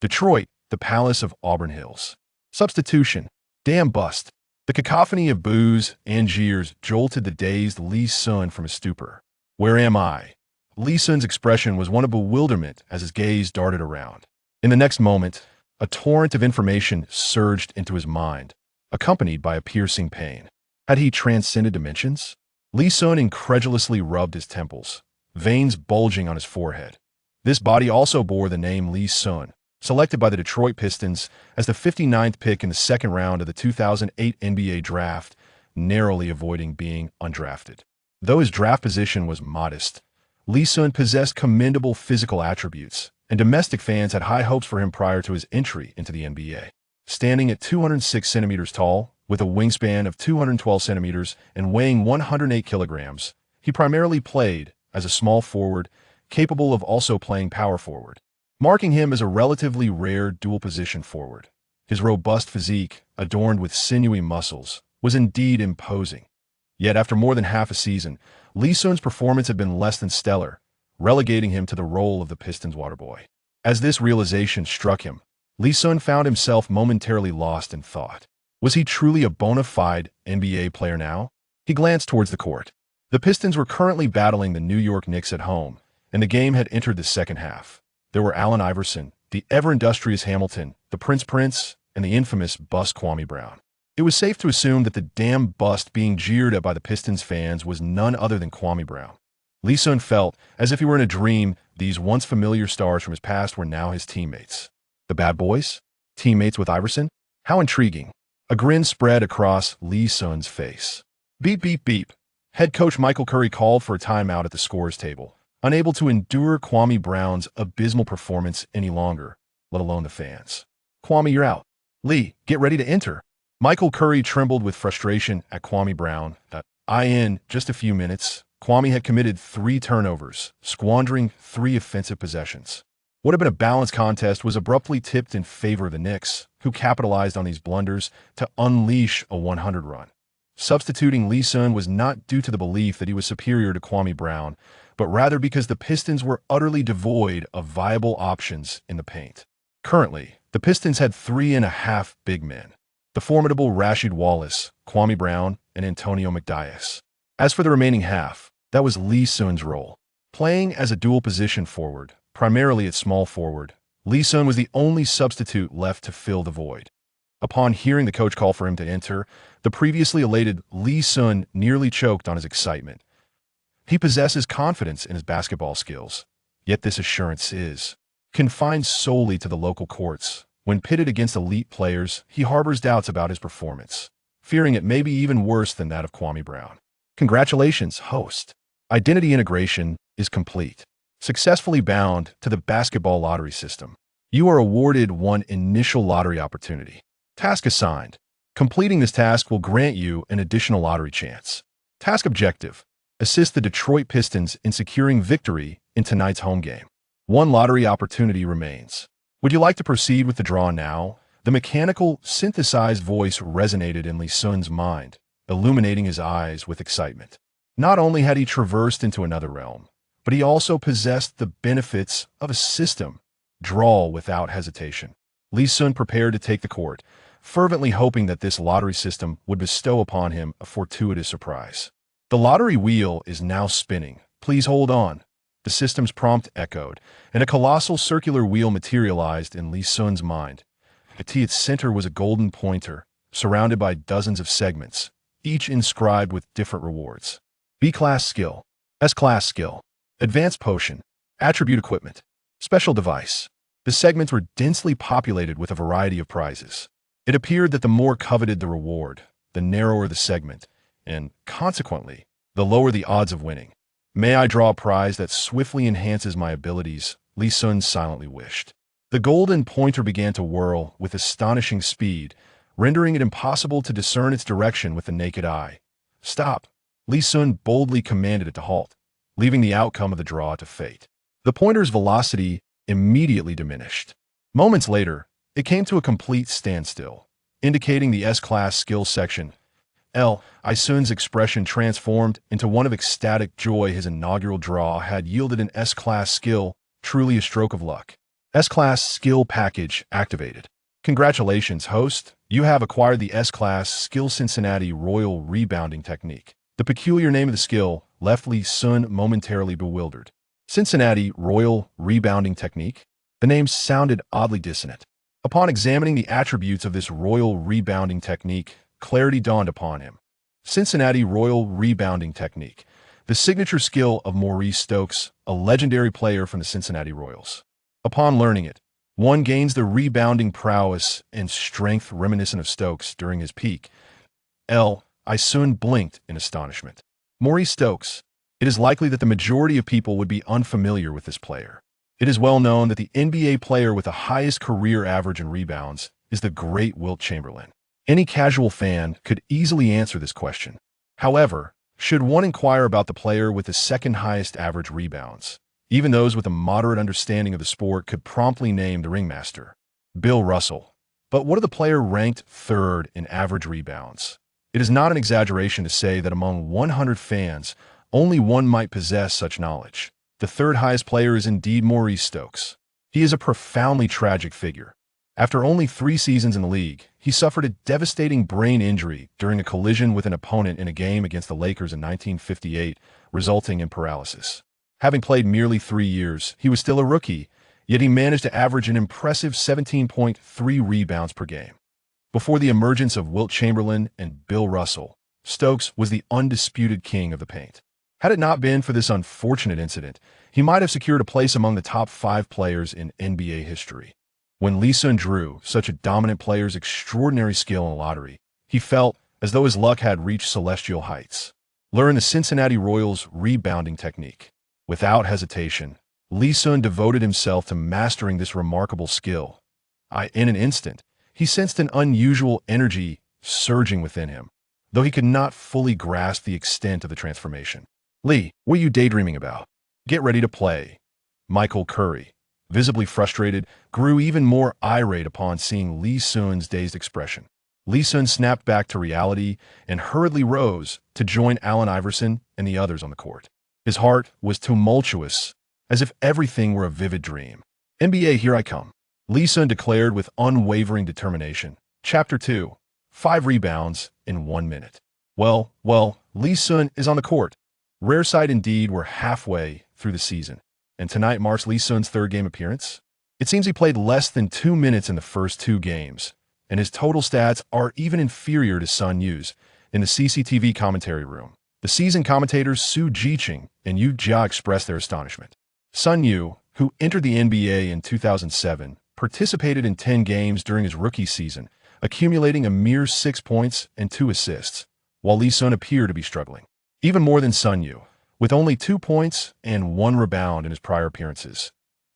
Detroit, the Palace of Auburn Hills. Substitution. Damn bust. The cacophony of boos and jeers jolted the dazed Li Xun from his stupor. Where am I? Li Xun's expression was one of bewilderment as his gaze darted around. In the next moment, a torrent of information surged into his mind, accompanied by a piercing pain. Had he transcended dimensions? Li Xun incredulously rubbed his temples, veins bulging on his forehead. This body also bore the name Li Xun, selected by the Detroit Pistons as the 59th pick in the second round of the 2008 NBA draft, narrowly avoiding being undrafted. Though his draft position was modest, Li Xun possessed commendable physical attributes, and domestic fans had high hopes for him prior to his entry into the NBA. Standing at 206 centimeters tall, with a wingspan of 212 centimeters and weighing 108 kilograms, he primarily played as a small forward, capable of also playing power forward, marking him as a relatively rare dual-position forward. His robust physique, adorned with sinewy muscles, was indeed imposing. Yet after more than half a season, Li Xun's performance had been less than stellar, relegating him to the role of the Pistons' waterboy. As this realization struck him, Li Xun found himself momentarily lost in thought. Was he truly a bona fide NBA player now? He glanced towards the court. The Pistons were currently battling the New York Knicks at home, and the game had entered the second half. There were Allen Iverson, the ever-industrious Hamilton, the Prince, and the infamous bust Kwame Brown. It was safe to assume that the damn bust being jeered at by the Pistons fans was none other than Kwame Brown. Li Xun felt as if he were in a dream. These once familiar stars from his past were now his teammates. The bad boys? Teammates with Iverson? How intriguing. A grin spread across Li Xun's face. Beep, beep, beep. Head coach Michael Curry called for a timeout at the scorer's table, unable to endure Kwame Brown's abysmal performance any longer, let alone the fans. Kwame, you're out. Lee, get ready to enter. Michael Curry trembled with frustration at Kwame Brown. In just a few minutes, Kwame had committed 3 turnovers, squandering 3 offensive possessions. What had been a balanced contest was abruptly tipped in favor of the Knicks, who capitalized on these blunders to unleash a 100 run. Substituting Li Xun was not due to the belief that he was superior to Kwame Brown, but rather because the Pistons were utterly devoid of viable options in the paint. Currently, the Pistons had 3.5 big men: the formidable Rasheed Wallace, Kwame Brown, and Antonio McDyess. As for the remaining half, that was Li Xun's role. Playing as a dual-position forward, primarily at small forward, Li Xun was the only substitute left to fill the void. Upon hearing the coach call for him to enter, the previously elated Li Xun nearly choked on his excitement. He possesses confidence in his basketball skills, yet this assurance is confined solely to the local courts. When pitted against elite players, he harbors doubts about his performance, fearing it may be even worse than that of Kwame Brown. Congratulations, host. Identity integration is complete. Successfully bound to the basketball lottery system. You are awarded one initial lottery opportunity. Task assigned. Completing this task will grant you an additional lottery chance. Task objective. Assist the Detroit Pistons in securing victory in tonight's home game. 1 lottery opportunity remains. Would you like to proceed with the draw now? The mechanical, synthesized voice resonated in Li Xun's mind, illuminating his eyes with excitement. Not only had he traversed into another realm, but he also possessed the benefits of a system. Draw without hesitation. Li Xun prepared to take the court, fervently hoping that this lottery system would bestow upon him a fortuitous surprise. The lottery wheel is now spinning. Please hold on. The system's prompt echoed, and a colossal circular wheel materialized in Li Xun's mind. At its center was a golden pointer, surrounded by dozens of segments, each inscribed with different rewards. B-class skill, S-class skill, advanced potion, attribute equipment, special device. The segments were densely populated with a variety of prizes. It appeared that the more coveted the reward, the narrower the segment, and, consequently, the lower the odds of winning. May I draw a prize that swiftly enhances my abilities? Li Xun silently wished. The golden pointer began to whirl with astonishing speed, rendering it impossible to discern its direction with the naked eye. Stop! Li Xun boldly commanded it to halt, leaving the outcome of the draw to fate. The pointer's velocity immediately diminished. Moments later, it came to a complete standstill, indicating the S-class skill section. Li Xun's expression transformed into one of ecstatic joy. His inaugural draw had yielded an S-class skill, truly a stroke of luck. S-Class Skill Package activated. Congratulations, host. You have acquired the S-Class Skill Cincinnati Royal Rebounding Technique. The peculiar name of the skill left Li Xun momentarily bewildered. Cincinnati Royal Rebounding Technique? The name sounded oddly dissonant. Upon examining the attributes of this Royal Rebounding Technique, clarity dawned upon him. Cincinnati Royal Rebounding Technique, the signature skill of Maurice Stokes, a legendary player from the Cincinnati Royals. Upon learning it, one gains the rebounding prowess and strength reminiscent of Stokes during his peak. Xun blinked in astonishment. Maurice Stokes. It is likely that the majority of people would be unfamiliar with this player. It is well known that the NBA player with the highest career average in rebounds is the great Wilt Chamberlain. Any casual fan could easily answer this question. However, should one inquire about the player with the second highest average rebounds, even those with a moderate understanding of the sport could promptly name the ringmaster, Bill Russell. But what of the player ranked third in average rebounds? It is not an exaggeration to say that among 100 fans, only one might possess such knowledge. The third highest player is indeed Maurice Stokes. He is a profoundly tragic figure. After only 3 seasons in the league, he suffered a devastating brain injury during a collision with an opponent in a game against the Lakers in 1958, resulting in paralysis. Having played merely 3 years, he was still a rookie, yet he managed to average an impressive 17.3 rebounds per game. Before the emergence of Wilt Chamberlain and Bill Russell, Stokes was the undisputed king of the paint. Had it not been for this unfortunate incident, he might have secured a place among the top 5 players in NBA history. When Li Xun drew such a dominant player's extraordinary skill in the lottery, he felt as though his luck had reached celestial heights. Learn the Cincinnati Royals rebounding technique. Without hesitation, Li Xun devoted himself to mastering this remarkable skill. In an instant, he sensed an unusual energy surging within him, though he could not fully grasp the extent of the transformation. Lee, what are you daydreaming about? Get ready to play. Michael Curry, visibly frustrated, grew even more irate upon seeing Li Xun's dazed expression. Li Xun snapped back to reality and hurriedly rose to join Allen Iverson and the others on the court. His heart was tumultuous, as if everything were a vivid dream. NBA, here I come, Li Xun declared with unwavering determination. Chapter 2, 5 rebounds in 1 minute. Well, Li Xun is on the court. Rare sight indeed. We're halfway through the season, and tonight marks Li Xun's 3rd game appearance. It seems he played less than 2 minutes in the first 2 games, and his total stats are even inferior to Sun Yu's. In the CCTV commentary room, the seasoned commentators Su Jiqing and Yu Jia expressed their astonishment. Sun Yu, who entered the NBA in 2007, participated in 10 games during his rookie season, accumulating a mere 6 points and 2 assists, while Li Xun appeared to be struggling. Even more than Sun Yu, with only 2 points and 1 rebound in his prior appearances.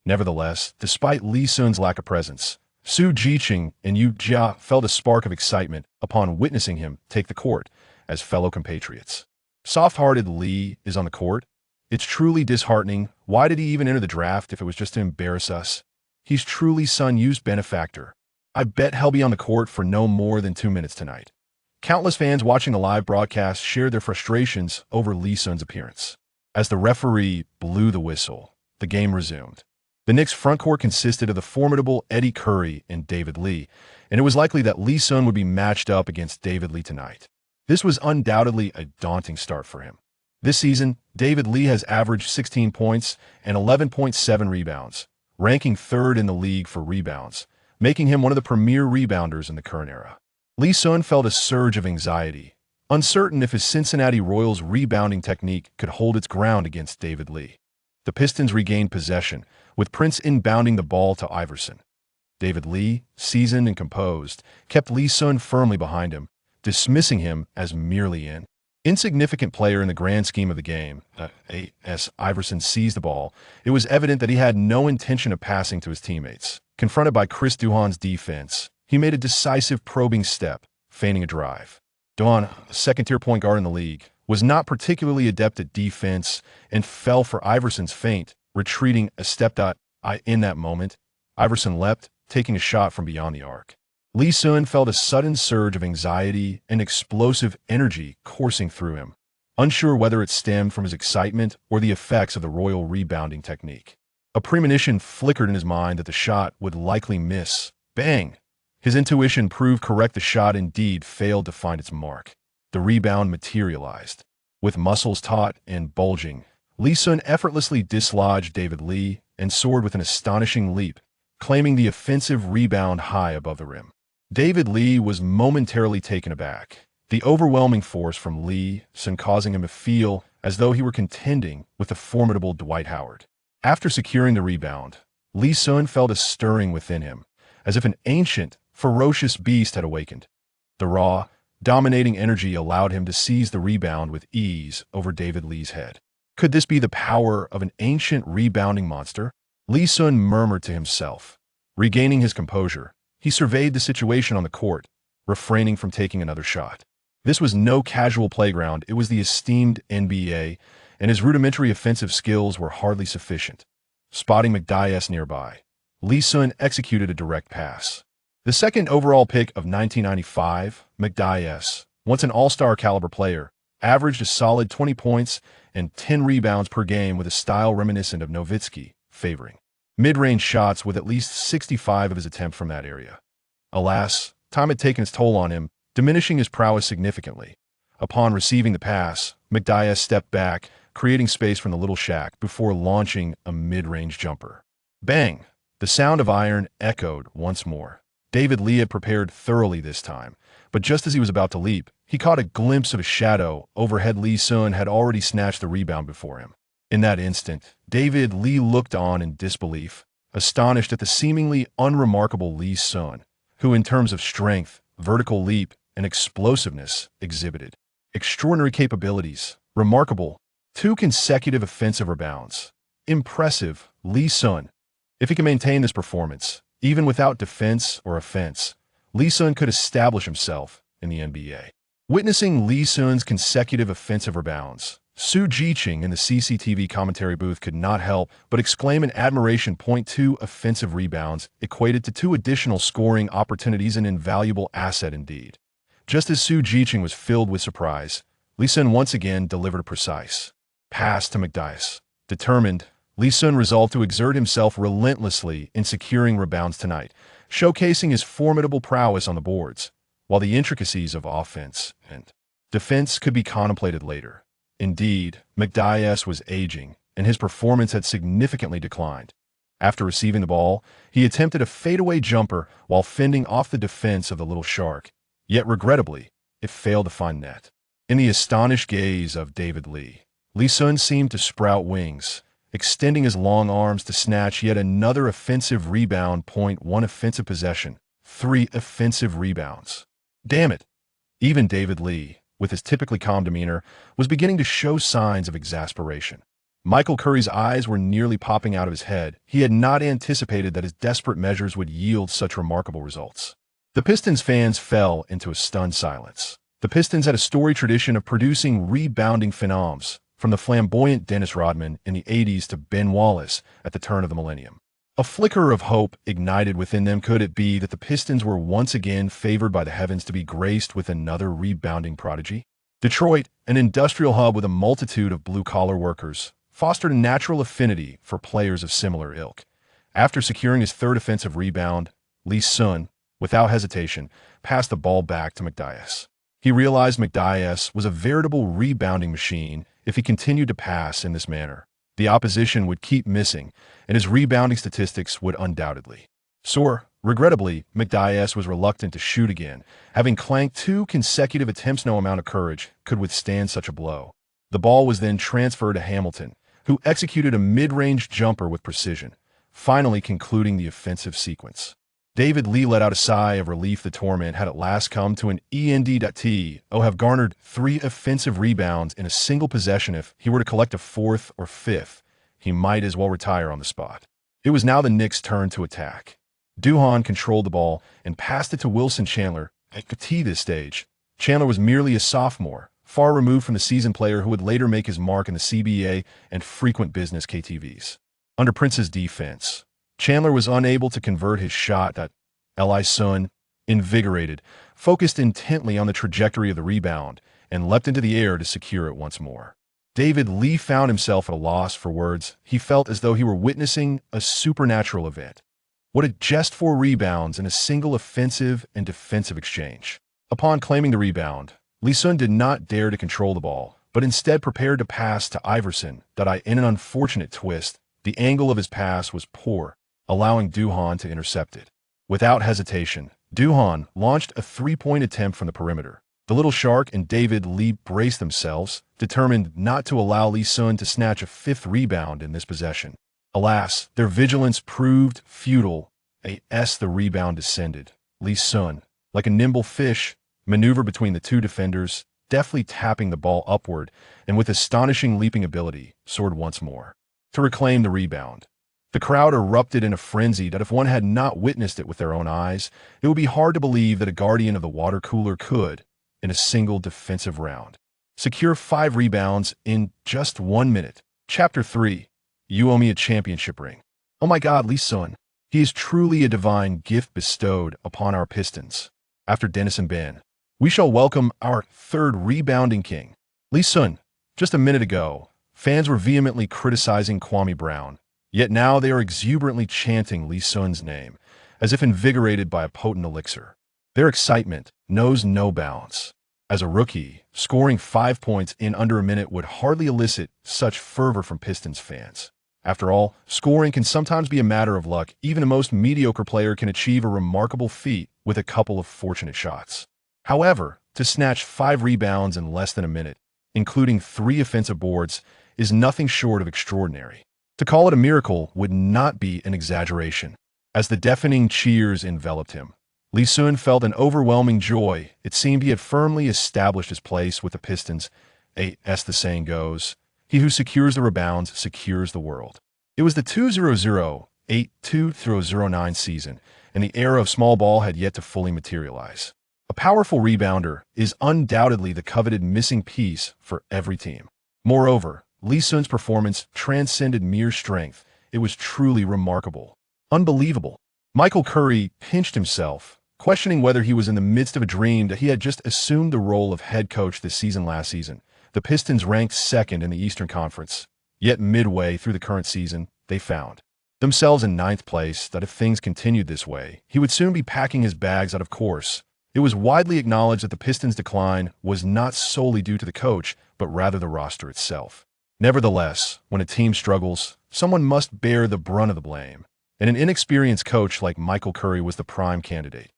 Nevertheless, despite Li Xun's lack of presence, Su Jiqing and Yu Jia felt a spark of excitement upon witnessing him take the court as fellow compatriots. Soft-hearted Li is on the court? It's truly disheartening. Why did he even enter the draft if it was just to embarrass us? He's truly Sun Yu's benefactor. I bet he'll be on the court for no more than 2 minutes tonight. Countless fans watching the live broadcast shared their frustrations over Li Xun's appearance. As the referee blew the whistle, the game resumed. The Knicks' frontcourt consisted of the formidable Eddie Curry and David Lee, and it was likely that Li Xun would be matched up against David Lee tonight. This was undoubtedly a daunting start for him. This season, David Lee has averaged 16 points and 11.7 rebounds, ranking 3rd in the league for rebounds, making him one of the premier rebounders in the current era. Li Xun felt a surge of anxiety, uncertain if his Cincinnati Royals rebounding technique could hold its ground against David Lee. The Pistons regained possession, with Prince inbounding the ball to Iverson. David Lee, seasoned and composed, kept Li Xun firmly behind him, dismissing him as merely an insignificant player in the grand scheme of the game. As Iverson seized the ball, it was evident that he had no intention of passing to his teammates. Confronted by Chris Duhon's defense, he made a decisive probing step, feigning a drive. Duhon, a second-tier point guard in the league, was not particularly adept at defense and fell for Iverson's feint, retreating a step. In that moment, Iverson leapt, taking a shot from beyond the arc. Li Xun felt a sudden surge of anxiety and explosive energy coursing through him, unsure whether it stemmed from his excitement or the effects of the royal rebounding technique. A premonition flickered in his mind that the shot would likely miss. Bang! His intuition proved correct. The shot indeed failed to find its mark. The rebound materialized. With muscles taut and bulging, Li Xun effortlessly dislodged David Li and soared with an astonishing leap, claiming the offensive rebound high above the rim. David Li was momentarily taken aback, the overwhelming force from Li Xun causing him to feel as though he were contending with the formidable Dwight Howard. After securing the rebound, Li Xun felt a stirring within him, as if an ancient, ferocious beast had awakened. The raw, dominating energy allowed him to seize the rebound with ease over David Li's head. Could this be the power of an ancient rebounding monster? Li Xun murmured to himself. Regaining his composure, he surveyed the situation on the court, refraining from taking another shot. This was no casual playground. It was the esteemed NBA, and his rudimentary offensive skills were hardly sufficient. Spotting McDyess nearby, Li Xun executed a direct pass. The second overall pick of 1995, McDyess, once an all-star caliber player, averaged a solid 20 points and 10 rebounds per game with a style reminiscent of Nowitzki, favoring mid-range shots with at least 65 of his attempts from that area. Alas, time had taken its toll on him, diminishing his prowess significantly. Upon receiving the pass, McDyess stepped back, creating space from the little Shaq before launching a mid-range jumper. Bang! The sound of iron echoed once more. David Li had prepared thoroughly this time, but just as he was about to leap, he caught a glimpse of a shadow overhead. Li Xun had already snatched the rebound before him. In that instant, David Li looked on in disbelief, astonished at the seemingly unremarkable Li Xun, who in terms of strength, vertical leap, and explosiveness exhibited extraordinary capabilities. Remarkable. 2 consecutive offensive rebounds. Impressive. Li Xun. If he can maintain this performance, even without defense or offense, Li Xun could establish himself in the NBA. Witnessing Li Xun's consecutive offensive rebounds, Su Jiqing in the CCTV commentary booth could not help but exclaim in admiration. 2 offensive rebounds equated to 2 additional scoring opportunities, an invaluable asset indeed. Just as Su Jiqing was filled with surprise, Li Xun once again delivered a precise pass to McDyess. Determined, Li Xun resolved to exert himself relentlessly in securing rebounds tonight, showcasing his formidable prowess on the boards, while the intricacies of offense and defense could be contemplated later. Indeed, McDyess was aging, and his performance had significantly declined. After receiving the ball, he attempted a fadeaway jumper while fending off the defense of the little shark, yet regrettably, it failed to find net. In the astonished gaze of David Li, Li Xun seemed to sprout wings, extending his long arms to snatch yet another offensive rebound. 1 offensive possession, 3 offensive rebounds. Damn it! Even David Li, with his typically calm demeanor, was beginning to show signs of exasperation. Michael Curry's eyes were nearly popping out of his head. He had not anticipated that his desperate measures would yield such remarkable results. The Pistons fans fell into a stunned silence. The Pistons had a storied tradition of producing rebounding phenoms, from the flamboyant Dennis Rodman in the 80s to Ben Wallace at the turn of the millennium. A flicker of hope ignited within them. Could it be that the Pistons were once again favored by the heavens to be graced with another rebounding prodigy? Detroit, an industrial hub with a multitude of blue-collar workers, fostered a natural affinity for players of similar ilk. After securing his 3rd offensive rebound, Li Xun, without hesitation, passed the ball back to McDyess. He realized McDyess was a veritable rebounding machine. If he continued to pass in this manner, the opposition would keep missing, and his rebounding statistics would undoubtedly soar. Regrettably, McDyess was reluctant to shoot again, having clanked 2 consecutive attempts. No amount of courage could withstand such a blow. The ball was then transferred to Hamilton, who executed a mid-range jumper with precision, finally concluding the offensive sequence. David Li let out a sigh of relief. The torment had at last come to an end. Have garnered 3 offensive rebounds in a single possession. If he were to collect a 4th or 5th, he might as well retire on the spot. It was now the Knicks' turn to attack. Duhon controlled the ball and passed it to Wilson Chandler. At this stage, Chandler was merely a sophomore, far removed from the seasoned player who would later make his mark in the CBA and frequent business KTVs. Under Prince's defense, Chandler was unable to convert his shot. Li Xun, invigorated, focused intently on the trajectory of the rebound and leapt into the air to secure it once more. David Li found himself at a loss for words. He felt as though he were witnessing a supernatural event. What a just 4 rebounds in a single offensive and defensive exchange. Upon claiming the rebound, Li Xun did not dare to control the ball, but instead prepared to pass to Iverson. In an unfortunate twist, the angle of his pass was poor, allowing Duhan to intercept it. Without hesitation, Duhan launched a 3-point attempt from the perimeter. The Little Shark and David Li braced themselves, determined not to allow Li Xun to snatch a 5th rebound in this possession. Alas, their vigilance proved futile. As the rebound descended, Li Xun, like a nimble fish, maneuvered between the two defenders, deftly tapping the ball upward, and with astonishing leaping ability, soared once more to reclaim the rebound. The crowd erupted in a frenzy that if one had not witnessed it with their own eyes, it would be hard to believe that a guardian of the water cooler could, in a single defensive round, secure 5 rebounds in just 1 minute. Chapter 3. You owe me a championship ring. Oh my God, Li Xun. He is truly a divine gift bestowed upon our Pistons. After Dennis and Ben, we shall welcome our 3rd rebounding king. Li Xun. Just a minute ago, fans were vehemently criticizing Kwame Brown, yet now they are exuberantly chanting Li Xun's name, as if invigorated by a potent elixir. Their excitement knows no bounds. As a rookie, scoring 5 points in under a minute would hardly elicit such fervor from Pistons fans. After all, scoring can sometimes be a matter of luck. Even a most mediocre player can achieve a remarkable feat with a couple of fortunate shots. However, to snatch 5 rebounds in less than a minute, including 3 offensive boards, is nothing short of extraordinary. To call it a miracle would not be an exaggeration. As the deafening cheers enveloped him, Li Xun felt an overwhelming joy. It seemed he had firmly established his place with the Pistons. As the saying goes, he who secures the rebounds secures the world. It was the 2008-2009 season, and the era of small ball had yet to fully materialize. A powerful rebounder is undoubtedly the coveted missing piece for every team. Moreover, Li Xun's performance transcended mere strength. It was truly remarkable. Unbelievable. Michael Curry pinched himself, questioning whether he was in the midst of a dream that he had just assumed the role of head coach this season. Last season, the Pistons ranked 2nd in the Eastern Conference. Yet midway through the current season, they found themselves in 9th place. That if things continued this way, he would soon be packing his bags out of course. It was widely acknowledged that the Pistons' decline was not solely due to the coach, but rather the roster itself. Nevertheless, when a team struggles, someone must bear the brunt of the blame, and an inexperienced coach like Michael Curry was the prime candidate.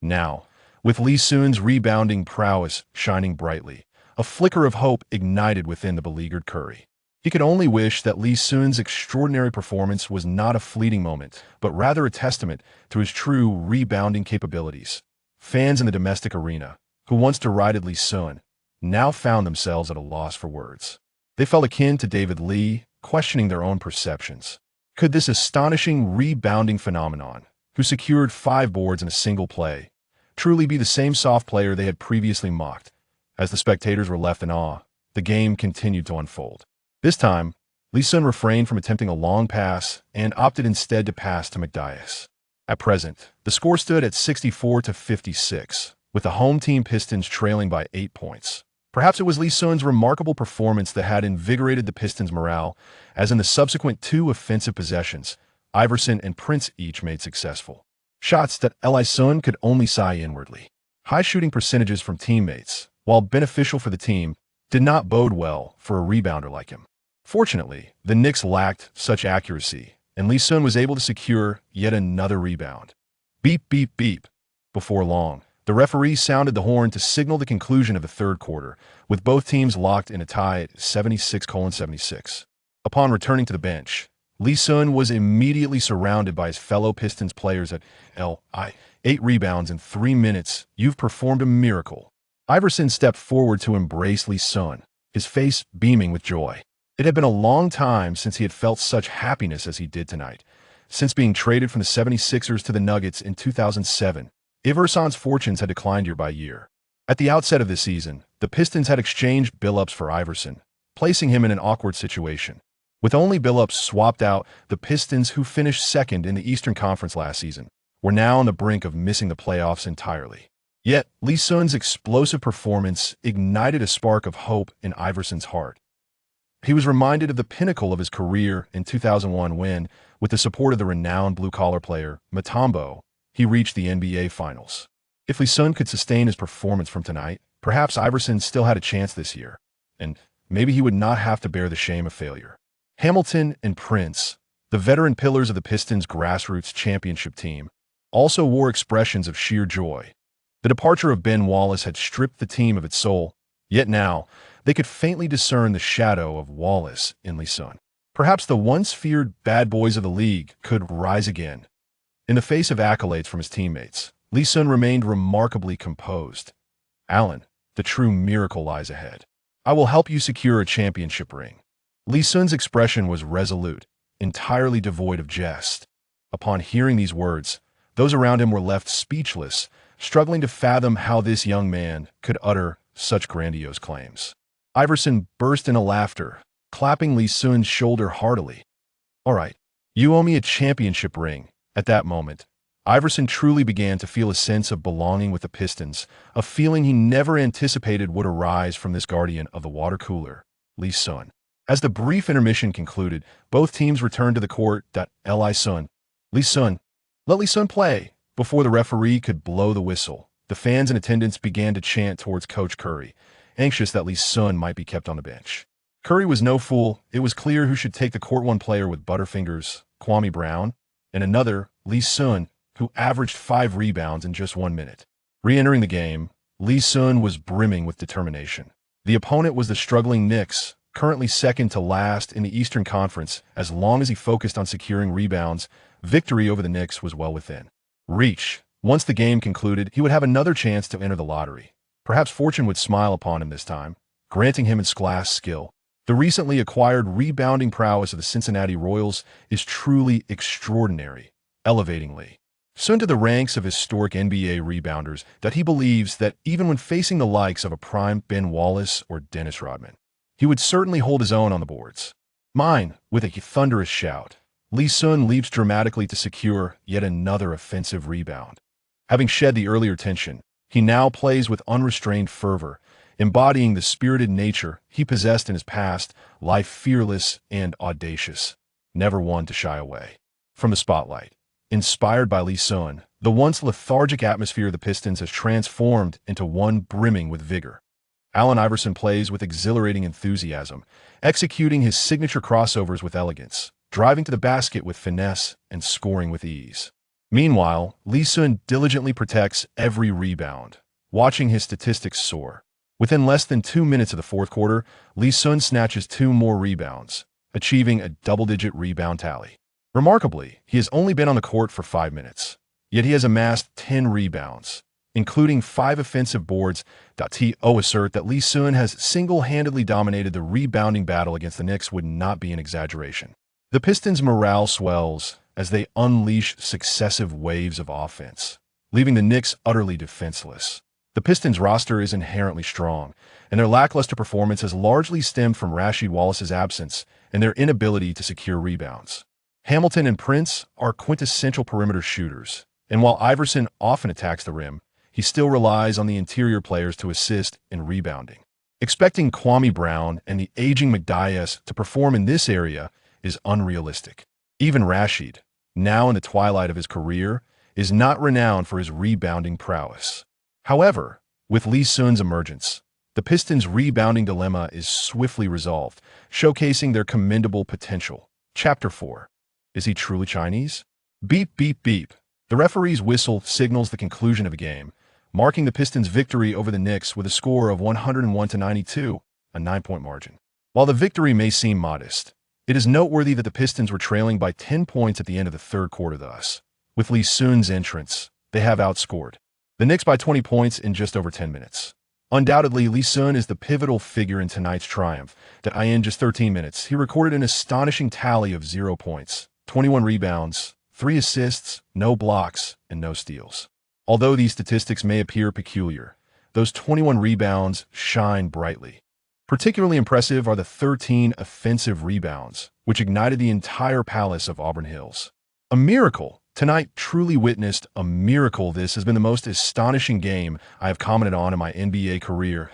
Now, with Li Xun's rebounding prowess shining brightly, a flicker of hope ignited within the beleaguered Curry. He could only wish that Li Xun's extraordinary performance was not a fleeting moment, but rather a testament to his true rebounding capabilities. Fans in the domestic arena, who once derided Li Xun, now found themselves at a loss for words. They felt akin to David Li, questioning their own perceptions. Could this astonishing rebounding phenomenon, who secured 5 boards in a single play, truly be the same soft player they had previously mocked? As the spectators were left in awe, the game continued to unfold. This time, Li Xun refrained from attempting a long pass and opted instead to pass to McDyess. At present, the score stood at 64-56, with the home team Pistons trailing by 8 points. Perhaps it was Li Xun's remarkable performance that had invigorated the Pistons' morale, as in the subsequent 2 offensive possessions, Iverson and Prince each made successful shots that Li Xun could only sigh inwardly. High shooting percentages from teammates, while beneficial for the team, did not bode well for a rebounder like him. Fortunately, the Knicks lacked such accuracy, and Li Xun was able to secure yet another rebound. Beep, beep, beep. Before long, the referee sounded the horn to signal the conclusion of the 3rd quarter, with both teams locked in a tie at 76-76. Upon returning to the bench, Li Xun was immediately surrounded by his fellow Pistons players at 8 rebounds in 3 minutes. You've performed a miracle. Iverson stepped forward to embrace Li Xun, his face beaming with joy. It had been a long time since he had felt such happiness as he did tonight. Since being traded from the 76ers to the Nuggets in 2007, Iverson's fortunes had declined year by year. At the outset of this season, the Pistons had exchanged Billups for Iverson, placing him in an awkward situation. With only Billups swapped out, the Pistons, who finished 2nd in the Eastern Conference last season, were now on the brink of missing the playoffs entirely. Yet, Li Xun's explosive performance ignited a spark of hope in Iverson's heart. He was reminded of the pinnacle of his career in 2001 when, with the support of the renowned blue-collar player Mutombo, he reached the NBA Finals. If Li Xun could sustain his performance from tonight, perhaps Iverson still had a chance this year, and maybe he would not have to bear the shame of failure. Hamilton and Prince, the veteran pillars of the Pistons' grassroots championship team, also wore expressions of sheer joy. The departure of Ben Wallace had stripped the team of its soul, yet now they could faintly discern the shadow of Wallace in Li Xun. Perhaps the once feared bad boys of the league could rise again. In the face of accolades from his teammates, Li Xun remained remarkably composed. "Allen, the true miracle lies ahead. I will help you secure a championship ring." Li Xun's expression was resolute, entirely devoid of jest. Upon hearing these words, those around him were left speechless, struggling to fathom how this young man could utter such grandiose claims. Iverson burst into laughter, clapping Li Xun's shoulder heartily. "All right, you owe me a championship ring." At that moment, Iverson truly began to feel a sense of belonging with the Pistons, a feeling he never anticipated would arise from this guardian of the water cooler, Li Xun. As the brief intermission concluded, both teams returned to the court. Li Xun, let Li Xun play. Before the referee could blow the whistle, the fans in attendance began to chant towards Coach Curry, anxious that Li Xun might be kept on the bench. Curry was no fool. It was clear who should take the court. One player with butterfingers, Kwame Brown, and another, Li Xun, who averaged 5 rebounds in just 1 minute. Re-entering the game, Li Xun was brimming with determination. The opponent was the struggling Knicks, currently second to last in the Eastern Conference. As long as he focused on securing rebounds, victory over the Knicks was well within reach. Once the game concluded, he would have another chance to enter the lottery. Perhaps fortune would smile upon him this time, granting him its class skill. The recently acquired rebounding prowess of the Cincinnati Royals is truly extraordinary, elevating Li Xun to the ranks of historic NBA rebounders that he believes that even when facing the likes of a prime Ben Wallace or Dennis Rodman, he would certainly hold his own on the boards. Mine, with a thunderous shout, Li Xun leaps dramatically to secure yet another offensive rebound. Having shed the earlier tension, he now plays with unrestrained fervor, embodying the spirited nature he possessed in his past life, fearless and audacious, never one to shy away from the spotlight. Inspired by Li Xun, the once lethargic atmosphere of the Pistons has transformed into one brimming with vigor. Allen Iverson plays with exhilarating enthusiasm, executing his signature crossovers with elegance, driving to the basket with finesse and scoring with ease. Meanwhile, Li Xun diligently protects every rebound, watching his statistics soar. Within less than 2 minutes of the fourth quarter, Li Xun snatches 2 more rebounds, achieving a double-digit rebound tally. Remarkably, he has only been on the court for 5 minutes, yet he has amassed 10 rebounds, including 5 offensive boards. To assert that Li Xun has single-handedly dominated the rebounding battle against the Knicks would not be an exaggeration. The Pistons' morale swells as they unleash successive waves of offense, leaving the Knicks utterly defenseless. The Pistons' roster is inherently strong, and their lackluster performance has largely stemmed from Rasheed Wallace's absence and their inability to secure rebounds. Hamilton and Prince are quintessential perimeter shooters, and while Iverson often attacks the rim, he still relies on the interior players to assist in rebounding. Expecting Kwame Brown and the aging McDyess to perform in this area is unrealistic. Even Rasheed, now in the twilight of his career, is not renowned for his rebounding prowess. However, with Li Xun's emergence, the Pistons' rebounding dilemma is swiftly resolved, showcasing their commendable potential. Chapter 4. Is he truly Chinese? Beep, beep, beep. The referee's whistle signals the conclusion of a game, marking the Pistons' victory over the Knicks with a score of 101-92, a 9-point margin. While the victory may seem modest, it is noteworthy that the Pistons were trailing by 10 points at the end of the third quarter thus. With Li Xun's entrance, they have outscored the Knicks by 20 points in just over 10 minutes. Undoubtedly, Li Xun is the pivotal figure in tonight's triumph. In just 13 minutes, he recorded an astonishing tally of 0 points, 21 rebounds, 3 assists, no blocks, and no steals. Although these statistics may appear peculiar, those 21 rebounds shine brightly. Particularly impressive are the 13 offensive rebounds, which ignited the entire palace of Auburn Hills. A miracle. Tonight truly witnessed a miracle. This has been the most astonishing game I have commented on in my NBA career.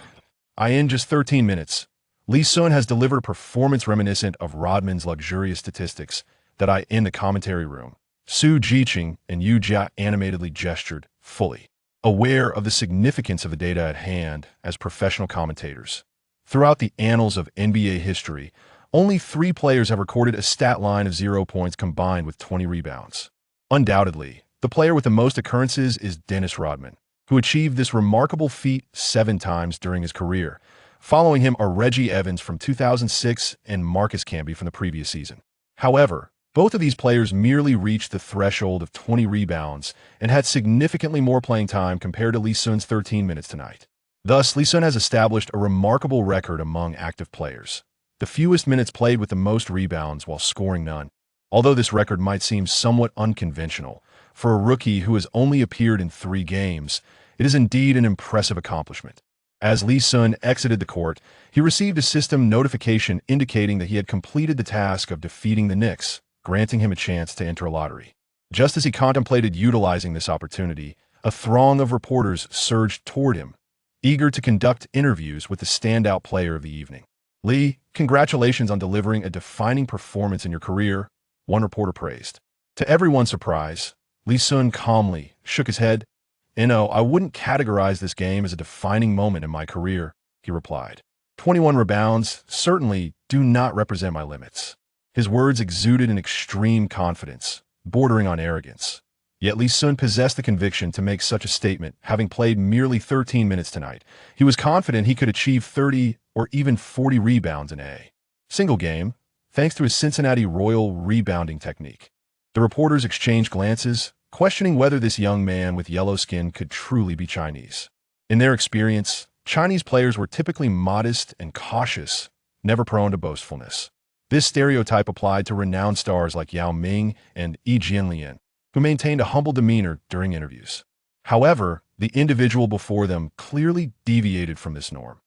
In just 13 minutes, Li Xun has delivered a performance reminiscent of Rodman's luxurious statistics that in the commentary room. Su Jiqing and Yu Jia animatedly gestured, fully aware of the significance of the data at hand as professional commentators. Throughout the annals of NBA history, only 3 players have recorded a stat line of 0 points combined with 20 rebounds. Undoubtedly, the player with the most occurrences is Dennis Rodman, who achieved this remarkable feat 7 times during his career. Following him are Reggie Evans from 2006 and Marcus Camby from the previous season. However, both of these players merely reached the threshold of 20 rebounds and had significantly more playing time compared to Li Xun's 13 minutes tonight. Thus, Li Xun has established a remarkable record among active players. The fewest minutes played with the most rebounds while scoring none. Although this record might seem somewhat unconventional, for a rookie who has only appeared in 3 games, it is indeed an impressive accomplishment. As Li Xun exited the court, he received a system notification indicating that he had completed the task of defeating the Knicks, granting him a chance to enter a lottery. Just as he contemplated utilizing this opportunity, a throng of reporters surged toward him, eager to conduct interviews with the standout player of the evening. "Li, congratulations on delivering a defining performance in your career," one reporter praised. To everyone's surprise, Li Xun calmly shook his head. I wouldn't categorize this game as a defining moment in my career," he replied. 21 rebounds certainly do not represent my limits. His words exuded an extreme confidence, bordering on arrogance. Yet Li Xun possessed the conviction to make such a statement, having played merely 13 minutes tonight. He was confident he could achieve 30 or even 40 rebounds in a single game, thanks to his Cincinnati Royal rebounding technique. The reporters exchanged glances, questioning whether this young man with yellow skin could truly be Chinese. In their experience, Chinese players were typically modest and cautious, never prone to boastfulness. This stereotype applied to renowned stars like Yao Ming and Yi Jianlian, who maintained a humble demeanor during interviews. However, the individual before them clearly deviated from this norm.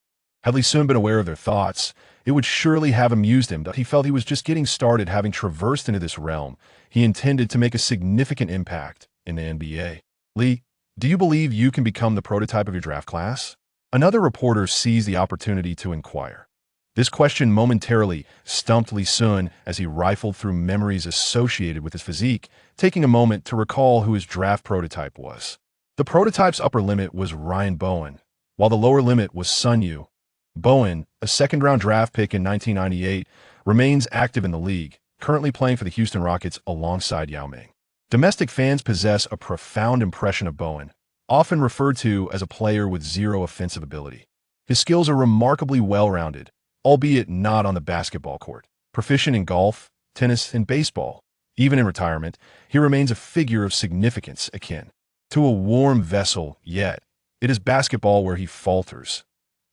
Had Li Xun been aware of their thoughts, it would surely have amused him that he felt he was just getting started. Having traversed into this realm, he intended to make a significant impact in the NBA. "Li, do you believe you can become the prototype of your draft class?" Another reporter seized the opportunity to inquire. This question momentarily stumped Li Xun as he rifled through memories associated with his physique, taking a moment to recall who his draft prototype was. The prototype's upper limit was Ryan Bowen, while the lower limit was Sun Yu. Bowen, a second-round draft pick in 1998, remains active in the league, currently playing for the Houston Rockets alongside Yao Ming. Domestic fans possess a profound impression of Bowen, often referred to as a player with 0 offensive ability. His skills are remarkably well-rounded, albeit not on the basketball court. Proficient in golf, tennis, and baseball, even in retirement, he remains a figure of significance akin to a warm vessel, yet it is basketball where he falters.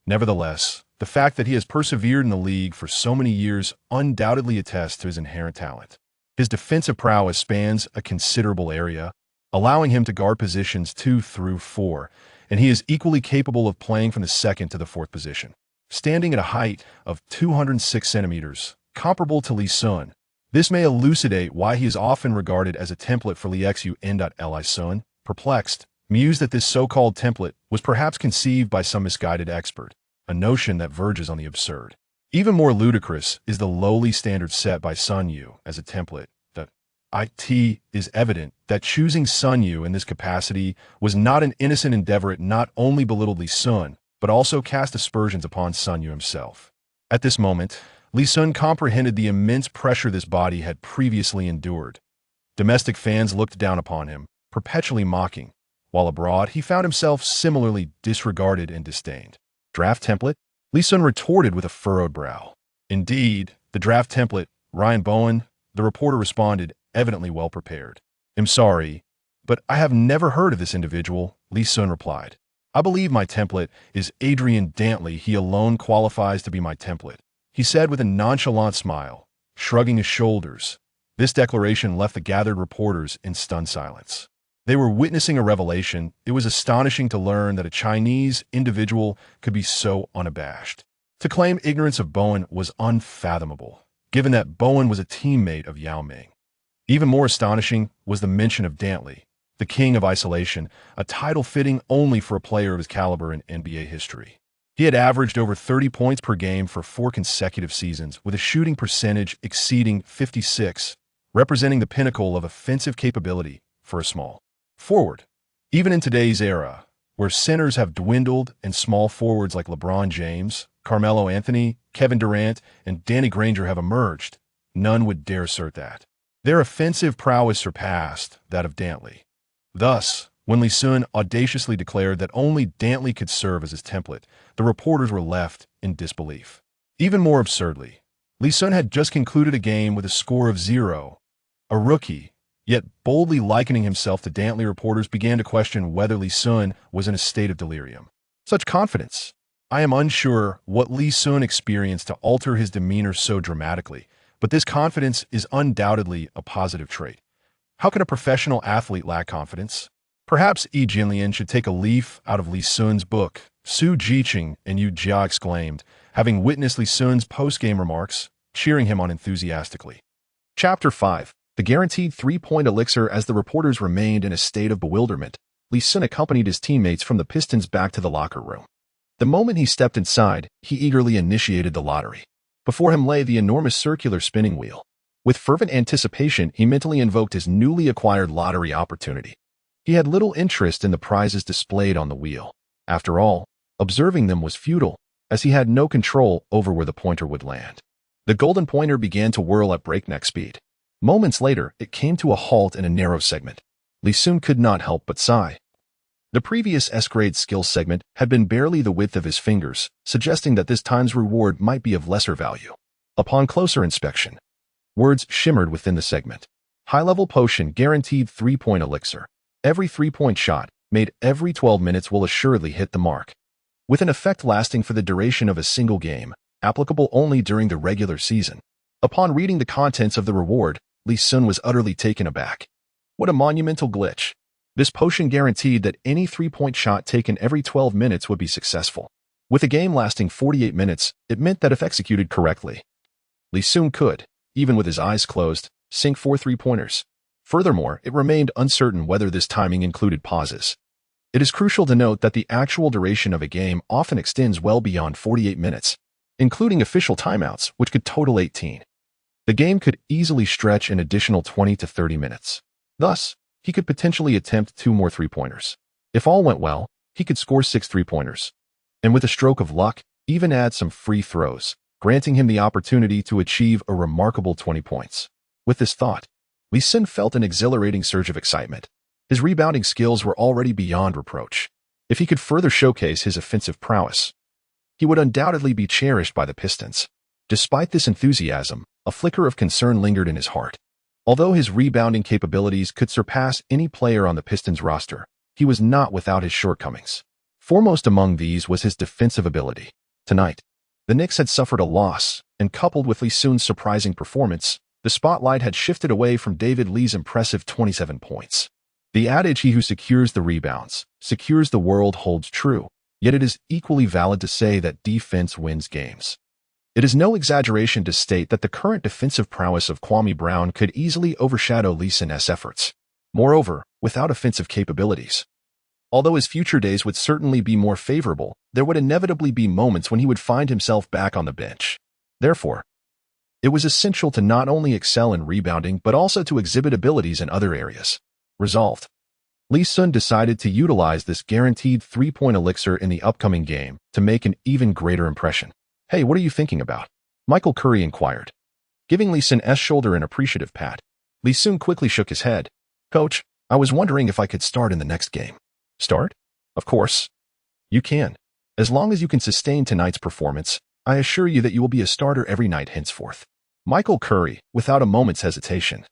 Nevertheless, the fact that he has persevered in the league for so many years undoubtedly attests to his inherent talent. His defensive prowess spans a considerable area, allowing him to guard positions 2 through 4, and he is equally capable of playing from the 2nd to the 4th position. Standing at a height of 206 centimeters, comparable to Li Xun, this may elucidate why he is often regarded as a template for Li Xun. Li Xun, perplexed, mused that this so-called template was perhaps conceived by some misguided expert, a notion that verges on the absurd. Even more ludicrous is the lowly standard set by Sun Yu as a template. It is evident that choosing Sun Yu in this capacity was not an innocent endeavor. It not only belittled Li Xun, but also cast aspersions upon Sun Yu himself. At this moment, Li Xun comprehended the immense pressure this body had previously endured. Domestic fans looked down upon him, perpetually mocking, while abroad he found himself similarly disregarded and disdained. "Draft template?" Li Xun retorted with a furrowed brow. "Indeed, the draft template, Ryan Bowen," the reporter responded, evidently well prepared. "I'm sorry, but I have never heard of this individual," Li Xun replied. "I believe my template is Adrian Dantley. He alone qualifies to be my template," he said with a nonchalant smile, shrugging his shoulders. This declaration left the gathered reporters in stunned silence. They were witnessing a revelation. It was astonishing to learn that a Chinese individual could be so unabashed. To claim ignorance of Bowen was unfathomable, given that Bowen was a teammate of Yao Ming. Even more astonishing was the mention of Dantley, the king of isolation, a title fitting only for a player of his caliber in NBA history. He had averaged over 30 points per game for 4 consecutive seasons, with a shooting percentage exceeding 56, representing the pinnacle of offensive capability for a small forward. Even in today's era, where centers have dwindled and small forwards like LeBron James, Carmelo Anthony, Kevin Durant, and Danny Granger have emerged, none would dare assert that their offensive prowess surpassed that of Dantley. Thus, when Li Xun audaciously declared that only Dantley could serve as his template, the reporters were left in disbelief. Even more absurdly, Li Xun had just concluded a game with a score of 0. A rookie, yet boldly likening himself to Dantley, reporters began to question whether Li Xun was in a state of delirium. Such confidence! I am unsure what Li Xun experienced to alter his demeanor so dramatically, but this confidence is undoubtedly a positive trait. How can a professional athlete lack confidence? Perhaps Yi Jinlian should take a leaf out of Li Xun's book. Su Jiqing and Yu Jia exclaimed, having witnessed Li Xun's post-game remarks, cheering him on enthusiastically. Chapter 5. The guaranteed three-point elixir. As the reporters remained in a state of bewilderment, Li Xun accompanied his teammates from the Pistons back to the locker room. The moment he stepped inside, he eagerly initiated the lottery. Before him lay the enormous circular spinning wheel. With fervent anticipation, he mentally invoked his newly acquired lottery opportunity. He had little interest in the prizes displayed on the wheel. After all, observing them was futile, as he had no control over where the pointer would land. The golden pointer began to whirl at breakneck speed. Moments later, it came to a halt in a narrow segment. Li Xun could not help but sigh. The previous S-grade skill segment had been barely the width of his fingers, suggesting that this time's reward might be of lesser value. Upon closer inspection, words shimmered within the segment. High-level potion guaranteed three-point elixir. Every three-point shot, made every 12 minutes, will assuredly hit the mark. With an effect lasting for the duration of a single game, applicable only during the regular season. Upon reading the contents of the reward, Li Xun was utterly taken aback. What a monumental glitch. This potion guaranteed that any three-point shot taken every 12 minutes would be successful. With a game lasting 48 minutes, it meant that if executed correctly, Li Xun could, even with his eyes closed, sink 4 three-pointers. Furthermore, it remained uncertain whether this timing included pauses. It is crucial to note that the actual duration of a game often extends well beyond 48 minutes, including official timeouts, which could total 18. The game could easily stretch an additional 20 to 30 minutes. Thus, he could potentially attempt 2 more three-pointers. If all went well, he could score 6 three-pointers. And with a stroke of luck, even add some free throws, granting him the opportunity to achieve a remarkable 20 points. With this thought, Li Xun felt an exhilarating surge of excitement. His rebounding skills were already beyond reproach. If he could further showcase his offensive prowess, he would undoubtedly be cherished by the Pistons. Despite this enthusiasm, a flicker of concern lingered in his heart. Although his rebounding capabilities could surpass any player on the Pistons roster, he was not without his shortcomings. Foremost among these was his defensive ability. Tonight, the Knicks had suffered a loss, and coupled with Li Xun's surprising performance, the spotlight had shifted away from David Lee's impressive 27 points. The adage, "He who secures the rebounds, secures the world," holds true, yet it is equally valid to say that defense wins games. It is no exaggeration to state that the current defensive prowess of Kwame Brown could easily overshadow Li Xun's efforts. Moreover, without offensive capabilities, although his future days would certainly be more favorable, there would inevitably be moments when he would find himself back on the bench. Therefore, it was essential to not only excel in rebounding but also to exhibit abilities in other areas. Resolved, Li Xun decided to utilize this guaranteed three-point elixir in the upcoming game to make an even greater impression. "Hey, what are you thinking about?" Michael Curry inquired. Giving Li Xun's shoulder an appreciative pat, Li Xun quickly shook his head. "Coach, I was wondering if I could start in the next game." "Start? Of course. You can. As long as you can sustain tonight's performance, I assure you that you will be a starter every night henceforth." Michael Curry, without a moment's hesitation,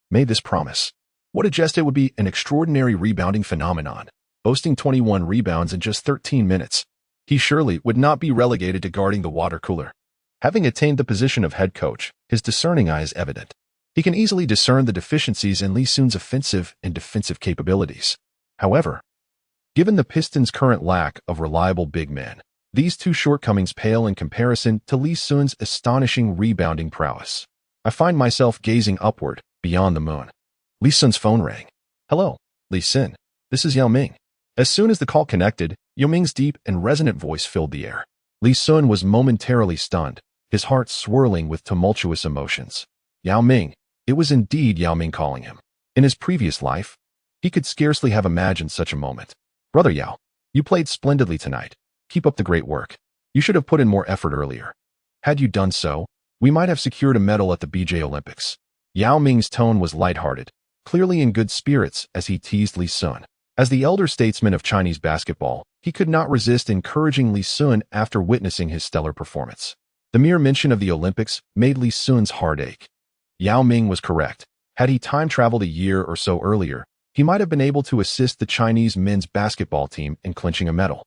made this promise. What a jest! It would be an extraordinary rebounding phenomenon, boasting 21 rebounds in just 13 minutes. He surely would not be relegated to guarding the water cooler. Having attained the position of head coach, his discerning eye is evident. He can easily discern the deficiencies in Li Xun's offensive and defensive capabilities. However, given the Pistons' current lack of reliable big men, these two shortcomings pale in comparison to Li Xun's astonishing rebounding prowess. I find myself gazing upward, beyond the moon. Li Xun's phone rang. "Hello, Li Xun. This is Yao Ming." As soon as the call connected, Yao Ming's deep and resonant voice filled the air. Li Xun was momentarily stunned, his heart swirling with tumultuous emotions. Yao Ming. It was indeed Yao Ming calling him. In his previous life, he could scarcely have imagined such a moment. Brother Yao, you played splendidly tonight. Keep up the great work. You should have put in more effort earlier. Had you done so, we might have secured a medal at the BJ Olympics. Yao Ming's tone was lighthearted, clearly in good spirits as he teased Li Xun. As the elder statesman of Chinese basketball, he could not resist encouraging Li Xun after witnessing his stellar performance. The mere mention of the Olympics made Li Xun's heart ache. Yao Ming was correct. Had he time-traveled a year or so earlier, he might have been able to assist the Chinese men's basketball team in clinching a medal.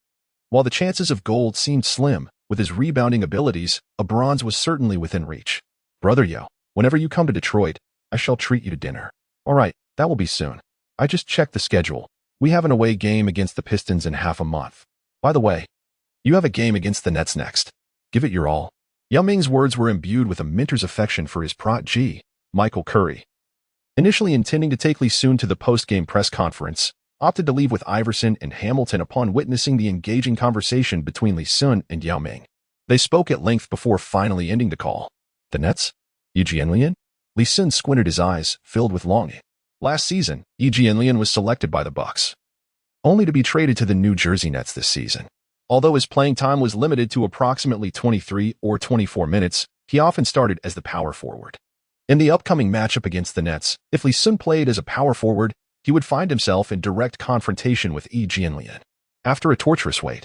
While the chances of gold seemed slim, with his rebounding abilities, a bronze was certainly within reach. Brother Yao, whenever you come to Detroit, I shall treat you to dinner. All right, that will be soon. I just checked the schedule. We have an away game against the Pistons in half a month. By the way, you have a game against the Nets next. Give it your all. Yao Ming's words were imbued with a mentor's affection for his protege, Michael Curry. Initially intending to take Li Xun to the post-game press conference, opted to leave with Iverson and Hamilton upon witnessing the engaging conversation between Li Xun and Yao Ming. They spoke at length before finally ending the call. The Nets? Yi Jianlian? Li Xun squinted his eyes, filled with longing. Last season, Yi Jianlian was selected by the Bucks, only to be traded to the New Jersey Nets this season. Although his playing time was limited to approximately 23 or 24 minutes, he often started as the power forward. In the upcoming matchup against the Nets, if Li Xun played as a power forward, he would find himself in direct confrontation with Yi Jianlian. After a torturous wait,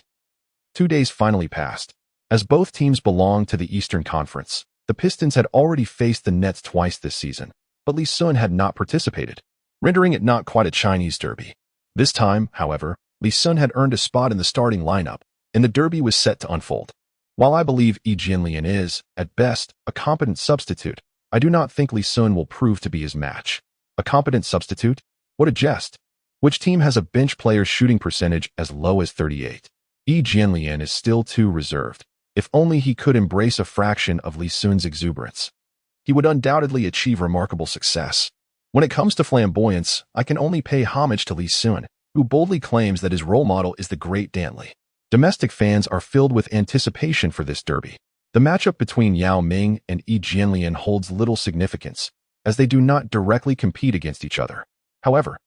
2 days finally passed. As both teams belonged to the Eastern Conference, the Pistons had already faced the Nets twice this season, but Li Xun had not participated, rendering it not quite a Chinese derby. This time, however, Li Xun had earned a spot in the starting lineup, and the derby was set to unfold. While I believe Yi Jianlian is, at best, a competent substitute, I do not think Li Xun will prove to be his match. A competent substitute? What a jest. Which team has a bench player's shooting percentage as low as 38? Yi Jianlian is still too reserved. If only he could embrace a fraction of Li Xun's exuberance, he would undoubtedly achieve remarkable success. When it comes to flamboyance, I can only pay homage to Li Xun, who boldly claims that his role model is the great Dan Li. Domestic fans are filled with anticipation for this derby. The matchup between Yao Ming and Yi Jianlian holds little significance, as they do not directly compete against each other. However,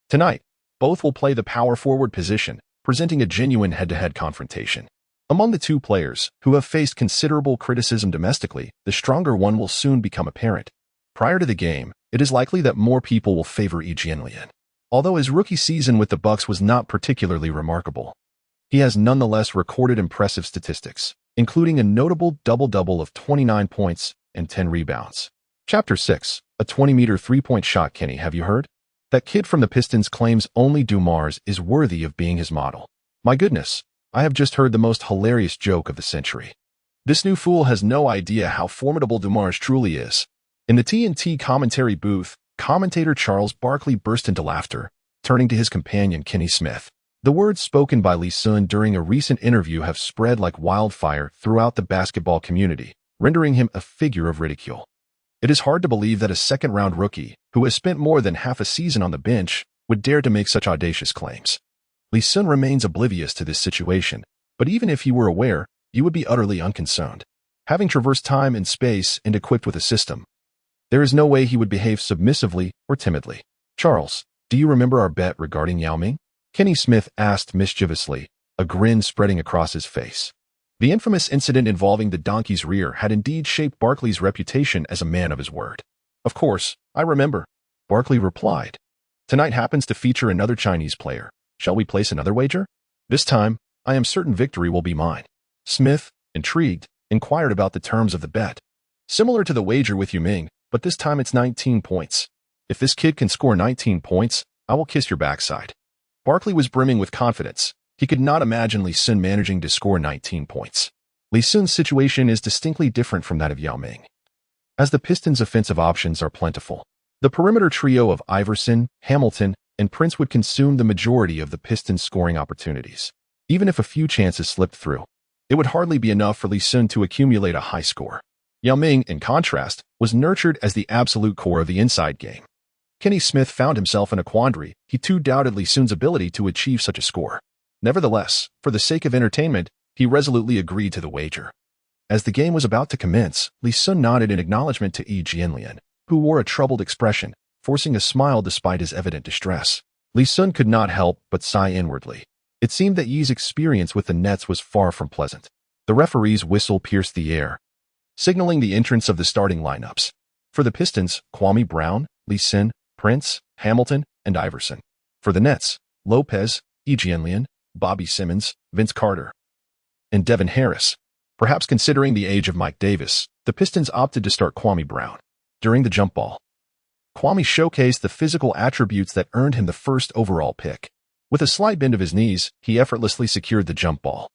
tonight, both will play the power forward position, presenting a genuine head-to-head confrontation. Among the two players, who have faced considerable criticism domestically, the stronger one will soon become apparent. Prior to the game, it is likely that more people will favor Yi Jianlian. Although his rookie season with the Bucks was not particularly remarkable, he has nonetheless recorded impressive statistics, including a notable double-double of 29 points and 10 rebounds. Chapter 6, a 20-meter three-point shot. Kenny, have you heard? That kid from the Pistons claims only Dumars is worthy of being his model. My goodness, I have just heard the most hilarious joke of the century. This new fool has no idea how formidable Dumars truly is. In the TNT commentary booth, commentator Charles Barkley burst into laughter, turning to his companion Kenny Smith. The words spoken by Li Xun during a recent interview have spread like wildfire throughout the basketball community, rendering him a figure of ridicule. It is hard to believe that a second-round rookie, who has spent more than half a season on the bench, would dare to make such audacious claims. Li Xun remains oblivious to this situation, but even if he were aware, he would be utterly unconcerned. Having traversed time and space and equipped with a system, there is no way he would behave submissively or timidly. Charles, do you remember our bet regarding Yao Ming? Kenny Smith asked mischievously, a grin spreading across his face. The infamous incident involving the donkey's rear had indeed shaped Barkley's reputation as a man of his word. Of course, I remember, Barkley replied. Tonight happens to feature another Chinese player. Shall we place another wager? This time, I am certain victory will be mine. Smith, intrigued, inquired about the terms of the bet. Similar to the wager with Yao Ming, but this time it's 19 points. If this kid can score 19 points, I will kiss your backside. Barkley was brimming with confidence. He could not imagine Li Xun managing to score 19 points. Li Xun's situation is distinctly different from that of Yao Ming, as the Pistons' offensive options are plentiful. The perimeter trio of Iverson, Hamilton, and Prince would consume the majority of the Pistons' scoring opportunities. Even if a few chances slipped through, it would hardly be enough for Li Xun to accumulate a high score. Yao Ming, in contrast, was nurtured as the absolute core of the inside game. Kenny Smith found himself in a quandary. He too doubted Li Xun's ability to achieve such a score. Nevertheless, for the sake of entertainment, he resolutely agreed to the wager. As the game was about to commence, Li Xun nodded in acknowledgement to Yi Jianlian, who wore a troubled expression, forcing a smile despite his evident distress. Li Xun could not help but sigh inwardly. It seemed that Yi's experience with the nets was far from pleasant. The referee's whistle pierced the air, signaling the entrance of the starting lineups. For the Pistons, Kwame Brown, Li Xun, Prince, Hamilton, and Iverson. For the Nets, Lopez, Yi Jianlian, Bobby Simmons, Vince Carter, and Devin Harris. Perhaps considering the age of Mike Davis, the Pistons opted to start Kwame Brown. During the jump ball, Kwame showcased the physical attributes that earned him the first overall pick. With a slight bend of his knees, he effortlessly secured the jump ball,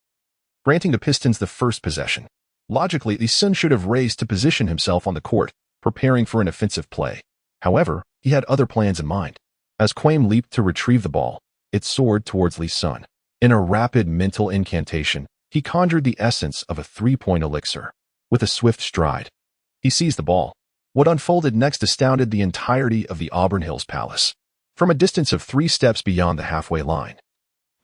granting the Pistons the first possession. Logically, Li Xun should have raised to position himself on the court, preparing for an offensive play. However, he had other plans in mind. As Kwame leaped to retrieve the ball, it soared towards Li Xun. In a rapid mental incantation, he conjured the essence of a three-point elixir. With a swift stride, he seized the ball. What unfolded next astounded the entirety of the Auburn Hills Palace. From a distance of 3 steps beyond the halfway line,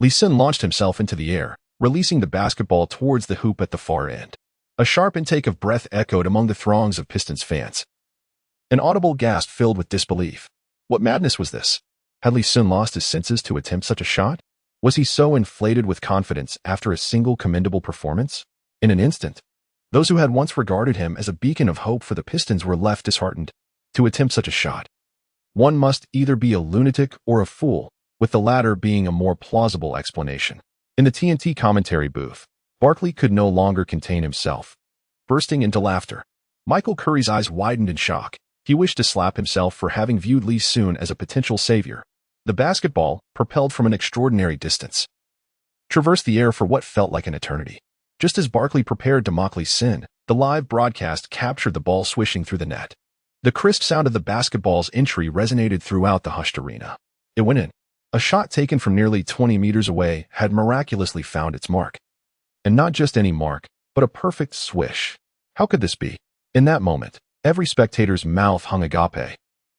Li Xun launched himself into the air, releasing the basketball towards the hoop at the far end. A sharp intake of breath echoed among the throngs of Pistons fans. An audible gasp filled with disbelief. What madness was this? Had Li Xun lost his senses to attempt such a shot? Was he so inflated with confidence after a single commendable performance? In an instant, those who had once regarded him as a beacon of hope for the Pistons were left disheartened. To attempt such a shot, one must either be a lunatic or a fool, with the latter being a more plausible explanation. In the TNT commentary booth, Barkley could no longer contain himself, bursting into laughter. Michael Curry's eyes widened in shock. He wished to slap himself for having viewed Li Xun as a potential savior. The basketball, propelled from an extraordinary distance, traversed the air for what felt like an eternity. Just as Barkley prepared to mock Li Xun, the live broadcast captured the ball swishing through the net. The crisp sound of the basketball's entry resonated throughout the hushed arena. It went in. A shot taken from nearly 20 meters away had miraculously found its mark. And not just any mark, but a perfect swish. How could this be? In that moment, every spectator's mouth hung agape,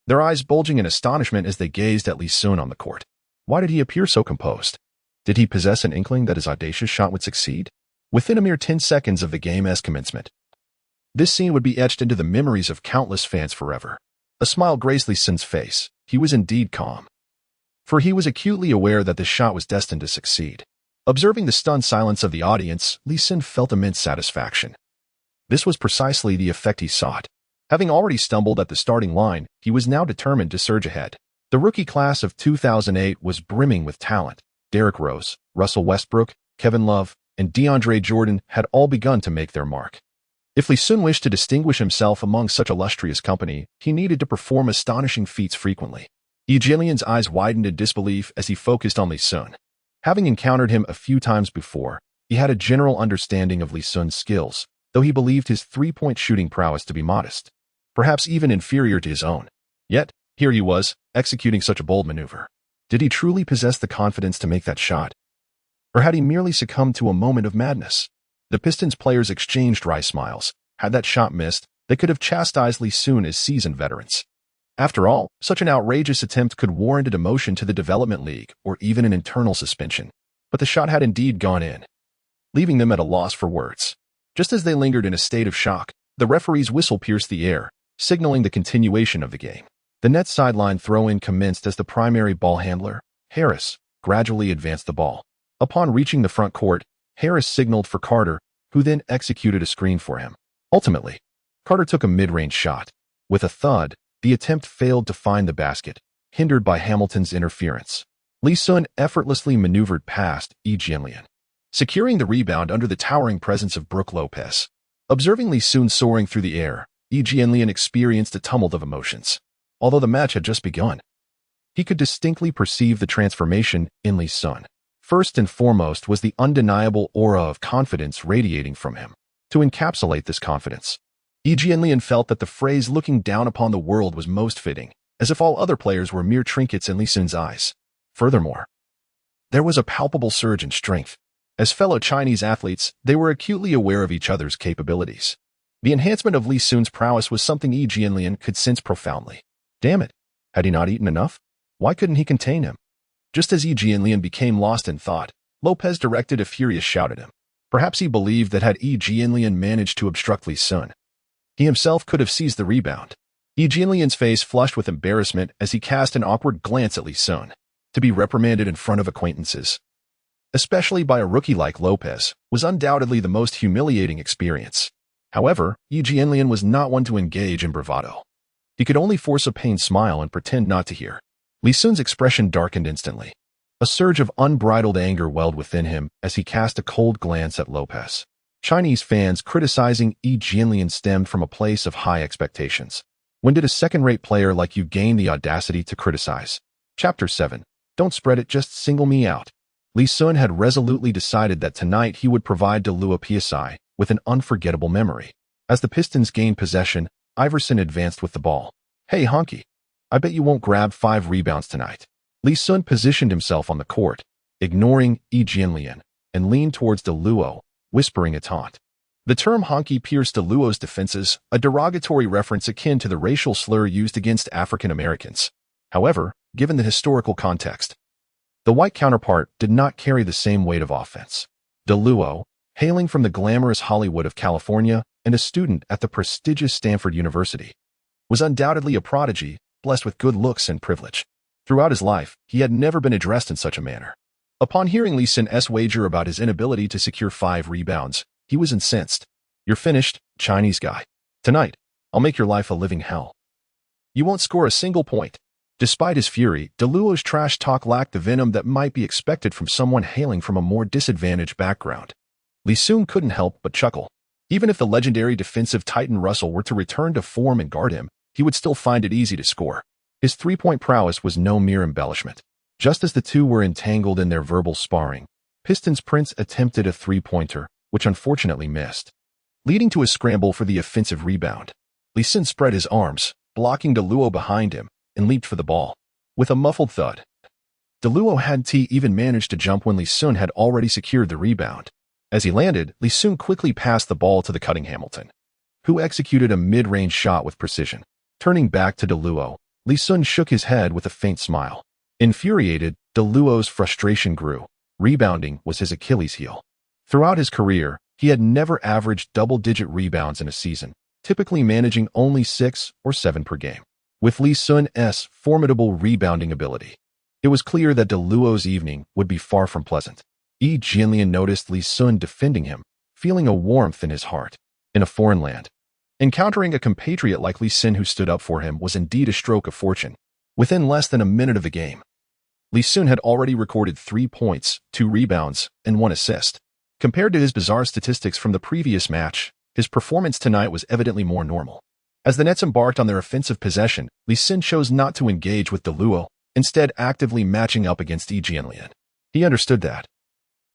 their eyes bulging in astonishment as they gazed at Li Xun on the court. Why did he appear so composed? Did he possess an inkling that his audacious shot would succeed? Within a mere 10 seconds of the game's commencement, this scene would be etched into the memories of countless fans forever. A smile graced Li Xun's face. He was indeed calm, for he was acutely aware that the shot was destined to succeed. Observing the stunned silence of the audience, Li Xun felt immense satisfaction. This was precisely the effect he sought. Having already stumbled at the starting line, he was now determined to surge ahead. The rookie class of 2008 was brimming with talent. Derrick Rose, Russell Westbrook, Kevin Love, and DeAndre Jordan had all begun to make their mark. If Li Xun wished to distinguish himself among such illustrious company, he needed to perform astonishing feats frequently. Yi Jianlian's eyes widened in disbelief as he focused on Li Xun. Having encountered him a few times before, he had a general understanding of Li Xun's skills, though he believed his three-point shooting prowess to be modest, perhaps even inferior to his own. Yet, here he was, executing such a bold maneuver. Did he truly possess the confidence to make that shot? Or had he merely succumbed to a moment of madness? The Pistons players exchanged wry smiles. Had that shot missed, they could have chastised Li Xun as seasoned veterans. After all, such an outrageous attempt could warrant a demotion to the development league or even an internal suspension. But the shot had indeed gone in, leaving them at a loss for words. Just as they lingered in a state of shock, the referee's whistle pierced the air, signaling the continuation of the game. The net sideline throw-in commenced as the primary ball handler, Harris, gradually advanced the ball. Upon reaching the front court, Harris signaled for Carter, who then executed a screen for him. Ultimately, Carter took a mid-range shot. With a thud, the attempt failed to find the basket, hindered by Hamilton's interference. Li Xun effortlessly maneuvered past Yi Jianlian, securing the rebound under the towering presence of Brook Lopez. Observing Li Xun soaring through the air, Yi Jianlian experienced a tumult of emotions. Although the match had just begun, he could distinctly perceive the transformation in Li Xun. First and foremost was the undeniable aura of confidence radiating from him. To encapsulate this confidence, Yi Jianlian felt that the phrase looking down upon the world was most fitting, as if all other players were mere trinkets in Li Xun's eyes. Furthermore, there was a palpable surge in strength. As fellow Chinese athletes, they were acutely aware of each other's capabilities. The enhancement of Li Xun's prowess was something Yi Jianlian could sense profoundly. Damn it, Had he not eaten enough? Why couldn't he contain him? Just as Yi Jianlian became lost in thought, Lopez directed a furious shout at him. Perhaps he believed that had Yi Jianlian managed to obstruct Li Xun, he himself could have seized the rebound. Yi Jianlian's face flushed with embarrassment as he cast an awkward glance at Li Xun. To be reprimanded in front of acquaintances, especially by a rookie like Lopez, was undoubtedly the most humiliating experience. However, Yi Jianlian was not one to engage in bravado. He could only force a pained smile and pretend not to hear. Li Xun's expression darkened instantly. A surge of unbridled anger welled within him as he cast a cold glance at Lopez. Chinese fans criticizing Yi Jianlian stemmed from a place of high expectations. When did a second-rate player like you gain the audacity to criticize? Chapter 7. Don't spread it, just single me out. Li Xun had resolutely decided that tonight he would provide Lue PSI with an unforgettable memory. As the Pistons gained possession, Iverson advanced with the ball. Hey, Honky. I bet you won't grab 5 rebounds tonight. Li Xun positioned himself on the court, ignoring Yi Jianlian, and leaned towards Lue, whispering a taunt. The term honky pierced Lue's defenses, a derogatory reference akin to the racial slur used against African Americans. However, given the historical context, the white counterpart did not carry the same weight of offense. Lue, hailing from the glamorous Hollywood of California and a student at the prestigious Stanford University, was undoubtedly a prodigy, blessed with good looks and privilege. Throughout his life, he had never been addressed in such a manner. Upon hearing Li Xun's wager about his inability to secure 5 rebounds, he was incensed. You're finished, Chinese guy. Tonight, I'll make your life a living hell. You won't score a single point. Despite his fury, Lue's trash talk lacked the venom that might be expected from someone hailing from a more disadvantaged background. Li Xun couldn't help but chuckle. Even if the legendary defensive titan Russell were to return to form and guard him, he would still find it easy to score. His three-point prowess was no mere embellishment. Just as the two were entangled in their verbal sparring, Pistons Prince attempted a three-pointer, which unfortunately missed, leading to a scramble for the offensive rebound. Li Xun spread his arms, blocking Lue behind him, and leaped for the ball. With a muffled thud, Lue hadn't even managed to jump when Li Xun had already secured the rebound. As he landed, Li Xun quickly passed the ball to the cutting Hamilton, who executed a mid-range shot with precision. Turning back to Lue, Li Xun shook his head with a faint smile. Infuriated, Lue's frustration grew. Rebounding was his Achilles heel. Throughout his career, he had never averaged double-digit rebounds in a season, typically managing only 6 or 7 per game. With Li Xun's formidable rebounding ability, it was clear that Lue's evening would be far from pleasant. Yi Jianlian noticed Li Xun defending him, feeling a warmth in his heart. In a foreign land, encountering a compatriot like Li Xun who stood up for him was indeed a stroke of fortune. Within less than a minute of the game, Li Xun had already recorded 3 points, 2 rebounds, and 1 assist. Compared to his bizarre statistics from the previous match, his performance tonight was evidently more normal. As the Nets embarked on their offensive possession, Li Xun chose not to engage with Lue, instead actively matching up against Yi Jianlian. He understood that,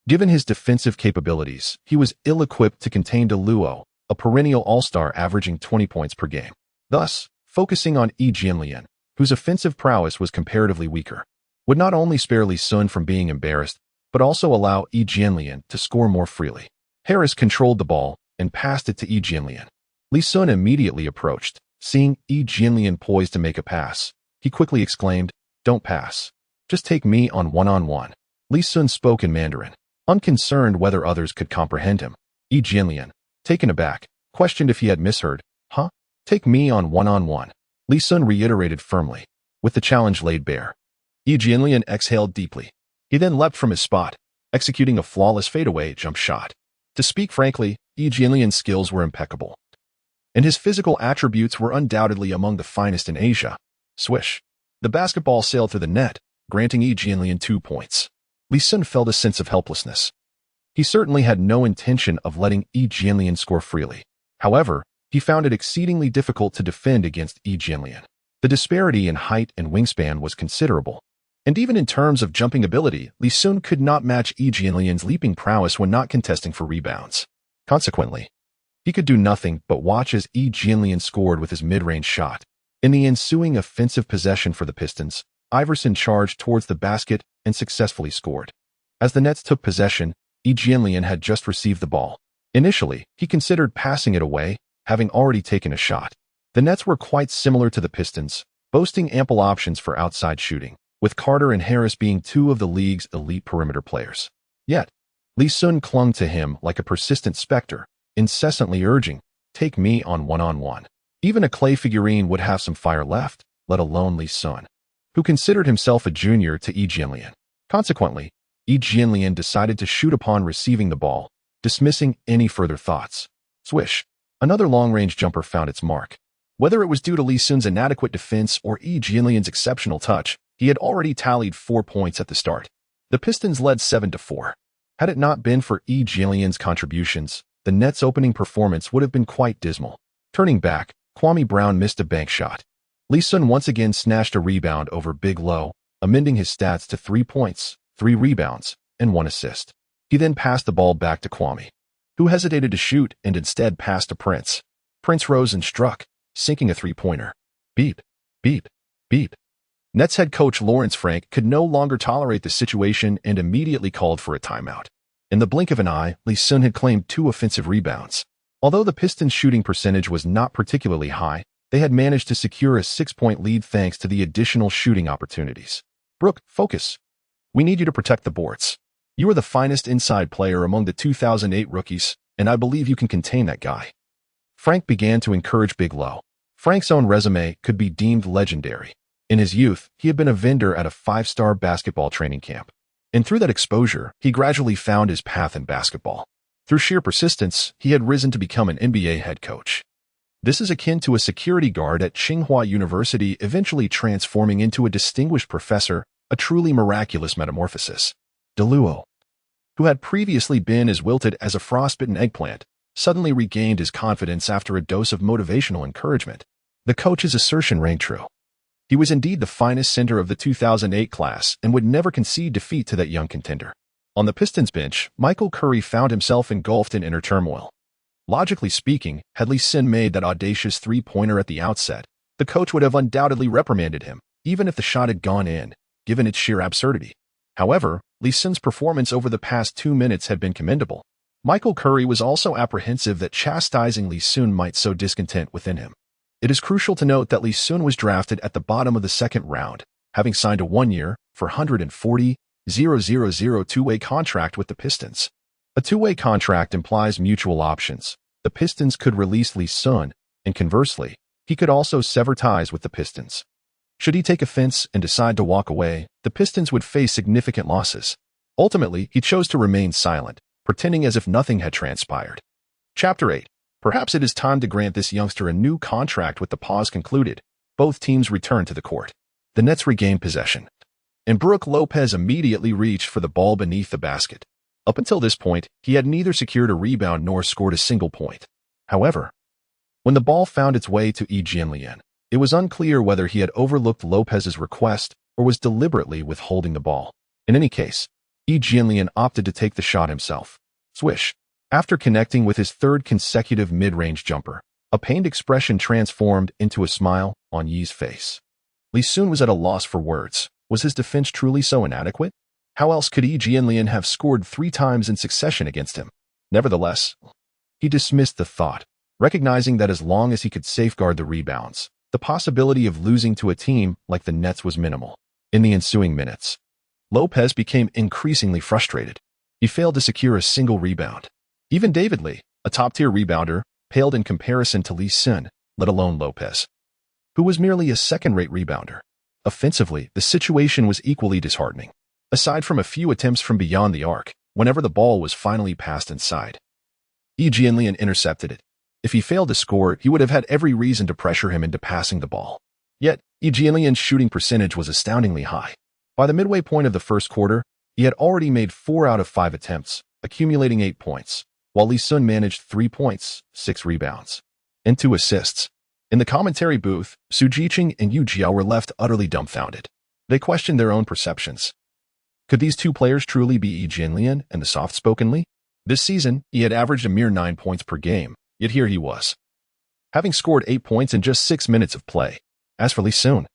given his defensive capabilities, he was ill-equipped to contain Lue, a perennial all-star averaging 20 points per game. Thus, focusing on Yi Jianlian, whose offensive prowess was comparatively weaker, would not only spare Li Xun from being embarrassed, but also allow Yi Jianlian to score more freely. Harris controlled the ball and passed it to Yi Jianlian. Li Xun immediately approached. Seeing Yi Jianlian poised to make a pass, he quickly exclaimed, "Don't pass. Just take me on one-on-one." Li Xun spoke in Mandarin, unconcerned whether others could comprehend him. Yi Jianlian, taken aback, questioned if he had misheard. "Huh? Take me on one-on-one." Li Xun reiterated firmly, with the challenge laid bare. Yi Jianlian exhaled deeply. He then leapt from his spot, executing a flawless fadeaway jump shot. To speak frankly, Yi Jianlian's skills were impeccable, and his physical attributes were undoubtedly among the finest in Asia. Swish. The basketball sailed through the net, granting Yi Jianlian 2 points. Li Xun felt a sense of helplessness. He certainly had no intention of letting Yi Jianlian score freely. However, he found it exceedingly difficult to defend against Yi Jianlian. The disparity in height and wingspan was considerable, and even in terms of jumping ability, Li Xun could not match Yi Jianlian's leaping prowess when not contesting for rebounds. Consequently, he could do nothing but watch as Yi Jianlian scored with his mid-range shot. In the ensuing offensive possession for the Pistons, Iverson charged towards the basket and successfully scored. As the Nets took possession, Yi Jianlian had just received the ball. Initially, he considered passing it away, having already taken a shot. The Nets were quite similar to the Pistons, boasting ample options for outside shooting, with Carter and Harris being two of the league's elite perimeter players. Yet, Li Xun clung to him like a persistent specter, incessantly urging, "Take me on one-on-one." Even a clay figurine would have some fire left, let alone Li Xun, who considered himself a junior to Yi Jianlian. Consequently, Yi Jianlian decided to shoot upon receiving the ball, dismissing any further thoughts. Swish! Another long-range jumper found its mark. Whether it was due to Li Xun's inadequate defense or Yi Jianlian's exceptional touch, he had already tallied 4 points at the start. The Pistons led 7-4. Had it not been for Yi Jianlian's contributions, the Nets' opening performance would have been quite dismal. Turning back, Kwame Brown missed a bank shot. Li Xun once again snatched a rebound over Big Low, amending his stats to 3 points, 3 rebounds, and 1 assist. He then passed the ball back to Kwame, who hesitated to shoot and instead passed to Prince. Prince rose and struck, sinking a three-pointer. Beep, beep, beep. Nets head coach Lawrence Frank could no longer tolerate the situation and immediately called for a timeout. In the blink of an eye, Li Xun had claimed 2 offensive rebounds. Although the Pistons' shooting percentage was not particularly high, they had managed to secure a 6-point lead thanks to the additional shooting opportunities. "Brooke, focus. We need you to protect the boards. You are the finest inside player among the 2008 rookies, and I believe you can contain that guy." Frank began to encourage Big Low. Frank's own resume could be deemed legendary. In his youth, he had been a vendor at a 5-star basketball training camp. And through that exposure, he gradually found his path in basketball. Through sheer persistence, he had risen to become an NBA head coach. This is akin to a security guard at Tsinghua University eventually transforming into a distinguished professor, a truly miraculous metamorphosis. DeLuo, who had previously been as wilted as a frostbitten eggplant, suddenly regained his confidence after a dose of motivational encouragement. The coach's assertion rang true. He was indeed the finest center of the 2008 class and would never concede defeat to that young contender. On the Pistons bench, Michael Curry found himself engulfed in inner turmoil. Logically speaking, had Li Xun made that audacious three-pointer at the outset, the coach would have undoubtedly reprimanded him, even if the shot had gone in, given its sheer absurdity. However, Li Xun's performance over the past 2 minutes had been commendable. Michael Curry was also apprehensive that chastising Li Xun might sow discontent within him. It is crucial to note that Li Xun was drafted at the bottom of the second round, having signed a 1-year, $440,000 two-way contract with the Pistons. A two-way contract implies mutual options. The Pistons could release Li Xun, and conversely, he could also sever ties with the Pistons. Should he take offense and decide to walk away, the Pistons would face significant losses. Ultimately, he chose to remain silent, pretending as if nothing had transpired. Chapter 8. Perhaps it is time to grant this youngster a new contract. With the pause concluded, both teams returned to the court. The Nets regained possession, and Brook Lopez immediately reached for the ball beneath the basket. Up until this point, he had neither secured a rebound nor scored a single point. However, when the ball found its way to Yi Jianlian, it was unclear whether he had overlooked Lopez's request or was deliberately withholding the ball. In any case, Yi Jianlian opted to take the shot himself. Swish! After connecting with his third consecutive mid-range jumper, a pained expression transformed into a smile on Yi's face. Li Xun was at a loss for words. Was his defense truly so inadequate? How else could Yi Jianlian have scored 3 times in succession against him? Nevertheless, he dismissed the thought, recognizing that as long as he could safeguard the rebounds, the possibility of losing to a team like the Nets was minimal. In the ensuing minutes, Lopez became increasingly frustrated. He failed to secure a single rebound. Even David Lee, a top-tier rebounder, paled in comparison to Li Xun, let alone Lopez, who was merely a second-rate rebounder. Offensively, the situation was equally disheartening. Aside from a few attempts from beyond the arc, whenever the ball was finally passed inside, Yi Jianlian intercepted it. If he failed to score, he would have had every reason to pressure him into passing the ball. Yet, Yi Jianlian's shooting percentage was astoundingly high. By the midway point of the first quarter, he had already made 4 out of 5 attempts, accumulating 8 points, while Li Xun managed 3 points, 6 rebounds, and 2 assists. In the commentary booth, Su Jiqing and Yu Jiao were left utterly dumbfounded. They questioned their own perceptions. Could these two players truly be Yi Jianlian and the soft-spoken Li? This season, he had averaged a mere 9 points per game, yet here he was, having scored 8 points in just 6 minutes of play. As for Li Xun,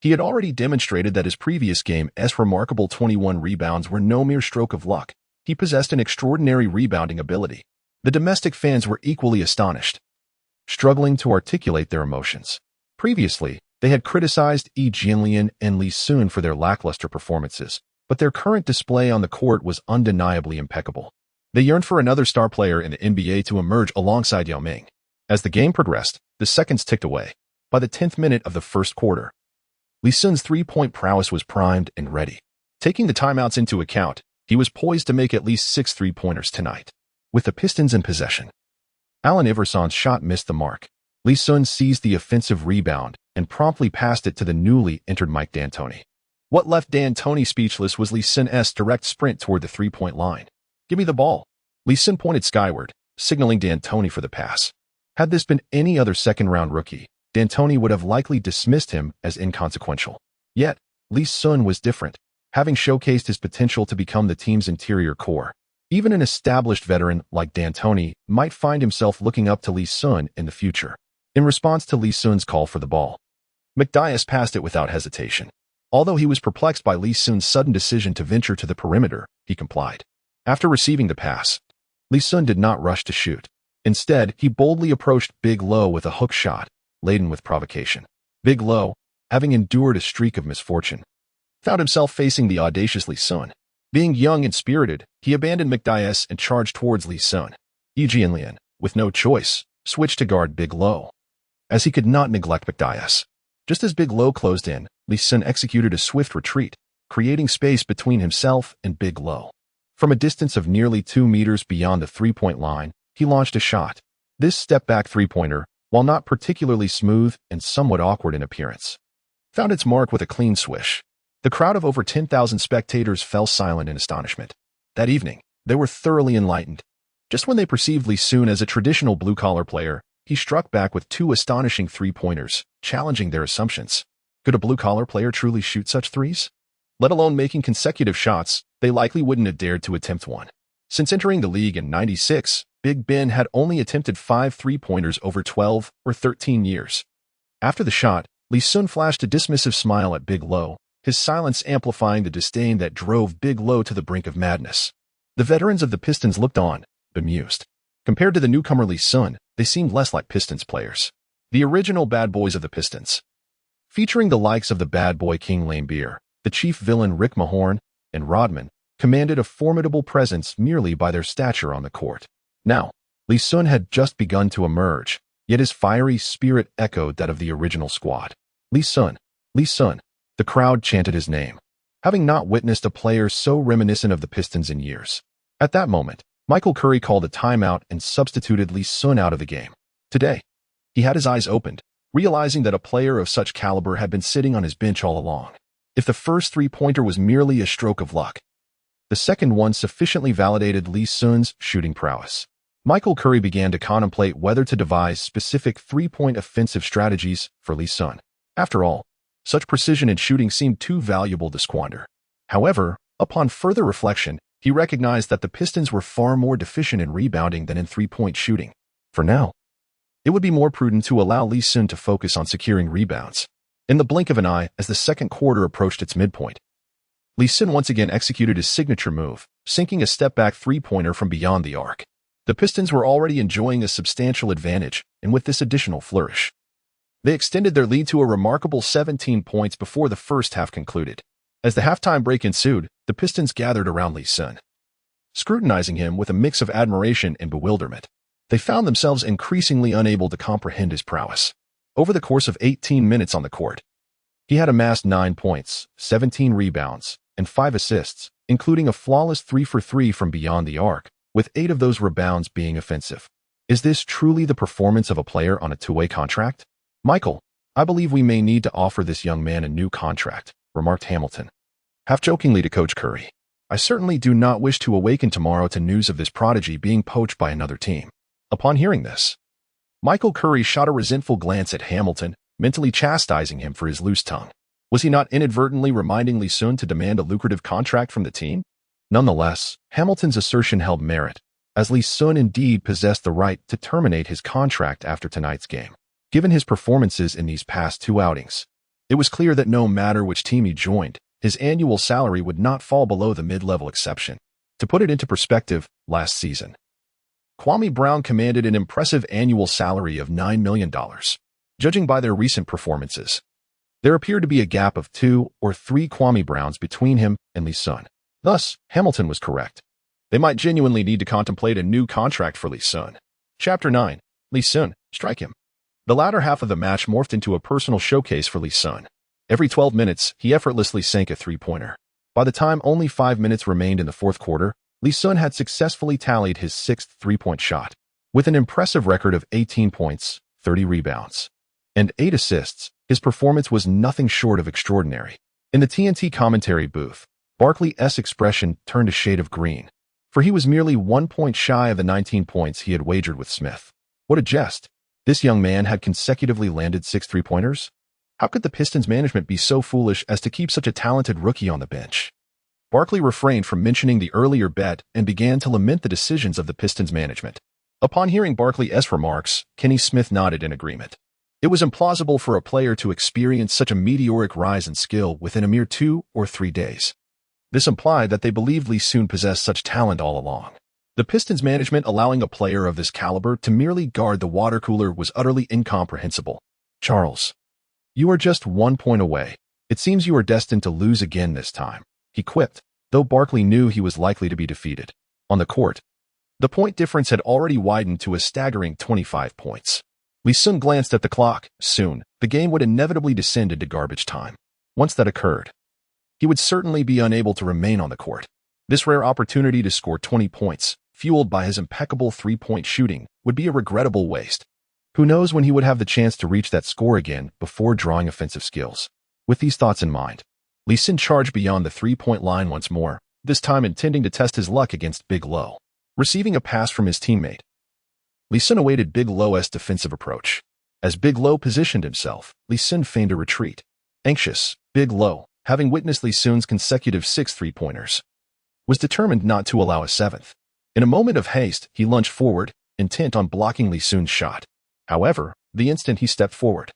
he had already demonstrated that his previous game's remarkable 21 rebounds were no mere stroke of luck. He possessed an extraordinary rebounding ability. The domestic fans were equally astonished, struggling to articulate their emotions. Previously, They had criticized ICONIC and Li Xun for their lackluster performances, but their current display on the court was undeniably impeccable. They yearned for another star player in the NBA to emerge alongside Yao Ming. As the game progressed, the seconds ticked away. By the 10th minute of the first quarter, Li Xun's three-point prowess was primed and ready. Taking the timeouts into account, he was poised to make at least 6 three-pointers tonight. With the Pistons in possession, Allen Iverson's shot missed the mark. Li Xun seized the offensive rebound and promptly passed it to the newly entered Mike D'Antoni. What left D'Antoni speechless was Li Xun's direct sprint toward the three-point line. "Give me the ball." Li Xun pointed skyward, signaling D'Antoni for the pass. Had this been any other second-round rookie, D'Antoni would have likely dismissed him as inconsequential. Yet, Li Xun was different, having showcased his potential to become the team's interior core. Even an established veteran like D'Antoni might find himself looking up to Li Xun in the future. In response to Li Xun's call for the ball, McDyess passed it without hesitation. Although he was perplexed by Li Xun's sudden decision to venture to the perimeter, he complied. After receiving the pass, Li Xun did not rush to shoot. Instead, he boldly approached Big Lo with a hook shot, laden with provocation. Big Lo, having endured a streak of misfortune, found himself facing the audacious Li Xun. Being young and spirited, he abandoned McDyess and charged towards Li Xun. ICONIC, with no choice, switched to guard Big Lo, as he could not neglect McDyess. Just as Big Lo closed in, Li Xun executed a swift retreat, creating space between himself and Big Lo. From a distance of nearly 2 meters beyond the three-point line, he launched a shot. This step-back three-pointer, while not particularly smooth and somewhat awkward in appearance, found its mark with a clean swish. The crowd of over 10,000 spectators fell silent in astonishment. That evening, they were thoroughly enlightened. Just when they perceived Li Xun as a traditional blue-collar player, he struck back with 2 astonishing three-pointers, challenging their assumptions. Could a blue-collar player truly shoot such threes? Let alone making consecutive shots, they likely wouldn't have dared to attempt one. Since entering the league in '96, Big Ben had only attempted 5 three-pointers over 12 or 13 years. After the shot, Li Xun flashed a dismissive smile at Big Lo, his silence amplifying the disdain that drove Big Lo to the brink of madness. The veterans of the Pistons looked on, bemused. Compared to the newcomer Li Xun, they seemed less like Pistons players. The original bad boys of the Pistons, featuring the likes of the bad boy King Laimbeer, the chief villain Rick Mahorn, and Rodman, commanded a formidable presence merely by their stature on the court. Now, Li Xun had just begun to emerge, yet his fiery spirit echoed that of the original squad. Li Xun, Li Xun. The crowd chanted his name, having not witnessed a player so reminiscent of the Pistons in years. At that moment, Michael Curry called a timeout and substituted Li Xun out of the game. Today, he had his eyes opened, realizing that a player of such caliber had been sitting on his bench all along. If the first three-pointer was merely a stroke of luck, the second one sufficiently validated Li Xun's shooting prowess. Michael Curry began to contemplate whether to devise specific three-point offensive strategies for Li Xun. After all, such precision in shooting seemed too valuable to squander. However, upon further reflection, he recognized that the Pistons were far more deficient in rebounding than in three-point shooting. For now, it would be more prudent to allow Li Xun to focus on securing rebounds. In the blink of an eye, as the second quarter approached its midpoint, Li Xun once again executed his signature move, sinking a step-back three-pointer from beyond the arc. The Pistons were already enjoying a substantial advantage, and with this additional flourish, they extended their lead to a remarkable 17 points before the first half concluded. As the halftime break ensued, the Pistons gathered around Li Xun, scrutinizing him with a mix of admiration and bewilderment. They found themselves increasingly unable to comprehend his prowess. Over the course of 18 minutes on the court, he had amassed 9 points, 17 rebounds, and 5 assists, including a flawless 3-for-3 from beyond the arc, with 8 of those rebounds being offensive. Is this truly the performance of a player on a two-way contract? "Michael, I believe we may need to offer this young man a new contract," remarked Hamilton, half-jokingly to Coach Curry. "I certainly do not wish to awaken tomorrow to news of this prodigy being poached by another team." Upon hearing this, Michael Curry shot a resentful glance at Hamilton, mentally chastising him for his loose tongue. Was he not inadvertently reminding Li Xun to demand a lucrative contract from the team? Nonetheless, Hamilton's assertion held merit, as Li Xun indeed possessed the right to terminate his contract after tonight's game. Given his performances in these past 2 outings, it was clear that no matter which team he joined, his annual salary would not fall below the mid-level exception. To put it into perspective, last season, Kwame Brown commanded an impressive annual salary of $9 million. Judging by their recent performances, There appeared to be a gap of 2 or 3 Kwame Browns between him and Li Xun. Thus, Hamilton was correct. They might genuinely need to contemplate a new contract for Li Xun. Chapter 9. Li Xun, strike him. The latter half of the match morphed into a personal showcase for Li Xun. Every 12 minutes, he effortlessly sank a three-pointer. By the time only 5 minutes remained in the fourth quarter, Li Xun had successfully tallied his 6th three-point shot. With an impressive record of 18 points, 30 rebounds, and 8 assists, his performance was nothing short of extraordinary. In the TNT commentary booth, Barkley's expression turned a shade of green, for he was merely 1 point shy of the 19 points he had wagered with Smith. What a jest! This young man had consecutively landed 6 three-pointers? How could the Pistons management be so foolish as to keep such a talented rookie on the bench? Barkley refrained from mentioning the earlier bet and began to lament the decisions of the Pistons management. Upon hearing Barkley's remarks, Kenny Smith nodded in agreement. It was implausible for a player to experience such a meteoric rise in skill within a mere 2 or 3 days. This implied that they believed Li Xun possessed such talent all along. The Pistons management allowing a player of this caliber to merely guard the water cooler was utterly incomprehensible. Charles, you are just 1 point away. It seems you are destined to lose again this time, he quipped, though Barkley knew he was likely to be defeated. On the court, the point difference had already widened to a staggering 25 points. Li Xun glanced at the clock. Soon, the game would inevitably descend into garbage time. Once that occurred, he would certainly be unable to remain on the court. This rare opportunity to score 20 points, fueled by his impeccable three-point shooting, would be a regrettable waste. Who knows when he would have the chance to reach that score again before drawing offensive skills. With these thoughts in mind, Li Xun charged beyond the three-point line once more, this time intending to test his luck against Big Lo. Receiving a pass from his teammate, Li Xun awaited Big Lo's defensive approach. As Big Lo positioned himself, Li Xun feigned a retreat. Anxious, Big Lo, having witnessed Li Xun's consecutive 6 three-pointers, was determined not to allow a 7th. In a moment of haste, he lunged forward, intent on blocking Li Xun's shot. However, the instant he stepped forward,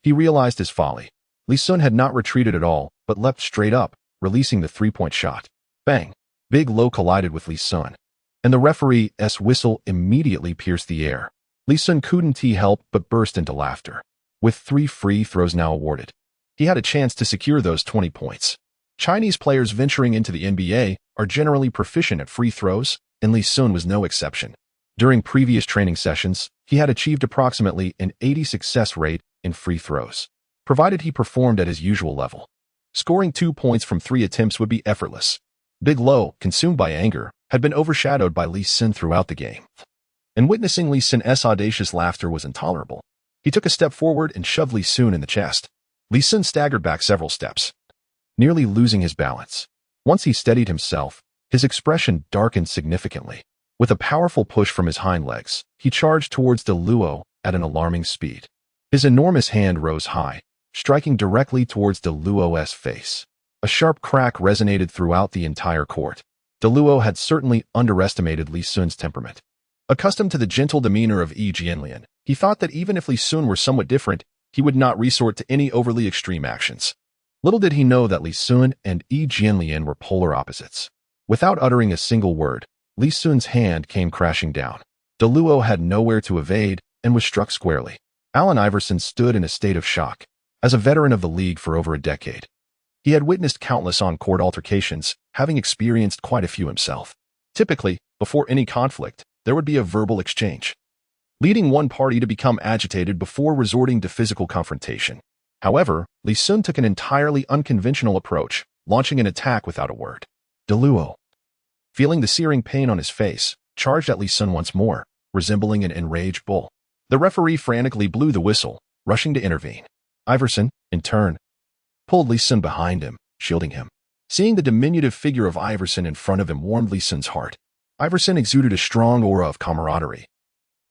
he realized his folly. Li Xun had not retreated at all, but leapt straight up, releasing the three-point shot. Bang! Big Lo collided with Li Xun, and the referee's whistle immediately pierced the air. Li Xun couldn't help but burst into laughter. With 3 free throws now awarded, he had a chance to secure those 20 points. Chinese players venturing into the NBA are generally proficient at free throws, and Li Xun was no exception. During previous training sessions, he had achieved approximately an 80% success rate in free throws, provided he performed at his usual level. Scoring 2 points from 3 attempts would be effortless. Big Lo, consumed by anger, had been overshadowed by Li Xun throughout the game, and witnessing Li Xun's audacious laughter was intolerable. He took a step forward and shoved Li Xun in the chest. Li Xun staggered back several steps, nearly losing his balance. Once he steadied himself, his expression darkened significantly. With a powerful push from his hind legs, he charged towards Luo at an alarming speed. His enormous hand rose high, striking directly towards Luo's face. A sharp crack resonated throughout the entire court. Luo had certainly underestimated Li Xun's temperament. Accustomed to the gentle demeanor of Jianlian, he thought that even if Li Xun were somewhat different, he would not resort to any overly extreme actions. Little did he know that Li Xun and Jianlian were polar opposites. Without uttering a single word, Li Xun's hand came crashing down. Luo had nowhere to evade and was struck squarely. Allen Iverson stood in a state of shock. As a veteran of the league for over a decade, he had witnessed countless on-court altercations, having experienced quite a few himself. Typically, before any conflict, there would be a verbal exchange, leading one party to become agitated before resorting to physical confrontation. However, Li Xun took an entirely unconventional approach, launching an attack without a word. Luo, feeling the searing pain on his face, charged at Li Xun once more, resembling an enraged bull. The referee frantically blew the whistle, rushing to intervene. Iverson, in turn, pulled Li Xun behind him, shielding him. Seeing the diminutive figure of Iverson in front of him warmed Li Xun's heart. Iverson exuded a strong aura of camaraderie,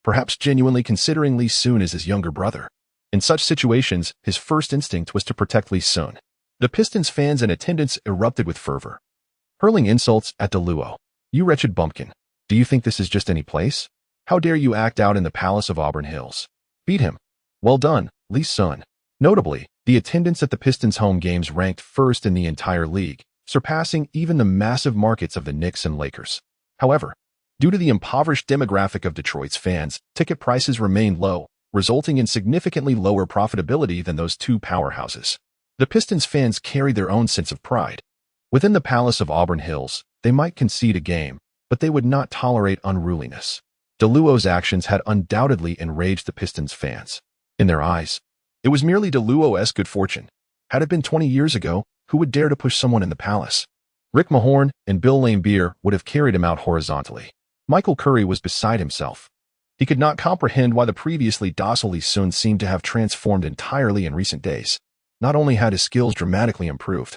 perhaps genuinely considering Li Xun as his younger brother. In such situations, his first instinct was to protect Li Xun. The Pistons fans in attendance erupted with fervor, hurling insults at Luo. "You wretched bumpkin. Do you think this is just any place? How dare you act out in the palace of Auburn Hills? Beat him. Well done, Li Xun." Notably, the attendance at the Pistons' home games ranked first in the entire league, surpassing even the massive markets of the Knicks and Lakers. However, due to the impoverished demographic of Detroit's fans, ticket prices remained low, resulting in significantly lower profitability than those two powerhouses. The Pistons fans carried their own sense of pride. Within the palace of Auburn Hills, they might concede a game, but they would not tolerate unruliness. DeLuo's actions had undoubtedly enraged the Pistons fans. In their eyes, it was merely DeLuo's good fortune. Had it been 20 years ago, who would dare to push someone in the palace? Rick Mahorn and Bill Laimbeer would have carried him out horizontally. Michael Curry was beside himself. He could not comprehend why the previously docile Li Xun seemed to have transformed entirely in recent days. Not only had his skills dramatically improved,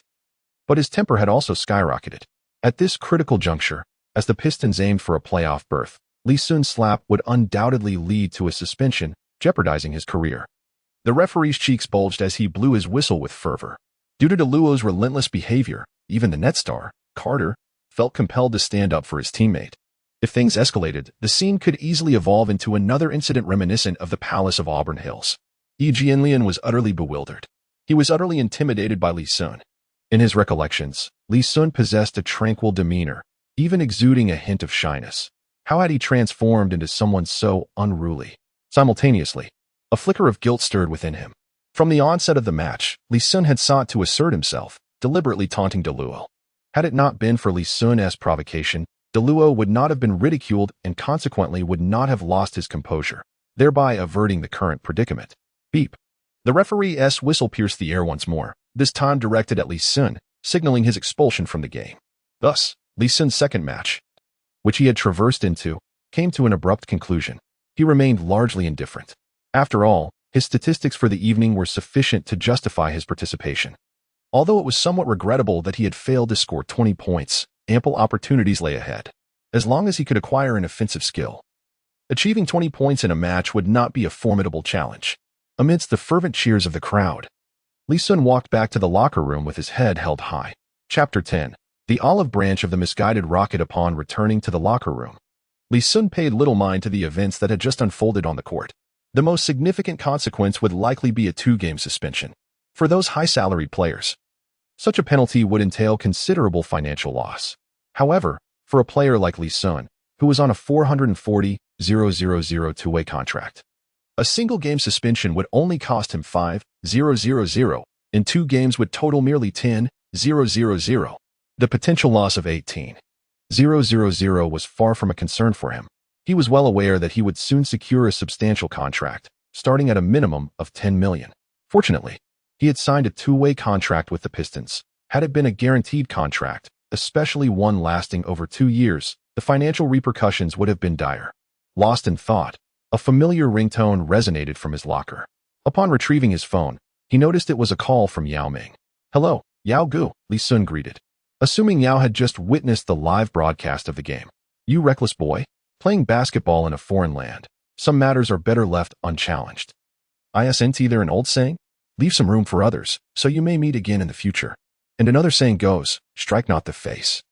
but his temper had also skyrocketed. At this critical juncture, as the Pistons aimed for a playoff berth, Li Xun's slap would undoubtedly lead to a suspension, jeopardizing his career. The referee's cheeks bulged as he blew his whistle with fervor. Due to DeLuo's relentless behavior, even the net star, Carter, felt compelled to stand up for his teammate. If things escalated, the scene could easily evolve into another incident reminiscent of the Palace of Auburn Hills. Lian was utterly bewildered. He was utterly intimidated by Li Xun. In his recollections, Li Xun possessed a tranquil demeanor, even exuding a hint of shyness. How had he transformed into someone so unruly? Simultaneously, a flicker of guilt stirred within him. From the onset of the match, Li Xun had sought to assert himself, deliberately taunting DeLuo. Had it not been for Li Xun's provocation, DeLuo would not have been ridiculed and consequently would not have lost his composure, thereby averting the current predicament. Beep. The referee's whistle pierced the air once more, this time directed at Li Xun, signaling his expulsion from the game. Thus, Li Xun's second match, which he had traversed into, came to an abrupt conclusion. He remained largely indifferent. After all, his statistics for the evening were sufficient to justify his participation. Although it was somewhat regrettable that he had failed to score 20 points, ample opportunities lay ahead. As long as he could acquire an offensive skill, achieving 20 points in a match would not be a formidable challenge. Amidst the fervent cheers of the crowd, Li Xun walked back to the locker room with his head held high. Chapter 10. The olive branch of the misguided rocket. Upon returning to the locker room, Li Xun paid little mind to the events that had just unfolded on the court. The most significant consequence would likely be a 2-game suspension. For those high-salaried players, such a penalty would entail considerable financial loss. However, for a player like Li Xun, who was on a $440,000 two-way contract, a single-game suspension would only cost him $5,000, and 2 games would total merely $10,000. The potential loss of $18,000 was far from a concern for him. He was well aware that he would soon secure a substantial contract, starting at a minimum of $10 million. Fortunately, he had signed a 2-way contract with the Pistons. Had it been a guaranteed contract, especially one lasting over 2 years, the financial repercussions would have been dire. Lost in thought, a familiar ringtone resonated from his locker. Upon retrieving his phone, he noticed it was a call from Yao Ming. "Hello, Yao Gu," Li Xun greeted, assuming Yao had just witnessed the live broadcast of the game. "You reckless boy, playing basketball in a foreign land. Some matters are better left unchallenged. Isn't there an old saying? Leave some room for others, so you may meet again in the future. And another saying goes, strike not the face.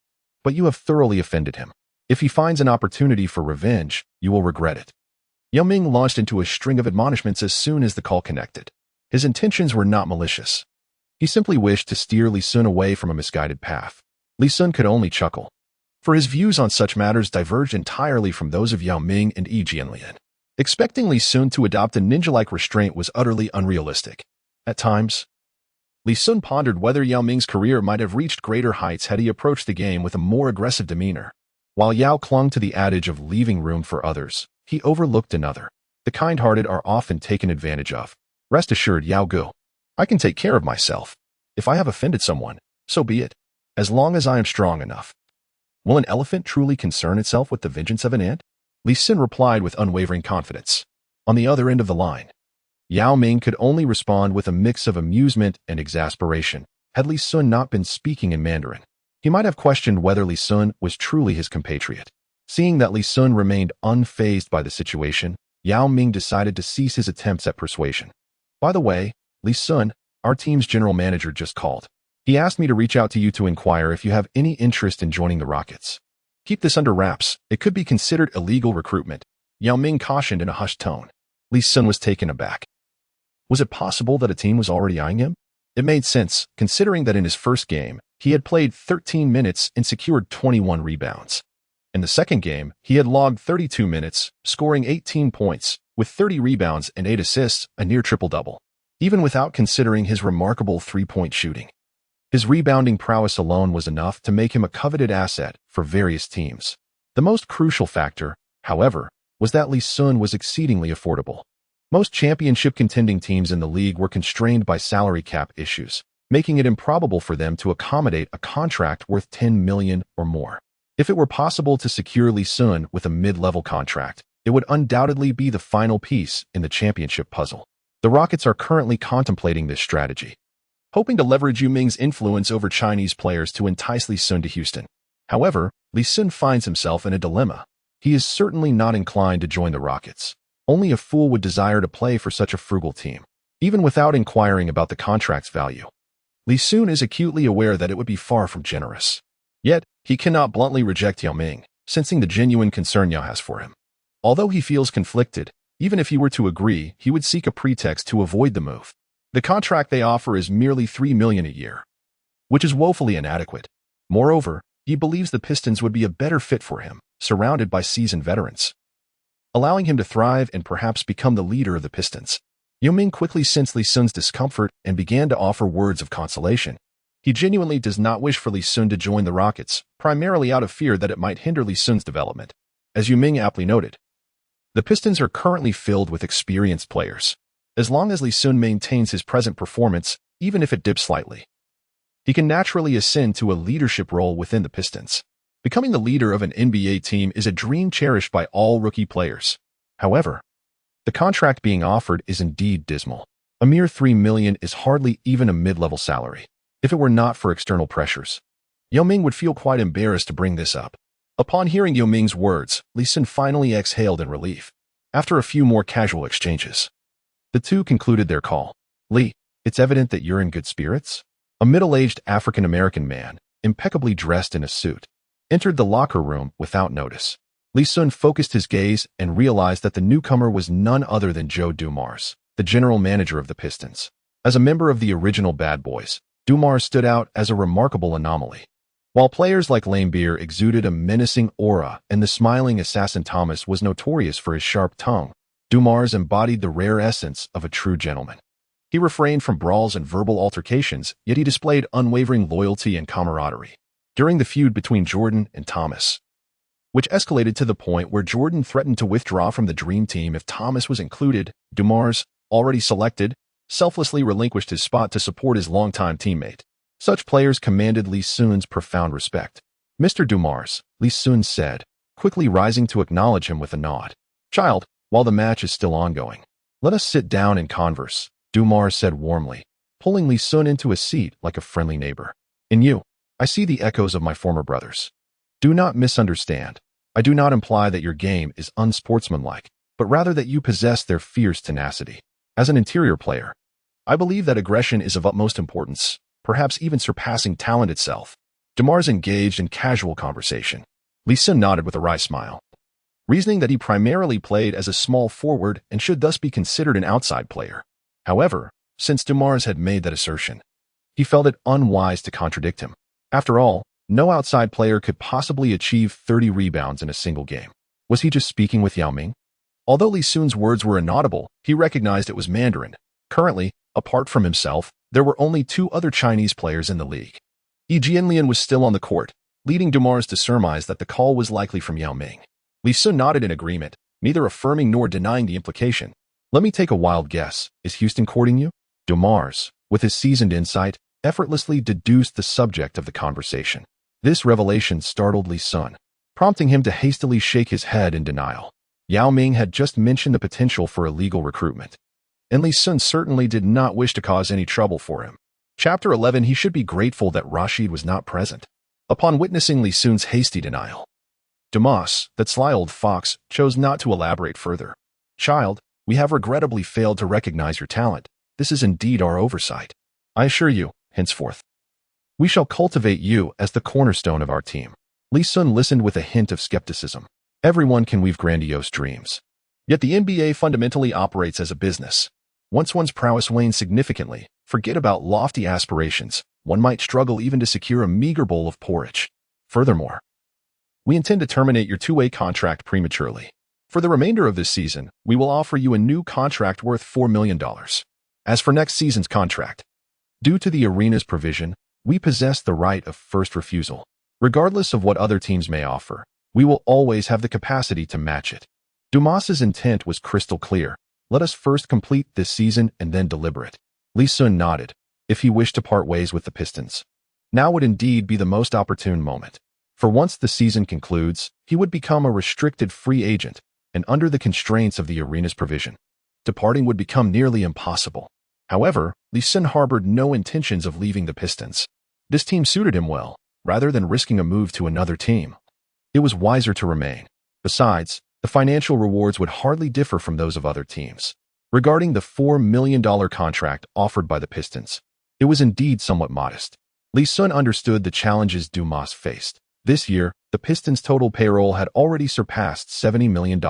But you have thoroughly offended him. If he finds an opportunity for revenge, you will regret it." Yao Ming launched into a string of admonishments as soon as the call connected. His intentions were not malicious. He simply wished to steer Li Xun away from a misguided path. Li Xun could only chuckle, for his views on such matters diverged entirely from those of Yao Ming and Lian. Expecting Li Xun to adopt a ninja-like restraint was utterly unrealistic. At times, Li Xun pondered whether Yao Ming's career might have reached greater heights had he approached the game with a more aggressive demeanor. While Yao clung to the adage of leaving room for others, he overlooked another. The kind-hearted are often taken advantage of. Rest assured, Yao Gu, I can take care of myself. If I have offended someone, so be it, as long as I am strong enough. Will an elephant truly concern itself with the vengeance of an ant? Li Xun replied with unwavering confidence. On the other end of the line, Yao Ming could only respond with a mix of amusement and exasperation. Had Li Xun not been speaking in Mandarin, he might have questioned whether Li Xun was truly his compatriot. Seeing that Li Xun remained unfazed by the situation, Yao Ming decided to cease his attempts at persuasion. "By the way, Li Xun, our team's general manager just called. He asked me to reach out to you to inquire if you have any interest in joining the Rockets. Keep this under wraps. It could be considered illegal recruitment," Yao Ming cautioned in a hushed tone. Li Xun was taken aback. Was it possible that a team was already eyeing him? It made sense, considering that in his first game, he had played 13 minutes and secured 21 rebounds. In the second game, he had logged 32 minutes, scoring 18 points, with 30 rebounds and 8 assists, a near triple-double, even without considering his remarkable three-point shooting. His rebounding prowess alone was enough to make him a coveted asset for various teams. The most crucial factor, however, was that Li Xun was exceedingly affordable. Most championship-contending teams in the league were constrained by salary cap issues, making it improbable for them to accommodate a contract worth $10 million or more. If it were possible to secure Li Xun with a mid-level contract, it would undoubtedly be the final piece in the championship puzzle. The Rockets are currently contemplating this strategy, hoping to leverage Yao Ming's influence over Chinese players to entice Li Xun to Houston. However, Li Xun finds himself in a dilemma. He is certainly not inclined to join the Rockets. Only a fool would desire to play for such a frugal team, even without inquiring about the contract's value. Li Xun is acutely aware that it would be far from generous. Yet, he cannot bluntly reject Yao Ming, sensing the genuine concern Yao has for him. Although he feels conflicted, even if he were to agree, he would seek a pretext to avoid the move. The contract they offer is merely $3 million a year, which is woefully inadequate. Moreover, he believes the Pistons would be a better fit for him, surrounded by seasoned veterans, allowing him to thrive and perhaps become the leader of the Pistons. Yao Ming quickly sensed Li Xun's discomfort and began to offer words of consolation. He genuinely does not wish for Li Xun to join the Rockets, primarily out of fear that it might hinder Li Xun's development. As Yao Ming aptly noted, the Pistons are currently filled with experienced players. As long as Li Xun maintains his present performance, even if it dips slightly, he can naturally ascend to a leadership role within the Pistons. Becoming the leader of an NBA team is a dream cherished by all rookie players. However, the contract being offered is indeed dismal. A mere $3 million is hardly even a mid-level salary. If it were not for external pressures, Yao Ming would feel quite embarrassed to bring this up. Upon hearing Yao Ming's words, Li Xun finally exhaled in relief. After a few more casual exchanges, the two concluded their call. Li, it's evident that you're in good spirits. A middle-aged African-American man, impeccably dressed in a suit, entered the locker room without notice. Li Xun focused his gaze and realized that the newcomer was none other than Joe Dumars, the general manager of the Pistons. As a member of the original Bad Boys, Dumars stood out as a remarkable anomaly. While players like Lame Beer exuded a menacing aura and the smiling assassin Thomas was notorious for his sharp tongue, Dumars embodied the rare essence of a true gentleman. He refrained from brawls and verbal altercations, yet he displayed unwavering loyalty and camaraderie. During the feud between Jordan and Thomas, which escalated to the point where Jordan threatened to withdraw from the Dream Team if Thomas was included, Dumars, already selected, selflessly relinquished his spot to support his longtime teammate. Such players commanded Li Xun's profound respect. Mr. Dumars, Li Xun said, quickly rising to acknowledge him with a nod. Child, while the match is still ongoing, let us sit down and converse, Dumars said warmly, pulling Li Xun into a seat like a friendly neighbor. In you, I see the echoes of my former brothers. Do not misunderstand. I do not imply that your game is unsportsmanlike, but rather that you possess their fierce tenacity. As an interior player, I believe that aggression is of utmost importance, perhaps even surpassing talent itself. Dumars engaged in casual conversation. Li Xun nodded with a wry smile, reasoning that he primarily played as a small forward and should thus be considered an outside player. However, since Dumars had made that assertion, he felt it unwise to contradict him. After all, no outside player could possibly achieve 30 rebounds in a single game. Was he just speaking with Yao Ming? Although Li Xun's words were inaudible, he recognized it was Mandarin. Currently, apart from himself, there were only 2 other Chinese players in the league. Yi Jianlian was still on the court, leading Dumars to surmise that the call was likely from Yao Ming. Li Xun nodded in agreement, neither affirming nor denying the implication. Let me take a wild guess. Is Houston courting you? Dumars, with his seasoned insight, effortlessly deduced the subject of the conversation. This revelation startled Li Xun, prompting him to hastily shake his head in denial. Yao Ming had just mentioned the potential for illegal recruitment, and Li Xun certainly did not wish to cause any trouble for him. Chapter 11. He should be grateful that Rashid was not present. Upon witnessing Li Xun's hasty denial, Dumas, that sly old fox, chose not to elaborate further. Child, we have regrettably failed to recognize your talent. This is indeed our oversight. I assure you, henceforth, we shall cultivate you as the cornerstone of our team. Li Xun listened with a hint of skepticism. Everyone can weave grandiose dreams. Yet the NBA fundamentally operates as a business. Once one's prowess wanes significantly, forget about lofty aspirations. One might struggle even to secure a meager bowl of porridge. Furthermore, We intend to terminate your two-way contract prematurely. For the remainder of this season, we will offer you a new contract worth $4 million. As for next season's contract, due to the arena's provision, we possess the right of first refusal. Regardless of what other teams may offer, we will always have the capacity to match it. Dumas's intent was crystal clear. Let us first complete this season and then deliberate. Li Xun nodded. If he wished to part ways with the Pistons, now would indeed be the most opportune moment. For once the season concludes, he would become a restricted free agent, and under the constraints of the arena's provision, departing would become nearly impossible. However, Li Xun harbored no intentions of leaving the Pistons. This team suited him well, rather than risking a move to another team. It was wiser to remain. Besides, the financial rewards would hardly differ from those of other teams. Regarding the $4 million contract offered by the Pistons, it was indeed somewhat modest. Li Xun understood the challenges Dumas faced. This year, the Pistons' total payroll had already surpassed $70 million,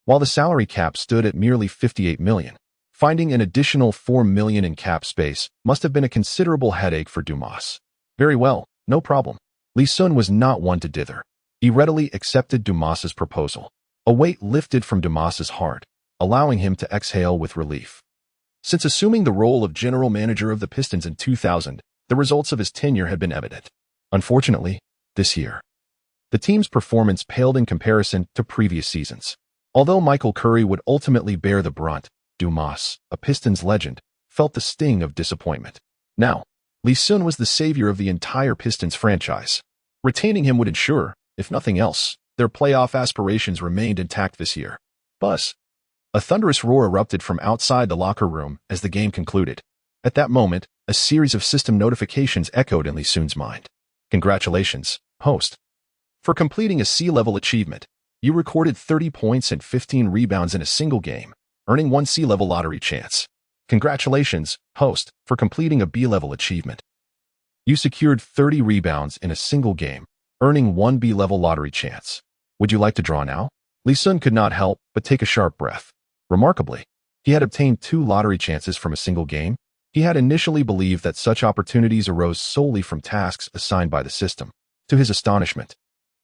while the salary cap stood at merely $58 million. Finding an additional $4 million in cap space must have been a considerable headache for Dumas. Very well, no problem. Li Xun was not one to dither. He readily accepted Dumas's proposal. A weight lifted from Dumas's heart, allowing him to exhale with relief. Since assuming the role of general manager of the Pistons in 2000, the results of his tenure had been evident. Unfortunately, this year, the team's performance paled in comparison to previous seasons. Although Michael Curry would ultimately bear the brunt, Dumas, a Pistons legend, felt the sting of disappointment. Now, Li Xun was the savior of the entire Pistons franchise. Retaining him would ensure, if nothing else, their playoff aspirations remained intact this year. Buzz. A thunderous roar erupted from outside the locker room as the game concluded. At that moment, a series of system notifications echoed in Li Xun's mind. Congratulations, host. For completing a C-level achievement, you recorded 30 points and 15 rebounds in a single game, earning one C-level lottery chance. Congratulations, host, for completing a B-level achievement. You secured 30 rebounds in a single game, earning one B-level lottery chance. Would you like to draw now? Li Xun could not help but take a sharp breath. Remarkably, he had obtained 2 lottery chances from a single game. He had initially believed that such opportunities arose solely from tasks assigned by the system. To his astonishment,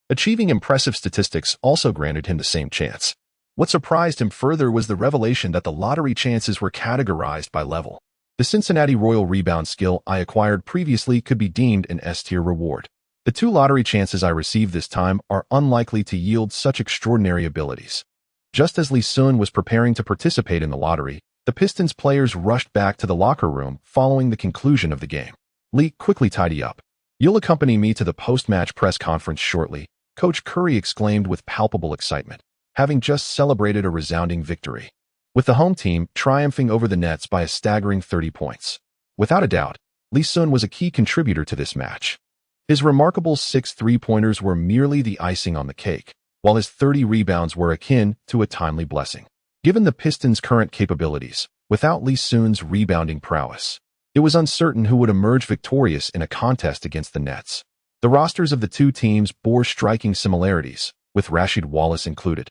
achieving impressive statistics also granted him the same chance. What surprised him further was the revelation that the lottery chances were categorized by level. The Cincinnati Royal rebound skill I acquired previously could be deemed an S-tier reward. The 2 lottery chances I received this time are unlikely to yield such extraordinary abilities. Just as Li Xun was preparing to participate in the lottery, the Pistons players rushed back to the locker room following the conclusion of the game. Li, quickly tidy up. You'll accompany me to the post-match press conference shortly, Coach Curry exclaimed with palpable excitement, having just celebrated a resounding victory, with the home team triumphing over the Nets by a staggering 30 points. Without a doubt, Li Xun was a key contributor to this match. His remarkable 6 three-pointers were merely the icing on the cake, while his 30 rebounds were akin to a timely blessing. Given the Pistons' current capabilities, without Li Xun's rebounding prowess, it was uncertain who would emerge victorious in a contest against the Nets. The rosters of the two teams bore striking similarities, with Rasheed Wallace included.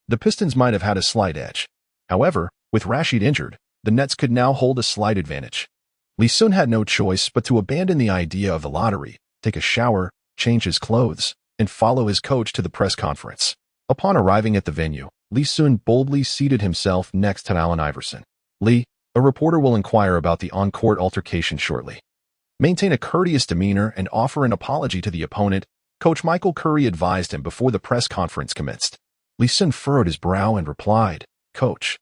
The Pistons might have had a slight edge. However, with Rasheed injured, the Nets could now hold a slight advantage. Li Xun had no choice but to abandon the idea of the lottery, take a shower, change his clothes, and follow his coach to the press conference. Upon arriving at the venue, Li Xun boldly seated himself next to Allen Iverson. Li, a reporter will inquire about the on-court altercation shortly. Maintain a courteous demeanor and offer an apology to the opponent, Coach Michael Curry advised him before the press conference commenced. Li Xun furrowed his brow and replied, Coach,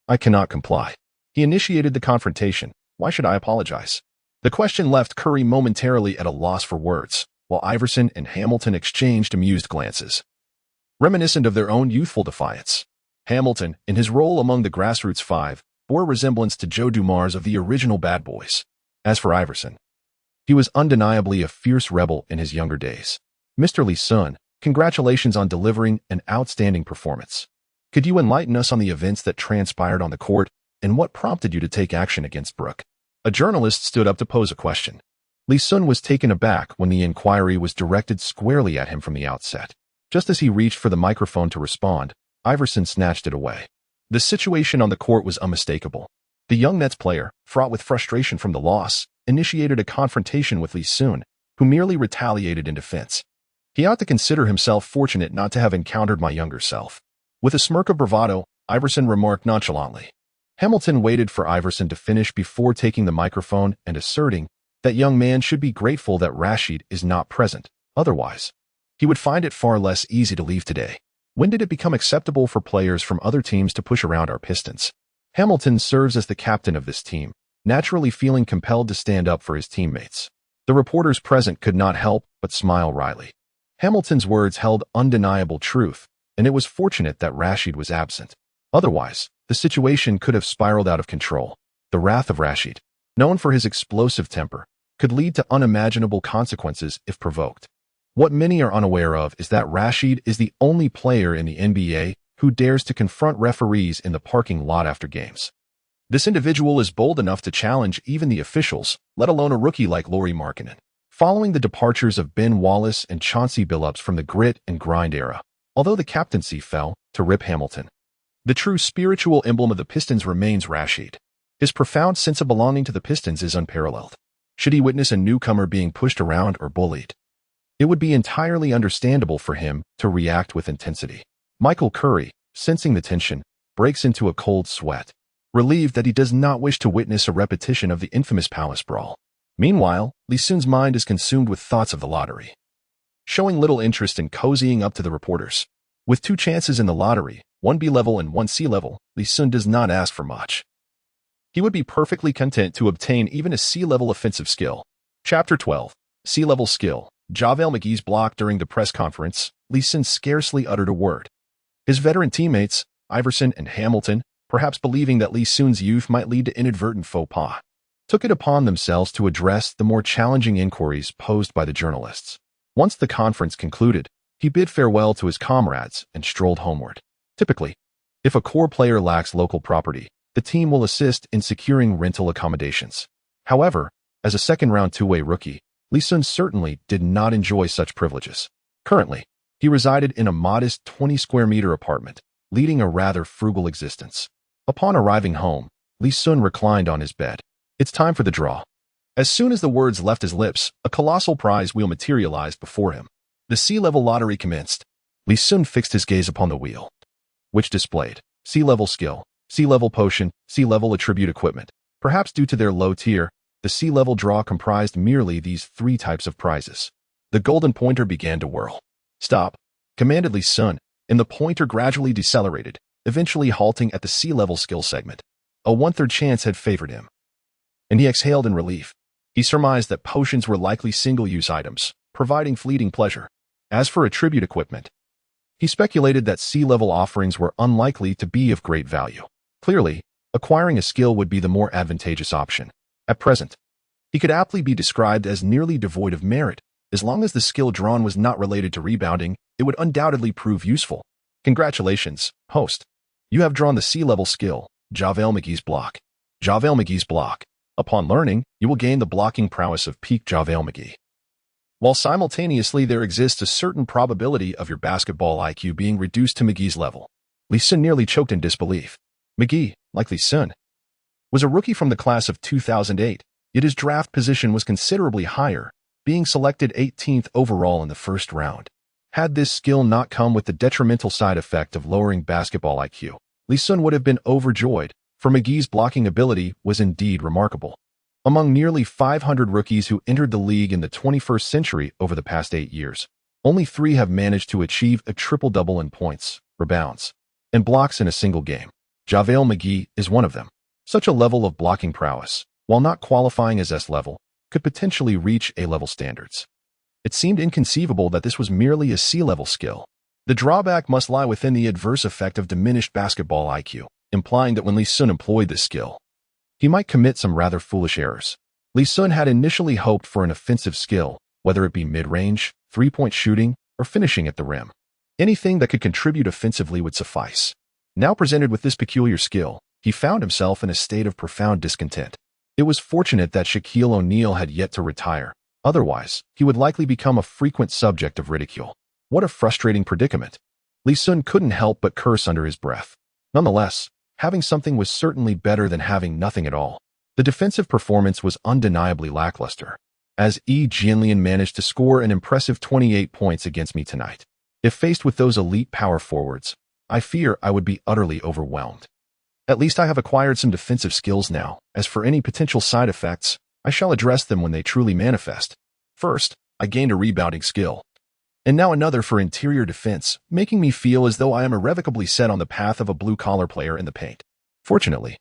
I cannot comply. He initiated the confrontation. Why should I apologize? The question left Curry momentarily at a loss for words, while Iverson and Hamilton exchanged amused glances, reminiscent of their own youthful defiance. Hamilton, in his role among the Grassroots Five, bore a resemblance to Joe Dumars of the original Bad Boys. As for Iverson, he was undeniably a fierce rebel in his younger days. Mr. Li Xun, congratulations on delivering an outstanding performance. Could you enlighten us on the events that transpired on the court and what prompted you to take action against Brooke? A journalist stood up to pose a question. Li Xun was taken aback when the inquiry was directed squarely at him from the outset. Just as he reached for the microphone to respond, Iverson snatched it away. The situation on the court was unmistakable. The young Nets player, fraught with frustration from the loss, initiated a confrontation with Li Xun, who merely retaliated in defense. He ought to consider himself fortunate not to have encountered my younger self. With a smirk of bravado, Iverson remarked nonchalantly. Hamilton waited for Iverson to finish before taking the microphone and asserting that young man should be grateful that Rashid is not present. Otherwise, he would find it far less easy to leave today. When did it become acceptable for players from other teams to push around our Pistons? Hamilton serves as the captain of this team, naturally feeling compelled to stand up for his teammates. The reporters present could not help but smile wryly. Hamilton's words held undeniable truth, and it was fortunate that Rashid was absent. Otherwise, the situation could have spiraled out of control. The wrath of Rashid, known for his explosive temper, could lead to unimaginable consequences if provoked. What many are unaware of is that Rashid is the only player in the NBA who dares to confront referees in the parking lot after games. This individual is bold enough to challenge even the officials, let alone a rookie like Lauri Markkanen. Following the departures of Ben Wallace and Chauncey Billups from the grit and grind era, although the captaincy fell to Rip Hamilton, the true spiritual emblem of the Pistons remains Rashid. His profound sense of belonging to the Pistons is unparalleled. Should he witness a newcomer being pushed around or bullied, it would be entirely understandable for him to react with intensity. Michael Curry, sensing the tension, breaks into a cold sweat, relieved that he does not wish to witness a repetition of the infamous Palace Brawl. Meanwhile, Li Xun's mind is consumed with thoughts of the lottery, showing little interest in cozying up to the reporters. With 2 chances in the lottery, one B-level and one C-level, Li Xun does not ask for much. He would be perfectly content to obtain even a C-level offensive skill. Chapter 12. C-level skill. JaVale McGee's block. During the press conference, Li Xun scarcely uttered a word. His veteran teammates, Iverson and Hamilton, perhaps believing that Li Xun's youth might lead to inadvertent faux pas, took it upon themselves to address the more challenging inquiries posed by the journalists. Once the conference concluded, he bid farewell to his comrades and strolled homeward. Typically, if a core player lacks local property, the team will assist in securing rental accommodations. However, as a second-round two-way rookie, Li Xun certainly did not enjoy such privileges. Currently, he resided in a modest 20-square-meter apartment, leading a rather frugal existence. Upon arriving home, Li Xun reclined on his bed. It's time for the draw. As soon as the words left his lips, a colossal prize wheel materialized before him. The C-level lottery commenced. Li Xun fixed his gaze upon the wheel, which displayed C-level skill, C-level potion, C-level attribute equipment. Perhaps due to their low tier, the C-level draw comprised merely these 3 types of prizes. The golden pointer began to whirl. Stop, commanded Li Xun, and the pointer gradually decelerated, eventually halting at the C-level skill segment. A 1/3 chance had favored him, and he exhaled in relief. He surmised that potions were likely single-use items, providing fleeting pleasure. As for attribute equipment, he speculated that C-level offerings were unlikely to be of great value. Clearly, acquiring a skill would be the more advantageous option. At present, he could aptly be described as nearly devoid of merit. As long as the skill drawn was not related to rebounding, it would undoubtedly prove useful. Congratulations, host. You have drawn the C-level skill, JaVale McGee's block. JaVale McGee's block. Upon learning, you will gain the blocking prowess of peak JaVale McGee, while simultaneously there exists a certain probability of your basketball IQ being reduced to McGee's level. Li Xun nearly choked in disbelief. McGee, like Li Xun, was a rookie from the class of 2008, yet his draft position was considerably higher, being selected 18th overall in the first round. Had this skill not come with the detrimental side effect of lowering basketball IQ, Li Xun would have been overjoyed, for McGee's blocking ability was indeed remarkable. Among nearly 500 rookies who entered the league in the 21st century over the past 8 years, only 3 have managed to achieve a triple-double in points, rebounds, and blocks in a single game. JaVale McGee is one of them. Such a level of blocking prowess, while not qualifying as S-level, could potentially reach A-level standards. It seemed inconceivable that this was merely a C-level skill. The drawback must lie within the adverse effect of diminished basketball IQ, implying that when Li Xun employed this skill, he might commit some rather foolish errors. Li Xun had initially hoped for an offensive skill, whether it be mid-range, 3-point shooting, or finishing at the rim. Anything that could contribute offensively would suffice. Now presented with this peculiar skill, he found himself in a state of profound discontent. It was fortunate that Shaquille O'Neal had yet to retire. Otherwise, he would likely become a frequent subject of ridicule. What a frustrating predicament. Li Xun couldn't help but curse under his breath. Nonetheless, having something was certainly better than having nothing at all. The defensive performance was undeniably lackluster. as Yi Jianlian managed to score an impressive 28 points against me tonight. If faced with those elite power forwards, I fear I would be utterly overwhelmed. At least I have acquired some defensive skills now. As for any potential side effects, I shall address them when they truly manifest. First, I gained a rebounding skill, and now another for interior defense, making me feel as though I am irrevocably set on the path of a blue-collar player in the paint. Fortunately,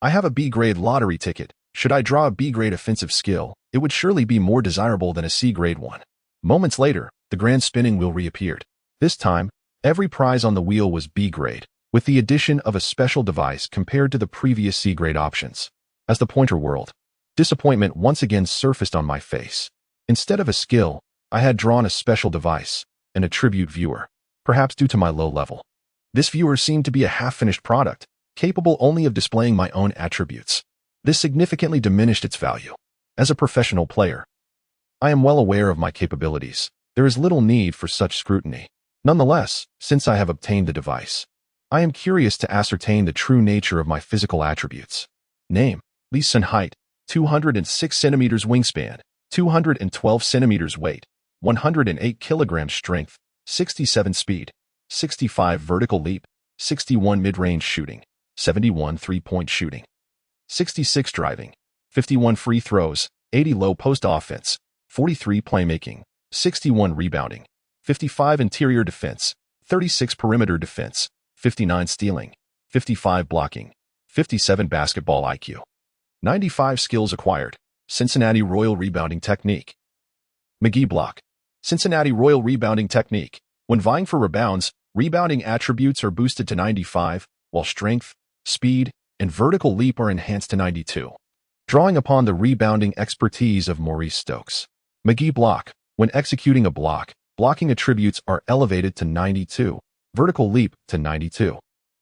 I have a B-grade lottery ticket. Should I draw a B-grade offensive skill, it would surely be more desirable than a C-grade one. Moments later, the grand spinning wheel reappeared. This time, every prize on the wheel was B-grade, with the addition of a special device compared to the previous C-grade options. As the pointer whirled, disappointment once again surfaced on my face. Instead of a skill, I had drawn a special device, an attribute viewer, perhaps due to my low level. This viewer seemed to be a half-finished product, capable only of displaying my own attributes. This significantly diminished its value. As a professional player, I am well aware of my capabilities. There is little need for such scrutiny. Nonetheless, since I have obtained the device, I am curious to ascertain the true nature of my physical attributes. Name: Li Xun. Height: 206 centimeters. Wingspan: 212 centimeters. Weight: 108 kilograms. Strength: 67. Speed: 65. Vertical leap: 61. Mid-range shooting: 71. Three-point shooting: 66. Driving: 51. Free throws: 80. Low post offense: 43. Playmaking: 61. Rebounding: 55. Interior defense: 36. Perimeter defense: 59. Stealing: 55. Blocking: 57. Basketball IQ: 95. Skills acquired: Cincinnati Royal Rebounding Technique. McGee Block. Cincinnati Royal Rebounding Technique. When vying for rebounds, rebounding attributes are boosted to 95, while strength, speed, and vertical leap are enhanced to 92. Drawing upon the rebounding expertise of Maurice Stokes. McGee Block. When executing a block, blocking attributes are elevated to 92, vertical leap to 92.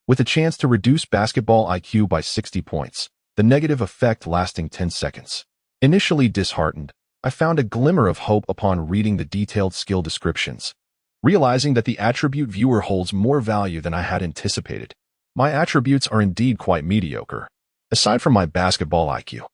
With a chance to reduce basketball IQ by 60 points, the negative effect lasting 10 seconds. Initially disheartened, I found a glimmer of hope upon reading the detailed skill descriptions, realizing that the attribute viewer holds more value than I had anticipated. My attributes are indeed quite mediocre. Aside from my basketball IQ,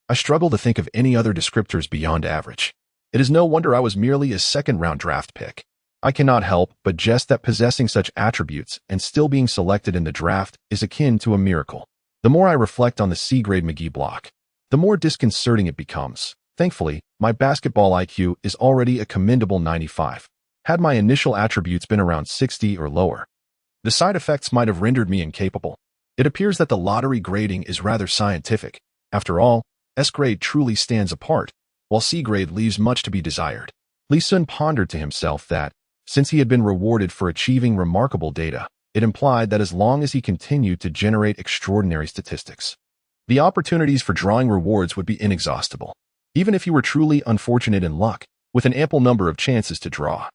I struggle to think of any other descriptors beyond average. It is no wonder I was merely a second-round draft pick. I cannot help but jest that possessing such attributes and still being selected in the draft is akin to a miracle. The more I reflect on the C-grade McGee Block, the more disconcerting it becomes. Thankfully, my basketball IQ is already a commendable 95. Had my initial attributes been around 60 or lower, the side effects might have rendered me incapable. It appears that the lottery grading is rather scientific. After all, S-grade truly stands apart, while C-grade leaves much to be desired. Li Xun pondered to himself that, since he had been rewarded for achieving remarkable data, it implied that as long as he continued to generate extraordinary statistics, the opportunities for drawing rewards would be inexhaustible. Even if he were truly unfortunate in luck, with an ample number of chances to draw,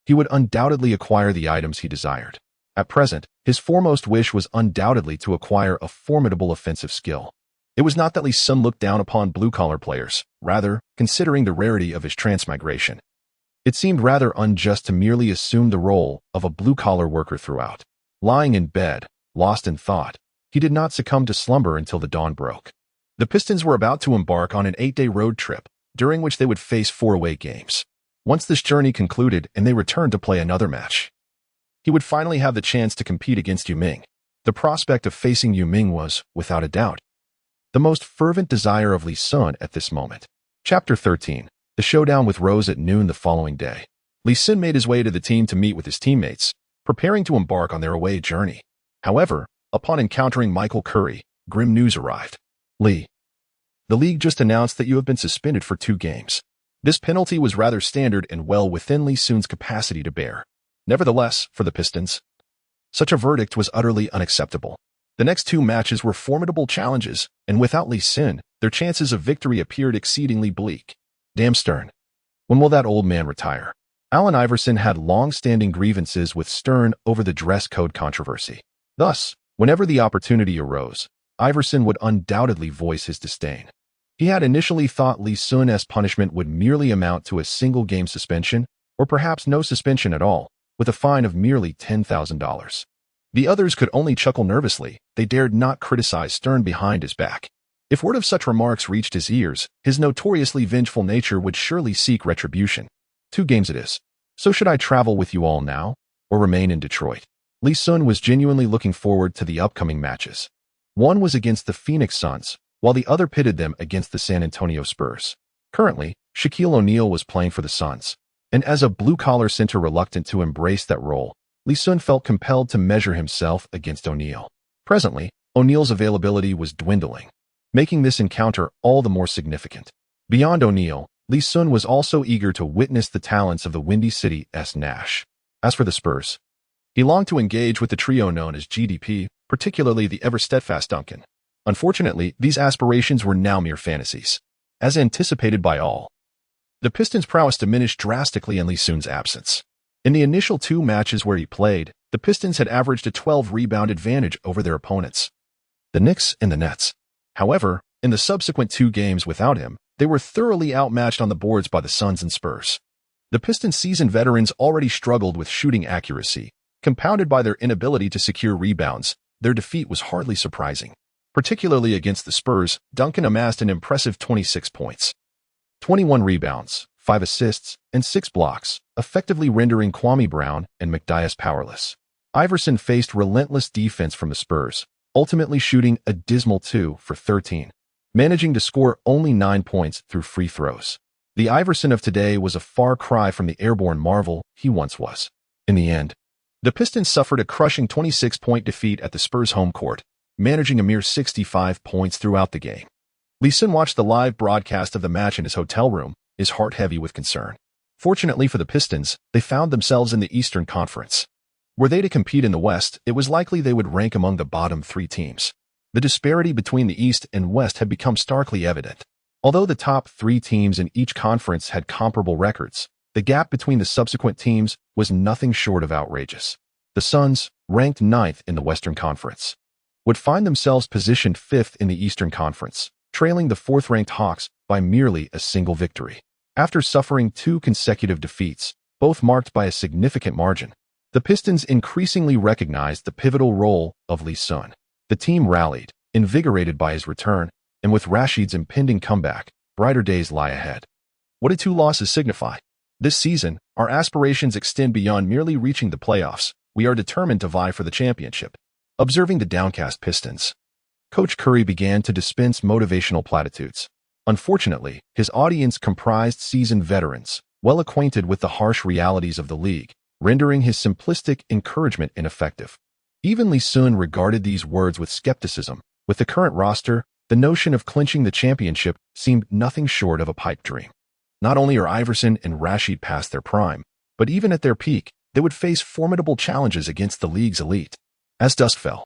he would undoubtedly acquire the items he desired. At present, his foremost wish was undoubtedly to acquire a formidable offensive skill. It was not that Li Xun looked down upon blue-collar players. Rather, considering the rarity of his transmigration, it seemed rather unjust to merely assume the role of a blue-collar worker throughout. Lying in bed, lost in thought, he did not succumb to slumber until the dawn broke. The Pistons were about to embark on an 8-day road trip, during which they would face 4 away games. Once this journey concluded and they returned to play another match, he would finally have the chance to compete against Yu Ming. The prospect of facing Yu Ming was, without a doubt, the most fervent desire of Li Xun at this moment. Chapter 13. The showdown with Rose at noon the following day. Li Xun made his way to the team to meet with his teammates, preparing to embark on their away journey. However, upon encountering Michael Curry, grim news arrived. Li, the league just announced that you have been suspended for 2 games. This penalty was rather standard and well within Li Xun's capacity to bear. Nevertheless, for the Pistons, such a verdict was utterly unacceptable. The next 2 matches were formidable challenges, and without Li Xun, their chances of victory appeared exceedingly bleak. Damn Stern. When will that old man retire? Allen Iverson had long-standing grievances with Stern over the dress code controversy. Thus, whenever the opportunity arose, Iverson would undoubtedly voice his disdain. He had initially thought Li Xun's punishment would merely amount to a single-game suspension, or perhaps no suspension at all, with a fine of merely $10,000. The others could only chuckle nervously. They dared not criticize Stern behind his back. If word of such remarks reached his ears, his notoriously vengeful nature would surely seek retribution. 2 games it is. So should I travel with you all now, or remain in Detroit? Li Xun was genuinely looking forward to the upcoming matches. One was against the Phoenix Suns, while the other pitted them against the San Antonio Spurs. Currently, Shaquille O'Neal was playing for the Suns, and as a blue-collar center reluctant to embrace that role, Li Xun felt compelled to measure himself against O'Neal. Presently, O'Neal's availability was dwindling, making this encounter all the more significant. Beyond O'Neal, Li Xun was also eager to witness the talents of the Windy City's Nash. As for the Spurs, he longed to engage with the trio known as GDP, particularly the ever-steadfast Duncan. Unfortunately, these aspirations were now mere fantasies. As anticipated by all, the Pistons' prowess diminished drastically in Li Xun's absence. In the initial 2 matches where he played, the Pistons had averaged a 12-rebound advantage over their opponents, the Knicks and the Nets. However, in the subsequent 2 games without him, they were thoroughly outmatched on the boards by the Suns and Spurs. The Pistons' seasoned veterans already struggled with shooting accuracy. Compounded by their inability to secure rebounds, their defeat was hardly surprising. Particularly against the Spurs, Duncan amassed an impressive 26 points, 21 rebounds, 5 assists, and 6 blocks, effectively rendering Kwame Brown and McDyess powerless. Iverson faced relentless defense from the Spurs, ultimately shooting a dismal 2 for 13, managing to score only 9 points through free throws. The Iverson of today was a far cry from the airborne marvel he once was. In the end, the Pistons suffered a crushing 26-point defeat at the Spurs' home court, managing a mere 65 points throughout the game. Li Xun watched the live broadcast of the match in his hotel room, his heart heavy with concern. Fortunately for the Pistons, they found themselves in the Eastern Conference. Were they to compete in the West, it was likely they would rank among the bottom 3 teams. The disparity between the East and West had become starkly evident. Although the top 3 teams in each conference had comparable records, the gap between the subsequent teams was nothing short of outrageous. The Suns, ranked 9th in the Western Conference, would find themselves positioned 5th in the Eastern Conference, trailing the 4th-ranked Hawks by merely a single victory. After suffering 2 consecutive defeats, both marked by a significant margin, the Pistons increasingly recognized the pivotal role of Li Xun. The team rallied, invigorated by his return, and with Rashid's impending comeback, brighter days lie ahead. What did 2 losses signify? This season, our aspirations extend beyond merely reaching the playoffs. We are determined to vie for the championship. Observing the downcast Pistons, Coach Curry began to dispense motivational platitudes. Unfortunately, his audience comprised seasoned veterans, well acquainted with the harsh realities of the league, rendering his simplistic encouragement ineffective. Even Li Xun regarded these words with skepticism. With the current roster, the notion of clinching the championship seemed nothing short of a pipe dream. Not only are Iverson and Rashid past their prime, but even at their peak, they would face formidable challenges against the league's elite. As dusk fell,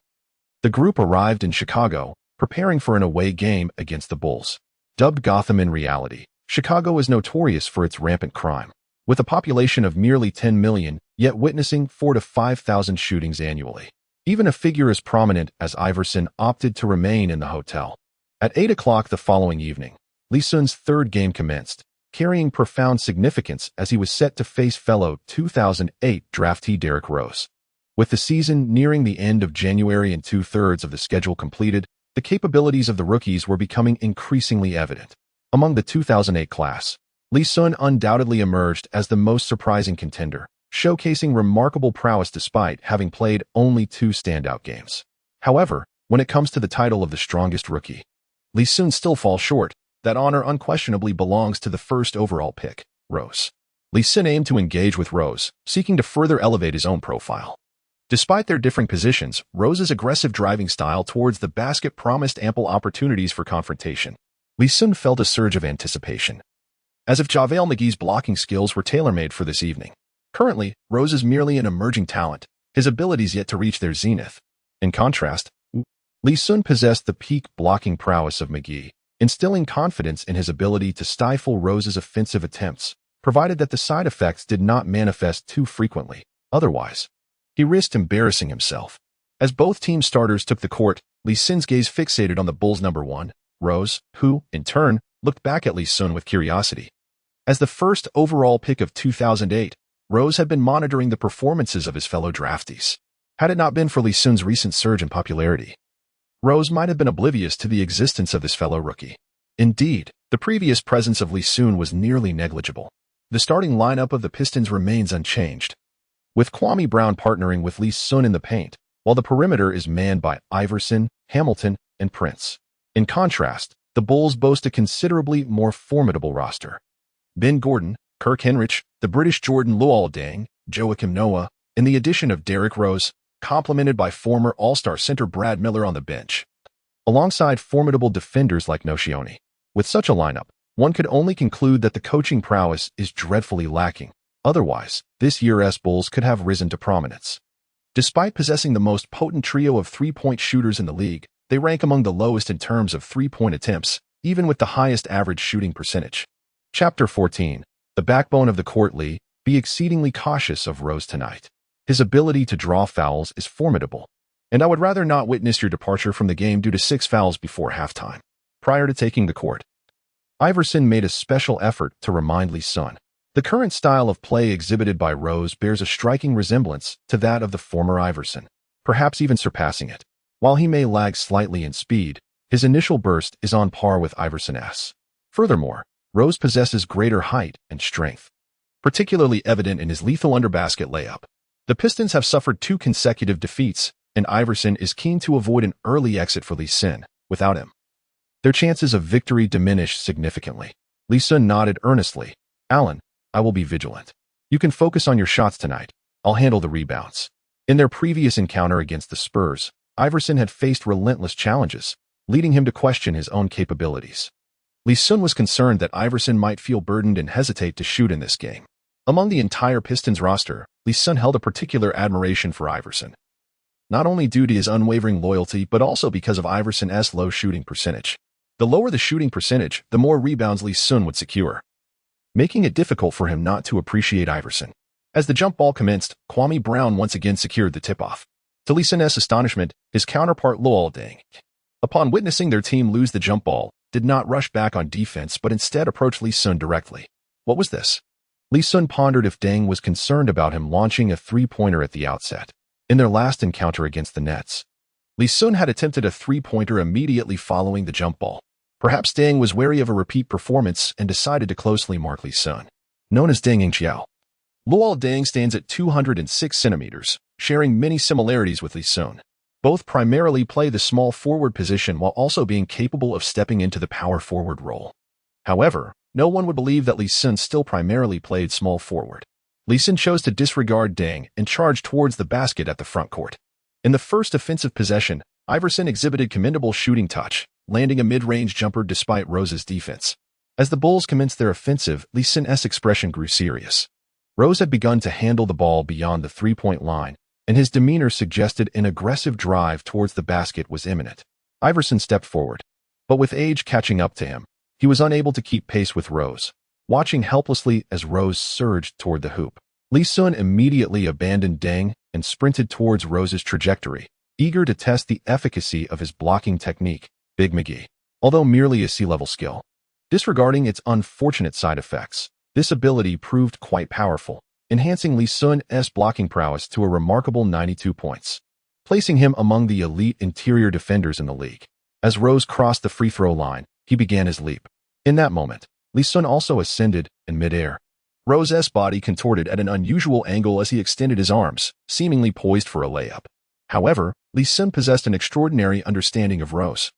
the group arrived in Chicago, preparing for an away game against the Bulls. Dubbed Gotham in reality, Chicago is notorious for its rampant crime. With a population of merely 10 million, yet witnessing 4,000 to 5,000 shootings annually. Even a figure as prominent as Iverson opted to remain in the hotel. At 8 o'clock the following evening, Li Xun's 3rd game commenced, carrying profound significance as he was set to face fellow 2008 draftee Derrick Rose. With the season nearing the end of January and 2/3 of the schedule completed, the capabilities of the rookies were becoming increasingly evident. Among the 2008 class, Li Xun undoubtedly emerged as the most surprising contender, showcasing remarkable prowess despite having played only 2 standout games. However, when it comes to the title of the strongest rookie, Li Xun still falls short. That honor unquestionably belongs to the 1st overall pick, Rose. Li Xun aimed to engage with Rose, seeking to further elevate his own profile. Despite their differing positions, Rose's aggressive driving style towards the basket promised ample opportunities for confrontation. Li Xun felt a surge of anticipation, as if JaVale McGee's blocking skills were tailor-made for this evening. Currently, Rose is merely an emerging talent, his abilities yet to reach their zenith. In contrast, Li Xun possessed the peak blocking prowess of McGee, instilling confidence in his ability to stifle Rose's offensive attempts, provided that the side effects did not manifest too frequently. Otherwise, he risked embarrassing himself. As both team starters took the court, Li Xun's gaze fixated on the Bulls' number 1, Rose, who, in turn, looked back at Li Xun with curiosity. As the 1st overall pick of 2008, Rose had been monitoring the performances of his fellow draftees. Had it not been for Li Xun's recent surge in popularity, Rose might have been oblivious to the existence of this fellow rookie. Indeed, the previous presence of Li Xun was nearly negligible. The starting lineup of the Pistons remains unchanged, with Kwame Brown partnering with Li Xun in the paint, while the perimeter is manned by Iverson, Hamilton, and Prince. In contrast, the Bulls boast a considerably more formidable roster. Ben Gordon, Kirk Henrich, the British Jordan Luol-Deng, Joakim Noah, and the addition of Derrick Rose, complemented by former All-Star center Brad Miller on the bench, alongside formidable defenders like Nocioni. With such a lineup, one could only conclude that the coaching prowess is dreadfully lacking. Otherwise, this year's Bulls could have risen to prominence. Despite possessing the most potent trio of three-point shooters in the league, they rank among the lowest in terms of three-point attempts, even with the highest average shooting percentage. Chapter 14. The backbone of the court. Li, be exceedingly cautious of Rose tonight. His ability to draw fouls is formidable, and I would rather not witness your departure from the game due to 6 fouls before halftime. Prior to taking the court, Iverson made a special effort to remind Li Xun. The current style of play exhibited by Rose bears a striking resemblance to that of the former Iverson, perhaps even surpassing it. While he may lag slightly in speed, his initial burst is on par with Iverson's. Furthermore, Rose possesses greater height and strength, particularly evident in his lethal underbasket layup. The Pistons have suffered 2 consecutive defeats, and Iverson is keen to avoid an early exit for Li Xun. Without him, their chances of victory diminish significantly. Li Xun nodded earnestly. Allen, I will be vigilant. You can focus on your shots tonight. I'll handle the rebounds. In their previous encounter against the Spurs, Iverson had faced relentless challenges, leading him to question his own capabilities. Li Xun was concerned that Iverson might feel burdened and hesitate to shoot in this game. Among the entire Pistons roster, Li Xun held a particular admiration for Iverson, not only due to his unwavering loyalty but also because of Iverson's low shooting percentage. The lower the shooting percentage, the more rebounds Li Xun would secure, making it difficult for him not to appreciate Iverson. As the jump ball commenced, Kwame Brown once again secured the tip-off. To Li Xun's astonishment, his counterpart Luol-Deng, upon witnessing their team lose the jump ball, did not rush back on defense but instead approached Li Xun directly. What was this? Li Xun pondered if Deng was concerned about him launching a three-pointer at the outset. In their last encounter against the Nets, Li Xun had attempted a three-pointer immediately following the jump ball. Perhaps Deng was wary of a repeat performance and decided to closely mark Li Xun. Known as Deng Ingqiao, Luol-Deng stands at 206 centimeters, sharing many similarities with Li Xun. Both primarily play the small forward position while also being capable of stepping into the power forward role. However, no one would believe that Li Xun still primarily played small forward. Li Xun chose to disregard Deng and charged towards the basket at the front court. In the first offensive possession, Iverson exhibited commendable shooting touch, landing a mid-range jumper despite Rose's defense. As the Bulls commenced their offensive, Li Xun's expression grew serious. Rose had begun to handle the ball beyond the three-point line, and his demeanor suggested an aggressive drive towards the basket was imminent. Iverson stepped forward, but with age catching up to him, he was unable to keep pace with Rose. Watching helplessly as Rose surged toward the hoop, Li Xun immediately abandoned Deng and sprinted towards Rose's trajectory, eager to test the efficacy of his blocking technique, Big McGee. Although merely a sea-level skill, disregarding its unfortunate side effects, this ability proved quite powerful, enhancing Li Xun's blocking prowess to a remarkable 92 points, placing him among the elite interior defenders in the league. As Rose crossed the free throw line, he began his leap. In that moment, Li Xun also ascended in midair. Rose's body contorted at an unusual angle as he extended his arms, seemingly poised for a layup. However, Li Xun possessed an extraordinary understanding of Rose,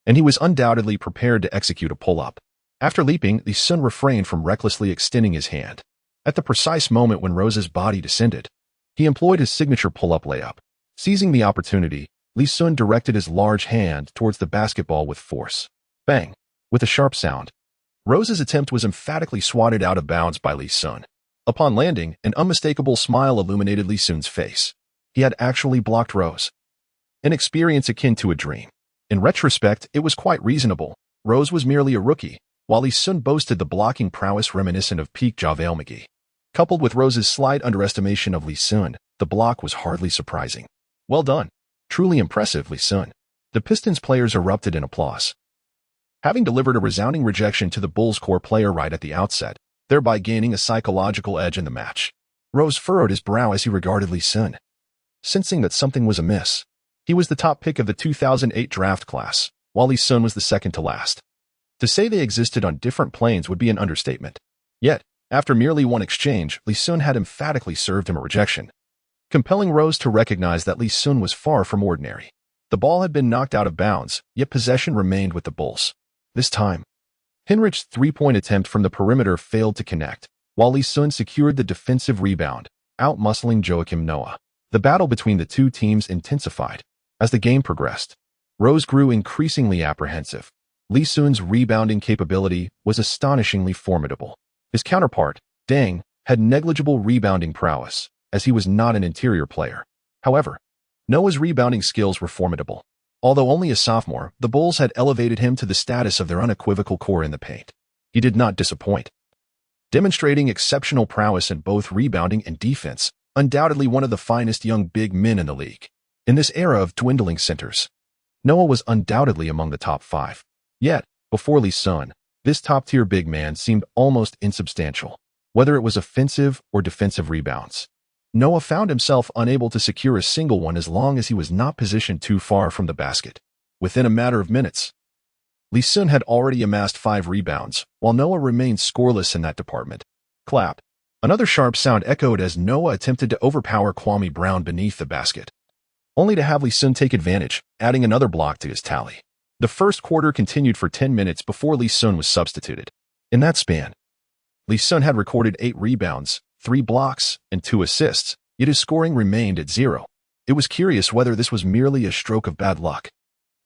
and he was undoubtedly prepared to execute a pull-up. After leaping, Li Xun refrained from recklessly extending his hand. At the precise moment when Rose's body descended, he employed his signature pull-up layup. Seizing the opportunity, Li Xun directed his large hand towards the basketball with force. Bang! With a sharp sound, Rose's attempt was emphatically swatted out of bounds by Li Xun. Upon landing, an unmistakable smile illuminated Li Xun's face. He had actually blocked Rose. An experience akin to a dream. In retrospect, it was quite reasonable. Rose was merely a rookie, while Li Xun boasted the blocking prowess reminiscent of peak JaVale McGee. Coupled with Rose's slight underestimation of Li Xun, the block was hardly surprising. Well done. Truly impressive, Li Xun. The Pistons players erupted in applause. Having delivered a resounding rejection to the Bulls' core player right at the outset, thereby gaining a psychological edge in the match, Rose furrowed his brow as he regarded Li Xun. Sensing that something was amiss, He was the top pick of the 2008 draft class, while Li Xun was the second to last. To say they existed on different planes would be an understatement. Yet, after merely one exchange, Li Xun had emphatically served him a rejection, compelling Rose to recognize that Li Xun was far from ordinary. The ball had been knocked out of bounds, yet possession remained with the Bulls. This time, Hinrich's three-point attempt from the perimeter failed to connect, while Li Xun secured the defensive rebound, out-muscling Joakim Noah. The battle between the two teams intensified. As the game progressed, Rose grew increasingly apprehensive. Li Xun's rebounding capability was astonishingly formidable. His counterpart, Deng, had negligible rebounding prowess, as he was not an interior player. However, Noah's rebounding skills were formidable. Although only a sophomore, the Bulls had elevated him to the status of their unequivocal core in the paint. He did not disappoint, demonstrating exceptional prowess in both rebounding and defense, undoubtedly one of the finest young big men in the league. In this era of dwindling centers, Noah was undoubtedly among the top 5. Yet, before Li Xun, this top-tier big man seemed almost insubstantial. Whether it was offensive or defensive rebounds, Noah found himself unable to secure a single one as long as he was not positioned too far from the basket. Within a matter of minutes, Li Xun had already amassed 5 rebounds, while Noah remained scoreless in that department. Clap. Another sharp sound echoed as Noah attempted to overpower Kwame Brown beneath the basket, only to have Li Xun take advantage, adding another block to his tally. The first quarter continued for 10 minutes before Li Xun was substituted. In that span, Li Xun had recorded 8 rebounds, 3 blocks, and 2 assists, yet his scoring remained at 0. It was curious whether this was merely a stroke of bad luck.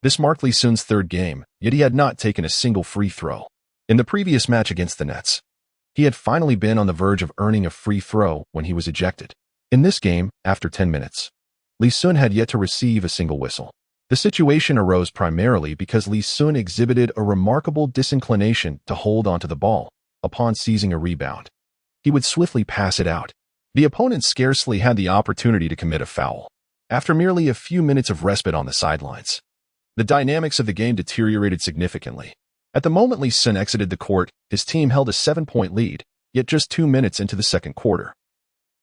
This marked Li Xun's 3rd game, yet he had not taken a single free throw. In the previous match against the Nets, he had finally been on the verge of earning a free throw when he was ejected. In this game, after 10 minutes, Li Xun had yet to receive a single whistle. The situation arose primarily because Li Xun exhibited a remarkable disinclination to hold onto the ball. Upon seizing a rebound, he would swiftly pass it out. The opponent scarcely had the opportunity to commit a foul. After merely a few minutes of respite on the sidelines, the dynamics of the game deteriorated significantly. At the moment Li Xun exited the court, his team held a 7-point lead, yet just 2 minutes into the second quarter,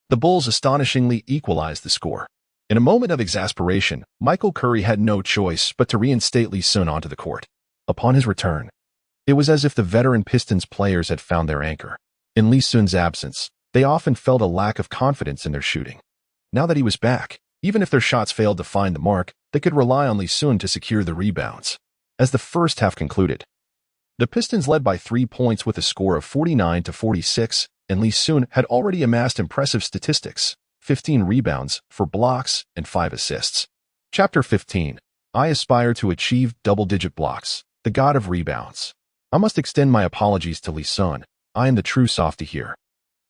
the Bulls astonishingly equalized the score. In a moment of exasperation, Michael Curry had no choice but to reinstate Li Xun onto the court. Upon his return, it was as if the veteran Pistons players had found their anchor. In Li Xun's absence, they often felt a lack of confidence in their shooting. Now that he was back, even if their shots failed to find the mark, they could rely on Li Xun to secure the rebounds. As the first half concluded, the Pistons led by 3 points with a score of 49-46, and Li Xun had already amassed impressive statistics: 15 rebounds, 4 blocks, and 5 assists. Chapter 15. I aspire to achieve double-digit blocks, the god of rebounds. I must extend my apologies to Li Xun. I am the true softie here.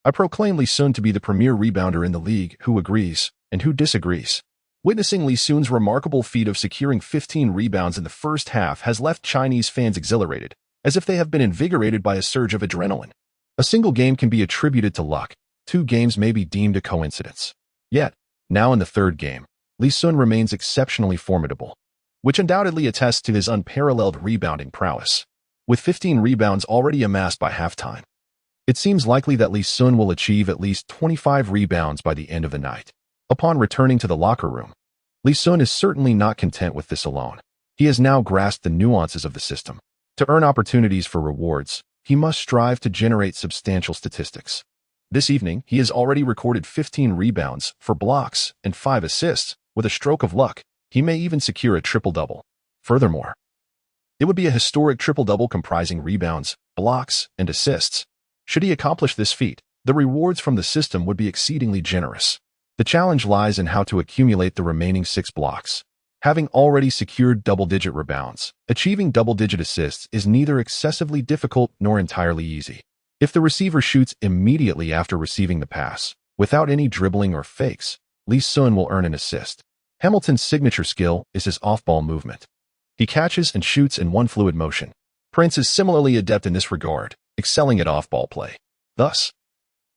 I proclaim Li Xun to be the premier rebounder in the league who agrees and who disagrees. Witnessing Li Xun's remarkable feat of securing 15 rebounds in the first half has left Chinese fans exhilarated, as if they have been invigorated by a surge of adrenaline. A single game can be attributed to luck. 2 games may be deemed a coincidence. Yet, now in the 3rd game, Li Xun remains exceptionally formidable, which undoubtedly attests to his unparalleled rebounding prowess. With 15 rebounds already amassed by halftime, it seems likely that Li Xun will achieve at least 25 rebounds by the end of the night. Upon returning to the locker room, Li Xun is certainly not content with this alone. He has now grasped the nuances of the system. To earn opportunities for rewards, he must strive to generate substantial statistics. This evening, he has already recorded 15 rebounds, 4 blocks, and 5 assists. With a stroke of luck, he may even secure a triple-double. Furthermore, it would be a historic triple-double comprising rebounds, blocks, and assists. Should he accomplish this feat, the rewards from the system would be exceedingly generous. The challenge lies in how to accumulate the remaining 6 blocks. Having already secured double-digit rebounds, achieving double-digit assists is neither excessively difficult nor entirely easy. If the receiver shoots immediately after receiving the pass, without any dribbling or fakes, Li Xun will earn an assist. Hamilton's signature skill is his off-ball movement. He catches and shoots in one fluid motion. Prince is similarly adept in this regard, excelling at off-ball play. Thus,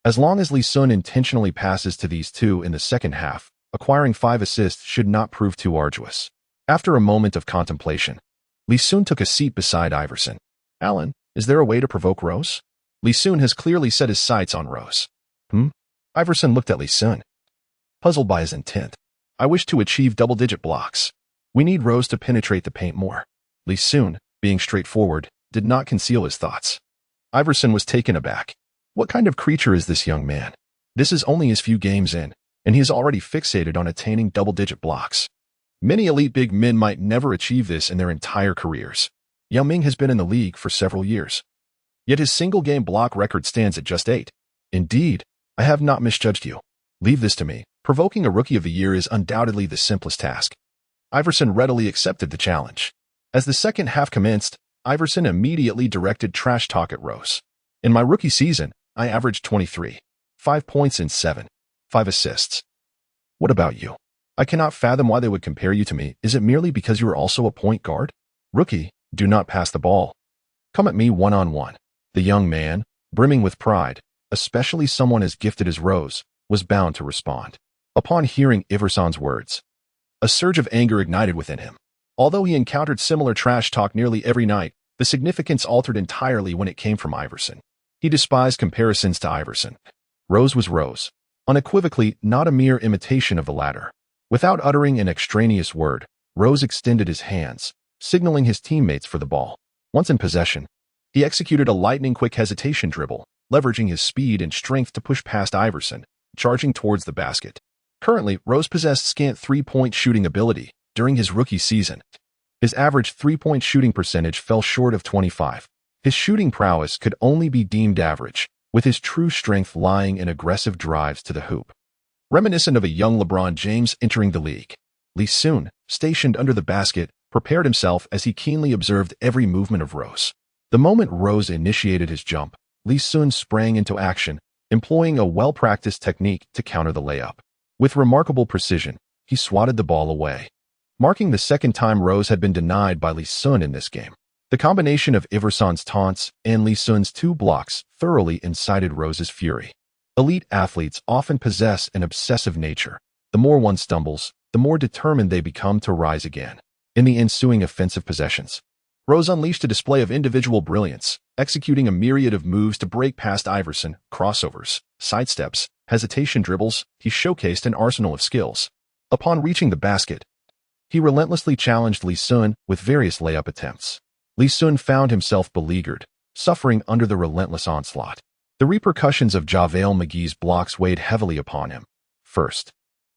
as long as Li Xun intentionally passes to these 2 in the second half, acquiring 5 assists should not prove too arduous. After a moment of contemplation, Li Xun took a seat beside Iverson. Allen, is there a way to provoke Rose? Li Xun has clearly set his sights on Rose. Iverson looked at Li Xun, puzzled by his intent. I wish to achieve double-digit blocks. We need Rose to penetrate the paint more. Li Xun, being straightforward, did not conceal his thoughts. Iverson was taken aback. What kind of creature is this young man? This is only his few games in, and he is already fixated on attaining double-digit blocks. Many elite big men might never achieve this in their entire careers. Yao Ming has been in the league for several years. Yet his single-game block record stands at just 8. Indeed, I have not misjudged you. Leave this to me. Provoking a Rookie of the Year is undoubtedly the simplest task. Iverson readily accepted the challenge. As the second half commenced, Iverson immediately directed trash talk at Rose. In my rookie season, I averaged 23. 5 points and 5 assists. What about you? I cannot fathom why they would compare you to me. Is it merely because you are also a point guard? Rookie, do not pass the ball. Come at me one-on-one. The young man, brimming with pride, especially someone as gifted as Rose, was bound to respond. Upon hearing Iverson's words, a surge of anger ignited within him. Although he encountered similar trash talk nearly every night, the significance altered entirely when it came from Iverson. He despised comparisons to Iverson. Rose was Rose, unequivocally not a mere imitation of the latter. Without uttering an extraneous word, Rose extended his hands, signaling his teammates for the ball. Once in possession, he executed a lightning-quick hesitation dribble, leveraging his speed and strength to push past Iverson, charging towards the basket. Currently, Rose possessed scant three-point shooting ability during his rookie season. His average three-point shooting percentage fell short of 25. His shooting prowess could only be deemed average, with his true strength lying in aggressive drives to the hoop. Reminiscent of a young LeBron James entering the league, Li Xun, stationed under the basket, prepared himself as he keenly observed every movement of Rose. The moment Rose initiated his jump, Li Xun sprang into action, employing a well-practiced technique to counter the layup. With remarkable precision, he swatted the ball away, marking the second time Rose had been denied by Li Xun in this game. The combination of Iverson's taunts and Li Xun's 2 blocks thoroughly incited Rose's fury. Elite athletes often possess an obsessive nature. The more one stumbles, the more determined they become to rise again. In the ensuing offensive possessions, Rose unleashed a display of individual brilliance, executing a myriad of moves to break past Iverson, crossovers, sidesteps, hesitation dribbles. He showcased an arsenal of skills. Upon reaching the basket, he relentlessly challenged Li Xun with various layup attempts. Li Xun found himself beleaguered, suffering under the relentless onslaught. The repercussions of JaVale McGee's blocks weighed heavily upon him. First,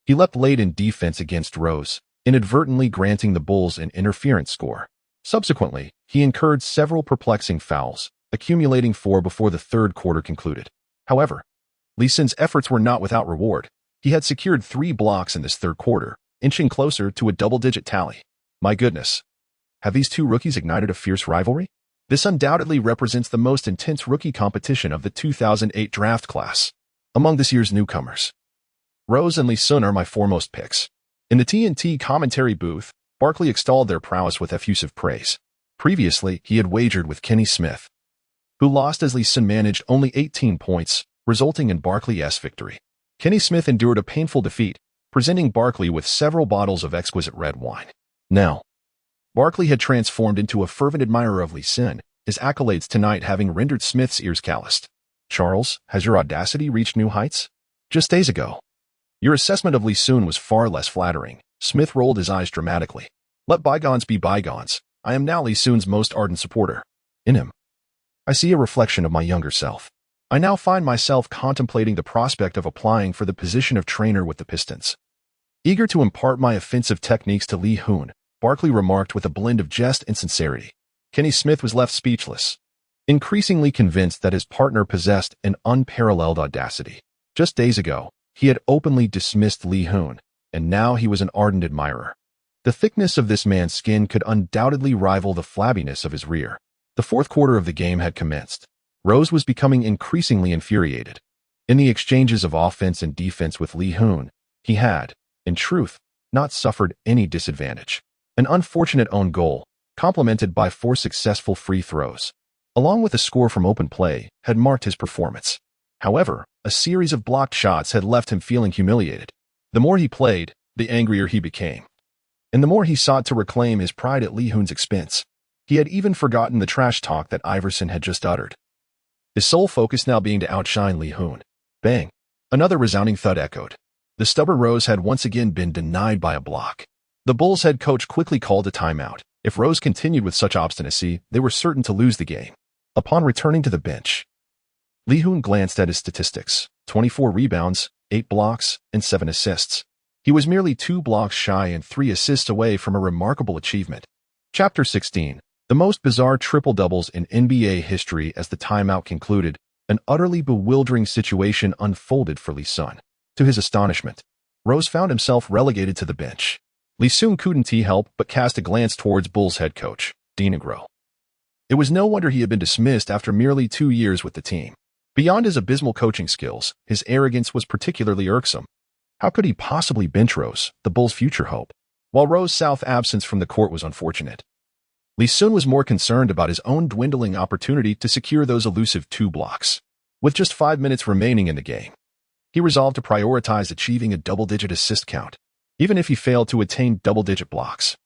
he leapt late in defense against Rose, inadvertently granting the Bulls an interference score. Subsequently, he incurred several perplexing fouls, accumulating 4 before the third quarter concluded. However, Li Xun's efforts were not without reward. He had secured 3 blocks in this third quarter, inching closer to a double-digit tally. My goodness. Have these two rookies ignited a fierce rivalry? This undoubtedly represents the most intense rookie competition of the 2008 draft class. Among this year's newcomers, Rose and Li Xun are my foremost picks. In the TNT commentary booth, Barkley extolled their prowess with effusive praise. Previously, he had wagered with Kenny Smith, who lost as Li Xun managed only 18 points, resulting in Barkley's victory. Kenny Smith endured a painful defeat, presenting Barkley with several bottles of exquisite red wine. Now, Barkley had transformed into a fervent admirer of Li Xun, his accolades tonight having rendered Smith's ears calloused. Charles, has your audacity reached new heights? Just days ago, your assessment of Li Xun was far less flattering. Smith rolled his eyes dramatically. Let bygones be bygones. I am now Li Xun's most ardent supporter. In him, I see a reflection of my younger self. I now find myself contemplating the prospect of applying for the position of trainer with the Pistons. Eager to impart my offensive techniques to Li Xun, Barkley remarked with a blend of jest and sincerity. Kenny Smith was left speechless, increasingly convinced that his partner possessed an unparalleled audacity. Just days ago, he had openly dismissed Li Xun, and now he was an ardent admirer. The thickness of this man's skin could undoubtedly rival the flabbiness of his rear. The fourth quarter of the game had commenced. Rose was becoming increasingly infuriated. In the exchanges of offense and defense with Li Xun, he had, in truth, not suffered any disadvantage. An unfortunate own goal, complemented by 4 successful free throws, along with a score from open play, had marked his performance. However, a series of blocked shots had left him feeling humiliated. The more he played, the angrier he became, and the more he sought to reclaim his pride at Li Xun's expense. He had even forgotten the trash talk that Iverson had just uttered, his sole focus now being to outshine Li Xun. Bang! Another resounding thud echoed. The stubborn Rose had once again been denied by a block. The Bulls head coach quickly called a timeout. If Rose continued with such obstinacy, they were certain to lose the game. Upon returning to the bench, Li Xun glanced at his statistics: 24 rebounds, 8 blocks, and 7 assists. He was merely 2 blocks shy and 3 assists away from a remarkable achievement. Chapter 16. The most bizarre triple-doubles in NBA history. As the timeout concluded, an utterly bewildering situation unfolded for Li Xun. To his astonishment, Rose found himself relegated to the bench. Li Xun couldn't help but cast a glance towards Bulls head coach, Dinegro. It was no wonder he had been dismissed after merely 2 years with the team. Beyond his abysmal coaching skills, his arrogance was particularly irksome. How could he possibly bench Rose, the Bulls' future hope? While Rose's South's absence from the court was unfortunate, Li Xun was more concerned about his own dwindling opportunity to secure those elusive 2 blocks. With just 5 minutes remaining in the game, he resolved to prioritize achieving a double-digit assist count, even if he failed to attain double-digit blocks.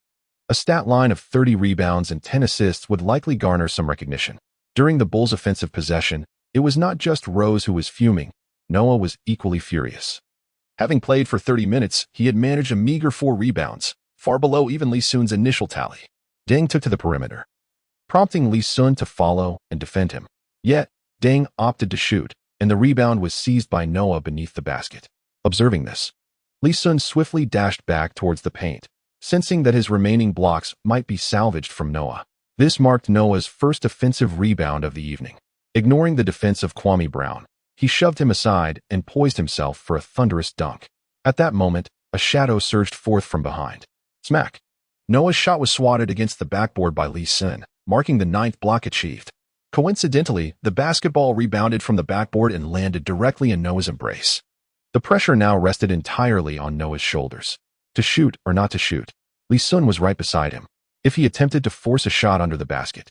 A stat line of 30 rebounds and 10 assists would likely garner some recognition. During the Bulls' offensive possession, it was not just Rose who was fuming. Noah was equally furious. Having played for 30 minutes, he had managed a meager 4 rebounds, far below even Li Xun's initial tally. Deng took to the perimeter, prompting Li Xun to follow and defend him. Yet, Deng opted to shoot, and the rebound was seized by Noah beneath the basket. Observing this, Li Xun swiftly dashed back towards the paint, sensing that his remaining blocks might be salvaged from Noah. This marked Noah's first offensive rebound of the evening. Ignoring the defense of Kwame Brown, he shoved him aside and poised himself for a thunderous dunk. At that moment, a shadow surged forth from behind. Smack! Noah's shot was swatted against the backboard by Li Xun, marking the 9th block achieved. Coincidentally, the basketball rebounded from the backboard and landed directly in Noah's embrace. The pressure now rested entirely on Noah's shoulders. To shoot or not to shoot, Li Xun was right beside him. If he attempted to force a shot under the basket,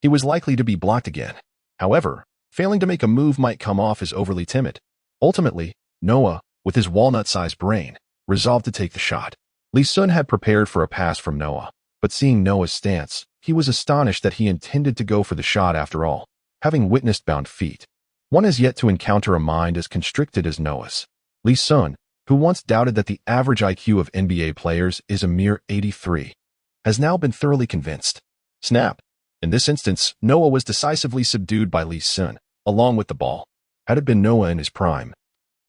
he was likely to be blocked again. However, failing to make a move might come off as overly timid. Ultimately, Noah, with his walnut-sized brain, resolved to take the shot. Li Xun had prepared for a pass from Noah, but seeing Noah's stance, he was astonished that he intended to go for the shot after all. Having witnessed bound feet, one has yet to encounter a mind as constricted as Noah's. Li Xun, who once doubted that the average IQ of NBA players is a mere 83, has now been thoroughly convinced. Snap! In this instance, Noah was decisively subdued by Li Xun, along with the ball. Had it been Noah in his prime,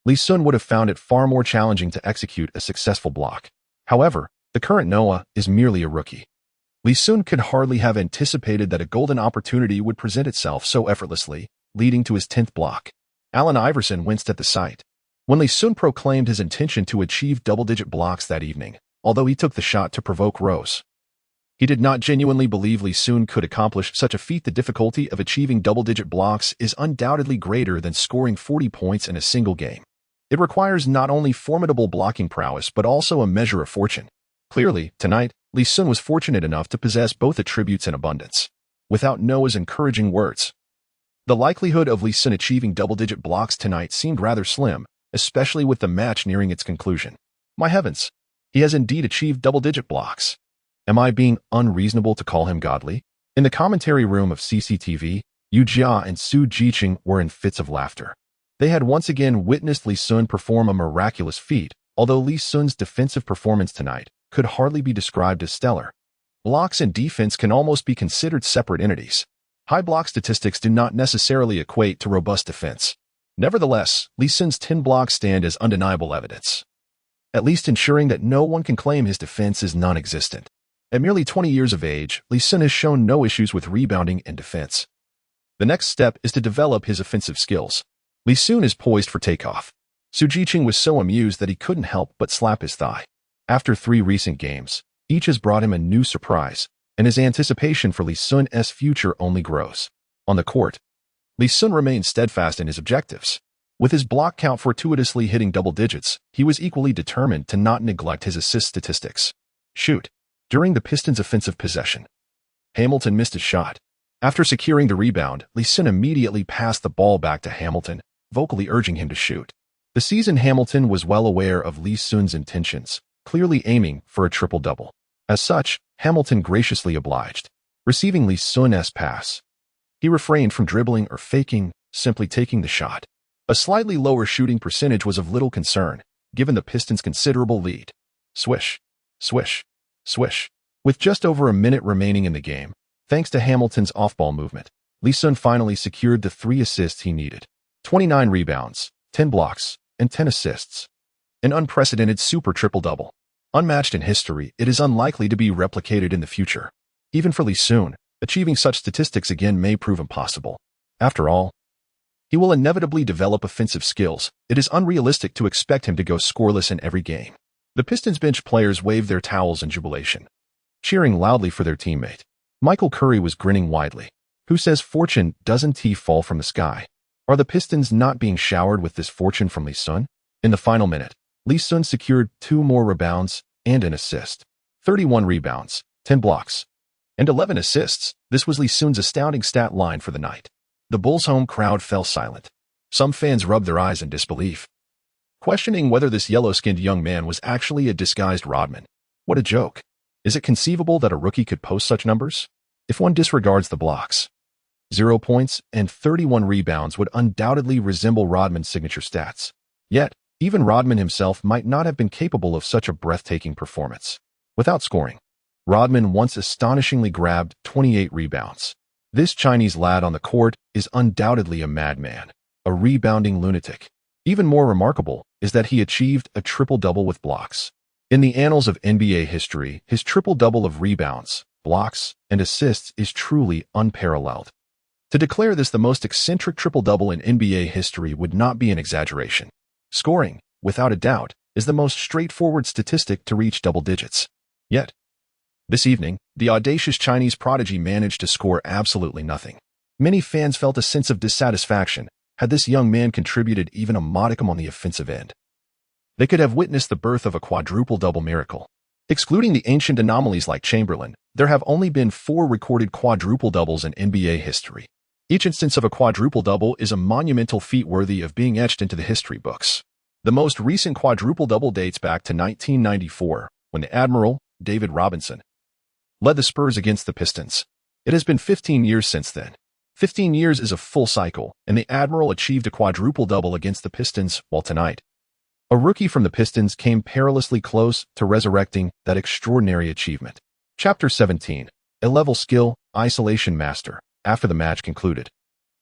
Li Xun would have found it far more challenging to execute a successful block. However, the current Noah is merely a rookie. Li Xun could hardly have anticipated that a golden opportunity would present itself so effortlessly, leading to his 10th block. Allen Iverson winced at the sight. When Li Xun proclaimed his intention to achieve double-digit blocks that evening, although he took the shot to provoke Rose, he did not genuinely believe Li Xun could accomplish such a feat. The difficulty of achieving double-digit blocks is undoubtedly greater than scoring 40 points in a single game. It requires not only formidable blocking prowess but also a measure of fortune. Clearly, tonight, Li Xun was fortunate enough to possess both attributes in abundance. Without Noah's encouraging words, the likelihood of Li Xun achieving double-digit blocks tonight seemed rather slim, especially with the match nearing its conclusion. My heavens, he has indeed achieved double-digit blocks. Am I being unreasonable to call him godly? In the commentary room of CCTV, Yu Jia and Su Jiqing were in fits of laughter. They had once again witnessed Li Xun perform a miraculous feat, although Li Xun's defensive performance tonight could hardly be described as stellar. Blocks and defense can almost be considered separate entities. High block statistics do not necessarily equate to robust defense. Nevertheless, Li Xun's 10 blocks stand as undeniable evidence, at least ensuring that no one can claim his defense is non-existent. At merely 20 years of age, Li Xun has shown no issues with rebounding and defense. The next step is to develop his offensive skills. Li Xun is poised for takeoff. Su Jiqing was so amused that he couldn't help but slap his thigh. After 3 recent games, each has brought him a new surprise, and his anticipation for Li Xun's future only grows. On the court, Li Xun remained steadfast in his objectives. With his block count fortuitously hitting double digits, he was equally determined to not neglect his assist statistics. Shoot! During the Pistons' offensive possession, Hamilton missed his shot. After securing the rebound, Li Xun immediately passed the ball back to Hamilton, vocally urging him to shoot. The seasoned Hamilton was well aware of Li Xun's intentions, clearly aiming for a triple-double. As such, Hamilton graciously obliged. Receiving Li Xun's pass, he refrained from dribbling or faking, simply taking the shot. A slightly lower shooting percentage was of little concern, given the Pistons' considerable lead. Swish, swish. Swish. With just over a minute remaining in the game, thanks to Hamilton's off-ball movement, Li Xun finally secured the 3 assists he needed. 29 rebounds, 10 blocks, and 10 assists. An unprecedented super triple-double. Unmatched in history, it is unlikely to be replicated in the future. Even for Li Xun, achieving such statistics again may prove impossible. After all, he will inevitably develop offensive skills. It is unrealistic to expect him to go scoreless in every game. The Pistons bench players waved their towels in jubilation, cheering loudly for their teammate. Michael Curry was grinning widely. Who says fortune doesn't fall from the sky? Are the Pistons not being showered with this fortune from Li Xun? In the final minute, Li Xun secured 2 more rebounds and an assist. 31 rebounds, 10 blocks, and 11 assists. This was Li Xun's astounding stat line for the night. The Bulls' home crowd fell silent. Some fans rubbed their eyes in disbelief, questioning whether this yellow-skinned young man was actually a disguised Rodman. What a joke. Is it conceivable that a rookie could post such numbers? If one disregards the blocks, 0 points and 31 rebounds would undoubtedly resemble Rodman's signature stats. Yet, even Rodman himself might not have been capable of such a breathtaking performance. Without scoring, Rodman once astonishingly grabbed 28 rebounds. This Chinese lad on the court is undoubtedly a madman, a rebounding lunatic. Even more remarkable is that he achieved a triple-double with blocks. In the annals of NBA history, his triple-double of rebounds, blocks, and assists is truly unparalleled. To declare this the most eccentric triple-double in NBA history would not be an exaggeration. Scoring, without a doubt, is the most straightforward statistic to reach double digits. Yet, this evening, the audacious Chinese prodigy managed to score absolutely nothing. Many fans felt a sense of dissatisfaction had this young man contributed even a modicum on the offensive end. They could have witnessed the birth of a quadruple-double miracle. Excluding the ancient anomalies like Chamberlain, there have only been 4 recorded quadruple-doubles in NBA history. Each instance of a quadruple-double is a monumental feat worthy of being etched into the history books. The most recent quadruple-double dates back to 1994, when the Admiral, David Robinson, led the Spurs against the Pistons. It has been 15 years since then. 15 years is a full cycle, and the Admiral achieved a quadruple-double against the Pistons, while tonight, a rookie from the Pistons came perilously close to resurrecting that extraordinary achievement. Chapter 17. A level skill, isolation master. After the match concluded,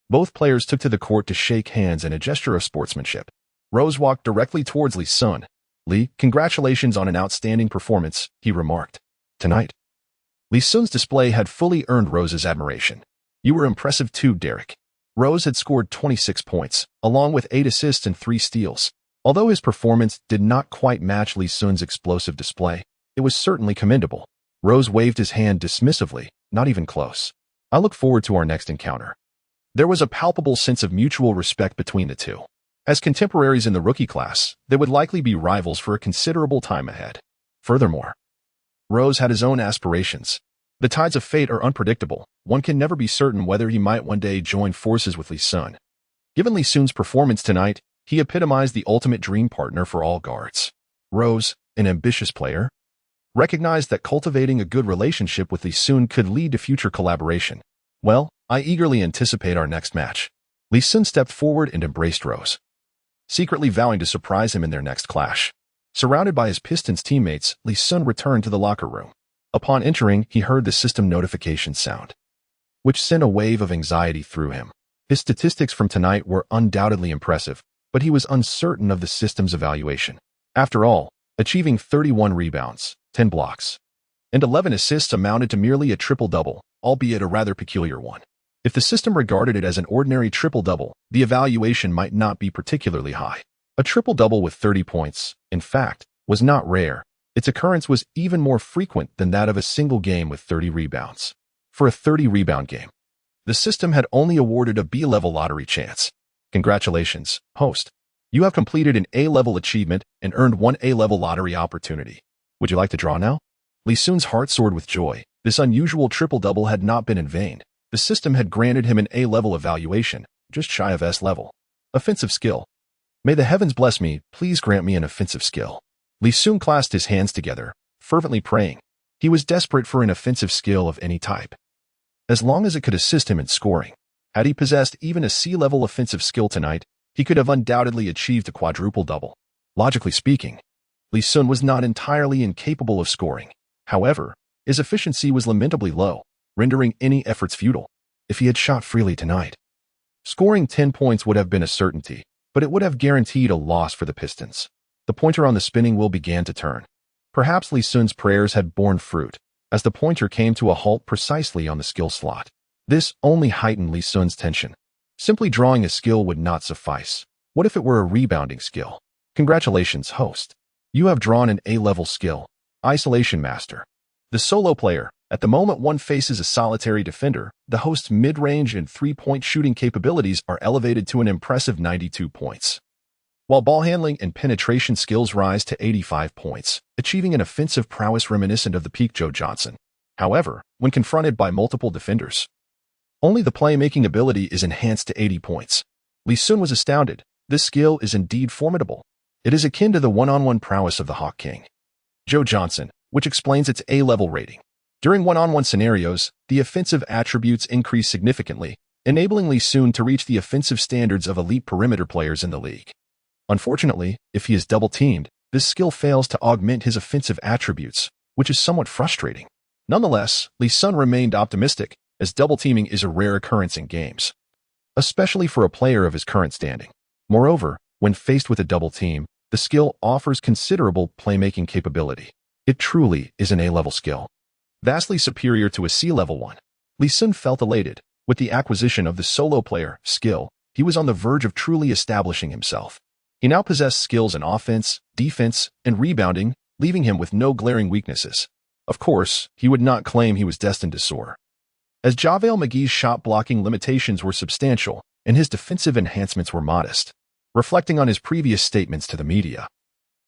both players took to the court to shake hands in a gesture of sportsmanship. Rose walked directly towards Li Xun. Li, congratulations on an outstanding performance, he remarked. Tonight, Li Xun's display had fully earned Rose's admiration. You were impressive too, Derek. Rose had scored 26 points, along with 8 assists and 3 steals. Although his performance did not quite match Li Xun's explosive display, it was certainly commendable. Rose waved his hand dismissively, not even close. I look forward to our next encounter. There was a palpable sense of mutual respect between the two. As contemporaries in the rookie class, they would likely be rivals for a considerable time ahead. Furthermore, Rose had his own aspirations. The tides of fate are unpredictable. One can never be certain whether he might one day join forces with Li Xun. Given Li Xun's performance tonight, he epitomized the ultimate dream partner for all guards. Rose, an ambitious player, recognized that cultivating a good relationship with Li Xun could lead to future collaboration. Well, I eagerly anticipate our next match. Li Xun stepped forward and embraced Rose, secretly vowing to surprise him in their next clash. Surrounded by his Pistons teammates, Li Xun returned to the locker room. Upon entering, he heard the system notification sound, which sent a wave of anxiety through him. His statistics from tonight were undoubtedly impressive, but he was uncertain of the system's evaluation. After all, achieving 31 rebounds, 10 blocks, and 11 assists amounted to merely a triple-double, albeit a rather peculiar one. If the system regarded it as an ordinary triple-double, the evaluation might not be particularly high. A triple-double with 30 points, in fact, was not rare. Its occurrence was even more frequent than that of a single game with 30 rebounds. For a 30-rebound game, the system had only awarded a B-level lottery chance. Congratulations, host. You have completed an A-level achievement and earned 1 A-level lottery opportunity. Would you like to draw now? Li Xun's heart soared with joy. This unusual triple-double had not been in vain. The system had granted him an A-level evaluation, just shy of S-level. Offensive skill. May the heavens bless me, please grant me an offensive skill. Li Xun clasped his hands together, fervently praying. He was desperate for an offensive skill of any type, as long as it could assist him in scoring. Had he possessed even a C-level offensive skill tonight, he could have undoubtedly achieved a quadruple-double. Logically speaking, Li Xun was not entirely incapable of scoring. However, his efficiency was lamentably low, rendering any efforts futile. If he had shot freely tonight, scoring 10 points would have been a certainty, but it would have guaranteed a loss for the Pistons. The pointer on the spinning wheel began to turn. Perhaps Li Xun's prayers had borne fruit, as the pointer came to a halt precisely on the skill slot. This only heightened Li Xun's tension. Simply drawing a skill would not suffice. What if it were a rebounding skill? Congratulations, host. You have drawn an A-level skill, Isolation Master. The solo player. At the moment one faces a solitary defender, the host's mid-range and three-point shooting capabilities are elevated to an impressive 92 points, while ball handling and penetration skills rise to 85 points, achieving an offensive prowess reminiscent of the peak Joe Johnson. However, when confronted by multiple defenders, only the playmaking ability is enhanced to 80 points. Li Xun was astounded. This skill is indeed formidable. It is akin to the one-on-one prowess of the Hawk King, Joe Johnson, which explains its A-level rating. During one-on-one scenarios, the offensive attributes increase significantly, enabling Li Xun to reach the offensive standards of elite perimeter players in the league. Unfortunately, if he is double-teamed, this skill fails to augment his offensive attributes, which is somewhat frustrating. Nonetheless, Li Xun remained optimistic, as double-teaming is a rare occurrence in games, especially for a player of his current standing. Moreover, when faced with a double team, the skill offers considerable playmaking capability. It truly is an A-level skill, vastly superior to a C-level one. Li Xun felt elated. With the acquisition of the solo player skill, he was on the verge of truly establishing himself. He now possessed skills in offense, defense, and rebounding, leaving him with no glaring weaknesses. Of course, he would not claim he was destined to soar, as JaVale McGee's shot-blocking limitations were substantial and his defensive enhancements were modest. Reflecting on his previous statements to the media,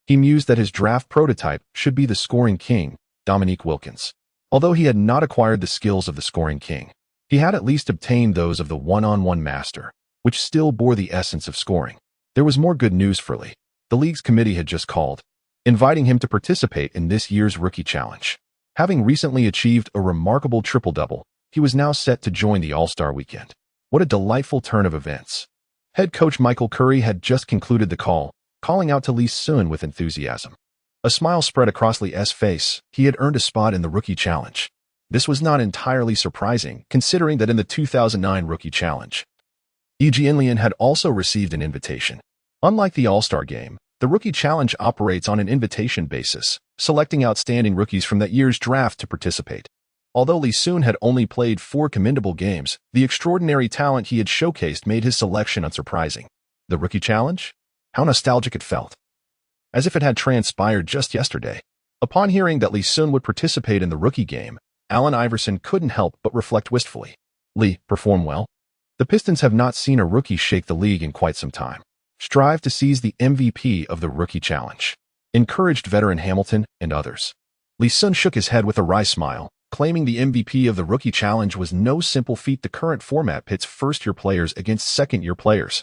he mused that his draft prototype should be the scoring king, Dominique Wilkins. Although he had not acquired the skills of the scoring king, he had at least obtained those of the one-on-one master, which still bore the essence of scoring. There was more good news for Li. The league's committee had just called, inviting him to participate in this year's rookie challenge. Having recently achieved a remarkable triple-double, he was now set to join the All-Star weekend. What a delightful turn of events. Head coach Michael Curry had just concluded the call, calling out to Li Xun with enthusiasm. A smile spread across Li's face. He had earned a spot in the Rookie Challenge. This was not entirely surprising, considering that in the 2009 Rookie Challenge, Jianlian had also received an invitation. Unlike the All-Star Game, the Rookie Challenge operates on an invitation basis, selecting outstanding rookies from that year's draft to participate. Although Li Xun had only played 4 commendable games, the extraordinary talent he had showcased made his selection unsurprising. The Rookie Challenge? How nostalgic it felt, as if it had transpired just yesterday. Upon hearing that Li Xun would participate in the rookie game, Allen Iverson couldn't help but reflect wistfully. Li, perform well. The Pistons have not seen a rookie shake the league in quite some time. Strive to seize the MVP of the Rookie Challenge, encouraged veteran Hamilton and others. Li Xun shook his head with a wry smile, claiming the MVP of the Rookie Challenge was no simple feat. The current format pits first-year players against second-year players,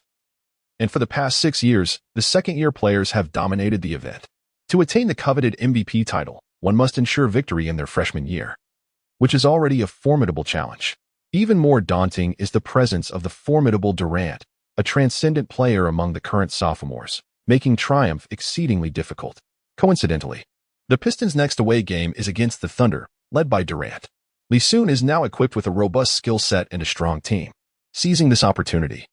and for the past 6 years, the second-year players have dominated the event. To attain the coveted MVP title, one must ensure victory in their freshman year, which is already a formidable challenge. Even more daunting is the presence of the formidable Durant, a transcendent player among the current sophomores, making triumph exceedingly difficult. Coincidentally, the Pistons' next away game is against the Thunder, led by Durant. Li Xun is now equipped with a robust skill set and a strong team. Seizing this opportunity,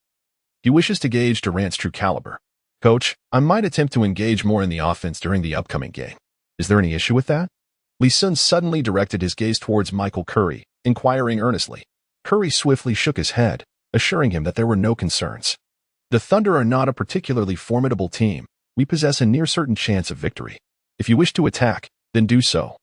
he wishes to gauge Durant's true caliber. Coach, I might attempt to engage more in the offense during the upcoming game. Is there any issue with that? Li Xun suddenly directed his gaze towards Michael Curry, inquiring earnestly. Curry swiftly shook his head, assuring him that there were no concerns. The Thunder are not a particularly formidable team. We possess a near certain chance of victory. If you wish to attack, then do so.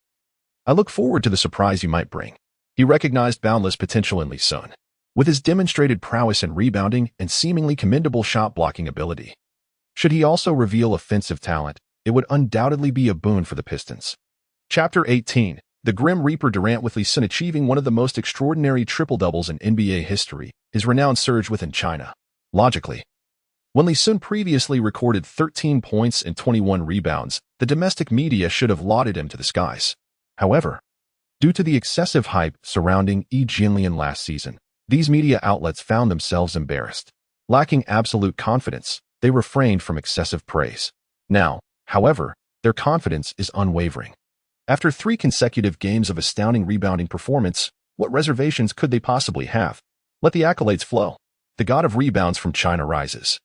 I look forward to the surprise you might bring. He recognized boundless potential in Li Xun, with his demonstrated prowess in rebounding and seemingly commendable shot-blocking ability. Should he also reveal offensive talent, it would undoubtedly be a boon for the Pistons. Chapter 18. The Grim Reaper. Durant, with Li Xun achieving one of the most extraordinary triple-doubles in NBA history, his renown surged within China. Logically, when Li Xun previously recorded 13 points and 21 rebounds, the domestic media should have lauded him to the skies. However, due to the excessive hype surrounding Jianlian last season, these media outlets found themselves embarrassed. Lacking absolute confidence, they refrained from excessive praise. Now, however, their confidence is unwavering. After 3 consecutive games of astounding rebounding performance, what reservations could they possibly have? Let the accolades flow. The god of rebounds from China rises.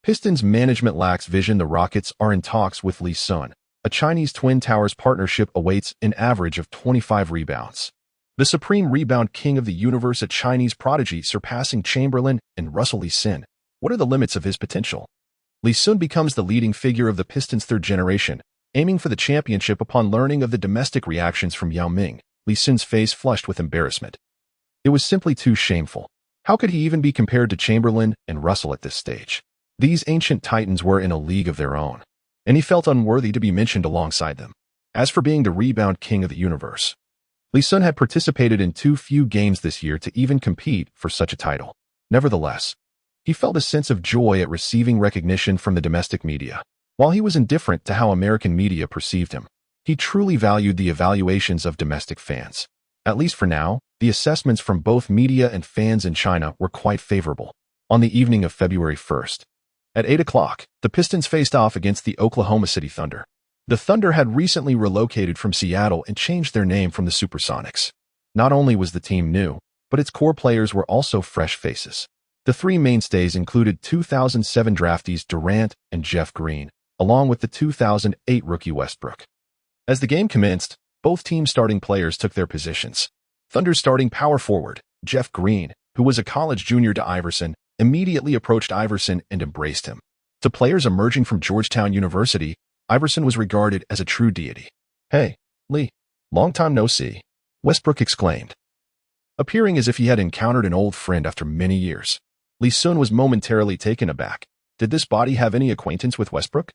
Pistons management lacks vision. The Rockets are in talks with Li Xun. A Chinese Twin Towers partnership awaits an average of 25 rebounds. The supreme rebound king of the universe, a Chinese prodigy surpassing Chamberlain and Russell Li Xun. What are the limits of his potential? Li Xun becomes the leading figure of the Pistons' third generation, aiming for the championship. Upon learning of the domestic reactions from Yao Ming, Li Xun's face flushed with embarrassment. It was simply too shameful. How could he even be compared to Chamberlain and Russell at this stage? These ancient titans were in a league of their own, and he felt unworthy to be mentioned alongside them. As for being the rebound king of the universe, Li Xun had participated in too few games this year to even compete for such a title. Nevertheless, he felt a sense of joy at receiving recognition from the domestic media. While he was indifferent to how American media perceived him, he truly valued the evaluations of domestic fans. At least for now, the assessments from both media and fans in China were quite favorable. On the evening of February 1st, at 8 o'clock, the Pistons faced off against the Oklahoma City Thunder. The Thunder had recently relocated from Seattle and changed their name from the Supersonics. Not only was the team new, but its core players were also fresh faces. The 3 mainstays included 2007 draftees Durant and Jeff Green, along with the 2008 rookie Westbrook. As the game commenced, both teams' starting players took their positions. Thunder's starting power forward, Jeff Green, who was a college junior to Iverson, immediately approached Iverson and embraced him. To players emerging from Georgetown University, Iverson was regarded as a true deity. "Hey, Lee, long time no see," Westbrook exclaimed, appearing as if he had encountered an old friend after many years. Li Xun was momentarily taken aback. Did this body have any acquaintance with Westbrook?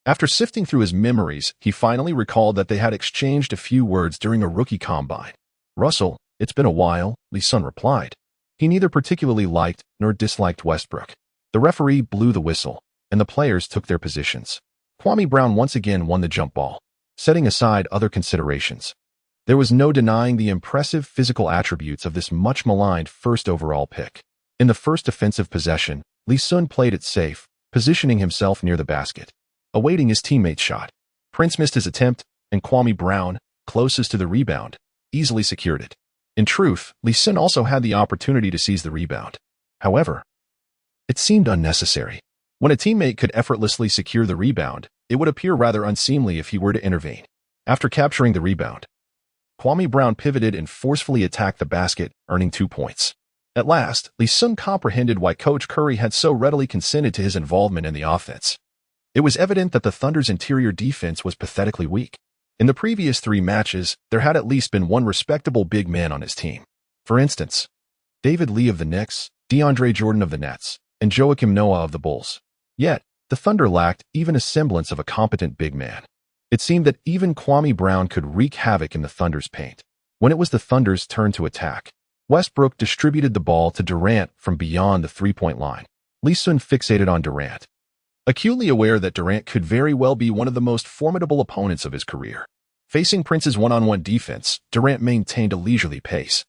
After sifting through his memories, he finally recalled that they had exchanged a few words during a rookie combine. "Russell, it's been a while," Li Xun replied. He neither particularly liked nor disliked Westbrook. The referee blew the whistle, and the players took their positions. Kwame Brown once again won the jump ball, setting aside other considerations. There was no denying the impressive physical attributes of this much-maligned first overall pick. In the first offensive possession, Li Xun played it safe, positioning himself near the basket, awaiting his teammate's shot. Prince missed his attempt, and Kwame Brown, closest to the rebound, easily secured it. In truth, Li Xun also had the opportunity to seize the rebound. However, it seemed unnecessary. When a teammate could effortlessly secure the rebound, it would appear rather unseemly if he were to intervene. After capturing the rebound, Kwame Brown pivoted and forcefully attacked the basket, earning 2 points. At last, Li Xun comprehended why Coach Curry had so readily consented to his involvement in the offense. It was evident that the Thunder's interior defense was pathetically weak. In the previous 3 matches, there had at least been one respectable big man on his team. For instance, David Lee of the Knicks, DeAndre Jordan of the Nets, and Joakim Noah of the Bulls. Yet, the Thunder lacked even a semblance of a competent big man. It seemed that even Kwame Brown could wreak havoc in the Thunder's paint. When it was the Thunder's turn to attack, Westbrook distributed the ball to Durant from beyond the 3-point line. Li Xun fixated on Durant, acutely aware that Durant could very well be one of the most formidable opponents of his career. Facing Prince's one-on-one defense, Durant maintained a leisurely pace.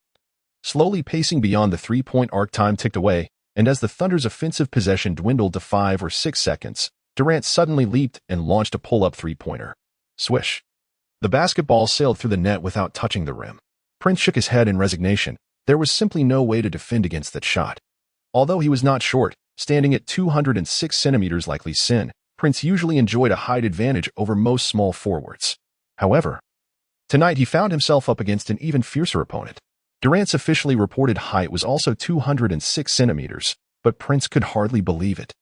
Slowly pacing beyond the 3-point arc, time ticked away, and as the Thunder's offensive possession dwindled to 5 or 6 seconds, Durant suddenly leaped and launched a pull-up 3-pointer. Swish. The basketball sailed through the net without touching the rim. Prince shook his head in resignation. There was simply no way to defend against that shot. Although he was not short, standing at 206 centimeters like Li Xun, Prince usually enjoyed a height advantage over most small forwards. However, tonight he found himself up against an even fiercer opponent. Durant's officially reported height was also 206 centimeters, but Prince could hardly believe it,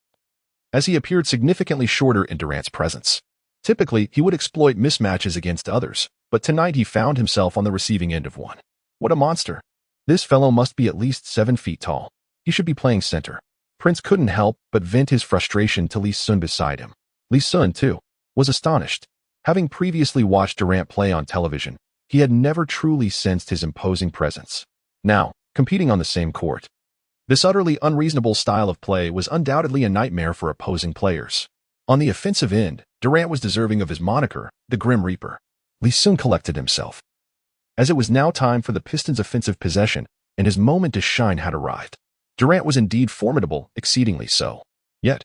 as he appeared significantly shorter in Durant's presence. Typically, he would exploit mismatches against others, but tonight he found himself on the receiving end of one. What a monster! This fellow must be at least 7 feet tall. He should be playing center. Prince couldn't help but vent his frustration to Li Xun beside him. Li Xun, too, was astonished. Having previously watched Durant play on television, he had never truly sensed his imposing presence. Now, competing on the same court, this utterly unreasonable style of play was undoubtedly a nightmare for opposing players. On the offensive end, Durant was deserving of his moniker, the Grim Reaper. Li Xun collected himself, as it was now time for the Pistons' offensive possession, and his moment to shine had arrived. Durant was indeed formidable, exceedingly so. Yet,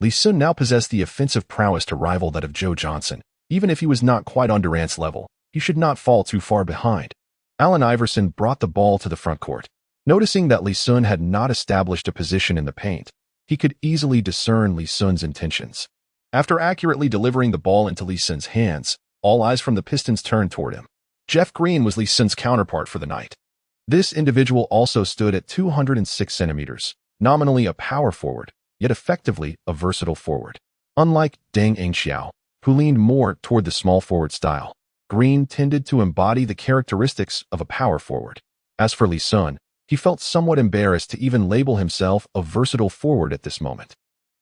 Li Xun now possessed the offensive prowess to rival that of Joe Johnson, even if he was not quite on Durant's level. he should not fall too far behind. Allen Iverson brought the ball to the front court. Noticing that Li Xun had not established a position in the paint, he could easily discern Li Xun's intentions. After accurately delivering the ball into Li Xun's hands, all eyes from the Pistons turned toward him. Jeff Green was Li Xun's counterpart for the night. This individual also stood at 206 centimeters, nominally a power forward, yet effectively a versatile forward. Unlike Deng Xiao, who leaned more toward the small forward style, Green tended to embody the characteristics of a power forward. As for Li Xun, he felt somewhat embarrassed to even label himself a versatile forward at this moment.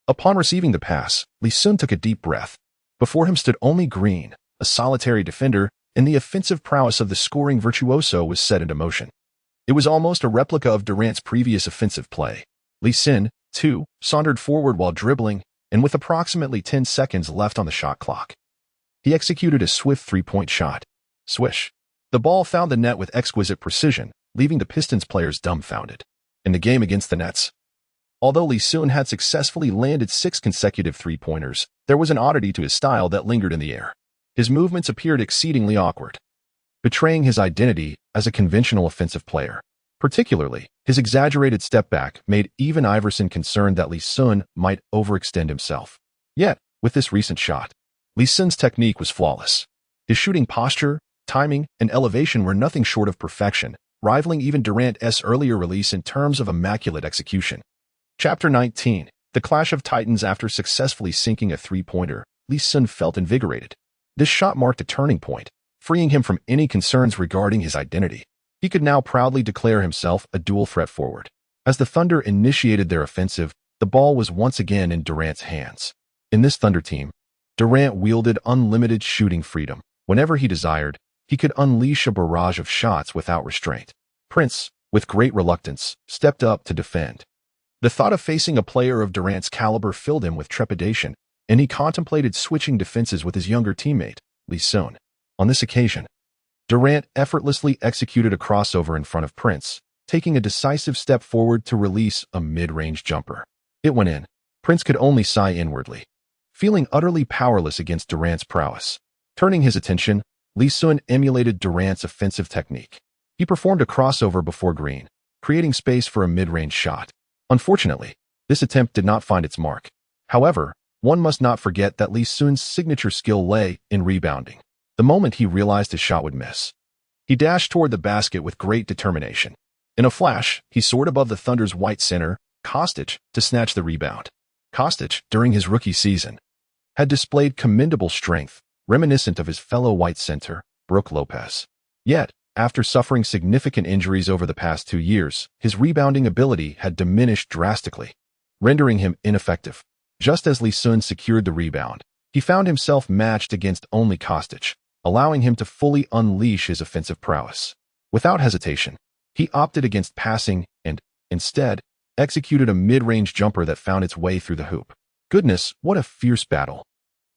Upon receiving the pass, Li Xun took a deep breath. Before him stood only Green, a solitary defender, and the offensive prowess of the scoring virtuoso was set into motion. It was almost a replica of Durant's previous offensive play. Li Xun, too, sauntered forward while dribbling, and with approximately 10 seconds left on the shot clock, he executed a swift three-point shot. Swish. The ball found the net with exquisite precision, leaving the Pistons players dumbfounded. In the game against the Nets, although Li Xun had successfully landed 6 consecutive three-pointers, there was an oddity to his style that lingered in the air. His movements appeared exceedingly awkward, betraying his identity as a conventional offensive player. Particularly, his exaggerated step back made even Iverson concerned that Li Xun might overextend himself. Yet, with this recent shot, Li Xun's technique was flawless. His shooting posture, timing, and elevation were nothing short of perfection, rivaling even Durant's earlier release in terms of immaculate execution. Chapter 19. The Clash of Titans. After successfully sinking a three-pointer, Li Xun felt invigorated. This shot marked a turning point, freeing him from any concerns regarding his identity. He could now proudly declare himself a dual-threat forward. As the Thunder initiated their offensive, the ball was once again in Durant's hands. In this Thunder team, Durant wielded unlimited shooting freedom. Whenever he desired, he could unleash a barrage of shots without restraint. Prince, with great reluctance, stepped up to defend. The thought of facing a player of Durant's caliber filled him with trepidation, and he contemplated switching defenses with his younger teammate, Li Xun. On this occasion, Durant effortlessly executed a crossover in front of Prince, taking a decisive step forward to release a mid-range jumper. It went in. Prince could only sigh inwardly, feeling utterly powerless against Durant's prowess. Turning his attention, Li Xun emulated Durant's offensive technique. He performed a crossover before Green, creating space for a mid-range shot. Unfortunately, this attempt did not find its mark. However, one must not forget that Li Xun's signature skill lay in rebounding. The moment he realized his shot would miss, he dashed toward the basket with great determination. In a flash, he soared above the Thunder's white center, Kostic, to snatch the rebound. Kostic, during his rookie season, had displayed commendable strength, reminiscent of his fellow white center, Brook Lopez. Yet, after suffering significant injuries over the past 2 years, his rebounding ability had diminished drastically, rendering him ineffective. Just as Li Xun secured the rebound, he found himself matched against only Kostic, allowing him to fully unleash his offensive prowess. Without hesitation, he opted against passing and, instead, executed a mid-range jumper that found its way through the hoop. Goodness, what a fierce battle.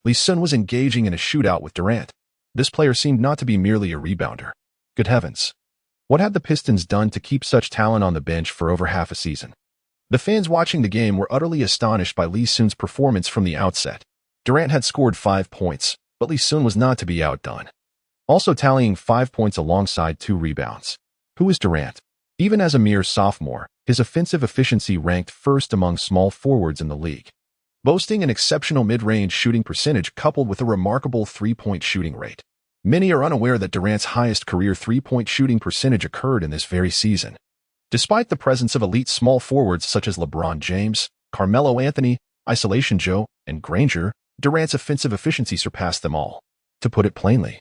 Li Xun was engaging in a shootout with Durant. This player seemed not to be merely a rebounder. Good heavens. What had the Pistons done to keep such talent on the bench for over half a season? The fans watching the game were utterly astonished by Li Xun's performance from the outset. Durant had scored 5 points, but Li Xun was not to be outdone, also tallying 5 points alongside 2 rebounds. Who is Durant? Even as a mere sophomore, his offensive efficiency ranked first among small forwards in the league, boasting an exceptional mid-range shooting percentage coupled with a remarkable three-point shooting rate. Many are unaware that Durant's highest career three-point shooting percentage occurred in this very season. Despite the presence of elite small forwards such as LeBron James, Carmelo Anthony, Isolation Joe, and Granger, Durant's offensive efficiency surpassed them all. To put it plainly,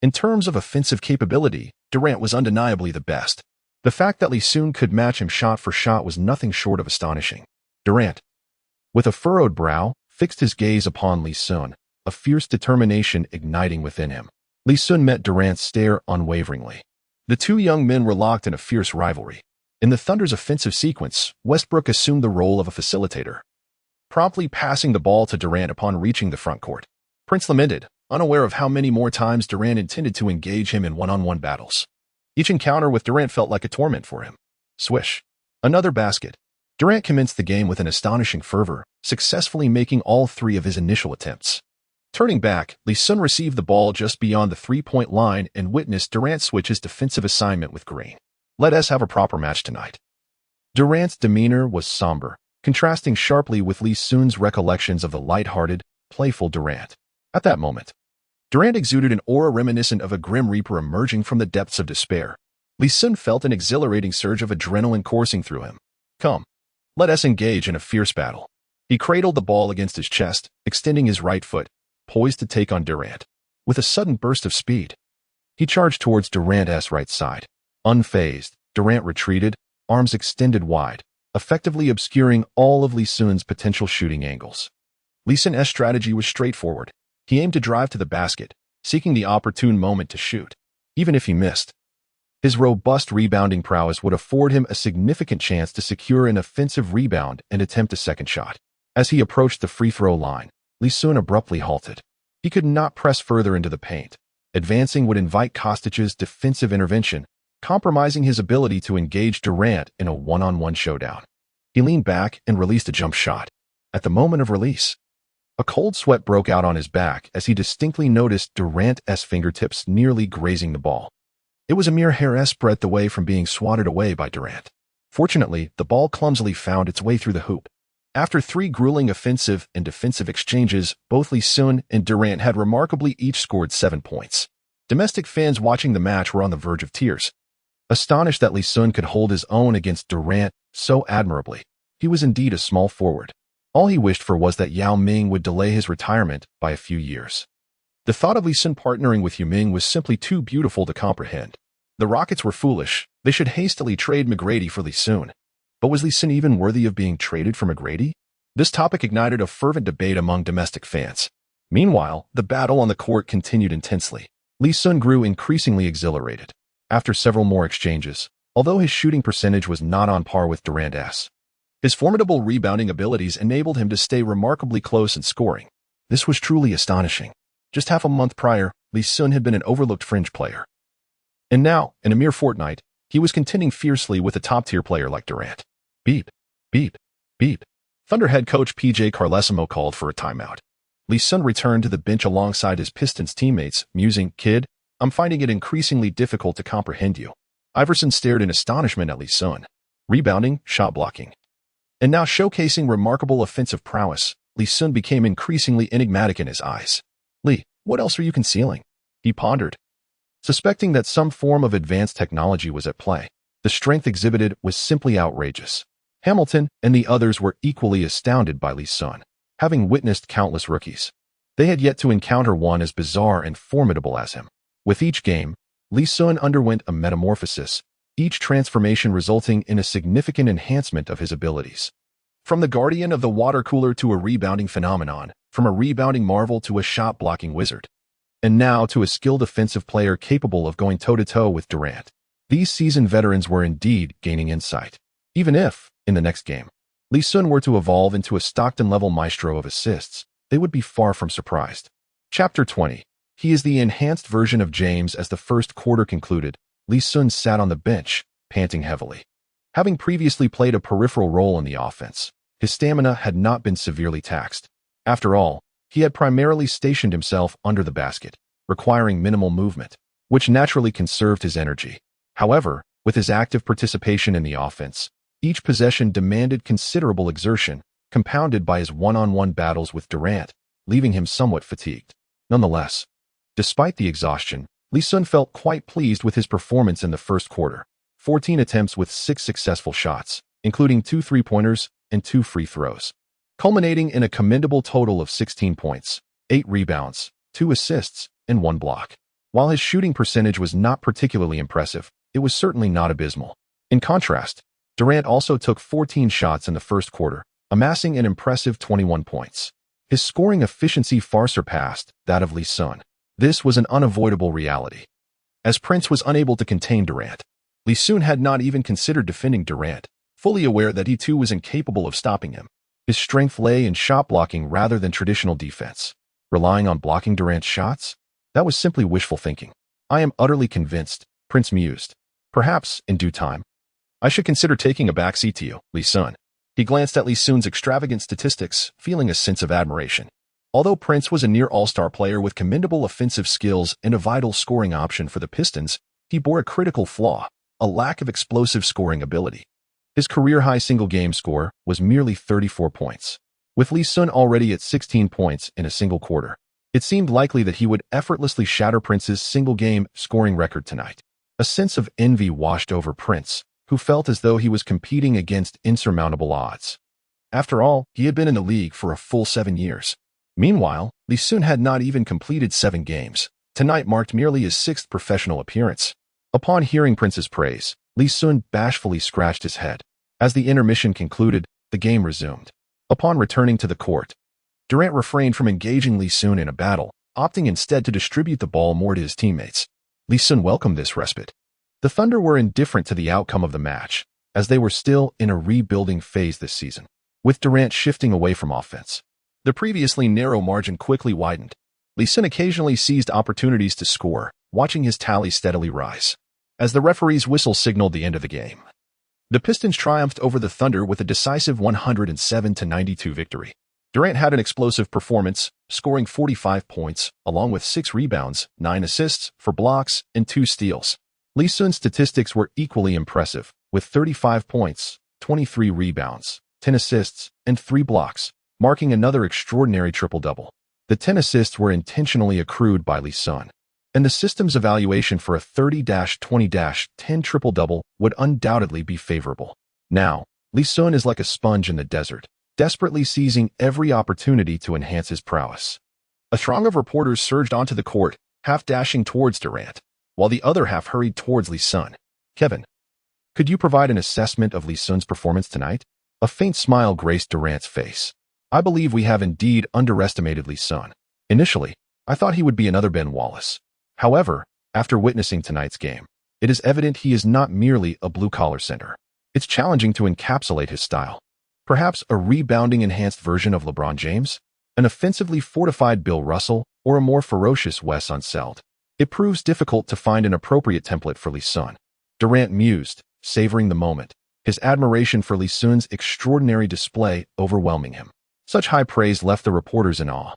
in terms of offensive capability, Durant was undeniably the best. The fact that Li Xun could match him shot for shot was nothing short of astonishing. Durant, with a furrowed brow, fixed his gaze upon Li Xun, a fierce determination igniting within him. Li Xun met Durant's stare unwaveringly. The two young men were locked in a fierce rivalry. In the Thunder's offensive sequence, Westbrook assumed the role of a facilitator, promptly passing the ball to Durant upon reaching the front court. Prince lamented, unaware of how many more times Durant intended to engage him in one-on-one battles. Each encounter with Durant felt like a torment for him. Swish. Another basket. Durant commenced the game with an astonishing fervor, successfully making all 3 of his initial attempts. Turning back, Li Xun received the ball just beyond the three-point line and witnessed Durant switch his defensive assignment with green. Let us have a proper match tonight. Durant's demeanor was somber, contrasting sharply with Li Xun's recollections of the light-hearted, playful Durant. At that moment, Durant exuded an aura reminiscent of a grim reaper emerging from the depths of despair. Li Xun felt an exhilarating surge of adrenaline coursing through him. Come, let us engage in a fierce battle. He cradled the ball against his chest, extending his right foot, poised to take on Durant. With a sudden burst of speed, he charged towards Durant's right side. Unfazed, Durant retreated, arms extended wide, effectively obscuring all of Li Xun's potential shooting angles. Li Xun's strategy was straightforward. He aimed to drive to the basket, seeking the opportune moment to shoot. Even if he missed, his robust rebounding prowess would afford him a significant chance to secure an offensive rebound and attempt a second shot. As he approached the free throw line, Li Xun abruptly halted. He could not press further into the paint. Advancing would invite Kostić's defensive intervention, compromising his ability to engage Durant in a one-on-one showdown. He leaned back and released a jump shot. At the moment of release, a cold sweat broke out on his back as he distinctly noticed Durant's fingertips nearly grazing the ball. It was a mere hair's breadth away from being swatted away by Durant. Fortunately, the ball clumsily found its way through the hoop. After 3 grueling offensive and defensive exchanges, both Li Xun and Durant had remarkably each scored 7 points. Domestic fans watching the match were on the verge of tears, astonished that Li Xun could hold his own against Durant so admirably. He was indeed a small forward. All he wished for was that Yao Ming would delay his retirement by a few years. The thought of Li Xun partnering with Yao Ming was simply too beautiful to comprehend. The Rockets were foolish. They should hastily trade McGrady for Li Xun. But was Li Xun even worthy of being traded for McGrady? This topic ignited a fervent debate among domestic fans. Meanwhile, the battle on the court continued intensely. Li Xun grew increasingly exhilarated. After several more exchanges, although his shooting percentage was not on par with Durant's, his formidable rebounding abilities enabled him to stay remarkably close in scoring. This was truly astonishing. Just half a month prior, Li Xun had been an overlooked fringe player. And now, in a mere fortnight, he was contending fiercely with a top-tier player like Durant. Beep, beep, beep. Thunder head coach P.J. Carlesimo called for a timeout. Li Xun returned to the bench alongside his Pistons teammates, musing, "Kid, I'm finding it increasingly difficult to comprehend you." Iverson stared in astonishment at Li Xun. Rebounding, shot blocking, and now showcasing remarkable offensive prowess, Li Xun became increasingly enigmatic in his eyes. "Li, what else are you concealing?" he pondered. Suspecting that some form of advanced technology was at play, the strength exhibited was simply outrageous. Hamilton and the others were equally astounded by Li Xun, having witnessed countless rookies. They had yet to encounter one as bizarre and formidable as him. With each game, Li Xun underwent a metamorphosis, each transformation resulting in a significant enhancement of his abilities. From the guardian of the water cooler to a rebounding phenomenon, from a rebounding marvel to a shot-blocking wizard, and now to a skilled offensive player capable of going toe-to-toe with Durant. These seasoned veterans were indeed gaining insight. Even if, in the next game, Li Xun were to evolve into a Stockton-level maestro of assists, they would be far from surprised. Chapter 20. He is the enhanced version of James. As the first quarter concluded, Li Xun sat on the bench, panting heavily. Having previously played a peripheral role in the offense, his stamina had not been severely taxed. After all, he had primarily stationed himself under the basket, requiring minimal movement, which naturally conserved his energy. However, with his active participation in the offense, each possession demanded considerable exertion, compounded by his one-on-one battles with Durant, leaving him somewhat fatigued. Nonetheless, despite the exhaustion, Li Xun felt quite pleased with his performance in the first quarter. 14 attempts with 6 successful shots, including 2 three-pointers and 2 free throws, culminating in a commendable total of 16 points, 8 rebounds, 2 assists, and 1 block. While his shooting percentage was not particularly impressive, it was certainly not abysmal. In contrast, Durant also took 14 shots in the first quarter, amassing an impressive 21 points. His scoring efficiency far surpassed that of Li Xun. This was an unavoidable reality. As Prince was unable to contain Durant, Li Xun had not even considered defending Durant, fully aware that he too was incapable of stopping him. His strength lay in shot blocking rather than traditional defense. Relying on blocking Durant's shots? That was simply wishful thinking. "I am utterly convinced," Prince mused. "Perhaps, in due time, I should consider taking a backseat to you, Li Xun." He glanced at Li Xun's extravagant statistics, feeling a sense of admiration. Although Prince was a near all-star player with commendable offensive skills and a vital scoring option for the Pistons, he bore a critical flaw, a lack of explosive scoring ability. His career-high single-game score was merely 34 points. With Li Xun already at 16 points in a single quarter, it seemed likely that he would effortlessly shatter Prince's single-game scoring record tonight. A sense of envy washed over Prince, who felt as though he was competing against insurmountable odds. After all, he had been in the league for a full 7 years. Meanwhile, Li Xun had not even completed 7 games. Tonight marked merely his 6th professional appearance. Upon hearing Prince's praise, Li Xun bashfully scratched his head. As the intermission concluded, the game resumed. Upon returning to the court, Durant refrained from engaging Li Xun in a battle, opting instead to distribute the ball more to his teammates. Li Xun welcomed this respite. The Thunder were indifferent to the outcome of the match, as they were still in a rebuilding phase this season, with Durant shifting away from offense. The previously narrow margin quickly widened. Li Xun occasionally seized opportunities to score, watching his tally steadily rise. As the referee's whistle signaled the end of the game, the Pistons triumphed over the Thunder with a decisive 107-92 victory. Durant had an explosive performance, scoring 45 points, along with 6 rebounds, 9 assists, 4 blocks, and 2 steals. Li Xun's statistics were equally impressive, with 35 points, 23 rebounds, 10 assists, and 3 blocks, marking another extraordinary triple-double. The 10 assists were intentionally accrued by Li Xun, and the system's evaluation for a 30-20-10 triple-double would undoubtedly be favorable. Now, Li Xun is like a sponge in the desert, desperately seizing every opportunity to enhance his prowess. A throng of reporters surged onto the court, half dashing towards Durant, while the other half hurried towards Li Xun. Kevin, could you provide an assessment of Li Xun's performance tonight? A faint smile graced Durant's face. I believe we have indeed underestimated Li Xun. Initially, I thought he would be another Ben Wallace. However, after witnessing tonight's game, it is evident he is not merely a blue-collar center. It's challenging to encapsulate his style. Perhaps a rebounding-enhanced version of LeBron James, an offensively fortified Bill Russell, or a more ferocious Wes Unseld. It proves difficult to find an appropriate template for Li Xun. Durant mused, savoring the moment, his admiration for Li Xun's extraordinary display overwhelming him. Such high praise left the reporters in awe.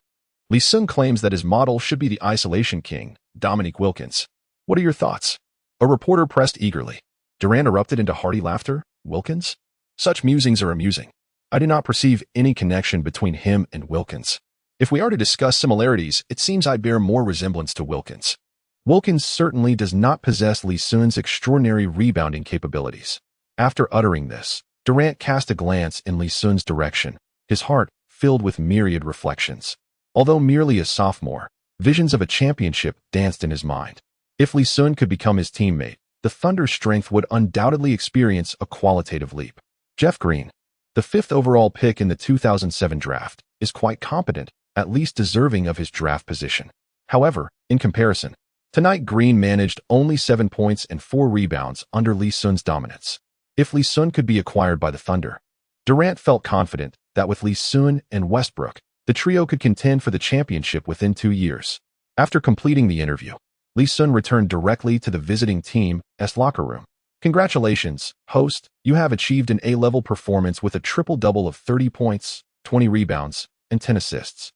Li Xun claims that his model should be the isolation king, Dominique Wilkins. What are your thoughts? A reporter pressed eagerly. Durant erupted into hearty laughter. Wilkins? Such musings are amusing. I do not perceive any connection between him and Wilkins. If we are to discuss similarities, it seems I bear more resemblance to Wilkins. Wilkins certainly does not possess Li Xun's extraordinary rebounding capabilities. After uttering this, Durant cast a glance in Li Xun's direction, his heart filled with myriad reflections. Although merely a sophomore, visions of a championship danced in his mind. If Li Xun could become his teammate, the Thunder's strength would undoubtedly experience a qualitative leap. Jeff Green, the 5th overall pick in the 2007 draft, is quite competent, at least deserving of his draft position. However, in comparison, tonight Green managed only 7 points and 4 rebounds under Li Xun's dominance. If Li Xun could be acquired by the Thunder, Durant felt confident that with Li Xun and Westbrook, the trio could contend for the championship within 2 years. After completing the interview, Li Xun returned directly to the visiting team's locker room. Congratulations, host, you have achieved an A-level performance with a triple-double of 30 points, 20 rebounds, and 10 assists,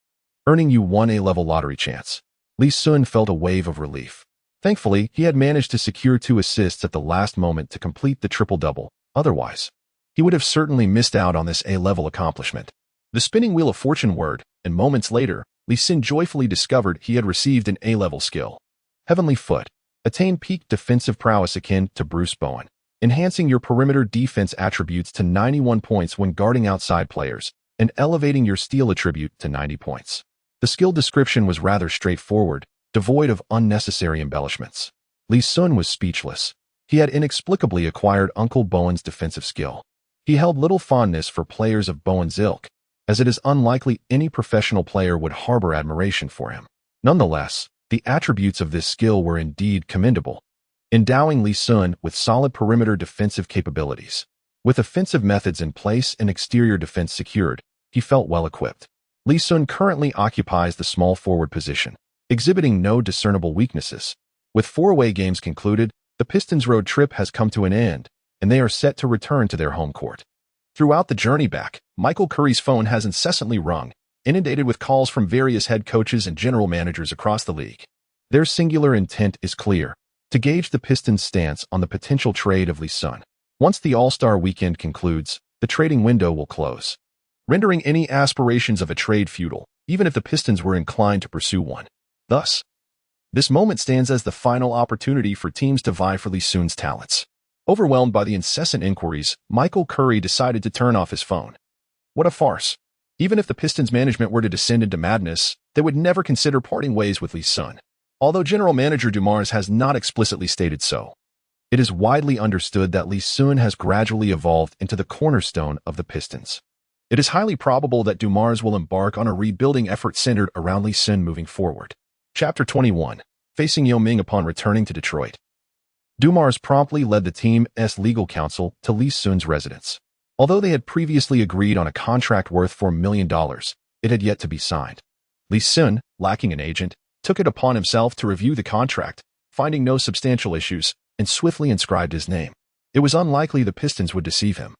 earning you one A-level lottery chance. Li Xun felt a wave of relief. Thankfully, he had managed to secure 2 assists at the last moment to complete the triple-double. Otherwise, he would have certainly missed out on this A-level accomplishment. The spinning wheel of fortune whirred, and moments later, Li Xun joyfully discovered he had received an A-level skill. Heavenly Foot. Attain peak defensive prowess akin to Bruce Bowen, enhancing your perimeter defense attributes to 91 points when guarding outside players, and elevating your steal attribute to 90 points. The skill description was rather straightforward, devoid of unnecessary embellishments. Li Xun was speechless. He had inexplicably acquired Uncle Bowen's defensive skill. He held little fondness for players of Bowen's ilk, as it is unlikely any professional player would harbor admiration for him. Nonetheless, the attributes of this skill were indeed commendable, endowing Li Xun with solid perimeter defensive capabilities. With offensive methods in place and exterior defense secured, he felt well equipped. Li Xun currently occupies the small forward position, exhibiting no discernible weaknesses. With 4 away games concluded, the Pistons' road trip has come to an end, and they are set to return to their home court. Throughout the journey back, Michael Curry's phone has incessantly rung, inundated with calls from various head coaches and general managers across the league. Their singular intent is clear: to gauge the Pistons' stance on the potential trade of Li Xun. Once the All-Star weekend concludes, the trading window will close, rendering any aspirations of a trade futile, even if the Pistons were inclined to pursue one. Thus, this moment stands as the final opportunity for teams to vie for Li Xun's talents. Overwhelmed by the incessant inquiries, Michael Curry decided to turn off his phone. What a farce. Even if the Pistons management were to descend into madness, they would never consider parting ways with Li Xun. Although General Manager Dumars has not explicitly stated so, it is widely understood that Li Xun has gradually evolved into the cornerstone of the Pistons. It is highly probable that Dumars will embark on a rebuilding effort centered around Li Xun moving forward. Chapter 21. Facing Yao Ming upon returning to Detroit. Dumars promptly led the team's legal counsel to Li Xun's residence. Although they had previously agreed on a contract worth $4 million, it had yet to be signed. Li Xun, lacking an agent, took it upon himself to review the contract, finding no substantial issues, and swiftly inscribed his name. It was unlikely the Pistons would deceive him.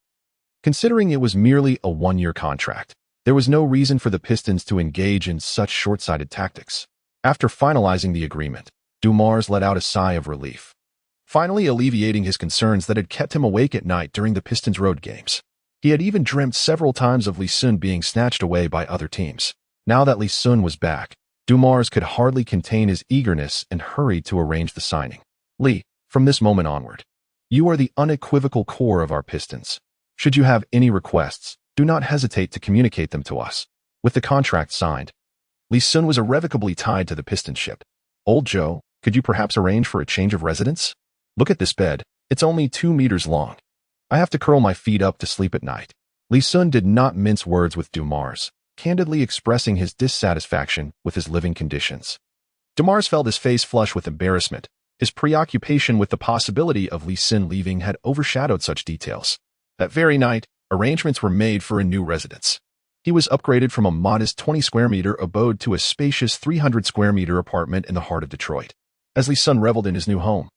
Considering it was merely a one-year contract, there was no reason for the Pistons to engage in such short-sighted tactics. After finalizing the agreement, Dumars let out a sigh of relief, finally alleviating his concerns that had kept him awake at night during the Pistons' road games. He had even dreamt several times of Li Xun being snatched away by other teams. Now that Li Xun was back, Dumars could hardly contain his eagerness and hurried to arrange the signing. Li, from this moment onward, you are the unequivocal core of our Pistons. Should you have any requests, do not hesitate to communicate them to us. With the contract signed, Li Xun was irrevocably tied to the Piston ship. Old Joe, could you perhaps arrange for a change of residence? Look at this bed. It's only 2 meters long. I have to curl my feet up to sleep at night. Li Xun did not mince words with Dumars, candidly expressing his dissatisfaction with his living conditions. Dumars felt his face flush with embarrassment. His preoccupation with the possibility of Li Xun leaving had overshadowed such details. That very night, arrangements were made for a new residence. He was upgraded from a modest 20-square-meter abode to a spacious 300-square-meter apartment in the heart of Detroit. As Li Xun reveled in his new home,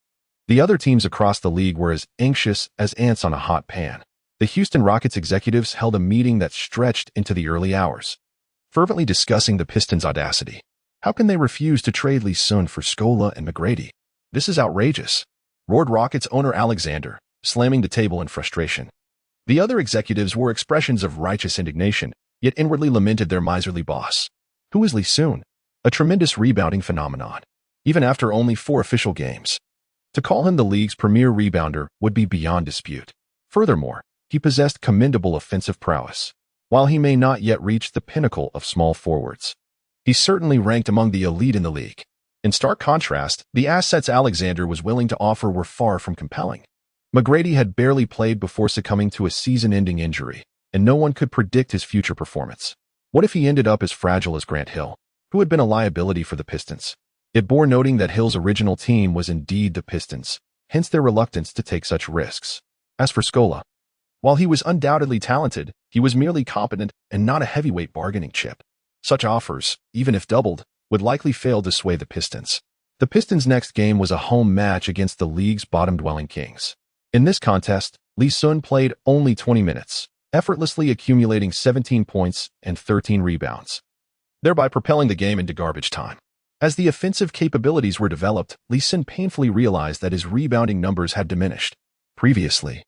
the other teams across the league were as anxious as ants on a hot pan. The Houston Rockets executives held a meeting that stretched into the early hours, fervently discussing the Pistons' audacity. How can they refuse to trade Li Xun for Scola and McGrady? This is outrageous, roared Rockets owner Alexander, slamming the table in frustration. The other executives wore expressions of righteous indignation, yet inwardly lamented their miserly boss. Who is Li Xun? A tremendous rebounding phenomenon, even after only 4 official games. To call him the league's premier rebounder would be beyond dispute. Furthermore, he possessed commendable offensive prowess. While he may not yet reach the pinnacle of small forwards, he certainly ranked among the elite in the league. In stark contrast, the assets Alexander was willing to offer were far from compelling. McGrady had barely played before succumbing to a season-ending injury, and no one could predict his future performance. What if he ended up as fragile as Grant Hill, who had been a liability for the Pistons? It bore noting that Hill's original team was indeed the Pistons, hence their reluctance to take such risks. As for Scola, while he was undoubtedly talented, he was merely competent and not a heavyweight bargaining chip. Such offers, even if doubled, would likely fail to sway the Pistons. The Pistons' next game was a home match against the league's bottom-dwelling Kings. In this contest, Li Xun played only 20 minutes, effortlessly accumulating 17 points and 13 rebounds, thereby propelling the game into garbage time. As the offensive capabilities were developed, Li Xun painfully realized that his rebounding numbers had diminished. Previously,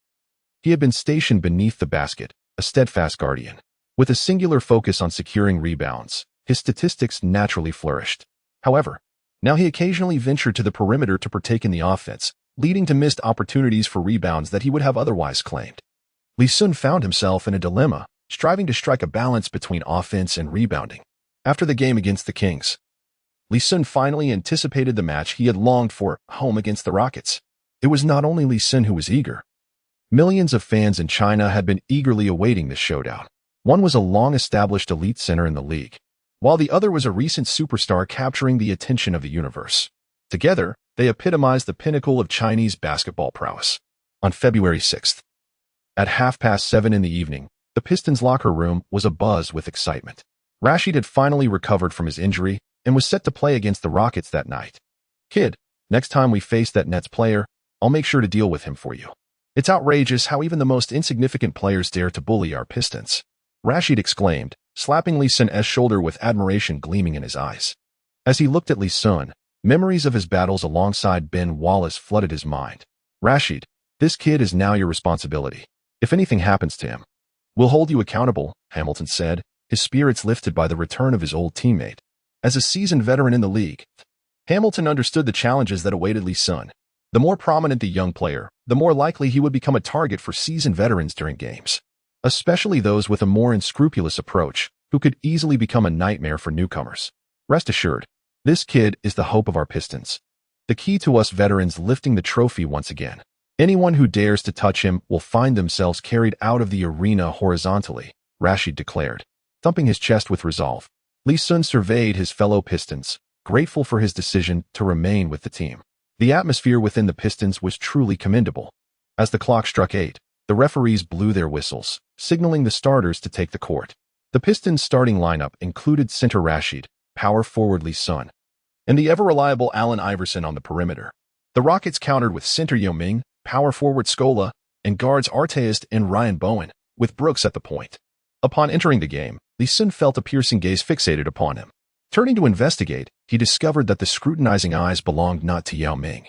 he had been stationed beneath the basket, a steadfast guardian. With a singular focus on securing rebounds, his statistics naturally flourished. However, now he occasionally ventured to the perimeter to partake in the offense, leading to missed opportunities for rebounds that he would have otherwise claimed. Li Xun found himself in a dilemma, striving to strike a balance between offense and rebounding. After the game against the Kings, Li Xun finally anticipated the match he had longed for, home against the Rockets. It was not only Li Xun who was eager. Millions of fans in China had been eagerly awaiting this showdown. One was a long-established elite center in the league, while the other was a recent superstar capturing the attention of the universe. Together, they epitomized the pinnacle of Chinese basketball prowess. On February 6th, at 7:30 in the evening, the Pistons' locker room was abuzz with excitement. Rashid had finally recovered from his injury and was set to play against the Rockets that night. Kid, next time we face that Nets player, I'll make sure to deal with him for you. It's outrageous how even the most insignificant players dare to bully our Pistons, Rashid exclaimed, slapping Li Xun's shoulder with admiration gleaming in his eyes. As he looked at Li Xun, memories of his battles alongside Ben Wallace flooded his mind. Rashid, this kid is now your responsibility. If anything happens to him, we'll hold you accountable, Hamilton said, his spirits lifted by the return of his old teammate. As a seasoned veteran in the league, Hamilton understood the challenges that awaited Li Xun. The more prominent the young player, the more likely he would become a target for seasoned veterans during games, especially those with a more unscrupulous approach, who could easily become a nightmare for newcomers. Rest assured, this kid is the hope of our Pistons, the key to us veterans lifting the trophy once again. Anyone who dares to touch him will find themselves carried out of the arena horizontally, Rashid declared, thumping his chest with resolve. Li Xun surveyed his fellow Pistons, grateful for his decision to remain with the team. The atmosphere within the Pistons was truly commendable. As the clock struck 8, the referees blew their whistles, signaling the starters to take the court. The Pistons' starting lineup included center Rashid, power forward Li Xun, and the ever-reliable Allen Iverson on the perimeter. The Rockets countered with center Yao Ming, power forward Scola, and guards Artest and Ryan Bowen, with Brooks at the point. Upon entering the game, Li Xun felt a piercing gaze fixated upon him. Turning to investigate, he discovered that the scrutinizing eyes belonged not to Yao Ming,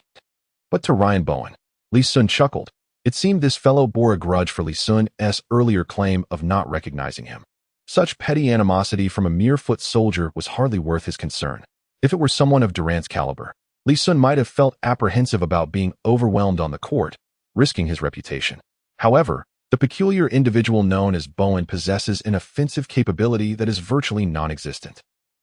but to Ryan Bowen. Li Xun chuckled. It seemed this fellow bore a grudge for Li Xun's earlier claim of not recognizing him. Such petty animosity from a mere foot soldier was hardly worth his concern. If it were someone of Durant's caliber, Li Xun might have felt apprehensive about being overwhelmed on the court, risking his reputation. However, the peculiar individual known as Bowen possesses an offensive capability that is virtually non-existent.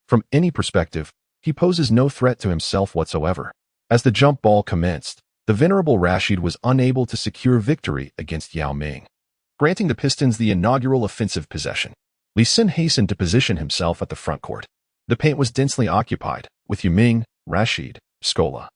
From any perspective, he poses no threat to himself whatsoever. As the jump ball commenced, the venerable Rashid was unable to secure victory against Yao Ming, granting the Pistons the inaugural offensive possession. Li Xun hastened to position himself at the front court. The paint was densely occupied, with Yao Ming, Rashid, Scola,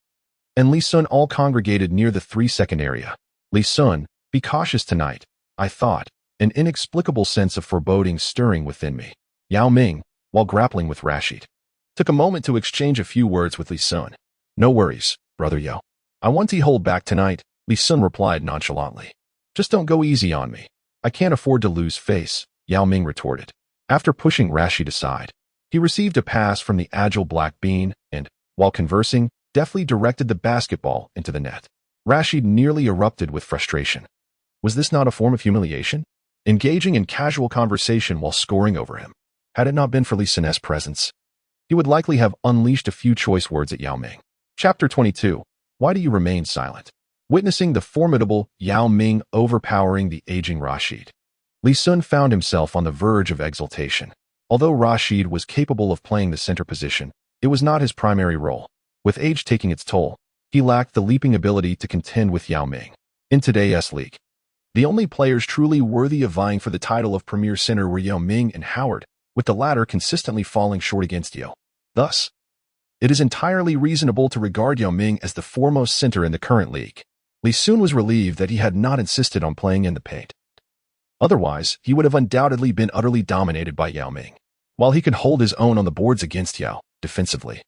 and Li Xun all congregated near the 3-second area. Li Xun, be cautious tonight, I thought, an inexplicable sense of foreboding stirring within me. Yao Ming, while grappling with Rashid, took a moment to exchange a few words with Li Xun. No worries, brother Yao. I want to hold back tonight, Li Xun replied nonchalantly. Just don't go easy on me. I can't afford to lose face, Yao Ming retorted. After pushing Rashid aside, he received a pass from the agile Black Bean and, while conversing, deftly directed the basketball into the net. Rashid nearly erupted with frustration. Was this not a form of humiliation? Engaging in casual conversation while scoring over him. Had it not been for Li Xun's presence, he would likely have unleashed a few choice words at Yao Ming. Chapter 22. Why do you remain silent? Witnessing the formidable Yao Ming overpowering the aging Rashid, Li Xun found himself on the verge of exultation. Although Rashid was capable of playing the center position, it was not his primary role. With age taking its toll, he lacked the leaping ability to contend with Yao Ming. In today's league, the only players truly worthy of vying for the title of premier center were Yao Ming and Howard, with the latter consistently falling short against Yao. Thus, it is entirely reasonable to regard Yao Ming as the foremost center in the current league. Li Xun was relieved that he had not insisted on playing in the paint. Otherwise, he would have undoubtedly been utterly dominated by Yao Ming. While he could hold his own on the boards against Yao, defensively,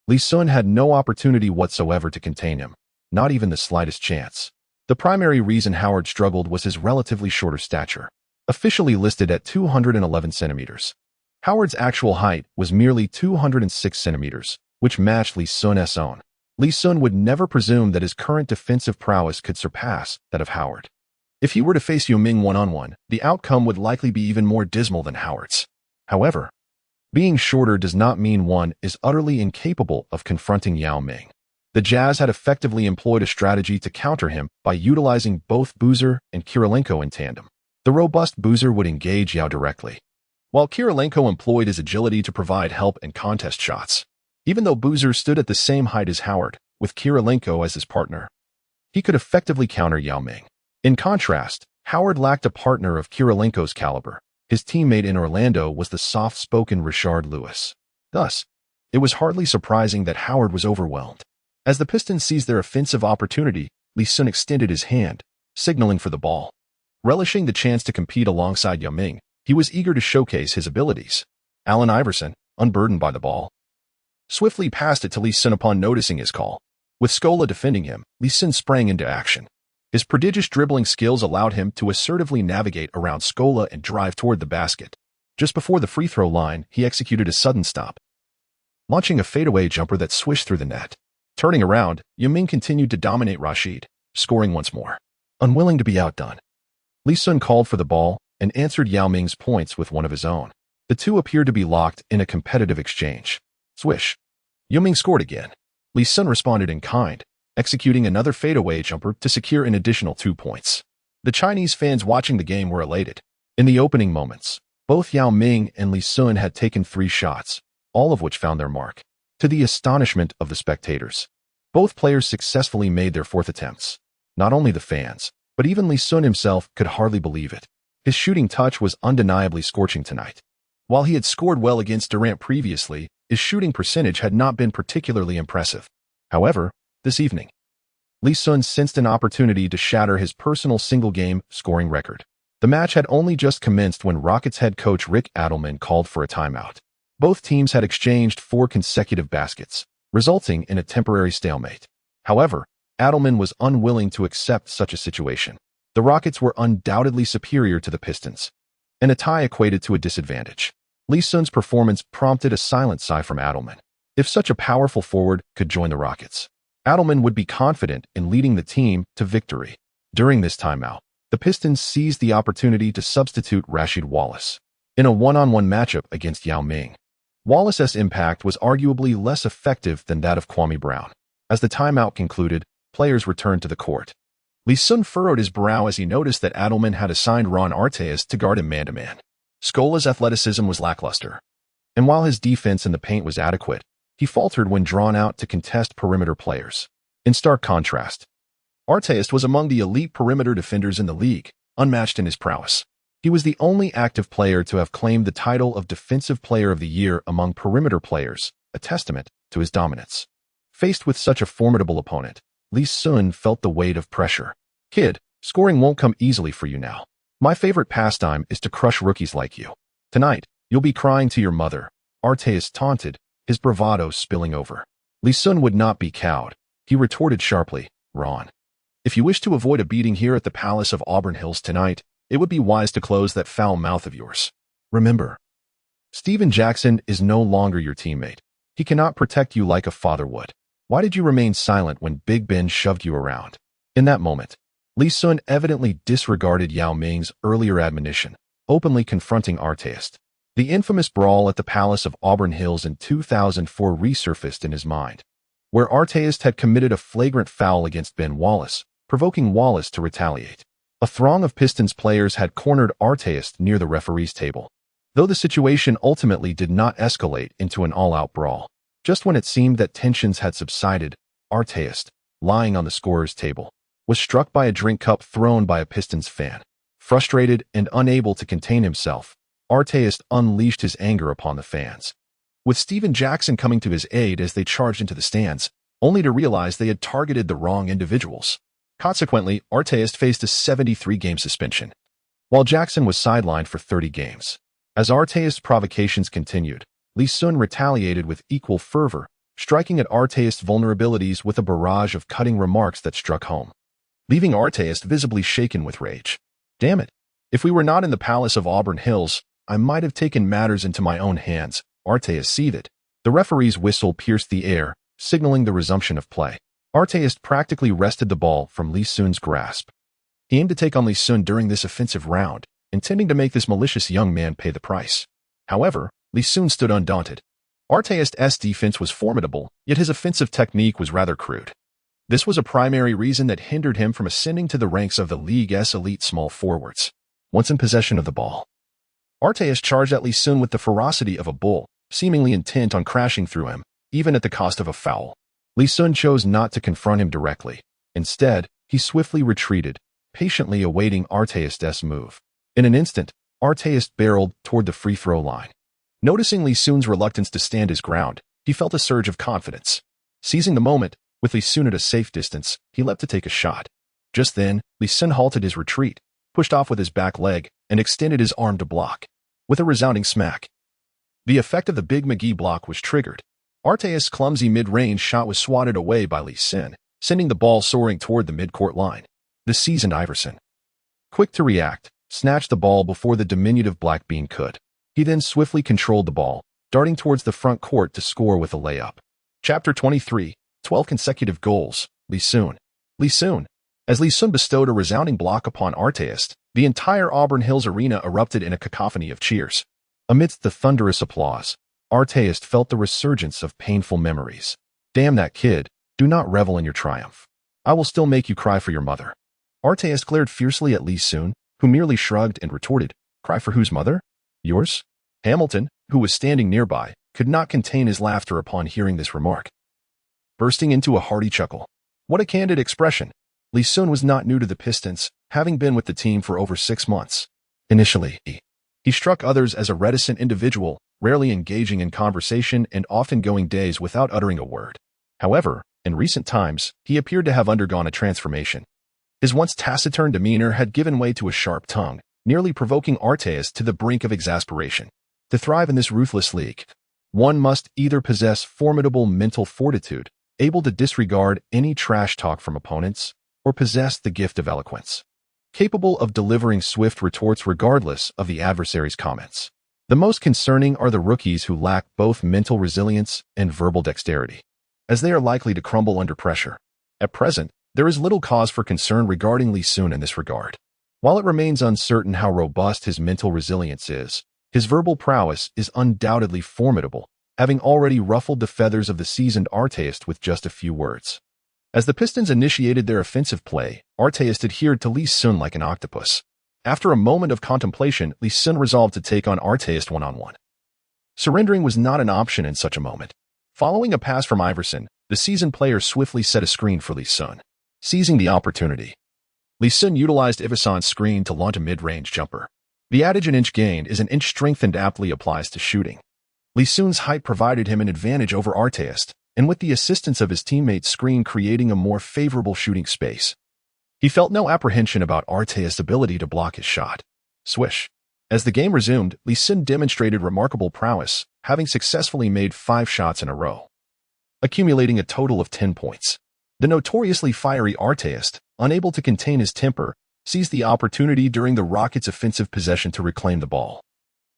Li Xun had no opportunity whatsoever to contain him, not even the slightest chance. The primary reason Howard struggled was his relatively shorter stature, officially listed at 211 centimeters. Howard's actual height was merely 206 centimeters, which matched Li Xun's own. Li Xun would never presume that his current defensive prowess could surpass that of Howard. If he were to face Yao Ming one-on-one, the outcome would likely be even more dismal than Howard's. However, being shorter does not mean one is utterly incapable of confronting Yao Ming. The Jazz had effectively employed a strategy to counter him by utilizing both Boozer and Kirilenko in tandem. The robust Boozer would engage Yao directly, while Kirilenko employed his agility to provide help and contest shots. Even though Boozer stood at the same height as Howard, with Kirilenko as his partner, he could effectively counter Yao Ming. In contrast, Howard lacked a partner of Kirilenko's caliber. His teammate in Orlando was the soft-spoken Rashard Lewis. Thus, it was hardly surprising that Howard was overwhelmed. As the Pistons seized their offensive opportunity, Li Xun extended his hand, signaling for the ball. Relishing the chance to compete alongside Yao Ming, he was eager to showcase his abilities. Allen Iverson, unburdened by the ball, swiftly passed it to Li Xun upon noticing his call. With Scola defending him, Li Xun sprang into action. His prodigious dribbling skills allowed him to assertively navigate around Scola and drive toward the basket. Just before the free throw line, he executed a sudden stop, launching a fadeaway jumper that swished through the net. Turning around, Yao Ming continued to dominate Rashid, scoring once more. Unwilling to be outdone, Li Xun called for the ball and answered Yao Ming's points with one of his own. The two appeared to be locked in a competitive exchange. Swish. Yao Ming scored again. Li Xun responded in kind, executing another fadeaway jumper to secure an additional 2 points. The Chinese fans watching the game were elated. In the opening moments, both Yao Ming and Li Xun had taken 3 shots, all of which found their mark. To the astonishment of the spectators, both players successfully made their 4th attempts. Not only the fans, but even Li Xun himself could hardly believe it. His shooting touch was undeniably scorching tonight. While he had scored well against Durant previously, his shooting percentage had not been particularly impressive. However, this evening, Li Xun sensed an opportunity to shatter his personal single-game scoring record. The match had only just commenced when Rockets head coach Rick Adelman called for a timeout. Both teams had exchanged 4 consecutive baskets, resulting in a temporary stalemate. However, Adelman was unwilling to accept such a situation. The Rockets were undoubtedly superior to the Pistons, and a tie equated to a disadvantage. Li Xun's performance prompted a silent sigh from Adelman. If such a powerful forward could join the Rockets, Adelman would be confident in leading the team to victory. During this timeout, the Pistons seized the opportunity to substitute Rasheed Wallace in a one-on-one matchup against Yao Ming. Wallace's impact was arguably less effective than that of Kwame Brown. As the timeout concluded, players returned to the court. Li Xun furrowed his brow as he noticed that Adelman had assigned Ron Artest to guard him man-to-man. Scola's athleticism was lackluster, and while his defense in the paint was adequate, he faltered when drawn out to contest perimeter players. In stark contrast, Artest was among the elite perimeter defenders in the league, unmatched in his prowess. He was the only active player to have claimed the title of Defensive Player of the Year among perimeter players, a testament to his dominance. Faced with such a formidable opponent, Li Xun felt the weight of pressure. Kid, scoring won't come easily for you now. My favorite pastime is to crush rookies like you. Tonight, you'll be crying to your mother, Artest taunted, his bravado spilling over. Li Xun would not be cowed. He retorted sharply, Ron, if you wish to avoid a beating here at the Palace of Auburn Hills tonight, it would be wise to close that foul mouth of yours. Remember, Steven Jackson is no longer your teammate. He cannot protect you like a father would. Why did you remain silent when Big Ben shoved you around? In that moment, Li Xun evidently disregarded Yao Ming's earlier admonition, openly confronting Artest. The infamous brawl at the Palace of Auburn Hills in 2004 resurfaced in his mind, where Artest had committed a flagrant foul against Ben Wallace, provoking Wallace to retaliate. A throng of Pistons players had cornered Artest near the referee's table, though the situation ultimately did not escalate into an all-out brawl. Just when it seemed that tensions had subsided, Artest, lying on the scorer's table, was struck by a drink cup thrown by a Pistons fan. Frustrated and unable to contain himself, Artest unleashed his anger upon the fans, with Steven Jackson coming to his aid as they charged into the stands, only to realize they had targeted the wrong individuals. Consequently, Artest faced a 73-game suspension, while Jackson was sidelined for 30 games. As Artest's provocations continued, Li Xun retaliated with equal fervor, striking at Artest's vulnerabilities with a barrage of cutting remarks that struck home, leaving Artest visibly shaken with rage. Damn it. If we were not in the Palace of Auburn Hills, I might have taken matters into my own hands, Artest seethed. The referee's whistle pierced the air, signaling the resumption of play. Artest practically wrested the ball from Li Xun's grasp. He aimed to take on Li Xun during this offensive round, intending to make this malicious young man pay the price. However, Li Xun stood undaunted. Artest's defense was formidable, yet his offensive technique was rather crude. This was a primary reason that hindered him from ascending to the ranks of the league's elite small forwards. Once in possession of the ball, Artest charged at Li Xun with the ferocity of a bull, seemingly intent on crashing through him, even at the cost of a foul. Li Xun chose not to confront him directly. Instead, he swiftly retreated, patiently awaiting Artest's move. In an instant, Artest barreled toward the free throw line. Noticing Li Xun's reluctance to stand his ground, he felt a surge of confidence. Seizing the moment, with Li Xun at a safe distance, he leapt to take a shot. Just then, Li Xun halted his retreat, pushed off with his back leg, and extended his arm to block. With a resounding smack, the effect of the Big McGee block was triggered. Artest's clumsy mid-range shot was swatted away by Li Xun, sending the ball soaring toward the mid-court line. The seasoned Iverson, quick to react, snatched the ball before the diminutive Black Bean could. He then swiftly controlled the ball, darting towards the front court to score with a layup. Chapter 23, 12 Consecutive Goals, Li Xun. Li Xun. As Li Xun bestowed a resounding block upon Arteist, the entire Auburn Hills arena erupted in a cacophony of cheers. Amidst the thunderous applause, Arteist felt the resurgence of painful memories. Damn that kid, do not revel in your triumph. I will still make you cry for your mother. Arteist glared fiercely at Li Xun, who merely shrugged and retorted, Cry for whose mother? Yours? Hamilton, who was standing nearby, could not contain his laughter upon hearing this remark, bursting into a hearty chuckle. What a candid expression! Li Xun was not new to the Pistons, having been with the team for over 6 months. Initially, he struck others as a reticent individual, rarely engaging in conversation and often going days without uttering a word. However, in recent times, he appeared to have undergone a transformation. His once taciturn demeanor had given way to a sharp tongue, nearly provoking Arteist to the brink of exasperation. To thrive in this ruthless league, one must either possess formidable mental fortitude, able to disregard any trash talk from opponents, or possess the gift of eloquence, capable of delivering swift retorts regardless of the adversary's comments. The most concerning are the rookies who lack both mental resilience and verbal dexterity, as they are likely to crumble under pressure. At present, there is little cause for concern regarding Li Xun in this regard. While it remains uncertain how robust his mental resilience is, his verbal prowess is undoubtedly formidable, having already ruffled the feathers of the seasoned Arteist with just a few words. As the Pistons initiated their offensive play, Arteist adhered to Li Xun like an octopus. After a moment of contemplation, Li Xun resolved to take on Arteist one-on-one. Surrendering was not an option in such a moment. Following a pass from Iverson, the seasoned player swiftly set a screen for Li Xun. Seizing the opportunity, Li Xun utilized Iverson's screen to launch a mid-range jumper. The adage an inch gained is an inch strengthened aptly applies to shooting. Li Xun's height provided him an advantage over Arteist, and with the assistance of his teammate's screen creating a more favorable shooting space. He felt no apprehension about Arteist's ability to block his shot. Swish. As the game resumed, Li Xun demonstrated remarkable prowess, having successfully made 5 shots in a row, accumulating a total of 10 points. The notoriously fiery Arteist, unable to contain his temper, seized the opportunity during the Rockets' offensive possession to reclaim the ball.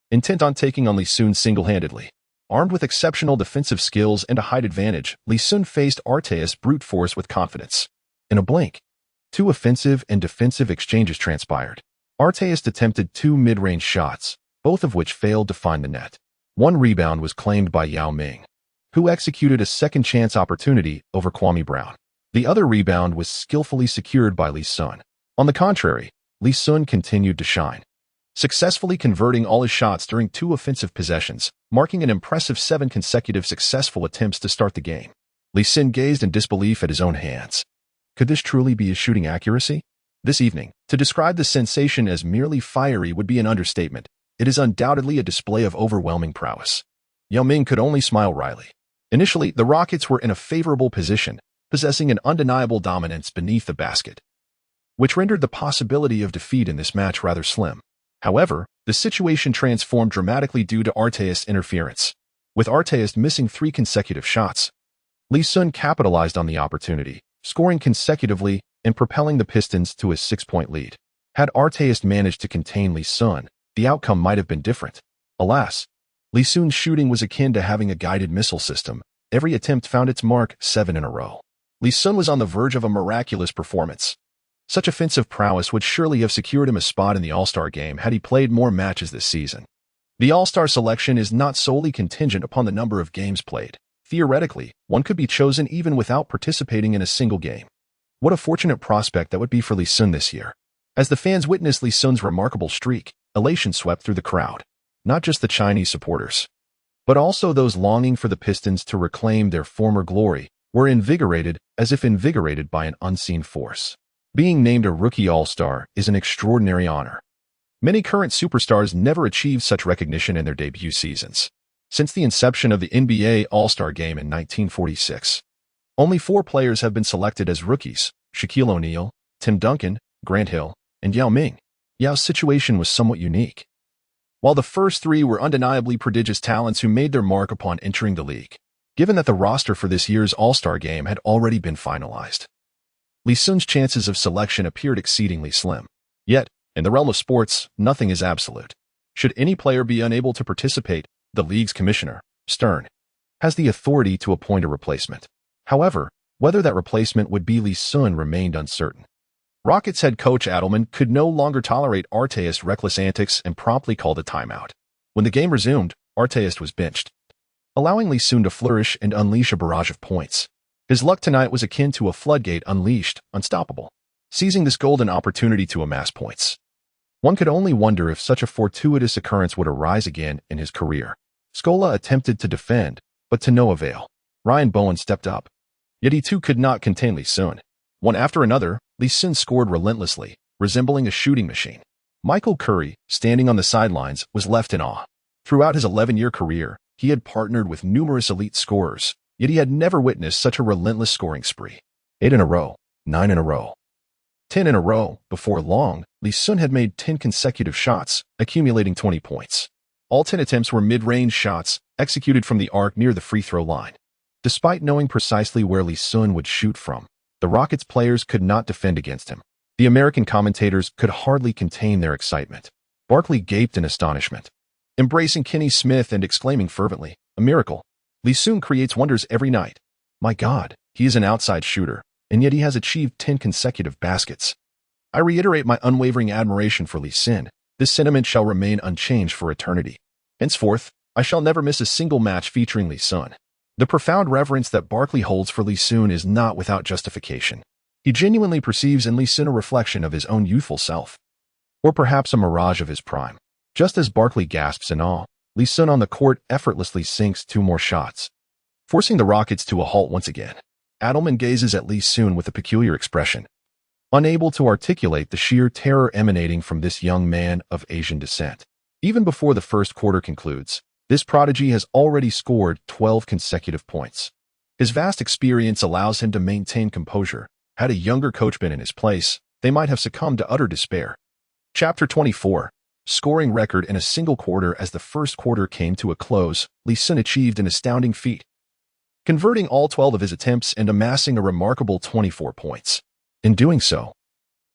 Intent on taking on Li Xun single-handedly, armed with exceptional defensive skills and a height advantage, Li Xun faced Arteist's brute force with confidence. In a blink, 2 offensive and defensive exchanges transpired. Arteist attempted 2 mid-range shots, both of which failed to find the net. 1 rebound was claimed by Yao Ming, who executed a second-chance opportunity over Kwame Brown. The other rebound was skillfully secured by Li Xun. On the contrary, Li Xun continued to shine, successfully converting all his shots during 2 offensive possessions, marking an impressive 7 consecutive successful attempts to start the game. Li Xun gazed in disbelief at his own hands. Could this truly be his shooting accuracy? This evening, to describe the sensation as merely fiery would be an understatement. It is undoubtedly a display of overwhelming prowess. Yao Ming could only smile wryly. Initially, the Rockets were in a favorable position, possessing an undeniable dominance beneath the basket, which rendered the possibility of defeat in this match rather slim. However, the situation transformed dramatically due to Arteist's interference. With Arteist missing 3 consecutive shots, Li Xun capitalized on the opportunity, scoring consecutively and propelling the Pistons to a 6-point lead. Had Arteist managed to contain Li Xun, the outcome might have been different. Alas, Li Xun's shooting was akin to having a guided missile system. Every attempt found its mark 7 in a row. Li Xun was on the verge of a miraculous performance. Such offensive prowess would surely have secured him a spot in the All-Star game had he played more matches this season. The All-Star selection is not solely contingent upon the number of games played. Theoretically, one could be chosen even without participating in a single game. What a fortunate prospect that would be for Li Xun this year. As the fans witnessed Li Xun's remarkable streak, elation swept through the crowd. Not just the Chinese supporters, but also those longing for the Pistons to reclaim their former glory, were invigorated as if invigorated by an unseen force. Being named a rookie All-Star is an extraordinary honor. Many current superstars never achieved such recognition in their debut seasons. Since the inception of the NBA All-Star Game in 1946, only 4 players have been selected as rookies: Shaquille O'Neal, Tim Duncan, Grant Hill, and Yao Ming. Yao's situation was somewhat unique. While the first 3 were undeniably prodigious talents who made their mark upon entering the league, given that the roster for this year's All-Star Game had already been finalized, Li Xun's chances of selection appeared exceedingly slim. Yet, in the realm of sports, nothing is absolute. Should any player be unable to participate, the league's commissioner, Stern, has the authority to appoint a replacement. However, whether that replacement would be Li Xun remained uncertain. Rockets head coach Adelman could no longer tolerate Arteist's reckless antics and promptly called a timeout. When the game resumed, Arteist was benched, allowing Li Xun to flourish and unleash a barrage of points. His luck tonight was akin to a floodgate unleashed, unstoppable, seizing this golden opportunity to amass points. One could only wonder if such a fortuitous occurrence would arise again in his career. Scola attempted to defend, but to no avail. Ryan Bowen stepped up. Yet he too could not contain Li Xun. One after another, Li Xun scored relentlessly, resembling a shooting machine. Michael Curry, standing on the sidelines, was left in awe. Throughout his 11-year career, he had partnered with numerous elite scorers, yet he had never witnessed such a relentless scoring spree. 8 in a row, 9 in a row, 10 in a row. Before long, Li Xun had made 10 consecutive shots, accumulating 20 points. All 10 attempts were mid-range shots, executed from the arc near the free throw line. Despite knowing precisely where Li Xun would shoot from, the Rockets players could not defend against him. The American commentators could hardly contain their excitement. Barkley gaped in astonishment, embracing Kenny Smith and exclaiming fervently, "A miracle! Li Xun creates wonders every night. My God, he is an outside shooter, and yet he has achieved 10 consecutive baskets. I reiterate my unwavering admiration for Li Xun. This sentiment shall remain unchanged for eternity. Henceforth, I shall never miss a single match featuring Li Xun." The profound reverence that Barkley holds for Li Xun is not without justification. He genuinely perceives in Li Xun a reflection of his own youthful self, or perhaps a mirage of his prime. Just as Barkley gasps in awe, Li Xun on the court effortlessly sinks 2 more shots, forcing the Rockets to a halt once again. Adelman gazes at Li Xun with a peculiar expression, unable to articulate the sheer terror emanating from this young man of Asian descent. Even before the first quarter concludes, this prodigy has already scored 12 consecutive points. His vast experience allows him to maintain composure. Had a younger coach been in his place, they might have succumbed to utter despair. Chapter 24. Scoring record in a single quarter. As the first quarter came to a close, Li Xun achieved an astounding feat, converting all 12 of his attempts and amassing a remarkable 24 points. In doing so,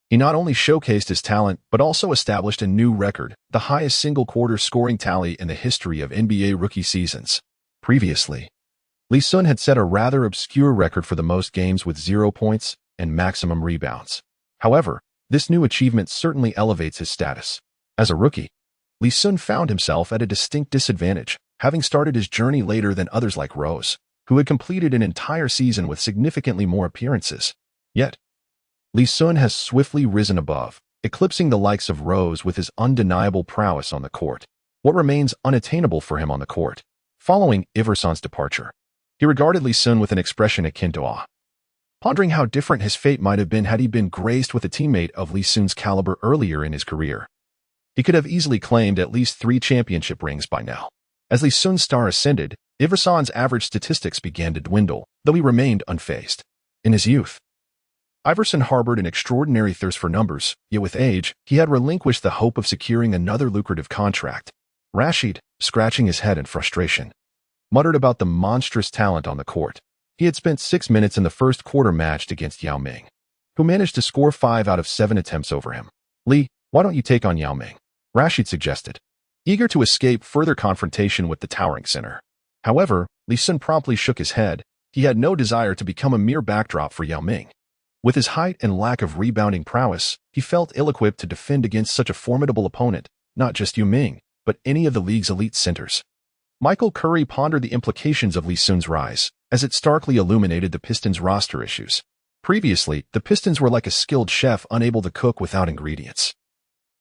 he not only showcased his talent, but also established a new record, the highest single-quarter scoring tally in the history of NBA rookie seasons. Previously, Li Xun had set a rather obscure record for the most games with 0 points and maximum rebounds. However, this new achievement certainly elevates his status. As a rookie, Li Xun found himself at a distinct disadvantage, having started his journey later than others like Rose, who had completed an entire season with significantly more appearances. Yet, Li Xun has swiftly risen above, eclipsing the likes of Rose with his undeniable prowess on the court. What remains unattainable for him on the court? Following Iverson's departure, he regarded Li Xun with an expression akin to awe, pondering how different his fate might have been had he been graced with a teammate of Li Xun's caliber earlier in his career. He could have easily claimed at least 3 championship rings by now. As Li Xun's star ascended, Iverson's average statistics began to dwindle, though he remained unfazed. In his youth, Iverson harbored an extraordinary thirst for numbers, yet with age, he had relinquished the hope of securing another lucrative contract. Rashid, scratching his head in frustration, muttered about the monstrous talent on the court. He had spent 6 minutes in the first quarter matched against Yao Ming, who managed to score 5 out of 7 attempts over him. "Lee, why don't you take on Yao Ming?" Rashid suggested, eager to escape further confrontation with the towering center. However, Li Xun promptly shook his head. He had no desire to become a mere backdrop for Yao Ming. With his height and lack of rebounding prowess, he felt ill-equipped to defend against such a formidable opponent, not just Yao Ming, but any of the league's elite centers. Michael Curry pondered the implications of Li Xun's rise, as it starkly illuminated the Pistons' roster issues. Previously, the Pistons were like a skilled chef unable to cook without ingredients.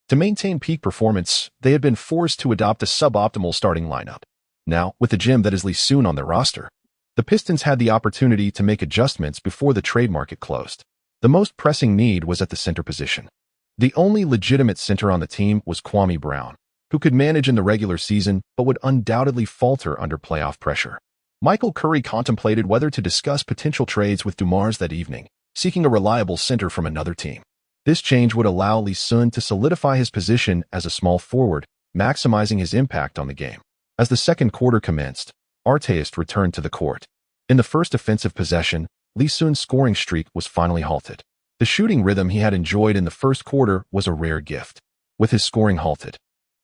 To maintain peak performance, they had been forced to adopt a suboptimal starting lineup. Now, with the gem that is Li Xun on their roster, the Pistons had the opportunity to make adjustments before the trade market closed. The most pressing need was at the center position. The only legitimate center on the team was Kwame Brown, who could manage in the regular season but would undoubtedly falter under playoff pressure. Michael Curry contemplated whether to discuss potential trades with Dumars that evening, seeking a reliable center from another team. This change would allow Li Xun to solidify his position as a small forward, maximizing his impact on the game. As the second quarter commenced, Arteist returned to the court. In the first offensive possession, Li Xun's scoring streak was finally halted. The shooting rhythm he had enjoyed in the first quarter was a rare gift. With his scoring halted,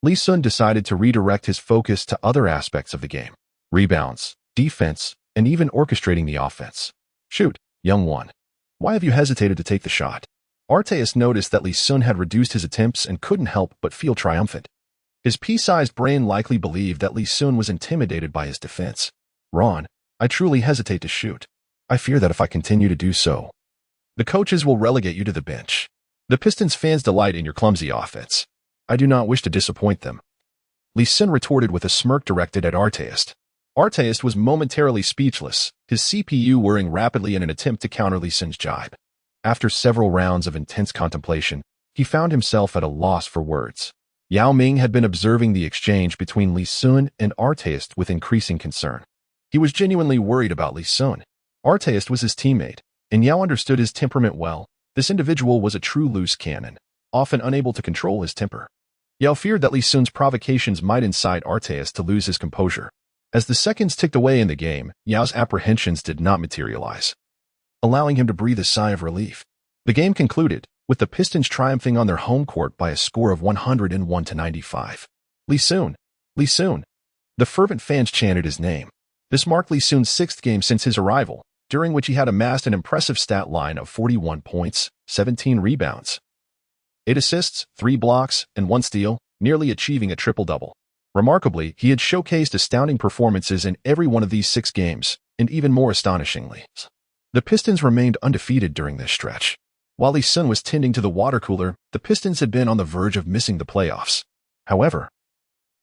Li Xun decided to redirect his focus to other aspects of the game: rebounds, defense, and even orchestrating the offense. "Shoot, young one. Why have you hesitated to take the shot?" Arteis noticed that Li Xun had reduced his attempts and couldn't help but feel triumphant. His pea-sized brain likely believed that Li Xun was intimidated by his defense. "Ron, I truly hesitate to shoot. I fear that if I continue to do so, the coaches will relegate you to the bench. The Pistons fans delight in your clumsy offense. I do not wish to disappoint them." Li Xun retorted with a smirk directed at Arteis. Arteis was momentarily speechless, his CPU whirring rapidly in an attempt to counter Li Xun's jibe. After several rounds of intense contemplation, he found himself at a loss for words. Yao Ming had been observing the exchange between Li Xun and Arteis with increasing concern. He was genuinely worried about Li Xun. Arteis was his teammate, and Yao understood his temperament well. This individual was a true loose cannon, often unable to control his temper. Yao feared that Li Xun's provocations might incite Arteis to lose his composure. As the seconds ticked away in the game, Yao's apprehensions did not materialize, allowing him to breathe a sigh of relief. The game concluded, with the Pistons triumphing on their home court by a score of 101-95. Li Xun! Li Xun! The fervent fans chanted his name. This marked Li Xun's sixth game since his arrival, during which he had amassed an impressive stat line of 41 points, 17 rebounds, 8 assists, 3 blocks, and 1 steal, nearly achieving a triple-double. Remarkably, he had showcased astounding performances in every one of these 6 games, and even more astonishingly, the Pistons remained undefeated during this stretch. While Li Xun was tending to the water cooler, the Pistons had been on the verge of missing the playoffs. However,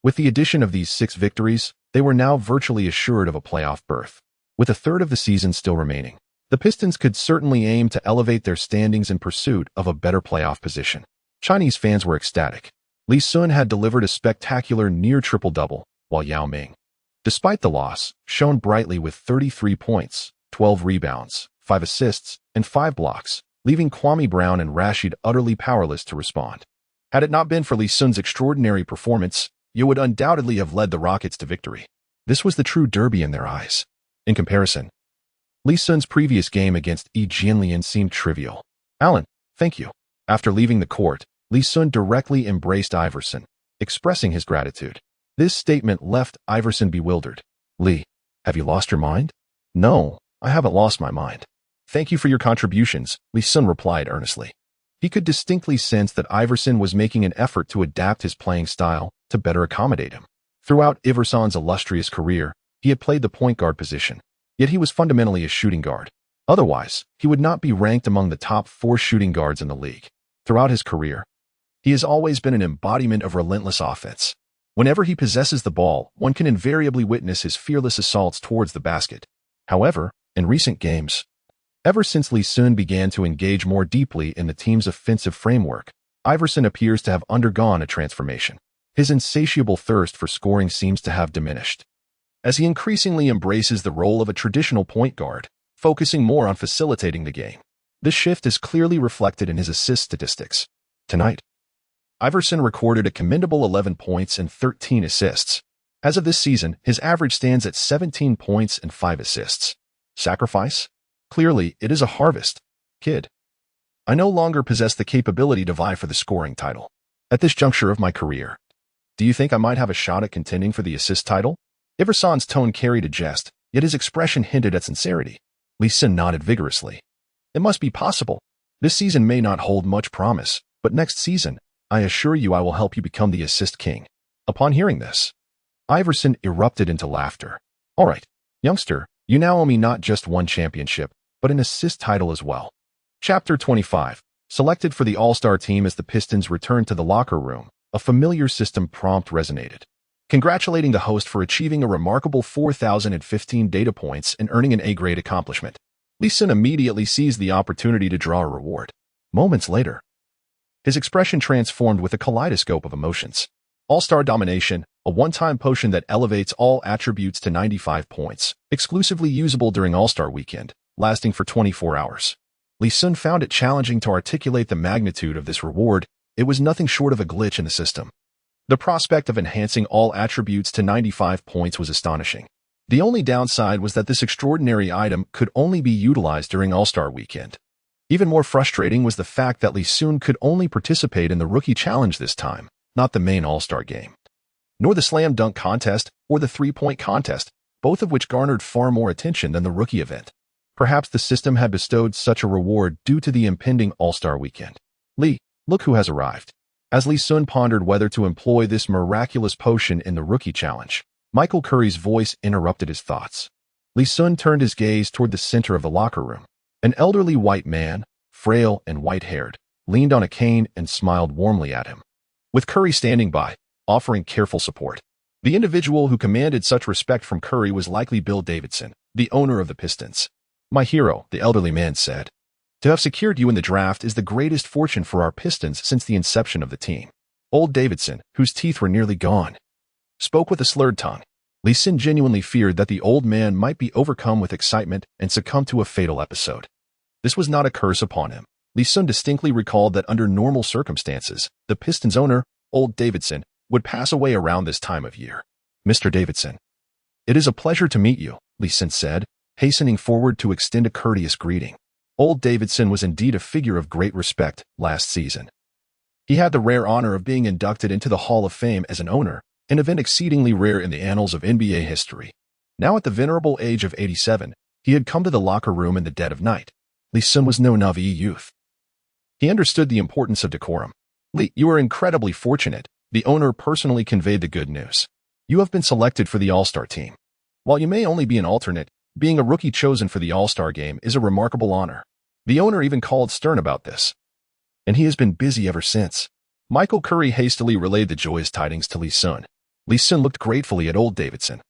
with the addition of these 6 victories, they were now virtually assured of a playoff berth. With a third of the season still remaining, the Pistons could certainly aim to elevate their standings in pursuit of a better playoff position. Chinese fans were ecstatic. Li Xun had delivered a spectacular near triple-double, while Yao Ming, despite the loss, shone brightly with 33 points, 12 rebounds, 5 assists, and 5 blocks, leaving Kwame Brown and Rashid utterly powerless to respond. Had it not been for Li Xun's extraordinary performance, Yao would undoubtedly have led the Rockets to victory. This was the true derby in their eyes. In comparison, Li Xun's previous game against Yi Jianlian seemed trivial. "Allen, thank you." After leaving the court, Li Xun directly embraced Iverson, expressing his gratitude. This statement left Iverson bewildered. "Li, have you lost your mind?" "No, I haven't lost my mind. Thank you for your contributions," Li Xun replied earnestly. He could distinctly sense that Iverson was making an effort to adapt his playing style to better accommodate him. Throughout Iverson's illustrious career, he had played the point guard position, yet he was fundamentally a shooting guard. Otherwise, he would not be ranked among the top 4 shooting guards in the league. Throughout his career, he has always been an embodiment of relentless offense. Whenever he possesses the ball, one can invariably witness his fearless assaults towards the basket. However, in recent games, ever since Li Xun began to engage more deeply in the team's offensive framework, Iverson appears to have undergone a transformation. His insatiable thirst for scoring seems to have diminished, as he increasingly embraces the role of a traditional point guard, focusing more on facilitating the game. This shift is clearly reflected in his assist statistics. Tonight, Iverson recorded a commendable 11 points and 13 assists. As of this season, his average stands at 17 points and 5 assists. Sacrifice? Clearly, it is a harvest. "Kid, I no longer possess the capability to vie for the scoring title. At this juncture of my career, do you think I might have a shot at contending for the assist title?" Iverson's tone carried a jest, yet his expression hinted at sincerity. Li Xun nodded vigorously. "It must be possible. This season may not hold much promise, but next season, I assure you I will help you become the assist king." Upon hearing this, Iverson erupted into laughter. "All right, youngster, you now owe me not just one championship, but an assist title as well." Chapter 25. Selected for the All-Star team as the Pistons returned to the locker room, a familiar system prompt resonated, congratulating the host for achieving a remarkable 4,015 data points and earning an A-grade accomplishment. Li Xun immediately seized the opportunity to draw a reward. Moments later, his expression transformed with a kaleidoscope of emotions. All-Star Domination, a one-time potion that elevates all attributes to 95 points, exclusively usable during All-Star Weekend, lasting for 24 hours. Li Xun found it challenging to articulate the magnitude of this reward. It was nothing short of a glitch in the system. The prospect of enhancing all attributes to 95 points was astonishing. The only downside was that this extraordinary item could only be utilized during All-Star Weekend. Even more frustrating was the fact that Li Xun could only participate in the Rookie Challenge this time, not the main All-Star game. Nor the slam dunk contest or the three-point contest, both of which garnered far more attention than the rookie event. Perhaps the system had bestowed such a reward due to the impending All-Star weekend. Li, look who has arrived. As Li Xun pondered whether to employ this miraculous potion in the rookie challenge, Michael Curry's voice interrupted his thoughts. Li Xun turned his gaze toward the center of the locker room. An elderly white man, frail and white-haired, leaned on a cane and smiled warmly at him. With Curry standing by, offering careful support. The individual who commanded such respect from Curry was likely Bill Davidson, the owner of the Pistons. "My hero," the elderly man said. "To have secured you in the draft is the greatest fortune for our Pistons since the inception of the team." Old Davidson, whose teeth were nearly gone, spoke with a slurred tongue. Li Xun genuinely feared that the old man might be overcome with excitement and succumb to a fatal episode. This was not a curse upon him. Li Xun distinctly recalled that under normal circumstances, the Pistons owner, Old Davidson, would pass away around this time of year. "Mr. Davidson, it is a pleasure to meet you," Li Xun said, hastening forward to extend a courteous greeting. Old Davidson was indeed a figure of great respect last season. He had the rare honor of being inducted into the Hall of Fame as an owner, an event exceedingly rare in the annals of NBA history. Now at the venerable age of 87, he had come to the locker room in the dead of night. Li Xun was no Navi youth. He understood the importance of decorum. "Li, you are incredibly fortunate," the owner personally conveyed the good news. "You have been selected for the All-Star team. While you may only be an alternate, being a rookie chosen for the All-Star game is a remarkable honor." The owner even called stern about this. And he has been busy ever since. Michael Curry hastily relayed the joyous tidings to Li Xun. Li Xun looked gratefully at Old Davidson.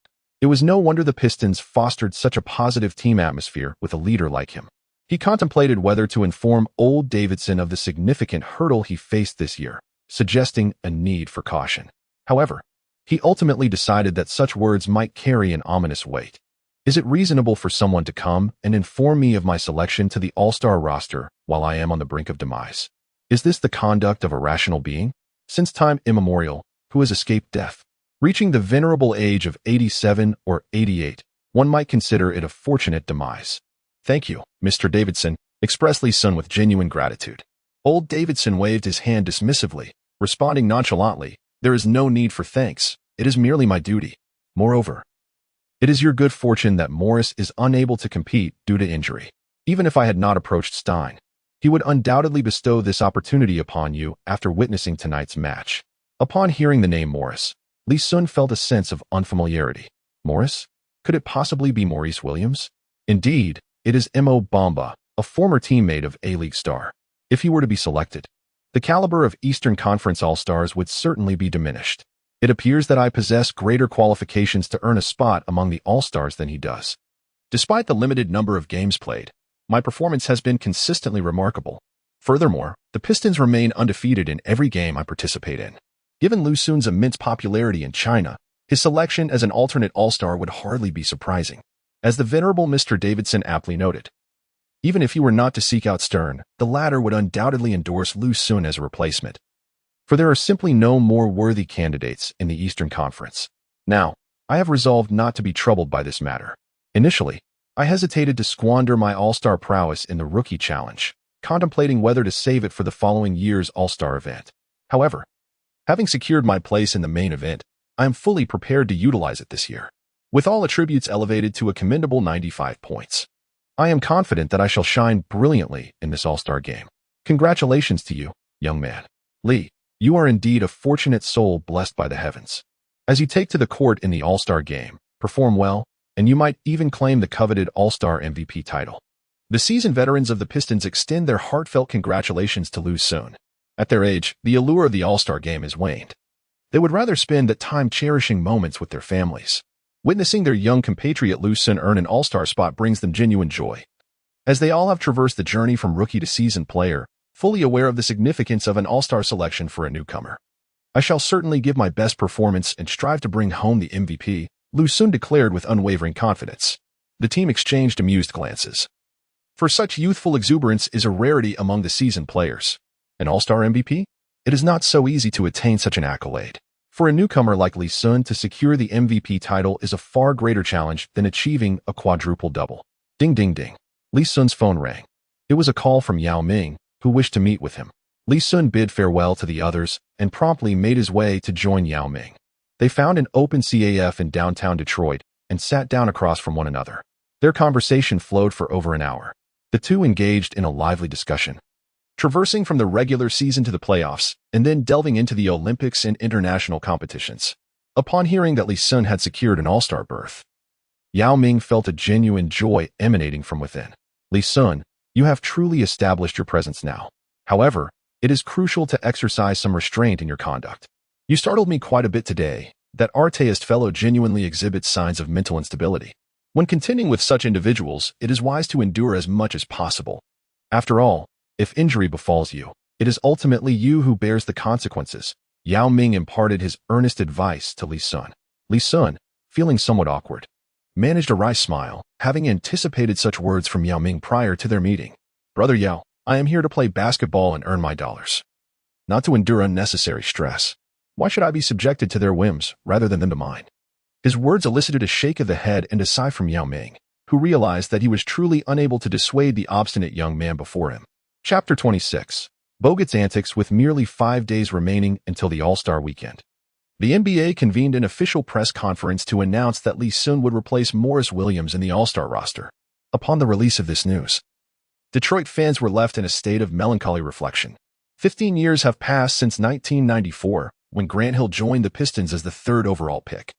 It was no wonder the Pistons fostered such a positive team atmosphere with a leader like him. He contemplated whether to inform Old Davidson of the significant hurdle he faced this year, suggesting a need for caution. However, he ultimately decided that such words might carry an ominous weight. "Is it reasonable for someone to come and inform me of my selection to the All-Star roster while I am on the brink of demise? Is this the conduct of a rational being? Since time immemorial, who has escaped death? Reaching the venerable age of 87 or 88, one might consider it a fortunate demise." "Thank you, Mr. Davidson," expressed Li Xun with genuine gratitude. Old Davidson waved his hand dismissively, responding nonchalantly, "There is no need for thanks. It is merely my duty. Moreover, it is your good fortune that Morris is unable to compete due to injury. Even if I had not approached Stein, he would undoubtedly bestow this opportunity upon you after witnessing tonight's match." Upon hearing the name Morris, Li Xun felt a sense of unfamiliarity. Morris? Could it possibly be Maurice Williams? Indeed, it is Mo Bamba, a former teammate of A-League star. If he were to be selected, the caliber of Eastern Conference All-Stars would certainly be diminished. It appears that I possess greater qualifications to earn a spot among the All-Stars than he does. Despite the limited number of games played, my performance has been consistently remarkable. Furthermore, the Pistons remain undefeated in every game I participate in. Given Lu Xun's immense popularity in China, his selection as an alternate All-Star would hardly be surprising. As the venerable Mr. Davidson aptly noted, even if he were not to seek out Stern, the latter would undoubtedly endorse Lu Xun as a replacement. For there are simply no more worthy candidates in the Eastern Conference. Now, I have resolved not to be troubled by this matter. Initially, I hesitated to squander my All-Star prowess in the Rookie Challenge, contemplating whether to save it for the following year's All-Star event. However, having secured my place in the main event, I am fully prepared to utilize it this year. With all attributes elevated to a commendable 95 points, I am confident that I shall shine brilliantly in this All-Star game. Congratulations to you, young man. Li, you are indeed a fortunate soul blessed by the heavens. As you take to the court in the All-Star game, perform well, and you might even claim the coveted All-Star MVP title. The seasoned veterans of the Pistons extend their heartfelt congratulations to Lu Xun. At their age, the allure of the All-Star game has waned. They would rather spend that time cherishing moments with their families. Witnessing their young compatriot Lu Xun earn an All-Star spot brings them genuine joy. As they all have traversed the journey from rookie to seasoned player, fully aware of the significance of an All-Star selection for a newcomer. I shall certainly give my best performance and strive to bring home the MVP, Lu Xun declared with unwavering confidence. The team exchanged amused glances. For such youthful exuberance is a rarity among the seasoned players. An All-Star MVP? It is not so easy to attain such an accolade. For a newcomer like Li Xun to secure the MVP title is a far greater challenge than achieving a quadruple double. Ding ding ding. Li Xun's phone rang. It was a call from Yao Ming, who wished to meet with him. Li Xun bid farewell to the others and promptly made his way to join Yao Ming. They found an open CAF in downtown Detroit and sat down across from one another. Their conversation flowed for over an hour. The two engaged in a lively discussion, traversing from the regular season to the playoffs and then delving into the Olympics and international competitions. Upon hearing that Li Xun had secured an all-star berth, Yao Ming felt a genuine joy emanating from within. Li Xun, you have truly established your presence now. However, it is crucial to exercise some restraint in your conduct. You startled me quite a bit today. That artist fellow genuinely exhibits signs of mental instability. When contending with such individuals, it is wise to endure as much as possible. After all, if injury befalls you, it is ultimately you who bears the consequences. Yao Ming imparted his earnest advice to Li Xun. Li Xun, feeling somewhat awkward, managed a wry smile, having anticipated such words from Yao Ming prior to their meeting. Brother Yao, I am here to play basketball and earn my dollars, not to endure unnecessary stress. Why should I be subjected to their whims rather than them to mine? His words elicited a shake of the head and a sigh from Yao Ming, who realized that he was truly unable to dissuade the obstinate young man before him. Chapter 26. Bogut's antics with merely 5 days remaining until the All-Star weekend. The NBA convened an official press conference to announce that Li Xun would replace Morris Williams in the All-Star roster. Upon the release of this news, Detroit fans were left in a state of melancholy reflection. 15 years have passed since 1994, when Grant Hill joined the Pistons as the 3rd overall pick,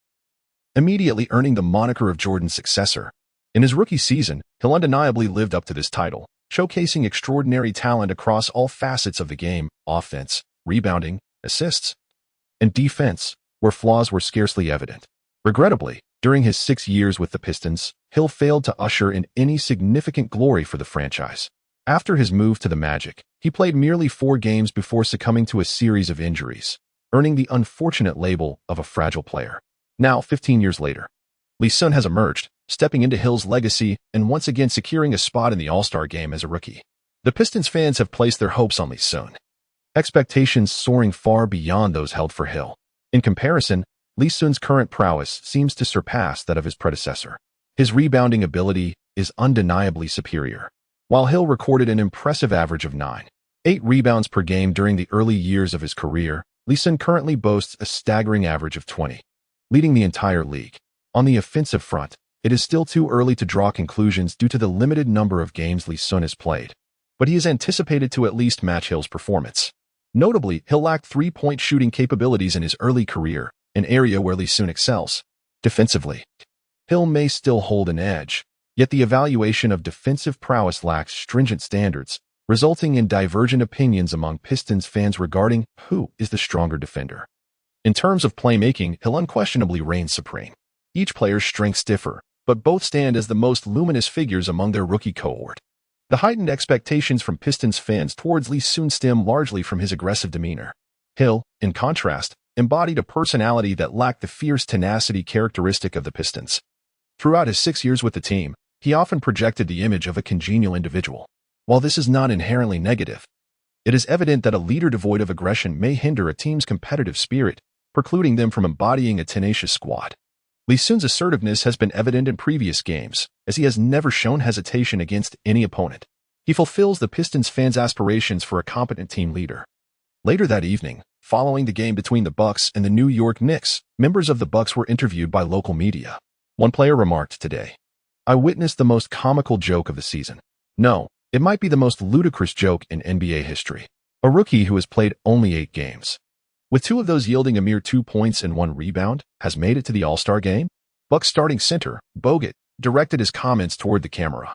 immediately earning the moniker of Jordan's successor. In his rookie season, Hill undeniably lived up to this title, showcasing extraordinary talent across all facets of the game: offense, rebounding, assists, and defense, where flaws were scarcely evident. Regrettably, during his 6 years with the Pistons, Hill failed to usher in any significant glory for the franchise. After his move to the Magic, he played merely 4 games before succumbing to a series of injuries, earning the unfortunate label of a fragile player. Now, 15 years later, Li Xun has emerged, stepping into Hill's legacy and once again securing a spot in the All-Star game as a rookie. The Pistons fans have placed their hopes on Li Xun, expectations soaring far beyond those held for Hill. In comparison, Li Xun's current prowess seems to surpass that of his predecessor. His rebounding ability is undeniably superior. While Hill recorded an impressive average of 9.8 rebounds per game during the early years of his career, Li Xun currently boasts a staggering average of 20, leading the entire league. On the offensive front, it is still too early to draw conclusions due to the limited number of games Li Xun has played, but he is anticipated to at least match Hill's performance. Notably, Hill lacked three-point shooting capabilities in his early career, an area where Li Xun excels. Defensively, Hill may still hold an edge, yet the evaluation of defensive prowess lacks stringent standards, resulting in divergent opinions among Pistons fans regarding who is the stronger defender. In terms of playmaking, Hill unquestionably reigns supreme. Each player's strengths differ, but both stand as the most luminous figures among their rookie cohort. The heightened expectations from Pistons fans towards Li Xun stem largely from his aggressive demeanor. Hill, in contrast, embodied a personality that lacked the fierce tenacity characteristic of the Pistons. Throughout his 6 years with the team, he often projected the image of a congenial individual. While this is not inherently negative, it is evident that a leader devoid of aggression may hinder a team's competitive spirit, precluding them from embodying a tenacious squad. Li Xun's assertiveness has been evident in previous games, as he has never shown hesitation against any opponent. He fulfills the Pistons fans' aspirations for a competent team leader. Later that evening, following the game between the Bucks and the New York Knicks, members of the Bucks were interviewed by local media. One player remarked today, "I witnessed the most comical joke of the season. No, it might be the most ludicrous joke in NBA history. A rookie who has played only 8 games, with 2 of those yielding a mere 2 points and 1 rebound, has made it to the All-Star game?" Bucks starting center, Bogut, directed his comments toward the camera,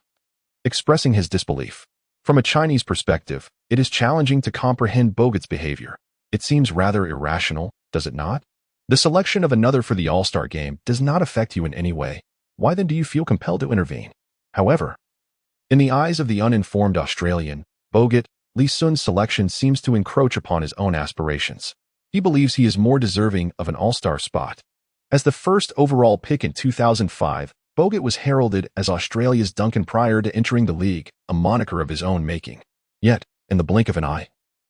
expressing his disbelief. From a Chinese perspective, it is challenging to comprehend Bogut's behavior. It seems rather irrational, does it not? The selection of another for the All-Star game does not affect you in any way. Why then do you feel compelled to intervene? However, in the eyes of the uninformed Australian, Bogut, Li Xun's selection seems to encroach upon his own aspirations. He believes he is more deserving of an All-Star spot. As the first overall pick in 2005, Bogut was heralded as Australia's Duncan prior to entering the league, a moniker of his own making. Yet, in the blink of an eye,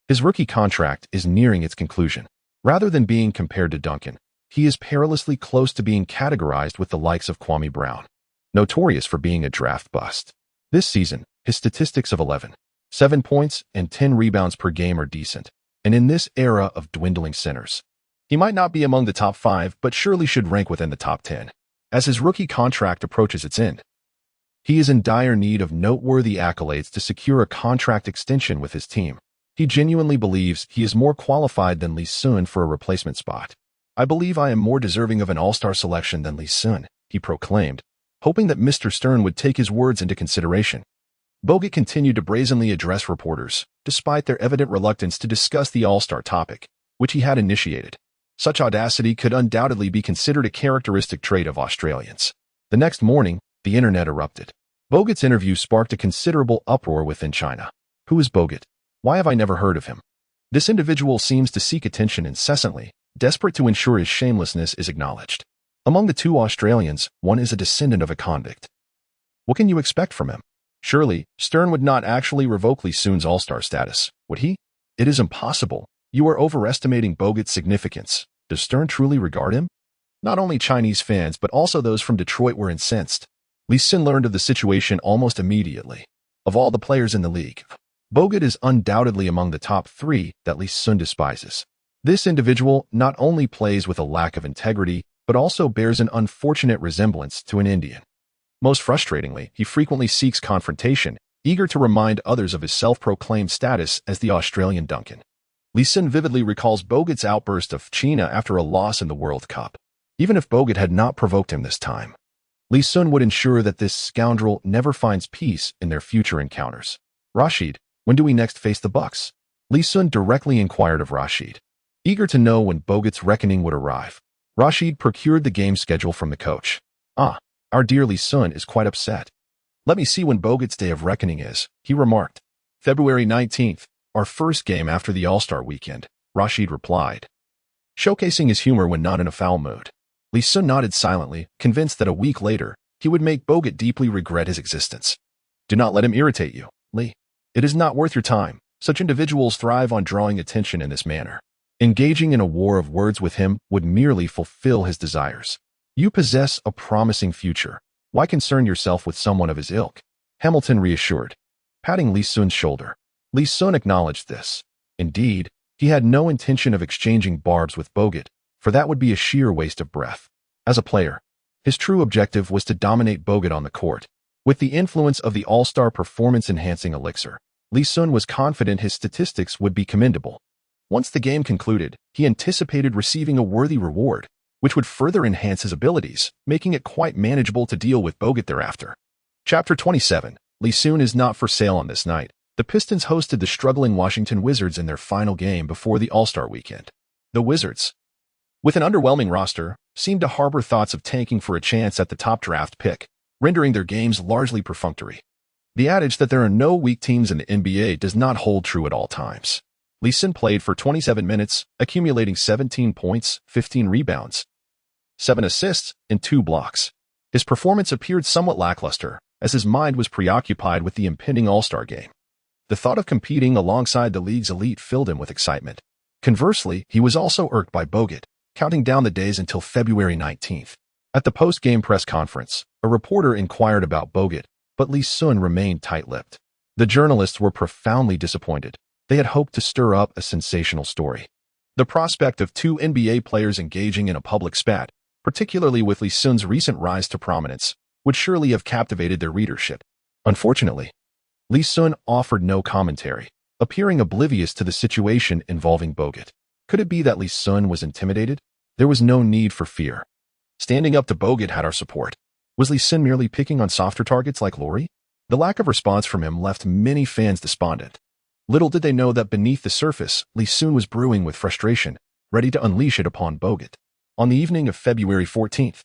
his rookie contract is nearing its conclusion. Rather than being compared to Duncan, he is perilously close to being categorized with the likes of Kwame Brown, notorious for being a draft bust. This season, his statistics of 11, 7 points and 10 rebounds per game are decent, and in this era of dwindling centers, he might not be among the top 5, but surely should rank within the top 10. As his rookie contract approaches its end, he is in dire need of noteworthy accolades to secure a contract extension with his team. He genuinely believes he is more qualified than Li Xun for a replacement spot. "I believe I am more deserving of an all-star selection than Li Xun," he proclaimed, hoping that Mr. Stern would take his words into consideration. Bogut continued to brazenly address reporters, despite their evident reluctance to discuss the all-star topic, which he had initiated. Such audacity could undoubtedly be considered a characteristic trait of Australians. The next morning, the internet erupted. Bogut's interview sparked a considerable uproar within China. Who is Bogut? Why have I never heard of him? This individual seems to seek attention incessantly, desperate to ensure his shamelessness is acknowledged. Among the two Australians, one is a descendant of a convict. What can you expect from him? Surely, Stern would not actually revoke Li Xun's all-star status, would he? It is impossible. You are overestimating Bogut's significance. Does Stern truly regard him? Not only Chinese fans but also those from Detroit were incensed. Li Xun learned of the situation almost immediately. Of all the players in the league, Bogut is undoubtedly among the top 3 that Li Xun despises. This individual not only plays with a lack of integrity, but also bears an unfortunate resemblance to an Indian. Most frustratingly, he frequently seeks confrontation, eager to remind others of his self-proclaimed status as the Australian Duncan. Li Xun vividly recalls Bogut's outburst of China after a loss in the World Cup. Even if Bogut had not provoked him this time, Li Xun would ensure that this scoundrel never finds peace in their future encounters. "Rashid, when do we next face the Bucks?" Li Xun directly inquired of Rashid. Eager to know when Bogut's reckoning would arrive, Rashid procured the game schedule from the coach. Our dear Li Xun is quite upset. "Let me see when Bogut's day of reckoning is," he remarked. "February 19th, our first game after the All-Star weekend," Rashid replied, showcasing his humor when not in a foul mood. Li Xun nodded silently, convinced that a week later, he would make Bogut deeply regret his existence. "Do not let him irritate you, Li. It is not worth your time. Such individuals thrive on drawing attention in this manner. Engaging in a war of words with him would merely fulfill his desires. You possess a promising future. Why concern yourself with someone of his ilk?" Hamilton reassured, patting Li Xun's shoulder. Li Xun acknowledged this. Indeed, he had no intention of exchanging barbs with Bogut, for that would be a sheer waste of breath. As a player, his true objective was to dominate Bogut on the court. With the influence of the all-star performance-enhancing elixir, Li Xun was confident his statistics would be commendable. Once the game concluded, he anticipated receiving a worthy reward, which would further enhance his abilities, making it quite manageable to deal with Bogut thereafter. Chapter 27. Li Xun is not for sale on this night. The Pistons hosted the struggling Washington Wizards in their final game before the All-Star weekend. The Wizards, with an underwhelming roster, seemed to harbor thoughts of tanking for a chance at the top draft pick, rendering their games largely perfunctory. The adage that there are no weak teams in the NBA does not hold true at all times. Li Xun played for 27 minutes, accumulating 17 points, 15 rebounds, 7 assists, and 2 blocks. His performance appeared somewhat lackluster, as his mind was preoccupied with the impending All-Star game. The thought of competing alongside the league's elite filled him with excitement. Conversely, he was also irked by Bogut, counting down the days until February 19th. At the post-game press conference, a reporter inquired about Bogut, but Li Xun remained tight-lipped. The journalists were profoundly disappointed. They had hoped to stir up a sensational story. The prospect of 2 NBA players engaging in a public spat, particularly with Li Xun's recent rise to prominence, would surely have captivated their readership. Unfortunately, Li Xun offered no commentary, appearing oblivious to the situation involving Bogut. Could it be that Li Xun was intimidated? There was no need for fear. Standing up to Bogut had our support. Was Li Xun merely picking on softer targets like Laurie? The lack of response from him left many fans despondent. Little did they know that beneath the surface, Li Xun was brewing with frustration, ready to unleash it upon Bogut. On the evening of February 14th,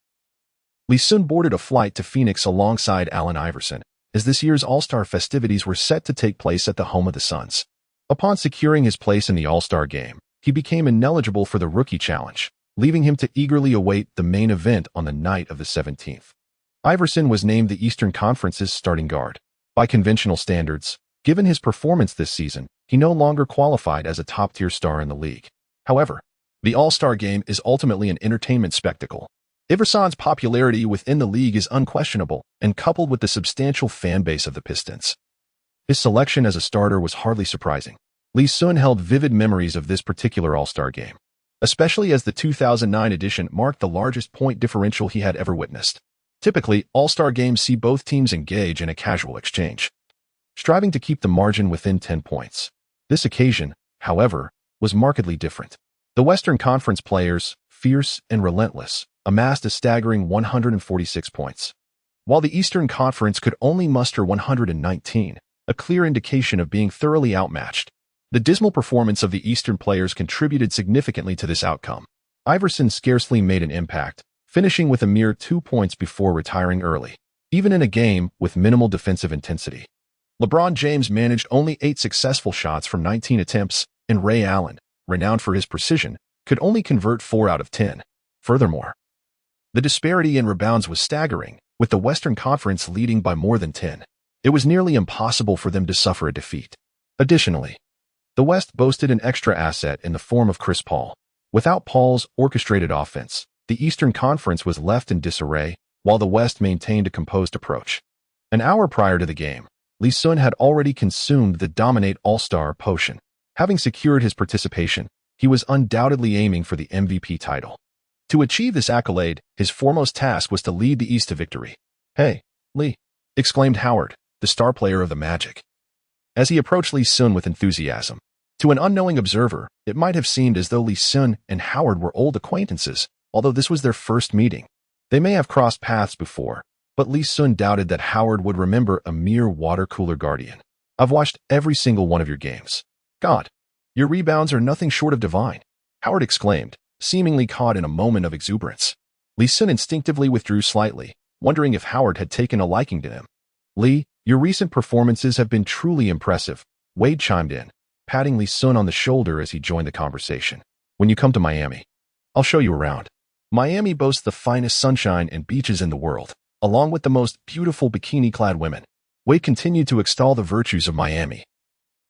Li Xun boarded a flight to Phoenix alongside Allen Iverson, as this year's All-Star festivities were set to take place at the home of the Suns. Upon securing his place in the All-Star game, he became ineligible for the Rookie Challenge, leaving him to eagerly await the main event on the night of the 17th. Iverson was named the Eastern Conference's starting guard. By conventional standards, given his performance this season, he no longer qualified as a top-tier star in the league. However, the All-Star game is ultimately an entertainment spectacle. Iverson's popularity within the league is unquestionable, and coupled with the substantial fan base of the Pistons, His selection as a starter was hardly surprising. Li Xun held vivid memories of this particular All-Star game, especially as the 2009 edition marked the largest point differential he had ever witnessed. Typically, All-Star games see both teams engage in a casual exchange, striving to keep the margin within 10 points. This occasion, however, was markedly different. The Western Conference players, fierce and relentless, amassed a staggering 146 points, while the Eastern Conference could only muster 119, a clear indication of being thoroughly outmatched. The dismal performance of the Eastern players contributed significantly to this outcome. Iverson scarcely made an impact, finishing with a mere 2 points before retiring early, even in a game with minimal defensive intensity. LeBron James managed only 8 successful shots from 19 attempts, and Ray Allen, renowned for his precision, could only convert 4 out of 10. Furthermore, the disparity in rebounds was staggering, with the Western Conference leading by more than 10. It was nearly impossible for them to suffer a defeat. Additionally, the West boasted an extra asset in the form of Chris Paul. Without Paul's orchestrated offense, the Eastern Conference was left in disarray, while the West maintained a composed approach. An hour prior to the game, Li Xun had already consumed the Dominate All-Star potion. Having secured his participation, he was undoubtedly aiming for the MVP title. To achieve this accolade, his foremost task was to lead the East to victory. "Hey, Lee," exclaimed Howard, the star player of the Magic, as he approached Li Xun with enthusiasm. To an unknowing observer, it might have seemed as though Li Xun and Howard were old acquaintances, although this was their first meeting. They may have crossed paths before, but Li Xun doubted that Howard would remember a mere water-cooler guardian. "I've watched every single one of your games. God, your rebounds are nothing short of divine," Howard exclaimed, seemingly caught in a moment of exuberance. Li Xun instinctively withdrew slightly, wondering if Howard had taken a liking to him. "Lee, your recent performances have been truly impressive," Wade chimed in, patting Li Xun on the shoulder as he joined the conversation. "When you come to Miami, I'll show you around. Miami boasts the finest sunshine and beaches in the world, along with the most beautiful bikini-clad women." Wade continued to extol the virtues of Miami,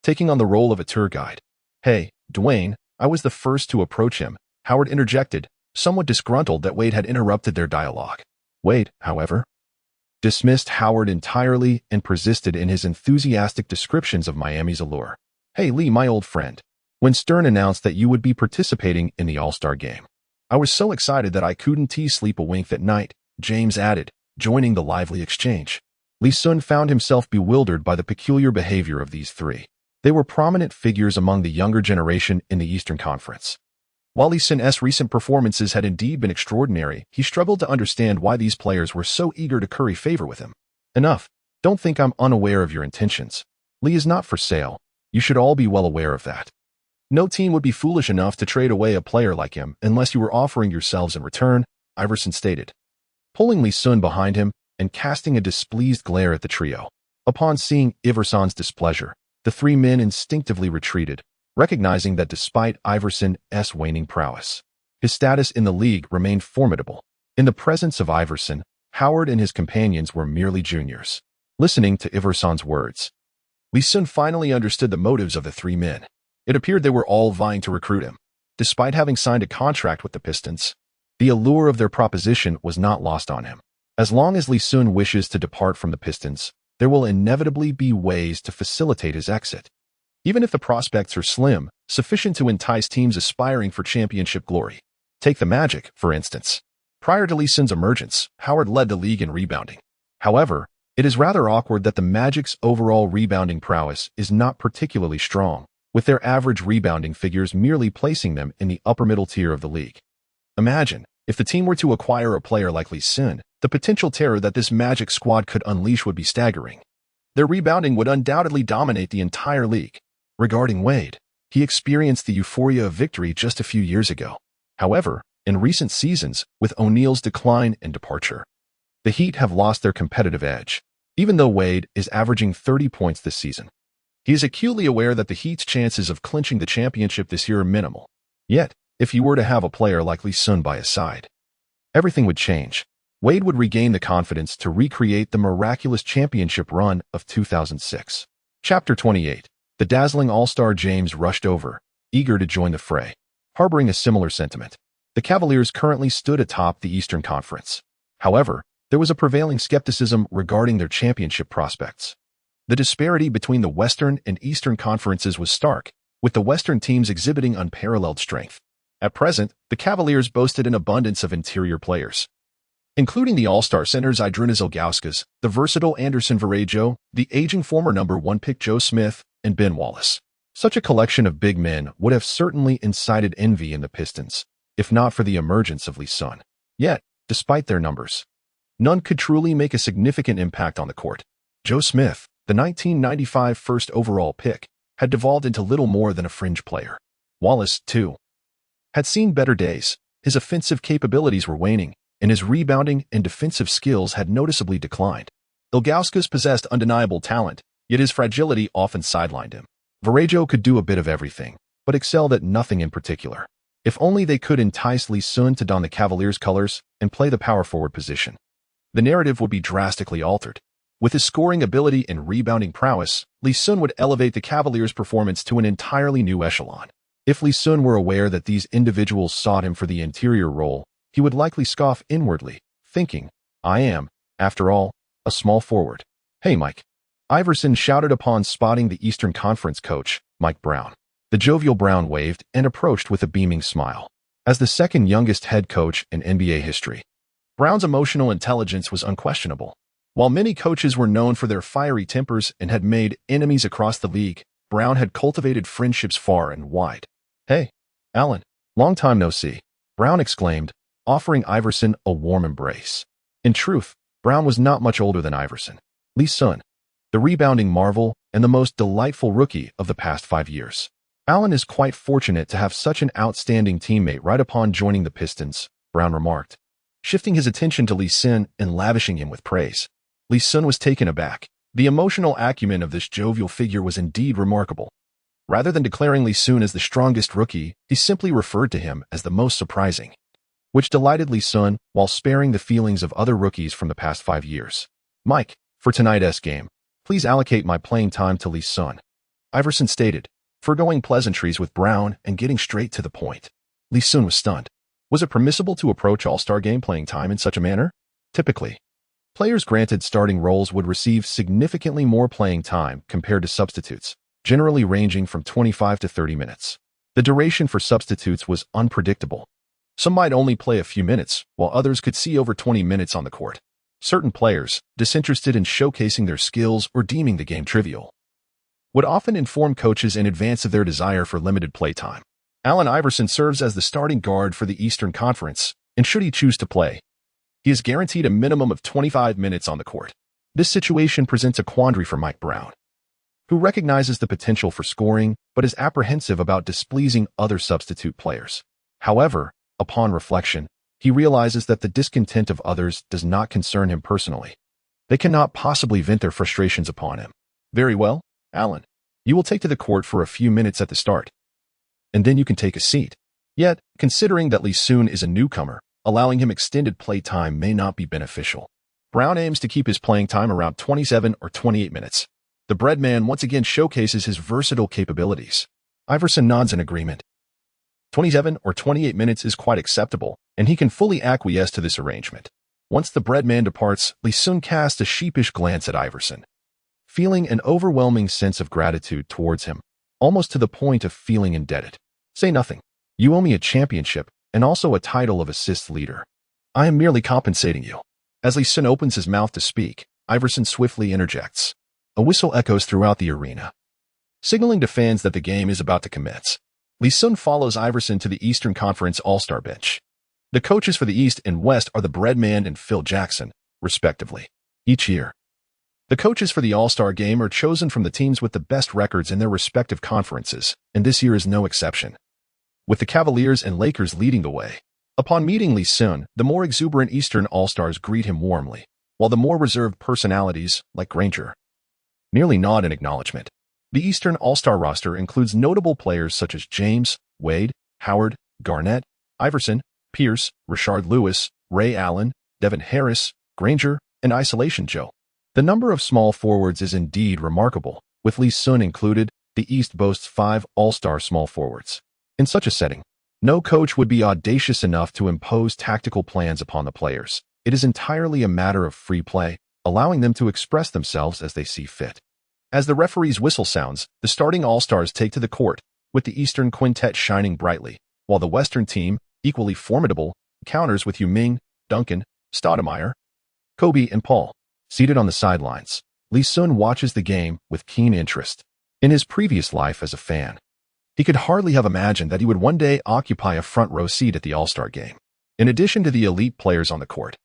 taking on the role of a tour guide. "Hey, Dwayne, I was the first to approach him," Howard interjected, somewhat disgruntled that Wade had interrupted their dialogue. Wade, however, dismissed Howard entirely and persisted in his enthusiastic descriptions of Miami's allure. "Hey, Lee, my old friend. When Stern announced that you would be participating in the All-Star game, I was so excited that I couldn't sleep a wink that night," James added, joining the lively exchange. Li Xun found himself bewildered by the peculiar behavior of these three. They were prominent figures among the younger generation in the Eastern Conference. While Li Xun's recent performances had indeed been extraordinary, he struggled to understand why these players were so eager to curry favor with him. "Enough. Don't think I'm unaware of your intentions. Lee is not for sale. You should all be well aware of that. No team would be foolish enough to trade away a player like him unless you were offering yourselves in return," Iverson stated, pulling Li Xun behind him and casting a displeased glare at the trio. Upon seeing Iverson's displeasure, the three men instinctively retreated, recognizing that despite Iverson's waning prowess, his status in the league remained formidable. In the presence of Iverson, Howard and his companions were merely juniors. Listening to Iverson's words, Li Xun finally understood the motives of the three men. It appeared they were all vying to recruit him. Despite having signed a contract with the Pistons, the allure of their proposition was not lost on him. As long as Li Xun wishes to depart from the Pistons, there will inevitably be ways to facilitate his exit. Even if the prospects are slim, sufficient to entice teams aspiring for championship glory. Take the Magic, for instance. Prior to Li Xun's emergence, Howard led the league in rebounding. However, it is rather awkward that the Magic's overall rebounding prowess is not particularly strong, with their average rebounding figures merely placing them in the upper middle tier of the league. Imagine, if the team were to acquire a player like Li Xun, the potential terror that this Magic squad could unleash would be staggering. Their rebounding would undoubtedly dominate the entire league. Regarding Wade, he experienced the euphoria of victory just a few years ago. However, in recent seasons, with O'Neal's decline and departure, the Heat have lost their competitive edge. Even though Wade is averaging 30 points this season, he is acutely aware that the Heat's chances of clinching the championship this year are minimal. Yet, if he were to have a player like Li Xun by his side, everything would change. Wade would regain the confidence to recreate the miraculous championship run of 2006. Chapter 28. The dazzling All-Star James rushed over, eager to join the fray. Harboring a similar sentiment, the Cavaliers currently stood atop the Eastern Conference. However, there was a prevailing skepticism regarding their championship prospects. The disparity between the Western and Eastern conferences was stark, with the Western teams exhibiting unparalleled strength. At present, the Cavaliers boasted an abundance of interior players, including the all-star centers Zydrunas Ilgauskas, the versatile Anderson Varejao, the aging former #1 pick Joe Smith, and Ben Wallace. Such a collection of big men would have certainly incited envy in the Pistons, if not for the emergence of Li Xun. Yet, despite their numbers, none could truly make a significant impact on the court. Joe Smith, the 1995 first overall pick, had devolved into little more than a fringe player. Wallace, too, had seen better days. His offensive capabilities were waning, and his rebounding and defensive skills had noticeably declined. Ilgauskas possessed undeniable talent, yet his fragility often sidelined him. Varejao could do a bit of everything, but excelled at nothing in particular. If only they could entice Li Xun to don the Cavaliers' colors and play the power forward position, the narrative would be drastically altered. With his scoring ability and rebounding prowess, Li Xun would elevate the Cavaliers' performance to an entirely new echelon. If Li Xun were aware that these individuals sought him for the interior role, he would likely scoff inwardly, thinking, "I am, after all, a small forward." "Hey, Mike." Iverson shouted upon spotting the Eastern Conference coach, Mike Brown. The jovial Brown waved and approached with a beaming smile. As the second youngest head coach in NBA history, Brown's emotional intelligence was unquestionable. While many coaches were known for their fiery tempers and had made enemies across the league, Brown had cultivated friendships far and wide. "Hey, Allen, long time no see," Brown exclaimed, offering Iverson a warm embrace. In truth, Brown was not much older than Iverson. Li Xun, the rebounding marvel and the most delightful rookie of the past 5 years. Allen is quite fortunate to have such an outstanding teammate right upon joining the Pistons, Brown remarked, shifting his attention to Li Xun and lavishing him with praise. Li Xun was taken aback. The emotional acumen of this jovial figure was indeed remarkable. Rather than declaring Li Xun as the strongest rookie, he simply referred to him as the most surprising, which delighted Li Xun while sparing the feelings of other rookies from the past 5 years. "Mike, for tonight's game, please allocate my playing time to Li Xun," Iverson stated, foregoing pleasantries with Brown and getting straight to the point. Li Xun was stunned. Was it permissible to approach All-Star game playing time in such a manner? Typically, players granted starting roles would receive significantly more playing time compared to substitutes, generally ranging from 25 to 30 minutes. The duration for substitutes was unpredictable. Some might only play a few minutes, while others could see over 20 minutes on the court. Certain players, disinterested in showcasing their skills or deeming the game trivial, would often inform coaches in advance of their desire for limited playtime. Allen Iverson serves as the starting guard for the Eastern Conference, and should he choose to play, he is guaranteed a minimum of 25 minutes on the court. This situation presents a quandary for Mike Brown, who recognizes the potential for scoring but is apprehensive about displeasing other substitute players. However, upon reflection, he realizes that the discontent of others does not concern him personally. They cannot possibly vent their frustrations upon him. "Very well, Allen. You will take to the court for a few minutes at the start, and then you can take a seat." Yet, considering that Li Xun is a newcomer, allowing him extended play time may not be beneficial. Brown aims to keep his playing time around 27 or 28 minutes. The Breadman once again showcases his versatile capabilities. Iverson nods in agreement. 27 or 28 minutes is quite acceptable, and he can fully acquiesce to this arrangement. Once the Breadman departs, Li Xun casts a sheepish glance at Iverson, feeling an overwhelming sense of gratitude towards him, almost to the point of feeling indebted. "Say nothing. You owe me a championship and also a title of assist leader. I am merely compensating you." As Li Xun opens his mouth to speak, Iverson swiftly interjects. A whistle echoes throughout the arena, signaling to fans that the game is about to commence. Li Xun follows Iverson to the Eastern Conference All-Star bench. The coaches for the East and West are the Breadman and Phil Jackson, respectively. Each year, the coaches for the All-Star game are chosen from the teams with the best records in their respective conferences, and this year is no exception, with the Cavaliers and Lakers leading the way. Upon meeting Li Xun, the more exuberant Eastern All-Stars greet him warmly, while the more reserved personalities, like Granger, merely nod in acknowledgement. The Eastern All-Star roster includes notable players such as James, Wade, Howard, Garnett, Iverson, Pierce, Rashard Lewis, Ray Allen, Devin Harris, Granger, and Isolation Joe. The number of small forwards is indeed remarkable. With Li Xun included, the East boasts 5 All-Star small forwards. In such a setting, no coach would be audacious enough to impose tactical plans upon the players. It is entirely a matter of free play, allowing them to express themselves as they see fit. As the referee's whistle sounds, the starting All-Stars take to the court, with the Eastern Quintet shining brightly, while the Western team, equally formidable, counters with Yuming, Duncan, Stoudemire, Kobe, and Paul. Seated on the sidelines, Li Xun watches the game with keen interest. In his previous life as a fan, he could hardly have imagined that he would one day occupy a front-row seat at the All-Star game. In addition to the elite players on the court,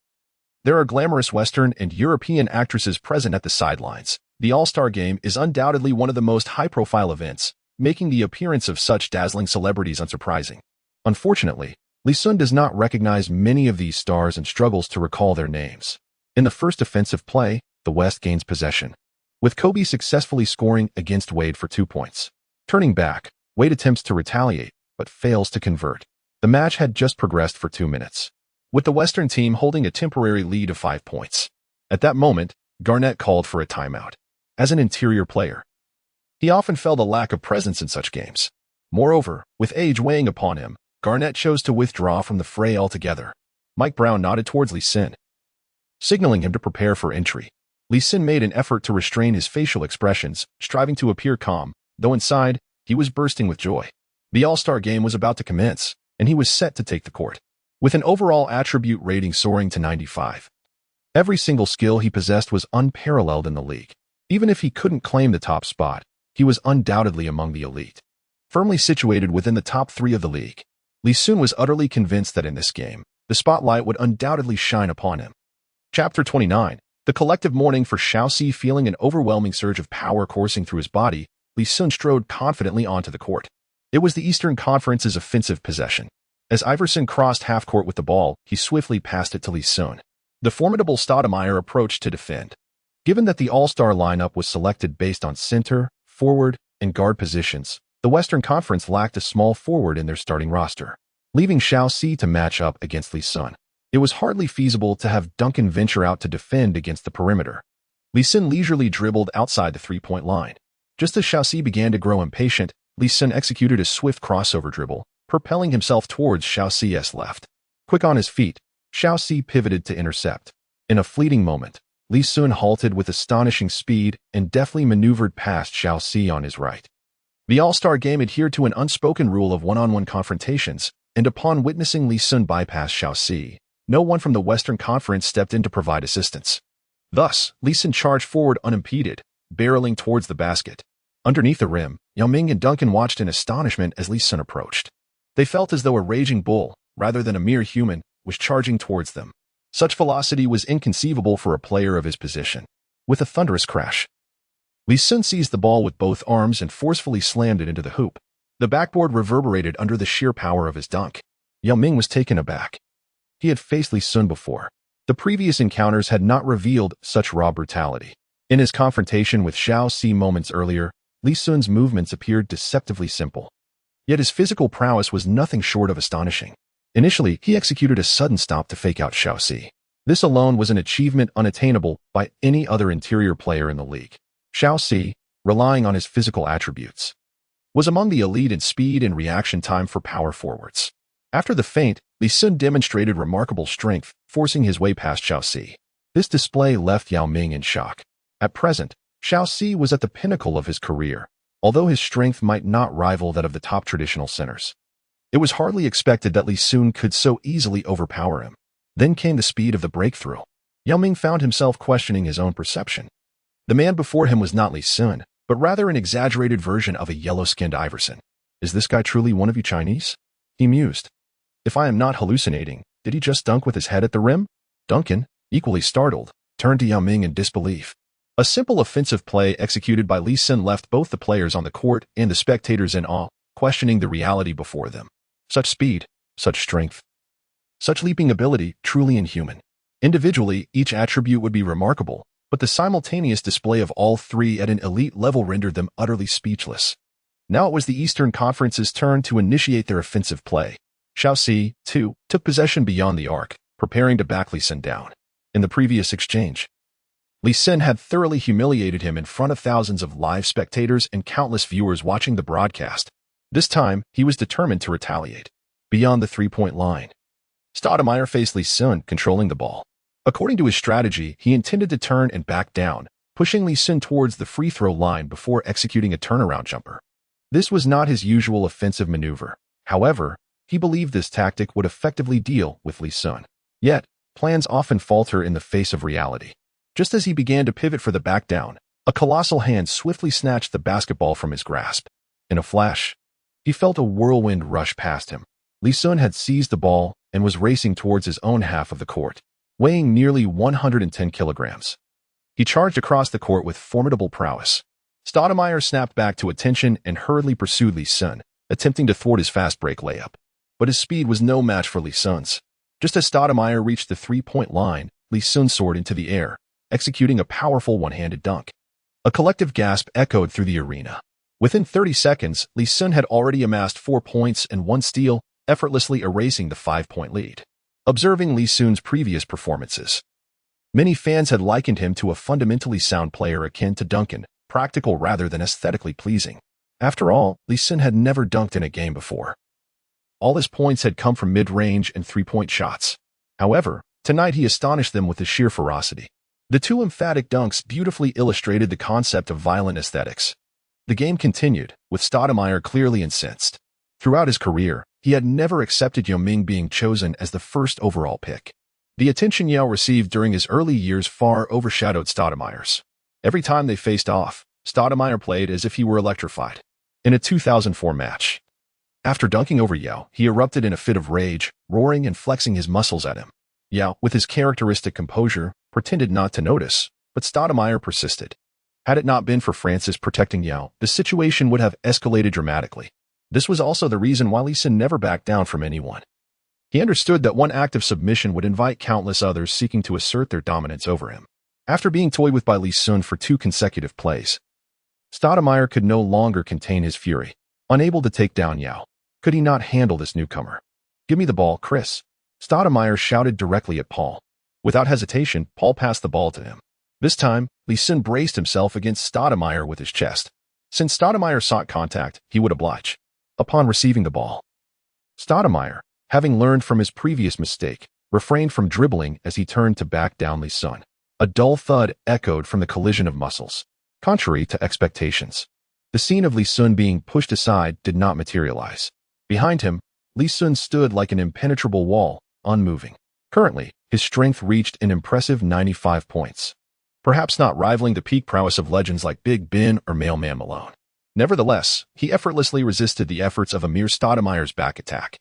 there are glamorous Western and European actresses present at the sidelines. The All-Star game is undoubtedly one of the most high-profile events, making the appearance of such dazzling celebrities unsurprising. Unfortunately, Li Xun does not recognize many of these stars and struggles to recall their names. In the first offensive play, the West gains possession, with Kobe successfully scoring against Wade for 2 points. Turning back, Wade attempts to retaliate, but fails to convert. The match had just progressed for 2 minutes, with the Western team holding a temporary lead of 5 points. At that moment, Garnett called for a timeout. As an interior player, he often felt a lack of presence in such games. Moreover, with age weighing upon him, Garnett chose to withdraw from the fray altogether. Mike Brown nodded towards Li Xun, signaling him to prepare for entry. Li Xun made an effort to restrain his facial expressions, striving to appear calm, though inside, he was bursting with joy. The All-Star game was about to commence, and he was set to take the court. With an overall attribute rating soaring to 95, every single skill he possessed was unparalleled in the league. Even if he couldn't claim the top spot, he was undoubtedly among the elite. Firmly situated within the top 3 of the league, Li Xun was utterly convinced that in this game, the spotlight would undoubtedly shine upon him. Chapter 29. The collective mourning for Xiaoxi. Feeling an overwhelming surge of power coursing through his body, Li Xun strode confidently onto the court. It was the Eastern Conference's offensive possession. As Iverson crossed half-court with the ball, he swiftly passed it to Li Xun. The formidable Stoudemire approached to defend. Given that the All-Star lineup was selected based on center, forward, and guard positions, the Western Conference lacked a small forward in their starting roster, leaving Xiaoxi to match up against Li Xun. It was hardly feasible to have Duncan venture out to defend against the perimeter. Li Xun leisurely dribbled outside the three-point line. Just as Xiaoxi began to grow impatient, Li Xun executed a swift crossover dribble, propelling himself towards Xiaoxi's left. Quick on his feet, Xiaoxi pivoted to intercept. In a fleeting moment, Li Xun halted with astonishing speed and deftly maneuvered past Xiaoxi on his right. The All-Star game adhered to an unspoken rule of one-on-one confrontations, and upon witnessing Li Xun bypass Xiaoxi, no one from the Western Conference stepped in to provide assistance. Thus, Li Xun charged forward unimpeded, barreling towards the basket. Underneath the rim, Yuming and Duncan watched in astonishment as Li Xun approached. They felt as though a raging bull, rather than a mere human, was charging towards them. Such velocity was inconceivable for a player of his position. With a thunderous crash, Li Xun seized the ball with both arms and forcefully slammed it into the hoop. The backboard reverberated under the sheer power of his dunk. Yuming was taken aback. He had faced Li Xun before. The previous encounters had not revealed such raw brutality. In his confrontation with Xiaoxi moments earlier, Li Xun's movements appeared deceptively simple. Yet his physical prowess was nothing short of astonishing. Initially, he executed a sudden stop to fake out Xiaoxi. This alone was an achievement unattainable by any other interior player in the league. Xiaoxi, relying on his physical attributes, was among the elite in speed and reaction time for power forwards. After the feint, Li Xun demonstrated remarkable strength, forcing his way past Xiaoxi. This display left Yuming in shock. At present, Xiaoxi was at the pinnacle of his career, although his strength might not rival that of the top traditional centers. It was hardly expected that Li Xun could so easily overpower him. Then came the speed of the breakthrough. Yuming found himself questioning his own perception. The man before him was not Li Xun, but rather an exaggerated version of a yellow-skinned Iverson. Is this guy truly one of you Chinese? He mused. If I am not hallucinating, did he just dunk with his head at the rim? Duncan, equally startled, turned to Yuming in disbelief. A simple offensive play executed by Li Xun left both the players on the court and the spectators in awe, questioning the reality before them. Such speed, such strength, such leaping ability, truly inhuman. Individually, each attribute would be remarkable, but the simultaneous display of all three at an elite level rendered them utterly speechless. Now it was the Eastern Conference's turn to initiate their offensive play. Xiaoxi, too, took possession beyond the arc, preparing to back Li Xun down. In the previous exchange, Li Xun had thoroughly humiliated him in front of thousands of live spectators and countless viewers watching the broadcast. This time, he was determined to retaliate. Beyond the three-point line, Stoudemire faced Li Xun, controlling the ball. According to his strategy, he intended to turn and back down, pushing Li Xun towards the free throw line before executing a turnaround jumper. This was not his usual offensive maneuver. However, he believed this tactic would effectively deal with Li Xun. Yet, plans often falter in the face of reality. Just as he began to pivot for the back down, a colossal hand swiftly snatched the basketball from his grasp. In a flash, he felt a whirlwind rush past him. Li Xun had seized the ball and was racing towards his own half of the court, weighing nearly 110 kilograms. He charged across the court with formidable prowess. Stoudemire snapped back to attention and hurriedly pursued Li Xun, attempting to thwart his fast break layup. But his speed was no match for Li Xun's. Just as Stoudemire reached the three-point line, Li Xun soared into the air, executing a powerful one-handed dunk. A collective gasp echoed through the arena. Within 30 seconds, Li Xun had already amassed 4 points and 1 steal, effortlessly erasing the 5-point lead. Observing Li Xun's previous performances, many fans had likened him to a fundamentally sound player akin to Duncan, practical rather than aesthetically pleasing. After all, Li Xun had never dunked in a game before. All his points had come from mid-range and three-point shots. However, tonight he astonished them with his sheer ferocity. The two emphatic dunks beautifully illustrated the concept of violent aesthetics. The game continued, with Stoudemire clearly incensed. Throughout his career, he had never accepted Yao Ming being chosen as the first overall pick. The attention Yao received during his early years far overshadowed Stoudemire's. Every time they faced off, Stoudemire played as if he were electrified. In a 2004 match, after dunking over Yao, he erupted in a fit of rage, roaring and flexing his muscles at him. Yao, with his characteristic composure, pretended not to notice, but Stoudemire persisted. Had it not been for Francis protecting Yao, the situation would have escalated dramatically. This was also the reason why Li Xun never backed down from anyone. He understood that one act of submission would invite countless others seeking to assert their dominance over him. After being toyed with by Li Xun for 2 consecutive plays, Stoudemire could no longer contain his fury. Unable to take down Yao, could he not handle this newcomer? "Give me the ball, Chris," Stoudemire shouted directly at Paul. Without hesitation, Paul passed the ball to him. This time, Li Xun braced himself against Stoudemire with his chest. Since Stoudemire sought contact, he would oblige. Upon receiving the ball, Stoudemire, having learned from his previous mistake, refrained from dribbling as he turned to back down Li Xun. A dull thud echoed from the collision of muscles. Contrary to expectations, the scene of Li Xun being pushed aside did not materialize. Behind him, Li Xun stood like an impenetrable wall, unmoving. Currently, his strength reached an impressive 95 points. Perhaps not rivaling the peak prowess of legends like Big Ben or Mailman Malone. Nevertheless, he effortlessly resisted the efforts of Amir Stoudemire's back attack.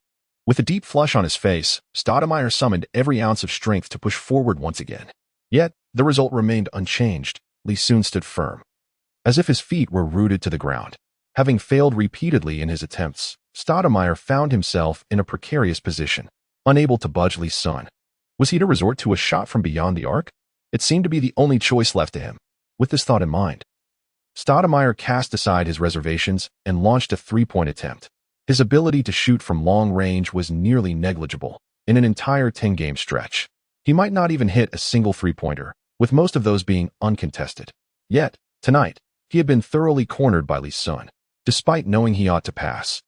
With a deep flush on his face, Stoudemire summoned every ounce of strength to push forward once again. Yet, the result remained unchanged. Li Xun stood firm, as if his feet were rooted to the ground. Having failed repeatedly in his attempts, Stoudemire found himself in a precarious position, unable to budge Li Xun. Was he to resort to a shot from beyond the arc? It seemed to be the only choice left to him. With this thought in mind, Stoudemire cast aside his reservations and launched a three-point attempt. His ability to shoot from long range was nearly negligible. In an entire 10-game stretch, he might not even hit a single three-pointer, with most of those being uncontested. Yet, tonight, he had been thoroughly cornered by Li Xun, despite knowing he ought to pass.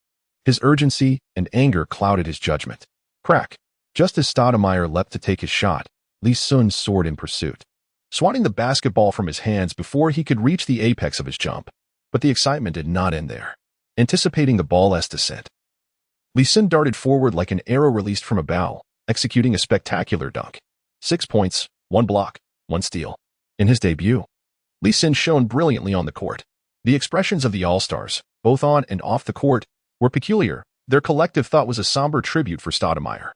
His urgency and anger clouded his judgment. Crack! Just as Stoudemire leapt to take his shot, Li Xun soared in pursuit, swatting the basketball from his hands before he could reach the apex of his jump. But the excitement did not end there. Anticipating the ball's descent, Li Xun darted forward like an arrow released from a bow, executing a spectacular dunk. 6 points, 1 block, 1 steal. In his debut, Li Xun shone brilliantly on the court. The expressions of the All-Stars, both on and off the court, were peculiar. Their collective thought was a somber tribute for Stoudemire.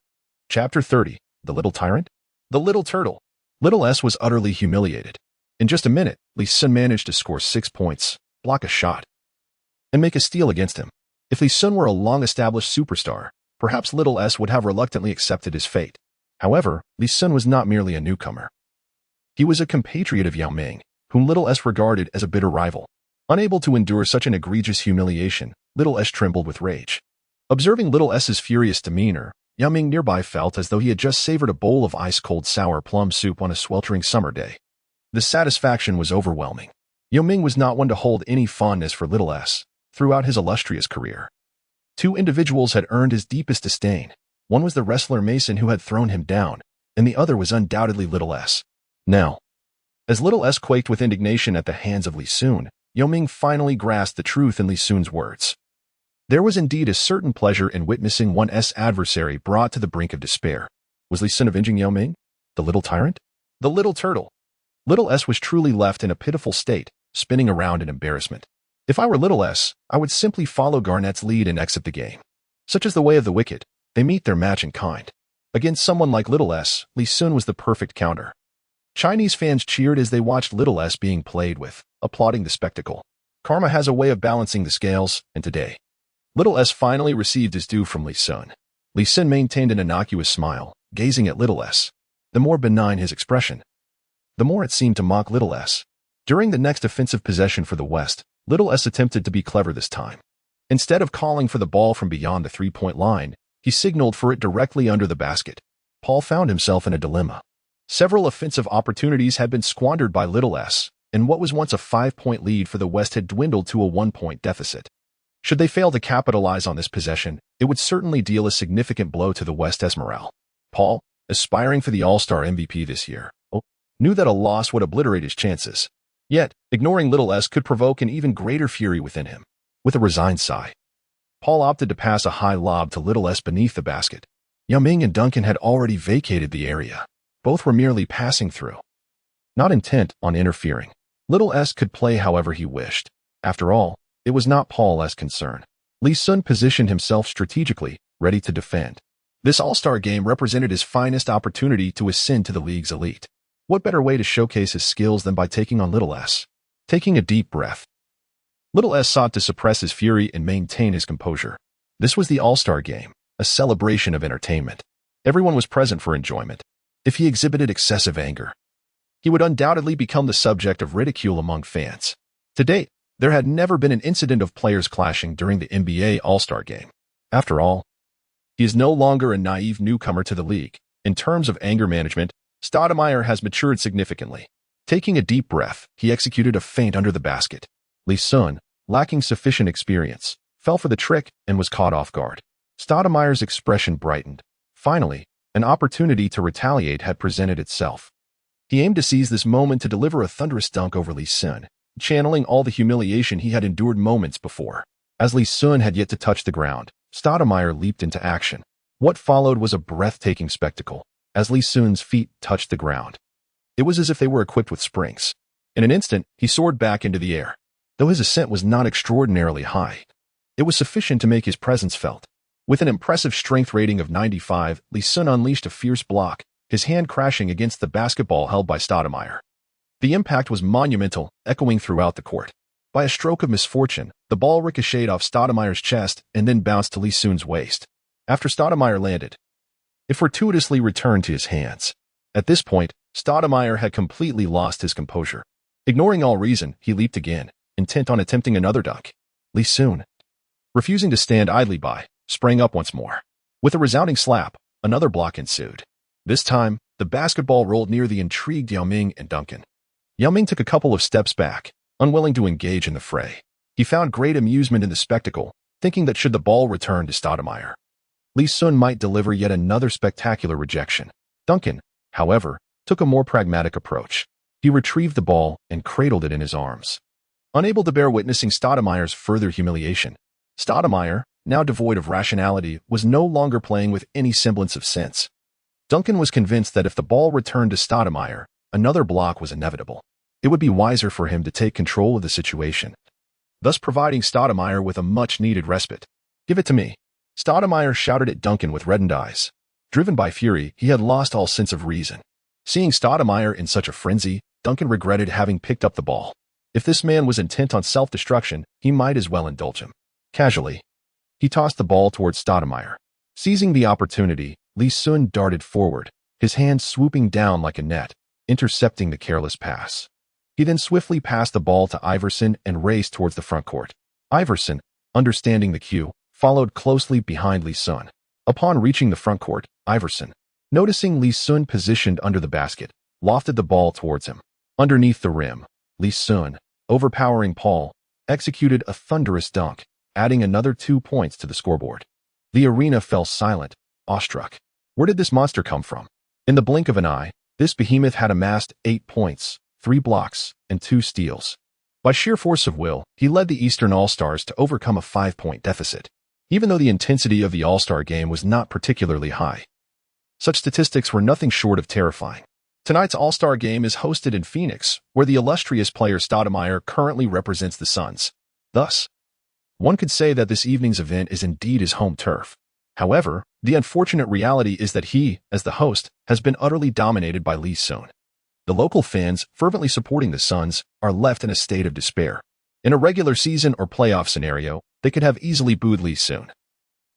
Chapter 30, The Little Tyrant? The Little Turtle. Little S was utterly humiliated. In just a minute, Li Xun managed to score 6 points, block a shot, and make a steal against him. If Li Xun were a long-established superstar, perhaps Little S would have reluctantly accepted his fate. However, Li Xun was not merely a newcomer. He was a compatriot of Yao Ming, whom Little S regarded as a bitter rival. Unable to endure such an egregious humiliation, Little S trembled with rage. Observing Little S's furious demeanor, Yao Ming nearby felt as though he had just savored a bowl of ice-cold sour plum soup on a sweltering summer day. The satisfaction was overwhelming. Yao Ming was not one to hold any fondness for Little S throughout his illustrious career. 2 individuals had earned his deepest disdain. One was the wrestler Mason who had thrown him down, and the other was undoubtedly Little S. Now, As Little S quaked with indignation at the hands of Li Xun, Yao Ming finally grasped the truth in Li Xun's words. There was indeed a certain pleasure in witnessing one's adversary brought to the brink of despair. Was Li Xun avenging Yao Ming? The little tyrant? The little turtle? Little S was truly left in a pitiful state, spinning around in embarrassment. If I were Little S, I would simply follow Garnett's lead and exit the game. Such is the way of the wicked. They meet their match in kind. Against someone like Little S, Li Xun was the perfect counter. Chinese fans cheered as they watched Little S being played with, applauding the spectacle. Karma has a way of balancing the scales, and today, Little S finally received his due from Li Xun. Li Xun maintained an innocuous smile, gazing at Little S. The more benign his expression, the more it seemed to mock Little S. During the next offensive possession for the West, Little S attempted to be clever this time. Instead of calling for the ball from beyond the three-point line, he signaled for it directly under the basket. Paul found himself in a dilemma. Several offensive opportunities had been squandered by Little S, and what was once a 5-point lead for the West had dwindled to a 1-point deficit. Should they fail to capitalize on this possession, it would certainly deal a significant blow to the West's morale. Paul, aspiring for the All-Star MVP this year, knew that a loss would obliterate his chances. Yet, ignoring Little S could provoke an even greater fury within him. With a resigned sigh, Paul opted to pass a high lob to Little S beneath the basket. Yao Ming and Duncan had already vacated the area. Both were merely passing through, not intent on interfering. Little S could play however he wished. After all, it was not Paul's concern. Li Xun positioned himself strategically, ready to defend. This All-Star game represented his finest opportunity to ascend to the league's elite. What better way to showcase his skills than by taking on Little S? Taking a deep breath, Little S sought to suppress his fury and maintain his composure. This was the All-Star game, a celebration of entertainment. Everyone was present for enjoyment. If he exhibited excessive anger, he would undoubtedly become the subject of ridicule among fans. To date, there had never been an incident of players clashing during the NBA All-Star game. After all, he is no longer a naive newcomer to the league. In terms of anger management, Stoudemire has matured significantly. Taking a deep breath, he executed a feint under the basket. Li Xun, lacking sufficient experience, fell for the trick and was caught off guard. Stoudemire's expression brightened. Finally, an opportunity to retaliate had presented itself. He aimed to seize this moment to deliver a thunderous dunk over Li Xun, channeling all the humiliation he had endured moments before. As Li Xun had yet to touch the ground, Stoudemire leaped into action. What followed was a breathtaking spectacle. As Li Xun's feet touched the ground, it was as if they were equipped with springs. In an instant, he soared back into the air. Though his ascent was not extraordinarily high, it was sufficient to make his presence felt. With an impressive strength rating of 95, Li Xun unleashed a fierce block, his hand crashing against the basketball held by Stoudemire. The impact was monumental, echoing throughout the court. By a stroke of misfortune, the ball ricocheted off Stoudemire's chest and then bounced to Li Xun's waist. After Stoudemire landed, it fortuitously returned to his hands. At this point, Stoudemire had completely lost his composure. Ignoring all reason, he leaped again, intent on attempting another dunk. Li Xun, refusing to stand idly by, sprang up once more. With a resounding slap, another block ensued. This time, the basketball rolled near the intrigued Yao Ming and Duncan. Yao Ming took a couple of steps back, unwilling to engage in the fray. He found great amusement in the spectacle, thinking that should the ball return to Stoudemire, Li Xun might deliver yet another spectacular rejection. Duncan, however, took a more pragmatic approach. He retrieved the ball and cradled it in his arms. Unable to bear witnessing Stoudemire's further humiliation, Stoudemire, now devoid of rationality, was no longer playing with any semblance of sense. Duncan was convinced that if the ball returned to Stoudemire, another block was inevitable. It would be wiser for him to take control of the situation, thus providing Stoudemire with a much-needed respite. "Give it to me," Stoudemire shouted at Duncan with reddened eyes. Driven by fury, he had lost all sense of reason. Seeing Stoudemire in such a frenzy, Duncan regretted having picked up the ball. If this man was intent on self-destruction, he might as well indulge him. Casually, he tossed the ball towards Stoudemire. Seizing the opportunity, Li Xun darted forward, his hand swooping down like a net, intercepting the careless pass. He then swiftly passed the ball to Iverson and raced towards the front court. Iverson, understanding the cue, followed closely behind Li Xun. Upon reaching the front court, Iverson, noticing Li Xun positioned under the basket, lofted the ball towards him. Underneath the rim, Li Xun, overpowering Paul, executed a thunderous dunk, adding another 2 points to the scoreboard. The arena fell silent, awestruck. Where did this monster come from? In the blink of an eye, this behemoth had amassed 8 points, 3 blocks, and 2 steals. By sheer force of will, he led the Eastern All-Stars to overcome a 5-point deficit, even though the intensity of the All-Star game was not particularly high. Such statistics were nothing short of terrifying. Tonight's All-Star game is hosted in Phoenix, where the illustrious player Stoudemire currently represents the Suns. Thus, one could say that this evening's event is indeed his home turf. However, the unfortunate reality is that he, as the host, has been utterly dominated by Li Xun. The local fans, fervently supporting the Suns, are left in a state of despair. In a regular season or playoff scenario, they could have easily booed Li Xun.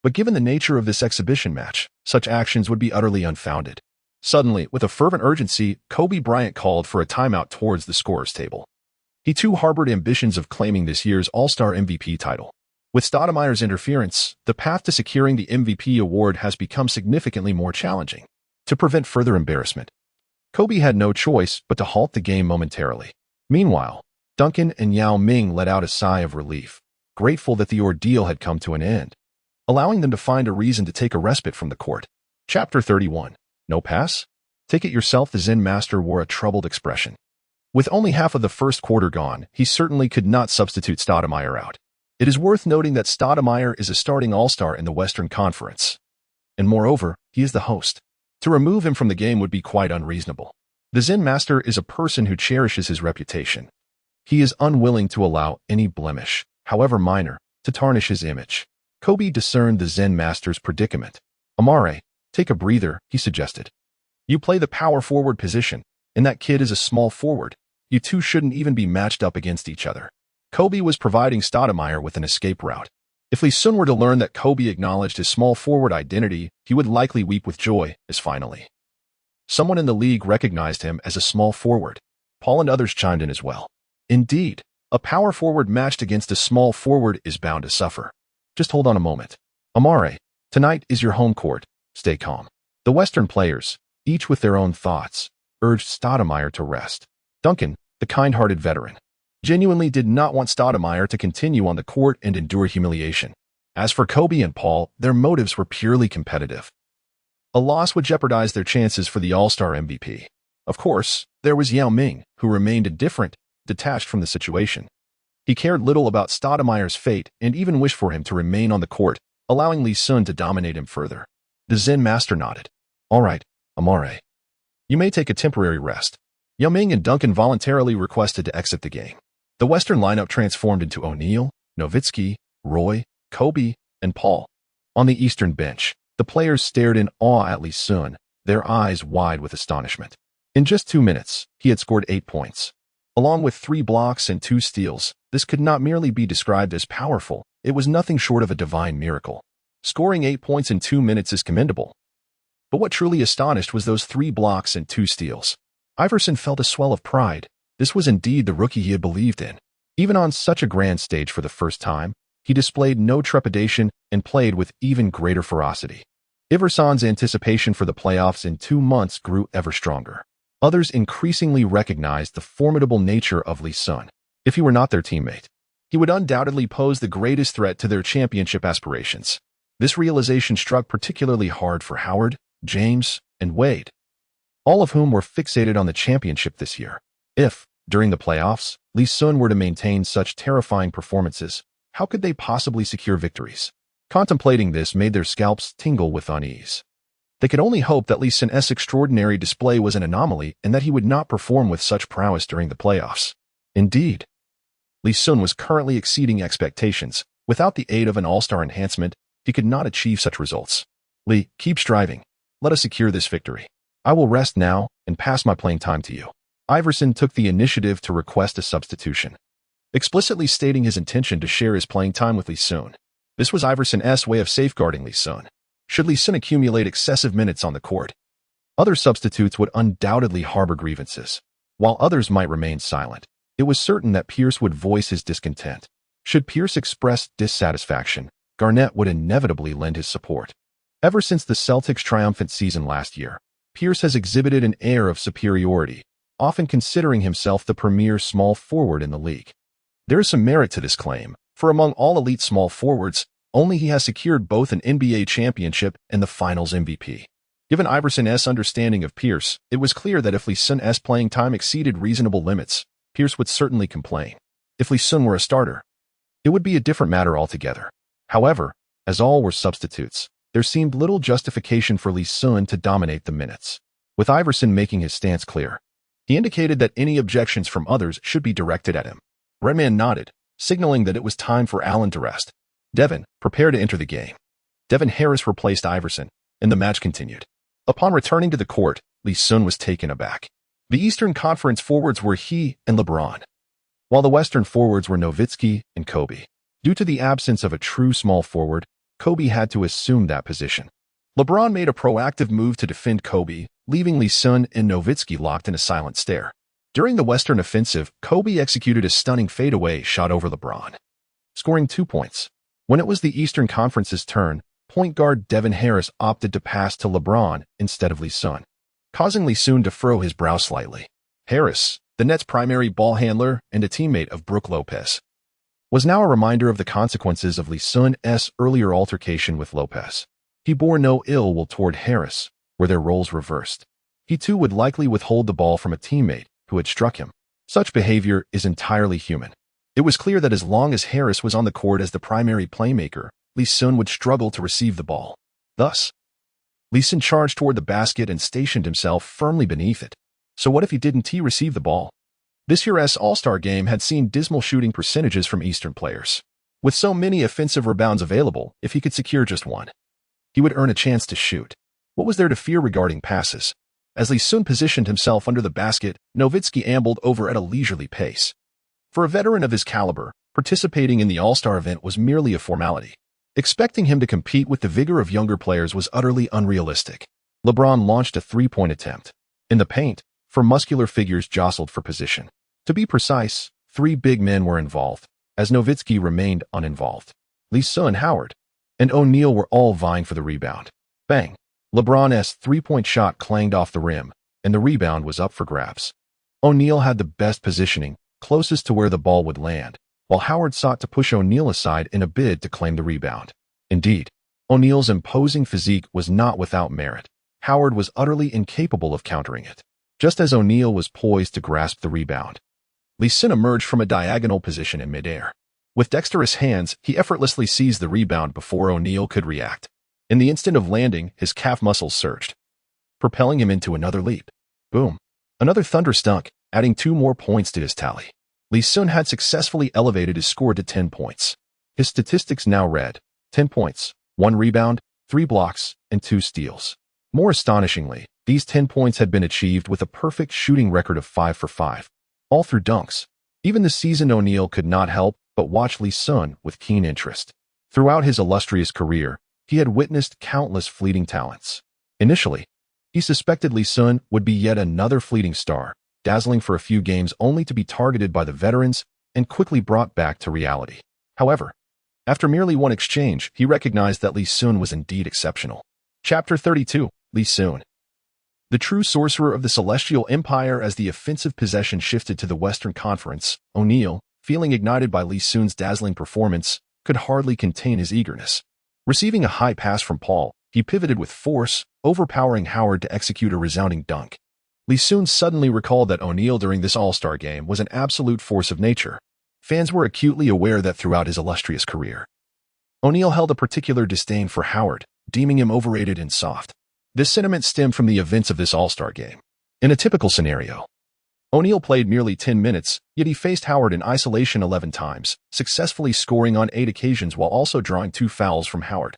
But given the nature of this exhibition match, such actions would be utterly unfounded. Suddenly, with a fervent urgency, Kobe Bryant called for a timeout towards the scorer's table. He too harbored ambitions of claiming this year's All-Star MVP title. With Stoudemire's interference, the path to securing the MVP award has become significantly more challenging. To prevent further embarrassment, Kobe had no choice but to halt the game momentarily. Meanwhile, Duncan and Yao Ming let out a sigh of relief, grateful that the ordeal had come to an end, allowing them to find a reason to take a respite from the court. Chapter 31. No pass? Take it yourself. The Zen master wore a troubled expression. With only half of the first quarter gone, he certainly could not substitute Stoudemire out. It is worth noting that Stoudemire is a starting all-star in the Western Conference. And moreover, he is the host. To remove him from the game would be quite unreasonable. The Zen master is a person who cherishes his reputation. He is unwilling to allow any blemish, however minor, to tarnish his image. Kobe discerned the Zen master's predicament. Amare, take a breather, he suggested. You play the power forward position, and that kid is a small forward. You two shouldn't even be matched up against each other. Kobe was providing Stoudemire with an escape route. If Li Xun were to learn that Kobe acknowledged his small forward identity, he would likely weep with joy, as finally someone in the league recognized him as a small forward. Paul and others chimed in as well. Indeed, a power forward matched against a small forward is bound to suffer. Just hold on a moment. Amare, tonight is your home court. Stay calm. The Western players, each with their own thoughts, urged Stoudemire to rest. Duncan, the kind-hearted veteran, genuinely did not want Stoudemire to continue on the court and endure humiliation. As for Kobe and Paul, their motives were purely competitive. A loss would jeopardize their chances for the All-Star MVP. Of course, there was Yao Ming, who remained indifferent, detached from the situation. He cared little about Stoudemire's fate and even wished for him to remain on the court, allowing Li Xun to dominate him further. The Zen master nodded. All right, Amare. You may take a temporary rest. Yao Ming and Duncan voluntarily requested to exit the game. The Western lineup transformed into O'Neal, Nowitzki, Roy, Kobe, and Paul. On the Eastern bench, the players stared in awe at Li Xun, their eyes wide with astonishment. In just 2 minutes, he had scored 8 points. Along with 3 blocks and 2 steals, this could not merely be described as powerful, it was nothing short of a divine miracle. Scoring 8 points in 2 minutes is commendable. But what truly astonished was those 3 blocks and 2 steals. Iverson felt a swell of pride. This was indeed the rookie he had believed in. Even on such a grand stage for the first time, he displayed no trepidation and played with even greater ferocity. Iverson's anticipation for the playoffs in 2 months grew ever stronger. Others increasingly recognized the formidable nature of Li Xun. If he were not their teammate, he would undoubtedly pose the greatest threat to their championship aspirations. This realization struck particularly hard for Howard, James, and Wade, all of whom were fixated on the championship this year. If, during the playoffs, Li Xun were to maintain such terrifying performances, how could they possibly secure victories? Contemplating this made their scalps tingle with unease. They could only hope that Li Xun's extraordinary display was an anomaly and that he would not perform with such prowess during the playoffs. Indeed, Li Xun was currently exceeding expectations. Without the aid of an all-star enhancement, he could not achieve such results. Li, keep striving. Let us secure this victory. I will rest now and pass my playing time to you. Iverson took the initiative to request a substitution, explicitly stating his intention to share his playing time with Li Xun. This was Iverson's way of safeguarding Li Xun. Should Li Xun accumulate excessive minutes on the court, other substitutes would undoubtedly harbor grievances. While others might remain silent, it was certain that Pierce would voice his discontent. Should Pierce express dissatisfaction, Garnett would inevitably lend his support. Ever since the Celtics' triumphant season last year, Pierce has exhibited an air of superiority, often considering himself the premier small forward in the league. There is some merit to this claim, for among all elite small forwards, only he has secured both an NBA championship and the Finals MVP. Given Iverson's understanding of Pierce, it was clear that if Li Xun's playing time exceeded reasonable limits, Pierce would certainly complain. If Li Xun were a starter, it would be a different matter altogether. However, as all were substitutes, there seemed little justification for Li Xun to dominate the minutes. With Iverson making his stance clear, he indicated that any objections from others should be directed at him. Redman nodded, signaling that it was time for Allen to rest. Devin, prepare to enter the game. Devin Harris replaced Iverson, and the match continued. Upon returning to the court, Li Xun was taken aback. The Eastern Conference forwards were he and LeBron, while the Western forwards were Nowitzki and Kobe. Due to the absence of a true small forward, Kobe had to assume that position. LeBron made a proactive move to defend Kobe, leaving Li Xun and Nowitzki locked in a silent stare. During the Western offensive, Kobe executed a stunning fadeaway shot over LeBron, scoring 2 points. When it was the Eastern Conference's turn, point guard Devin Harris opted to pass to LeBron instead of Li Xun, causing Li Xun to furrow his brow slightly. Harris, the Nets' primary ball handler and a teammate of Brook Lopez, was now a reminder of the consequences of Li Xun's earlier altercation with Lopez. He bore no ill will toward Harris, where their roles reversed. He too would likely withhold the ball from a teammate who had struck him. Such behavior is entirely human. It was clear that as long as Harris was on the court as the primary playmaker, Li Xun would struggle to receive the ball. Thus, Li Xun charged toward the basket and stationed himself firmly beneath it. So what if he didn't receive the ball? This year's All-Star game had seen dismal shooting percentages from Eastern players. With so many offensive rebounds available, if he could secure just one, he would earn a chance to shoot. What was there to fear regarding passes? As Li Xun positioned himself under the basket, Nowitzki ambled over at a leisurely pace. For a veteran of his caliber, participating in the All-Star event was merely a formality. Expecting him to compete with the vigor of younger players was utterly unrealistic. LeBron launched a three-point attempt. In the paint, four muscular figures jostled for position. To be precise, 3 big men were involved, as Nowitzki remained uninvolved. Li Xun, Howard, and O'Neal were all vying for the rebound. Bang! LeBron's three-point shot clanged off the rim, and the rebound was up for grabs. O'Neal had the best positioning, closest to where the ball would land, while Howard sought to push O'Neal aside in a bid to claim the rebound. Indeed, O'Neal's imposing physique was not without merit. Howard was utterly incapable of countering it. Just as O'Neal was poised to grasp the rebound, Li Xun emerged from a diagonal position in midair. With dexterous hands, he effortlessly seized the rebound before O'Neal could react. In the instant of landing, his calf muscles surged, propelling him into another leap. Boom! Another thunderous dunk, adding 2 more points to his tally. Li Xun had successfully elevated his score to 10 points. His statistics now read 10 points, 1 rebound, 3 blocks, and 2 steals. More astonishingly, these 10 points had been achieved with a perfect shooting record of 5 for 5, all through dunks. Even the seasoned O'Neal could not help but watch Li Xun with keen interest. Throughout his illustrious career, he had witnessed countless fleeting talents. Initially, he suspected Li Xun would be yet another fleeting star, dazzling for a few games only to be targeted by the veterans and quickly brought back to reality. However, after merely one exchange, he recognized that Li Xun was indeed exceptional. Chapter 32, Li Xun. The true sorcerer of the Celestial Empire. As the offensive possession shifted to the Western Conference, O'Neal, feeling ignited by Li Xun's dazzling performance, could hardly contain his eagerness. Receiving a high pass from Paul, he pivoted with force, overpowering Howard to execute a resounding dunk. Li Xun suddenly recalled that O'Neal during this All-Star game was an absolute force of nature. Fans were acutely aware that throughout his illustrious career, O'Neal held a particular disdain for Howard, deeming him overrated and soft. This sentiment stemmed from the events of this All-Star game. In a typical scenario, O'Neal played merely 10 minutes, yet he faced Howard in isolation 11 times, successfully scoring on 8 occasions while also drawing 2 fouls from Howard,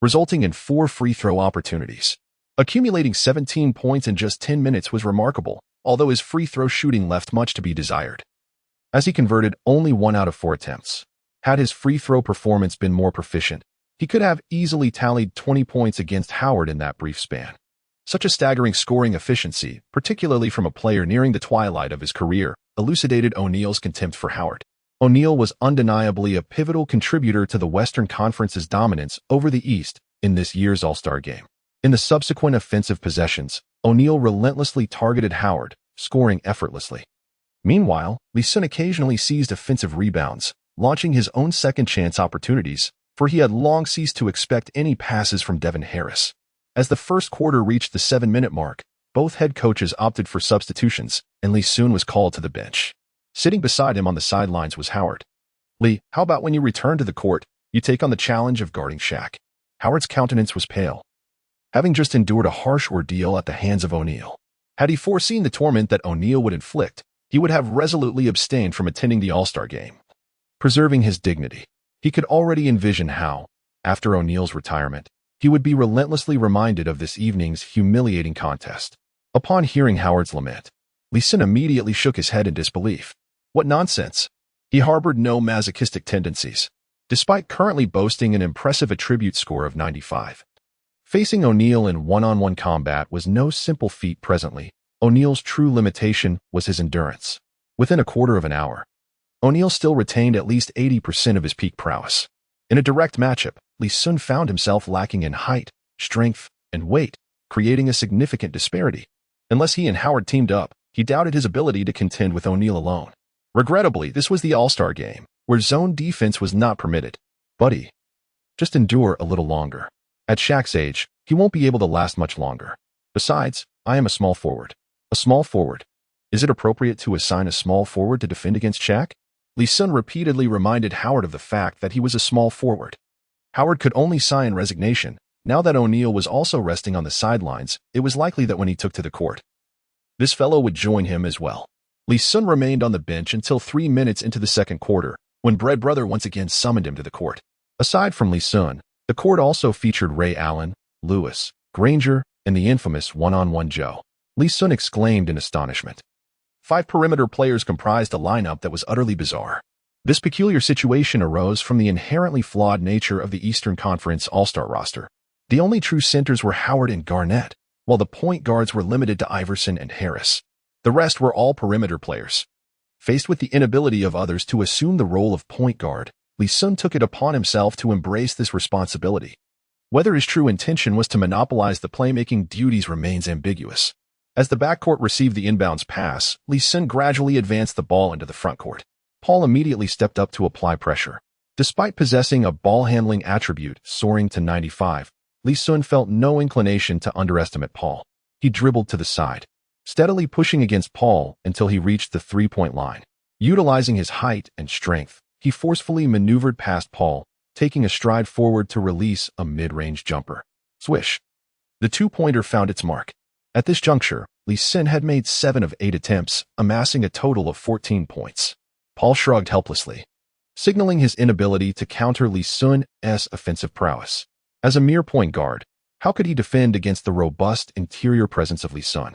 resulting in 4 free throw opportunities. Accumulating 17 points in just 10 minutes was remarkable, although his free throw shooting left much to be desired, as he converted only 1 out of 4 attempts. Had his free throw performance been more proficient, he could have easily tallied 20 points against Howard in that brief span. Such a staggering scoring efficiency, particularly from a player nearing the twilight of his career, elucidated O'Neal's contempt for Howard. O'Neal was undeniably a pivotal contributor to the Western Conference's dominance over the East in this year's All-Star game. In the subsequent offensive possessions, O'Neal relentlessly targeted Howard, scoring effortlessly. Meanwhile, Li Xun occasionally seized offensive rebounds, launching his own second-chance opportunities, for he had long ceased to expect any passes from Devin Harris. As the first quarter reached the 7-minute mark, both head coaches opted for substitutions, and Li Xun was called to the bench. Sitting beside him on the sidelines was Howard. "Li, how about when you return to the court, you take on the challenge of guarding Shaq?" Howard's countenance was pale, having just endured a harsh ordeal at the hands of O'Neal. Had he foreseen the torment that O'Neal would inflict, he would have resolutely abstained from attending the All-Star game. Preserving his dignity, he could already envision how, after O'Neal's retirement, he would be relentlessly reminded of this evening's humiliating contest. Upon hearing Howard's lament, Li Xun immediately shook his head in disbelief. What nonsense! He harbored no masochistic tendencies, despite currently boasting an impressive attribute score of 95. Facing O'Neal in one-on-one combat was no simple feat presently. O'Neal's true limitation was his endurance. Within a quarter of an hour, O'Neal still retained at least 80% of his peak prowess. In a direct matchup, Li Xun found himself lacking in height, strength, and weight, creating a significant disparity. Unless he and Howard teamed up, he doubted his ability to contend with O'Neal alone. Regrettably, this was the All-Star game, where zone defense was not permitted. Buddy, just endure a little longer. At Shaq's age, he won't be able to last much longer. Besides, I am a small forward. A small forward. Is it appropriate to assign a small forward to defend against Shaq? Li Xun repeatedly reminded Howard of the fact that he was a small forward. Howard could only sigh in resignation. Now that O'Neal was also resting on the sidelines, it was likely that when he took to the court, this fellow would join him as well. Li Xun remained on the bench until 3 minutes into the second quarter, when Bread Brother once again summoned him to the court. Aside from Li Xun, the court also featured Ray Allen, Lewis, Granger, and the infamous one-on-one Joe. Li Xun exclaimed in astonishment. 5 perimeter players comprised a lineup that was utterly bizarre. This peculiar situation arose from the inherently flawed nature of the Eastern Conference All-Star roster. The only true centers were Howard and Garnett, while the point guards were limited to Iverson and Harris. The rest were all perimeter players. Faced with the inability of others to assume the role of point guard, Li Xun took it upon himself to embrace this responsibility. Whether his true intention was to monopolize the playmaking duties remains ambiguous. As the backcourt received the inbounds pass, Li Xun gradually advanced the ball into the frontcourt. Paul immediately stepped up to apply pressure. Despite possessing a ball-handling attribute soaring to 95, Li Xun felt no inclination to underestimate Paul. He dribbled to the side, steadily pushing against Paul until he reached the three-point line. Utilizing his height and strength, he forcefully maneuvered past Paul, taking a stride forward to release a mid-range jumper. Swish! The two-pointer found its mark. At this juncture, Li Xun had made 7 of 8 attempts, amassing a total of 14 points. Paul shrugged helplessly, signaling his inability to counter Li Xun's offensive prowess. As a mere point guard, how could he defend against the robust interior presence of Li Xun?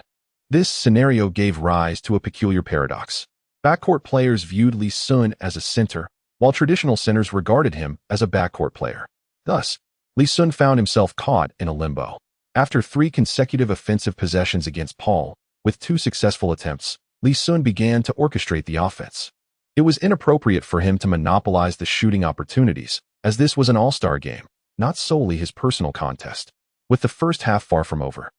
This scenario gave rise to a peculiar paradox. Backcourt players viewed Li Xun as a center, while traditional centers regarded him as a backcourt player. Thus, Li Xun found himself caught in a limbo. After 3 consecutive offensive possessions against Paul, with 2 successful attempts, Li Xun began to orchestrate the offense. It was inappropriate for him to monopolize the shooting opportunities, as this was an all-star game, not solely his personal contest. With the first half far from over,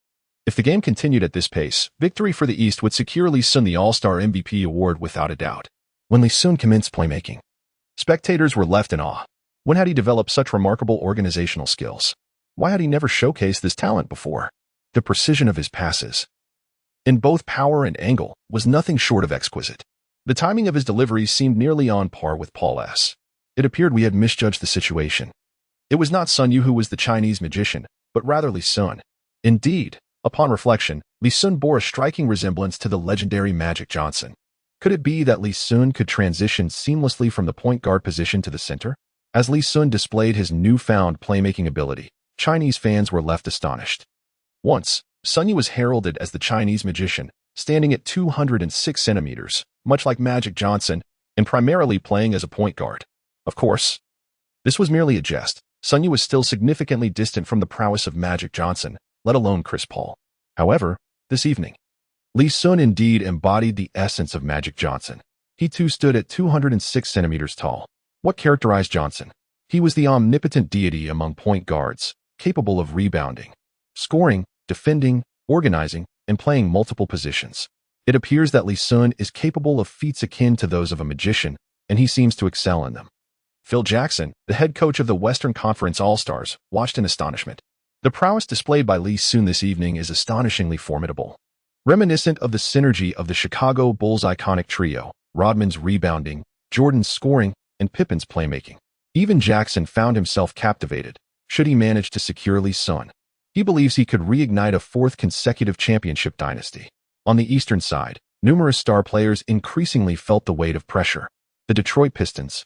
if the game continued at this pace, victory for the East would secure Li Xun the All-Star MVP award without a doubt. When Li Xun commenced playmaking, spectators were left in awe. When had he developed such remarkable organizational skills? Why had he never showcased this talent before? The precision of his passes, in both power and angle, was nothing short of exquisite. The timing of his deliveries seemed nearly on par with Paul's. It appeared we had misjudged the situation. It was not Sun Yu who was the Chinese magician, but rather Li Xun. Indeed, upon reflection, Li Xun bore a striking resemblance to the legendary Magic Johnson. Could it be that Li Xun could transition seamlessly from the point guard position to the center? As Li Xun displayed his newfound playmaking ability, Chinese fans were left astonished. Once, Sun Yu was heralded as the Chinese magician, standing at 206 centimeters, much like Magic Johnson, and primarily playing as a point guard. Of course, this was merely a jest. Sun Yu was still significantly distant from the prowess of Magic Johnson, let alone Chris Paul. However, this evening, Li Xun indeed embodied the essence of Magic Johnson. He too stood at 206 centimeters tall. What characterized Johnson? He was the omnipotent deity among point guards, capable of rebounding, scoring, defending, organizing, and playing multiple positions. It appears that Li Xun is capable of feats akin to those of a magician, and he seems to excel in them. Phil Jackson, the head coach of the Western Conference All-Stars, watched in astonishment. The prowess displayed by Li Xun this evening is astonishingly formidable. Reminiscent of the synergy of the Chicago Bulls' iconic trio, Rodman's rebounding, Jordan's scoring, and Pippen's playmaking. Even Jackson found himself captivated, should he manage to secure Li Xun. He believes he could reignite a fourth consecutive championship dynasty. On the Eastern side, numerous star players increasingly felt the weight of pressure. The Detroit Pistons,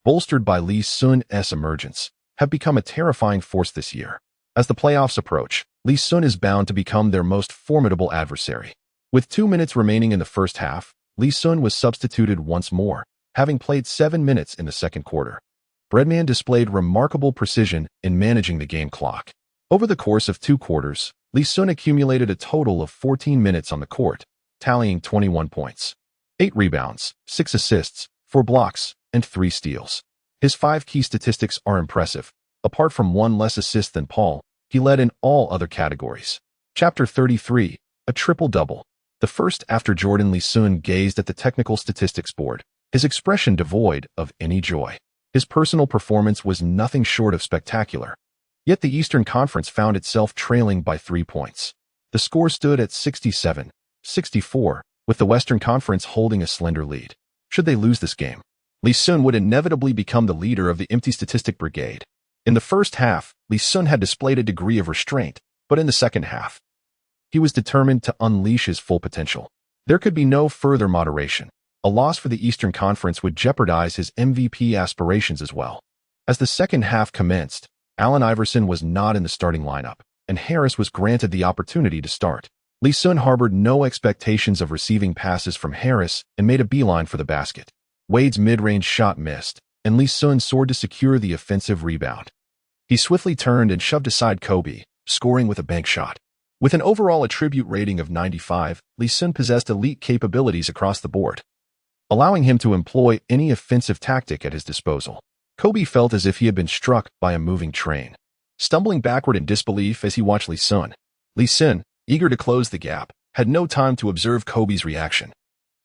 bolstered by Li Xun's emergence, have become a terrifying force this year. As the playoffs approach, Li Xun is bound to become their most formidable adversary. With 2 minutes remaining in the first half, Li Xun was substituted once more, having played 7 minutes in the second quarter. Breadman displayed remarkable precision in managing the game clock. Over the course of 2 quarters, Li Xun accumulated a total of 14 minutes on the court, tallying 21 points, 8 rebounds, 6 assists, 4 blocks, and 3 steals. His 5 key statistics are impressive. Apart from 1 less assist than Paul, he led in all other categories. Chapter 33, a triple-double. The first after Jordan Li Xun gazed at the technical statistics board, his expression devoid of any joy. His personal performance was nothing short of spectacular. Yet the Eastern Conference found itself trailing by 3 points. The score stood at 67-64, with the Western Conference holding a slender lead. Should they lose this game, Li Xun would inevitably become the leader of the empty statistic brigade. In the first half, Li Xun had displayed a degree of restraint, but in the second half, he was determined to unleash his full potential. There could be no further moderation. A loss for the Eastern Conference would jeopardize his MVP aspirations as well. As the second half commenced, Allen Iverson was not in the starting lineup, and Harris was granted the opportunity to start. Li Xun harbored no expectations of receiving passes from Harris and made a beeline for the basket. Wade's mid-range shot missed, and Li Xun soared to secure the offensive rebound. He swiftly turned and shoved aside Kobe, scoring with a bank shot. With an overall attribute rating of 95, Li Xun possessed elite capabilities across the board, allowing him to employ any offensive tactic at his disposal. Kobe felt as if he had been struck by a moving train, stumbling backward in disbelief as he watched Li Xun. Li Xun, eager to close the gap, had no time to observe Kobe's reaction.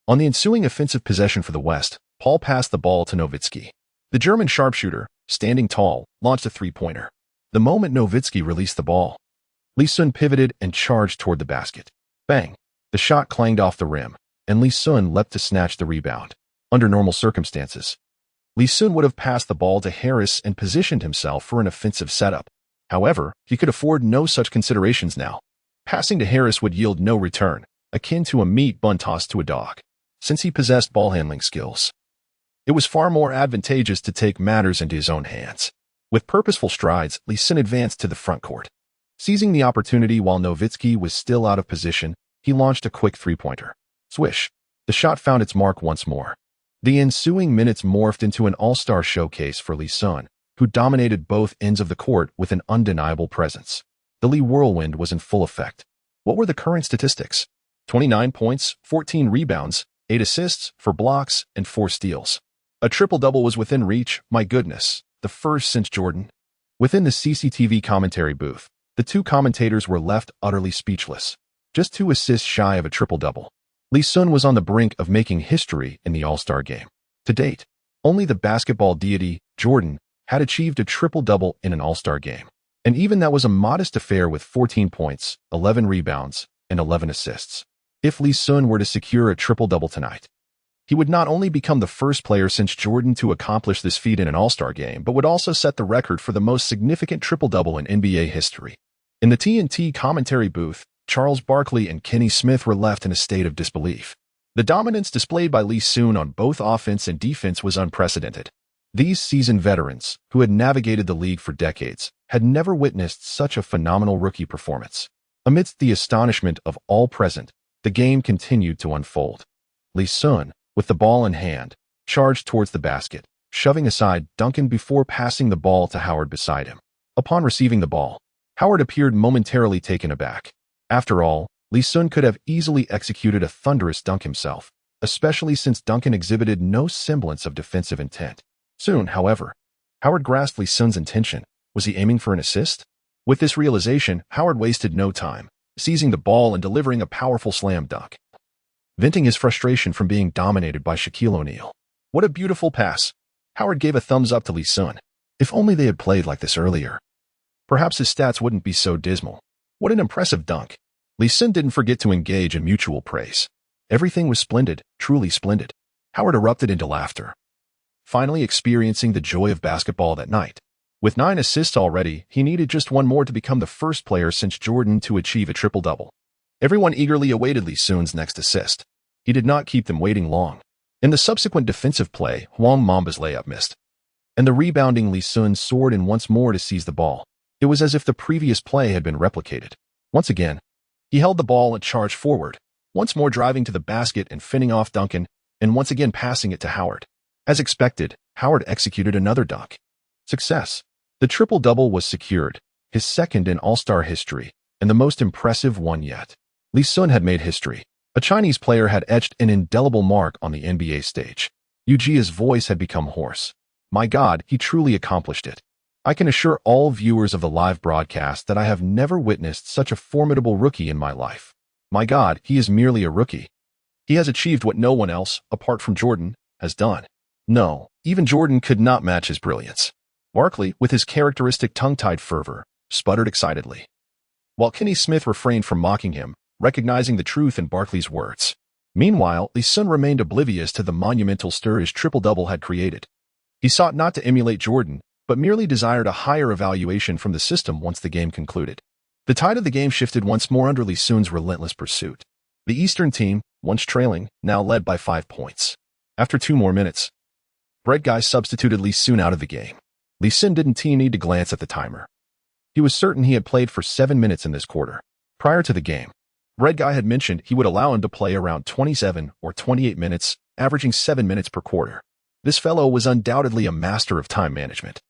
On the ensuing offensive possession for the West, Paul passed the ball to Nowitzki. The German sharpshooter, standing tall, launched a three-pointer. The moment Nowitzki released the ball, Li Xun pivoted and charged toward the basket. Bang! The shot clanged off the rim, and Li Xun leapt to snatch the rebound. Under normal circumstances, Li Xun would have passed the ball to Harris and positioned himself for an offensive setup. However, he could afford no such considerations now. Passing to Harris would yield no return, akin to a meat bun tossed to a dog. Since he possessed ball-handling skills, it was far more advantageous to take matters into his own hands. With purposeful strides, Li Xun advanced to the front court. Seizing the opportunity while Nowitzki was still out of position, he launched a quick three-pointer. Swish! The shot found its mark once more. The ensuing minutes morphed into an all-star showcase for Li Xun, who dominated both ends of the court with an undeniable presence. The Li whirlwind was in full effect. What were the current statistics? 29 points, 14 rebounds, 8 assists, 4 blocks, and 4 steals. A triple-double was within reach, my goodness, the first since Jordan. Within the CCTV commentary booth, the two commentators were left utterly speechless. Just 2 assists shy of a triple-double. Li Xun was on the brink of making history in the All-Star game. To date, only the basketball deity, Jordan, had achieved a triple-double in an All-Star game. And even that was a modest affair with 14 points, 11 rebounds, and 11 assists. If Li Xun were to secure a triple-double tonight, he would not only become the first player since Jordan to accomplish this feat in an All-Star game, but would also set the record for the most significant triple-double in NBA history. In the TNT commentary booth, Charles Barkley and Kenny Smith were left in a state of disbelief. The dominance displayed by Li Xun on both offense and defense was unprecedented. These seasoned veterans, who had navigated the league for decades, had never witnessed such a phenomenal rookie performance. Amidst the astonishment of all present, the game continued to unfold. Li Xun, with the ball in hand, charged towards the basket, shoving aside Duncan before passing the ball to Howard beside him. Upon receiving the ball, Howard appeared momentarily taken aback. After all, Li Xun could have easily executed a thunderous dunk himself, especially since Duncan exhibited no semblance of defensive intent. Soon, however, Howard grasped Li Xun's intention. Was he aiming for an assist? With this realization, Howard wasted no time, seizing the ball and delivering a powerful slam dunk, venting his frustration from being dominated by Shaquille O'Neal. What a beautiful pass! Howard gave a thumbs up to Li Xun. If only they had played like this earlier. perhaps his stats wouldn't be so dismal. What an impressive dunk. Li Xun didn't forget to engage in mutual praise. Everything was splendid, truly splendid. Howard erupted into laughter, finally experiencing the joy of basketball that night. With 9 assists already, he needed just one more to become the first player since Jordan to achieve a triple-double. Everyone eagerly awaited Li Xun's next assist. He did not keep them waiting long. In the subsequent defensive play, Huang Mamba's layup missed, and the rebounding Li Xun soared in once more to seize the ball. It was as if the previous play had been replicated. Once again, he held the ball and charged forward, once more driving to the basket and finishing off Duncan, and once again passing it to Howard. As expected, Howard executed another dunk. Success. The triple-double was secured, his second in All-Star history, and the most impressive one yet. Li Xun had made history. A Chinese player had etched an indelible mark on the NBA stage. Yu Jia's voice had become hoarse. My God, he truly accomplished it. I can assure all viewers of the live broadcast that I have never witnessed such a formidable rookie in my life. My God, he is merely a rookie. He has achieved what no one else, apart from Jordan, has done. No, even Jordan could not match his brilliance. Barkley, with his characteristic tongue-tied fervor, sputtered excitedly, while Kenny Smith refrained from mocking him, recognizing the truth in Barkley's words. Meanwhile, Li Xun remained oblivious to the monumental stir his triple-double had created. He sought not to emulate Jordan, but merely desired a higher evaluation from the system once the game concluded. The tide of the game shifted once more under Li Xun's relentless pursuit. The Eastern team, once trailing, now led by 5 points. After 2 more minutes, Red Guy substituted Li Xun out of the game. Li Xun didn't need to glance at the timer. He was certain he had played for 7 minutes in this quarter. Prior to the game, Red Guy had mentioned he would allow him to play around 27 or 28 minutes, averaging 7 minutes per quarter. This fellow was undoubtedly a master of time management.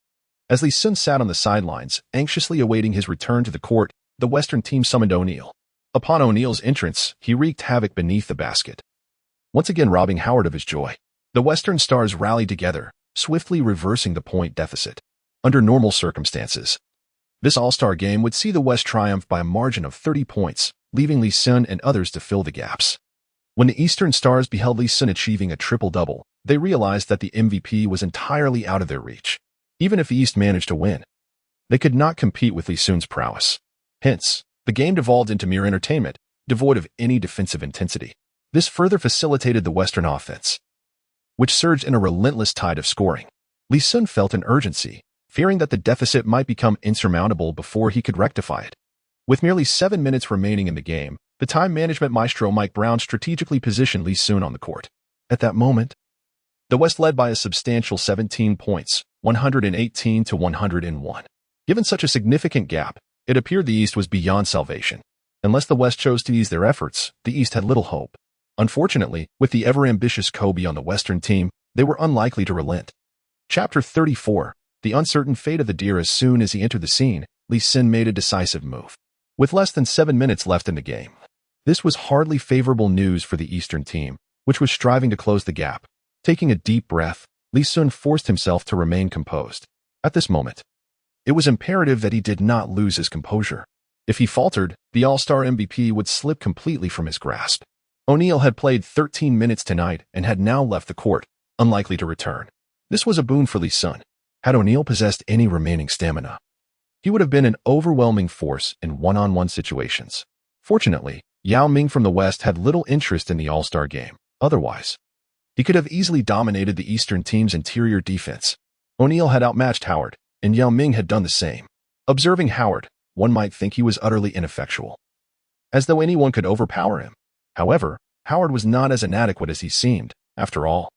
As Li Xun sat on the sidelines, anxiously awaiting his return to the court, the Western team summoned O'Neal. Upon O'Neal's entrance, he wreaked havoc beneath the basket, once again robbing Howard of his joy. The Western Stars rallied together, swiftly reversing the point deficit. Under normal circumstances, this All-Star game would see the West triumph by a margin of 30 points, leaving Li Xun and others to fill the gaps. When the Eastern Stars beheld Li Xun achieving a triple-double, they realized that the MVP was entirely out of their reach. Even if the East managed to win, they could not compete with Li Xun's prowess. Hence, the game devolved into mere entertainment, devoid of any defensive intensity. This further facilitated the Western offense, which surged in a relentless tide of scoring. Li Xun felt an urgency, fearing that the deficit might become insurmountable before he could rectify it. With merely 7 minutes remaining in the game, the time management maestro Mike Brown strategically positioned Li Xun on the court. At that moment, the West led by a substantial 17 points, 118 to 101. Given such a significant gap, it appeared the East was beyond salvation. Unless the West chose to ease their efforts, the East had little hope. Unfortunately, with the ever-ambitious Kobe on the Western team, they were unlikely to relent. Chapter 34, The Uncertain Fate of the Deer. As soon as he entered the scene, Li Xun made a decisive move. With less than 7 minutes left in the game, this was hardly favorable news for the Eastern team, which was striving to close the gap. Taking a deep breath, Li Xun forced himself to remain composed. At this moment, it was imperative that he did not lose his composure. If he faltered, the All-Star MVP would slip completely from his grasp. O'Neal had played 13 minutes tonight and had now left the court, unlikely to return. This was a boon for Li Xun. Had O'Neal possessed any remaining stamina, he would have been an overwhelming force in one-on-one situations. Fortunately, Yao Ming from the West had little interest in the All-Star game. Otherwise, he could have easily dominated the Eastern team's interior defense. O'Neal had outmatched Howard, and Yao Ming had done the same. Observing Howard, one might think he was utterly ineffectual, as though anyone could overpower him. However, Howard was not as inadequate as he seemed. After all,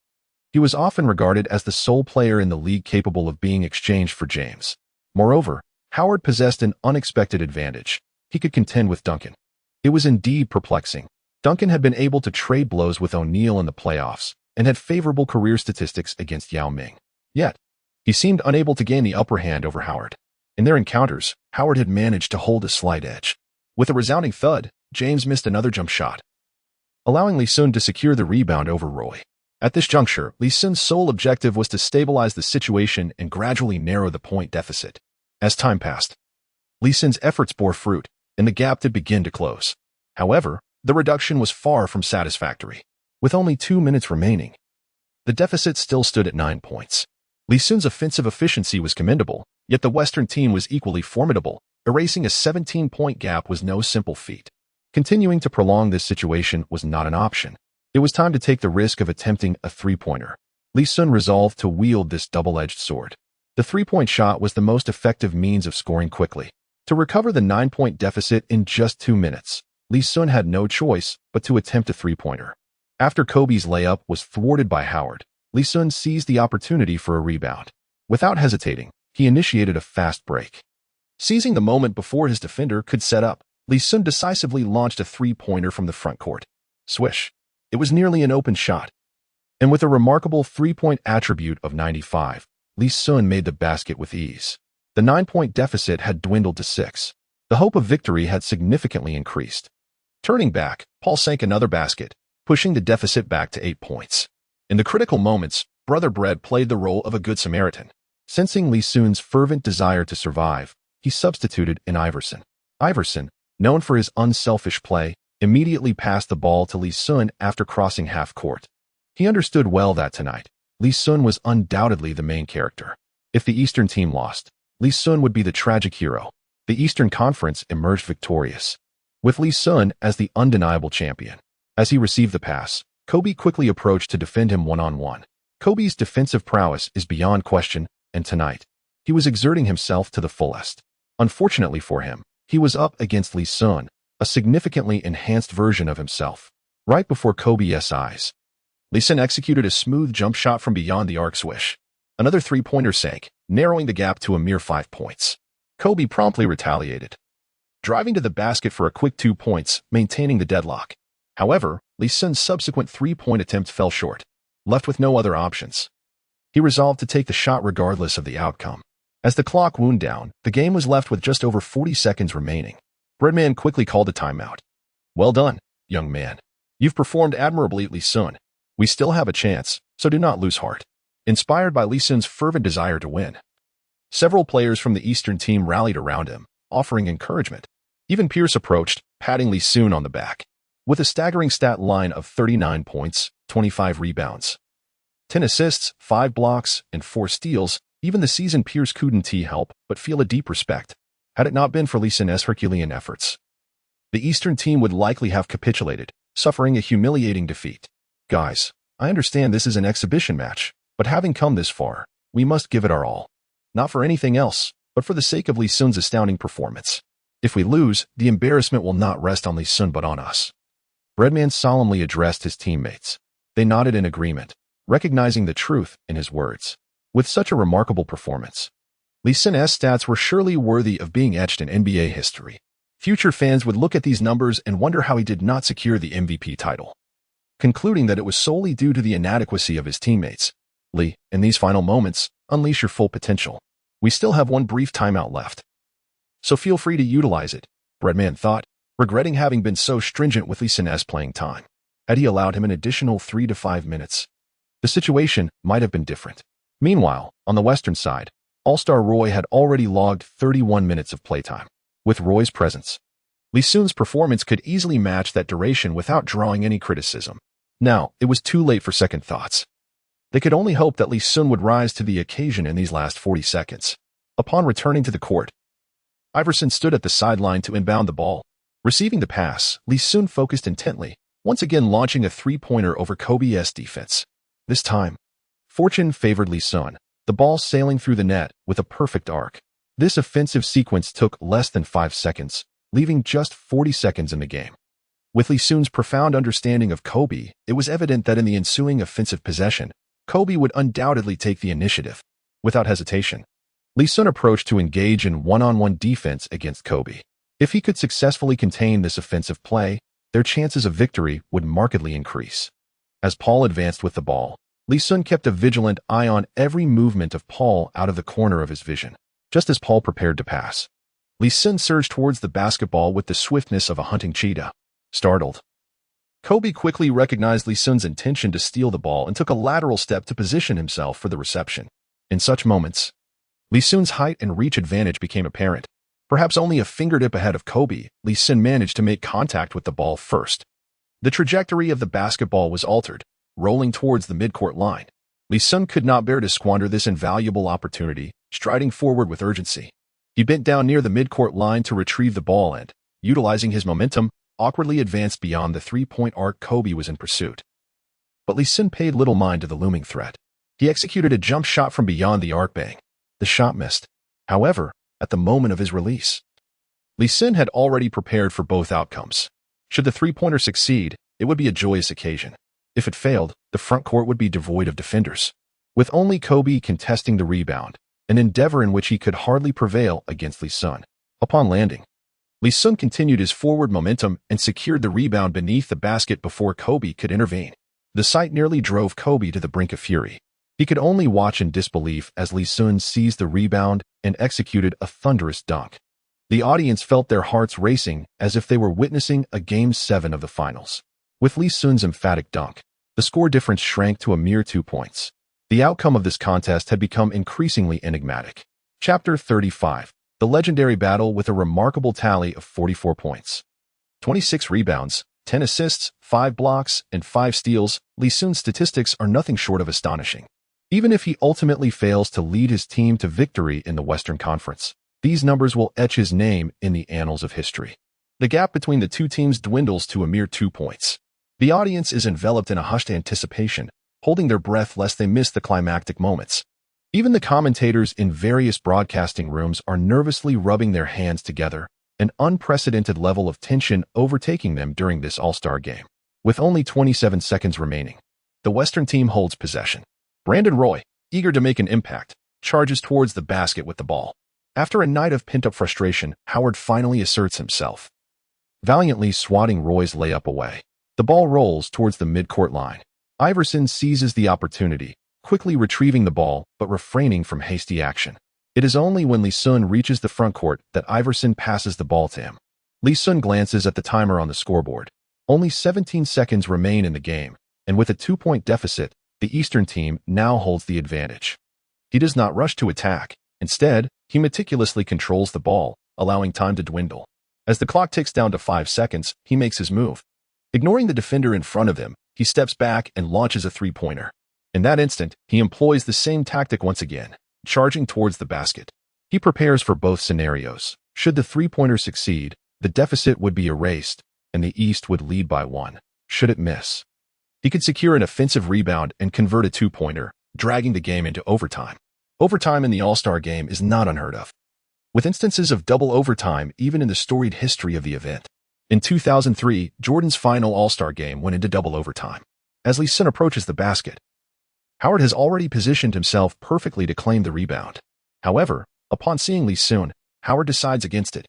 he was often regarded as the sole player in the league capable of being exchanged for James. Moreover, Howard possessed an unexpected advantage. He could contend with Duncan. It was indeed perplexing. Duncan had been able to trade blows with O'Neal in the playoffs and had favorable career statistics against Yao Ming. Yet, he seemed unable to gain the upper hand over Howard. In their encounters, Howard had managed to hold a slight edge. With a resounding thud, James missed another jump shot, allowing Li Xun to secure the rebound over Roy. At this juncture, Li Xun's sole objective was to stabilize the situation and gradually narrow the point deficit. As time passed, Li Xun's efforts bore fruit, and the gap did begin to close. However, the reduction was far from satisfactory. With only 2 minutes remaining, the deficit still stood at 9 points. Li Xun's offensive efficiency was commendable, yet the Western team was equally formidable. Erasing a 17-point gap was no simple feat. Continuing to prolong this situation was not an option. It was time to take the risk of attempting a three-pointer. Li Xun resolved to wield this double-edged sword. The three-point shot was the most effective means of scoring quickly. To recover the 9-point deficit in just 2 minutes, Li Xun had no choice but to attempt a three-pointer. After Kobe's layup was thwarted by Howard, Li Xun seized the opportunity for a rebound. Without hesitating, he initiated a fast break. Seizing the moment before his defender could set up, Li Xun decisively launched a three-pointer from the front court. Swish. It was nearly an open shot. And with a remarkable three-point attribute of 95, Li Xun made the basket with ease. The 9-point deficit had dwindled to 6. The hope of victory had significantly increased. Turning back, Paul sank another basket, pushing the deficit back to 8 points. In the critical moments, Brother Bread played the role of a good Samaritan. Sensing Li Xun's fervent desire to survive, he substituted in Iverson. Iverson, known for his unselfish play, immediately passed the ball to Li Xun after crossing half court. He understood well that tonight, Li Xun was undoubtedly the main character. If the Eastern team lost, Li Xun would be the tragic hero. The Eastern Conference emerged victorious, with Li Xun as the undeniable champion. As he received the pass, Kobe quickly approached to defend him one-on-one. Kobe's defensive prowess is beyond question, and tonight, he was exerting himself to the fullest. Unfortunately for him, he was up against Li Xun, a significantly enhanced version of himself. Right before Kobe's eyes, Li Xun executed a smooth jump shot from beyond the arc swish. Another three-pointer sank, narrowing the gap to a mere 5 points. Kobe promptly retaliated, driving to the basket for a quick 2 points, maintaining the deadlock. However, Li Xun's subsequent three-point attempt fell short. Left with no other options, he resolved to take the shot regardless of the outcome. As the clock wound down, the game was left with just over 40 seconds remaining. Breadman quickly called a timeout. "Well done, young man. You've performed admirably, Li Xun. We still have a chance, so do not lose heart." Inspired by Li Xun's fervent desire to win, several players from the Eastern team rallied around him, offering encouragement. Even Pierce approached, patting Li Xun on the back. With a staggering stat line of 39 points, 25 rebounds, 10 assists, 5 blocks, and 4 steals, even the seasoned Pierce couldn't help but feel a deep respect. Had it not been for Li Xun's Herculean efforts, the Eastern team would likely have capitulated, suffering a humiliating defeat. "Guys, I understand this is an exhibition match, but having come this far, we must give it our all. Not for anything else, but for the sake of Li Xun's astounding performance. If we lose, the embarrassment will not rest on Li Xun but on us." Breadman solemnly addressed his teammates. They nodded in agreement, recognizing the truth in his words. With such a remarkable performance, Li Xun's stats were surely worthy of being etched in NBA history. Future fans would look at these numbers and wonder how he did not secure the MVP title. Concluding that it was solely due to the inadequacy of his teammates, "Li, in these final moments, unleash your full potential. We still have one brief timeout left, so feel free to utilize it," Breadman thought, regretting having been so stringent with Li Xun's playing time. Had he allowed him an additional 3 to 5 minutes, the situation might have been different. Meanwhile, on the Western side, All-Star Roy had already logged 31 minutes of playtime. With Roy's presence, Li Xun's performance could easily match that duration without drawing any criticism. Now, it was too late for second thoughts. They could only hope that Li Xun would rise to the occasion in these last 40 seconds. Upon returning to the court, Iverson stood at the sideline to inbound the ball. Receiving the pass, Li Xun focused intently, once again launching a three-pointer over Kobe's defense. This time, fortune favored Li Xun, the ball sailing through the net with a perfect arc. This offensive sequence took less than 5 seconds, leaving just 40 seconds in the game. With Li Xun's profound understanding of Kobe, it was evident that in the ensuing offensive possession, Kobe would undoubtedly take the initiative. Without hesitation, Li Xun approached to engage in one-on-one defense against Kobe. If he could successfully contain this offensive play, their chances of victory would markedly increase. As Paul advanced with the ball, Li Xun kept a vigilant eye on every movement of Paul out of the corner of his vision. Just as Paul prepared to pass, Li Xun surged towards the basketball with the swiftness of a hunting cheetah. Startled, Kobe quickly recognized Li Xun's intention to steal the ball and took a lateral step to position himself for the reception. In such moments, Li Xun's height and reach advantage became apparent. Perhaps only a fingertip ahead of Kobe, Li Xun managed to make contact with the ball first. The trajectory of the basketball was altered, rolling towards the midcourt line. Li Xun could not bear to squander this invaluable opportunity, striding forward with urgency. He bent down near the midcourt line to retrieve the ball and, utilizing his momentum, awkwardly advanced beyond the three-point arc. Kobe was in pursuit. But Li Xun paid little mind to the looming threat. He executed a jump shot from beyond the arc. Bang. The shot missed. However, at the moment of his release, Li Xun had already prepared for both outcomes. Should the three-pointer succeed, it would be a joyous occasion. If it failed, the front court would be devoid of defenders. With only Kobe contesting the rebound, an endeavor in which he could hardly prevail against Li Xun. Upon landing, Li Xun continued his forward momentum and secured the rebound beneath the basket before Kobe could intervene. The sight nearly drove Kobe to the brink of fury. He could only watch in disbelief as Li Xun seized the rebound and executed a thunderous dunk. The audience felt their hearts racing as if they were witnessing a Game 7 of the finals. With Li Xun's emphatic dunk, the score difference shrank to a mere 2 points. The outcome of this contest had become increasingly enigmatic. Chapter 35. The legendary battle with a remarkable tally of 44 points. 26 rebounds, 10 assists, 5 blocks, and 5 steals. Li Xun's statistics are nothing short of astonishing. Even if he ultimately fails to lead his team to victory in the Western Conference, these numbers will etch his name in the annals of history. The gap between the two teams dwindles to a mere 2 points. The audience is enveloped in a hushed anticipation, holding their breath lest they miss the climactic moments. Even the commentators in various broadcasting rooms are nervously rubbing their hands together, an unprecedented level of tension overtaking them during this All-Star game. With only 27 seconds remaining, the Western team holds possession. Brandon Roy, eager to make an impact, charges towards the basket with the ball. After a night of pent-up frustration, Howard finally asserts himself, valiantly swatting Roy's layup away. The ball rolls towards the midcourt line. Iverson seizes the opportunity, quickly retrieving the ball but refraining from hasty action. It is only when Li Xun reaches the front court that Iverson passes the ball to him. Li Xun glances at the timer on the scoreboard. Only 17 seconds remain in the game, and with a 2-point deficit, the Eastern team now holds the advantage. He does not rush to attack. Instead, he meticulously controls the ball, allowing time to dwindle. As the clock ticks down to 5 seconds, he makes his move. Ignoring the defender in front of him, he steps back and launches a three-pointer. In that instant, he employs the same tactic once again, charging towards the basket. He prepares for both scenarios. Should the three-pointer succeed, the deficit would be erased, and the East would lead by 1. Should it miss, he could secure an offensive rebound and convert a two-pointer, dragging the game into overtime. Overtime in the All-Star game is not unheard of, with instances of double overtime even in the storied history of the event. In 2003, Jordan's final All-Star game went into double overtime. As Li Xun approaches the basket, Howard has already positioned himself perfectly to claim the rebound. However, upon seeing Li Xun, Howard decides against it.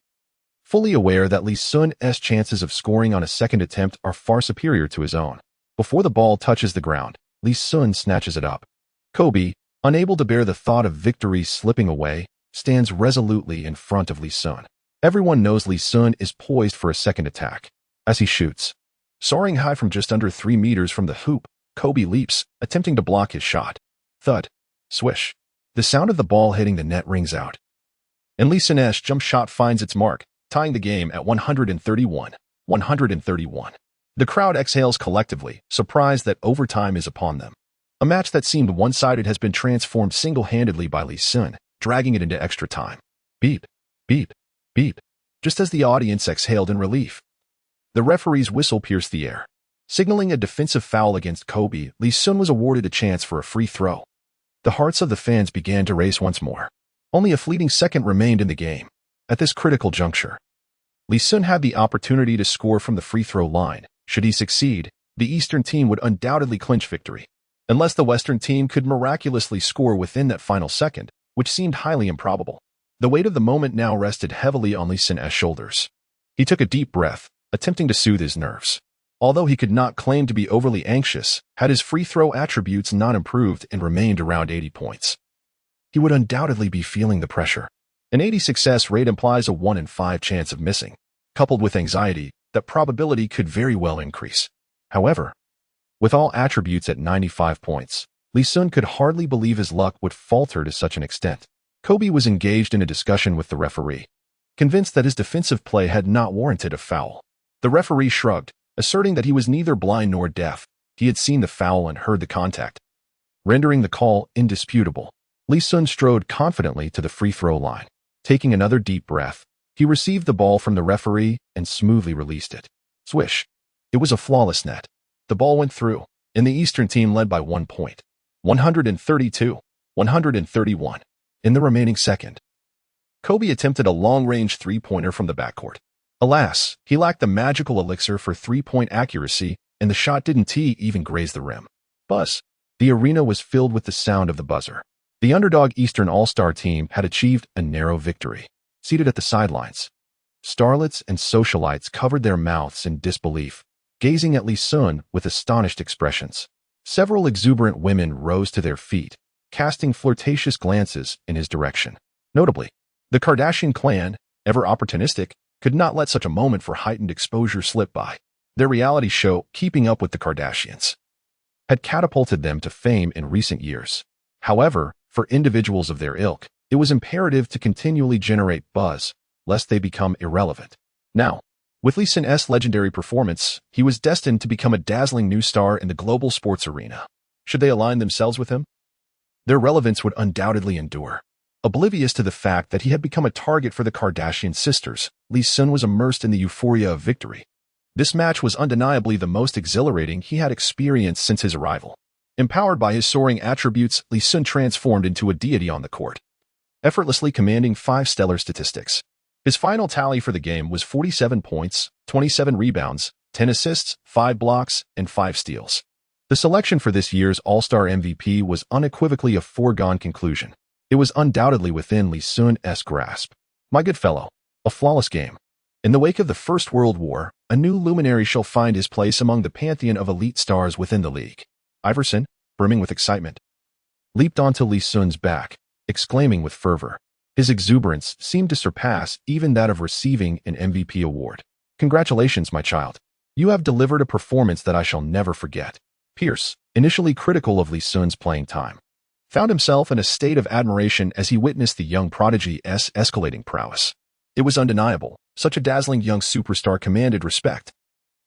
Fully aware that Li Xun's chances of scoring on a second attempt are far superior to his own. Before the ball touches the ground, Li Xun snatches it up. Kobe, unable to bear the thought of victory slipping away, stands resolutely in front of Li Xun. Everyone knows Li Xun is poised for a second attack. As he shoots, soaring high from just under 3 meters from the hoop, Kobe leaps, attempting to block his shot. Thud. Swish. The sound of the ball hitting the net rings out. And Li Xun's jump shot finds its mark, tying the game at 131. The crowd exhales collectively, surprised that overtime is upon them. A match that seemed one-sided has been transformed single-handedly by Li Xun, dragging it into extra time. Beep, beep, beep. Just as the audience exhaled in relief, the referee's whistle pierced the air. Signaling a defensive foul against Kobe, Li Xun was awarded a chance for a free throw. The hearts of the fans began to race once more. Only a fleeting second remained in the game. At this critical juncture, Li Xun had the opportunity to score from the free throw line. Should he succeed, the Eastern team would undoubtedly clinch victory. Unless the Western team could miraculously score within that final second, which seemed highly improbable. The weight of the moment now rested heavily on Li Xun's shoulders. He took a deep breath, attempting to soothe his nerves. Although he could not claim to be overly anxious, had his free throw attributes not improved and remained around 80 points, he would undoubtedly be feeling the pressure. An 80 success rate implies a 1 in 5 chance of missing. Coupled with anxiety, that probability could very well increase. However, with all attributes at 95 points, Li Xun could hardly believe his luck would falter to such an extent. Kobe was engaged in a discussion with the referee, convinced that his defensive play had not warranted a foul. The referee shrugged, asserting that he was neither blind nor deaf. He had seen the foul and heard the contact. rendering the call indisputable. Li Xun strode confidently to the free throw line. Taking another deep breath, he received the ball from the referee and smoothly released it. Swish. It was a flawless net. The ball went through, and the Eastern team led by 1 point. 132-131. In the remaining second, Kobe attempted a long-range three-pointer from the backcourt. Alas, he lacked the magical elixir for three-point accuracy, and the shot didn't even graze the rim. Buzz. The arena was filled with the sound of the buzzer. The underdog Eastern All-Star team had achieved a narrow victory. Seated at the sidelines, starlets and socialites covered their mouths in disbelief, gazing at Li Xun with astonished expressions. Several exuberant women rose to their feet, casting flirtatious glances in his direction. Notably, the Kardashian clan, ever opportunistic, could not let such a moment for heightened exposure slip by. Their reality show, Keeping Up with the Kardashians, had catapulted them to fame in recent years. However, for individuals of their ilk, it was imperative to continually generate buzz, lest they become irrelevant. Now, with Li Xun's legendary performance, he was destined to become a dazzling new star in the global sports arena. Should they align themselves with him? Their relevance would undoubtedly endure. Oblivious to the fact that he had become a target for the Kardashian sisters, Li Xun was immersed in the euphoria of victory. This match was undeniably the most exhilarating he had experienced since his arrival. Empowered by his soaring attributes, Li Xun transformed into a deity on the court, effortlessly commanding 5 stellar statistics. His final tally for the game was 47 points, 27 rebounds, 10 assists, 5 blocks, and 5 steals. The selection for this year's All-Star MVP was unequivocally a foregone conclusion. It was undoubtedly within Li Xun's grasp. My good fellow, a flawless game. In the wake of the First World War, a new luminary shall find his place among the pantheon of elite stars within the league. Iverson, brimming with excitement, leaped onto Li Xun's back, exclaiming with fervor. His exuberance seemed to surpass even that of receiving an MVP award. Congratulations, my child. You have delivered a performance that I shall never forget. Pierce, initially critical of Li Xun's playing time, found himself in a state of admiration as he witnessed the young prodigy's escalating prowess. It was undeniable. Such a dazzling young superstar commanded respect.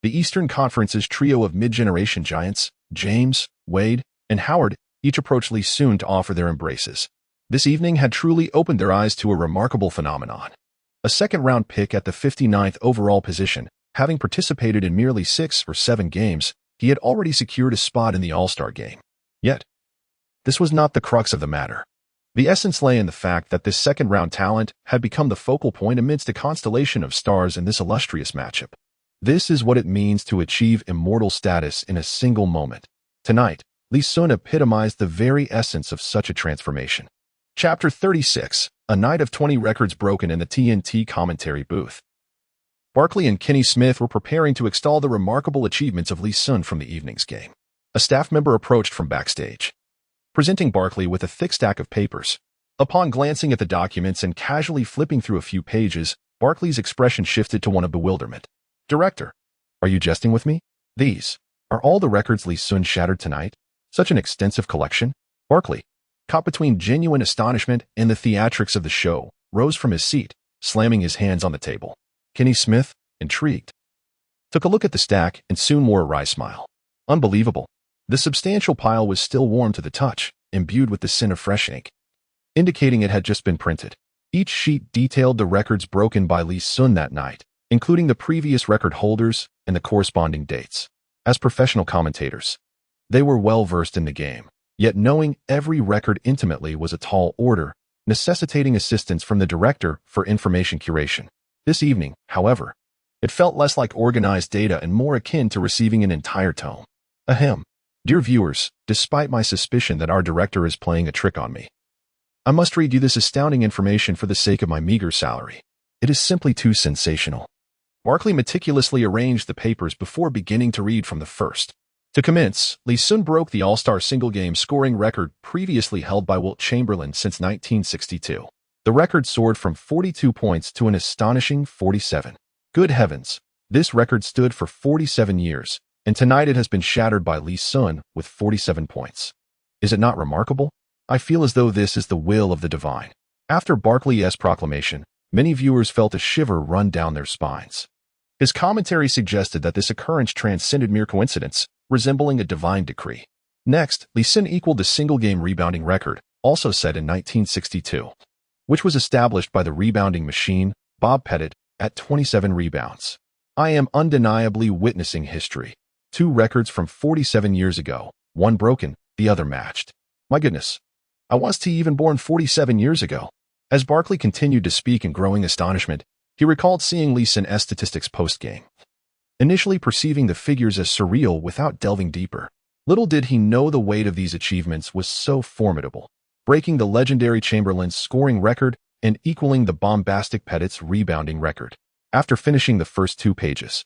The Eastern Conference's trio of mid-generation giants, James, Wade, and Howard, each approached Li Xun to offer their embraces. This evening had truly opened their eyes to a remarkable phenomenon. A second-round pick at the 59th overall position, having participated in merely 6 or 7 games, he had already secured a spot in the All-Star game. Yet, this was not the crux of the matter. The essence lay in the fact that this second-round talent had become the focal point amidst a constellation of stars in this illustrious matchup. This is what it means to achieve immortal status in a single moment. Tonight, Li Xun epitomized the very essence of such a transformation. Chapter 36, A Night of 20 Records Broken in the TNT Commentary Booth. Barkley and Kenny Smith were preparing to extol the remarkable achievements of Li Xun from the evening's game. A staff member approached from backstage, presenting Barkley with a thick stack of papers. Upon glancing at the documents and casually flipping through a few pages, Barkley's expression shifted to one of bewilderment. Director, are you jesting with me? These are all the records Li Xun shattered tonight? Such an extensive collection? Barkley, caught between genuine astonishment and the theatrics of the show, rose from his seat, slamming his hands on the table. Kenny Smith, intrigued, took a look at the stack and soon wore a wry smile. Unbelievable. The substantial pile was still warm to the touch, imbued with the scent of fresh ink, indicating it had just been printed. Each sheet detailed the records broken by Li Xun that night, including the previous record holders and the corresponding dates. As professional commentators, they were well versed in the game, yet knowing every record intimately was a tall order, necessitating assistance from the director for information curation. This evening, however, it felt less like organized data and more akin to receiving an entire tome. Ahem. Dear viewers, despite my suspicion that our director is playing a trick on me, I must read you this astounding information for the sake of my meager salary. It is simply too sensational. Barkley meticulously arranged the papers before beginning to read from the first. To commence, Li Xun broke the All-Star single-game scoring record previously held by Wilt Chamberlain since 1962. The record soared from 42 points to an astonishing 47. Good heavens, this record stood for 47 years, and tonight it has been shattered by Li Xun with 47 points. Is it not remarkable? I feel as though this is the will of the divine. After Barkley's proclamation, many viewers felt a shiver run down their spines. His commentary suggested that this occurrence transcended mere coincidence, resembling a divine decree. Next, Li Xun equaled the single-game rebounding record, also set in 1962, which was established by the rebounding machine, Bob Pettit, at 27 rebounds. I am undeniably witnessing history. 2 records from 47 years ago, one broken, the other matched. My goodness. I was even born 47 years ago. As Barkley continued to speak in growing astonishment, he recalled seeing Li Xun's statistics post-game, initially perceiving the figures as surreal without delving deeper. Little did he know the weight of these achievements was so formidable, breaking the legendary Chamberlain's scoring record and equaling the bombastic Pettit's rebounding record. After finishing the first 2 pages,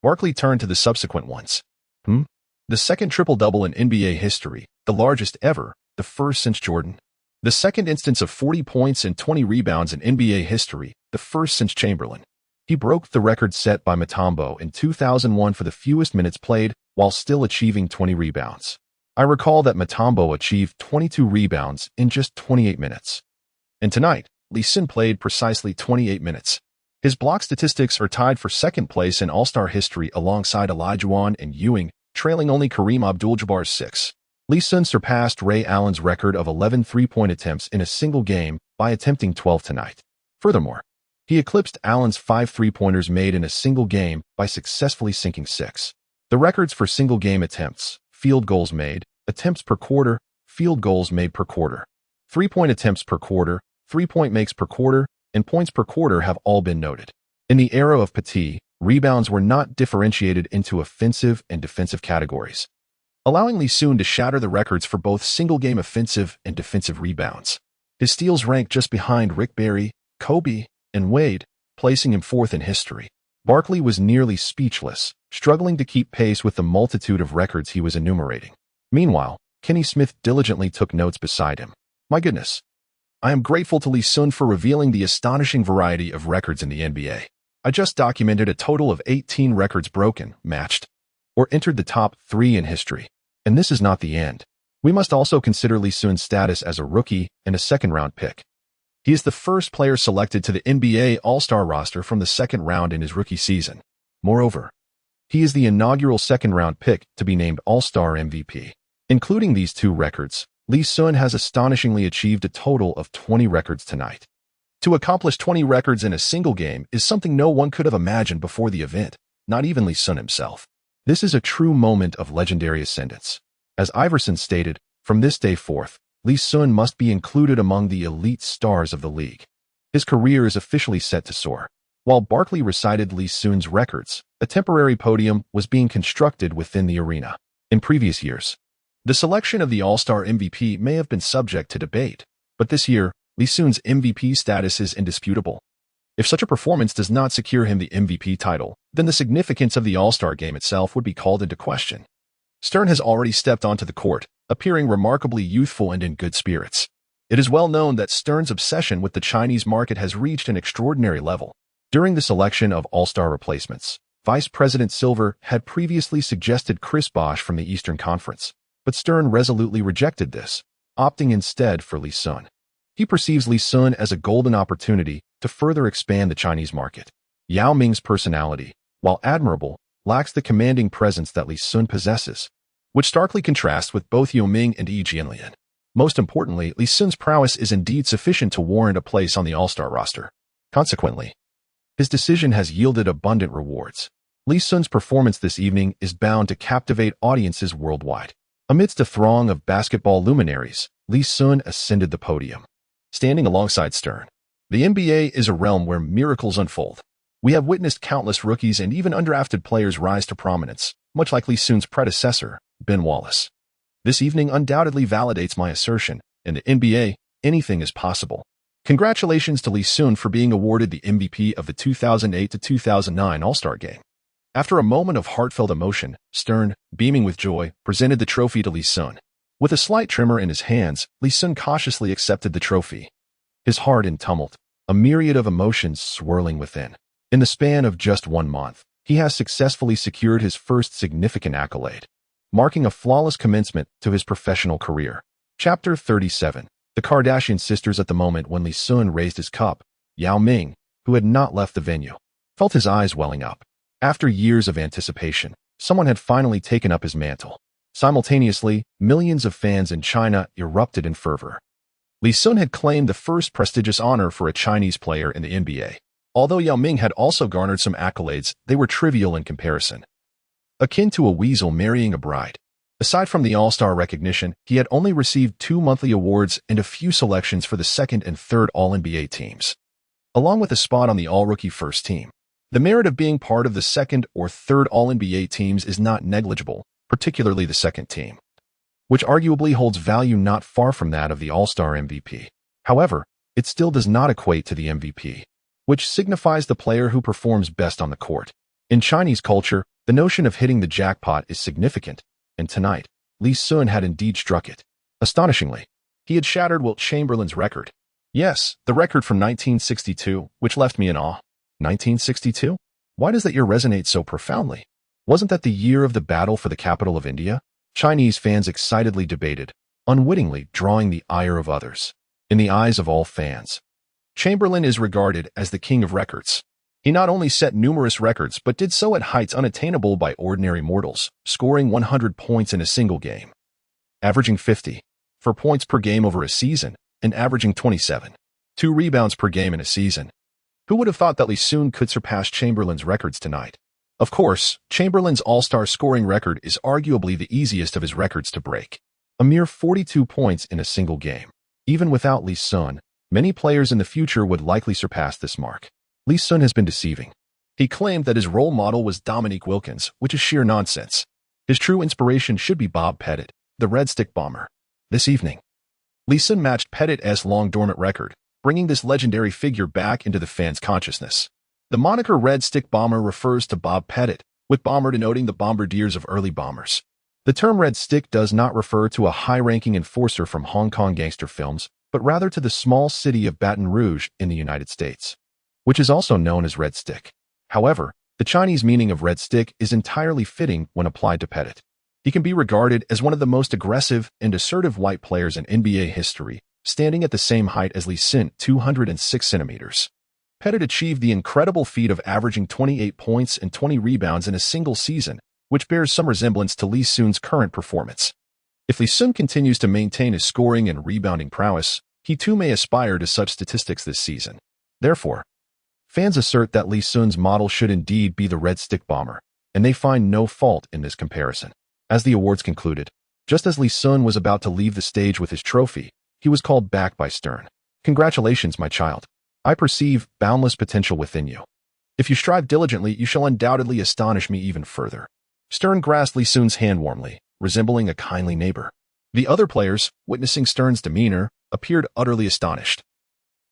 Barkley turned to the subsequent ones. The second triple-double in NBA history, the largest ever, the first since Jordan. The second instance of 40 points and 20 rebounds in NBA history, the first since Chamberlain. He broke the record set by Mutombo in 2001 for the fewest minutes played while still achieving 20 rebounds. I recall that Mutombo achieved 22 rebounds in just 28 minutes. And tonight, Li Xun played precisely 28 minutes. His block statistics are tied for second place in All-Star history alongside Olajuwon and Ewing, trailing only Kareem Abdul-Jabbar's 6. Li Xun surpassed Ray Allen's record of 11 three-point attempts in a single game by attempting 12 tonight. Furthermore, he eclipsed Allen's 5 three-pointers made in a single game by successfully sinking 6. The records for single-game attempts, field goals made, attempts per quarter, field goals made per quarter, three-point attempts per quarter, three-point makes per quarter, and points per quarter have all been noted. In the era of Petit, rebounds were not differentiated into offensive and defensive categories, allowing Li Xun to shatter the records for both single-game offensive and defensive rebounds. His steals rank just behind Rick Barry, Kobe, and Wade, placing him 4th in history. Barkley was nearly speechless, struggling to keep pace with the multitude of records he was enumerating. Meanwhile, Kenny Smith diligently took notes beside him. My goodness. I am grateful to Li Xun for revealing the astonishing variety of records in the NBA. I just documented a total of 18 records broken, matched, or entered the top 3 in history. And this is not the end. We must also consider Li Xun's status as a rookie and a second-round pick. He is the first player selected to the NBA All-Star roster from the second round in his rookie season. Moreover, he is the inaugural second-round pick to be named All-Star MVP. Including these 2 records, Li Xun has astonishingly achieved a total of 20 records tonight. To accomplish 20 records in a single game is something no one could have imagined before the event, not even Li Xun himself. This is a true moment of legendary ascendance. As Iverson stated, from this day forth, Li Xun must be included among the elite stars of the league. His career is officially set to soar. While Barkley recited Li Xun's records, a temporary podium was being constructed within the arena. In previous years, the selection of the All-Star MVP may have been subject to debate, but this year, Li Xun's MVP status is indisputable. If such a performance does not secure him the MVP title, then the significance of the All-Star game itself would be called into question. Stern has already stepped onto the court, appearing remarkably youthful and in good spirits. It is well known that Stern's obsession with the Chinese market has reached an extraordinary level. During the selection of All-Star replacements, Vice President Silver had previously suggested Chris Bosh from the Eastern Conference, but Stern resolutely rejected this, opting instead for Li Xun. He perceives Li Xun as a golden opportunity to further expand the Chinese market. Yao Ming's personality, while admirable, lacks the commanding presence that Li Xun possesses, which starkly contrasts with both Yao Ming and Yi Jianlian. Most importantly, Li Xun's prowess is indeed sufficient to warrant a place on the All-Star roster. Consequently, his decision has yielded abundant rewards. Li Xun's performance this evening is bound to captivate audiences worldwide. Amidst a throng of basketball luminaries, Li Xun ascended the podium, standing alongside Stern. The NBA is a realm where miracles unfold. We have witnessed countless rookies and even undrafted players rise to prominence, much like Li Xun's predecessor, Ben Wallace. This evening undoubtedly validates my assertion, in the NBA, anything is possible. Congratulations to Li Xun for being awarded the MVP of the 2008-2009 All-Star Game. After a moment of heartfelt emotion, Stern, beaming with joy, presented the trophy to Li Xun. With a slight tremor in his hands, Li Xun cautiously accepted the trophy, his heart in tumult, a myriad of emotions swirling within. In the span of just 1 month, he has successfully secured his first significant accolade, marking a flawless commencement to his professional career. Chapter 37. The Kardashian sisters. At the moment when Li Xun raised his cup, Yao Ming, who had not left the venue, felt his eyes welling up. After years of anticipation, someone had finally taken up his mantle. Simultaneously, millions of fans in China erupted in fervor. Li Xun had claimed the first prestigious honor for a Chinese player in the NBA. Although Yao Ming had also garnered some accolades, they were trivial in comparison. Akin to a weasel marrying a bride. Aside from the All-Star recognition, he had only received 2 monthly awards and a few selections for the second and third All-NBA teams, along with a spot on the All-Rookie first team. The merit of being part of the second or third All-NBA teams is not negligible, particularly the second team, which arguably holds value not far from that of the All-Star MVP. However, it still does not equate to the MVP, which signifies the player who performs best on the court. In Chinese culture, the notion of hitting the jackpot is significant, and tonight, Li Xun had indeed struck it. Astonishingly, he had shattered Wilt Chamberlain's record. Yes, the record from 1962, which left me in awe. 1962? Why does that year resonate so profoundly? Wasn't that the year of the battle for the capital of India? Chinese fans excitedly debated, unwittingly drawing the ire of others. In the eyes of all fans, Chamberlain is regarded as the king of records. He not only set numerous records but did so at heights unattainable by ordinary mortals, scoring 100 points in a single game, averaging 54 points per game over a season, and averaging 2 rebounds per game in a season. Who would have thought that Li Xun could surpass Chamberlain's records tonight? Of course, Chamberlain's all-star scoring record is arguably the easiest of his records to break. A mere 42 points in a single game. Even without Li Xun, many players in the future would likely surpass this mark. Li Xun has been deceiving. He claimed that his role model was Dominique Wilkins, which is sheer nonsense. His true inspiration should be Bob Pettit, the Red Stick Bomber. This evening, Li Xun matched Pettit's long-dormant record, bringing this legendary figure back into the fans' consciousness. The moniker Red Stick Bomber refers to Bob Pettit, with bomber denoting the bombardiers of early bombers. The term Red Stick does not refer to a high-ranking enforcer from Hong Kong gangster films, but rather to the small city of Baton Rouge in the United States, which is also known as Red Stick. However, the Chinese meaning of Red Stick is entirely fitting when applied to Pettit. He can be regarded as one of the most aggressive and assertive white players in NBA history, standing at the same height as Li Xun, 206 centimeters. Pettit achieved the incredible feat of averaging 28 points and 20 rebounds in a single season, which bears some resemblance to Li Xun's current performance. If Li Xun continues to maintain his scoring and rebounding prowess, he too may aspire to such statistics this season. Therefore, fans assert that Li Xun's model should indeed be the Red Stick Bomber, and they find no fault in this comparison. As the awards concluded, just as Li Xun was about to leave the stage with his trophy, he was called back by Stern. "Congratulations, my child. I perceive boundless potential within you. If you strive diligently, you shall undoubtedly astonish me even further." Stern grasped Li Xun's hand warmly, resembling a kindly neighbor. The other players, witnessing Stern's demeanor, appeared utterly astonished,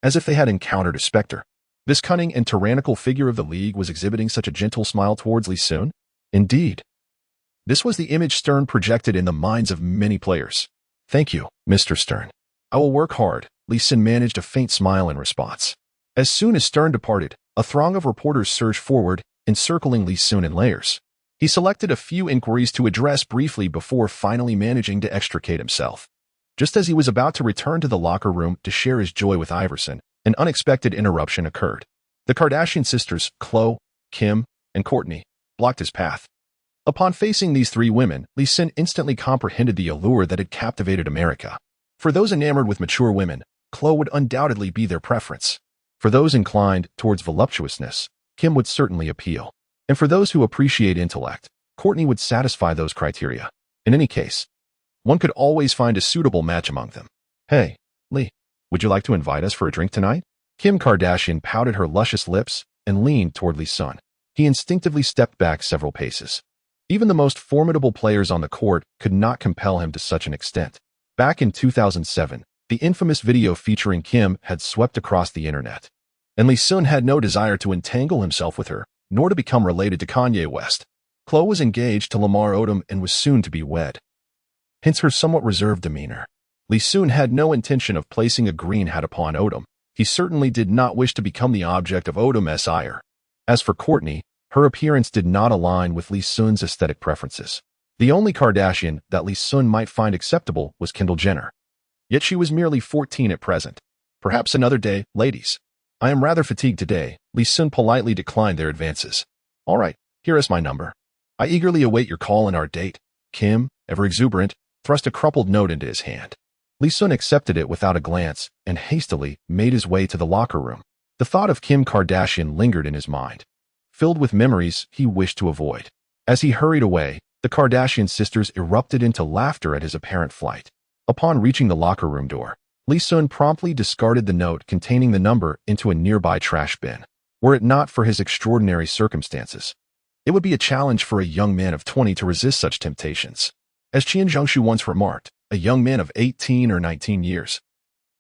as if they had encountered a specter. This cunning and tyrannical figure of the league was exhibiting such a gentle smile towards Li Xun? Indeed. This was the image Stern projected in the minds of many players. "Thank you, Mr. Stern. I will work hard." Li Xun managed a faint smile in response. As soon as Stern departed, a throng of reporters surged forward, encircling Li Xun in layers. He selected a few inquiries to address briefly before finally managing to extricate himself. Just as he was about to return to the locker room to share his joy with Iverson, an unexpected interruption occurred. The Kardashian sisters, Khloe, Kim, and Kourtney, blocked his path. Upon facing these three women, Li Xun instantly comprehended the allure that had captivated America. For those enamored with mature women, Khloe would undoubtedly be their preference. For those inclined towards voluptuousness, Kim would certainly appeal. And for those who appreciate intellect, Kourtney would satisfy those criteria. In any case, one could always find a suitable match among them. "Hey, Lee, would you like to invite us for a drink tonight?" Kim Kardashian pouted her luscious lips and leaned toward Li Xun. He instinctively stepped back several paces. Even the most formidable players on the court could not compel him to such an extent. Back in 2007, the infamous video featuring Kim had swept across the internet, and Li Xun had no desire to entangle himself with her, nor to become related to Kanye West. Khloe was engaged to Lamar Odom and was soon to be wed. Hence her somewhat reserved demeanor. Li Xun had no intention of placing a green hat upon Odom. He certainly did not wish to become the object of Odom's ire. As for Kourtney, her appearance did not align with Li Xun's aesthetic preferences. The only Kardashian that Li Xun might find acceptable was Kendall Jenner. Yet she was merely 14 at present. "Perhaps another day, ladies. I am rather fatigued today." Li Xun politely declined their advances. "All right, here is my number. I eagerly await your call and our date." Kim, ever exuberant, thrust a crumpled note into his hand. Li Xun accepted it without a glance and hastily made his way to the locker room. The thought of Kim Kardashian lingered in his mind, filled with memories he wished to avoid. As he hurried away, the Kardashian sisters erupted into laughter at his apparent flight. Upon reaching the locker room door, Li Xun promptly discarded the note containing the number into a nearby trash bin. Were it not for his extraordinary circumstances, it would be a challenge for a young man of 20 to resist such temptations. As Qian Zhongshu once remarked, a young man of 18 or 19 years,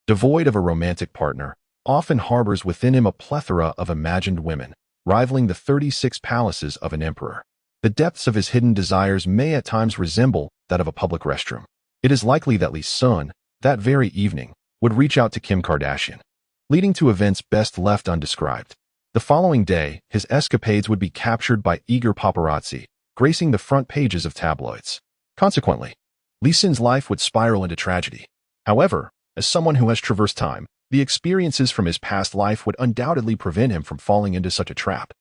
devoid of a romantic partner, often harbors within him a plethora of imagined women, rivaling the 36 palaces of an emperor. The depths of his hidden desires may at times resemble that of a public restroom. It is likely that Li Xun, that very evening, would reach out to Kim Kardashian, leading to events best left undescribed. The following day, his escapades would be captured by eager paparazzi, gracing the front pages of tabloids. Consequently, Li Xun's life would spiral into tragedy. However, as someone who has traversed time, the experiences from his past life would undoubtedly prevent him from falling into such a trap.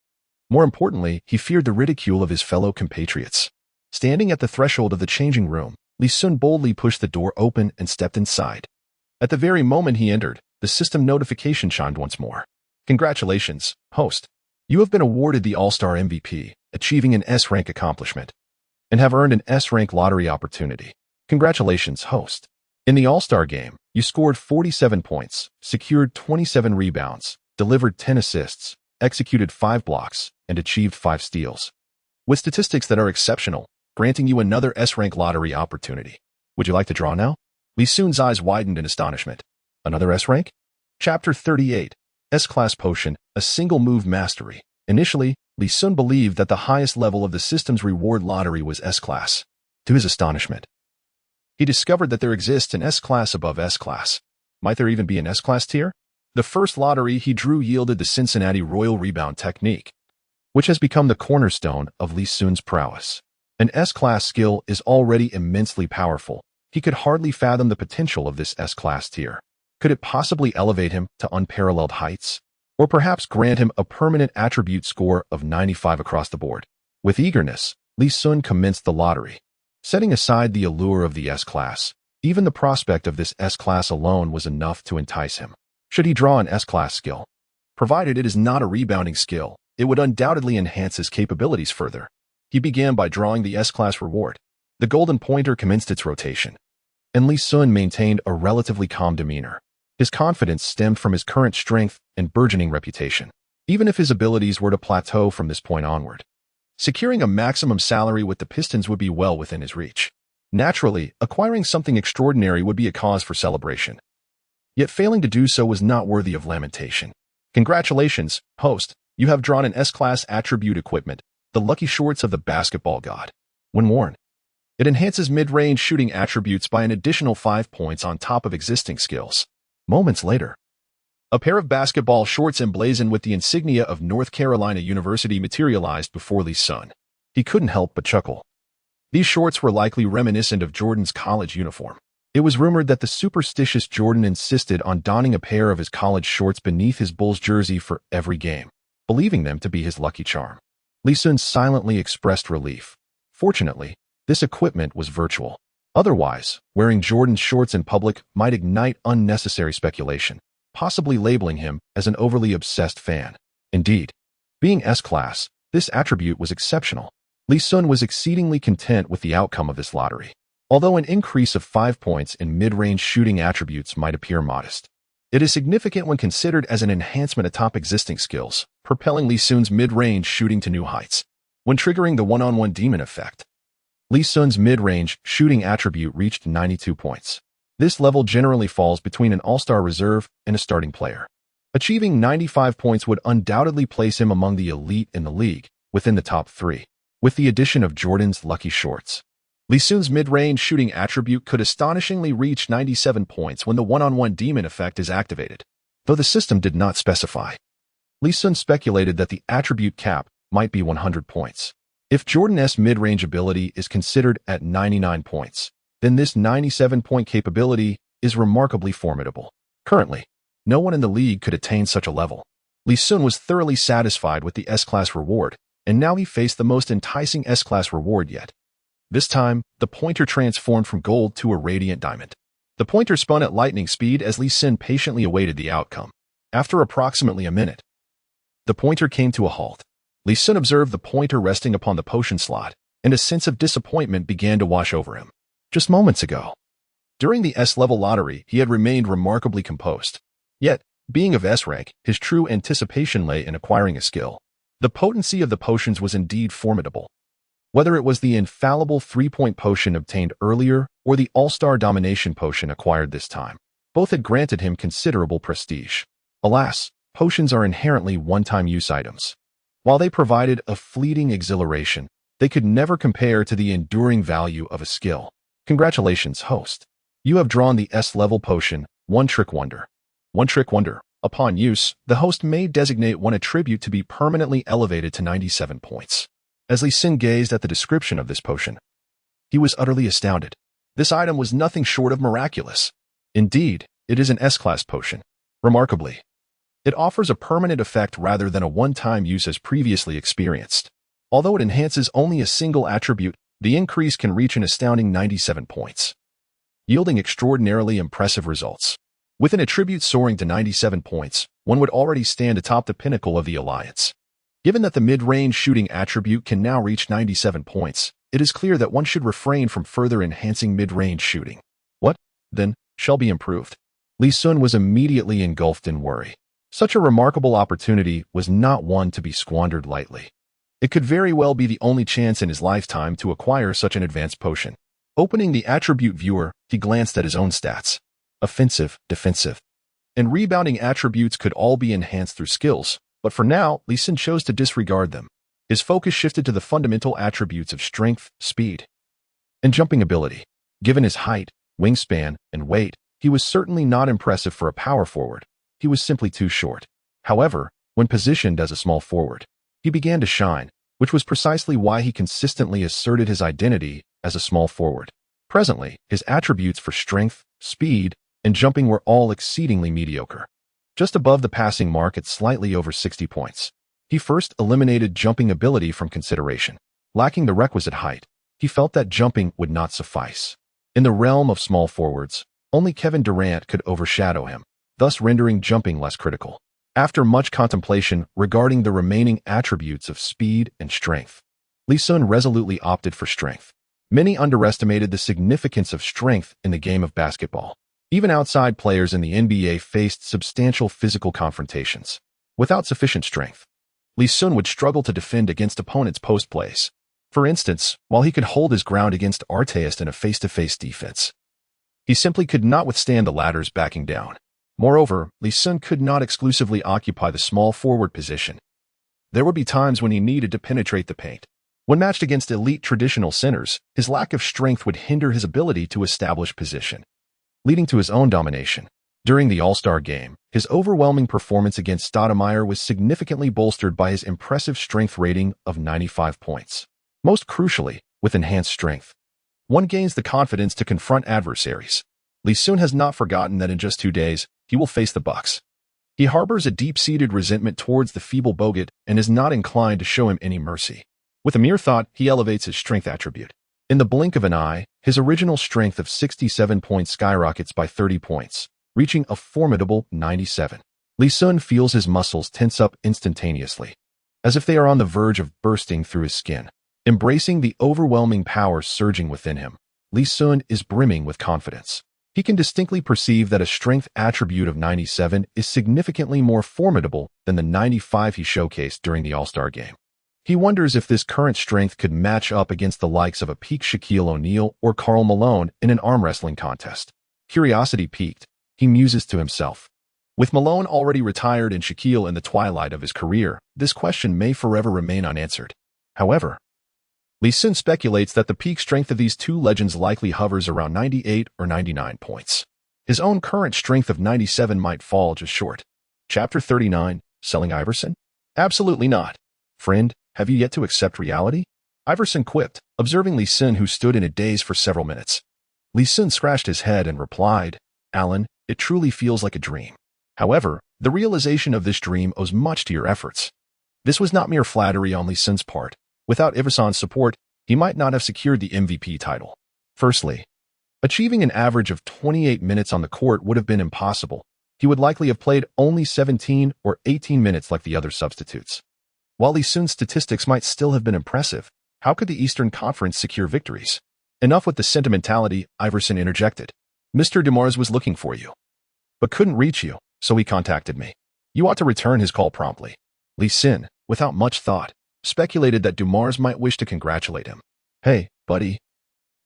More importantly, he feared the ridicule of his fellow compatriots. Standing at the threshold of the changing room, Li Xun boldly pushed the door open and stepped inside. At the very moment he entered, the system notification chimed once more. Congratulations, host. You have been awarded the All-Star MVP, achieving an S-rank accomplishment, and have earned an S-rank lottery opportunity. Congratulations, host. In the All-Star game, you scored 47 points, secured 27 rebounds, delivered 10 assists, executed 5 blocks, and achieved 5 steals. With statistics that are exceptional, granting you another S-rank lottery opportunity. Would you like to draw now? Li Xun's eyes widened in astonishment. Another S-rank? Chapter 38. S-Class Potion, a single move mastery. Initially, Li Xun believed that the highest level of the system's reward lottery was S-Class. To his astonishment, he discovered that there exists an S-Class above S-Class. Might there even be an S-Class tier? The first lottery he drew yielded the Cincinnati Royal Rebound technique, which has become the cornerstone of Li Xun's prowess. An S-Class skill is already immensely powerful. He could hardly fathom the potential of this S-Class tier. Could it possibly elevate him to unparalleled heights? Or perhaps grant him a permanent attribute score of 95 across the board? With eagerness, Li Xun commenced the lottery. Setting aside the allure of the S-Class, even the prospect of this S-Class alone was enough to entice him. Should he draw an S-Class skill? Provided it is not a rebounding skill, it would undoubtedly enhance his capabilities further. He began by drawing the S-Class reward. The golden pointer commenced its rotation, and Li Xun maintained a relatively calm demeanor. His confidence stemmed from his current strength and burgeoning reputation, even if his abilities were to plateau from this point onward. Securing a maximum salary with the Pistons would be well within his reach. Naturally, acquiring something extraordinary would be a cause for celebration. Yet failing to do so was not worthy of lamentation. Congratulations, host. You have drawn an S-Class attribute equipment, the lucky shorts of the basketball god. When worn, it enhances mid-range shooting attributes by an additional 5 points on top of existing skills. Moments later, a pair of basketball shorts emblazoned with the insignia of North Carolina University materialized before Li Xun. He couldn't help but chuckle. These shorts were likely reminiscent of Jordan's college uniform. It was rumored that the superstitious Jordan insisted on donning a pair of his college shorts beneath his Bulls jersey for every game, believing them to be his lucky charm. Li Xun silently expressed relief. Fortunately, this equipment was virtual. Otherwise, wearing Jordan's shorts in public might ignite unnecessary speculation, possibly labeling him as an overly obsessed fan. Indeed, being S-Class, this attribute was exceptional. Li Xun was exceedingly content with the outcome of this lottery. Although an increase of 5 points in mid-range shooting attributes might appear modest, it is significant when considered as an enhancement atop existing skills, propelling Li Xun's mid-range shooting to new heights. When triggering the one-on-one demon effect, Li Xun's mid-range shooting attribute reached 92 points. This level generally falls between an all-star reserve and a starting player. Achieving 95 points would undoubtedly place him among the elite in the league, within the top 3. With the addition of Jordan's lucky shorts, Li Xun's mid-range shooting attribute could astonishingly reach 97 points when the one-on-one demon effect is activated. Though the system did not specify, Li Xun speculated that the attribute cap might be 100 points. If Jordan's mid-range ability is considered at 99 points, then this 97-point capability is remarkably formidable. Currently, no one in the league could attain such a level. Li Xun was thoroughly satisfied with the S-Class reward, and now he faced the most enticing S-Class reward yet. This time, the pointer transformed from gold to a radiant diamond. The pointer spun at lightning speed as Li Xun patiently awaited the outcome. After approximately a minute, the pointer came to a halt. Li Xun observed the pointer resting upon the potion slot, and a sense of disappointment began to wash over him. Just moments ago, during the S-level lottery, he had remained remarkably composed. Yet, being of S rank, his true anticipation lay in acquiring a skill. The potency of the potions was indeed formidable. Whether it was the infallible 3-point potion obtained earlier or the all-star domination potion acquired this time, both had granted him considerable prestige. Alas, potions are inherently one-time use items. While they provided a fleeting exhilaration, they could never compare to the enduring value of a skill. Congratulations, host. You have drawn the S-level potion, One Trick Wonder. One Trick Wonder. Upon use, the host may designate one attribute to be permanently elevated to 97 points. As Li Xun gazed at the description of this potion, he was utterly astounded. This item was nothing short of miraculous. Indeed, it is an S-class potion. Remarkably, it offers a permanent effect rather than a one-time use as previously experienced. Although it enhances only a single attribute, the increase can reach an astounding 97 points, yielding extraordinarily impressive results. With an attribute soaring to 97 points, one would already stand atop the pinnacle of the alliance. Given that the mid-range shooting attribute can now reach 97 points, it is clear that one should refrain from further enhancing mid-range shooting. What, then, shall be improved? Li Xun was immediately engulfed in worry. Such a remarkable opportunity was not one to be squandered lightly. It could very well be the only chance in his lifetime to acquire such an advanced potion. Opening the attribute viewer, he glanced at his own stats. Offensive, defensive, and rebounding attributes could all be enhanced through skills, but for now, Li Xun chose to disregard them. His focus shifted to the fundamental attributes of strength, speed, and jumping ability. Given his height, wingspan, and weight, he was certainly not impressive for a power forward. He was simply too short. However, when positioned as a small forward, he began to shine, which was precisely why he consistently asserted his identity as a small forward. Presently, his attributes for strength, speed, and jumping were all exceedingly mediocre, just above the passing mark at slightly over 60 points. He first eliminated jumping ability from consideration. Lacking the requisite height, he felt that jumping would not suffice. In the realm of small forwards, only Kevin Durant could overshadow him, thus rendering jumping less critical. After much contemplation regarding the remaining attributes of speed and strength, Li Xun resolutely opted for strength. Many underestimated the significance of strength in the game of basketball. Even outside players in the NBA faced substantial physical confrontations. Without sufficient strength, Li Xun would struggle to defend against opponents' post plays. For instance, while he could hold his ground against Arteist in a face-to-face defense, he simply could not withstand the latter's backing down. Moreover, Li Xun could not exclusively occupy the small forward position. There would be times when he needed to penetrate the paint. When matched against elite traditional centers, his lack of strength would hinder his ability to establish position, leading to his own domination. During the All-Star game, his overwhelming performance against Stoudemire was significantly bolstered by his impressive strength rating of 95 points. Most crucially, with enhanced strength, one gains the confidence to confront adversaries. Li Xun has not forgotten that in just 2 days, he will face the Bucks. He harbors a deep-seated resentment towards the feeble Bogut and is not inclined to show him any mercy. With a mere thought, he elevates his strength attribute. In the blink of an eye, his original strength of 67 points skyrockets by 30 points, reaching a formidable 97. Li Xun feels his muscles tense up instantaneously, as if they are on the verge of bursting through his skin. Embracing the overwhelming power surging within him, Li Xun is brimming with confidence. He can distinctly perceive that a strength attribute of 97 is significantly more formidable than the 95 he showcased during the All-Star game. He wonders if this current strength could match up against the likes of a peak Shaquille O'Neal or Karl Malone in an arm wrestling contest. Curiosity piqued, he muses to himself. With Malone already retired and Shaquille in the twilight of his career, this question may forever remain unanswered. However, Li Xun speculates that the peak strength of these two legends likely hovers around 98 or 99 points. His own current strength of 97 might fall just short. Chapter 39, Selling Iverson? Absolutely not. Friend, have you yet to accept reality? Iverson quipped, observing Li Xun, who stood in a daze for several minutes. Li Xun scratched his head and replied, Allen, it truly feels like a dream. However, the realization of this dream owes much to your efforts. This was not mere flattery on Li Xun's part. Without Iverson's support, he might not have secured the MVP title. Firstly, achieving an average of 28 minutes on the court would have been impossible. He would likely have played only 17 or 18 minutes like the other substitutes. While Li Xun's statistics might still have been impressive, how could the Eastern Conference secure victories? Enough with the sentimentality, Iverson interjected. Mr. Dumars was looking for you, but couldn't reach you, so he contacted me. You ought to return his call promptly. Li Xun, without much thought, speculated that Dumars might wish to congratulate him. Hey, buddy.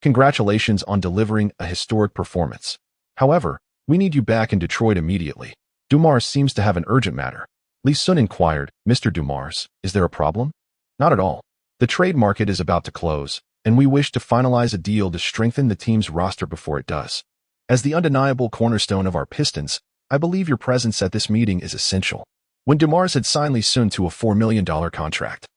Congratulations on delivering a historic performance. However, we need you back in Detroit immediately. Dumars seems to have an urgent matter. Li Xun inquired, Mr. Dumars, is there a problem? Not at all. The trade market is about to close, and we wish to finalize a deal to strengthen the team's roster before it does. As the undeniable cornerstone of our Pistons, I believe your presence at this meeting is essential. When Dumars had signed Li Xun to a $4 million contract,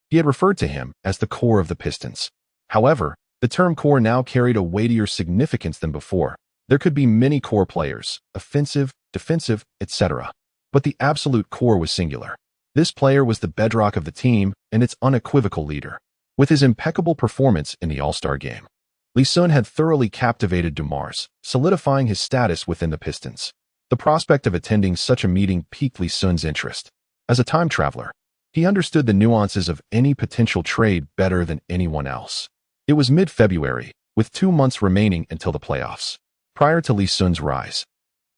he had referred to him as the core of the Pistons. However, the term core now carried a weightier significance than before. There could be many core players, offensive, defensive, etc. But the absolute core was singular. This player was the bedrock of the team and its unequivocal leader. With his impeccable performance in the All-Star game, Li Xun had thoroughly captivated Dumars, solidifying his status within the Pistons. The prospect of attending such a meeting piqued Li Xun's interest. As a time traveler, he understood the nuances of any potential trade better than anyone else. It was mid-February, with 2 months remaining until the playoffs. Prior to Li Xun's rise,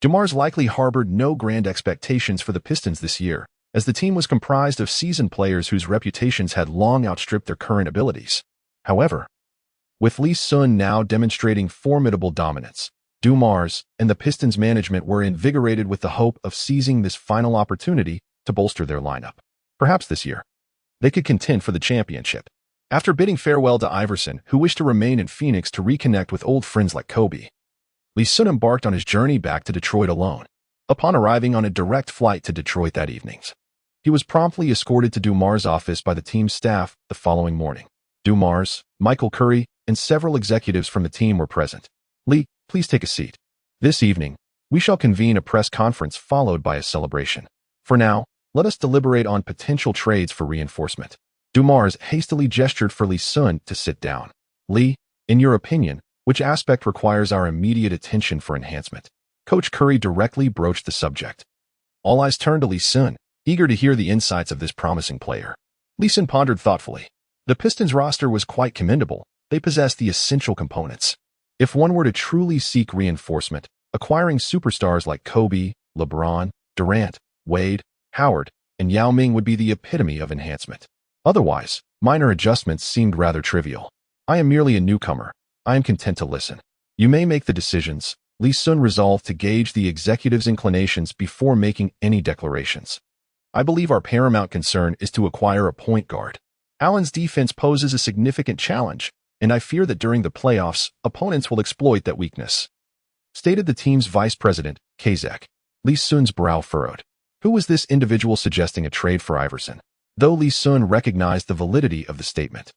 Dumars likely harbored no grand expectations for the Pistons this year, as the team was comprised of seasoned players whose reputations had long outstripped their current abilities. However, with Li Xun now demonstrating formidable dominance, Dumars and the Pistons management were invigorated with the hope of seizing this final opportunity to bolster their lineup. Perhaps this year, they could contend for the championship. After bidding farewell to Iverson, who wished to remain in Phoenix to reconnect with old friends like Kobe, Li Xun embarked on his journey back to Detroit alone. Upon arriving on a direct flight to Detroit that evening, he was promptly escorted to Dumars' office by the team's staff the following morning. Dumars, Michael Curry, and several executives from the team were present. Lee, please take a seat. This evening, we shall convene a press conference followed by a celebration. For now, let us deliberate on potential trades for reinforcement. Dumars hastily gestured for Li Xun to sit down. Lee, in your opinion, which aspect requires our immediate attention for enhancement? Coach Curry directly broached the subject. All eyes turned to Li Xun, eager to hear the insights of this promising player. Li Xun pondered thoughtfully. The Pistons roster was quite commendable. They possessed the essential components. If one were to truly seek reinforcement, acquiring superstars like Kobe, LeBron, Durant, Wade, Howard, and Yao Ming would be the epitome of enhancement. Otherwise, minor adjustments seemed rather trivial. I am merely a newcomer. I am content to listen. You may make the decisions. Li Xun resolved to gauge the executive's inclinations before making any declarations. I believe our paramount concern is to acquire a point guard. Allen's defense poses a significant challenge, and I fear that during the playoffs, opponents will exploit that weakness, stated the team's vice president, Kazek. Li Xun's brow furrowed. Who was this individual suggesting a trade for Iverson? Though Li Xun recognized the validity of the statement,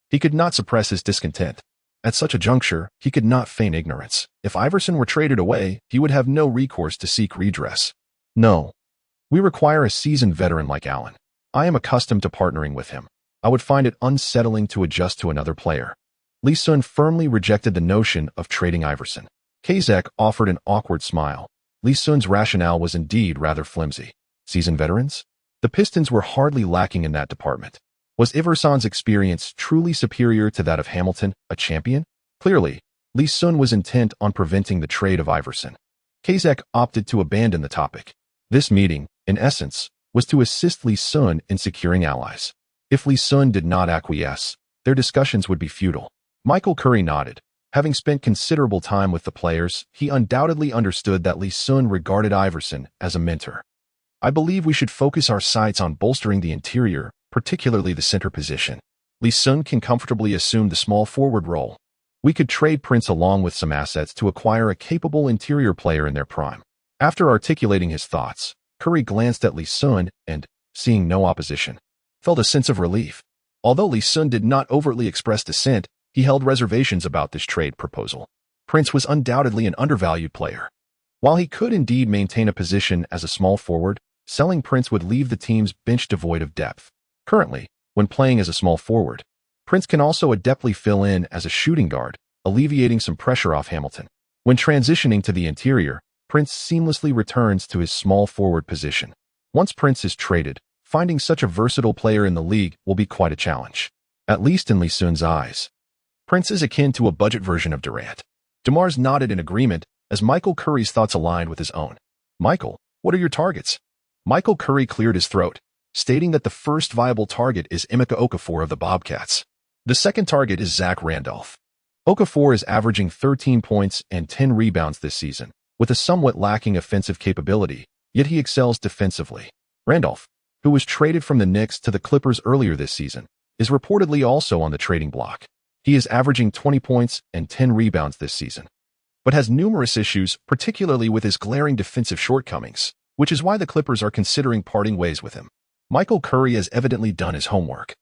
he could not suppress his discontent. At such a juncture, he could not feign ignorance. If Iverson were traded away, he would have no recourse to seek redress. No. We require a seasoned veteran like Allen. I am accustomed to partnering with him. I would find it unsettling to adjust to another player. Li Xun firmly rejected the notion of trading Iverson. Kazek offered an awkward smile. Li Xun's rationale was indeed rather flimsy. Seasoned veterans? The Pistons were hardly lacking in that department. Was Iverson's experience truly superior to that of Hamilton, a champion? Clearly, Li Xun was intent on preventing the trade of Iverson. Kazek opted to abandon the topic. This meeting, in essence, was to assist Li Xun in securing allies. If Li Xun did not acquiesce, their discussions would be futile. Michael Curry nodded. Having spent considerable time with the players, he undoubtedly understood that Li Xun regarded Iverson as a mentor. I believe we should focus our sights on bolstering the interior, particularly the center position. Li Xun can comfortably assume the small forward role. We could trade Prince along with some assets to acquire a capable interior player in their prime. After articulating his thoughts, Curry glanced at Li Xun and, seeing no opposition, felt a sense of relief. Although Li Xun did not overtly express dissent, he held reservations about this trade proposal. Prince was undoubtedly an undervalued player. While he could indeed maintain a position as a small forward, selling Prince would leave the team's bench devoid of depth. Currently, when playing as a small forward, Prince can also adeptly fill in as a shooting guard, alleviating some pressure off Hamilton. When transitioning to the interior, Prince seamlessly returns to his small forward position. Once Prince is traded, finding such a versatile player in the league will be quite a challenge. At least in Li Xun's eyes. Prince is akin to a budget version of Durant. DeMars nodded in agreement as Michael Curry's thoughts aligned with his own. Michael, what are your targets? Michael Curry cleared his throat, stating that the first viable target is Emeka Okafor of the Bobcats. The second target is Zach Randolph. Okafor is averaging 13 points and 10 rebounds this season, with a somewhat lacking offensive capability, yet he excels defensively. Randolph, who was traded from the Knicks to the Clippers earlier this season, is reportedly also on the trading block. He is averaging 20 points and 10 rebounds this season, but has numerous issues, particularly with his glaring defensive shortcomings, which is why the Clippers are considering parting ways with him. Michael Curry has evidently done his homework,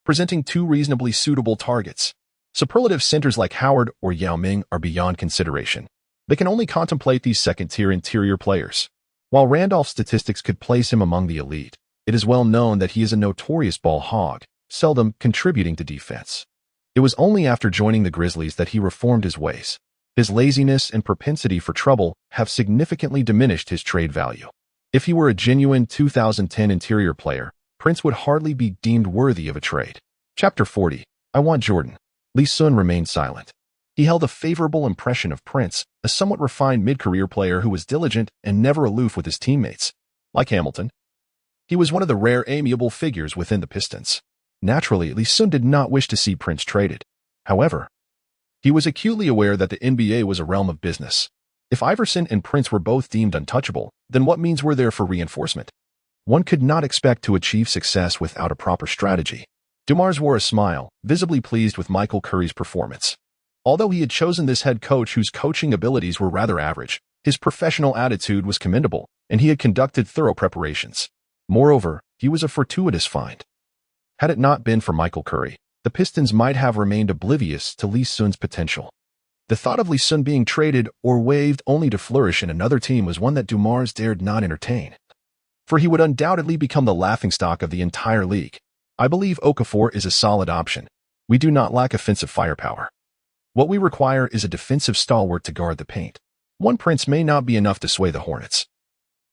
presenting two reasonably suitable targets. Superlative centers like Howard or Yao Ming are beyond consideration. They can only contemplate these second-tier interior players. While Randolph's statistics could place him among the elite, it is well known that he is a notorious ball hog, seldom contributing to defense. It was only after joining the Grizzlies that he reformed his ways. His laziness and propensity for trouble have significantly diminished his trade value. If he were a genuine 2010 interior player, Prince would hardly be deemed worthy of a trade. Chapter 40. I Want Jordan. Li Xun remained silent. He held a favorable impression of Prince, a somewhat refined mid-career player who was diligent and never aloof with his teammates. Like Hamilton, he was one of the rare amiable figures within the Pistons. Naturally, Li Xun did not wish to see Prince traded. However, he was acutely aware that the NBA was a realm of business. If Iverson and Prince were both deemed untouchable, then what means were there for reinforcement? One could not expect to achieve success without a proper strategy. DeMars wore a smile, visibly pleased with Michael Curry's performance. Although he had chosen this head coach whose coaching abilities were rather average, his professional attitude was commendable, and he had conducted thorough preparations. Moreover, he was a fortuitous find. Had it not been for Michael Curry, the Pistons might have remained oblivious to Li Xun's potential. The thought of Li Xun being traded or waived only to flourish in another team was one that DeMars dared not entertain, for he would undoubtedly become the laughingstock of the entire league. I believe Okafor is a solid option. We do not lack offensive firepower. What we require is a defensive stalwart to guard the paint. One Prince may not be enough to sway the Hornets.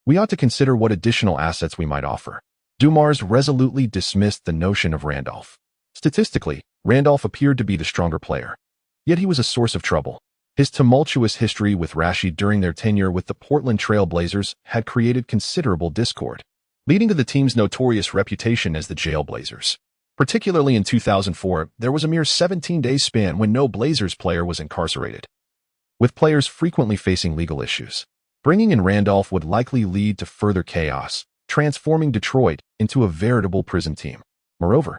We ought to consider what additional assets we might offer. DeMars resolutely dismissed the notion of Randolph. Statistically, Randolph appeared to be the stronger player. Yet he was a source of trouble. His tumultuous history with Rashid during their tenure with the Portland Trail Blazers had created considerable discord, leading to the team's notorious reputation as the Jailblazers. Particularly in 2004, there was a mere 17-day span when no Blazers player was incarcerated, with players frequently facing legal issues. Bringing in Randolph would likely lead to further chaos, transforming Detroit into a veritable prison team. Moreover,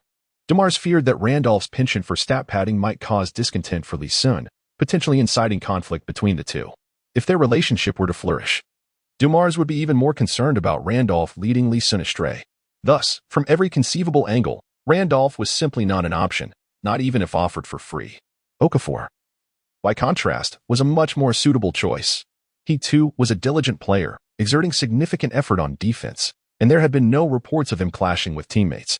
DeMars feared that Randolph's penchant for stat padding might cause discontent for Li Xun, potentially inciting conflict between the two. If their relationship were to flourish, DeMars would be even more concerned about Randolph leading Li Xun astray. Thus, from every conceivable angle, Randolph was simply not an option, not even if offered for free. Okafor, by contrast, was a much more suitable choice. He, too, was a diligent player, exerting significant effort on defense, and there had been no reports of him clashing with teammates.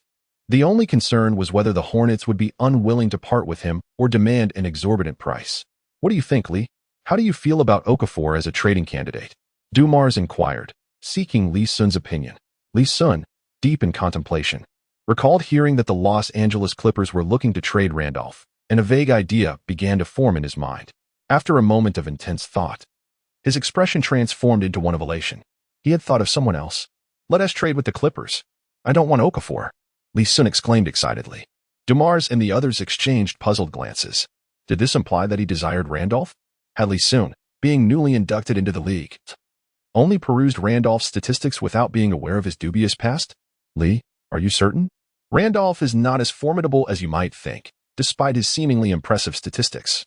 The only concern was whether the Hornets would be unwilling to part with him or demand an exorbitant price. What do you think, Lee? How do you feel about Okafor as a trading candidate? DeMars inquired, seeking Li Xun's opinion. Li Xun, deep in contemplation, recalled hearing that the Los Angeles Clippers were looking to trade Randolph, and a vague idea began to form in his mind. After a moment of intense thought, his expression transformed into one of elation. He had thought of someone else. Let us trade with the Clippers. I don't want Okafor, Li Xun exclaimed excitedly. DeMars and the others exchanged puzzled glances. Did this imply that he desired Randolph? Had Li Xun, being newly inducted into the league, only perused Randolph's statistics without being aware of his dubious past? Lee, are you certain? Randolph is not as formidable as you might think, despite his seemingly impressive statistics.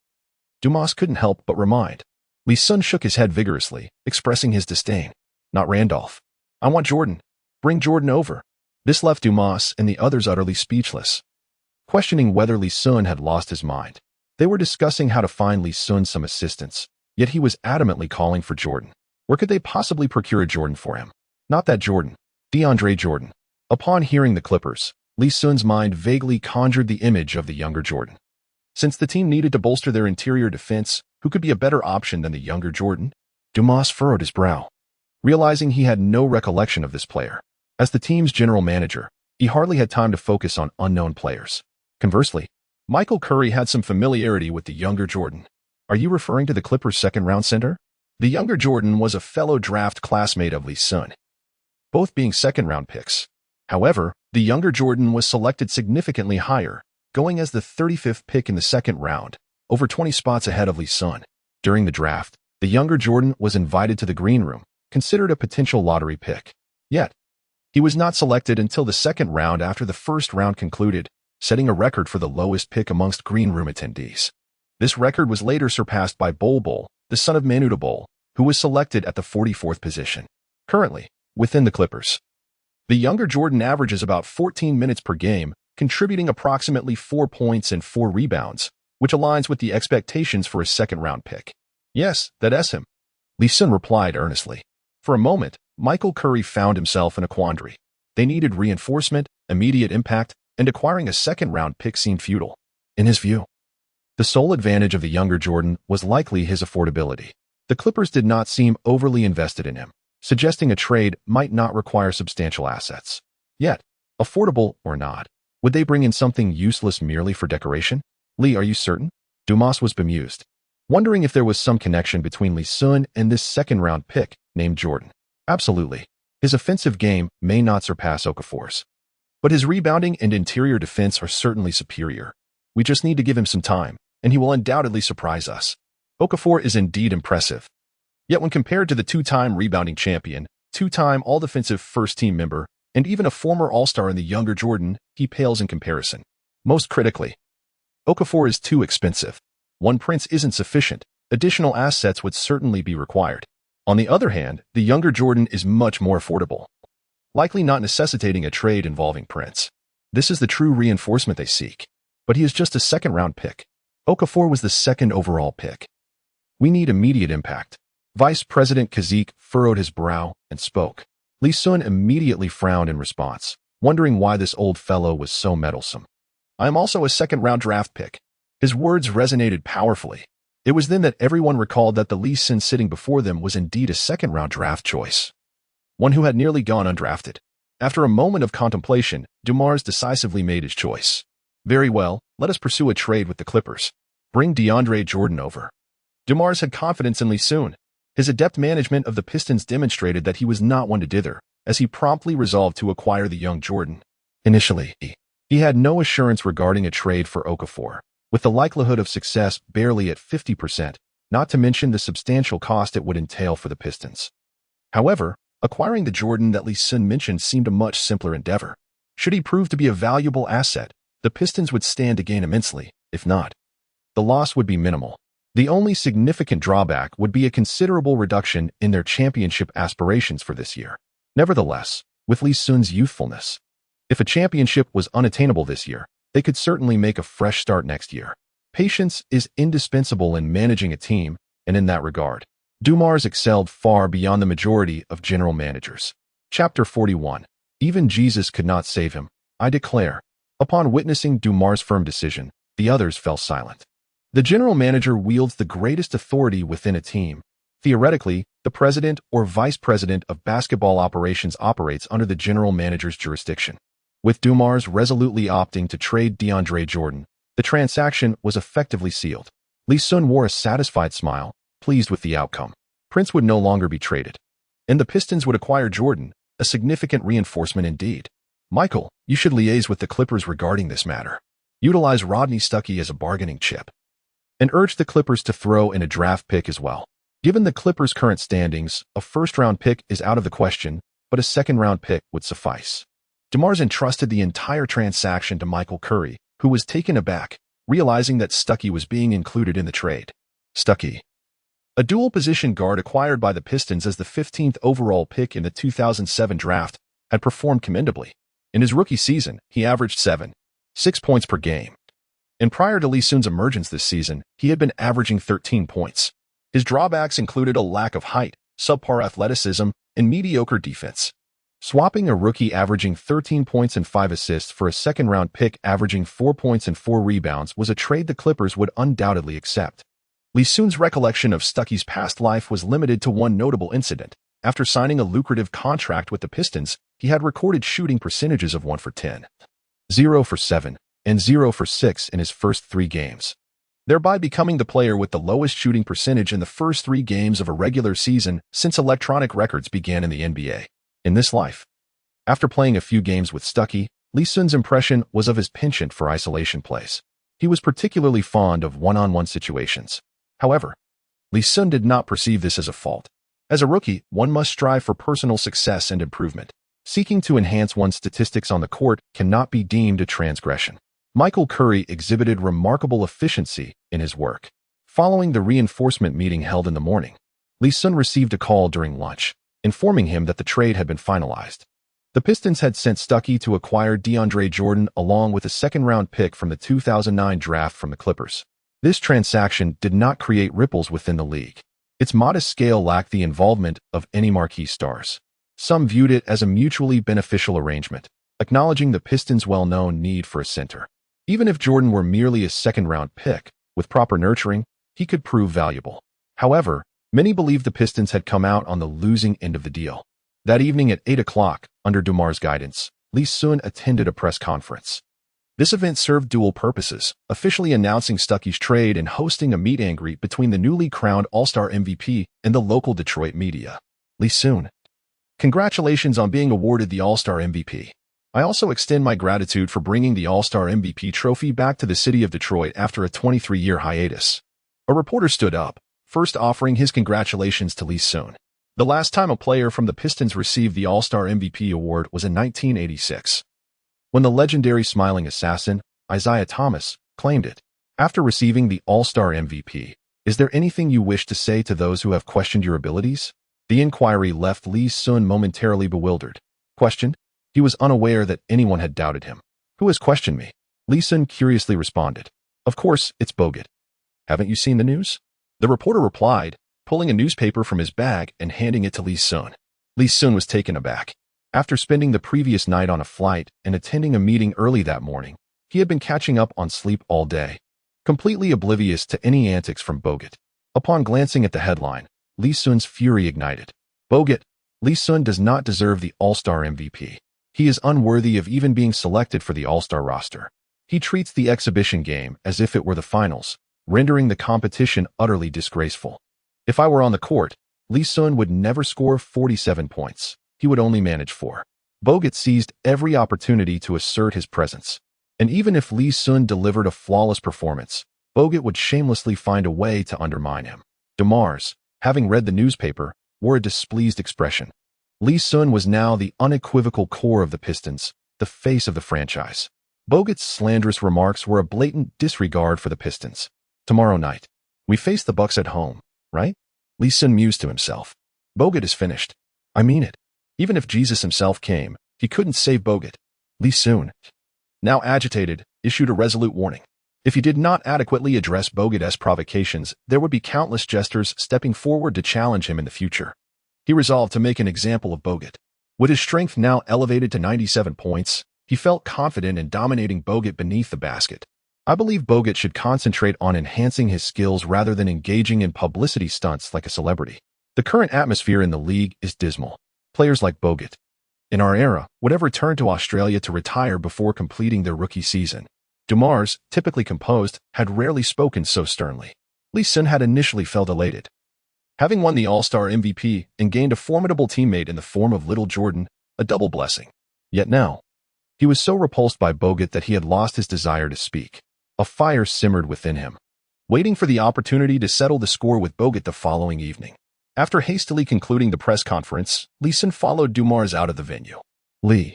DeMars couldn't help but remind. Li Xun shook his head vigorously, expressing his disdain. Not Randolph. I want Jordan. Bring Jordan over. This left DeMars and the others utterly speechless, questioning whether Li Xun had lost his mind. They were discussing how to find Li Xun some assistance, yet he was adamantly calling for Jordan. Where could they possibly procure a Jordan for him? Not that Jordan. DeAndre Jordan. Upon hearing the Clippers, Li Xun's mind vaguely conjured the image of the younger Jordan. Since the team needed to bolster their interior defense, who could be a better option than the younger Jordan? Dumas furrowed his brow, realizing he had no recollection of this player. As the team's general manager, he hardly had time to focus on unknown players. Conversely, Michael Curry had some familiarity with the younger Jordan. Are you referring to the Clippers' second-round center? The younger Jordan was a fellow draft classmate of Li Xun, both being second-round picks. However, the younger Jordan was selected significantly higher, going as the 35th pick in the second round, over 20 spots ahead of Li Xun. During the draft, the younger Jordan was invited to the green room, considered a potential lottery pick. Yet, he was not selected until the second round after the first round concluded, setting a record for the lowest pick amongst green room attendees. This record was later surpassed by Bol, the son of Mutombo, who was selected at the 44th position. Currently, within the Clippers, the younger Jordan averages about 14 minutes per game, contributing approximately 4 points and 4 rebounds, which aligns with the expectations for a second-round pick. Yes, that's him, Li Xun replied earnestly. For a moment, Michael Curry found himself in a quandary. They needed reinforcement, immediate impact, and acquiring a second-round pick seemed futile. In his view, the sole advantage of the younger Jordan was likely his affordability. The Clippers did not seem overly invested in him, suggesting a trade might not require substantial assets. Yet, affordable or not, would they bring in something useless merely for decoration? Li, are you certain? Dumas was bemused, wondering if there was some connection between Li Xun and this second-round pick named Jordan. Absolutely. His offensive game may not surpass Okafor's, but his rebounding and interior defense are certainly superior. We just need to give him some time, and he will undoubtedly surprise us. Okafor is indeed impressive. Yet when compared to the two-time rebounding champion, two-time all-defensive first-team member, and even a former All-Star in the younger Jordan, he pales in comparison. Most critically, Okafor is too expensive. One prince isn't sufficient. Additional assets would certainly be required. On the other hand, the younger Jordan is much more affordable, likely not necessitating a trade involving Prince. This is the true reinforcement they seek. But he is just a second-round pick. Okafor was the second overall pick. We need immediate impact. Vice President Kazik furrowed his brow and spoke. Li Xun immediately frowned in response, wondering why this old fellow was so meddlesome. I am also a second-round draft pick. His words resonated powerfully. It was then that everyone recalled that the Li Xun sitting before them was indeed a second-round draft choice, one who had nearly gone undrafted. After a moment of contemplation, Dumas decisively made his choice. Very well, let us pursue a trade with the Clippers. Bring DeAndre Jordan over. Dumas had confidence in Li Xun. His adept management of the Pistons demonstrated that he was not one to dither, as he promptly resolved to acquire the young Jordan. Initially, he had no assurance regarding a trade for Okafor, with the likelihood of success barely at 50%, not to mention the substantial cost it would entail for the Pistons. However, acquiring the Jordan that Li Xun mentioned seemed a much simpler endeavor. Should he prove to be a valuable asset, the Pistons would stand to gain immensely. If not, the loss would be minimal. The only significant drawback would be a considerable reduction in their championship aspirations for this year. Nevertheless, with Li Xun's youthfulness, if a championship was unattainable this year, they could certainly make a fresh start next year. Patience is indispensable in managing a team, and in that regard, Dumas excelled far beyond the majority of general managers. Chapter 41. Even Jesus could not save him, I declare. Upon witnessing Dumas' firm decision, the others fell silent. The general manager wields the greatest authority within a team. Theoretically, the president or vice president of basketball operations operates under the general manager's jurisdiction. With Dumas resolutely opting to trade DeAndre Jordan, the transaction was effectively sealed. Li Xun wore a satisfied smile, pleased with the outcome. Prince would no longer be traded, and the Pistons would acquire Jordan, a significant reinforcement indeed. Michael, you should liaise with the Clippers regarding this matter. Utilize Rodney Stuckey as a bargaining chip, and urge the Clippers to throw in a draft pick as well. Given the Clippers' current standings, a first-round pick is out of the question, but a second-round pick would suffice. Dumas entrusted the entire transaction to Michael Curry, who was taken aback, realizing that Stuckey was being included in the trade. Stuckey, a dual-position guard acquired by the Pistons as the 15th overall pick in the 2007 draft, had performed commendably. In his rookie season, he averaged 7.6 points per game. And prior to Li Xun's emergence this season, he had been averaging 13 points. His drawbacks included a lack of height, subpar athleticism, and mediocre defense. Swapping a rookie averaging 13 points and 5 assists for a second-round pick averaging 4 points and 4 rebounds was a trade the Clippers would undoubtedly accept. Li Xun's recollection of Stuckey's past life was limited to one notable incident. After signing a lucrative contract with the Pistons, he had recorded shooting percentages of 1 for 10, 0 for 7, and 0 for 6 in his first 3 games, thereby becoming the player with the lowest shooting percentage in the first 3 games of a regular season since electronic records began in the NBA. In this life, after playing a few games with Stuckey, Li Xun's impression was of his penchant for isolation plays. He was particularly fond of one-on-one situations. However, Li Xun did not perceive this as a fault. As a rookie, one must strive for personal success and improvement. Seeking to enhance one's statistics on the court cannot be deemed a transgression. Michael Curry exhibited remarkable efficiency in his work. Following the reinforcement meeting held in the morning, Li Xun received a call during lunch, informing him that the trade had been finalized. The Pistons had sent Stuckey to acquire DeAndre Jordan along with a second-round pick from the 2009 draft from the Clippers. This transaction did not create ripples within the league. Its modest scale lacked the involvement of any marquee stars. Some viewed it as a mutually beneficial arrangement, acknowledging the Pistons' well-known need for a center. Even if Jordan were merely a second-round pick, with proper nurturing, he could prove valuable. However, many believed the Pistons had come out on the losing end of the deal. That evening at 8 o'clock, under DeMar's guidance, Li Xun attended a press conference. This event served dual purposes, officially announcing Stuckey's trade and hosting a meet-and-greet between the newly crowned All-Star MVP and the local Detroit media. Li Xun, congratulations on being awarded the All-Star MVP. I also extend my gratitude for bringing the All-Star MVP trophy back to the city of Detroit after a 23-year hiatus. A reporter stood up, first offering his congratulations to Li Xun. The last time a player from the Pistons received the All-Star MVP award was in 1986. When the legendary smiling assassin, Isaiah Thomas, claimed it. After receiving the All-Star MVP, is there anything you wish to say to those who have questioned your abilities? The inquiry left Li Xun momentarily bewildered. Questioned? He was unaware that anyone had doubted him. Who has questioned me? Li Xun curiously responded. Of course, it's Bogut. Haven't you seen the news? The reporter replied, pulling a newspaper from his bag and handing it to Li Xun. Li Xun was taken aback. After spending the previous night on a flight and attending a meeting early that morning, he had been catching up on sleep all day, completely oblivious to any antics from Bogut. Upon glancing at the headline, Li Xun's fury ignited. Bogut, Li Xun does not deserve the All-Star MVP. He is unworthy of even being selected for the All-Star roster. He treats the exhibition game as if it were the finals, rendering the competition utterly disgraceful. If I were on the court, Li Xun would never score 47 points. He would only manage 4. Bogut seized every opportunity to assert his presence. And even if Li Xun delivered a flawless performance, Bogut would shamelessly find a way to undermine him. DeMars, having read the newspaper, wore a displeased expression. Li Xun was now the unequivocal core of the Pistons, the face of the franchise. Bogut's slanderous remarks were a blatant disregard for the Pistons. Tomorrow night, we face the Bucks at home, right? Li Xun mused to himself. Bogut is finished. I mean it. Even if Jesus himself came, he couldn't save Bogut. Li Xun, now agitated, issued a resolute warning. If he did not adequately address Bogut's provocations, there would be countless jesters stepping forward to challenge him in the future. He resolved to make an example of Bogut. With his strength now elevated to 97 points, he felt confident in dominating Bogut beneath the basket. I believe Bogut should concentrate on enhancing his skills rather than engaging in publicity stunts like a celebrity. The current atmosphere in the league is dismal. Players like Bogut, in our era, would have returned to Australia to retire before completing their rookie season. DeMars, typically composed, had rarely spoken so sternly. Li Xun had initially felt elated. Having won the All-Star MVP and gained a formidable teammate in the form of Little Jordan, a double blessing. Yet now, he was so repulsed by Bogut that he had lost his desire to speak. A fire simmered within him, waiting for the opportunity to settle the score with Bogut the following evening. After hastily concluding the press conference, Li Xun followed DeMars out of the venue. Li,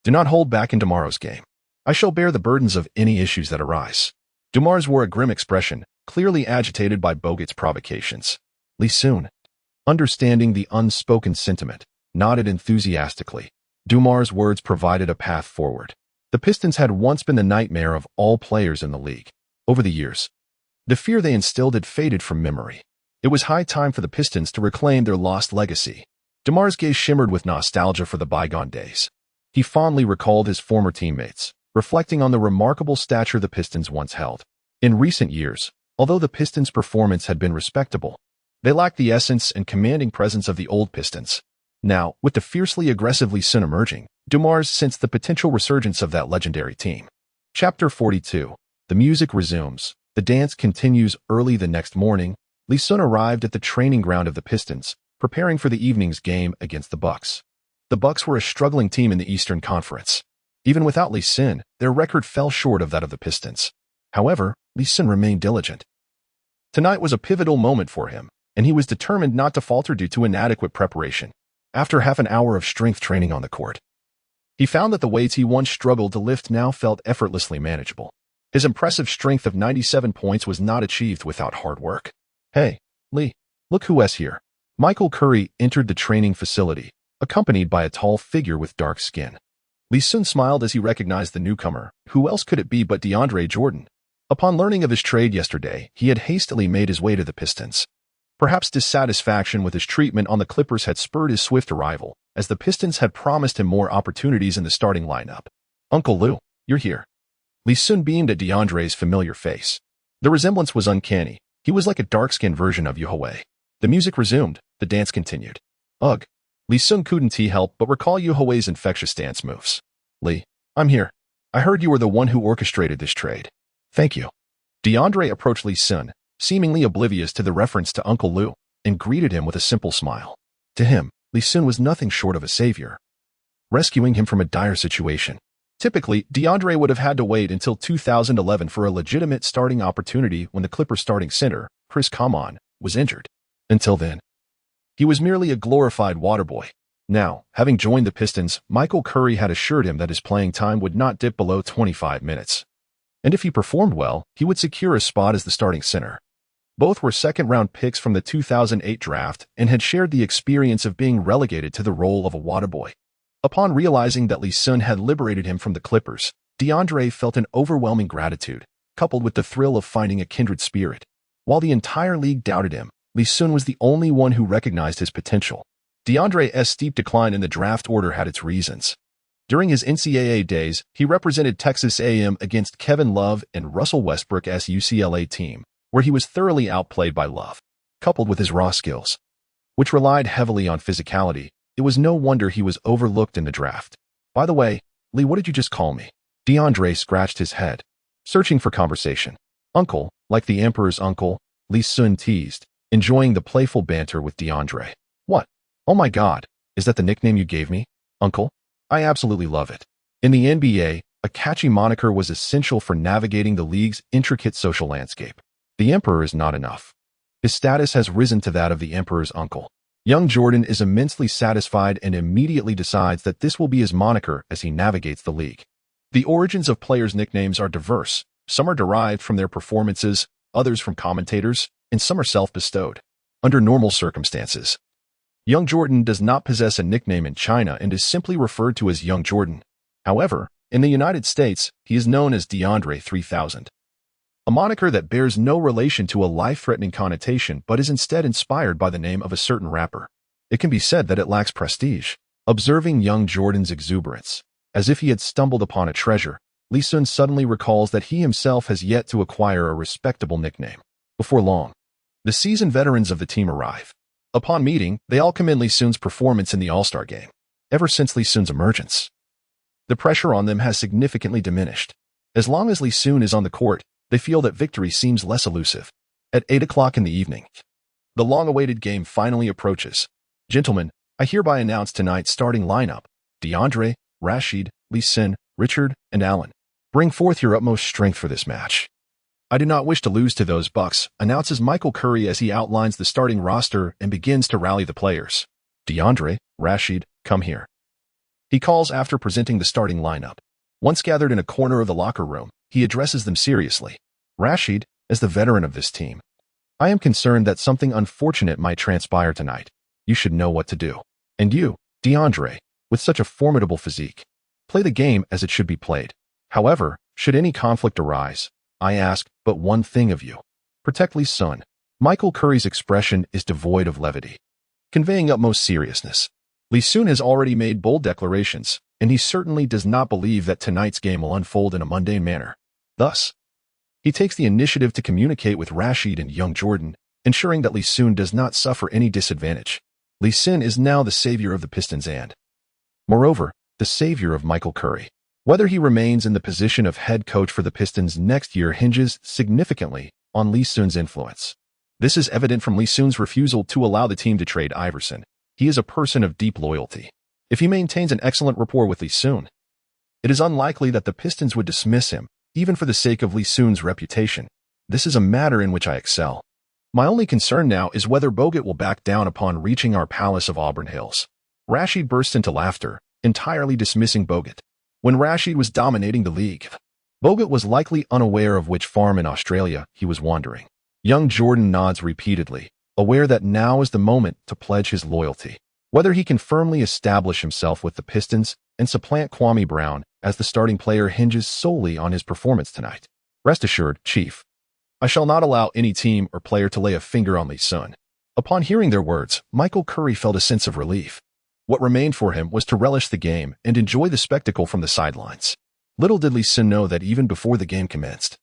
do not hold back in tomorrow's game. I shall bear the burdens of any issues that arise. DeMars wore a grim expression, clearly agitated by Bogut's provocations. Li Xun, understanding the unspoken sentiment, nodded enthusiastically. DeMars' words provided a path forward. The Pistons had once been the nightmare of all players in the league. Over the years, the fear they instilled had faded from memory. It was high time for the Pistons to reclaim their lost legacy. DeMar's gaze shimmered with nostalgia for the bygone days. He fondly recalled his former teammates, reflecting on the remarkable stature the Pistons once held. In recent years, although the Pistons' performance had been respectable, they lacked the essence and commanding presence of the old Pistons. Now, with the fiercely aggressive Li Xun emerging, DeMars sensed the potential resurgence of that legendary team. Chapter 42. The music resumes. The dance continues. Early the next morning, Li Xun arrived at the training ground of the Pistons, preparing for the evening's game against the Bucks. The Bucks were a struggling team in the Eastern Conference. Even without Li Xun, their record fell short of that of the Pistons. However, Li Xun remained diligent. Tonight was a pivotal moment for him, and he was determined not to falter due to inadequate preparation. After half an hour of strength training on the court, he found that the weights he once struggled to lift now felt effortlessly manageable. His impressive strength of 97 points was not achieved without hard work. "Hey, Lee, look who's here." Michael Curry entered the training facility, accompanied by a tall figure with dark skin. Li Xun smiled as he recognized the newcomer. Who else could it be but DeAndre Jordan? Upon learning of his trade yesterday, he had hastily made his way to the Pistons. Perhaps dissatisfaction with his treatment on the Clippers had spurred his swift arrival, as the Pistons had promised him more opportunities in the starting lineup. "Uncle Lou, you're here." Li Xun beamed at DeAndre's familiar face. The resemblance was uncanny. He was like a dark-skinned version of Yuhue. The music resumed. The dance continued. Ugh. Li Xun couldn't help but recall Yuhue's infectious dance moves. "Li, I'm here. I heard you were the one who orchestrated this trade." "Thank you." DeAndre approached Li Xun, seemingly oblivious to the reference to Uncle Lou, and greeted him with a simple smile. To him, Li Xun was nothing short of a savior, rescuing him from a dire situation. Typically, DeAndre would have had to wait until 2011 for a legitimate starting opportunity when the Clippers' starting center, Chris Common, was injured. Until then, he was merely a glorified waterboy. Now, having joined the Pistons, Michael Curry had assured him that his playing time would not dip below 25 minutes. And if he performed well, he would secure a spot as the starting center. Both were second-round picks from the 2008 draft and had shared the experience of being relegated to the role of a waterboy. Upon realizing that Li Xun had liberated him from the Clippers, DeAndre felt an overwhelming gratitude, coupled with the thrill of finding a kindred spirit. While the entire league doubted him, Li Xun was the only one who recognized his potential. DeAndre's steep decline in the draft order had its reasons. During his NCAA days, he represented Texas A&M against Kevin Love and Russell Westbrook's UCLA team, where he was thoroughly outplayed by Love. Coupled with his raw skills, which relied heavily on physicality, it was no wonder he was overlooked in the draft. "By the way, Lee, what did you just call me?" DeAndre scratched his head, searching for conversation. "Uncle, like the Emperor's uncle," Li Xun teased, enjoying the playful banter with DeAndre. "What? Oh my God, is that the nickname you gave me, Uncle? I absolutely love it." In the NBA, a catchy moniker was essential for navigating the league's intricate social landscape. The Emperor is not enough. His status has risen to that of the Emperor's uncle. Young Jordan is immensely satisfied and immediately decides that this will be his moniker as he navigates the league. The origins of players' nicknames are diverse. Some are derived from their performances, others from commentators, and some are self-bestowed. Under normal circumstances, Young Jordan does not possess a nickname in China and is simply referred to as Young Jordan. However, in the United States, he is known as DeAndre 3000. A moniker that bears no relation to a life-threatening connotation but is instead inspired by the name of a certain rapper. It can be said that it lacks prestige. Observing young Jordan's exuberance, as if he had stumbled upon a treasure, Li Xun suddenly recalls that he himself has yet to acquire a respectable nickname. Before long, the seasoned veterans of the team arrive. Upon meeting, they all commend Li Xun's performance in the All-Star game. Ever since Li Xun's emergence, the pressure on them has significantly diminished. As long as Li Xun is on the court, they feel that victory seems less elusive. At 8 o'clock in the evening, the long-awaited game finally approaches. "Gentlemen, I hereby announce tonight's starting lineup. DeAndre, Rashid, Li Xun, Richard, and Allen. Bring forth your utmost strength for this match. I do not wish to lose to those Bucks," announces Michael Curry as he outlines the starting roster and begins to rally the players. "DeAndre, Rashid, come here," he calls after presenting the starting lineup. Once gathered in a corner of the locker room, he addresses them seriously. "Rashid, as the veteran of this team, I am concerned that something unfortunate might transpire tonight. You should know what to do. And you, DeAndre, with such a formidable physique, play the game as it should be played. However, should any conflict arise, I ask but one thing of you. Protect Li Xun." Michael Curry's expression is devoid of levity, conveying utmost seriousness. Li Xun has already made bold declarations, and he certainly does not believe that tonight's game will unfold in a mundane manner. Thus, he takes the initiative to communicate with Rashid and young Jordan, ensuring that Li Xun does not suffer any disadvantage. Li Xun is now the savior of the Pistons and, moreover, the savior of Michael Curry. Whether he remains in the position of head coach for the Pistons next year hinges significantly on Li Xun's influence. This is evident from Li Xun's refusal to allow the team to trade Iverson. He is a person of deep loyalty. If he maintains an excellent rapport with Li Xun, it is unlikely that the Pistons would dismiss him, even for the sake of Li Xun's reputation. This is a matter in which I excel. My only concern now is whether Bogut will back down upon reaching our palace of Auburn Hills. Rashid burst into laughter, entirely dismissing Bogut. When Rashid was dominating the league, Bogut was likely unaware of which farm in Australia he was wandering. Young Jordan nods repeatedly, aware that now is the moment to pledge his loyalty. Whether he can firmly establish himself with the Pistons and supplant Kwame Brown as the starting player hinges solely on his performance tonight. Rest assured, Chief, I shall not allow any team or player to lay a finger on Li Xun. Upon hearing their words, Michael Curry felt a sense of relief. What remained for him was to relish the game and enjoy the spectacle from the sidelines. Little did Li Xun know that even before the game commenced,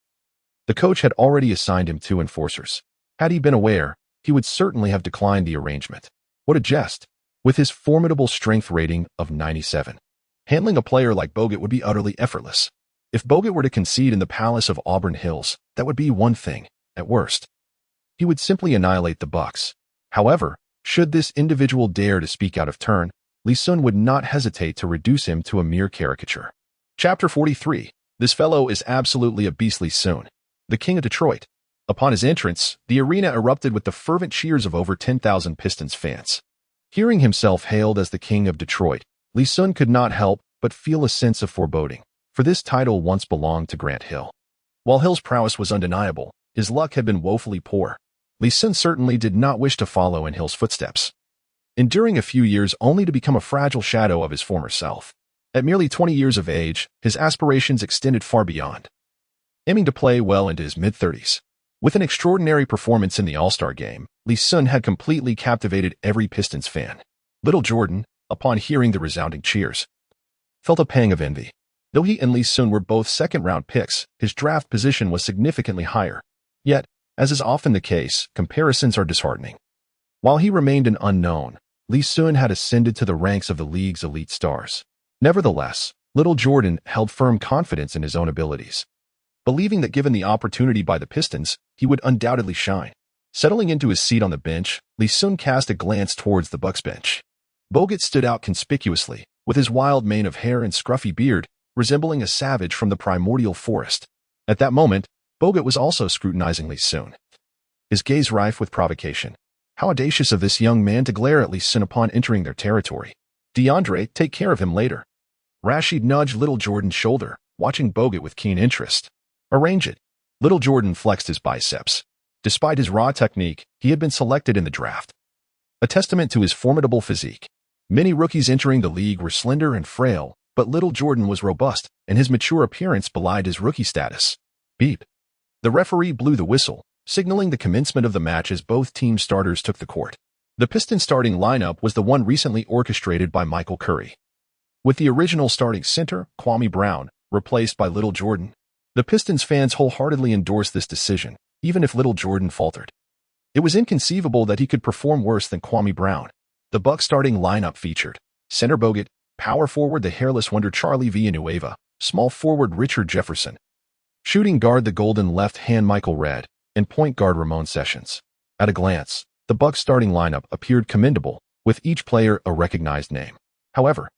the coach had already assigned him 2 enforcers. Had he been aware, he would certainly have declined the arrangement. What a jest! With his formidable strength rating of 97, handling a player like Bogut would be utterly effortless. If Bogut were to concede in the palace of Auburn Hills, that would be one thing. At worst, he would simply annihilate the Bucks. However, should this individual dare to speak out of turn, Li Xun would not hesitate to reduce him to a mere caricature. Chapter 43. This fellow is absolutely a beastly Xun, the king of Detroit. Upon his entrance, the arena erupted with the fervent cheers of over 10,000 Pistons fans. Hearing himself hailed as the king of Detroit, Li Xun could not help but feel a sense of foreboding, for this title once belonged to Grant Hill. While Hill's prowess was undeniable, his luck had been woefully poor. Li Xun certainly did not wish to follow in Hill's footsteps, enduring a few years only to become a fragile shadow of his former self. At merely 20 years of age, his aspirations extended far beyond, aiming to play well into his mid-30s. With an extraordinary performance in the All-Star game, Li Xun had completely captivated every Pistons fan. Little Jordan, upon hearing the resounding cheers, felt a pang of envy. Though he and Li Xun were both second-round picks, his draft position was significantly higher. Yet, as is often the case, comparisons are disheartening. While he remained an unknown, Li Xun had ascended to the ranks of the league's elite stars. Nevertheless, little Jordan held firm confidence in his own abilities, believing that given the opportunity by the Pistons, he would undoubtedly shine. Settling into his seat on the bench, Li Xun cast a glance towards the Bucks bench. Bogut stood out conspicuously, with his wild mane of hair and scruffy beard, resembling a savage from the primordial forest. At that moment, Bogut was also scrutinizing Li Xun, his gaze rife with provocation. How audacious of this young man to glare at Li Xun upon entering their territory. DeAndre, take care of him later. Rashid nudged little Jordan's shoulder, watching Bogut with keen interest. Arrange it. Little Jordan flexed his biceps. Despite his raw technique, he had been selected in the draft, a testament to his formidable physique. Many rookies entering the league were slender and frail, but little Jordan was robust, and his mature appearance belied his rookie status. Beep. The referee blew the whistle, signaling the commencement of the match as both team starters took the court. The Pistons starting lineup was the one recently orchestrated by Michael Curry, with the original starting center, Kwame Brown, replaced by Little Jordan. The Pistons fans wholeheartedly endorsed this decision, even if Little Jordan faltered. It was inconceivable that he could perform worse than Kwame Brown. The Bucks starting lineup featured center Bogut, power forward the hairless wonder Charlie Villanueva, small forward Richard Jefferson, shooting guard the golden left hand Michael Redd, and point guard Ramon Sessions. At a glance, the Bucks starting lineup appeared commendable, with each player a recognized name. However,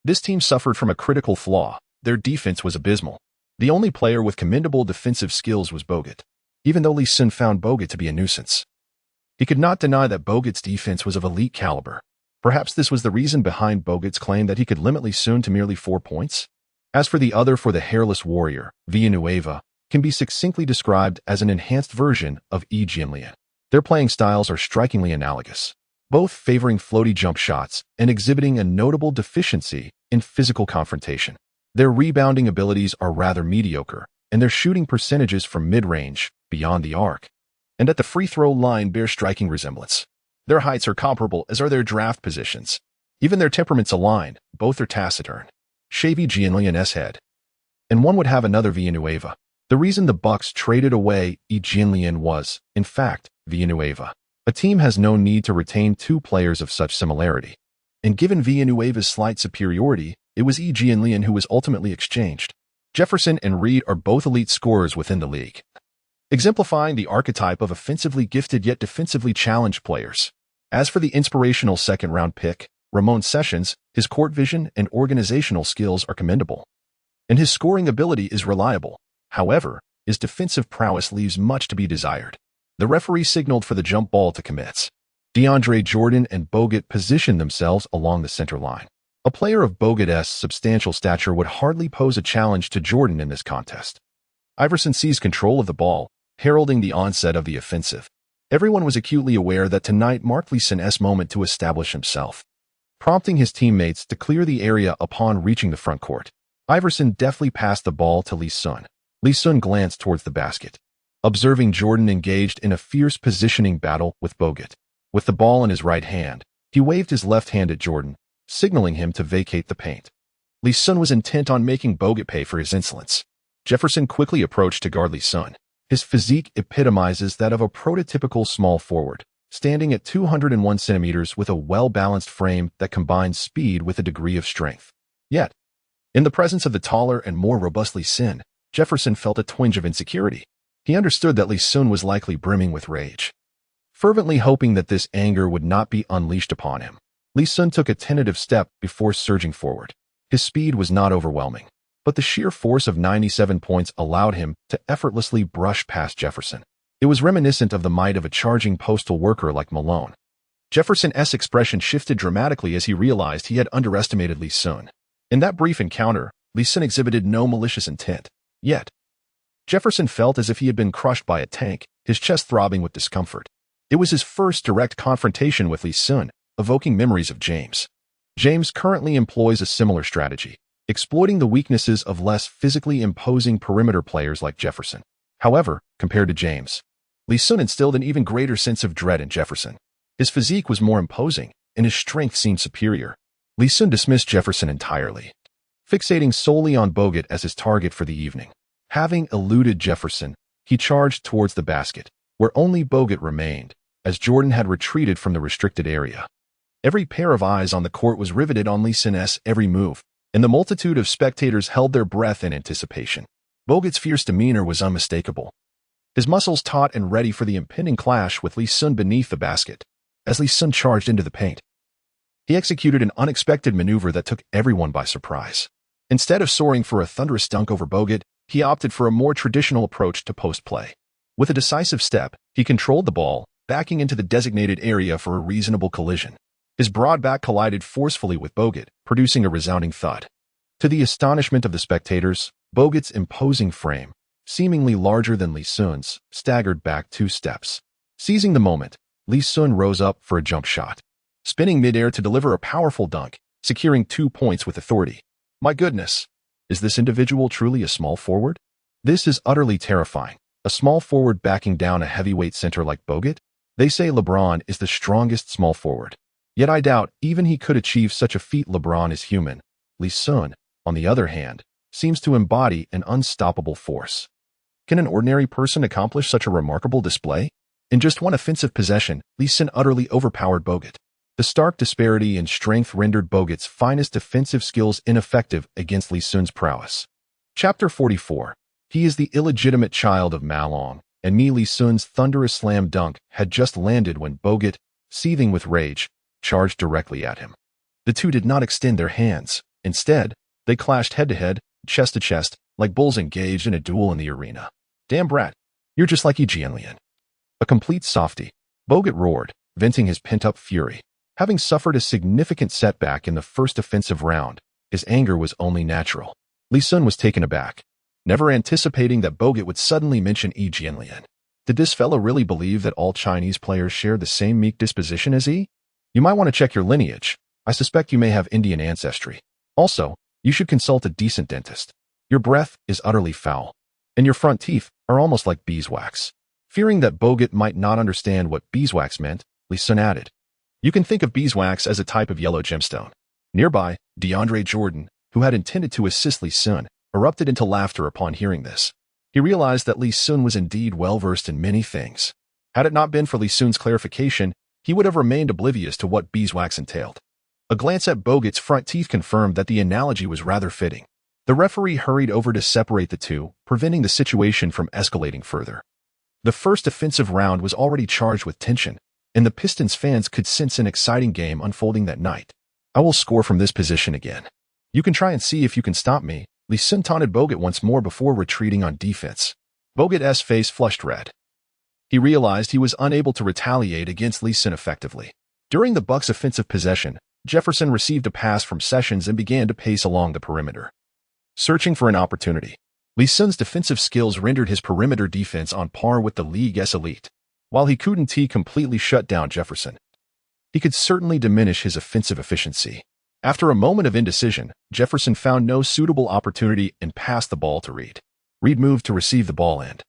this team suffered from a critical flaw. Their defense was abysmal. The only player with commendable defensive skills was Bogut, even though Li Xun found Bogut to be a nuisance. He could not deny that Bogut's defense was of elite caliber. Perhaps this was the reason behind Bogut's claim that he could limit Li Xun to merely 4 points. As for the hairless warrior, Villanueva, can be succinctly described as an enhanced version of E. Jianlian. Their playing styles are strikingly analogous, both favoring floaty jump shots and exhibiting a notable deficiency in physical confrontation. Their rebounding abilities are rather mediocre, and their shooting percentages from mid-range, beyond the arc, and at the free throw line bear striking resemblance. Their heights are comparable as are their draft positions. Even their temperaments align, both are taciturn. Shavy Jianlian's head. And one would have another Villanueva. The reason the Bucks traded away Jianlian was, in fact, Villanueva. A team has no need to retain two players of such similarity. And given Villanueva's slight superiority, it was Jianlian who was ultimately exchanged. Jefferson and Reed are both elite scorers within the league, exemplifying the archetype of offensively gifted yet defensively challenged players. As for the inspirational second-round pick, Ramon Sessions, his court vision and organizational skills are commendable. And his scoring ability is reliable. However, his defensive prowess leaves much to be desired. The referee signaled for the jump ball to commence. DeAndre Jordan and Bogut positioned themselves along the center line. A player of Bogut's substantial stature would hardly pose a challenge to Jordan in this contest. Iverson seized control of the ball, heralding the onset of the offensive. Everyone was acutely aware that tonight marked Li Xun's moment to establish himself, prompting his teammates to clear the area upon reaching the front court. Iverson deftly passed the ball to Li Xun. Li Xun glanced towards the basket, observing Jordan engaged in a fierce positioning battle with Bogut. With the ball in his right hand, he waved his left hand at Jordan, signaling him to vacate the paint. Li Xun was intent on making Bogut pay for his insolence. Jefferson quickly approached to guard Li Xun. His physique epitomizes that of a prototypical small forward, standing at 201 centimeters with a well-balanced frame that combines speed with a degree of strength. Yet, in the presence of the taller and more robust Li Xun, Jefferson felt a twinge of insecurity. He understood that Li Xun was likely brimming with rage. Fervently hoping that this anger would not be unleashed upon him, Li Xun took a tentative step before surging forward. His speed was not overwhelming, but the sheer force of 97 points allowed him to effortlessly brush past Jefferson. It was reminiscent of the might of a charging postal worker like Malone. Jefferson's expression shifted dramatically as he realized he had underestimated Li Xun. In that brief encounter, Li Xun exhibited no malicious intent. Yet, Jefferson felt as if he had been crushed by a tank, his chest throbbing with discomfort. It was his first direct confrontation with Li Xun, evoking memories of James. James currently employs a similar strategy, exploiting the weaknesses of less physically imposing perimeter players like Jefferson. However, compared to James, Li Xun instilled an even greater sense of dread in Jefferson. His physique was more imposing, and his strength seemed superior. Li Xun dismissed Jefferson entirely, fixating solely on Bogut as his target for the evening. Having eluded Jefferson, he charged towards the basket, where only Bogut remained, as Jordan had retreated from the restricted area. Every pair of eyes on the court was riveted on Li Xun's every move, and the multitude of spectators held their breath in anticipation. Bogut's fierce demeanor was unmistakable, his muscles taut and ready for the impending clash with Li Xun beneath the basket. As Li Xun charged into the paint, he executed an unexpected maneuver that took everyone by surprise. Instead of soaring for a thunderous dunk over Bogut, he opted for a more traditional approach to post-play. With a decisive step, he controlled the ball, backing into the designated area for a reasonable collision. His broad back collided forcefully with Bogut, producing a resounding thud. To the astonishment of the spectators, Bogut's imposing frame, seemingly larger than Li Xun's, staggered back 2 steps. Seizing the moment, Li Xun rose up for a jump shot, spinning midair to deliver a powerful dunk, securing 2 points with authority. My goodness, is this individual truly a small forward? This is utterly terrifying. A small forward backing down a heavyweight center like Bogut? They say LeBron is the strongest small forward. Yet I doubt even he could achieve such a feat. LeBron is human. Li Xun, on the other hand, seems to embody an unstoppable force. Can an ordinary person accomplish such a remarkable display? In just one offensive possession, Li Xun utterly overpowered Bogut. The stark disparity in strength rendered Bogut's finest defensive skills ineffective against Li Xun's prowess. Chapter 44. He is the illegitimate child of Malong, and Li Xun's thunderous slam dunk had just landed when Bogut, seething with rage, charged directly at him. The two did not extend their hands. Instead, they clashed head-to-head, chest-to-chest, like bulls engaged in a duel in the arena. Damn brat, you're just like Jianlian. A complete softy, Bogut roared, venting his pent-up fury. Having suffered a significant setback in the first offensive round, his anger was only natural. Li Xun was taken aback, never anticipating that Bogut would suddenly mention Jianlian. Did this fellow really believe that all Chinese players shared the same meek disposition as he? You might want to check your lineage. I suspect you may have Indian ancestry. Also, you should consult a decent dentist. Your breath is utterly foul, and your front teeth are almost like beeswax. Fearing that Bogut might not understand what beeswax meant, Li Xun added, You can think of beeswax as a type of yellow gemstone. Nearby, DeAndre Jordan, who had intended to assist Li Xun, erupted into laughter upon hearing this. He realized that Li Xun was indeed well-versed in many things. Had it not been for Li Xun's clarification, he would have remained oblivious to what beeswax entailed. A glance at Bogut's front teeth confirmed that the analogy was rather fitting. The referee hurried over to separate the two, preventing the situation from escalating further. The first offensive round was already charged with tension, and the Pistons fans could sense an exciting game unfolding that night. I will score from this position again. You can try and see if you can stop me, Li Xun taunted Bogut once more before retreating on defense. Bogut's face flushed red. He realized he was unable to retaliate against Li Xun effectively. During the Bucks' offensive possession, Jefferson received a pass from Sessions and began to pace along the perimeter, searching for an opportunity. Li Xun's defensive skills rendered his perimeter defense on par with the league's elite. While he couldn't completely shut down Jefferson, he could certainly diminish his offensive efficiency. After a moment of indecision, Jefferson found no suitable opportunity and passed the ball to Reed. Reed moved to receive the ball and,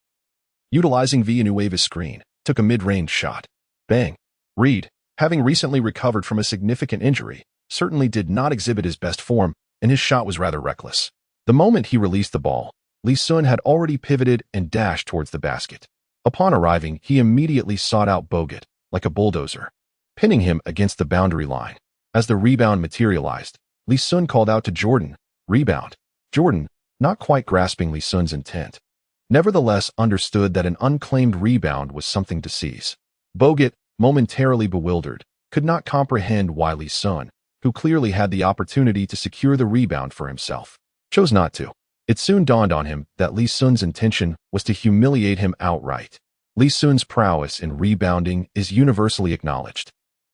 utilizing Villanueva's screen, took a mid-range shot. Bang! Reed, having recently recovered from a significant injury, certainly did not exhibit his best form, and his shot was rather reckless. The moment he released the ball, Li Xun had already pivoted and dashed towards the basket. Upon arriving, he immediately sought out Bogut, like a bulldozer, pinning him against the boundary line. As the rebound materialized, Li Xun called out to Jordan, "Rebound." Jordan, not quite grasping Li Xun's intent, nevertheless understood that an unclaimed rebound was something to seize. Bogut, momentarily bewildered, could not comprehend why Li Xun, who clearly had the opportunity to secure the rebound for himself, chose not to. It soon dawned on him that Li Xun's intention was to humiliate him outright. Li Xun's prowess in rebounding is universally acknowledged.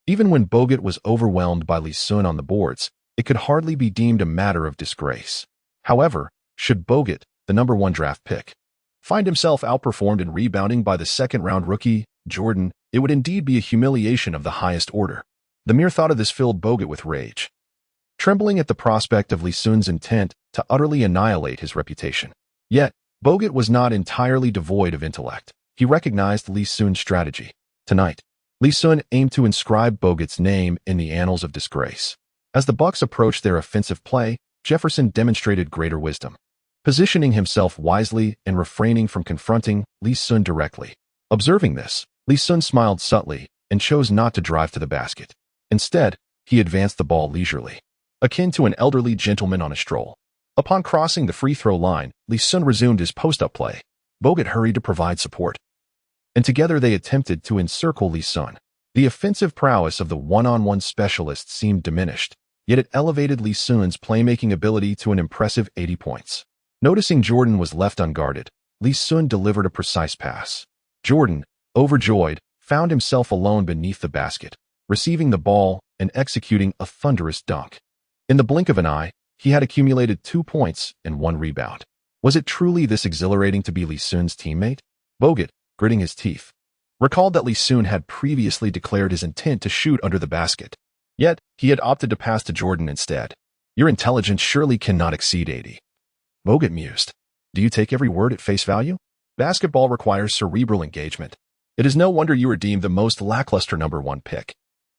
Even when Bogut was overwhelmed by Li Xun on the boards, it could hardly be deemed a matter of disgrace. However, should Bogut, the #1 draft pick, find himself outperformed in rebounding by the second-round rookie, Jordan, it would indeed be a humiliation of the highest order. The mere thought of this filled Bogut with rage, trembling at the prospect of Li Xun's intent to utterly annihilate his reputation. Yet, Bogut was not entirely devoid of intellect. He recognized Li Xun's strategy. Tonight, Li Xun aimed to inscribe Bogut's name in the annals of disgrace. As the Bucks approached their offensive play, Jefferson demonstrated greater wisdom, positioning himself wisely and refraining from confronting Li Xun directly. Observing this, Li Xun smiled subtly and chose not to drive to the basket. Instead, he advanced the ball leisurely, akin to an elderly gentleman on a stroll. Upon crossing the free throw line, Li Xun resumed his post-up play. Bogut hurried to provide support, and together they attempted to encircle Li Xun. The offensive prowess of the one-on-one specialist seemed diminished, yet it elevated Li Xun's playmaking ability to an impressive 80 points. Noticing Jordan was left unguarded, Li Xun delivered a precise pass. Jordan, overjoyed, found himself alone beneath the basket, receiving the ball and executing a thunderous dunk. In the blink of an eye, he had accumulated 2 points and 1 rebound. Was it truly this exhilarating to be Li Xun's teammate? Bogut, gritting his teeth, recalled that Li Xun had previously declared his intent to shoot under the basket. Yet, he had opted to pass to Jordan instead. Your intelligence surely cannot exceed 80. Bogut mused. Do you take every word at face value? Basketball requires cerebral engagement. It is no wonder you were deemed the most lackluster #1 pick.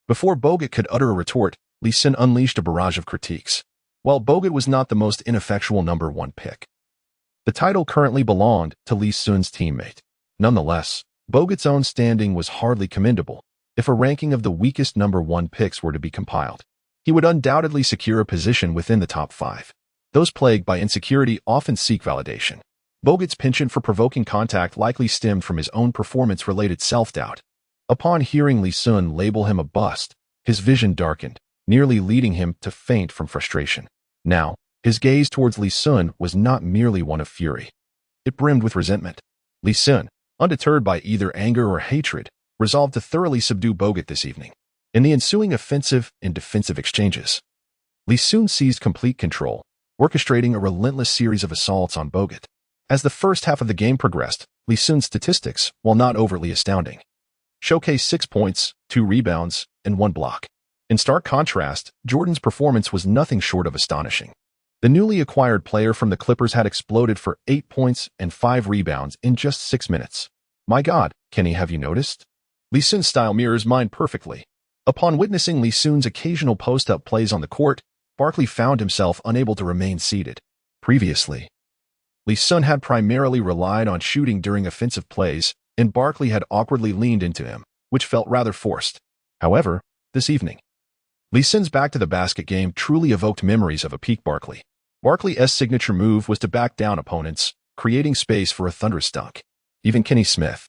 Before Bogut could utter a retort, Li Xun unleashed a barrage of critiques. While Bogut was not the most ineffectual #1 pick, the title currently belonged to Li Xun's teammate. Nonetheless, Bogut's own standing was hardly commendable. If a ranking of the weakest #1 picks were to be compiled, he would undoubtedly secure a position within the top 5. Those plagued by insecurity often seek validation. Bogut's penchant for provoking contact likely stemmed from his own performance-related self-doubt. Upon hearing Li Xun label him a bust, his vision darkened, nearly leading him to faint from frustration. Now, his gaze towards Li Xun was not merely one of fury. It brimmed with resentment. Li Xun, undeterred by either anger or hatred, resolved to thoroughly subdue Bogut this evening. In the ensuing offensive and defensive exchanges, Li Xun seized complete control, orchestrating a relentless series of assaults on Bogut. As the first half of the game progressed, Li Xun's statistics, while not overtly astounding, showcased 6 points, 2 rebounds, and 1 block. In stark contrast, Jordan's performance was nothing short of astonishing. The newly acquired player from the Clippers had exploded for 8 points and 5 rebounds in just 6 minutes. My God, Kenny, have you noticed? Li Xun's style mirrors mine perfectly. Upon witnessing Li Xun's occasional post-up plays on the court, Barkley found himself unable to remain seated. Previously, Li Xun had primarily relied on shooting during offensive plays, and Barkley had awkwardly leaned into him, which felt rather forced. However, this evening, Li Xun's back-to-the-basket game truly evoked memories of a peak Barkley. Barkley's signature move was to back down opponents, creating space for a thunderous dunk. Even Kenny Smith,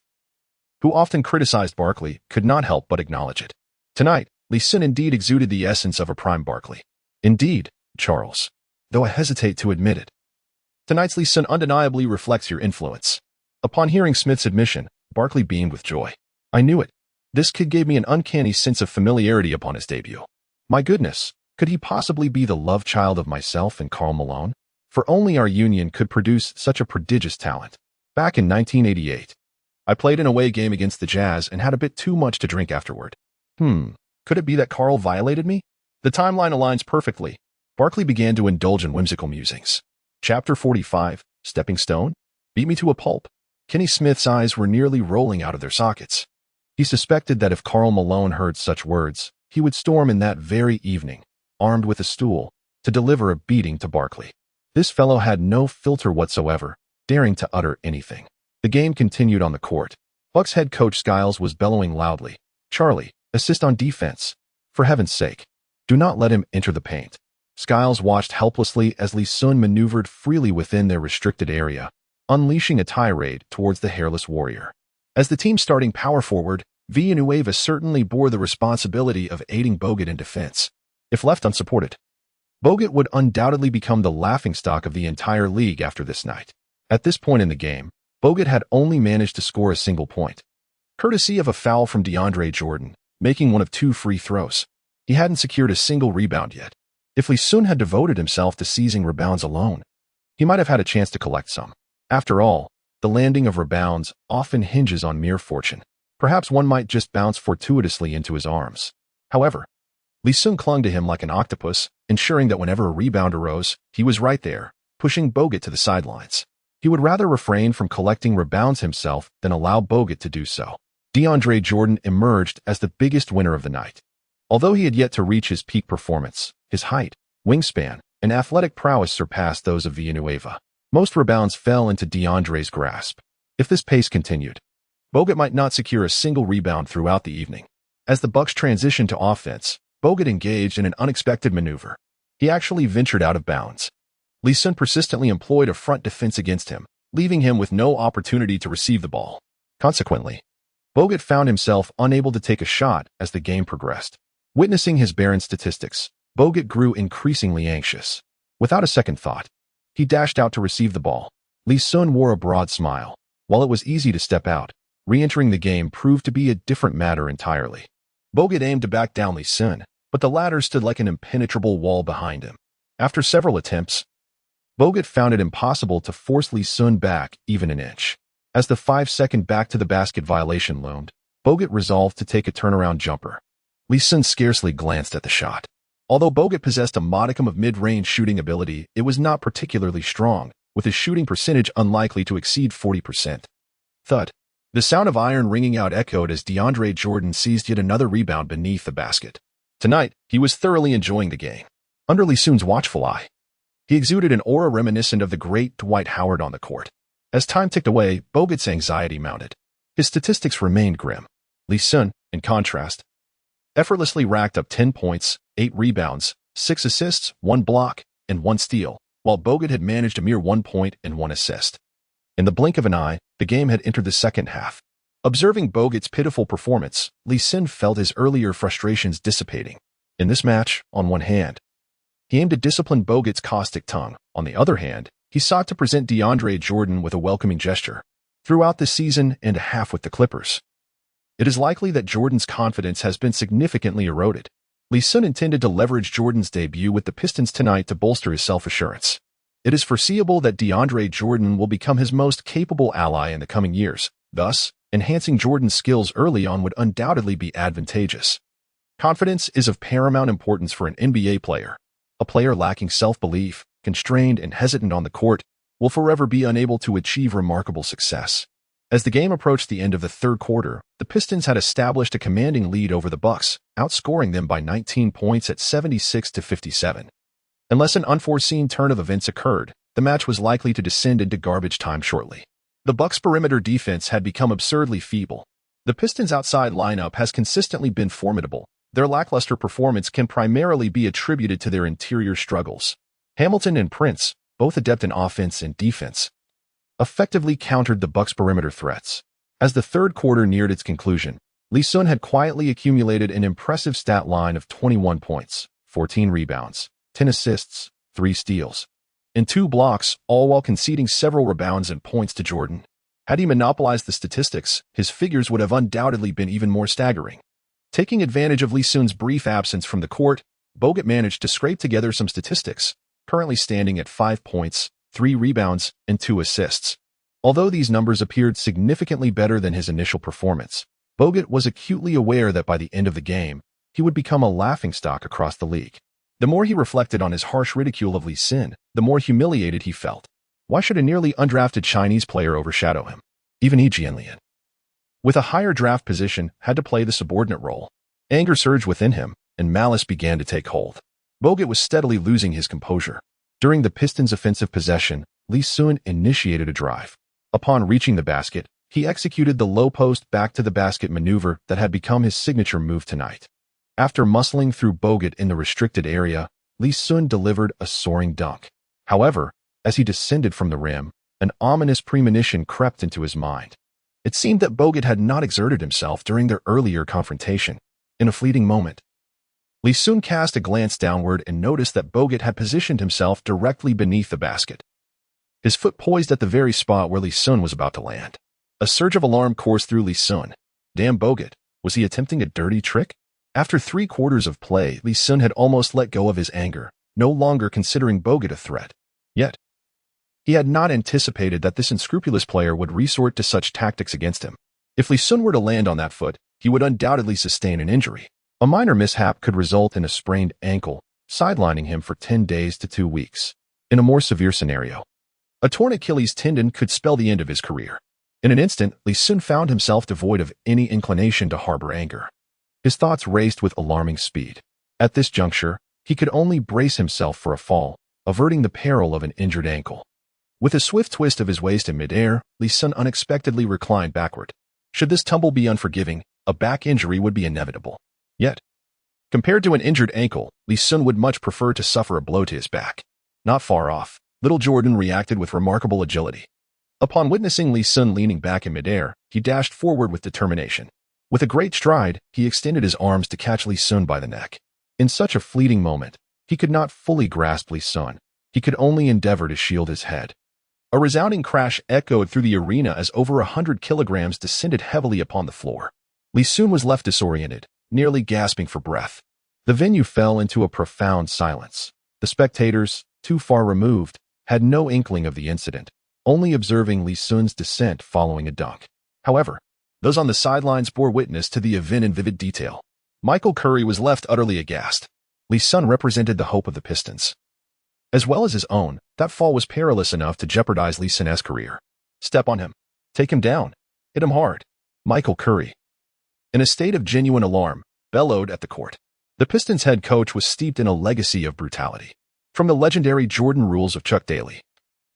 who often criticized Barkley, could not help but acknowledge it. Tonight, Li Xun indeed exuded the essence of a prime Barkley. Indeed, Charles, though I hesitate to admit it. Tonight's Li Xun undeniably reflects your influence. Upon hearing Smith's admission, Barkley beamed with joy. I knew it. This kid gave me an uncanny sense of familiarity upon his debut. My goodness, could he possibly be the love child of myself and Karl Malone? For only our union could produce such a prodigious talent. Back in 1988, I played an away game against the Jazz and had a bit too much to drink afterward. Could it be that Karl violated me? The timeline aligns perfectly. Barkley began to indulge in whimsical musings. Chapter 45, Stepping Stone? Beat me to a pulp. Kenny Smith's eyes were nearly rolling out of their sockets. He suspected that if Karl Malone heard such words, he would storm in that very evening, armed with a stool, to deliver a beating to Barkley. This fellow had no filter whatsoever, daring to utter anything. The game continued on the court. Bucks head coach Skiles was bellowing loudly. Charlie, assist on defense. For heaven's sake, do not let him enter the paint. Skiles watched helplessly as Li Xun maneuvered freely within their restricted area, unleashing a tirade towards the hairless warrior. As the team's starting power forward, Villanueva certainly bore the responsibility of aiding Bogut in defense. If left unsupported, Bogut would undoubtedly become the laughingstock of the entire league after this night. At this point in the game, Bogut had only managed to score a single point, courtesy of a foul from DeAndre Jordan, making one of 2 free throws. He hadn't secured a single rebound yet. If Li Xun had devoted himself to seizing rebounds alone, he might have had a chance to collect some. After all, the landing of rebounds often hinges on mere fortune. Perhaps one might just bounce fortuitously into his arms. However, Li Xun clung to him like an octopus, ensuring that whenever a rebound arose, he was right there, pushing Bogut to the sidelines. He would rather refrain from collecting rebounds himself than allow Bogut to do so. DeAndre Jordan emerged as the biggest winner of the night. Although he had yet to reach his peak performance, his height, wingspan, and athletic prowess surpassed those of Villanueva. Most rebounds fell into DeAndre's grasp. If this pace continued, Bogut might not secure a single rebound throughout the evening. As the Bucks transitioned to offense, Bogut engaged in an unexpected maneuver. He actually ventured out of bounds. Li Xun persistently employed a front defense against him, leaving him with no opportunity to receive the ball. Consequently, Bogut found himself unable to take a shot as the game progressed. Witnessing his barren statistics, Bogut grew increasingly anxious. Without a second thought, he dashed out to receive the ball. Li Xun wore a broad smile. While it was easy to step out, re-entering the game proved to be a different matter entirely. Bogut aimed to back down Li Xun, but the latter stood like an impenetrable wall behind him. After several attempts, Bogut found it impossible to force Li Xun back even an inch. As the 5-second back-to-the-basket violation loomed, Bogut resolved to take a turnaround jumper. Li Xun scarcely glanced at the shot. Although Bogut possessed a modicum of mid-range shooting ability, it was not particularly strong, with his shooting percentage unlikely to exceed 40%. Thud. The sound of iron ringing out echoed as DeAndre Jordan seized yet another rebound beneath the basket. Tonight, he was thoroughly enjoying the game. Under Li Xun's watchful eye, he exuded an aura reminiscent of the great Dwight Howard on the court. As time ticked away, Bogut's anxiety mounted. His statistics remained grim. Li Xun, in contrast, effortlessly racked up 10 points, 8 rebounds, 6 assists, 1 block, and 1 steal, while Bogut had managed a mere 1 point and 1 assist. In the blink of an eye, the game had entered the second half. Observing Bogut's pitiful performance, Li Xun felt his earlier frustrations dissipating. In this match, on one hand, he aimed to discipline Bogut's caustic tongue. On the other hand, he sought to present DeAndre Jordan with a welcoming gesture. Throughout the season and a half with the Clippers, it is likely that Jordan's confidence has been significantly eroded. Li Xun intended to leverage Jordan's debut with the Pistons tonight to bolster his self-assurance. It is foreseeable that DeAndre Jordan will become his most capable ally in the coming years. Thus, enhancing Jordan's skills early on would undoubtedly be advantageous. Confidence is of paramount importance for an NBA player. A player lacking self-belief, constrained and hesitant on the court, will forever be unable to achieve remarkable success. As the game approached the end of the third quarter, the Pistons had established a commanding lead over the Bucks, outscoring them by 19 points at 76-57. Unless an unforeseen turn of events occurred, the match was likely to descend into garbage time shortly. The Bucks' perimeter defense had become absurdly feeble. The Pistons' outside lineup has consistently been formidable. Their lackluster performance can primarily be attributed to their interior struggles. Hamilton and Prince, both adept in offense and defense, effectively countered the Bucks' perimeter threats. As the third quarter neared its conclusion, Li Xun had quietly accumulated an impressive stat line of 21 points, 14 rebounds, 10 assists, 3 steals, and 2 blocks, all while conceding several rebounds and points to Jordan. Had he monopolized the statistics, his figures would have undoubtedly been even more staggering. Taking advantage of Li Xun's brief absence from the court, Bogut managed to scrape together some statistics, currently standing at 5 points, 3 rebounds, and 2 assists. Although these numbers appeared significantly better than his initial performance, Bogut was acutely aware that by the end of the game, he would become a laughingstock across the league. The more he reflected on his harsh ridicule of Li Xun, the more humiliated he felt. Why should a nearly undrafted Chinese player overshadow him? Even Yi Jianlian, with a higher draft position, had to play the subordinate role. Anger surged within him, and malice began to take hold. Bogut was steadily losing his composure. During the Pistons' offensive possession, Li Xun initiated a drive. Upon reaching the basket, he executed the low-post back-to-the-basket maneuver that had become his signature move tonight. After muscling through Bogut in the restricted area, Li Xun delivered a soaring dunk. However, as he descended from the rim, an ominous premonition crept into his mind. It seemed that Bogut had not exerted himself during their earlier confrontation. In a fleeting moment, Li Xun cast a glance downward and noticed that Bogut had positioned himself directly beneath the basket. His foot poised at the very spot where Li Xun was about to land. A surge of alarm coursed through Li Xun. Damn Bogut, was he attempting a dirty trick? After 3 quarters of play, Li Xun had almost let go of his anger, no longer considering Bogut a threat. Yet, he had not anticipated that this unscrupulous player would resort to such tactics against him. If Li Xun were to land on that foot, he would undoubtedly sustain an injury. A minor mishap could result in a sprained ankle, sidelining him for 10 days to 2 weeks. In a more severe scenario, a torn Achilles tendon could spell the end of his career. In an instant, Li Xun found himself devoid of any inclination to harbor anger. His thoughts raced with alarming speed. At this juncture, he could only brace himself for a fall, averting the peril of an injured ankle. With a swift twist of his waist in midair, Li Xun unexpectedly reclined backward. Should this tumble be unforgiving, a back injury would be inevitable. Yet, compared to an injured ankle, Li Xun would much prefer to suffer a blow to his back. Not far off, little Jordan reacted with remarkable agility. Upon witnessing Li Xun leaning back in midair, he dashed forward with determination. With a great stride, he extended his arms to catch Li Xun by the neck. In such a fleeting moment, he could not fully grasp Li Xun. He could only endeavor to shield his head. A resounding crash echoed through the arena as over 100 kilograms descended heavily upon the floor. Li Xun was left disoriented, nearly gasping for breath. The venue fell into a profound silence. The spectators, too far removed, had no inkling of the incident, only observing Li Xun's descent following a dunk. However, those on the sidelines bore witness to the event in vivid detail. Michael Curry was left utterly aghast. Li Xun represented the hope of the Pistons. As well as his own, that fall was perilous enough to jeopardize Li Xun's career. Step on him. Take him down. Hit him hard. Michael Curry, in a state of genuine alarm, bellowed at the court. The Pistons head coach was steeped in a legacy of brutality. From the legendary Jordan rules of Chuck Daly,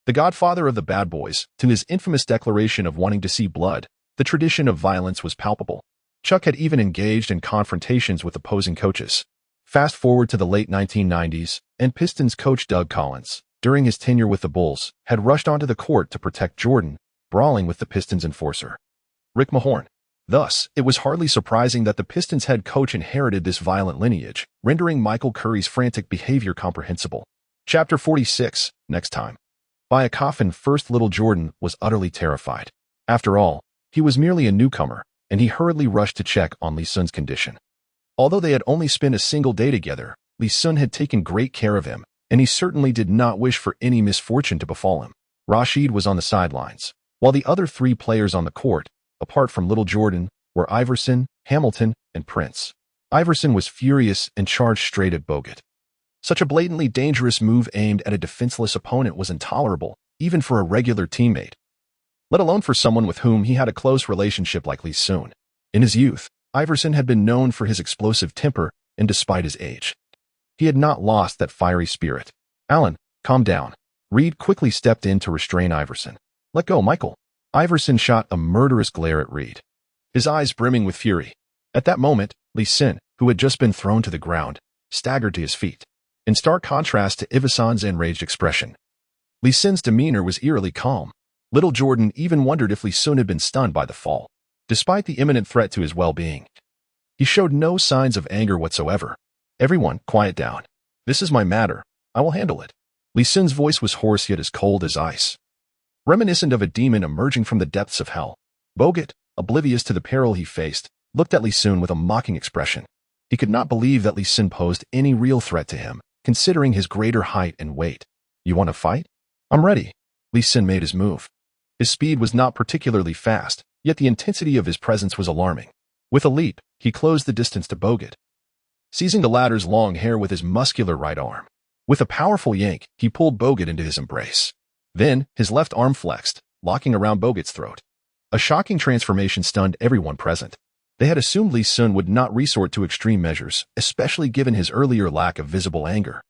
the godfather of the bad boys, to his infamous declaration of wanting to see blood, the tradition of violence was palpable. Chuck had even engaged in confrontations with opposing coaches. Fast forward to the late 1990s, and Pistons coach Doug Collins, during his tenure with the Bulls, had rushed onto the court to protect Jordan, brawling with the Pistons enforcer, Rick Mahorn. Thus, it was hardly surprising that the Pistons head coach inherited this violent lineage, rendering Michael Curry's frantic behavior comprehensible. Chapter 46, next time. By a coffin first, little Jordan was utterly terrified. After all, he was merely a newcomer, and he hurriedly rushed to check on Li Xun's condition. Although they had only spent a single day together, Li Xun had taken great care of him, and he certainly did not wish for any misfortune to befall him. Rashid was on the sidelines, while the other 3 players on the court, apart from little Jordan, were Iverson, Hamilton, and Prince. Iverson was furious and charged straight at Bogut. Such a blatantly dangerous move aimed at a defenseless opponent was intolerable, even for a regular teammate. let alone for someone with whom he had a close relationship like Li Xun. In his youth, Iverson had been known for his explosive temper, and despite his age, he had not lost that fiery spirit. Allen, calm down. Reed quickly stepped in to restrain Iverson. Let go, Michael. Iverson shot a murderous glare at Reed, his eyes brimming with fury. At that moment, Li Xun, who had just been thrown to the ground, staggered to his feet. In stark contrast to Iverson's enraged expression, Li Xun's demeanor was eerily calm. Little Jordan even wondered if Li Xun had been stunned by the fall. Despite the imminent threat to his well-being, he showed no signs of anger whatsoever. Everyone, quiet down. This is my matter. I will handle it. Li Xun's voice was hoarse yet as cold as ice, reminiscent of a demon emerging from the depths of hell. Bogut, oblivious to the peril he faced, looked at Li Xun with a mocking expression. He could not believe that Li Xun posed any real threat to him, considering his greater height and weight. You want to fight? I'm ready. Li Xun made his move. His speed was not particularly fast, yet the intensity of his presence was alarming. With a leap, he closed the distance to Bogut, seizing the latter's long hair with his muscular right arm. With a powerful yank, he pulled Bogut into his embrace. Then, his left arm flexed, locking around Bogut's throat. A shocking transformation stunned everyone present. They had assumed Li Xun would not resort to extreme measures, especially given his earlier lack of visible anger.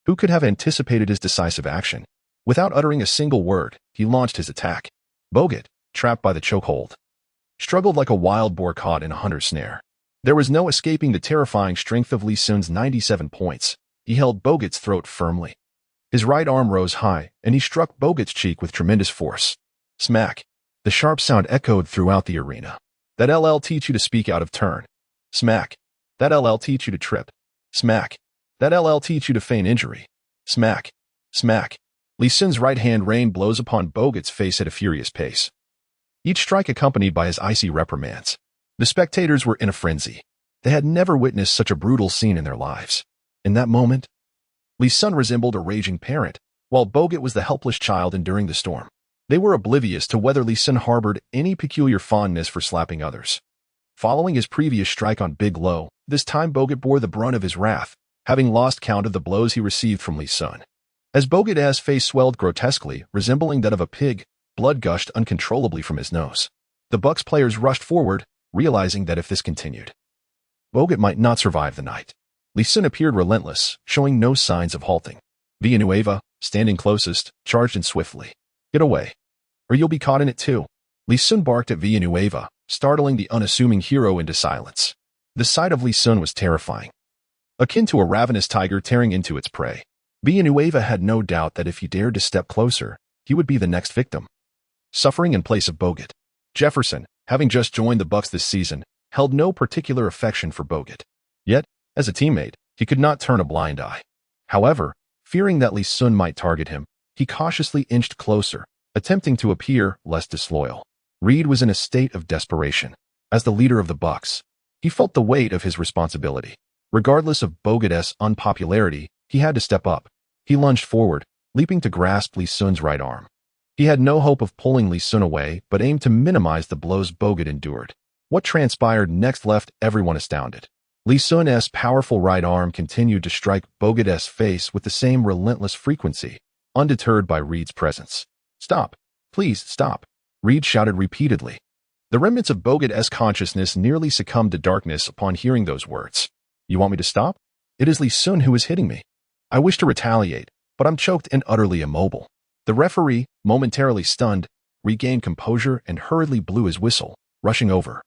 Who could have anticipated his decisive action? Without uttering a single word, he launched his attack. Bogut, trapped by the chokehold, struggled like a wild boar caught in a hunter's snare. There was no escaping the terrifying strength of Li Xun's 97 points. He held Bogut's throat firmly. His right arm rose high, and he struck Bogut's cheek with tremendous force. Smack. The sharp sound echoed throughout the arena. That LL teach you to speak out of turn. Smack. That LL teach you to trip. Smack. That LL teach you to feign injury. Smack. Smack. Li Xun's right hand rained blows upon Bogut's face at a furious pace, each strike accompanied by his icy reprimands. The spectators were in a frenzy. They had never witnessed such a brutal scene in their lives. In that moment, Li Xun resembled a raging parent, while Bogut was the helpless child enduring the storm. They were oblivious to whether Li Xun harbored any peculiar fondness for slapping others. Following his previous strike on Big Low, this time Bogut bore the brunt of his wrath, having lost count of the blows he received from Li Xun. As Bogut's face swelled grotesquely, resembling that of a pig, blood gushed uncontrollably from his nose. The Bucks players rushed forward, realizing that if this continued, Bogut might not survive the night. Li Xun appeared relentless, showing no signs of halting. Villanueva, standing closest, charged in swiftly. Get away, or you'll be caught in it too. Li Xun barked at Villanueva, startling the unassuming hero into silence. The sight of Li Xun was terrifying, akin to a ravenous tiger tearing into its prey. Villanueva had no doubt that if he dared to step closer, he would be the next victim, suffering in place of Bogut. Jefferson, having just joined the Bucks this season, held no particular affection for Bogut. Yet, as a teammate, he could not turn a blind eye. However, fearing that Li Xun might target him, he cautiously inched closer, attempting to appear less disloyal. Reed was in a state of desperation. As the leader of the Bucks, he felt the weight of his responsibility. Regardless of Bogut's unpopularity, he had to step up. He lunged forward, leaping to grasp Li Xun's right arm. He had no hope of pulling Li Xun away, but aimed to minimize the blows Bogut endured. What transpired next left everyone astounded. Li Xun's powerful right arm continued to strike Bogut's face with the same relentless frequency, undeterred by Reed's presence. Stop. Please stop. Reed shouted repeatedly. The remnants of Bogut's consciousness nearly succumbed to darkness upon hearing those words. You want me to stop? It is Li Xun who is hitting me. I wish to retaliate, but I'm choked and utterly immobile. The referee, momentarily stunned, regained composure and hurriedly blew his whistle, rushing over.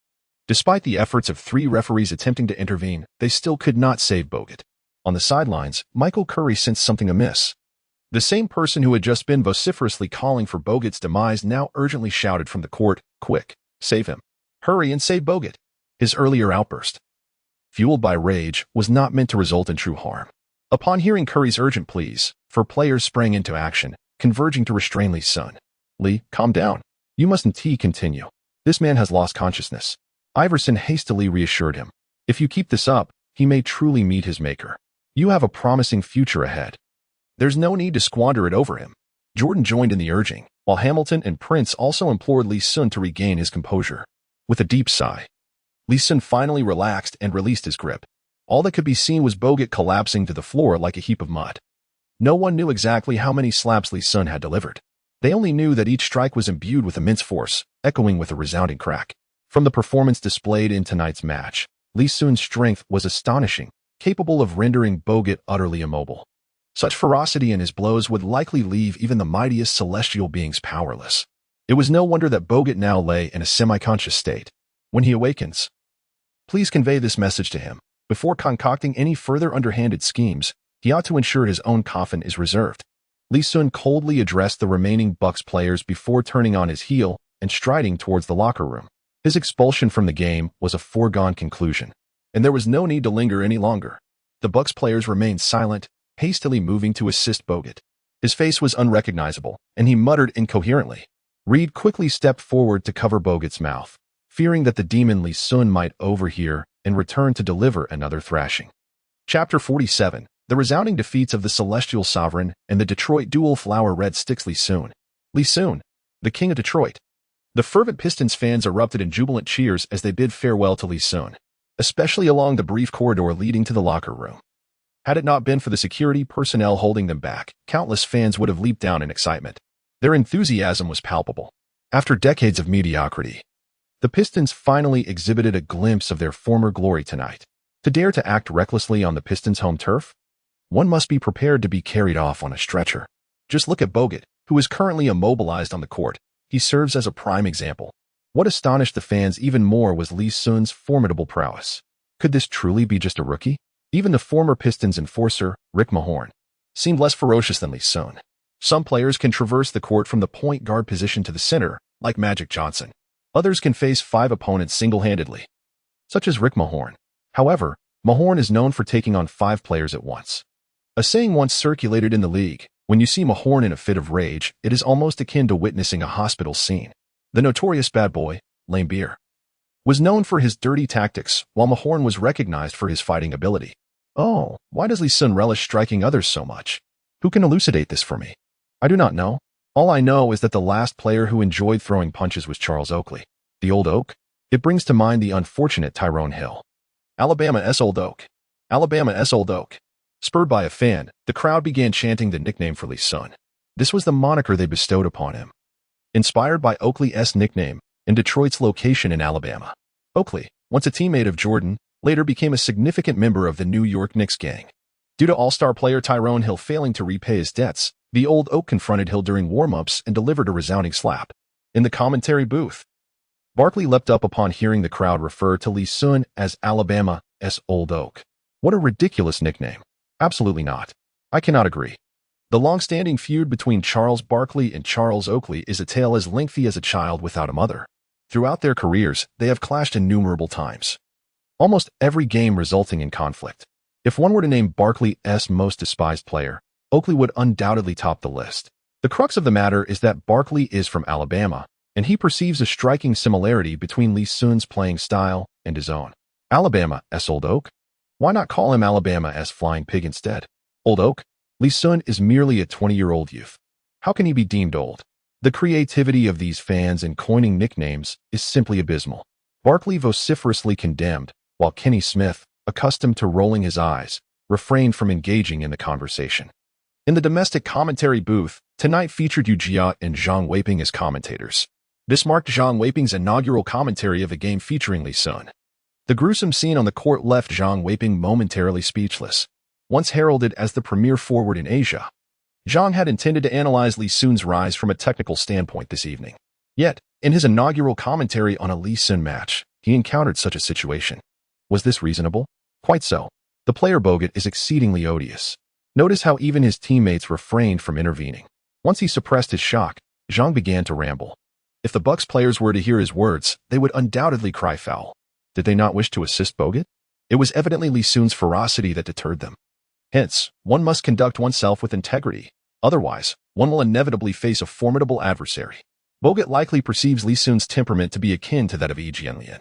Despite the efforts of 3 referees attempting to intervene, they still could not save Bogut. On the sidelines, Michael Curry sensed something amiss. The same person who had just been vociferously calling for Bogut's demise now urgently shouted from the court, "Quick, save him. Hurry and save Bogut." His earlier outburst, fueled by rage, was not meant to result in true harm. Upon hearing Curry's urgent pleas, 4 players sprang into action, converging to restrain Li Xun. Li, calm down. You mustn't continue. This man has lost consciousness. Iverson hastily reassured him. If you keep this up, he may truly meet his maker. You have a promising future ahead. There's no need to squander it over him. Jordan joined in the urging, while Hamilton and Prince also implored Li Xun to regain his composure. With a deep sigh, Li Xun finally relaxed and released his grip. All that could be seen was Bogut collapsing to the floor like a heap of mud. No one knew exactly how many slaps Li Xun had delivered. They only knew that each strike was imbued with immense force, echoing with a resounding crack. From the performance displayed in tonight's match, Li Xun's strength was astonishing, capable of rendering Bogut utterly immobile. Such ferocity in his blows would likely leave even the mightiest celestial beings powerless. It was no wonder that Bogut now lay in a semi-conscious state. When he awakens, please convey this message to him. Before concocting any further underhanded schemes, he ought to ensure his own coffin is reserved. Li Xun coldly addressed the remaining Bucks players before turning on his heel and striding towards the locker room. His expulsion from the game was a foregone conclusion, and there was no need to linger any longer. The Bucks players remained silent, hastily moving to assist Bogut. His face was unrecognizable, and he muttered incoherently. Reed quickly stepped forward to cover Bogut's mouth, fearing that the demon Li Xun might overhear and return to deliver another thrashing. Chapter 47. The resounding defeats of the Celestial Sovereign and the Detroit Dual Flower Red Sticks Li Xun. Li Xun, the King of Detroit. The fervent Pistons fans erupted in jubilant cheers as they bid farewell to Li Xun, especially along the brief corridor leading to the locker room. Had it not been for the security personnel holding them back, countless fans would have leaped down in excitement. Their enthusiasm was palpable. After decades of mediocrity, the Pistons finally exhibited a glimpse of their former glory tonight. To dare to act recklessly on the Pistons' home turf? One must be prepared to be carried off on a stretcher. Just look at Bogut, who is currently immobilized on the court. He serves as a prime example. What astonished the fans even more was Li Xun's formidable prowess. Could this truly be just a rookie? Even the former Pistons enforcer, Rick Mahorn, seemed less ferocious than Li Xun. Some players can traverse the court from the point guard position to the center, like Magic Johnson. Others can face 5 opponents single-handedly, such as Rick Mahorn. However, Mahorn is known for taking on 5 players at once. A saying once circulated in the league, when you see Mahorn in a fit of rage, it is almost akin to witnessing a hospital scene. The notorious bad boy, Lame Beer, was known for his dirty tactics, while Mahorn was recognized for his fighting ability. Oh, why does Li Xun relish striking others so much? Who can elucidate this for me? I do not know. All I know is that the last player who enjoyed throwing punches was Charles Oakley. The Old Oak? It brings to mind the unfortunate Tyrone Hill. Alabama's Old Oak. Alabama's Old Oak. Spurred by a fan, the crowd began chanting the nickname for Li Xun. This was the moniker they bestowed upon him. Inspired by Oakley's nickname and Detroit's location in Alabama. Oakley, once a teammate of Jordan, later became a significant member of the New York Knicks gang. Due to all-star player Tyrone Hill failing to repay his debts, the Old Oak confronted Hill during warm-ups and delivered a resounding slap. In the commentary booth, Barkley leapt up upon hearing the crowd refer to Li Xun as Alabama's Old Oak. What a ridiculous nickname. Absolutely not. I cannot agree. The long-standing feud between Charles Barkley and Charles Oakley is a tale as lengthy as a child without a mother. Throughout their careers, they have clashed innumerable times, almost every game resulting in conflict. If one were to name Barkley's most despised player, Oakley would undoubtedly top the list. The crux of the matter is that Barkley is from Alabama, and he perceives a striking similarity between Li Xun's playing style and his own. Alabama's Old Oak? Why not call him Alabama's Flying Pig instead? Old Oak? Li Xun is merely a 20-year-old youth. How can he be deemed old? The creativity of these fans in coining nicknames is simply abysmal. Barkley vociferously condemned, while Kenny Smith, accustomed to rolling his eyes, refrained from engaging in the conversation. In the domestic commentary booth, tonight featured Yu Jia and Zhang Weiping as commentators. This marked Zhang Weiping's inaugural commentary of a game featuring Li Xun. The gruesome scene on the court left Zhang Weiping momentarily speechless. Once heralded as the premier forward in Asia, Zhang had intended to analyze Li Xun's rise from a technical standpoint this evening. Yet, in his inaugural commentary on a Li Xun match, he encountered such a situation. Was this reasonable? Quite so. The player Bogut is exceedingly odious. Notice how even his teammates refrained from intervening. Once he suppressed his shock, Zhang began to ramble. If the Bucks players were to hear his words, they would undoubtedly cry foul. Did they not wish to assist Bogut? It was evidently Li Xun's ferocity that deterred them. Hence, one must conduct oneself with integrity. Otherwise, one will inevitably face a formidable adversary. Bogut likely perceives Li Xun's temperament to be akin to that of Yi Jianlian.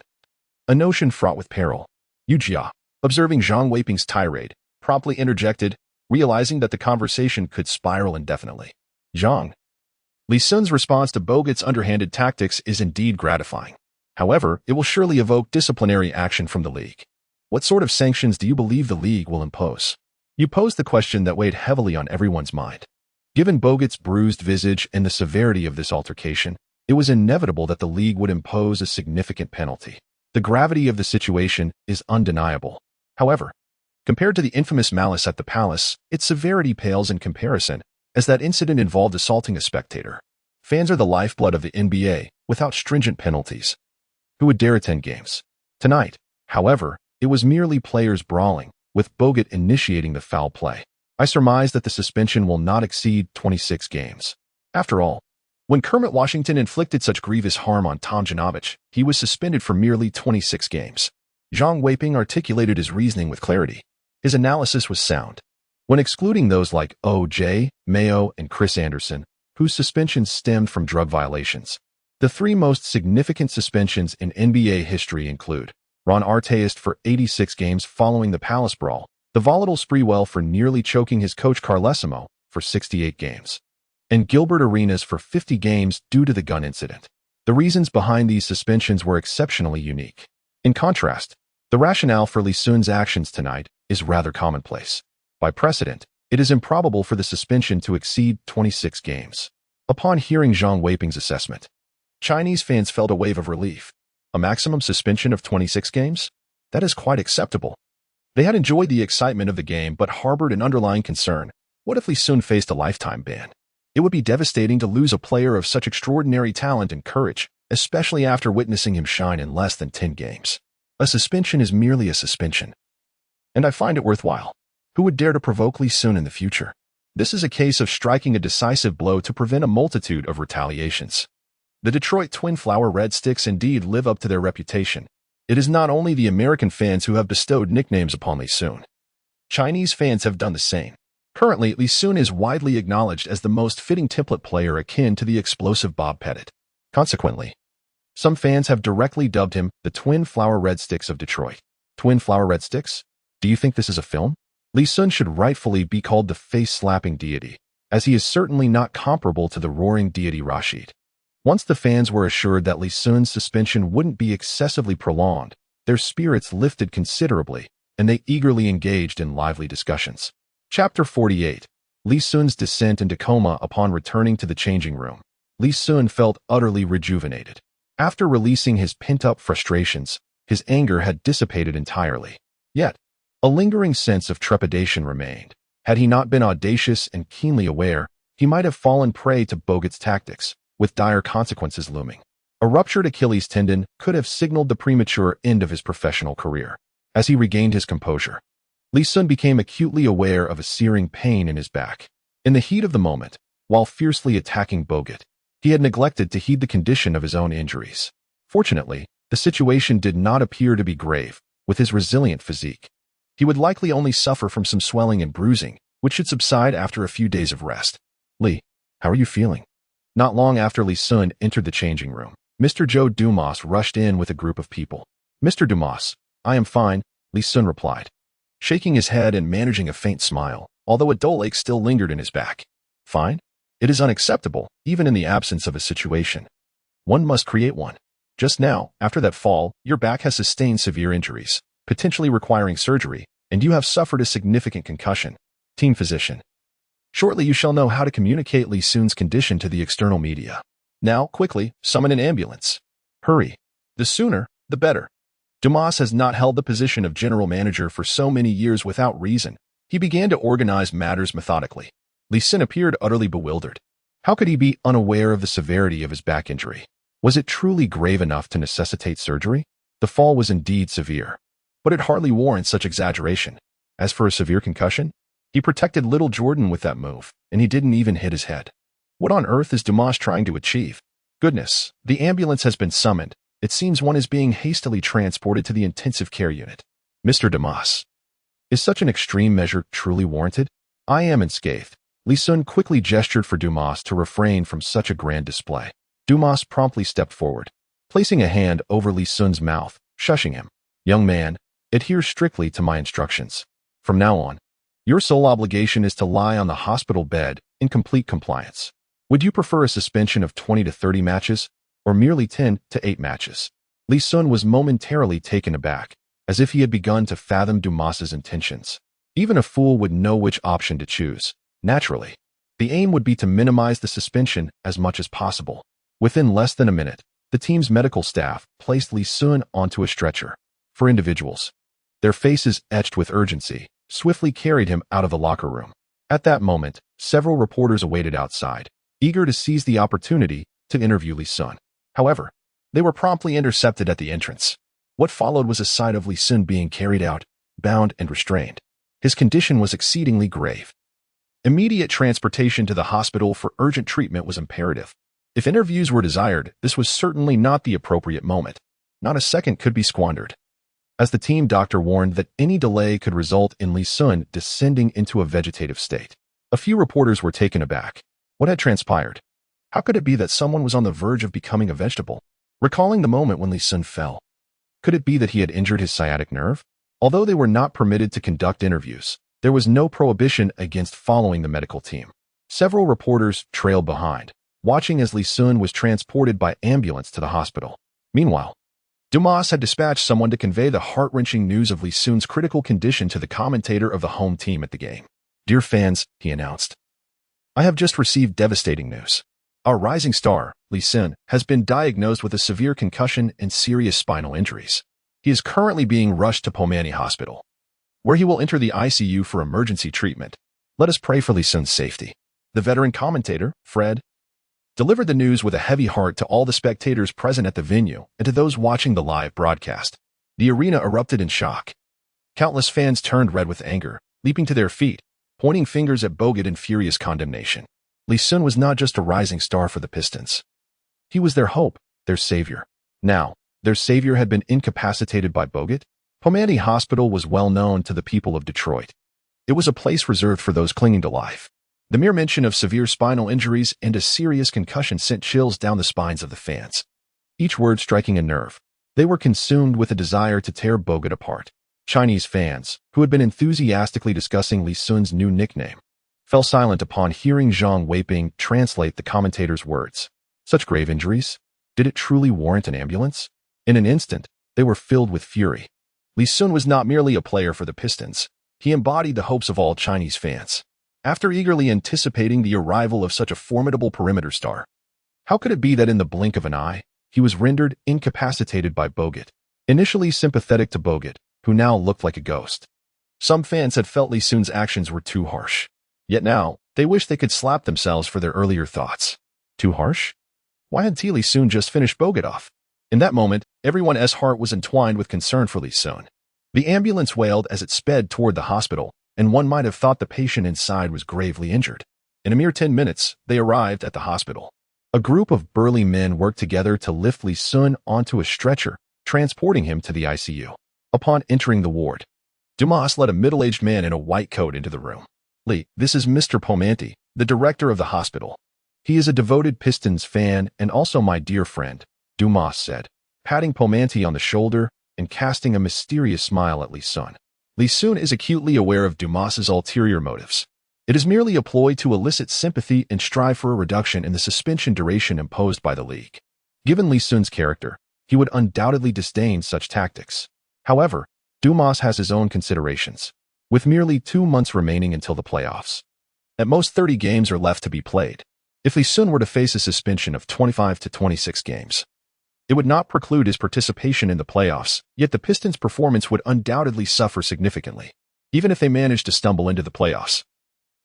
A notion fraught with peril. Yu Jia, observing Zhang Weiping's tirade, promptly interjected, realizing that the conversation could spiral indefinitely. Zhang. Li Xun's response to Bogut's underhanded tactics is indeed gratifying. However, it will surely evoke disciplinary action from the league. What sort of sanctions do you believe the league will impose? You posed the question that weighed heavily on everyone's mind. Given Bogut's bruised visage and the severity of this altercation, it was inevitable that the league would impose a significant penalty. The gravity of the situation is undeniable. However, compared to the infamous malice at the palace, its severity pales in comparison, as that incident involved assaulting a spectator. Fans are the lifeblood of the NBA, without stringent penalties. Who would dare attend games? Tonight, however, it was merely players brawling, with Bogut initiating the foul play. I surmise that the suspension will not exceed 26 games. After all, when Kermit Washington inflicted such grievous harm on Tom Janovich, he was suspended for merely 26 games. Zhang Weiping articulated his reasoning with clarity. His analysis was sound. When excluding those like O.J., Mayo, and Chris Anderson, whose suspensions stemmed from drug violations, the three most significant suspensions in NBA history include Ron Artest for 86 games following the Palace Brawl, the volatile Sprewell for nearly choking his coach Carlesimo for 68 games, and Gilbert Arenas for 50 games due to the gun incident. The reasons behind these suspensions were exceptionally unique. In contrast, the rationale for Li Xun's actions tonight is rather commonplace. By precedent, it is improbable for the suspension to exceed 26 games. Upon hearing Zhang Weiping's assessment, Chinese fans felt a wave of relief. A maximum suspension of 26 games? That is quite acceptable. They had enjoyed the excitement of the game but harbored an underlying concern. What if Li Xun faced a lifetime ban? It would be devastating to lose a player of such extraordinary talent and courage, especially after witnessing him shine in less than 10 games. A suspension is merely a suspension. And I find it worthwhile. Who would dare to provoke Li Xun in the future? This is a case of striking a decisive blow to prevent a multitude of retaliations. The Detroit Twin Flower Red Sticks indeed live up to their reputation. It is not only the American fans who have bestowed nicknames upon Li Xun. Chinese fans have done the same. Currently, Li Xun is widely acknowledged as the most fitting template player akin to the explosive Bob Pettit. Consequently, some fans have directly dubbed him the Twin Flower Red Sticks of Detroit. Twin Flower Red Sticks? Do you think this is a film? Li Xun should rightfully be called the face-slapping deity, as he is certainly not comparable to the roaring deity Rashid. Once the fans were assured that Li Xun's suspension wouldn't be excessively prolonged, their spirits lifted considerably, and they eagerly engaged in lively discussions. Chapter 48. Li Xun's descent into coma upon returning to the changing room. Li Xun felt utterly rejuvenated. After releasing his pent-up frustrations, his anger had dissipated entirely. Yet, a lingering sense of trepidation remained. Had he not been audacious and keenly aware, he might have fallen prey to Bogut's tactics, with dire consequences looming. A ruptured Achilles tendon could have signaled the premature end of his professional career. As he regained his composure, Li Xun became acutely aware of a searing pain in his back. In the heat of the moment, while fiercely attacking Bogut, he had neglected to heed the condition of his own injuries. Fortunately, the situation did not appear to be grave. With his resilient physique, he would likely only suffer from some swelling and bruising, which should subside after a few days of rest. Li, how are you feeling? Not long after Li Xun entered the changing room, Mr. Joe Dumas rushed in with a group of people. Mr. Dumas, I am fine, Li Xun replied, shaking his head and managing a faint smile, although a dull ache still lingered in his back. Fine? It is unacceptable, even in the absence of a situation. One must create one. Just now, after that fall, your back has sustained severe injuries, potentially requiring surgery, and you have suffered a significant concussion. Team physician. Shortly you shall know how to communicate Li Xun's condition to the external media. Now, quickly, summon an ambulance. Hurry. The sooner, the better. Dumas has not held the position of general manager for so many years without reason. He began to organize matters methodically. Li Xun appeared utterly bewildered. How could he be unaware of the severity of his back injury? Was it truly grave enough to necessitate surgery? The fall was indeed severe, but it hardly warrants such exaggeration. As for a severe concussion, he protected little Jordan with that move, and he didn't even hit his head. What on earth is Dumas trying to achieve? Goodness, the ambulance has been summoned. It seems one is being hastily transported to the intensive care unit. Mr. Dumas, is such an extreme measure truly warranted? I am unscathed. Li Xun quickly gestured for Dumas to refrain from such a grand display. Dumas promptly stepped forward, placing a hand over Li Xun's mouth, shushing him. Young man, adhere strictly to my instructions. From now on, your sole obligation is to lie on the hospital bed in complete compliance. Would you prefer a suspension of 20 to 30 matches, or merely 10 to 8 matches? Li Xun was momentarily taken aback, as if he had begun to fathom Dumas's intentions. Even a fool would know which option to choose. Naturally, The aim would be to minimize the suspension as much as possible. Within less than a minute, the team's medical staff placed Li Xun onto a stretcher. For individuals, their faces etched with urgency, swiftly carried him out of the locker room. At that moment, several reporters awaited outside, eager to seize the opportunity to interview Li Xun. However, they were promptly intercepted at the entrance. What followed was a sight of Li Xun being carried out, bound and restrained. His condition was exceedingly grave. Immediate transportation to the hospital for urgent treatment was imperative. If interviews were desired, this was certainly not the appropriate moment. Not a second could be squandered. As the team doctor warned that any delay could result in Li Xun descending into a vegetative state. A few reporters were taken aback. What had transpired? How could it be that someone was on the verge of becoming a vegetable? Recalling the moment when Li Xun fell, could it be that he had injured his sciatic nerve? Although they were not permitted to conduct interviews, there was no prohibition against following the medical team. Several reporters trailed behind, watching as Li Xun was transported by ambulance to the hospital. Meanwhile, Dumas had dispatched someone to convey the heart-wrenching news of Li Xun's critical condition to the commentator of the home team at the game. "Dear fans," he announced, "I have just received devastating news. Our rising star, Li Xun, has been diagnosed with a severe concussion and serious spinal injuries. He is currently being rushed to Pomani Hospital, where he will enter the ICU for emergency treatment. Let us pray for Li Xun's safety." The veteran commentator, Fred, delivered the news with a heavy heart to all the spectators present at the venue and to those watching the live broadcast. The arena erupted in shock. Countless fans turned red with anger, leaping to their feet, pointing fingers at Bogut in furious condemnation. Li Xun was not just a rising star for the Pistons. He was their hope, their savior. Now, their savior had been incapacitated by Bogut. Pomani Hospital was well known to the people of Detroit. It was a place reserved for those clinging to life. The mere mention of severe spinal injuries and a serious concussion sent chills down the spines of the fans, each word striking a nerve. They were consumed with a desire to tear Bogut apart. Chinese fans, who had been enthusiastically discussing Li Xun's new nickname, fell silent upon hearing Zhang Weiping translate the commentator's words. Such grave injuries? Did it truly warrant an ambulance? In an instant, they were filled with fury. Li Xun was not merely a player for the Pistons. He embodied the hopes of all Chinese fans. After eagerly anticipating the arrival of such a formidable perimeter star, how could it be that in the blink of an eye, he was rendered incapacitated by Bogut? Initially sympathetic to Bogut, who now looked like a ghost, some fans had felt Li Xun's actions were too harsh. Yet now, they wished they could slap themselves for their earlier thoughts. Too harsh? Why had Li Xun just finished Bogut off? In that moment, everyone's heart was entwined with concern for Li Xun. The ambulance wailed as it sped toward the hospital, and one might have thought the patient inside was gravely injured. In a mere 10 minutes, they arrived at the hospital. A group of burly men worked together to lift Li Xun onto a stretcher, transporting him to the ICU. Upon entering the ward, Dumas led a middle-aged man in a white coat into the room. "Li, this is Mr. Pomani, the director of the hospital. He is a devoted Pistons fan and also my dear friend," Dumas said, patting Pomani on the shoulder and casting a mysterious smile at Li Xun. Li Xun is acutely aware of Dumas's ulterior motives. It is merely a ploy to elicit sympathy and strive for a reduction in the suspension duration imposed by the league. Given Li Xun's character, he would undoubtedly disdain such tactics. However, Dumas has his own considerations. With merely 2 months remaining until the playoffs, at most 30 games are left to be played. If Li Xun were to face a suspension of 25 to 26 games, it would not preclude his participation in the playoffs, yet the Pistons' performance would undoubtedly suffer significantly. Even if they managed to stumble into the playoffs,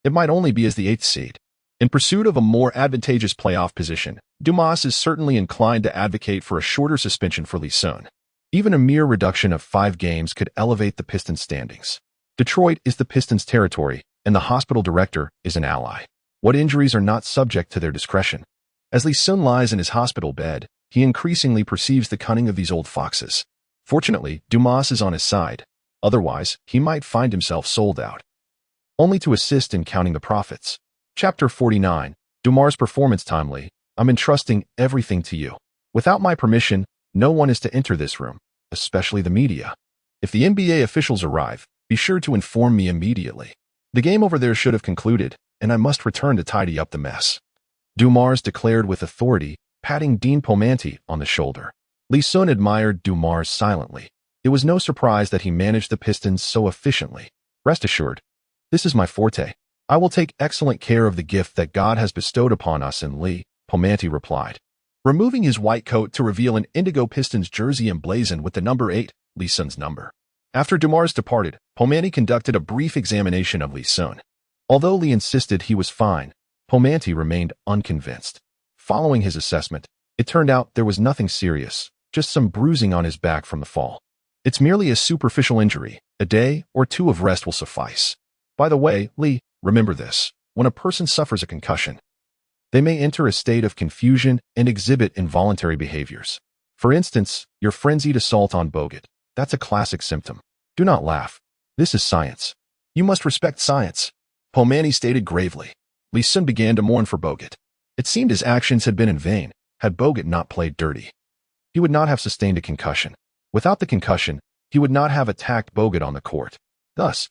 it might only be as the 8th seed. In pursuit of a more advantageous playoff position, Dumas is certainly inclined to advocate for a shorter suspension for Li Xun. Even a mere reduction of 5 games could elevate the Pistons' standings. Detroit is the Pistons' territory, and the hospital director is an ally. What injuries are not subject to their discretion? As Li Xun lies in his hospital bed, he increasingly perceives the cunning of these old foxes. Fortunately, Dumas is on his side. Otherwise, he might find himself sold out, only to assist in counting the profits. Chapter 49. Dumas' performance timely. I'm entrusting everything to you. Without my permission, no one is to enter this room, especially the media. If the NBA officials arrive, be sure to inform me immediately. The game over there should have concluded, and I must return to tidy up the mess," Dumas declared with authority, patting Dean Pomani on the shoulder. Li Xun admired Dumas silently. It was no surprise that he managed the Pistons so efficiently. "Rest assured, this is my forte. I will take excellent care of the gift that God has bestowed upon us in Li, Pomanti replied, removing his white coat to reveal an indigo Pistons jersey emblazoned with the number 8, Li Xun's number. After Dumars departed, Pomanti conducted a brief examination of Li Xun. Although Li insisted he was fine, Pomanti remained unconvinced. Following his assessment, it turned out there was nothing serious, just some bruising on his back from the fall. It's merely a superficial injury. A day or two of rest will suffice. By the way, Li, remember this. When a person suffers a concussion, they may enter a state of confusion and exhibit involuntary behaviors. For instance, your frenzied assault on Bogut. That's a classic symptom. Do not laugh. This is science. You must respect science, Pomanti stated gravely. Li Xun began to mourn for Bogut. It seemed his actions had been in vain. Had Bogut not played dirty, he would not have sustained a concussion. Without the concussion, he would not have attacked Bogut on the court. Thus,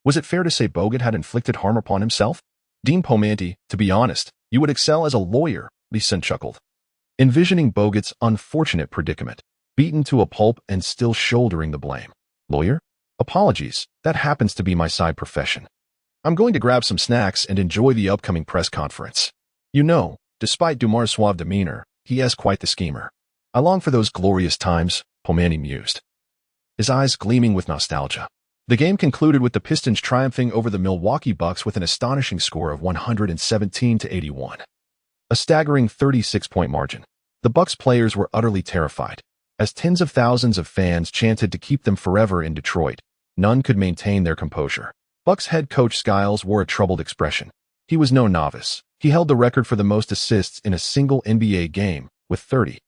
was it fair to say Bogut had inflicted harm upon himself? Dean Pomanti, to be honest, you would excel as a lawyer, Li Xun chuckled, envisioning Bogut's unfortunate predicament, beaten to a pulp and still shouldering the blame. Lawyer? Apologies, that happens to be my side profession. I'm going to grab some snacks and enjoy the upcoming press conference. You know, despite Dumars' suave demeanor, he is quite the schemer. I long for those glorious times, Pomanti mused, his eyes gleaming with nostalgia. The game concluded with the Pistons triumphing over the Milwaukee Bucks with an astonishing score of 117-81. A staggering 36-point margin. The Bucks players were utterly terrified. As tens of thousands of fans chanted to keep them forever in Detroit, none could maintain their composure. Bucks head coach Skiles wore a troubled expression. He was no novice. He held the record for the most assists in a single NBA game, with 30.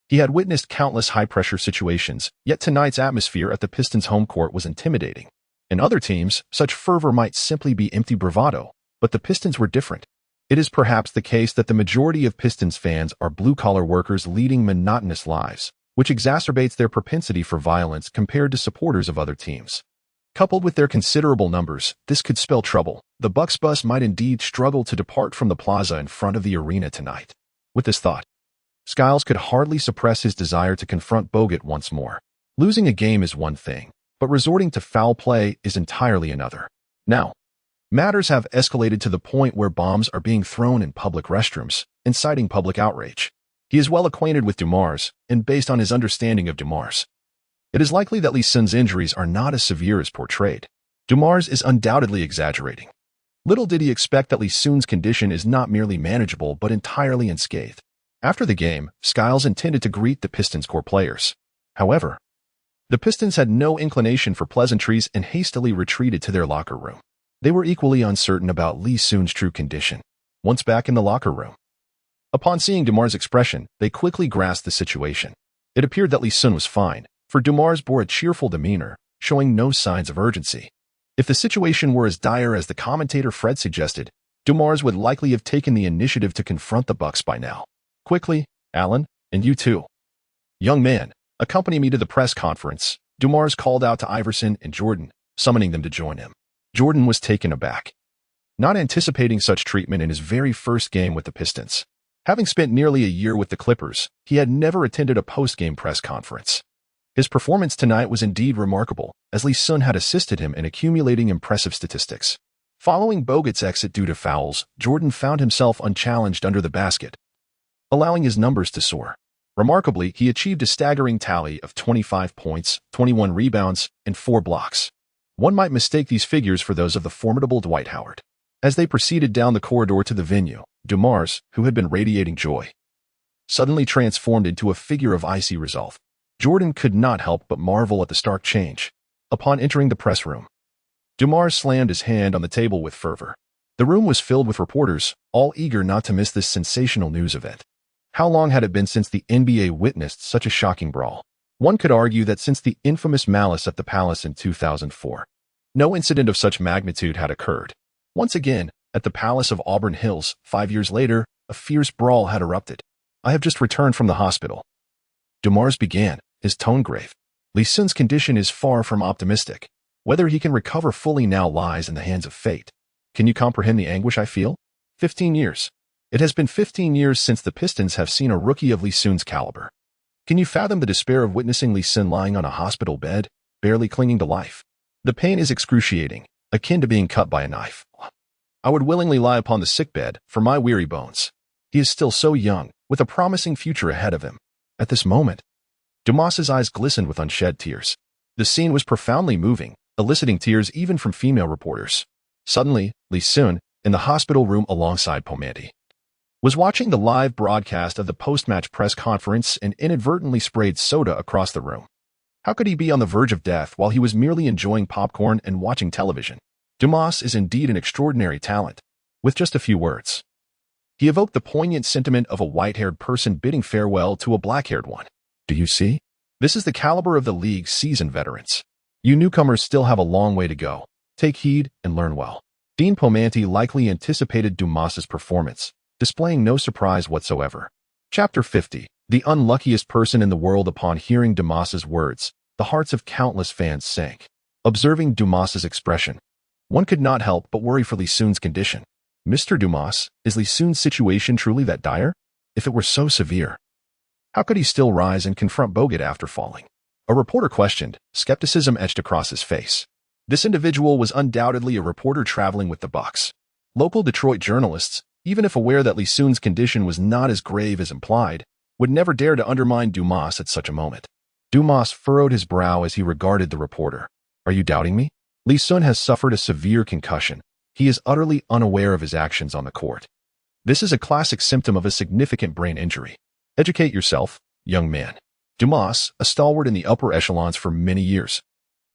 He had witnessed countless high-pressure situations, yet tonight's atmosphere at the Pistons' home court was intimidating. In other teams, such fervor might simply be empty bravado, but the Pistons were different. It is perhaps the case that the majority of Pistons fans are blue-collar workers leading monotonous lives, which exacerbates their propensity for violence compared to supporters of other teams. Coupled with their considerable numbers, this could spell trouble. The Bucks bus might indeed struggle to depart from the plaza in front of the arena tonight. With this thought, Skiles could hardly suppress his desire to confront Bogut once more. Losing a game is one thing, but resorting to foul play is entirely another. Now, matters have escalated to the point where bombs are being thrown in public restrooms, inciting public outrage. He is well acquainted with Dumars, and based on his understanding of Dumars, it is likely that Li Xun's injuries are not as severe as portrayed. Dumars is undoubtedly exaggerating. Little did he expect that Li Xun's condition is not merely manageable but entirely unscathed. After the game, Skiles intended to greet the Pistons' core players. However, the Pistons had no inclination for pleasantries and hastily retreated to their locker room. They were equally uncertain about Li Xun's true condition. Once back in the locker room, upon seeing Dumars' expression, they quickly grasped the situation. It appeared that Li Xun was fine, for Dumars bore a cheerful demeanor, showing no signs of urgency. If the situation were as dire as the commentator Fred suggested, Dumars would likely have taken the initiative to confront the Bucks by now. Quickly, Allen, and you too. Young man, accompany me to the press conference, Dumars called out to Iverson and Jordan, summoning them to join him. Jordan was taken aback, not anticipating such treatment in his very first game with the Pistons. Having spent nearly a year with the Clippers, he had never attended a post-game press conference. His performance tonight was indeed remarkable, as Li Xun had assisted him in accumulating impressive statistics. Following Bogut's exit due to fouls, Jordan found himself unchallenged under the basket, allowing his numbers to soar. Remarkably, he achieved a staggering tally of 25 points, 21 rebounds, and 4 blocks. One might mistake these figures for those of the formidable Dwight Howard. As they proceeded down the corridor to the venue, Dumars, who had been radiating joy, suddenly transformed into a figure of icy resolve. Jordan could not help but marvel at the stark change. Upon entering the press room, Dumars slammed his hand on the table with fervor. The room was filled with reporters, all eager not to miss this sensational news event. How long had it been since the NBA witnessed such a shocking brawl? One could argue that since the infamous malice at the Palace in 2004, no incident of such magnitude had occurred. Once again, at the Palace of Auburn Hills, 5 years later, a fierce brawl had erupted. I have just returned from the hospital, Dumars began, his tone grave. Li Xun's condition is far from optimistic. Whether he can recover fully now lies in the hands of fate. Can you comprehend the anguish I feel? 15 years. It has been 15 years since the Pistons have seen a rookie of Li Xun's caliber. Can you fathom the despair of witnessing Li Xun lying on a hospital bed, barely clinging to life? The pain is excruciating, akin to being cut by a knife. I would willingly lie upon the sickbed for my weary bones. He is still so young, with a promising future ahead of him. At this moment, Dumas's eyes glistened with unshed tears. The scene was profoundly moving, eliciting tears even from female reporters. Suddenly, Li Xun, in the hospital room alongside Pomanti, was watching the live broadcast of the post-match press conference and inadvertently sprayed soda across the room. How could he be on the verge of death while he was merely enjoying popcorn and watching television? Dumas is indeed an extraordinary talent. With just a few words, he evoked the poignant sentiment of a white-haired person bidding farewell to a black-haired one. Do you see? This is the caliber of the league's seasoned veterans. You newcomers still have a long way to go. Take heed and learn well. Dean Pomanti likely anticipated Dumas's performance, displaying no surprise whatsoever. Chapter 50. The unluckiest person in the world. Upon hearing Dumas's words, the hearts of countless fans sank. Observing Dumas's expression, one could not help but worry for Li Xun's condition. Mr. Dumas, is Li Xun's situation truly that dire? If it were so severe, how could he still rise and confront Bogut after falling? A reporter questioned, skepticism etched across his face. This individual was undoubtedly a reporter traveling with the Bucks. Local Detroit journalists, even if aware that Li Xun's condition was not as grave as implied, would never dare to undermine Dumas at such a moment. Dumas furrowed his brow as he regarded the reporter. Are you doubting me? Li Xun has suffered a severe concussion. He is utterly unaware of his actions on the court. This is a classic symptom of a significant brain injury. Educate yourself, young man. Dumas, a stalwart in the upper echelons for many years,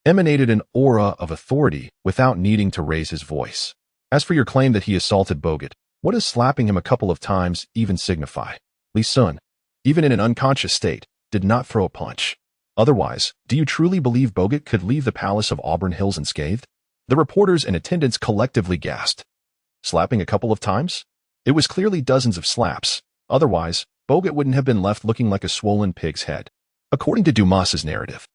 emanated an aura of authority without needing to raise his voice. As for your claim that he assaulted Bogut, what does slapping him a couple of times even signify? Li Xun, even in an unconscious state, did not throw a punch. Otherwise, do you truly believe Bogut could leave the palace of Auburn Hills unscathed? The reporters in attendance collectively gasped. Slapping a couple of times? It was clearly dozens of slaps. Otherwise, Bogut wouldn't have been left looking like a swollen pig's head. According to Dumas's narrative,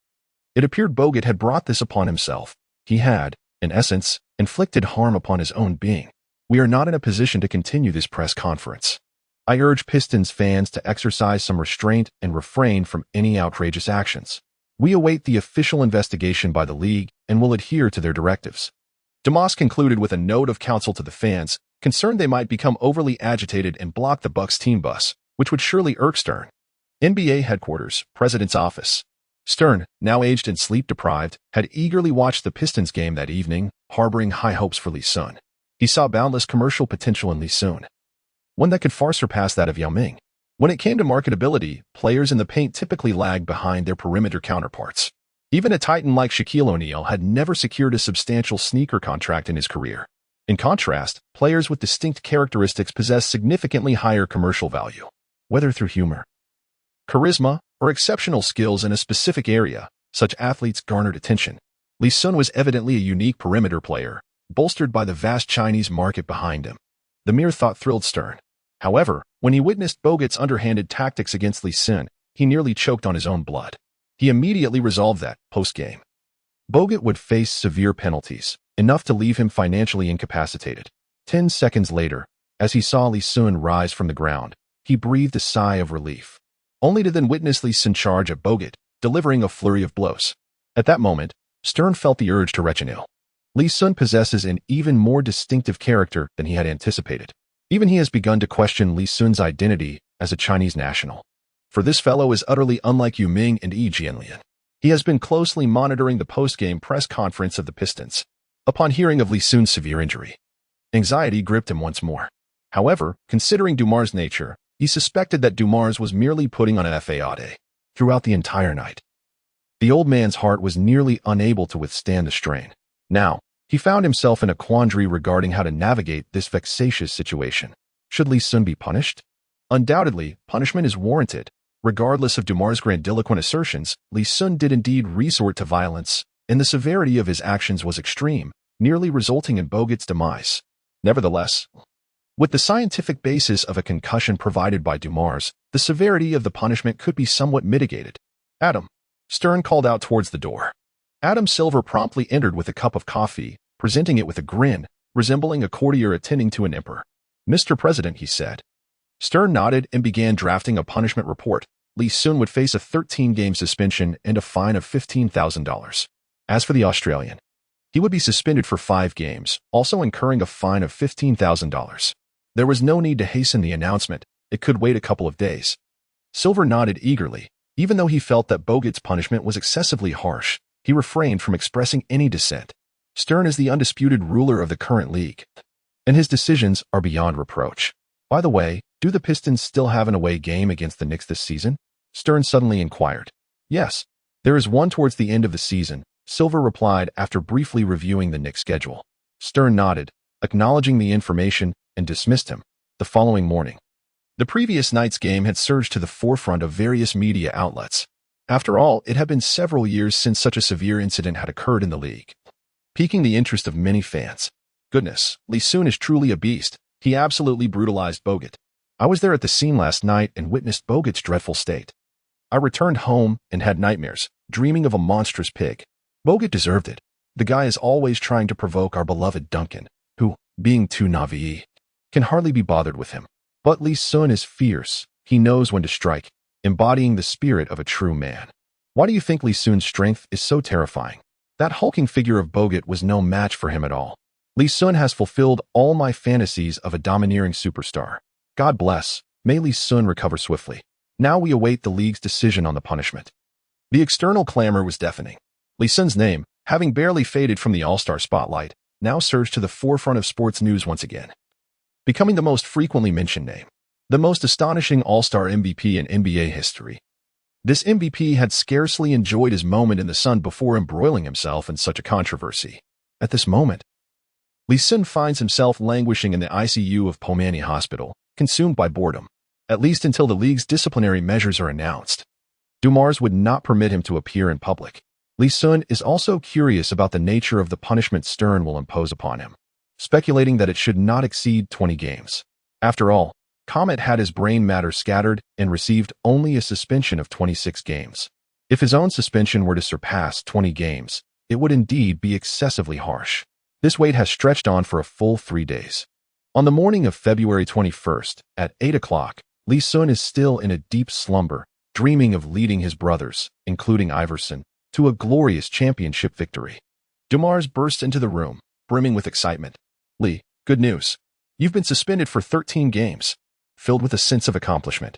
it appeared Bogut had brought this upon himself. He had, in essence, inflicted harm upon his own being. We are not in a position to continue this press conference. I urge Pistons fans to exercise some restraint and refrain from any outrageous actions. We await the official investigation by the league and will adhere to their directives. Dumas concluded with a note of counsel to the fans, concerned they might become overly agitated and block the Bucks team bus, which would surely irk Stern. NBA headquarters, President's office. Stern, now aged and sleep-deprived, had eagerly watched the Pistons game that evening, harboring high hopes for Li Xun. He saw boundless commercial potential in Li Xun, one that could far surpass that of Yao Ming. When it came to marketability, players in the paint typically lagged behind their perimeter counterparts. Even a titan like Shaquille O'Neal had never secured a substantial sneaker contract in his career. In contrast, players with distinct characteristics possessed significantly higher commercial value. Whether through humor, charisma, or exceptional skills in a specific area, such athletes garnered attention. Li Xun was evidently a unique perimeter player, bolstered by the vast Chinese market behind him. The mere thought thrilled Stern. However, when he witnessed Bogut's underhanded tactics against Li Xun, he nearly choked on his own blood. He immediately resolved that, post-game, Bogut would face severe penalties, enough to leave him financially incapacitated. 10 seconds later, as he saw Li Xun rise from the ground, he breathed a sigh of relief, only to then witness Li Xun charge at Bogut, delivering a flurry of blows. At that moment, Stern felt the urge to retchenil. Li Xun possesses an even more distinctive character than he had anticipated. Even he has begun to question Li Xun's identity as a Chinese national. For this fellow is utterly unlike Yu Ming and Yi Jianlian. He has been closely monitoring the post-game press conference of the Pistons. Upon hearing of Li Xun's severe injury, anxiety gripped him once more. However, considering Dumas' nature, he suspected that Dumas was merely putting on an facade. Throughout the entire night, the old man's heart was nearly unable to withstand the strain. Now, he found himself in a quandary regarding how to navigate this vexatious situation. Should Li Xun be punished? Undoubtedly, punishment is warranted. Regardless of Dumas' grandiloquent assertions, Li Xun did indeed resort to violence, and the severity of his actions was extreme, nearly resulting in Bogut's demise. Nevertheless, with the scientific basis of a concussion provided by Dumas, the severity of the punishment could be somewhat mitigated. Adam, Stern called out towards the door. Adam Silver promptly entered with a cup of coffee, presenting it with a grin, resembling a courtier attending to an emperor. Mr. President, he said. Stern nodded and began drafting a punishment report. Li Xun would face a 13-game suspension and a fine of $15,000. As for the Australian, He would be suspended for 5 games, also incurring a fine of $15,000. There was no need to hasten the announcement. It could wait a couple of days. Silver nodded eagerly. Even though he felt that Bogut's punishment was excessively harsh, he refrained from expressing any dissent. Stern is the undisputed ruler of the current league, and his decisions are beyond reproach. By the way, do the Pistons still have an away game against the Knicks this season? Stern suddenly inquired. Yes, there is one towards the end of the season, Silver replied after briefly reviewing the Knicks' schedule. Stern nodded, acknowledging the information, and dismissed him. The following morning, the previous night's game had surged to the forefront of various media outlets. After all, it had been several years since such a severe incident had occurred in the league, piquing the interest of many fans. Goodness, Li Xun is truly a beast. He absolutely brutalized Bogut. I was there at the scene last night and witnessed Bogut's dreadful state. I returned home and had nightmares, dreaming of a monstrous pig. Bogut deserved it. The guy is always trying to provoke our beloved Duncan, who, being too naive, can hardly be bothered with him. But Li Xun is fierce. He knows when to strike, embodying the spirit of a true man. Why do you think Li Xun's strength is so terrifying? That hulking figure of Bogut was no match for him at all. Li Xun has fulfilled all my fantasies of a domineering superstar. God bless. May Li Xun recover swiftly. Now we await the league's decision on the punishment. The external clamor was deafening. Li Xun's name, having barely faded from the all-star spotlight, now surged to the forefront of sports news once again, becoming the most frequently mentioned name, the most astonishing all-star MVP in NBA history. This MVP had scarcely enjoyed his moment in the sun before embroiling himself in such a controversy. At this moment, Li Xun finds himself languishing in the ICU of Pomani Hospital, consumed by boredom, at least until the league's disciplinary measures are announced. Dumars would not permit him to appear in public. Li Xun is also curious about the nature of the punishment Stern will impose upon him, speculating that it should not exceed 20 games. After all, Comet had his brain matter scattered and received only a suspension of 26 games. If his own suspension were to surpass 20 games, it would indeed be excessively harsh. This wait has stretched on for a full 3 days. On the morning of February 21st, at 8 o'clock, Li Xun is still in a deep slumber, dreaming of leading his brothers, including Iverson, to a glorious championship victory. Dumars burst into the room, brimming with excitement. Li, good news. You've been suspended for 13 games. Filled with a sense of accomplishment,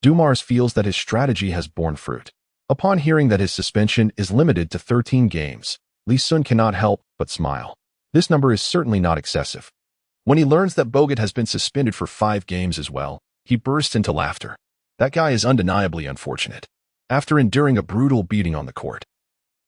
Dumars feels that his strategy has borne fruit. Upon hearing that his suspension is limited to 13 games, Li Xun cannot help but smile. This number is certainly not excessive. When he learns that Bogut has been suspended for 5 games as well, he bursts into laughter. That guy is undeniably unfortunate. After enduring a brutal beating on the court,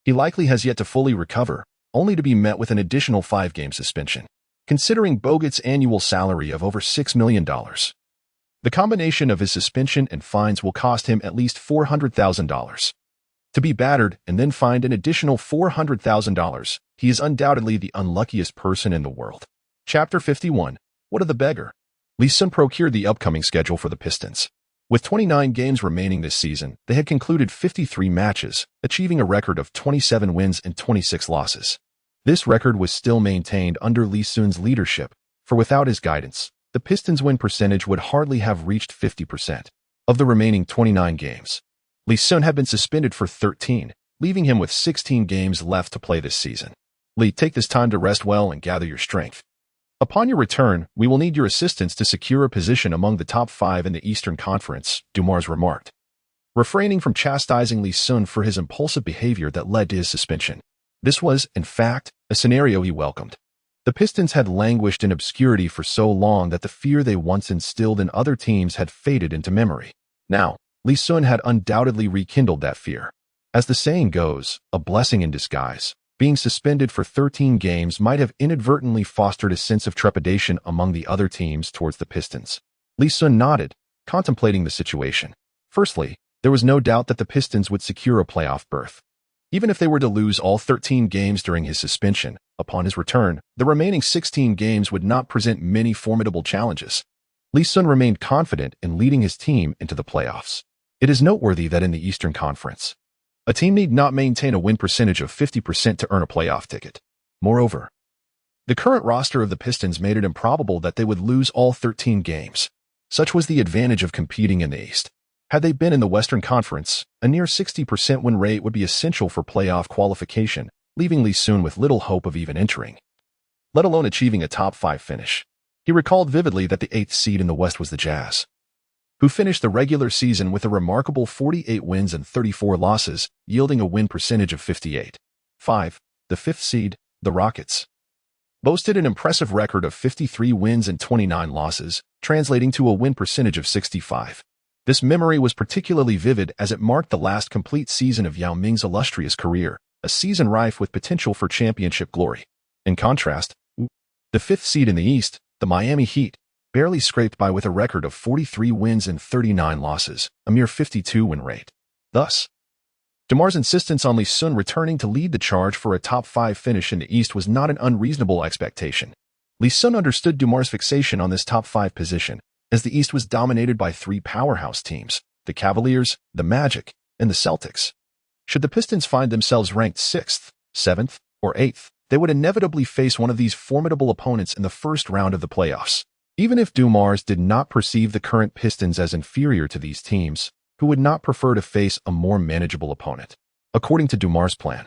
he likely has yet to fully recover, only to be met with an additional 5-game suspension. Considering Bogut's annual salary of over $6 million, the combination of his suspension and fines will cost him at least $400,000. To be battered and then fined an additional $400,000, he is undoubtedly the unluckiest person in the world. Chapter 51. What of the beggar? Li Xun procured the upcoming schedule for the Pistons. With 29 games remaining this season, they had concluded 53 matches, achieving a record of 27 wins and 26 losses. This record was still maintained under Li Xun's leadership, for without his guidance, the Pistons' win percentage would hardly have reached 50%. Of the remaining 29 games, Li Xun had been suspended for 13, leaving him with 16 games left to play this season. Li, take this time to rest well and gather your strength. Upon your return, we will need your assistance to secure a position among the top 5 in the Eastern Conference, Dumars remarked, refraining from chastising Li Xun for his impulsive behavior that led to his suspension. This was, in fact, a scenario he welcomed. The Pistons had languished in obscurity for so long that the fear they once instilled in other teams had faded into memory. Now, Li Xun had undoubtedly rekindled that fear. As the saying goes, a blessing in disguise. Being suspended for 13 games might have inadvertently fostered a sense of trepidation among the other teams towards the Pistons. Li Xun nodded, contemplating the situation. Firstly, there was no doubt that the Pistons would secure a playoff berth. Even if they were to lose all 13 games during his suspension, upon his return, the remaining 16 games would not present many formidable challenges. Li Xun remained confident in leading his team into the playoffs. It is noteworthy that in the Eastern Conference, a team need not maintain a win percentage of 50% to earn a playoff ticket. Moreover, the current roster of the Pistons made it improbable that they would lose all 13 games. Such was the advantage of competing in the East. Had they been in the Western Conference, a near 60% win rate would be essential for playoff qualification, leaving Li Xun with little hope of even entering, let alone achieving a top 5 finish. He recalled vividly that the 8th seed in the West was the Jazz, who finished the regular season with a remarkable 48 wins and 34 losses, yielding a win percentage of 58. 5. The 5th seed, the Rockets, boasted an impressive record of 53 wins and 29 losses, translating to a win percentage of 65. This memory was particularly vivid as it marked the last complete season of Yao Ming's illustrious career, a season rife with potential for championship glory. In contrast, the 5th seed in the East, the Miami Heat, barely scraped by with a record of 43 wins and 39 losses, a mere 52 win rate. Thus, DeMar's insistence on Li Xun returning to lead the charge for a top 5 finish in the East was not an unreasonable expectation. Li Xun understood DeMar's fixation on this top 5 position, as the East was dominated by 3 powerhouse teams, the Cavaliers, the Magic, and the Celtics. Should the Pistons find themselves ranked 6th, 7th, or 8th, they would inevitably face one of these formidable opponents in the first round of the playoffs. Even if DeMar did not perceive the current Pistons as inferior to these teams, who would not prefer to face a more manageable opponent? According to DeMar's plan,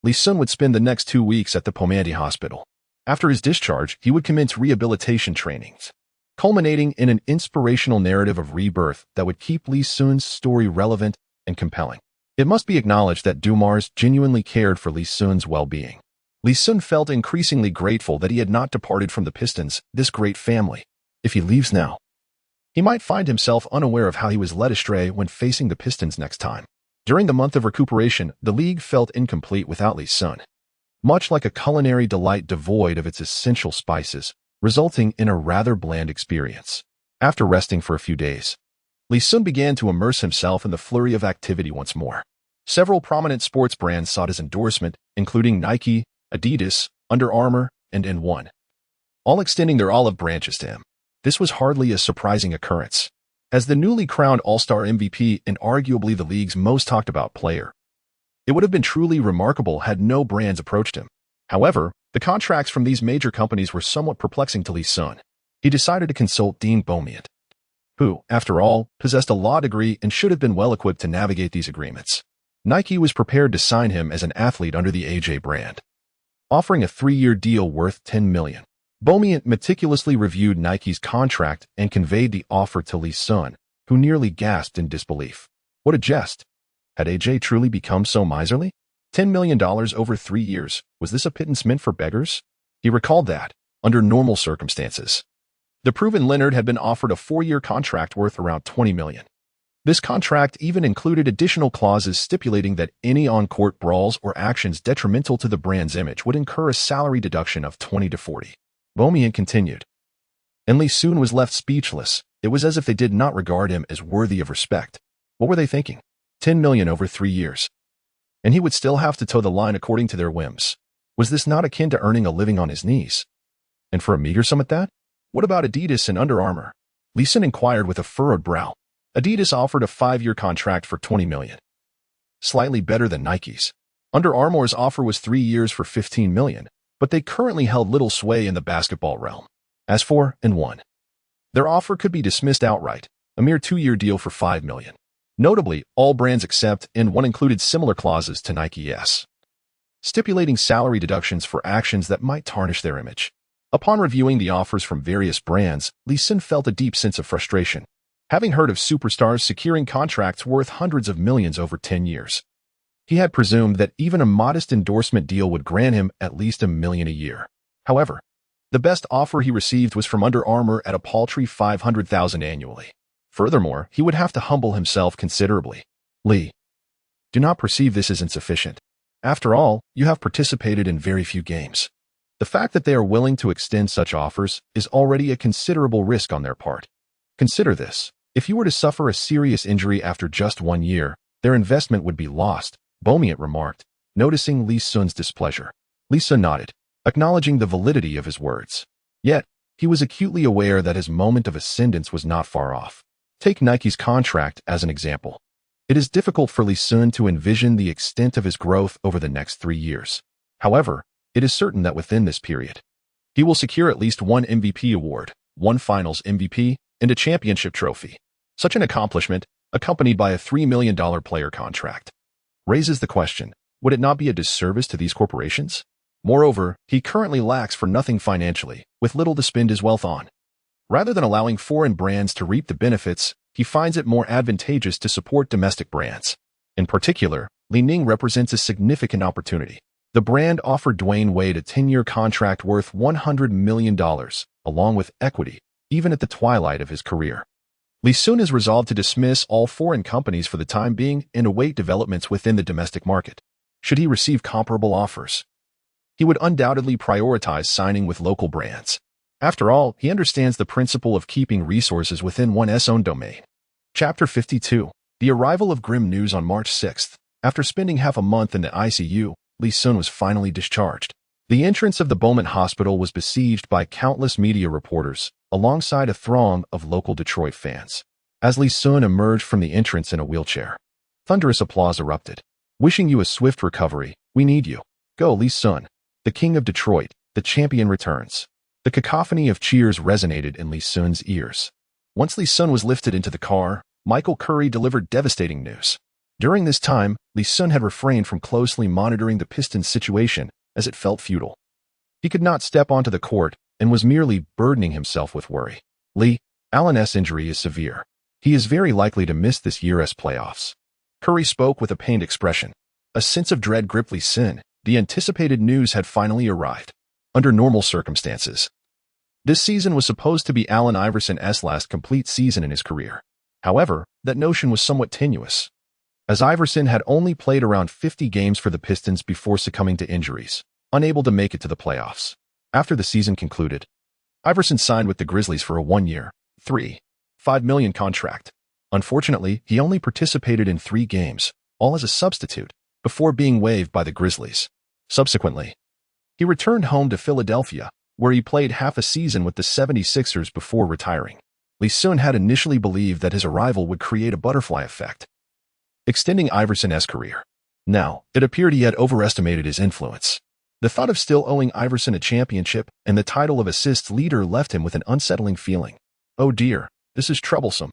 Li Xun would spend the next 2 weeks at the Pomandi Hospital. After his discharge, he would commence rehabilitation trainings, culminating in an inspirational narrative of rebirth that would keep Li Xun's story relevant and compelling. It must be acknowledged that DeMar genuinely cared for Li Xun's well-being. Li Xun felt increasingly grateful that he had not departed from the Pistons, this great family. If he leaves now, he might find himself unaware of how he was led astray when facing the Pistons next time. During the month of recuperation, the league felt incomplete without Li Xun, much like a culinary delight devoid of its essential spices, resulting in a rather bland experience. After resting for a few days, Li Xun began to immerse himself in the flurry of activity once more. Several prominent sports brands sought his endorsement, including Nike, Adidas, Under Armour, and N1, all extending their olive branches to him. This was hardly a surprising occurrence. As the newly crowned All-Star MVP and arguably the league's most talked about player, it would have been truly remarkable had no brands approached him. However, the contracts from these major companies were somewhat perplexing to Li Xun. He decided to consult Dean Beaumont, who, after all, possessed a law degree and should have been well-equipped to navigate these agreements. Nike was prepared to sign him as an athlete under the AJ brand, offering a 3-year deal worth $10 million. Beaumont meticulously reviewed Nike's contract and conveyed the offer to Li Xun, who nearly gasped in disbelief. What a jest! Had AJ truly become so miserly? $10 million over 3 years, was this a pittance meant for beggars? He recalled that, under normal circumstances, the proven Leonard had been offered a 4-year contract worth around $20 million. This contract even included additional clauses stipulating that any on-court brawls or actions detrimental to the brand's image would incur a salary deduction of 20 to 40. Beaumont continued, and Li Xun was left speechless. It was as if they did not regard him as worthy of respect. What were they thinking? $10 million over 3 years. And he would still have to toe the line according to their whims. Was this not akin to earning a living on his knees? And for a meager sum at that? What about Adidas and Under Armour? Li Xun inquired with a furrowed brow. Adidas offered a 5-year contract for $20 million. Slightly better than Nike's. Under Armour's offer was 3 years for $15 million. But they currently held little sway in the basketball realm. As for N1, their offer could be dismissed outright, a mere 2-year deal for $5 million. Notably, all brands except N1 included similar clauses to Nike's, stipulating salary deductions for actions that might tarnish their image. Upon reviewing the offers from various brands, Li Xun felt a deep sense of frustration, having heard of superstars securing contracts worth hundreds of millions over 10 years. He had presumed that even a modest endorsement deal would grant him at least $1 million a year. However, the best offer he received was from Under Armour at a paltry $500,000 annually. Furthermore, he would have to humble himself considerably. Lee, do not perceive this as insufficient. After all, you have participated in very few games. The fact that they are willing to extend such offers is already a considerable risk on their part. Consider this. If you were to suffer a serious injury after just 1 year, their investment would be lost, Beaumont remarked, noticing Li Xun's displeasure. Li Xun nodded, acknowledging the validity of his words. Yet, he was acutely aware that his moment of ascendance was not far off. Take Nike's contract as an example. It is difficult for Li Xun to envision the extent of his growth over the next 3 years. However, it is certain that within this period, he will secure at least 1 MVP award, 1 Finals MVP, and a championship trophy. Such an accomplishment, accompanied by a $3 million player contract, raises the question, Would it not be a disservice to these corporations? Moreover, he currently lacks for nothing financially, with little to spend his wealth on. Rather than allowing foreign brands to reap the benefits, he finds it more advantageous to support domestic brands. In particular, Li Ning represents a significant opportunity. The brand offered Dwayne Wade a 10-year contract worth $100 million, along with equity, even at the twilight of his career. Li Xun is resolved to dismiss all foreign companies for the time being and await developments within the domestic market. Should he receive comparable offers, he would undoubtedly prioritize signing with local brands. After all, he understands the principle of keeping resources within one's own domain. Chapter 52. The arrival of grim news on March 6th. After spending half a month in the ICU, Li Xun was finally discharged. The entrance of the Beaumont Hospital was besieged by countless media reporters, alongside a throng of local Detroit fans. As Li Xun emerged from the entrance in a wheelchair, thunderous applause erupted. "Wishing you a swift recovery, we need you. Go, Li Xun. The king of Detroit, the champion returns." The cacophony of cheers resonated in Li Xun's ears. Once Li Xun was lifted into the car, Michael Curry delivered devastating news. During this time, Li Xun had refrained from closely monitoring the Pistons' situation as it felt futile. He could not step onto the court and was merely burdening himself with worry. Allen's injury is severe. He is very likely to miss this year's playoffs. Curry spoke with a pained expression. A sense of dread gripped Li Xun. The anticipated news had finally arrived. Under normal circumstances, this season was supposed to be Allen Iverson's last complete season in his career. However, that notion was somewhat tenuous, as Iverson had only played around 50 games for the Pistons before succumbing to injuries, unable to make it to the playoffs. After the season concluded, Iverson signed with the Grizzlies for a 1-year, $3.5 million contract. Unfortunately, he only participated in 3 games, all as a substitute, before being waived by the Grizzlies. Subsequently, he returned home to Philadelphia, where he played half a season with the 76ers before retiring. Li Xun had initially believed that his arrival would create a butterfly effect, extending Iverson's career. Now, it appeared he had overestimated his influence. The thought of still owing Iverson a championship and the title of assists leader left him with an unsettling feeling. "Oh dear, this is troublesome."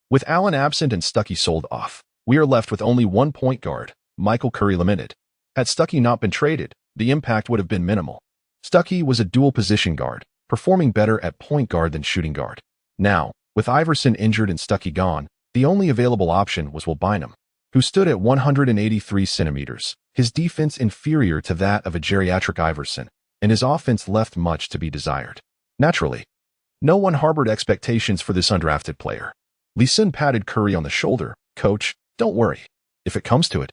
With Allen absent and Stuckey sold off, we are left with only one point guard, Michael Curry lamented. Had Stuckey not been traded, the impact would have been minimal. Stuckey was a dual-position guard, performing better at point guard than shooting guard. Now, with Iverson injured and Stuckey gone, the only available option was Will Bynum, who stood at 183 centimeters, his defense inferior to that of a geriatric Iverson, and his offense left much to be desired. Naturally, no one harbored expectations for this undrafted player. Li Xun patted Curry on the shoulder. "Coach, don't worry. If it comes to it,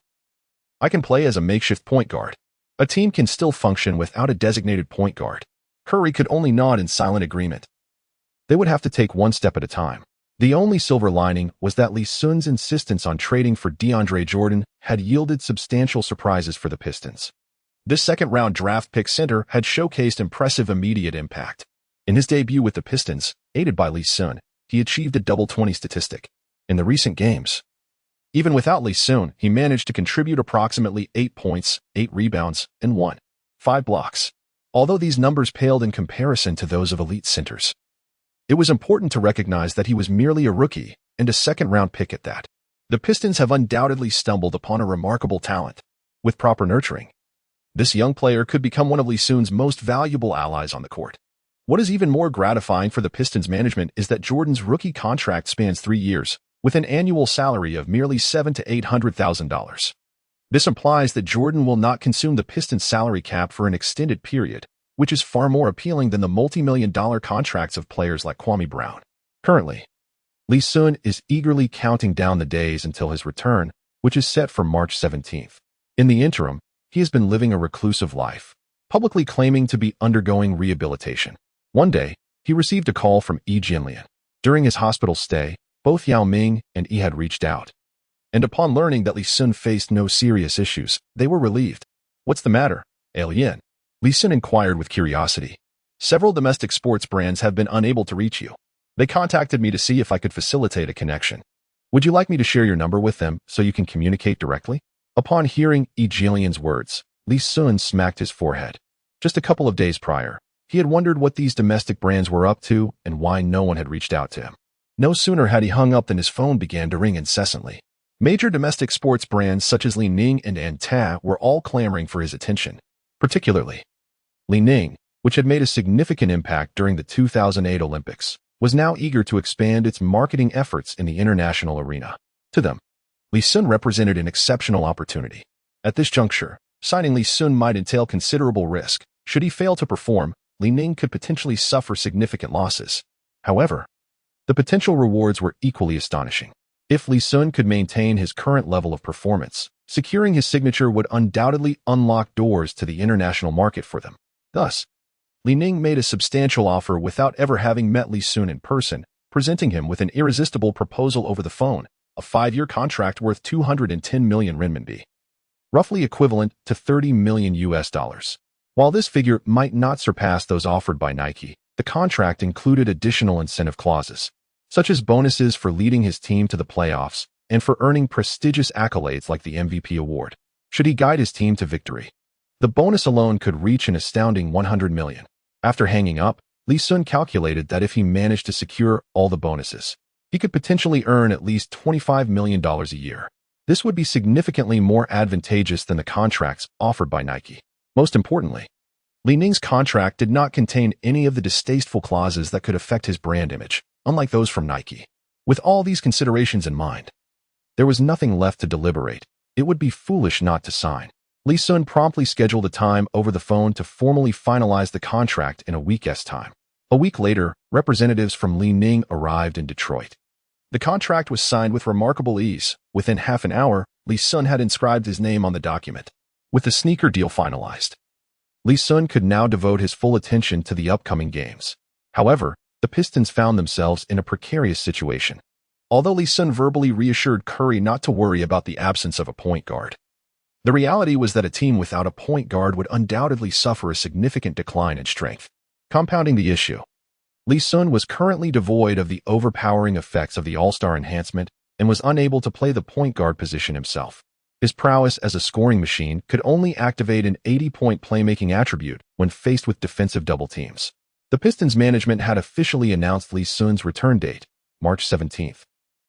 I can play as a makeshift point guard. A team can still function without a designated point guard." Curry could only nod in silent agreement. They would have to take one step at a time. The only silver lining was that Li Xun's insistence on trading for DeAndre Jordan had yielded substantial surprises for the Pistons. This second-round draft pick center had showcased impressive immediate impact. In his debut with the Pistons, aided by Li Xun, he achieved a double-20 statistic. In the recent games, even without Li Xun, he managed to contribute approximately 8 points, 8 rebounds, and 1.5 blocks. Although these numbers paled in comparison to those of elite centers, it was important to recognize that he was merely a rookie and a second-round pick at that. The Pistons have undoubtedly stumbled upon a remarkable talent. With proper nurturing, this young player could become one of Li Xun's most valuable allies on the court. What is even more gratifying for the Pistons management is that Jordan's rookie contract spans 3 years, with an annual salary of merely $700,000 to $800,000. This implies that Jordan will not consume the Pistons' salary cap for an extended period, which is far more appealing than the multi-million-dollar contracts of players like Kwame Brown. Currently, Li Xun is eagerly counting down the days until his return, which is set for March 17th. In the interim, he has been living a reclusive life, publicly claiming to be undergoing rehabilitation. One day, he received a call from Yi Jianlian. During his hospital stay, both Yao Ming and Yi had reached out, and upon learning that Li Xun faced no serious issues, they were relieved. "What's the matter, Alien?" Li Xun inquired with curiosity. "Several domestic sports brands have been unable to reach you. They contacted me to see if I could facilitate a connection. Would you like me to share your number with them so you can communicate directly?" Upon hearing Yi Jianlian's words, Li Xun smacked his forehead. Just a couple of days prior, he had wondered what these domestic brands were up to and why no one had reached out to him. No sooner had he hung up than his phone began to ring incessantly. Major domestic sports brands such as Li Ning and Anta were all clamoring for his attention. Particularly, Li Ning, which had made a significant impact during the 2008 Olympics, was now eager to expand its marketing efforts in the international arena. To them, Li Xun represented an exceptional opportunity. At this juncture, signing Li Xun might entail considerable risk. Should he fail to perform, Li Ning could potentially suffer significant losses. However, the potential rewards were equally astonishing. If Li Xun could maintain his current level of performance, securing his signature would undoubtedly unlock doors to the international market for them. Thus, Li Ning made a substantial offer without ever having met Li Xun in person, presenting him with an irresistible proposal over the phone, a 5-year contract worth 210 million renminbi, roughly equivalent to $30 million. While this figure might not surpass those offered by Nike, the contract included additional incentive clauses, such as bonuses for leading his team to the playoffs and for earning prestigious accolades like the MVP award, should he guide his team to victory. The bonus alone could reach an astounding 100 million. After hanging up, Li Xun calculated that if he managed to secure all the bonuses, he could potentially earn at least $25 million a year. This would be significantly more advantageous than the contracts offered by Nike. Most importantly, Li Ning's contract did not contain any of the distasteful clauses that could affect his brand image, unlike those from Nike. With all these considerations in mind, there was nothing left to deliberate. It would be foolish not to sign. Li Xun promptly scheduled a time over the phone to formally finalize the contract in a week's time. A week later, representatives from Li Ning arrived in Detroit. The contract was signed with remarkable ease. Within half an hour, Li Xun had inscribed his name on the document. With the sneaker deal finalized, Li Xun could now devote his full attention to the upcoming games. However, the Pistons found themselves in a precarious situation. Although Li Xun verbally reassured Curry not to worry about the absence of a point guard, the reality was that a team without a point guard would undoubtedly suffer a significant decline in strength. Compounding the issue, Li Xun was currently devoid of the overpowering effects of the All-Star enhancement and was unable to play the point guard position himself. His prowess as a scoring machine could only activate an 80-point playmaking attribute when faced with defensive double teams. The Pistons management had officially announced Li Xun's return date, March 17th,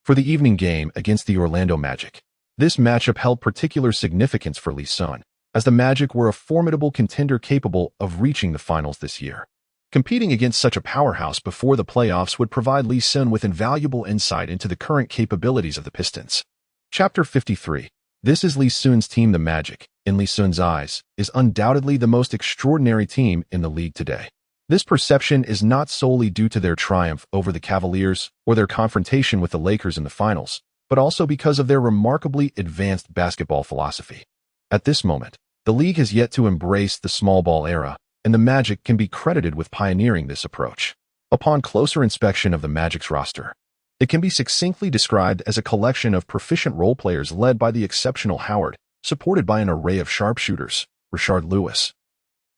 for the evening game against the Orlando Magic. This matchup held particular significance for Li Xun, as the Magic were a formidable contender capable of reaching the finals this year. Competing against such a powerhouse before the playoffs would provide Li Xun with invaluable insight into the current capabilities of the Pistons. Chapter 53. This is Li Xun's team. The Magic, in Li Xun's eyes, is undoubtedly the most extraordinary team in the league today. This perception is not solely due to their triumph over the Cavaliers or their confrontation with the Lakers in the finals, but also because of their remarkably advanced basketball philosophy. At this moment, the league has yet to embrace the small ball era, and the Magic can be credited with pioneering this approach. Upon closer inspection of the Magic's roster, it can be succinctly described as a collection of proficient role players led by the exceptional Howard, supported by an array of sharpshooters, Rashard Lewis,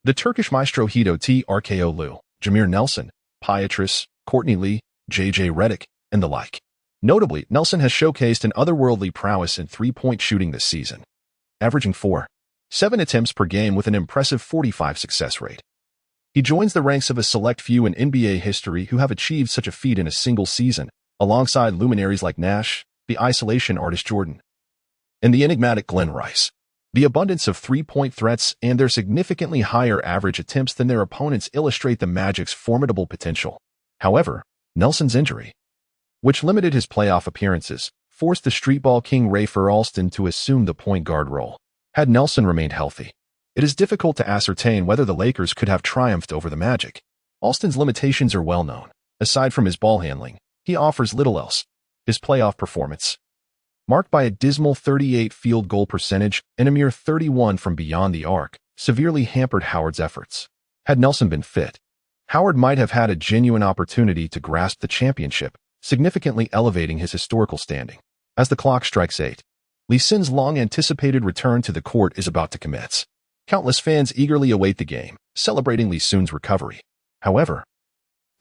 the Turkish maestro Hedo Trko Liu, Jameer Nelson, Pietrus, Courtney Lee, J.J. Redick, and the like. Notably, Nelson has showcased an otherworldly prowess in three-point shooting this season, averaging 4.7 attempts per game with an impressive 45% success rate. He joins the ranks of a select few in NBA history who have achieved such a feat in a single season, alongside luminaries like Nash, the isolation artist Jordan, and the enigmatic Glenn Rice. The abundance of three-point threats and their significantly higher average attempts than their opponents illustrate the Magic's formidable potential. However, Nelson's injury, which limited his playoff appearances, forced the streetball king Rafer Alston to assume the point guard role. Had Nelson remained healthy, it is difficult to ascertain whether the Lakers could have triumphed over the Magic. Alston's limitations are well known. Aside from his ball handling, he offers little else. His playoff performance, marked by a dismal 38 field goal percentage and a mere 31 from beyond the arc, severely hampered Howard's efforts. Had Nelson been fit, Howard might have had a genuine opportunity to grasp the championship, significantly elevating his historical standing. As the clock strikes 8, Li Xun's long-anticipated return to the court is about to commence. Countless fans eagerly await the game, celebrating Li Xun's recovery. However,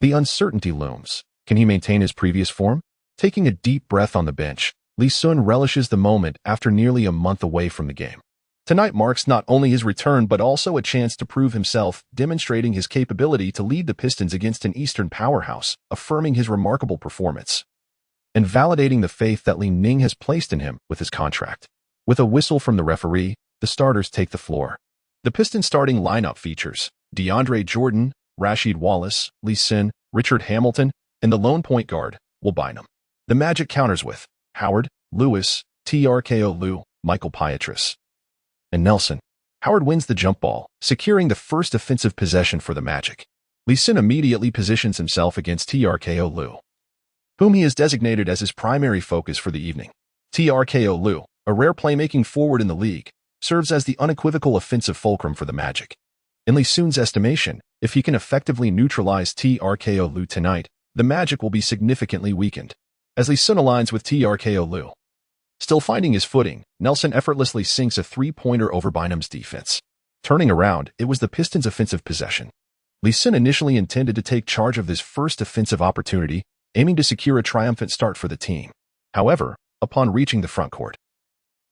the uncertainty looms. Can he maintain his previous form? Taking a deep breath on the bench, Li Xun relishes the moment after nearly a month away from the game. Tonight marks not only his return but also a chance to prove himself, demonstrating his capability to lead the Pistons against an Eastern powerhouse, affirming his remarkable performance. and validating the faith that Li Ning has placed in him with his contract. With a whistle from the referee, the starters take the floor. The Pistons starting lineup features DeAndre Jordan, Rasheed Wallace, Li Xun, Richard Hamilton, and the lone point guard, Will Bynum. The Magic counters with Howard, Lewis, TRKO Lue, Michael Pietras, and Nelson. Howard wins the jump ball, securing the first offensive possession for the Magic. Li Xun immediately positions himself against TRKO Lue, whom he has designated as his primary focus for the evening. TRKO Lue, a rare playmaking forward in the league, serves as the unequivocal offensive fulcrum for the Magic. In Li Xun's estimation, if he can effectively neutralize TRKO Lue tonight, the Magic will be significantly weakened. As Li Xun aligns with TRKO Lue, still finding his footing, Nelson effortlessly sinks a three-pointer over Bynum's defense. Turning around, it was the Pistons' offensive possession. Li Xun initially intended to take charge of this first offensive opportunity, aiming to secure a triumphant start for the team. However, upon reaching the front court,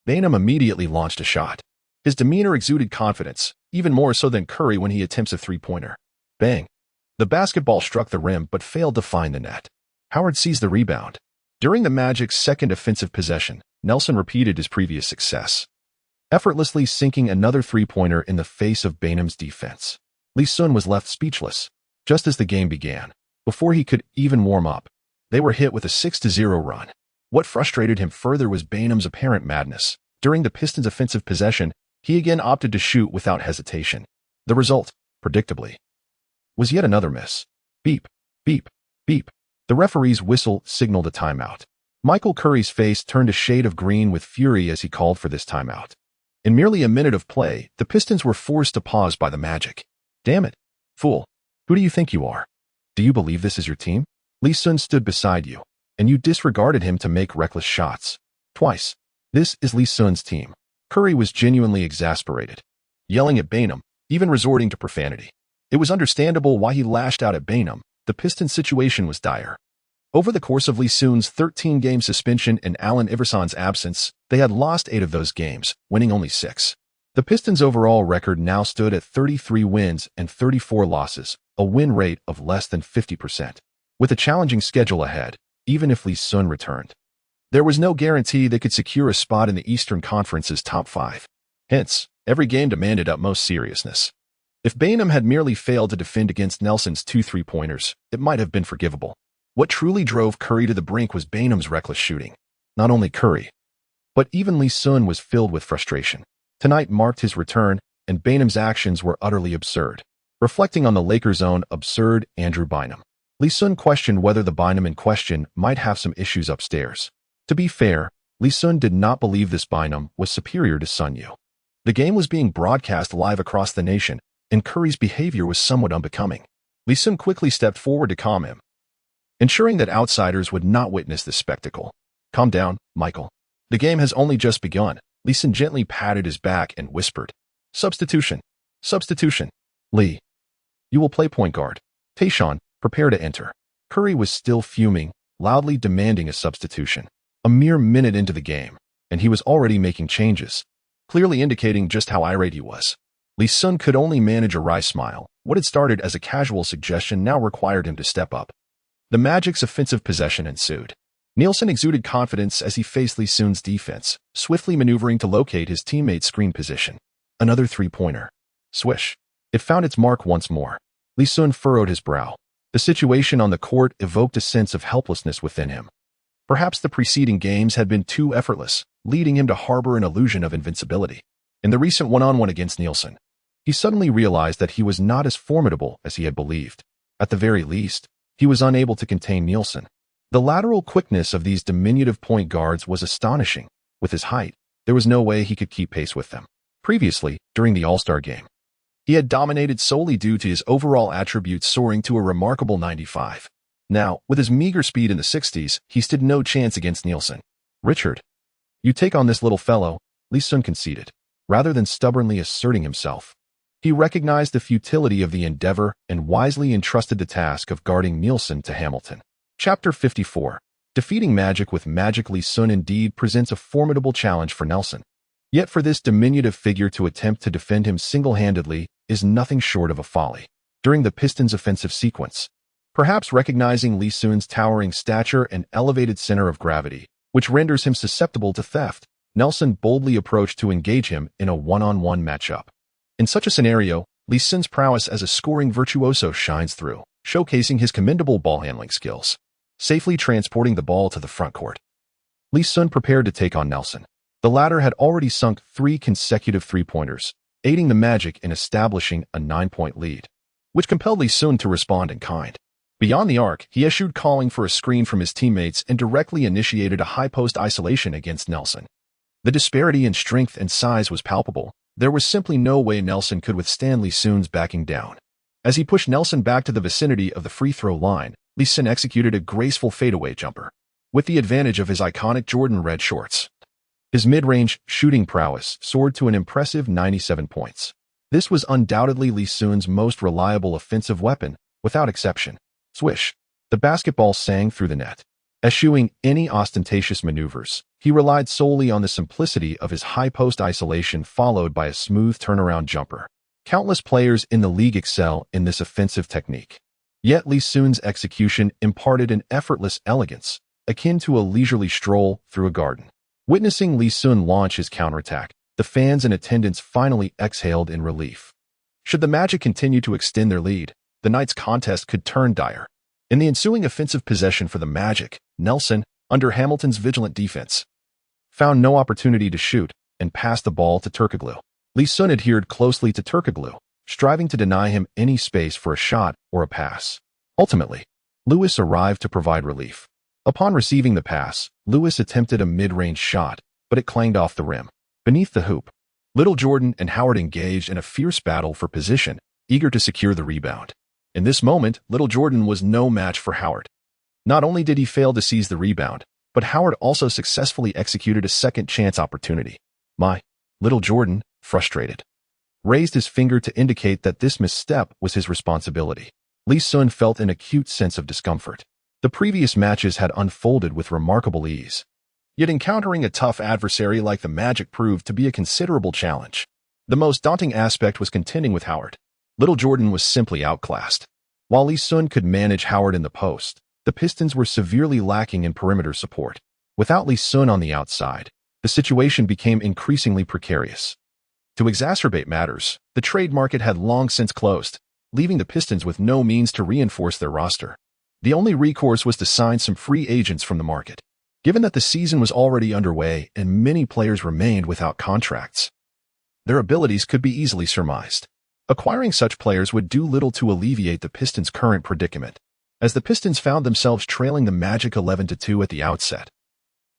Bynum immediately launched a shot. His demeanor exuded confidence, even more so than Curry when he attempts a three-pointer. Bang! The basketball struck the rim but failed to find the net. Howard seized the rebound. During the Magic's second offensive possession, Nelson repeated his previous success, effortlessly sinking another three-pointer in the face of Bynum's defense. Li Xun was left speechless. Just as the game began, before he could even warm up, they were hit with a 6-0 run. What frustrated him further was Bynum's apparent madness. During the Pistons' offensive possession, he again opted to shoot without hesitation. The result, predictably, was yet another miss. Beep, beep, beep. The referee's whistle signaled a timeout. Michael Curry's face turned a shade of green with fury as he called for this timeout. In merely a minute of play, the Pistons were forced to pause by the Magic. Damn it, fool. Who do you think you are? Do you believe this is your team? Li Xun stood beside you, and you disregarded him to make reckless shots. Twice. This is Li Xun's team. Curry was genuinely exasperated, yelling at Bynum, even resorting to profanity. It was understandable why he lashed out at Bynum. The Pistons' situation was dire. Over the course of Li Xun's 13-game suspension and Allen Iverson's absence, they had lost 8 of those games, winning only 6. The Pistons' overall record now stood at 33 wins and 34 losses, a win rate of less than 50%. With a challenging schedule ahead, even if Li Xun returned, there was no guarantee they could secure a spot in the Eastern Conference's top 5. Hence, every game demanded utmost seriousness. If Bynum had merely failed to defend against Nelson's 2 three-pointers, it might have been forgivable. What truly drove Curry to the brink was Bynum's reckless shooting. Not only Curry, but even Li Xun was filled with frustration. Tonight marked his return, and Bynum's actions were utterly absurd. Reflecting on the Lakers' own absurd Andrew Bynum, Li Xun questioned whether the Bynum in question might have some issues upstairs. To be fair, Li Xun did not believe this Bynum was superior to Sun Yu. The game was being broadcast live across the nation, and Curry's behavior was somewhat unbecoming. Li Xun quickly stepped forward to calm him, ensuring that outsiders would not witness this spectacle. Calm down, Michael. The game has only just begun. Li Xun gently patted his back and whispered, Substitution. Substitution. Li, you will play point guard. Tayshaun, prepare to enter. Curry was still fuming, loudly demanding a substitution. A mere minute into the game, and he was already making changes, clearly indicating just how irate he was. Li Xun could only manage a wry smile. What had started as a casual suggestion now required him to step up. The Magic's offensive possession ensued. Nielsen exuded confidence as he faced Li Xun's defense, swiftly maneuvering to locate his teammate's screen position. Another three-pointer. Swish. It found its mark once more. Li Xun furrowed his brow. The situation on the court evoked a sense of helplessness within him. Perhaps the preceding games had been too effortless, leading him to harbor an illusion of invincibility. In the recent one-on-one against Nielsen, he suddenly realized that he was not as formidable as he had believed. At the very least, he was unable to contain Nielsen. The lateral quickness of these diminutive point guards was astonishing. With his height, there was no way he could keep pace with them. Previously, during the All-Star game, he had dominated solely due to his overall attributes soaring to a remarkable 95. Now, with his meager speed in the 60s, he stood no chance against Nielsen. Richard, you take on this little fellow, Li Xun conceded. Rather than stubbornly asserting himself, he recognized the futility of the endeavor and wisely entrusted the task of guarding Nielsen to Hamilton. Chapter 54. Defeating Magic with Magic. Li Xun indeed presents a formidable challenge for Nelson. Yet for this diminutive figure to attempt to defend him single-handedly is nothing short of a folly. During the Pistons' offensive sequence, Perhaps recognizing Li Xun's towering stature and elevated center of gravity, which renders him susceptible to theft, Nelson boldly approached to engage him in a one-on-one matchup. In such a scenario, Li Xun's prowess as a scoring virtuoso shines through, showcasing his commendable ball-handling skills, safely transporting the ball to the front court. Li Xun prepared to take on Nelson. The latter had already sunk 3 consecutive three-pointers, aiding the Magic in establishing a 9-point lead, which compelled Li Xun to respond in kind. Beyond the arc, he eschewed calling for a screen from his teammates and directly initiated a high-post isolation against Nelson. The disparity in strength and size was palpable. There was simply no way Nelson could withstand Li Xun's backing down. As he pushed Nelson back to the vicinity of the free throw line, Li Xun executed a graceful fadeaway jumper, with the advantage of his iconic Jordan red shorts. His mid-range shooting prowess soared to an impressive 97 points. This was undoubtedly Li Xun's most reliable offensive weapon, without exception. Swish. The basketball sang through the net. Eschewing any ostentatious maneuvers, he relied solely on the simplicity of his high-post isolation followed by a smooth turnaround jumper. Countless players in the league excel in this offensive technique. Yet Li Xun's execution imparted an effortless elegance, akin to a leisurely stroll through a garden. Witnessing Li Xun launch his counterattack, the fans in attendance finally exhaled in relief. Should the Magic continue to extend their lead, the night's contest could turn dire. In the ensuing offensive possession for the Magic, Nelson, under Hamilton's vigilant defense, found no opportunity to shoot and passed the ball to Turkoglu. Li Xun adhered closely to Turkoglu, striving to deny him any space for a shot or a pass. Ultimately, Lewis arrived to provide relief. Upon receiving the pass, Lewis attempted a mid-range shot, but it clanged off the rim. Beneath the hoop, Little Jordan and Howard engaged in a fierce battle for position, eager to secure the rebound. In this moment, Little Jordan was no match for Howard. Not only did he fail to seize the rebound, but Howard also successfully executed a second-chance opportunity. Little Jordan, frustrated, raised his finger to indicate that this misstep was his responsibility. Li Xun felt an acute sense of discomfort. The previous matches had unfolded with remarkable ease. Yet encountering a tough adversary like the Magic proved to be a considerable challenge. The most daunting aspect was contending with Howard. Little Jordan was simply outclassed. While Li Xun could manage Howard in the post, the Pistons were severely lacking in perimeter support. Without Li Xun on the outside, the situation became increasingly precarious. To exacerbate matters, the trade market had long since closed, leaving the Pistons with no means to reinforce their roster. The only recourse was to sign some free agents from the market. Given that the season was already underway and many players remained without contracts, their abilities could be easily surmised. Acquiring such players would do little to alleviate the Pistons' current predicament, as the Pistons found themselves trailing the Magic 11-2 at the outset.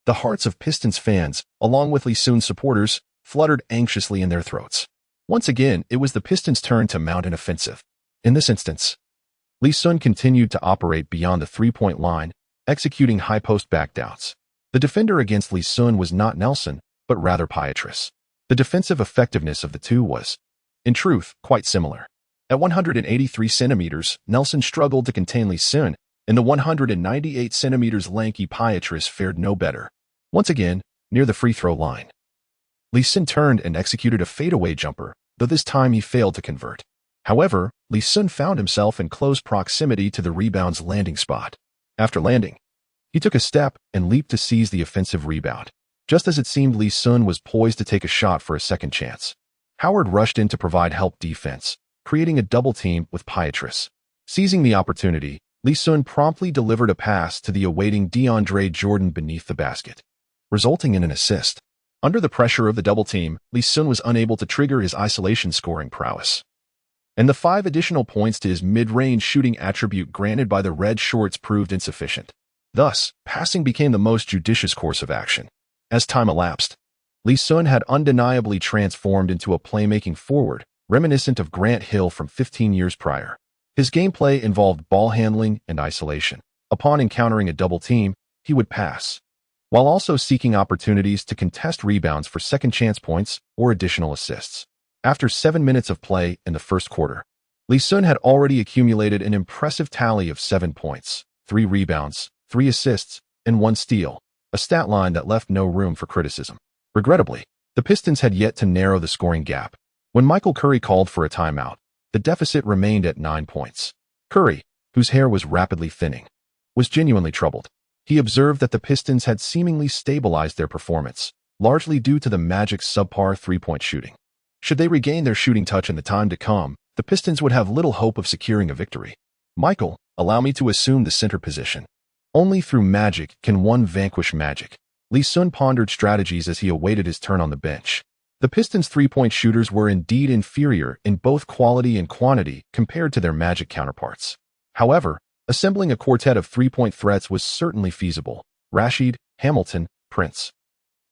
The hearts of Pistons fans, along with Li Xun's supporters, fluttered anxiously in their throats. Once again, it was the Pistons' turn to mount an offensive. In this instance, Li Xun continued to operate beyond the three-point line, executing high-post backdowns. The defender against Li Xun was not Nelson, but rather Pietrus. The defensive effectiveness of the two was, in truth, quite similar. At 183 centimeters, Nelson struggled to contain Li Xun, and the 198 centimeters lanky Pietrus fared no better. Once again, near the free throw line, Li Xun turned and executed a fadeaway jumper, though this time he failed to convert. However, Li Xun found himself in close proximity to the rebound's landing spot. After landing, he took a step and leaped to seize the offensive rebound. Just as it seemed Li Xun was poised to take a shot for a second chance, Howard rushed in to provide help defense, creating a double team with Pietrus. Seizing the opportunity, Li Xun promptly delivered a pass to the awaiting DeAndre Jordan beneath the basket, resulting in an assist. Under the pressure of the double team, Li Xun was unable to trigger his isolation scoring prowess, and the 5 additional points to his mid-range shooting attribute granted by the red shorts proved insufficient. Thus, passing became the most judicious course of action. As time elapsed, Li Xun had undeniably transformed into a playmaking forward, reminiscent of Grant Hill from 15 years prior. His gameplay involved ball handling and isolation. Upon encountering a double team, he would pass, while also seeking opportunities to contest rebounds for second chance points or additional assists. After 7 minutes of play in the first quarter, Li Xun had already accumulated an impressive tally of 7 points, 3 rebounds, 3 assists, and 1 steal, a stat line that left no room for criticism. Regrettably, the Pistons had yet to narrow the scoring gap. When Michael Curry called for a timeout, the deficit remained at 9 points. Curry, whose hair was rapidly thinning, was genuinely troubled. He observed that the Pistons had seemingly stabilized their performance, largely due to the Magic's subpar three-point shooting. Should they regain their shooting touch in the time to come, the Pistons would have little hope of securing a victory. Michael, allow me to assume the center position. Only through magic can one vanquish magic. Li Xun pondered strategies as he awaited his turn on the bench. The Pistons' three-point shooters were indeed inferior in both quality and quantity compared to their Magic counterparts. However, assembling a quartet of three-point threats was certainly feasible. Rashid, Hamilton, Prince.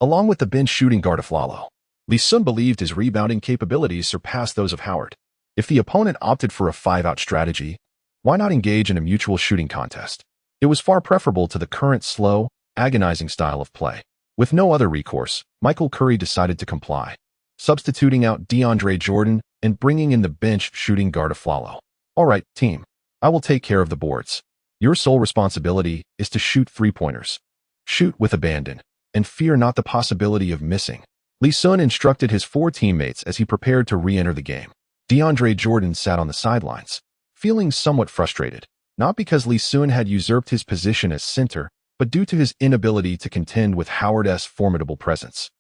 Along with the bench shooting guard Aflalo, Li Xun believed his rebounding capabilities surpassed those of Howard. If the opponent opted for a five-out strategy, why not engage in a mutual shooting contest? It was far preferable to the current slow, agonizing style of play. With no other recourse, Michael Curry decided to comply, substituting out DeAndre Jordan and bringing in the bench shooting guard Aflalo. All right, team. I will take care of the boards. Your sole responsibility is to shoot three-pointers. Shoot with abandon, and fear not the possibility of missing. Li Xun instructed his four teammates as he prepared to re-enter the game. DeAndre Jordan sat on the sidelines, feeling somewhat frustrated, not because Li Xun had usurped his position as center, but due to his inability to contend with Howard's formidable presence.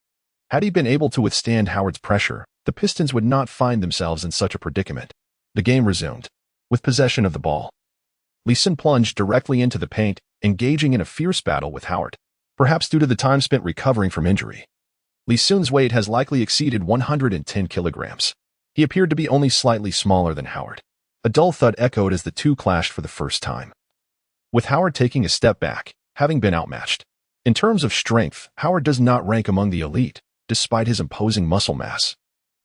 Had he been able to withstand Howard's pressure, the Pistons would not find themselves in such a predicament. The game resumed. With possession of the ball, Li Xun plunged directly into the paint, engaging in a fierce battle with Howard. Perhaps due to the time spent recovering from injury, Li Xun's weight has likely exceeded 110 kilograms. He appeared to be only slightly smaller than Howard. A dull thud echoed as the two clashed for the first time, with Howard taking a step back, having been outmatched. In terms of strength, Howard does not rank among the elite, despite his imposing muscle mass.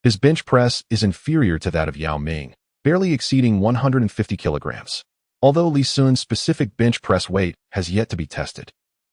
His bench press is inferior to that of Yao Ming, barely exceeding 150 kilograms. Although Li Xun's specific bench press weight has yet to be tested,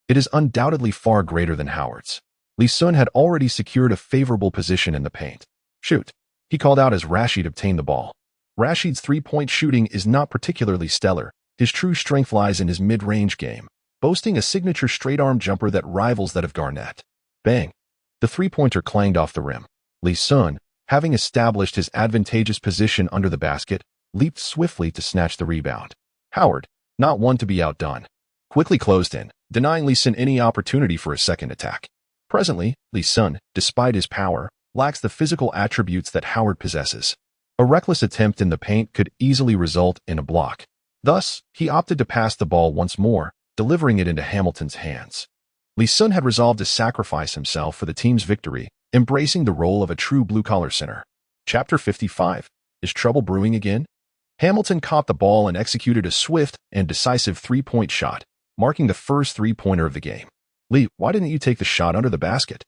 it is undoubtedly far greater than Howard's. Li Xun had already secured a favorable position in the paint. Shoot, he called out as Rashid obtained the ball. Rashid's three-point shooting is not particularly stellar. His true strength lies in his mid-range game, boasting a signature straight-arm jumper that rivals that of Garnett. Bang! The three-pointer clanged off the rim. Li Xun, having established his advantageous position under the basket, leaped swiftly to snatch the rebound. Howard, not one to be outdone, quickly closed in, denying Li Xun any opportunity for a second attack. Presently, Li Xun, despite his power, lacks the physical attributes that Howard possesses. A reckless attempt in the paint could easily result in a block. Thus, he opted to pass the ball once more, delivering it into Hamilton's hands. Li Xun had resolved to sacrifice himself for the team's victory, embracing the role of a true blue-collar center. Chapter 55. Is trouble brewing again? Hamilton caught the ball and executed a swift and decisive three-point shot, marking the first three-pointer of the game. Li, why didn't you take the shot under the basket?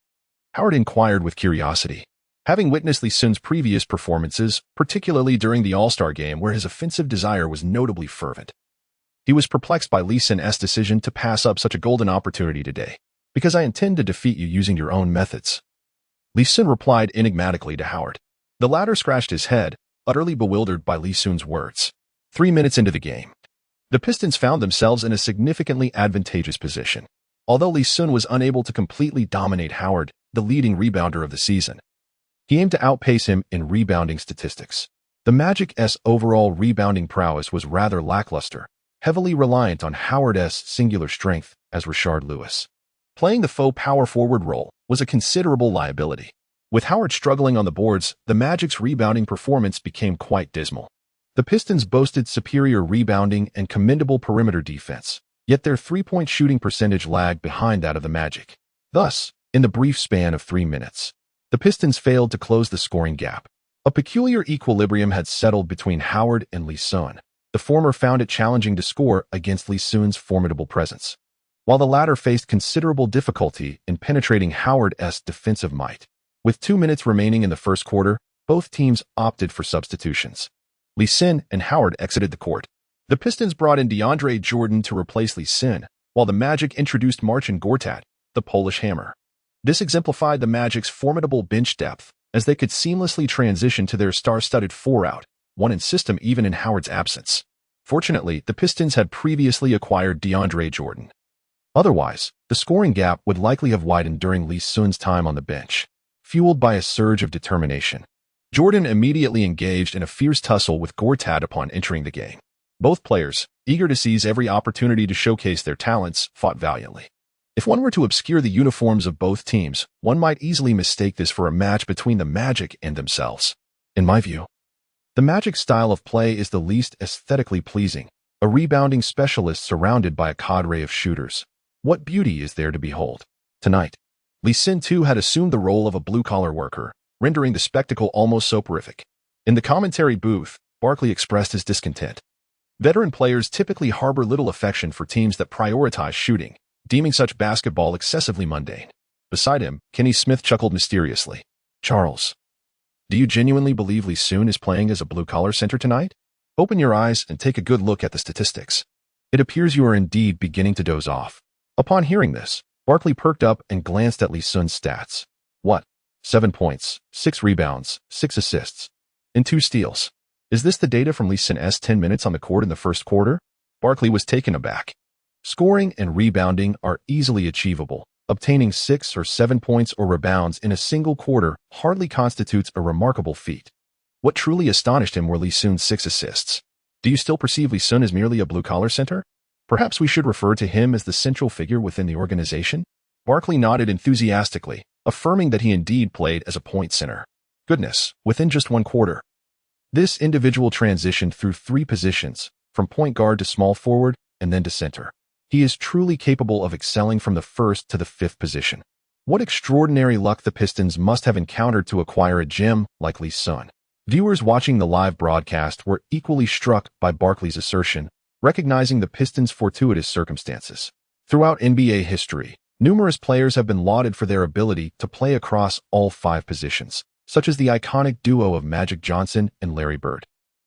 Howard inquired with curiosity. Having witnessed Li Xun's previous performances, particularly during the All-Star game where his offensive desire was notably fervent, he was perplexed by Li Xun's decision to pass up such a golden opportunity today. Because I intend to defeat you using your own methods. Li Xun replied enigmatically to Howard. The latter scratched his head, utterly bewildered by Li Xun's words. 3 minutes into the game, the Pistons found themselves in a significantly advantageous position. Although Li Xun was unable to completely dominate Howard, the leading rebounder of the season, he aimed to outpace him in rebounding statistics. The Magic's overall rebounding prowess was rather lackluster, heavily reliant on Howard's singular strength as Rashard Lewis. Playing the faux power forward role was a considerable liability. With Howard struggling on the boards, the Magic's rebounding performance became quite dismal. The Pistons boasted superior rebounding and commendable perimeter defense, yet their three-point shooting percentage lagged behind that of the Magic. Thus, in the brief span of 3 minutes, the Pistons failed to close the scoring gap. A peculiar equilibrium had settled between Howard and Li Xun. The former found it challenging to score against Li Xun's formidable presence, while the latter faced considerable difficulty in penetrating Howard's defensive might. With 2 minutes remaining in the first quarter, both teams opted for substitutions. Li Xun and Howard exited the court. The Pistons brought in DeAndre Jordan to replace Li Xun, while the Magic introduced Marcin Gortat, the Polish Hammer. This exemplified the Magic's formidable bench depth, as they could seamlessly transition to their star-studded 4-out, 1-in system even in Howard's absence. Fortunately, the Pistons had previously acquired DeAndre Jordan. Otherwise, the scoring gap would likely have widened during Li Xun's time on the bench. Fueled by a surge of determination, Jordan immediately engaged in a fierce tussle with Gortat upon entering the game. Both players, eager to seize every opportunity to showcase their talents, fought valiantly. If one were to obscure the uniforms of both teams, one might easily mistake this for a match between the Magic and themselves. In my view, the Magic style of play is the least aesthetically pleasing, a rebounding specialist surrounded by a cadre of shooters. What beauty is there to behold? Tonight, Li Xun too had assumed the role of a blue-collar worker, rendering the spectacle almost soporific. In the commentary booth, Barkley expressed his discontent. Veteran players typically harbor little affection for teams that prioritize shooting, deeming such basketball excessively mundane. Beside him, Kenny Smith chuckled mysteriously. Charles, do you genuinely believe Li Xun is playing as a blue-collar center tonight? Open your eyes and take a good look at the statistics. It appears you are indeed beginning to doze off. Upon hearing this, Barkley perked up and glanced at Li Xun's stats. What? 7 points, 6 rebounds, 6 assists, and 2 steals. Is this the data from Li Xun's 10 minutes on the court in the first quarter? Barkley was taken aback. Scoring and rebounding are easily achievable. Obtaining 6 or 7 points or rebounds in a single quarter hardly constitutes a remarkable feat. What truly astonished him were Li Xun's 6 assists. Do you still perceive Li Xun as merely a blue-collar center? Perhaps we should refer to him as the central figure within the organization? Barkley nodded enthusiastically, affirming that he indeed played as a point center. Goodness, within just one quarter. This individual transitioned through 3 positions, from point guard to small forward, and then to center. He is truly capable of excelling from the first to the 5th position. What extraordinary luck the Pistons must have encountered to acquire a gem like Li Xun. Viewers watching the live broadcast were equally struck by Barkley's assertion, recognizing the Pistons' fortuitous circumstances. Throughout NBA history, numerous players have been lauded for their ability to play across all 5 positions, such as the iconic duo of Magic Johnson and Larry Bird,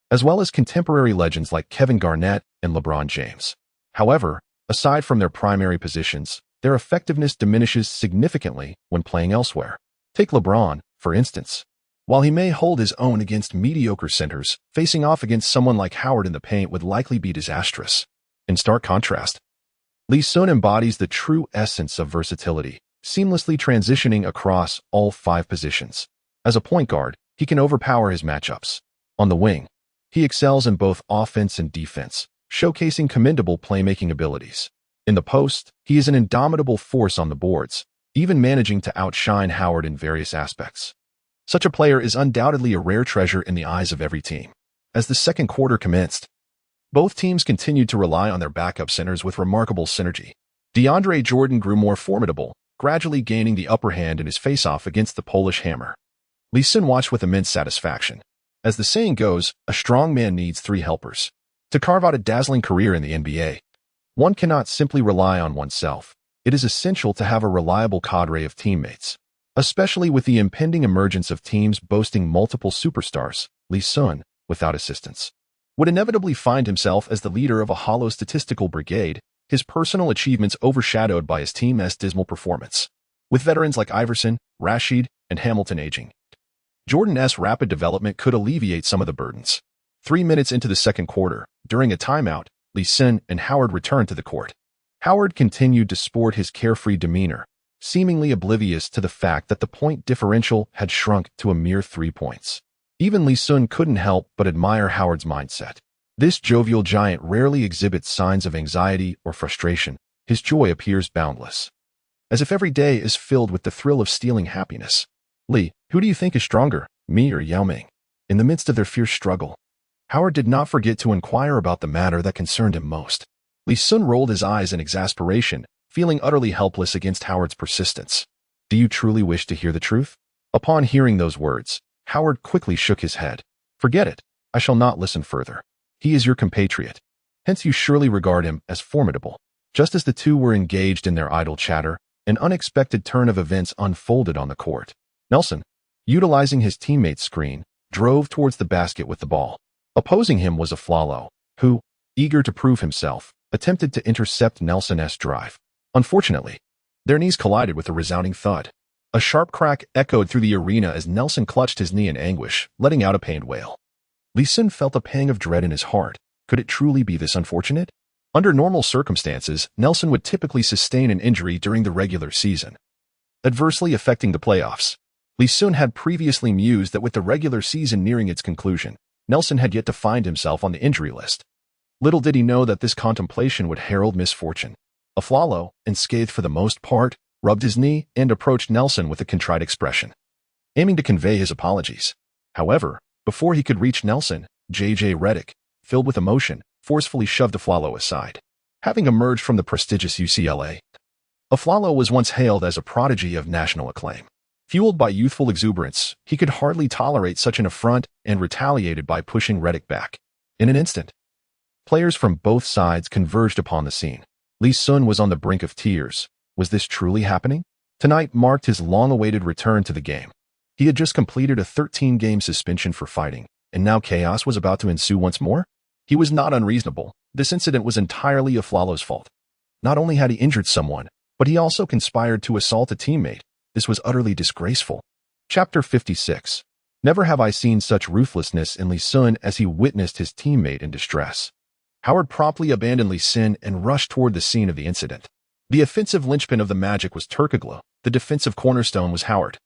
as well as contemporary legends like Kevin Garnett and LeBron James. However, aside from their primary positions, their effectiveness diminishes significantly when playing elsewhere. Take LeBron, for instance. While he may hold his own against mediocre centers, facing off against someone like Howard in the paint would likely be disastrous. In stark contrast, Li Xun embodies the true essence of versatility, seamlessly transitioning across all 5 positions. As a point guard, he can overpower his matchups. On the wing, he excels in both offense and defense, showcasing commendable playmaking abilities. In the post, he is an indomitable force on the boards, even managing to outshine Howard in various aspects. Such a player is undoubtedly a rare treasure in the eyes of every team. As the second quarter commenced, both teams continued to rely on their backup centers with remarkable synergy. DeAndre Jordan grew more formidable, gradually gaining the upper hand in his face-off against the Polish Hammer. Li Xun watched with immense satisfaction. As the saying goes, a strong man needs 3 helpers. To carve out a dazzling career in the NBA, one cannot simply rely on oneself. It is essential to have a reliable cadre of teammates. Especially with the impending emergence of teams boasting multiple superstars, Li Xun, without assistance, would inevitably find himself as the leader of a hollow statistical brigade, his personal achievements overshadowed by his team's dismal performance. With veterans like Iverson, Rashid, and Hamilton aging, Jordan's rapid development could alleviate some of the burdens. 3 minutes into the second quarter, during a timeout, Li Xun and Howard returned to the court. Howard continued to sport his carefree demeanor, seemingly oblivious to the fact that the point differential had shrunk to a mere 3 points. Even Li Xun couldn't help but admire Howard's mindset. This jovial giant rarely exhibits signs of anxiety or frustration. His joy appears boundless, as if every day is filled with the thrill of stealing happiness. Li, who do you think is stronger, me or Yao Ming? In the midst of their fierce struggle, Howard did not forget to inquire about the matter that concerned him most. Li Xun rolled his eyes in exasperation, feeling utterly helpless against Howard's persistence. Do you truly wish to hear the truth? Upon hearing those words, Howard quickly shook his head. Forget it. I shall not listen further. He is your compatriot. Hence you surely regard him as formidable. Just as the two were engaged in their idle chatter, an unexpected turn of events unfolded on the court. Nelson, utilizing his teammate's screen, drove towards the basket with the ball. Opposing him was Aflalo, who, eager to prove himself, attempted to intercept Nelson's drive. Unfortunately, their knees collided with a resounding thud. A sharp crack echoed through the arena as Nelson clutched his knee in anguish, letting out a pained wail. Li Xun felt a pang of dread in his heart. Could it truly be this unfortunate? Under normal circumstances, Nelson would typically sustain an injury during the regular season, adversely affecting the playoffs. Li Xun had previously mused that with the regular season nearing its conclusion, Nelson had yet to find himself on the injury list. Little did he know that this contemplation would herald misfortune. Aflalo, unscathed for the most part, rubbed his knee and approached Nelson with a contrite expression, aiming to convey his apologies. However, before he could reach Nelson, J.J. Redick, filled with emotion, forcefully shoved Aflalo aside. Having emerged from the prestigious UCLA, Aflalo was once hailed as a prodigy of national acclaim. Fueled by youthful exuberance, he could hardly tolerate such an affront and retaliated by pushing Redick back. In an instant, players from both sides converged upon the scene. Li Xun was on the brink of tears. Was this truly happening? Tonight marked his long-awaited return to the game. He had just completed a 13-game suspension for fighting, and now chaos was about to ensue once more? He was not unreasonable. This incident was entirely Aflalo's fault. Not only had he injured someone, but he also conspired to assault a teammate. This was utterly disgraceful. Chapter 56. Never have I seen such ruthlessness in Li Xun as he witnessed his teammate in distress. Howard promptly abandoned Li Xun and rushed toward the scene of the incident. The offensive linchpin of the Magic was Turkoglu. The defensive cornerstone was Howard,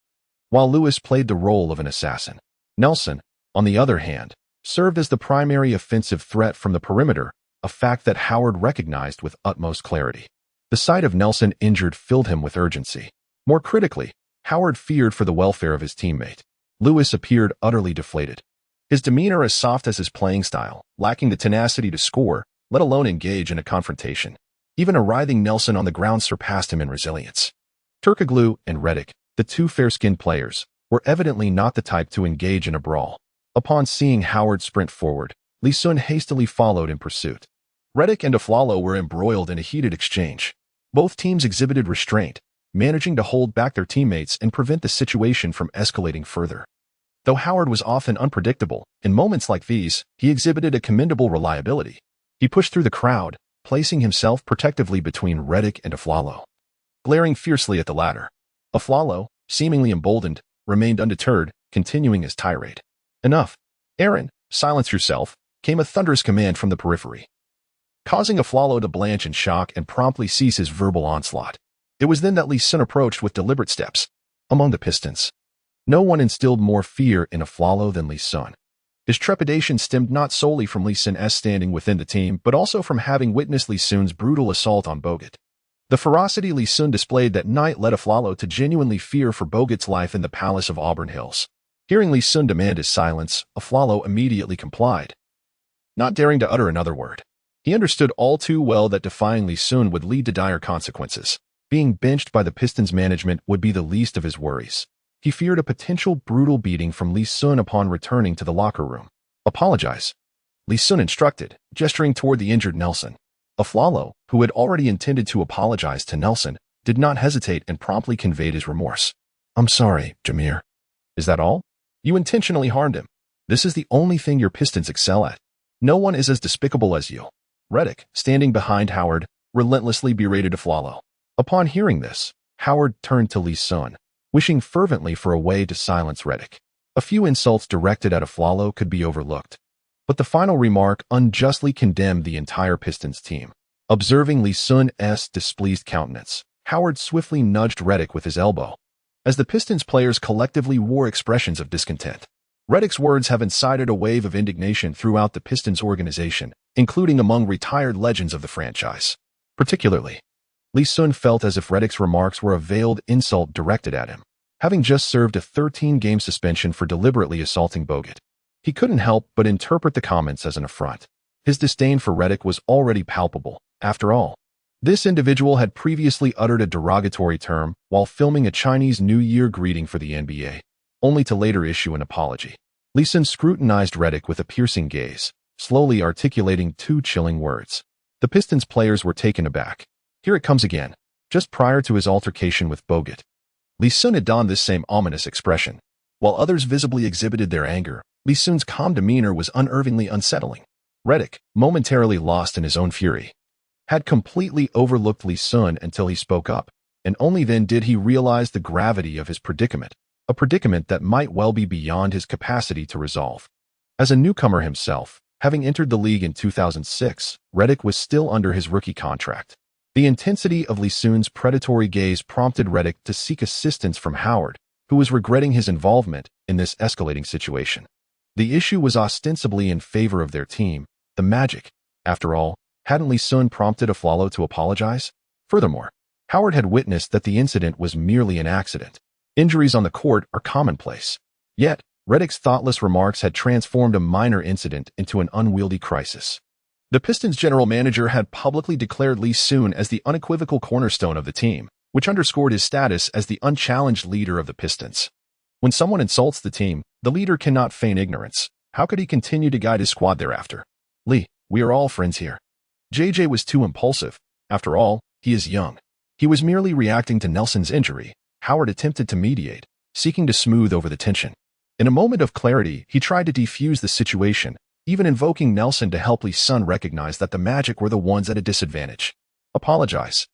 while Lewis played the role of an assassin. Nelson, on the other hand, served as the primary offensive threat from the perimeter, a fact that Howard recognized with utmost clarity. The sight of Nelson injured filled him with urgency. More critically, Howard feared for the welfare of his teammate. Lewis appeared utterly deflated. His demeanor as soft as his playing style, lacking the tenacity to score, let alone engage in a confrontation. Even a writhing Nelson on the ground surpassed him in resilience. Turkoglu and Redick, the two fair-skinned players, were evidently not the type to engage in a brawl. Upon seeing Howard sprint forward, Li Xun hastily followed in pursuit. Redick and Aflalo were embroiled in a heated exchange. Both teams exhibited restraint, managing to hold back their teammates and prevent the situation from escalating further. Though Howard was often unpredictable, in moments like these, he exhibited a commendable reliability. He pushed through the crowd, placing himself protectively between Redick and Aflalo, glaring fiercely at the latter. Aflalo, seemingly emboldened, remained undeterred, continuing his tirade. Enough. Aaron, silence yourself, came a thunderous command from the periphery, causing Aflalo to blanch in shock and promptly cease his verbal onslaught. It was then that Li Xun approached with deliberate steps. Among the Pistons, no one instilled more fear in Aflalo than Li Xun. His trepidation stemmed not solely from Li Xun's standing within the team, but also from having witnessed Li Xun's brutal assault on Bogut. The ferocity Li Xun displayed that night led Aflalo to genuinely fear for Bogut's life in the palace of Auburn Hills. Hearing Li Xun demand his silence, Aflalo immediately complied, not daring to utter another word. He understood all too well that defying Li Xun would lead to dire consequences. Being benched by the Pistons management would be the least of his worries. He feared a potential brutal beating from Li Xun upon returning to the locker room. Apologize, Li Xun instructed, gesturing toward the injured Nelson. Aflalo, who had already intended to apologize to Nelson, did not hesitate and promptly conveyed his remorse. I'm sorry, Jameer. Is that all? You intentionally harmed him. This is the only thing your Pistons excel at. No one is as despicable as you. Redick, standing behind Howard, relentlessly berated Aflalo. Upon hearing this, Howard turned to Li Xun, wishing fervently for a way to silence Redick. A few insults directed at Aflalo could be overlooked, but the final remark unjustly condemned the entire Pistons team. Observing Li Xun's displeased countenance, Howard swiftly nudged Redick with his elbow, as the Pistons players collectively wore expressions of discontent. Redick's words have incited a wave of indignation throughout the Pistons organization, including among retired legends of the franchise. Particularly, Li Xun felt as if Redick's remarks were a veiled insult directed at him. Having just served a 13-game suspension for deliberately assaulting Bogut, he couldn't help but interpret the comments as an affront. His disdain for Redick was already palpable. After all, this individual had previously uttered a derogatory term while filming a Chinese New Year greeting for the NBA, only to later issue an apology. Li Xun scrutinized Redick with a piercing gaze, slowly articulating two chilling words. The Pistons players were taken aback. Here it comes again. Just prior to his altercation with Bogut, Li Xun had donned this same ominous expression. While others visibly exhibited their anger, Li Xun's calm demeanor was unnervingly unsettling. Redick, momentarily lost in his own fury, had completely overlooked Li Xun until he spoke up, and only then did he realize the gravity of his predicament, a predicament that might well be beyond his capacity to resolve. As a newcomer himself, having entered the league in 2006, Redick was still under his rookie contract. The intensity of Li Xun's predatory gaze prompted Redick to seek assistance from Howard, who was regretting his involvement in this escalating situation. The issue was ostensibly in favor of their team, the Magic, After all, hadn't Li Xun prompted Aflalo to apologize? Furthermore, Howard had witnessed that the incident was merely an accident. Injuries on the court are commonplace. Yet, Redick's thoughtless remarks had transformed a minor incident into an unwieldy crisis. The Pistons' general manager had publicly declared Li Xun as the unequivocal cornerstone of the team, which underscored his status as the unchallenged leader of the Pistons. When someone insults the team, the leader cannot feign ignorance. How could he continue to guide his squad thereafter? Lee, we are all friends here. JJ was too impulsive. After all, he is young. He was merely reacting to Nelson's injury. Howard attempted to mediate, seeking to smooth over the tension. In a moment of clarity, he tried to defuse the situation, even invoking Nelson to help Li Xun recognize that the Magic were the ones at a disadvantage. Apologize.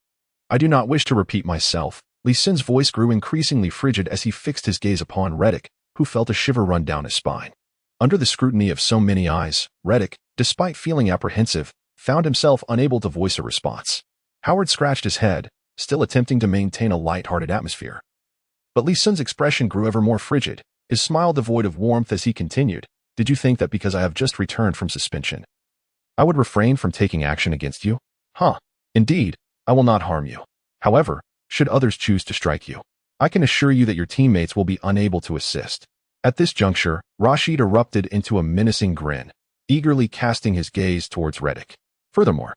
I do not wish to repeat myself. Li Xun's voice grew increasingly frigid as he fixed his gaze upon Redick, who felt a shiver run down his spine. Under the scrutiny of so many eyes, Redick, despite feeling apprehensive, found himself unable to voice a response. Howard scratched his head, still attempting to maintain a light-hearted atmosphere. But Li Xun's expression grew ever more frigid, his smile devoid of warmth as he continued, "Did you think that because I have just returned from suspension, I would refrain from taking action against you? Huh. Indeed, I will not harm you. However, should others choose to strike you, I can assure you that your teammates will be unable to assist." At this juncture, Rashid erupted into a menacing grin, eagerly casting his gaze towards Redick. Furthermore,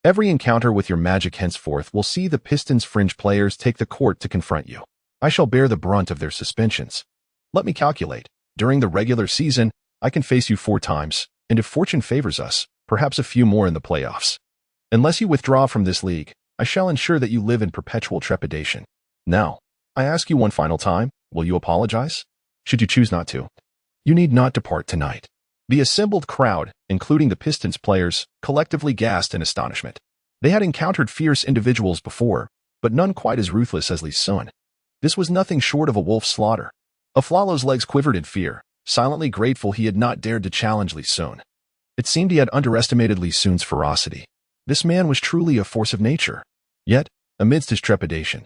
every encounter with your Magic henceforth will see the Pistons' fringe players take the court to confront you. I shall bear the brunt of their suspensions. Let me calculate. During the regular season, I can face you 4 times, and if fortune favors us, perhaps a few more in the playoffs. Unless you withdraw from this league, I shall ensure that you live in perpetual trepidation. Now, I ask you one final time, will you apologize? Should you choose not to, you need not depart tonight. The assembled crowd, including the Pistons players, collectively gasped in astonishment. They had encountered fierce individuals before, but none quite as ruthless as Li Xun. This was nothing short of a wolf slaughter. Aflalo's legs quivered in fear, silently grateful he had not dared to challenge Li Xun. It seemed he had underestimated Li Xun's ferocity. This man was truly a force of nature. Yet, amidst his trepidation,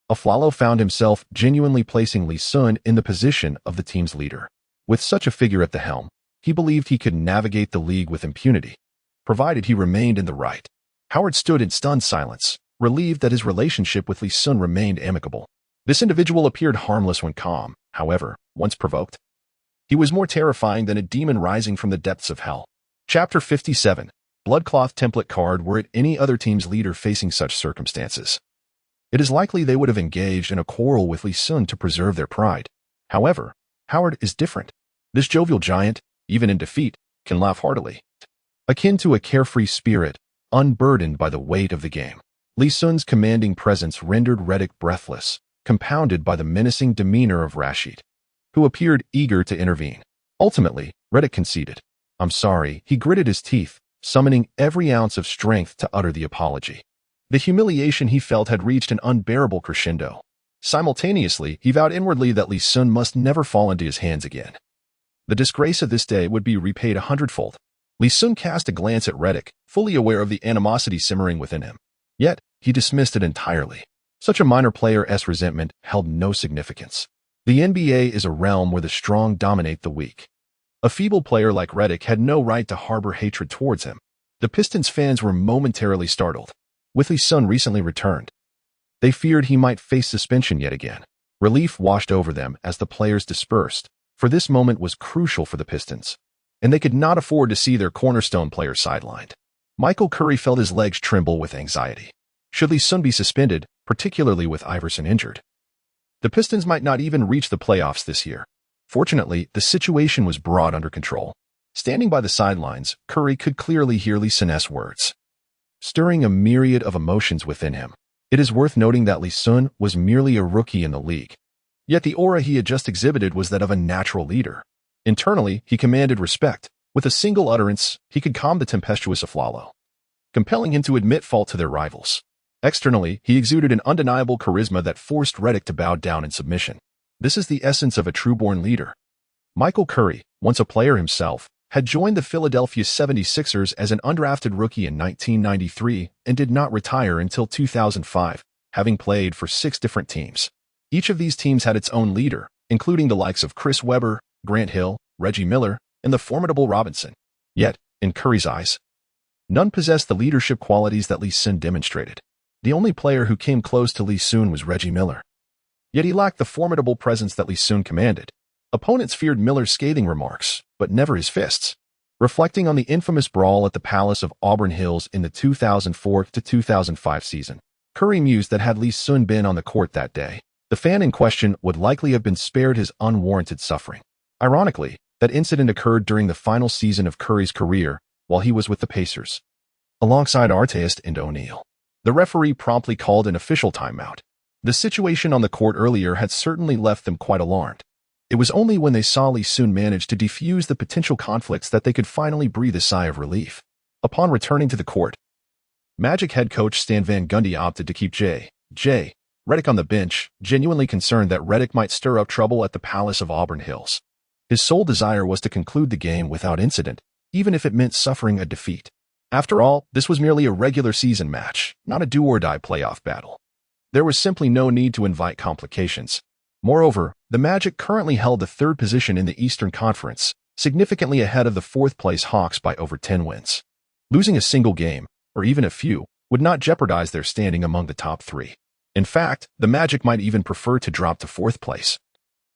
Aflalo found himself genuinely placing Li Xun in the position of the team's leader. With such a figure at the helm, he believed he could navigate the league with impunity, provided he remained in the right. Howard stood in stunned silence, relieved that his relationship with Li Xun remained amicable. This individual appeared harmless when calm, however, once provoked, he was more terrifying than a demon rising from the depths of hell. Chapter 57. Bloodcloth template card. Were it any other team's leader facing such circumstances, it is likely they would have engaged in a quarrel with Li Xun to preserve their pride. However, Howard is different. This jovial giant, even in defeat, can laugh heartily. Akin to a carefree spirit, unburdened by the weight of the game. Li Xun's commanding presence rendered Redick breathless, compounded by the menacing demeanor of Rashid, who appeared eager to intervene. Ultimately, Redick conceded. "I'm sorry," he gritted his teeth, summoning every ounce of strength to utter the apology. The humiliation he felt had reached an unbearable crescendo. Simultaneously, he vowed inwardly that Li Xun must never fall into his hands again. The disgrace of this day would be repaid 100-fold. Li Xun cast a glance at Redick, fully aware of the animosity simmering within him. Yet, he dismissed it entirely. Such a minor player's resentment held no significance. The NBA is a realm where the strong dominate the weak. A feeble player like Redick had no right to harbor hatred towards him. The Pistons fans were momentarily startled. With Li Xun recently returned, they feared he might face suspension yet again. Relief washed over them as the players dispersed, for this moment was crucial for the Pistons, and they could not afford to see their cornerstone player sidelined. Michael Curry felt his legs tremble with anxiety. Should Li Xun be suspended, particularly with Iverson injured, the Pistons might not even reach the playoffs this year. Fortunately, the situation was brought under control. Standing by the sidelines, Curry could clearly hear Li Xun's words, stirring a myriad of emotions within him. It is worth noting that Li Xun was merely a rookie in the league. Yet the aura he had just exhibited was that of a natural leader. Internally, he commanded respect. With a single utterance, he could calm the tempestuous Aflalo, compelling him to admit fault to their rivals. Externally, he exuded an undeniable charisma that forced Redick to bow down in submission. This is the essence of a true-born leader. Michael Curry, once a player himself, had joined the Philadelphia 76ers as an undrafted rookie in 1993 and did not retire until 2005, having played for 6 different teams. Each of these teams had its own leader, including the likes of Chris Webber, Grant Hill, Reggie Miller, and the formidable Robinson. Yet, in Curry's eyes, None possessed the leadership qualities that Li Xun demonstrated. The only player who came close to Li Xun was Reggie Miller. Yet he lacked the formidable presence that Li Xun commanded. Opponents feared Miller's scathing remarks, but never his fists. Reflecting on the infamous brawl at the Palace of Auburn Hills in the 2004-2005 season, Curry mused that had Li Xun been on the court that day, the fan in question would likely have been spared his unwarranted suffering. Ironically, that incident occurred during the final season of Curry's career while he was with the Pacers, alongside Artest and O'Neal. The referee promptly called an official timeout. The situation on the court earlier had certainly left them quite alarmed. It was only when they saw Li Xun manage to defuse the potential conflicts that they could finally breathe a sigh of relief. Upon returning to the court, Magic head coach Stan Van Gundy opted to keep J. Redick on the bench, genuinely concerned that Redick might stir up trouble at the Palace of Auburn Hills. His sole desire was to conclude the game without incident, even if it meant suffering a defeat. After all, this was merely a regular season match, not a do-or-die playoff battle. There was simply no need to invite complications. Moreover, the Magic currently held the third position in the Eastern Conference, significantly ahead of the fourth-place Hawks by over 10 wins. Losing a single game, or even a few, would not jeopardize their standing among the top three. In fact, the Magic might even prefer to drop to fourth place,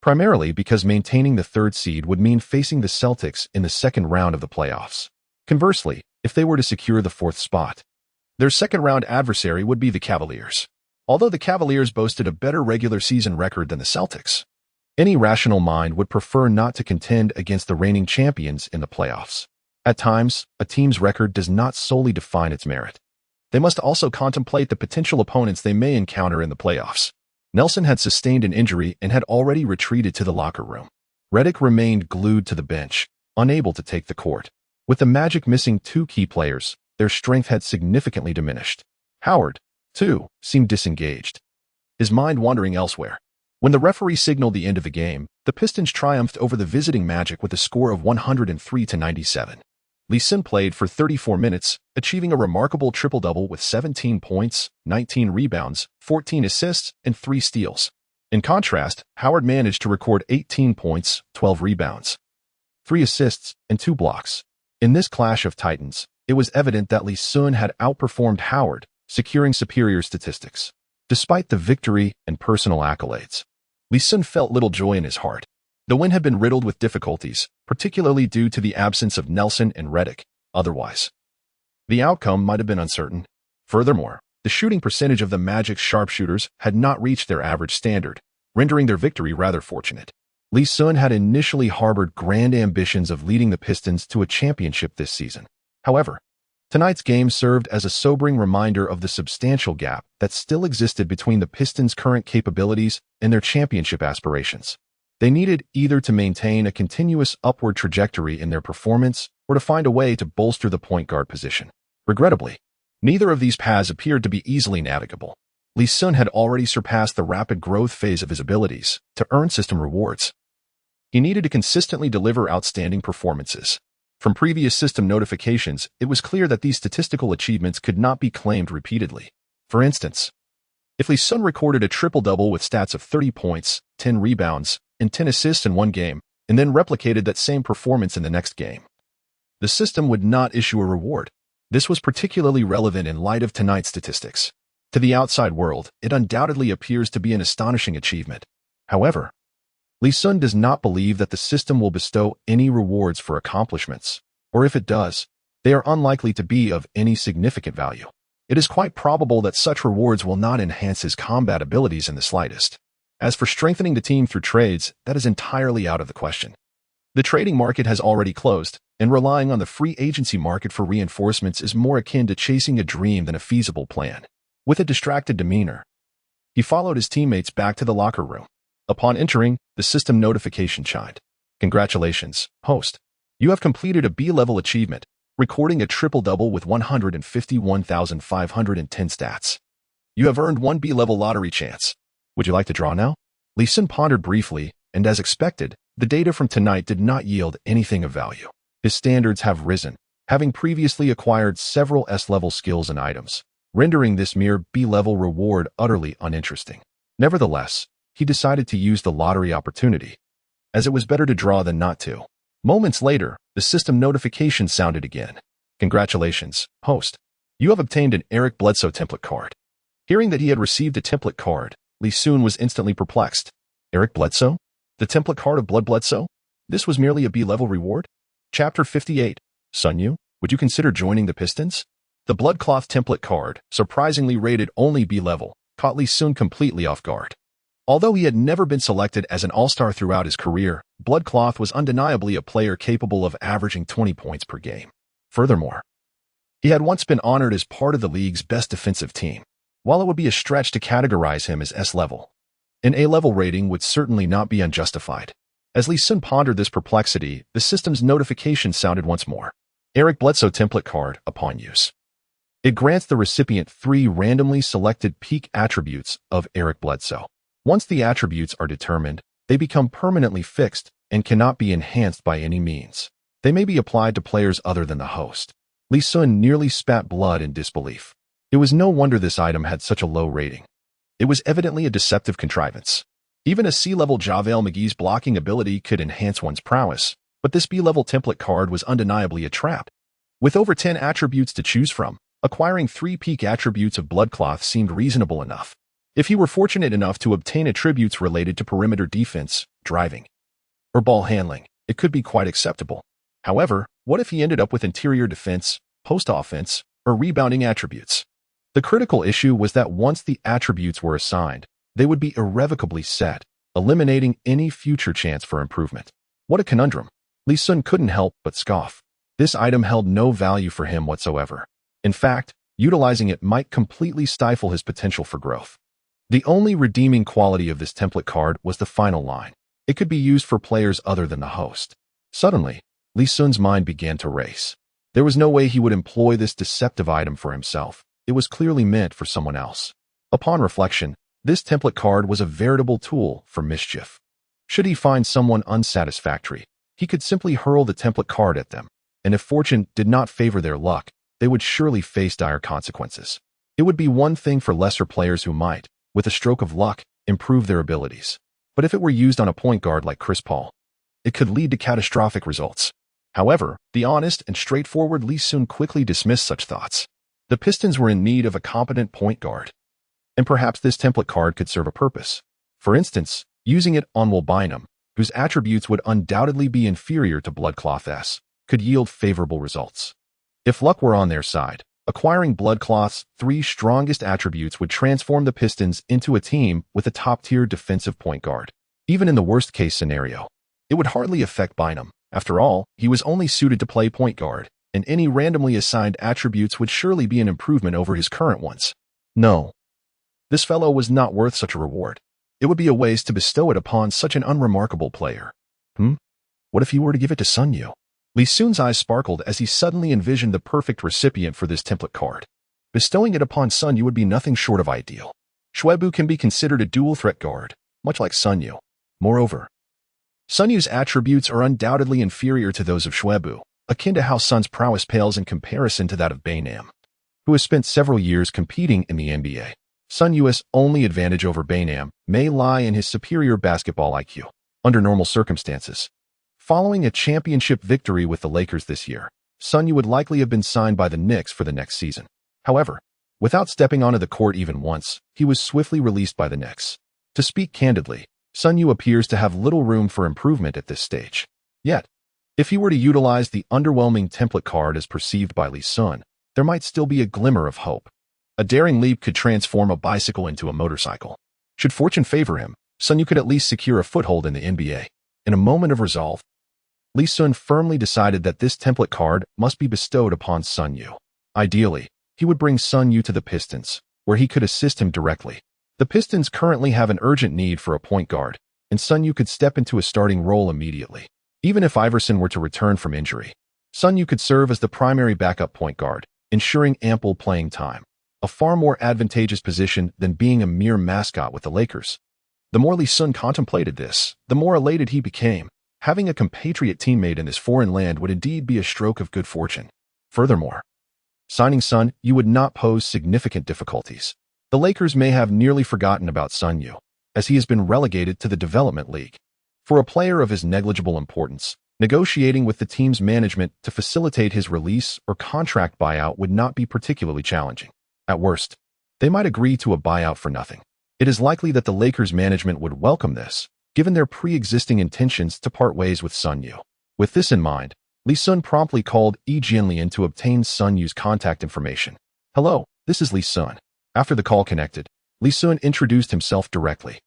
primarily because maintaining the third seed would mean facing the Celtics in the second round of the playoffs. Conversely, if they were to secure the fourth spot, their second-round adversary would be the Cavaliers. Although the Cavaliers boasted a better regular season record than the Celtics, any rational mind would prefer not to contend against the reigning champions in the playoffs. At times, a team's record does not solely define its merit. They must also contemplate the potential opponents they may encounter in the playoffs. Nelson had sustained an injury and had already retreated to the locker room. Redick remained glued to the bench, unable to take the court. With the Magic missing two key players, their strength had significantly diminished. Howard, too, seemed disengaged, his mind wandering elsewhere. When the referee signaled the end of the game, the Pistons triumphed over the visiting Magic with a score of 103-97. Li Xun played for 34 minutes, achieving a remarkable triple-double with 17 points, 19 rebounds, 14 assists, and 3 steals. In contrast, Howard managed to record 18 points, 12 rebounds, 3 assists, and 2 blocks. In this clash of titans, it was evident that Li Xun had outperformed Howard, securing superior statistics. Despite the victory and personal accolades, Li Xun felt little joy in his heart. The win had been riddled with difficulties, particularly due to the absence of Nelson and Redick. Otherwise, the outcome might have been uncertain. Furthermore, the shooting percentage of the Magic's sharpshooters had not reached their average standard, rendering their victory rather fortunate. Li Xun had initially harbored grand ambitions of leading the Pistons to a championship this season. However, tonight's game served as a sobering reminder of the substantial gap that still existed between the Pistons' current capabilities and their championship aspirations. They needed either to maintain a continuous upward trajectory in their performance or to find a way to bolster the point guard position. Regrettably, neither of these paths appeared to be easily navigable. Li Xun had already surpassed the rapid growth phase of his abilities to earn system rewards. He needed to consistently deliver outstanding performances. From previous system notifications, it was clear that these statistical achievements could not be claimed repeatedly. For instance, if Li Xun recorded a triple-double with stats of 30 points, 10 rebounds, and 10 assists in one game, and then replicated that same performance in the next game, the system would not issue a reward. This was particularly relevant in light of tonight's statistics. To the outside world, it undoubtedly appears to be an astonishing achievement. However, Li Xun does not believe that the system will bestow any rewards for accomplishments, or if it does, they are unlikely to be of any significant value. It is quite probable that such rewards will not enhance his combat abilities in the slightest. As for strengthening the team through trades, that is entirely out of the question. The trading market has already closed, and relying on the free agency market for reinforcements is more akin to chasing a dream than a feasible plan. With a distracted demeanor, he followed his teammates back to the locker room. Upon entering, the system notification chimed. Congratulations, host. You have completed a B-level achievement, recording a triple-double with 151,510 stats. You have earned 1 B-level lottery chance. Would you like to draw now? Li Xun pondered briefly, and as expected, the data from tonight did not yield anything of value. His standards have risen, having previously acquired several S-level skills and items, rendering this mere B-level reward utterly uninteresting. Nevertheless, he decided to use the lottery opportunity, as it was better to draw than not to. Moments later, the system notification sounded again. Congratulations, host. You have obtained an Eric Bledsoe template card. Hearing that he had received a template card, Li Xun was instantly perplexed. Eric Bledsoe? The template card of Blood Bledsoe? This was merely a B-level reward? Chapter 58. Xun Yu, would you consider joining the Pistons? The Bloodcloth template card, surprisingly rated only B-level, caught Li Xun completely off guard. Although he had never been selected as an all-star throughout his career, Bloodcloth was undeniably a player capable of averaging 20 points per game. Furthermore, he had once been honored as part of the league's best defensive team. While it would be a stretch to categorize him as S-level, an A-level rating would certainly not be unjustified. As Li Xun pondered this perplexity, the system's notification sounded once more. Eric Bledsoe template card upon use. It grants the recipient 3 randomly selected peak attributes of Eric Bledsoe. Once the attributes are determined, they become permanently fixed and cannot be enhanced by any means. They may be applied to players other than the host. Li Xun nearly spat blood in disbelief. It was no wonder this item had such a low rating. It was evidently a deceptive contrivance. Even a C-level JaVale McGee's blocking ability could enhance one's prowess, but this B-level template card was undeniably a trap. With over 10 attributes to choose from, acquiring 3 peak attributes of Bloodcloth seemed reasonable enough. If he were fortunate enough to obtain attributes related to perimeter defense, driving, or ball handling, it could be quite acceptable. However, what if he ended up with interior defense, post offense, or rebounding attributes? The critical issue was that once the attributes were assigned, they would be irrevocably set, eliminating any future chance for improvement. What a conundrum. Li Xun couldn't help but scoff. This item held no value for him whatsoever. In fact, utilizing it might completely stifle his potential for growth. The only redeeming quality of this template card was the final line. It could be used for players other than the host. Suddenly, Li Xun's mind began to race. There was no way he would employ this deceptive item for himself. It was clearly meant for someone else. Upon reflection, this template card was a veritable tool for mischief. Should he find someone unsatisfactory, he could simply hurl the template card at them, and if fortune did not favor their luck, they would surely face dire consequences. It would be one thing for lesser players who might, with a stroke of luck, improve their abilities. But if it were used on a point guard like Chris Paul, it could lead to catastrophic results. However, the honest and straightforward Li Xun quickly dismissed such thoughts. The Pistons were in need of a competent point guard, and perhaps this template card could serve a purpose. For instance, using it on Bynum, whose attributes would undoubtedly be inferior to Bloodcloth's, could yield favorable results. If luck were on their side, acquiring Bloodcloth's 3 strongest attributes would transform the Pistons into a team with a top-tier defensive point guard. Even in the worst-case scenario, it would hardly affect Bynum. After all, he was only suited to play point guard, and any randomly assigned attributes would surely be an improvement over his current ones. No. This fellow was not worth such a reward. It would be a waste to bestow it upon such an unremarkable player. What if he were to give it to Xun Yu? Li Xun's eyes sparkled as he suddenly envisioned the perfect recipient for this template card. Bestowing it upon Xun Yu would be nothing short of ideal. Xuebu can be considered a dual-threat guard, much like Xun Yu. Moreover, Xun Yu's attributes are undoubtedly inferior to those of Xuebu, akin to how Sun's prowess pales in comparison to that of Bainam, who has spent several years competing in the NBA. Xun Yu's only advantage over Bainam may lie in his superior basketball IQ. Under normal circumstances, following a championship victory with the Lakers this year, Xun Yu would likely have been signed by the Knicks for the next season. However, without stepping onto the court even once, he was swiftly released by the Knicks. To speak candidly, Xun Yu appears to have little room for improvement at this stage. Yet, if he were to utilize the underwhelming template card as perceived by Li Xun, there might still be a glimmer of hope. A daring leap could transform a bicycle into a motorcycle. Should fortune favor him, Xun Yu could at least secure a foothold in the NBA. In a moment of resolve, Li Xun firmly decided that this template card must be bestowed upon Xun Yu. Ideally, he would bring Xun Yu to the Pistons, where he could assist him directly. The Pistons currently have an urgent need for a point guard, and Xun Yu could step into a starting role immediately. Even if Iverson were to return from injury, Xun Yu could serve as the primary backup point guard, ensuring ample playing time, a far more advantageous position than being a mere mascot with the Lakers. The more Li Xun contemplated this, the more elated he became. Having a compatriot teammate in this foreign land would indeed be a stroke of good fortune. Furthermore, signing Xun Yu would not pose significant difficulties. The Lakers may have nearly forgotten about Xun Yu, as he has been relegated to the development league. For a player of his negligible importance, Negotiating with the team's management to facilitate his release or contract buyout would not be particularly challenging. At worst, they might agree to a buyout for nothing. It is likely that the Lakers management would welcome this, given their pre-existing intentions to part ways with Sun Yu. With this in mind, Li Xun promptly called Jianlian to obtain Sun Yu's contact information. "Hello, this is Li Xun." After the call connected, Li Xun introduced himself directly.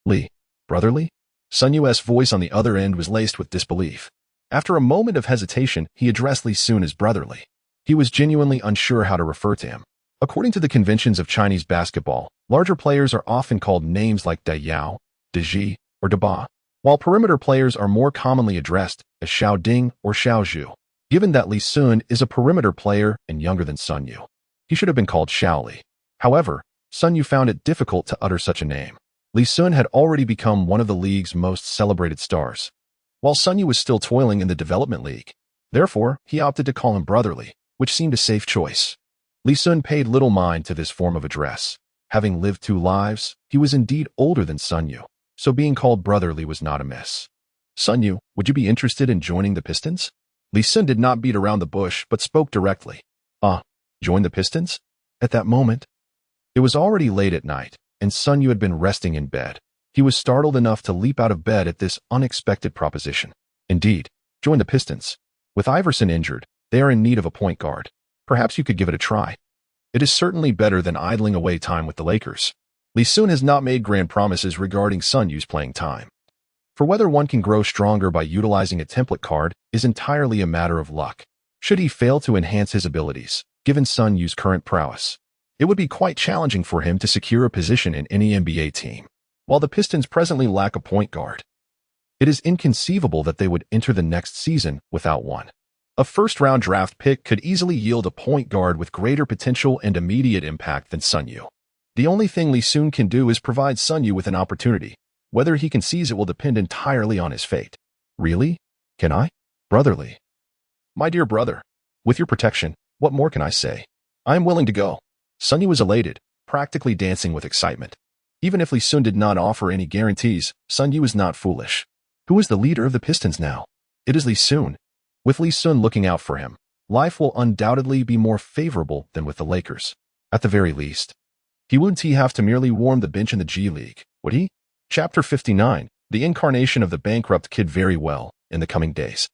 "Li, brother Li?" Sun Yu's voice on the other end was laced with disbelief. After a moment of hesitation, he addressed Li Xun as brotherly. He was genuinely unsure how to refer to him. According to the conventions of Chinese basketball, larger players are often called names like Da Yao, Da Ji, or Da Ba, while perimeter players are more commonly addressed as Xiao Ding or Xiao Zhu. Given that Li Xun is a perimeter player and younger than Sun Yu, he should have been called Xiao Li. However, Sun Yu found it difficult to utter such a name. Li Xun had already become one of the league's most celebrated stars, while Sun Yu was still toiling in the development league. Therefore, he opted to call him brotherly, which seemed a safe choice. Li Xun paid little mind to this form of address. Having lived 2 lives, he was indeed older than Sun Yu, so being called brotherly was not amiss. "Sun Yu, would you be interested in joining the Pistons?" Li Xun did not beat around the bush, but spoke directly. Join the Pistons? At that moment, it was already late at night, and Sun Yu had been resting in bed. He was startled enough to leap out of bed at this unexpected proposition. Indeed, join the Pistons. With Iverson injured, they are in need of a point guard. Perhaps you could give it a try. It is certainly better than idling away time with the Lakers. Li Xun has not made grand promises regarding Sun Yu's playing time. For whether one can grow stronger by utilizing a template card is entirely a matter of luck. Should he fail to enhance his abilities, given Sun Yu's current prowess, it would be quite challenging for him to secure a position in any NBA team. While the Pistons presently lack a point guard, it is inconceivable that they would enter the next season without one. A first-round draft pick could easily yield a point guard with greater potential and immediate impact than Sun Yu. The only thing Li Xun can do is provide Sun Yu with an opportunity. Whether he can seize it will depend entirely on his fate. "Really? Can I?" "Brotherly." "My dear brother, with your protection, what more can I say? I am willing to go." Sun Yu was elated, practically dancing with excitement. Even if Li Xun did not offer any guarantees, Sun Yu is not foolish. Who is the leader of the Pistons now? It is Li Xun. With Li Xun looking out for him, life will undoubtedly be more favorable than with the Lakers. At the very least, he wouldn't have to merely warm the bench in the G League, would he? Chapter 59, the incarnation of the bankrupt kid. Very well, in the coming days,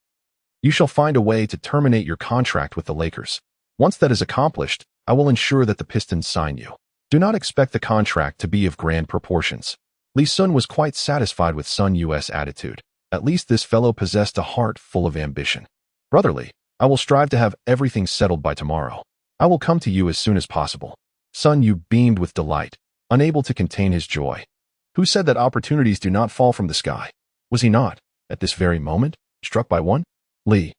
you shall find a way to terminate your contract with the Lakers. Once that is accomplished, I will ensure that the Pistons sign you. Do not expect the contract to be of grand proportions. Li Xun was quite satisfied with Sun Yu's attitude. At least this fellow possessed a heart full of ambition. "Brotherly, I will strive to have everything settled by tomorrow. I will come to you as soon as possible." Sun Yu beamed with delight, unable to contain his joy. Who said that opportunities do not fall from the sky? Was he not, at this very moment, struck by one? "Li,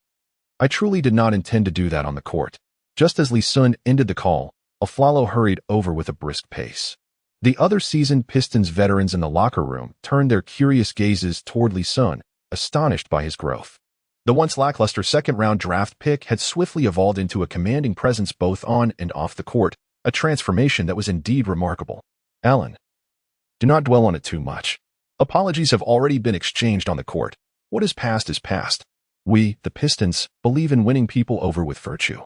I truly did not intend to do that on the court." Just as Li Xun ended the call, Aflalo hurried over with a brisk pace. The other seasoned Pistons veterans in the locker room turned their curious gazes toward Li Xun, astonished by his growth. The once lackluster second-round draft pick had swiftly evolved into a commanding presence both on and off the court, a transformation that was indeed remarkable. "Allen, do not dwell on it too much. Apologies have already been exchanged on the court. What is past is past. We, the Pistons, believe in winning people over with virtue.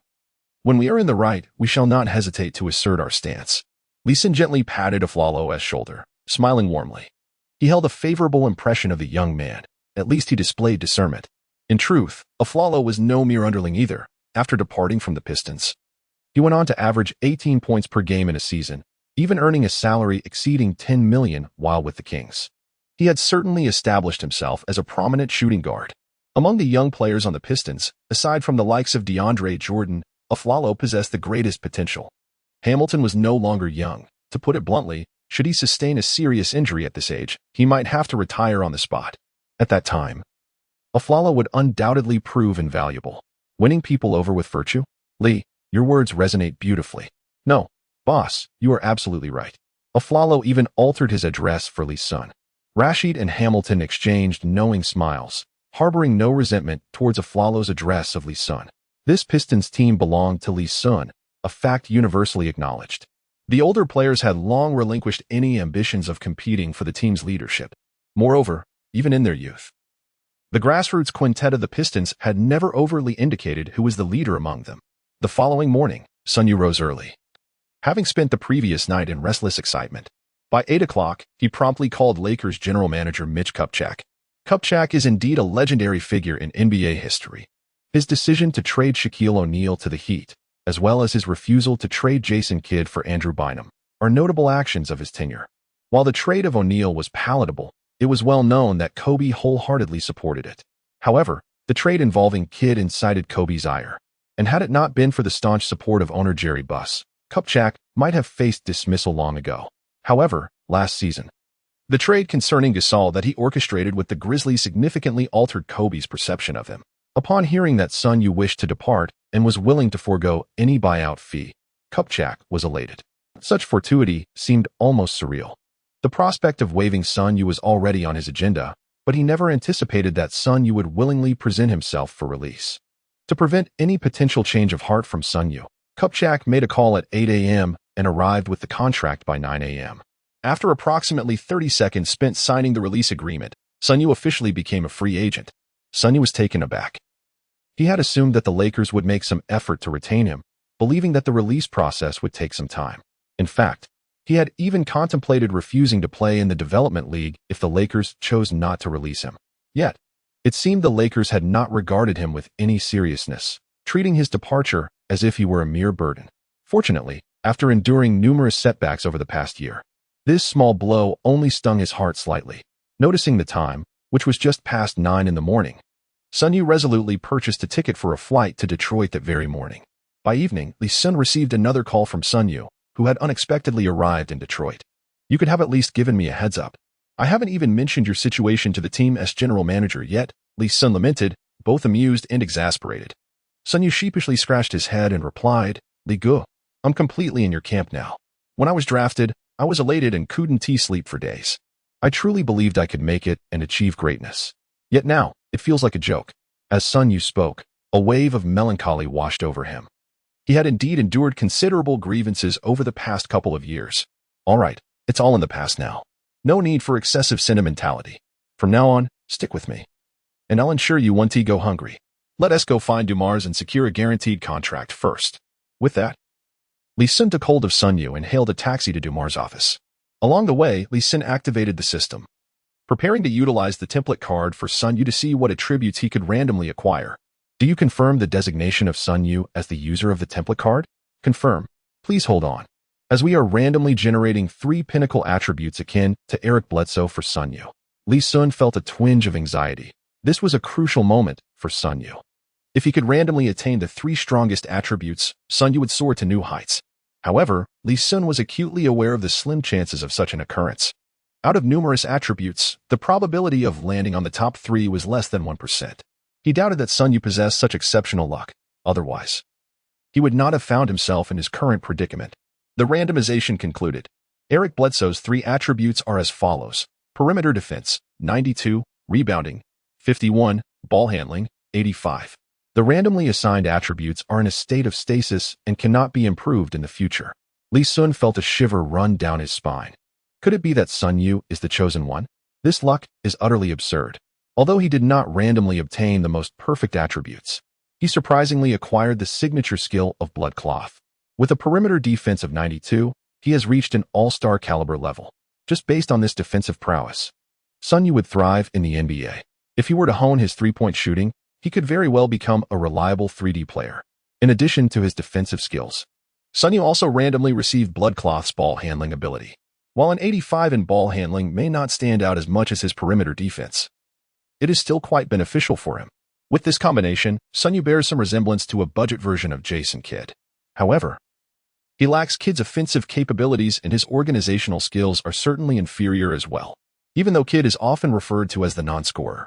When we are in the right, we shall not hesitate to assert our stance." Li Xun gently patted Aflalo's shoulder, smiling warmly. He held a favorable impression of the young man. At least he displayed discernment. In truth, Aflalo was no mere underling either. After departing from the Pistons, he went on to average 18 points per game in a season, even earning a salary exceeding $10 million while with the Kings. He had certainly established himself as a prominent shooting guard. Among the young players on the Pistons, aside from the likes of DeAndre Jordan, Aflalo possessed the greatest potential. Hamilton was no longer young. To put it bluntly, should he sustain a serious injury at this age, he might have to retire on the spot. At that time, Aflalo would undoubtedly prove invaluable. Winning people over with virtue? Li, your words resonate beautifully. No, boss, you are absolutely right. Aflalo even altered his address for Li Xun. Rashid and Hamilton exchanged knowing smiles, harboring no resentment towards Aflalo's address of Li Xun. This Pistons team belonged to Li Xun, a fact universally acknowledged. The older players had long relinquished any ambitions of competing for the team's leadership. Moreover, even in their youth, The grassroots quintet of the Pistons had never overtly indicated who was the leader among them. The following morning, Sun Yu rose early, having spent the previous night in restless excitement. By 8 o'clock, he promptly called Lakers general manager Mitch Kupchak. Kupchak is indeed a legendary figure in NBA history. His decision to trade Shaquille O'Neal to the Heat, as well as his refusal to trade Jason Kidd for Andrew Bynum, are notable actions of his tenure. While the trade of O'Neal was palatable, it was well known that Kobe wholeheartedly supported it. However, the trade involving Kidd incited Kobe's ire, and had it not been for the staunch support of owner Jerry Buss, Kupchak might have faced dismissal long ago. However, last season, the trade concerning Gasol that he orchestrated with the Grizzlies significantly altered Kobe's perception of him. Upon hearing that Sun Yu wished to depart and was willing to forego any buyout fee, Kupchak was elated. Such fortuity seemed almost surreal. The prospect of waiving Sun Yu was already on his agenda, but he never anticipated that Sun Yu would willingly present himself for release. To prevent any potential change of heart from Sun Yu, Kupchak made a call at 8 a.m. and arrived with the contract by 9 a.m. After approximately 30 seconds spent signing the release agreement, Sun Yu officially became a free agent. Sun Yu was taken aback. He had assumed that the Lakers would make some effort to retain him, believing that the release process would take some time. In fact, he had even contemplated refusing to play in the development league if the Lakers chose not to release him. Yet, it seemed the Lakers had not regarded him with any seriousness, treating his departure as if he were a mere burden. Fortunately, after enduring numerous setbacks over the past year, this small blow only stung his heart slightly. Noticing the time, which was just past 9 in the morning, Sun Yu resolutely purchased a ticket for a flight to Detroit that very morning. By evening, Li Xun received another call from Sun Yu, who had unexpectedly arrived in Detroit. You could have at least given me a heads up. I haven't even mentioned your situation to the team as general manager yet, Li Xun lamented, both amused and exasperated. Sun Yu sheepishly scratched his head and replied, Li Gu, I'm completely in your camp now. When I was drafted, I was elated and couldn't sleep for days. I truly believed I could make it and achieve greatness. Yet now, it feels like a joke. As Sun Yu spoke, a wave of melancholy washed over him. He had indeed endured considerable grievances over the past couple of years. All right, it's all in the past now. No need for excessive sentimentality. From now on, stick with me. And I'll ensure you won't go hungry. Let us go find Dumars and secure a guaranteed contract first. With that, Li Xun took hold of Sun Yu and hailed a taxi to Dumars' office. Along the way, Li Xun activated the system, preparing to utilize the template card for Sun Yu to see what attributes he could randomly acquire. Do you confirm the designation of Sun Yu as the user of the template card? Confirm. Please hold on, as we are randomly generating 3 pinnacle attributes akin to Eric Bledsoe for Sun Yu. Li Xun felt a twinge of anxiety. This was a crucial moment for Sun Yu. If he could randomly attain the 3 strongest attributes, Sun Yu would soar to new heights. However, Li Xun was acutely aware of the slim chances of such an occurrence. Out of numerous attributes, the probability of landing on the top 3 was less than 1%. He doubted that Sun Yu possessed such exceptional luck. Otherwise, he would not have found himself in his current predicament. The randomization concluded. Eric Bledsoe's 3 attributes are as follows: perimeter defense, 92, rebounding, 51, ball handling, 85. The randomly assigned attributes are in a state of stasis and cannot be improved in the future. Li Xun felt a shiver run down his spine. Could it be that Sun Yu is the chosen one? This luck is utterly absurd. Although he did not randomly obtain the most perfect attributes, he surprisingly acquired the signature skill of blood cloth. With a perimeter defense of 92, he has reached an all-star caliber level. Just based on this defensive prowess, Sun Yu would thrive in the NBA. If he were to hone his three-point shooting, he could very well become a reliable 3D player. In addition to his defensive skills, Sun Yu also randomly received blood cloth's ball handling ability. While an 85 in ball handling may not stand out as much as his perimeter defense, it is still quite beneficial for him. With this combination, Sun Yu bears some resemblance to a budget version of Jason Kidd. However, he lacks Kidd's offensive capabilities and his organizational skills are certainly inferior as well. Even though Kidd is often referred to as the non-scorer,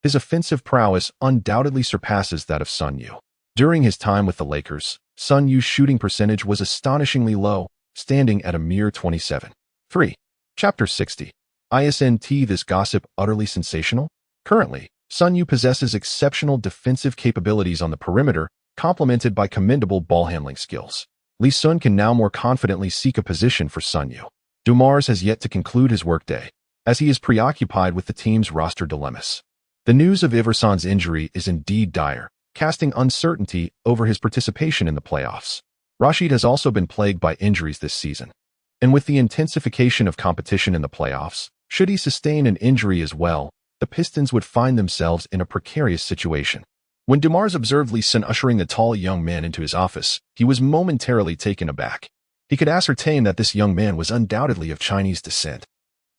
his offensive prowess undoubtedly surpasses that of Sun Yu. During his time with the Lakers, Sun Yu's shooting percentage was astonishingly low, standing at a mere 27.3. Chapter 60. Isn't this gossip utterly sensational? Currently, Sun Yu possesses exceptional defensive capabilities on the perimeter, complemented by commendable ball handling skills. Li Xun can now more confidently seek a position for Sun Yu. Dumars has yet to conclude his workday, as he is preoccupied with the team's roster dilemmas. The news of Iverson's injury is indeed dire, casting uncertainty over his participation in the playoffs. Rashid has also been plagued by injuries this season. And with the intensification of competition in the playoffs, should he sustain an injury as well, the Pistons would find themselves in a precarious situation. When Dumars observed Li Xun ushering the tall young man into his office, he was momentarily taken aback. He could ascertain that this young man was undoubtedly of Chinese descent.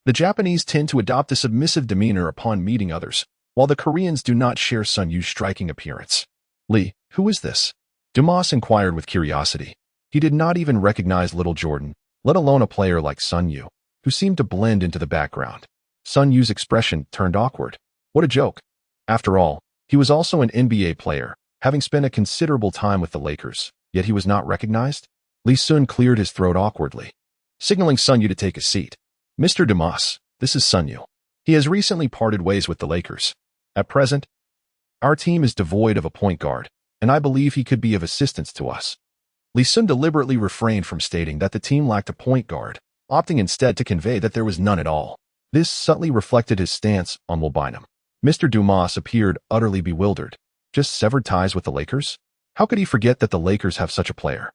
The Japanese tend to adopt a submissive demeanor upon meeting others, while the Koreans do not share Sun Yu's striking appearance. "Lee, who is this?" Dumas inquired with curiosity. He did not even recognize Little Jordan, let alone a player like Sun Yu, who seemed to blend into the background. Sun Yu's expression turned awkward. What a joke. After all, he was also an NBA player, having spent a considerable time with the Lakers, yet he was not recognized? Li Xun cleared his throat awkwardly, signaling Sun Yu to take a seat. "Mr. Dumas, this is Sun Yu. He has recently parted ways with the Lakers. At present, our team is devoid of a point guard, and I believe he could be of assistance to us." Li Xun deliberately refrained from stating that the team lacked a point guard, opting instead to convey that there was none at all. This subtly reflected his stance on Wilbinum. Mr. Dumas appeared utterly bewildered. Just severed ties with the Lakers? How could he forget that the Lakers have such a player?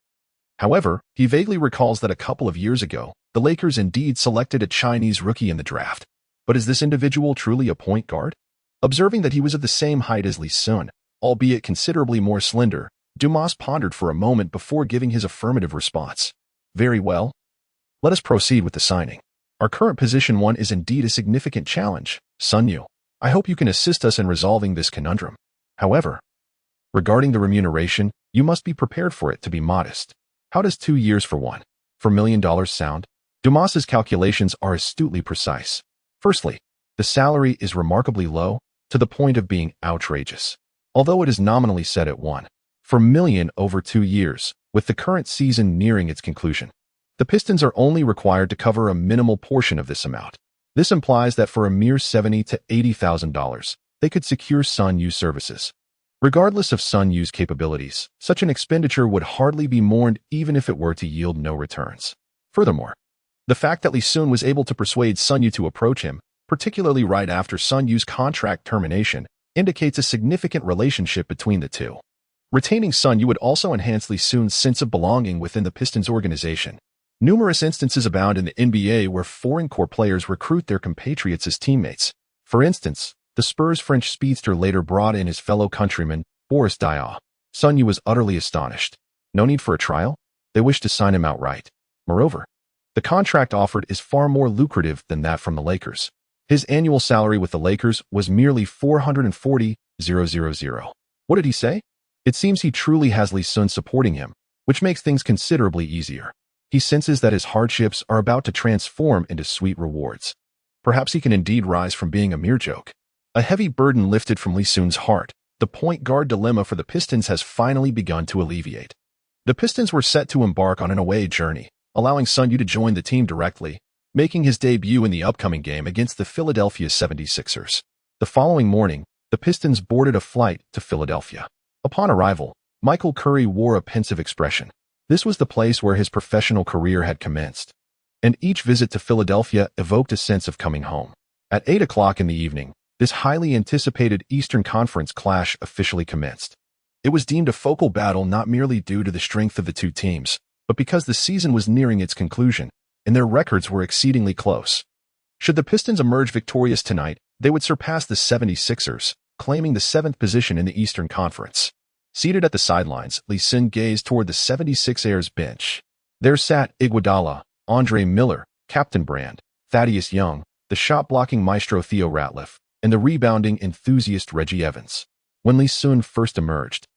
However, he vaguely recalls that a couple of years ago, the Lakers indeed selected a Chinese rookie in the draft. But is this individual truly a point guard? Observing that he was of the same height as Li Xun, albeit considerably more slender, Dumas pondered for a moment before giving his affirmative response. "Very well. Let us proceed with the signing. Our current position 1 is indeed a significant challenge, Sun Yu. I hope you can assist us in resolving this conundrum. However, regarding the remuneration, you must be prepared for it to be modest. How does 2 years for $1 million sound?" Dumas's calculations are astutely precise. Firstly, the salary is remarkably low, to the point of being outrageous. Although it is nominally set at $1 million over 2 years, with the current season nearing its conclusion, the Pistons are only required to cover a minimal portion of this amount. This implies that for a mere $70,000 to $80,000, they could secure Sun Yu's services. Regardless of Sun Yu's capabilities, such an expenditure would hardly be mourned even if it were to yield no returns. Furthermore, the fact that Li Xun was able to persuade Sun Yu to approach him, particularly right after Sun Yu's contract termination, indicates a significant relationship between the two. Retaining Sun Yu would also enhance Li Xun's sense of belonging within the Pistons organization. Numerous instances abound in the NBA where foreign core players recruit their compatriots as teammates. For instance, the Spurs' French speedster later brought in his fellow countryman, Boris Diaw. Sun Yu was utterly astonished. No need for a trial? They wished to sign him outright. Moreover, the contract offered is far more lucrative than that from the Lakers. His annual salary with the Lakers was merely $440,000. What did he say? It seems he truly has Li Xun supporting him, which makes things considerably easier. He senses that his hardships are about to transform into sweet rewards. Perhaps he can indeed rise from being a mere joke. A heavy burden lifted from Li Xun's heart, the point guard dilemma for the Pistons has finally begun to alleviate. The Pistons were set to embark on an away journey, allowing Sun Yu to join the team directly, making his debut in the upcoming game against the Philadelphia 76ers. The following morning, the Pistons boarded a flight to Philadelphia. Upon arrival, Michael Curry wore a pensive expression. This was the place where his professional career had commenced, and each visit to Philadelphia evoked a sense of coming home. At 8 o'clock in the evening, this highly anticipated Eastern Conference clash officially commenced. It was deemed a focal battle not merely due to the strength of the two teams, but because the season was nearing its conclusion, and their records were exceedingly close. Should the Pistons emerge victorious tonight, they would surpass the 76ers, claiming the 7th position in the Eastern Conference. Seated at the sidelines, Li Xun gazed toward the 76ers bench. There sat Iguodala, Andre Miller, Captain Brand, Thaddeus Young, the shot-blocking maestro Theo Ratliff, and the rebounding enthusiast Reggie Evans. When Li Xun first emerged,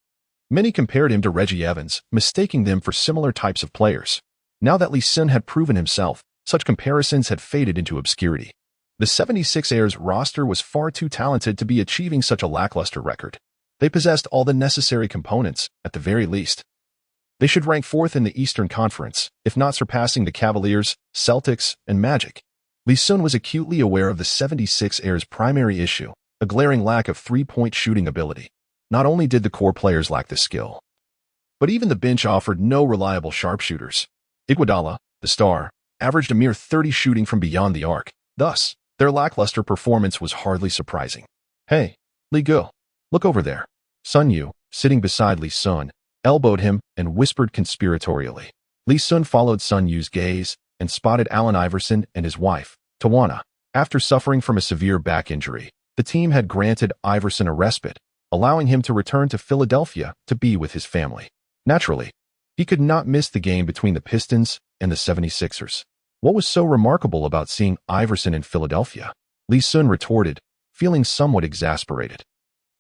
many compared him to Reggie Evans, mistaking them for similar types of players. Now that Li Xun had proven himself, such comparisons had faded into obscurity. The 76ers roster was far too talented to be achieving such a lackluster record. They possessed all the necessary components, at the very least. They should rank 4th in the Eastern Conference, if not surpassing the Cavaliers, Celtics, and Magic. Li Xun was acutely aware of the 76ers' primary issue, a glaring lack of three-point shooting ability. Not only did the core players lack the skill, but even the bench offered no reliable sharpshooters. Iguodala, the star, averaged a mere 30 shooting from beyond the arc. Thus, their lackluster performance was hardly surprising. "Hey, Li Gu, look over there. Sun Yu, sitting beside Li Xun, elbowed him and whispered conspiratorially. Li Xun followed Sun Yu's gaze and spotted Allen Iverson and his wife, Tawana. After suffering from a severe back injury, the team had granted Iverson a respite, allowing him to return to Philadelphia to be with his family. Naturally, he could not miss the game between the Pistons and the 76ers. What was so remarkable about seeing Iverson in Philadelphia? Li Xun retorted, feeling somewhat exasperated,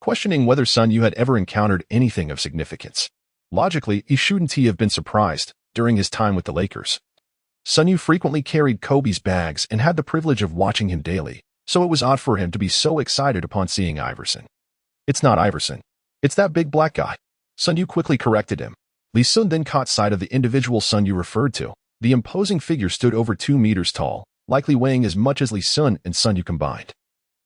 questioning whether Sun Yu had ever encountered anything of significance. Logically, he shouldn't have been surprised during his time with the Lakers. Sun Yu frequently carried Kobe's bags and had the privilege of watching him daily, so it was odd for him to be so excited upon seeing Iverson. It's not Iverson. It's that big black guy. Sun Yu quickly corrected him. Li Xun then caught sight of the individual Sun Yu referred to. The imposing figure stood over 2 meters tall, likely weighing as much as Li Xun and Sun Yu combined.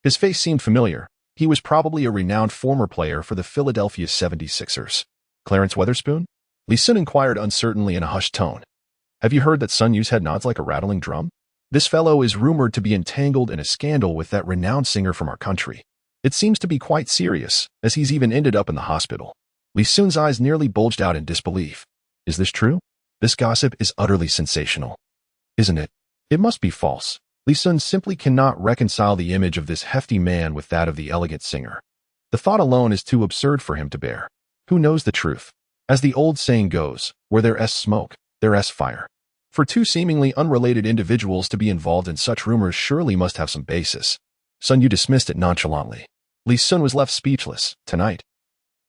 His face seemed familiar. He was probably a renowned former player for the Philadelphia 76ers. Clarence Weatherspoon? Li Xun inquired uncertainly in a hushed tone. Have you heard that Sun Yu's head nods like a rattling drum? This fellow is rumored to be entangled in a scandal with that renowned singer from our country. It seems to be quite serious, as he's even ended up in the hospital. Li Xun's eyes nearly bulged out in disbelief. Is this true? This gossip is utterly sensational. Isn't it? It must be false. Li Xun simply cannot reconcile the image of this hefty man with that of the elegant singer. The thought alone is too absurd for him to bear. Who knows the truth? As the old saying goes, where there's smoke, there's fire. For two seemingly unrelated individuals to be involved in such rumors surely must have some basis. Sun Yu dismissed it nonchalantly. Li Xun was left speechless, tonight.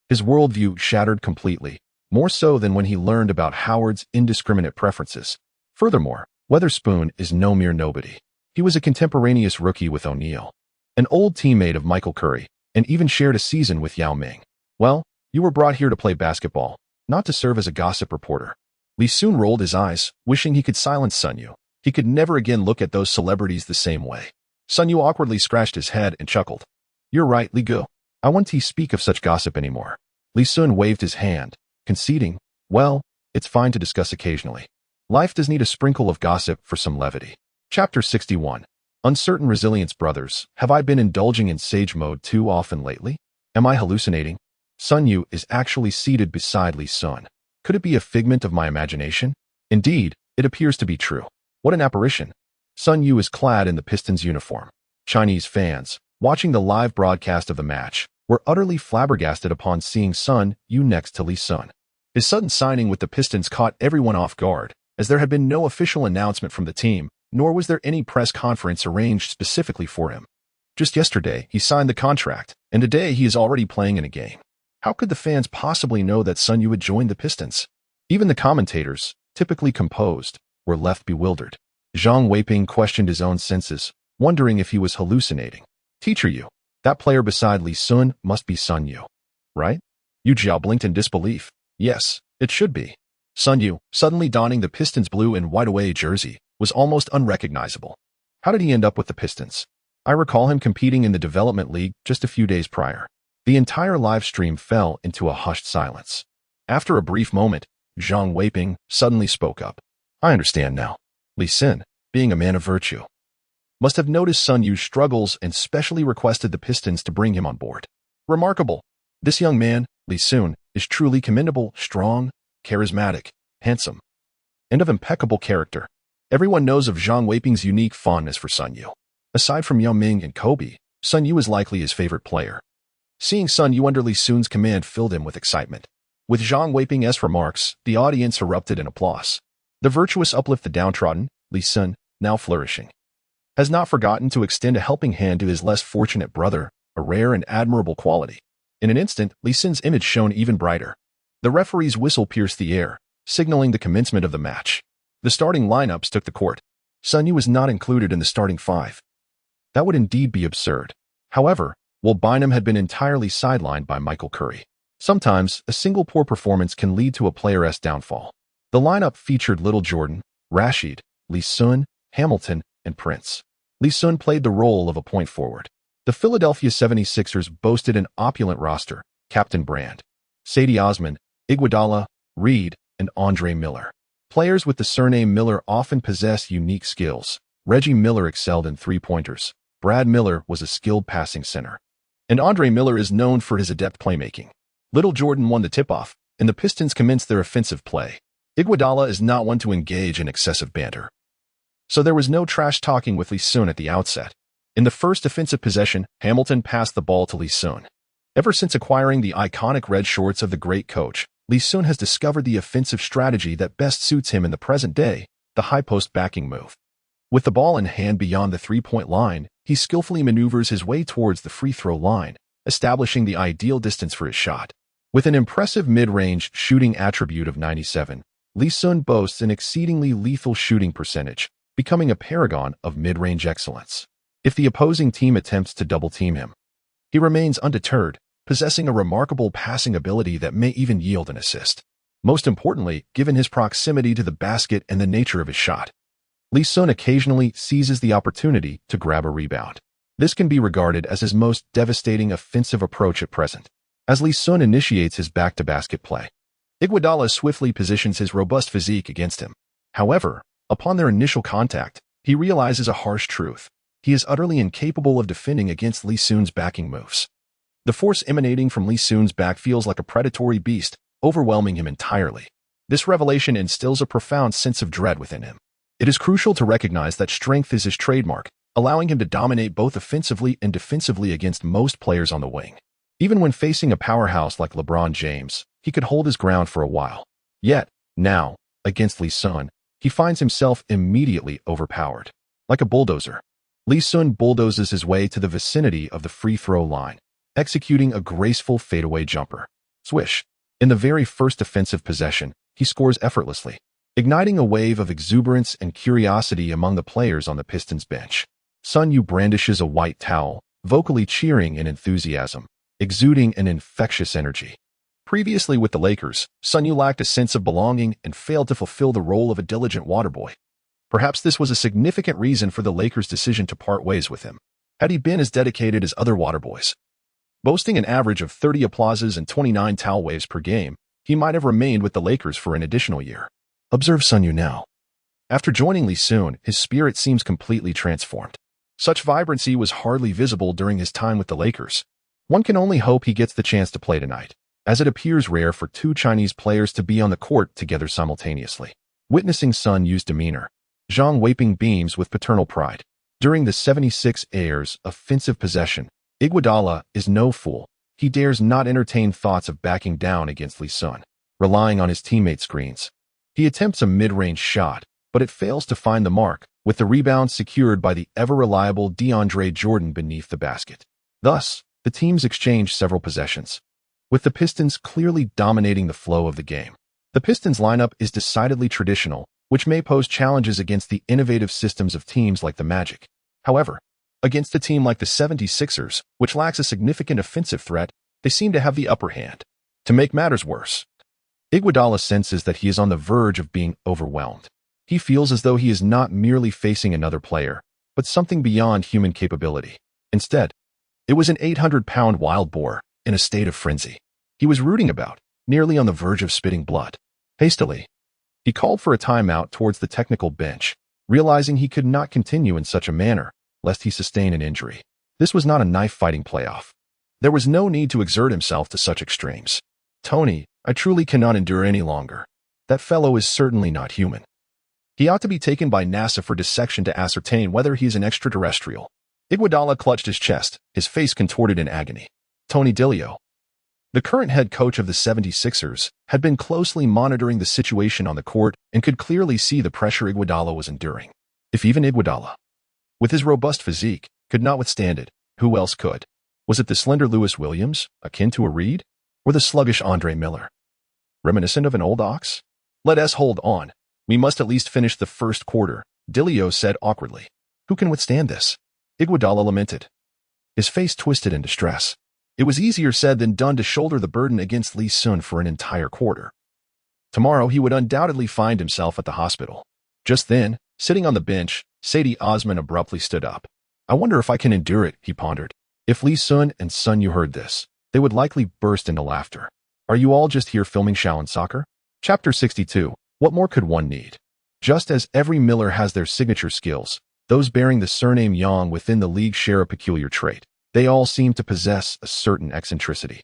His worldview shattered completely, more so than when he learned about Howard's indiscriminate preferences. Furthermore, Weatherspoon is no mere nobody. He was a contemporaneous rookie with O'Neal, an old teammate of Michael Curry, and even shared a season with Yao Ming. Well, you were brought here to play basketball, not to serve as a gossip reporter. Li Xun rolled his eyes, wishing he could silence Sun Yu. He could never again look at those celebrities the same way. Sun Yu awkwardly scratched his head and chuckled. You're right, Li Gu. I won't speak of such gossip anymore. Li Xun waved his hand, conceding, well, it's fine to discuss occasionally. Life does need a sprinkle of gossip for some levity. Chapter 61. Uncertain Resilience. Brothers, have I been indulging in sage mode too often lately? Am I hallucinating? Sun Yu is actually seated beside Li Xun. Could it be a figment of my imagination? Indeed, it appears to be true. What an apparition. Sun Yu is clad in the Pistons uniform. Chinese fans, watching the live broadcast of the match, were utterly flabbergasted upon seeing Sun Yu next to Li Xun. His sudden signing with the Pistons caught everyone off guard, as there had been no official announcement from the team, nor was there any press conference arranged specifically for him. Just yesterday, he signed the contract, and today he is already playing in a game. How could the fans possibly know that Sun Yu had joined the Pistons? Even the commentators, typically composed, were left bewildered. Zhang Weiping questioned his own senses, wondering if he was hallucinating. Teacher Yu, that player beside Li Xun must be Sun Yu, right? Yu Jiao blinked in disbelief. Yes, it should be. Sun Yu, suddenly donning the Pistons blue and white away jersey, was almost unrecognizable. How did he end up with the Pistons? I recall him competing in the development league just a few days prior. The entire live stream fell into a hushed silence. After a brief moment, Zhang Weiping suddenly spoke up. I understand now. Li Xun, being a man of virtue, must have noticed Sun Yu's struggles and specially requested the Pistons to bring him on board. Remarkable. This young man, Li Xun, is truly commendable, strong, charismatic, handsome, and of impeccable character. Everyone knows of Zhang Weiping's unique fondness for Sun Yu. Aside from Yao Ming and Kobe, Sun Yu is likely his favorite player. Seeing Sun Yu under Li Xun's command filled him with excitement. With Zhang Weiping's remarks, the audience erupted in applause. The virtuous uplift the downtrodden, Li Xun, now flourishing, has not forgotten to extend a helping hand to his less fortunate brother, a rare and admirable quality. In an instant, Li Xun's image shone even brighter. The referee's whistle pierced the air, signaling the commencement of the match. The starting lineups took the court. Sun Yu was not included in the starting five. That would indeed be absurd. However, Will Bynum had been entirely sidelined by Michael Curry. Sometimes, a single poor performance can lead to a player's downfall. The lineup featured Little Jordan, Rashid, Li Xun, Hamilton, and Prince. Li Xun played the role of a point forward. The Philadelphia 76ers boasted an opulent roster: Captain Brand, Sadie Osman, Iguodala, Reed, and Andre Miller. Players with the surname Miller often possess unique skills. Reggie Miller excelled in three-pointers. Brad Miller was a skilled passing center. and Andre Miller is known for his adept playmaking. Little Jordan won the tip-off, and the Pistons commenced their offensive play. Iguodala is not one to engage in excessive banter, so there was no trash-talking with Li Xun at the outset. In the first offensive possession, Hamilton passed the ball to Li Xun. Ever since acquiring the iconic red shorts of the great coach, Li Xun has discovered the offensive strategy that best suits him in the present day, the high-post backing move. With the ball in hand beyond the three-point line, he skillfully maneuvers his way towards the free-throw line, establishing the ideal distance for his shot. With an impressive mid-range shooting attribute of 97, Li Xun boasts an exceedingly lethal shooting percentage, becoming a paragon of mid-range excellence. If the opposing team attempts to double-team him, he remains undeterred, possessing a remarkable passing ability that may even yield an assist. Most importantly, given his proximity to the basket and the nature of his shot, Li Xun occasionally seizes the opportunity to grab a rebound. This can be regarded as his most devastating offensive approach at present. As Li Xun initiates his back-to-basket play, Iguodala swiftly positions his robust physique against him. However, upon their initial contact, he realizes a harsh truth. He is utterly incapable of defending against Li Xun's backing moves. The force emanating from Li Xun's back feels like a predatory beast, overwhelming him entirely. This revelation instills a profound sense of dread within him. It is crucial to recognize that strength is his trademark, allowing him to dominate both offensively and defensively against most players on the wing. Even when facing a powerhouse like LeBron James, he could hold his ground for a while. Yet, now, against Li Xun, he finds himself immediately overpowered. Like a bulldozer, Li Xun bulldozes his way to the vicinity of the free-throw line, executing a graceful fadeaway jumper. Swish! In the very first offensive possession, he scores effortlessly, igniting a wave of exuberance and curiosity among the players on the Pistons bench. Xun Rule brandishes a white towel, vocally cheering in enthusiasm, exuding an infectious energy. Previously with the Lakers, Xun Rule lacked a sense of belonging and failed to fulfill the role of a diligent waterboy. Perhaps this was a significant reason for the Lakers' decision to part ways with him. Had he been as dedicated as other waterboys, boasting an average of 30 applauses and 29 towel waves per game, he might have remained with the Lakers for an additional year. Observe Xun Rule now. After joining Li Xun, his spirit seems completely transformed. Such vibrancy was hardly visible during his time with the Lakers. One can only hope he gets the chance to play tonight, as it appears rare for two Chinese players to be on the court together simultaneously. Witnessing Xun Rule's demeanor, Zhang Weiping beams with paternal pride. During the 76ers offensive possession, Iguodala is no fool. He dares not entertain thoughts of backing down against Li Xun, relying on his teammates' screens. He attempts a mid-range shot, but it fails to find the mark, with the rebound secured by the ever-reliable DeAndre Jordan beneath the basket. Thus, the teams exchange several possessions, with the Pistons clearly dominating the flow of the game. The Pistons lineup is decidedly traditional, which may pose challenges against the innovative systems of teams like the Magic. However, against a team like the 76ers, which lacks a significant offensive threat, they seem to have the upper hand. To make matters worse, Iguodala senses that he is on the verge of being overwhelmed. He feels as though he is not merely facing another player, but something beyond human capability. Instead, it was an 800-pound wild boar, in a state of frenzy. He was rooting about, nearly on the verge of spitting blood. Hastily, he called for a timeout towards the technical bench, realizing he could not continue in such a manner, lest he sustain an injury. This was not a knife-fighting playoff. There was no need to exert himself to such extremes. Tony, I truly cannot endure any longer. That fellow is certainly not human. He ought to be taken by NASA for dissection to ascertain whether he is an extraterrestrial. Iguodala clutched his chest, his face contorted in agony. Tony Dilio, the current head coach of the 76ers, had been closely monitoring the situation on the court and could clearly see the pressure Iguodala was enduring. If even Iguodala, with his robust physique, could not withstand it, who else could? Was it the slender Lewis Williams, akin to a reed? Or the sluggish Andre Miller, reminiscent of an old ox? Let us hold on. We must at least finish the first quarter, Dilio said awkwardly. Who can withstand this? Iguodala lamented, his face twisted in distress. It was easier said than done to shoulder the burden against Li Xun for an entire quarter. Tomorrow he would undoubtedly find himself at the hospital. Just then, sitting on the bench, Sadie Osman abruptly stood up. I wonder if I can endure it, he pondered. If Li Xun and Xun Rule heard this, they would likely burst into laughter. Are you all just here filming Shaolin Soccer? Chapter 62. What more could one need? Just as every Miller has their signature skills, those bearing the surname Yang within the league share a peculiar trait. They all seemed to possess a certain eccentricity.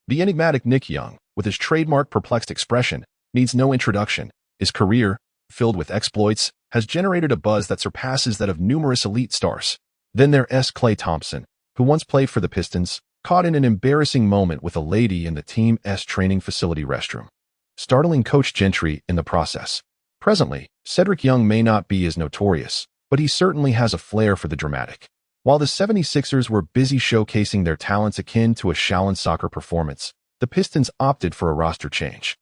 The enigmatic Nick Young, with his trademark perplexed expression, needs no introduction. His career, filled with exploits, has generated a buzz that surpasses that of numerous elite stars. Then there's Klay Thompson, who once played for the Pistons, caught in an embarrassing moment with a lady in the team's training facility restroom, startling Coach Gentry in the process. Presently, Cedric Young may not be as notorious, but he certainly has a flair for the dramatic. While the 76ers were busy showcasing their talents akin to a Shaolin soccer performance, the Pistons opted for a roster change.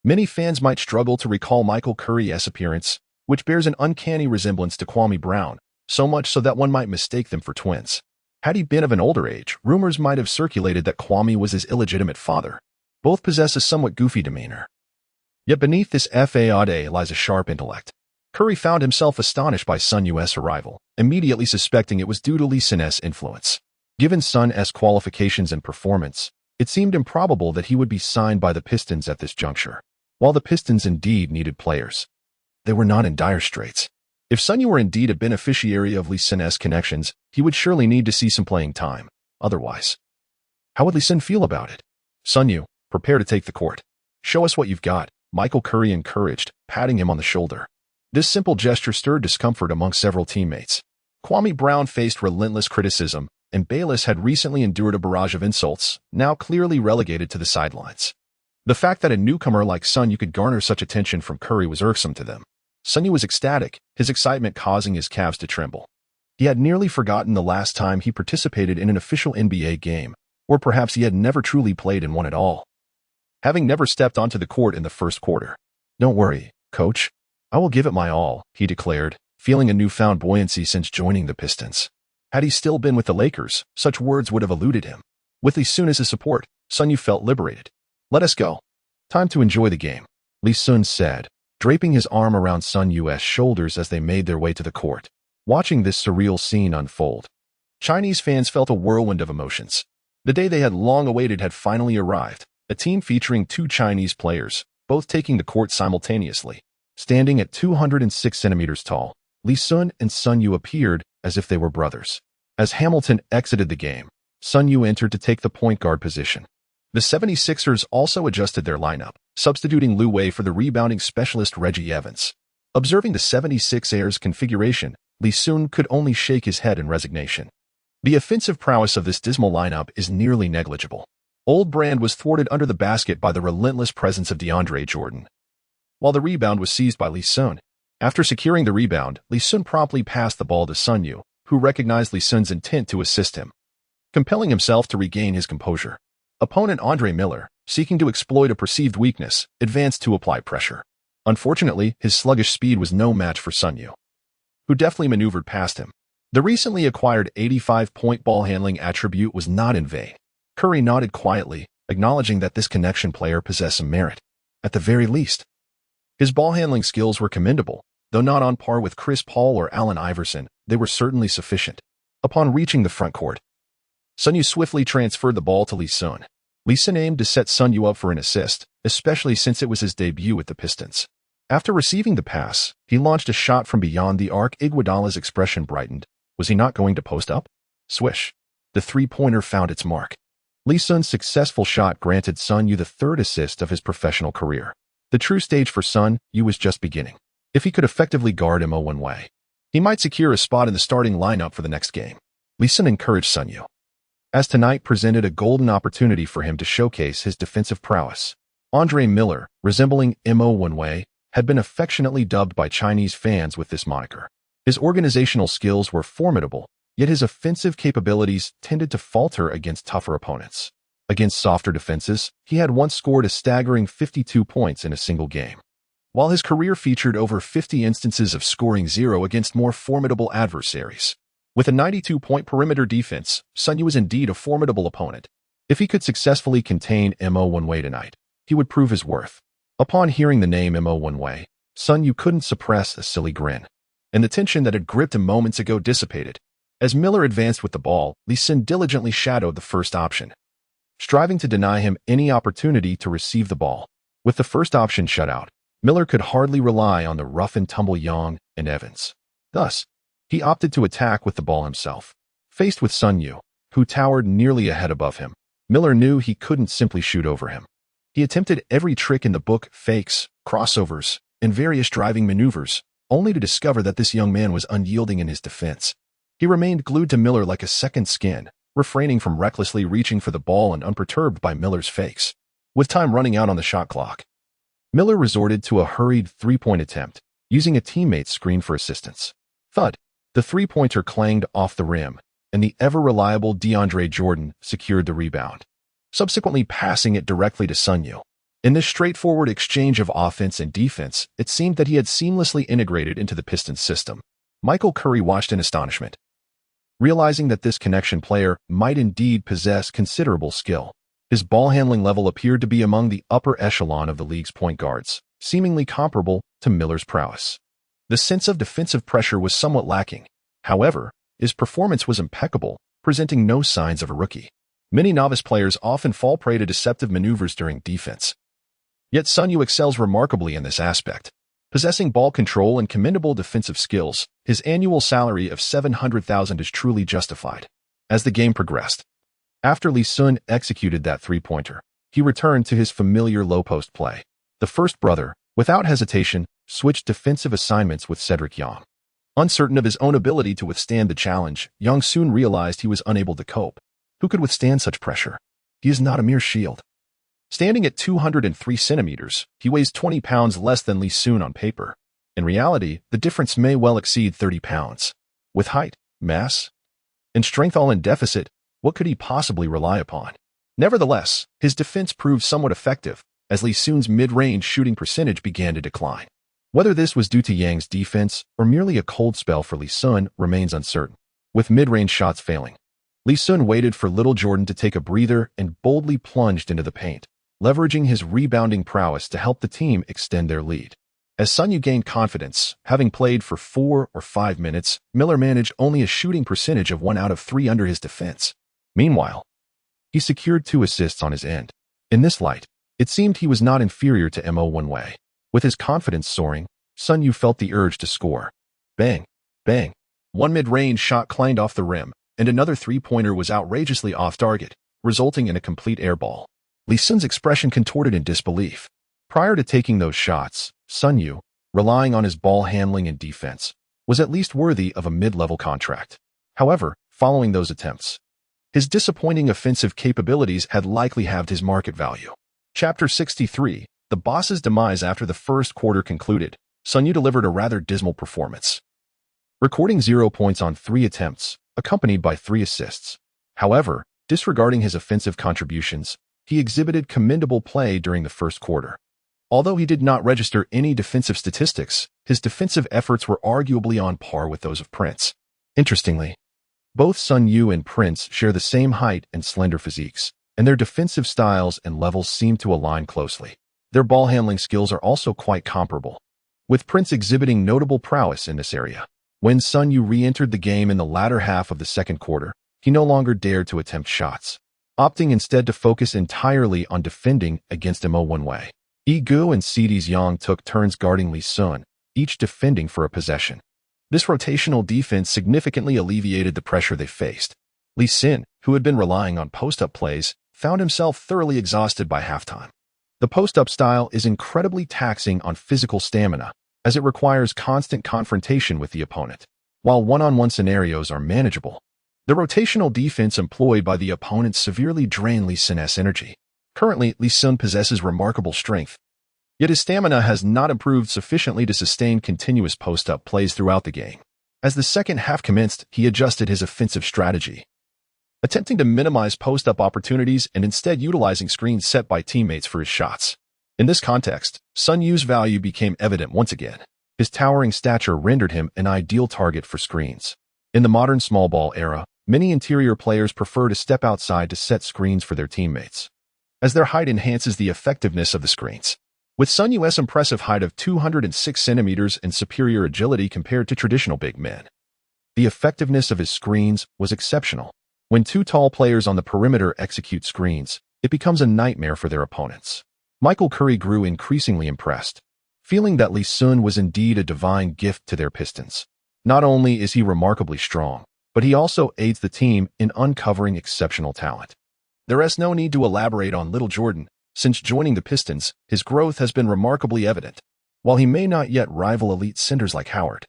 Many fans might struggle to recall Michael Curry's appearance, which bears an uncanny resemblance to Kwame Brown, so much so that one might mistake them for twins. Had he been of an older age, rumors might have circulated that Kwame was his illegitimate father. Both possess a somewhat goofy demeanor. Yet beneath this facade lies a sharp intellect. Curry found himself astonished by Sun Yu's arrival, immediately suspecting it was due to Li Xun's influence. Given Sun's qualifications and performance, it seemed improbable that he would be signed by the Pistons at this juncture. While the Pistons indeed needed players, they were not in dire straits. If Sun Yu were indeed a beneficiary of Li Xun's connections, he would surely need to see some playing time. Otherwise, how would Li Xun feel about it? Sun Yu, prepare to take the court. Show us what you've got, Michael Curry encouraged, patting him on the shoulder. This simple gesture stirred discomfort among several teammates. Kwame Brown faced relentless criticism, and Bayless had recently endured a barrage of insults, now clearly relegated to the sidelines. The fact that a newcomer like Sun Yu could garner such attention from Curry was irksome to them. Sun Yu was ecstatic, his excitement causing his calves to tremble. He had nearly forgotten the last time he participated in an official NBA game, or perhaps he had never truly played in one at all, having never stepped onto the court in the first quarter. "Don't worry, coach. I will give it my all," he declared, feeling a newfound buoyancy since joining the Pistons. Had he still been with the Lakers, such words would have eluded him. With Li Xun as his support, Sun Yu felt liberated. "Let us go. Time to enjoy the game," Li Xun said, draping his arm around Sun Yu's shoulders as they made their way to the court. Watching this surreal scene unfold, Chinese fans felt a whirlwind of emotions. The day they had long awaited had finally arrived, a team featuring two Chinese players, both taking the court simultaneously. Standing at 206 centimeters tall, Li Xun and Sun Yu appeared as if they were brothers. As Hamilton exited the game, Sun Yu entered to take the point guard position. The 76ers also adjusted their lineup, substituting Lu Wei for the rebounding specialist Reggie Evans. Observing the 76ers configuration, Li Xun could only shake his head in resignation. The offensive prowess of this dismal lineup is nearly negligible. Old Brand was thwarted under the basket by the relentless presence of DeAndre Jordan, while the rebound was seized by Li Xun. After securing the rebound, Li Xun promptly passed the ball to Sun Yu, who recognized Li Xun's intent to assist him, compelling himself to regain his composure. Opponent Andre Miller, seeking to exploit a perceived weakness, advanced to apply pressure. Unfortunately, his sluggish speed was no match for Sun Yu, who deftly maneuvered past him. The recently acquired 85-point ball handling attribute was not in vain. Curry nodded quietly, acknowledging that this connection player possessed some merit. At the very least, his ball handling skills were commendable, though not on par with Chris Paul or Allen Iverson. They were certainly sufficient. Upon reaching the front court, Sun Yu swiftly transferred the ball to Li Xun. Li Xun aimed to set Sun Yu up for an assist, especially since it was his debut with the Pistons. After receiving the pass, he launched a shot from beyond the arc. Iguodala's expression brightened. Was he not going to post up? Swish. The three-pointer found its mark. Li Xun's successful shot granted Sun Yu the third assist of his professional career. The true stage for Sun Yu was just beginning. If he could effectively guard him one way, he might secure a spot in the starting lineup for the next game. Li Xun encouraged Sun Yu, as tonight presented a golden opportunity for him to showcase his defensive prowess. Andre Miller, resembling Mo One-Wei, had been affectionately dubbed by Chinese fans with this moniker. His organizational skills were formidable, yet his offensive capabilities tended to falter against tougher opponents. Against softer defenses, he had once scored a staggering 52 points in a single game. While his career featured over 50 instances of scoring 0 against more formidable adversaries. With a 92-point perimeter defense, Sun Yu was indeed a formidable opponent. If he could successfully contain Mo One-Wei tonight, he would prove his worth. Upon hearing the name Mo One-Wei, Sun Yu couldn't suppress a silly grin, and the tension that had gripped him moments ago dissipated. As Miller advanced with the ball, Li Xun diligently shadowed the first option, striving to deny him any opportunity to receive the ball. With the first option shut out, Miller could hardly rely on the rough-and-tumble Young and Evans. Thus, he opted to attack with the ball himself. Faced with Sun Yu, who towered nearly a head above him, Miller knew he couldn't simply shoot over him. He attempted every trick in the book, fakes, crossovers, and various driving maneuvers, only to discover that this young man was unyielding in his defense. He remained glued to Miller like a second skin, refraining from recklessly reaching for the ball and unperturbed by Miller's fakes. With time running out on the shot clock, Miller resorted to a hurried three-point attempt, using a teammate's screen for assistance. Thud! The three-pointer clanged off the rim, and the ever-reliable DeAndre Jordan secured the rebound, subsequently passing it directly to Xun Rule. In this straightforward exchange of offense and defense, it seemed that he had seamlessly integrated into the Pistons' system. Michael Curry watched in astonishment, realizing that this connection player might indeed possess considerable skill. His ball-handling level appeared to be among the upper echelon of the league's point guards, seemingly comparable to Miller's prowess. The sense of defensive pressure was somewhat lacking. However, his performance was impeccable, presenting no signs of a rookie. Many novice players often fall prey to deceptive maneuvers during defense. Yet Xun Rule excels remarkably in this aspect. Possessing ball control and commendable defensive skills, his annual salary of $700,000 is truly justified. As the game progressed, after Li Xun executed that three-pointer, he returned to his familiar low-post play. The first brother, without hesitation, switched defensive assignments with Cedric Young. Uncertain of his own ability to withstand the challenge, Young soon realized he was unable to cope. Who could withstand such pressure? He is not a mere shield. Standing at 203 centimeters, he weighs 20 pounds less than Li Xun on paper. In reality, the difference may well exceed 30 pounds. With height, mass, and strength all in deficit, what could he possibly rely upon? Nevertheless, his defense proved somewhat effective, as Li Xun's mid-range shooting percentage began to decline. Whether this was due to Yang's defense or merely a cold spell for Li Xun remains uncertain. With mid-range shots failing, Li Xun waited for little Jordan to take a breather and boldly plunged into the paint, leveraging his rebounding prowess to help the team extend their lead. As Xun Rule gained confidence, having played for 4 or 5 minutes, Miller managed only a shooting percentage of 1 out of 3 under his defense. Meanwhile, he secured 2 assists on his end. In this light, it seemed he was not inferior to Mo One-Way. With his confidence soaring, Xun Rule felt the urge to score. Bang! Bang! One mid-range shot clanged off the rim, and another three-pointer was outrageously off-target, resulting in a complete airball. Li Xun's expression contorted in disbelief. Prior to taking those shots, Xun Rule, relying on his ball handling and defense, was at least worthy of a mid-level contract. However, following those attempts, his disappointing offensive capabilities had likely halved his market value. Chapter 63, The Boss's Demise. After the first quarter concluded, Xun Rule delivered a rather dismal performance, recording 0 points on 3 attempts, accompanied by 3 assists. However, disregarding his offensive contributions, he exhibited commendable play during the first quarter. Although he did not register any defensive statistics, his defensive efforts were arguably on par with those of Prince. Interestingly, both Xun Rule and Prince share the same height and slender physiques, and their defensive styles and levels seem to align closely. Their ball handling skills are also quite comparable, with Prince exhibiting notable prowess in this area. When Xun Rule re-entered the game in the latter half of the second quarter, he no longer dared to attempt shots, opting instead to focus entirely on defending against Mo One-Way. Gu and CD's Yang took turns guarding Li Xun, each defending for a possession. This rotational defense significantly alleviated the pressure they faced. Li Xun, who had been relying on post-up plays, found himself thoroughly exhausted by halftime. The post-up style is incredibly taxing on physical stamina, as it requires constant confrontation with the opponent. While one-on-one scenarios are manageable, the rotational defense employed by the opponent severely drained Li Xun's energy. Currently, Li Xun possesses remarkable strength, yet his stamina has not improved sufficiently to sustain continuous post-up plays throughout the game. As the second half commenced, he adjusted his offensive strategy, attempting to minimize post-up opportunities and instead utilizing screens set by teammates for his shots. In this context, Xun Rule's value became evident once again. His towering stature rendered him an ideal target for screens. In the modern small ball era, many interior players prefer to step outside to set screens for their teammates, as their height enhances the effectiveness of the screens. With Xun Rule's impressive height of 206 centimeters and superior agility compared to traditional big men, the effectiveness of his screens was exceptional. When 2 tall players on the perimeter execute screens, it becomes a nightmare for their opponents. Michael Curry grew increasingly impressed, feeling that Li Xun was indeed a divine gift to their Pistons. Not only is he remarkably strong, but he also aids the team in uncovering exceptional talent. There is no need to elaborate on Little Jordan. Since joining the Pistons, his growth has been remarkably evident. While he may not yet rival elite centers like Howard,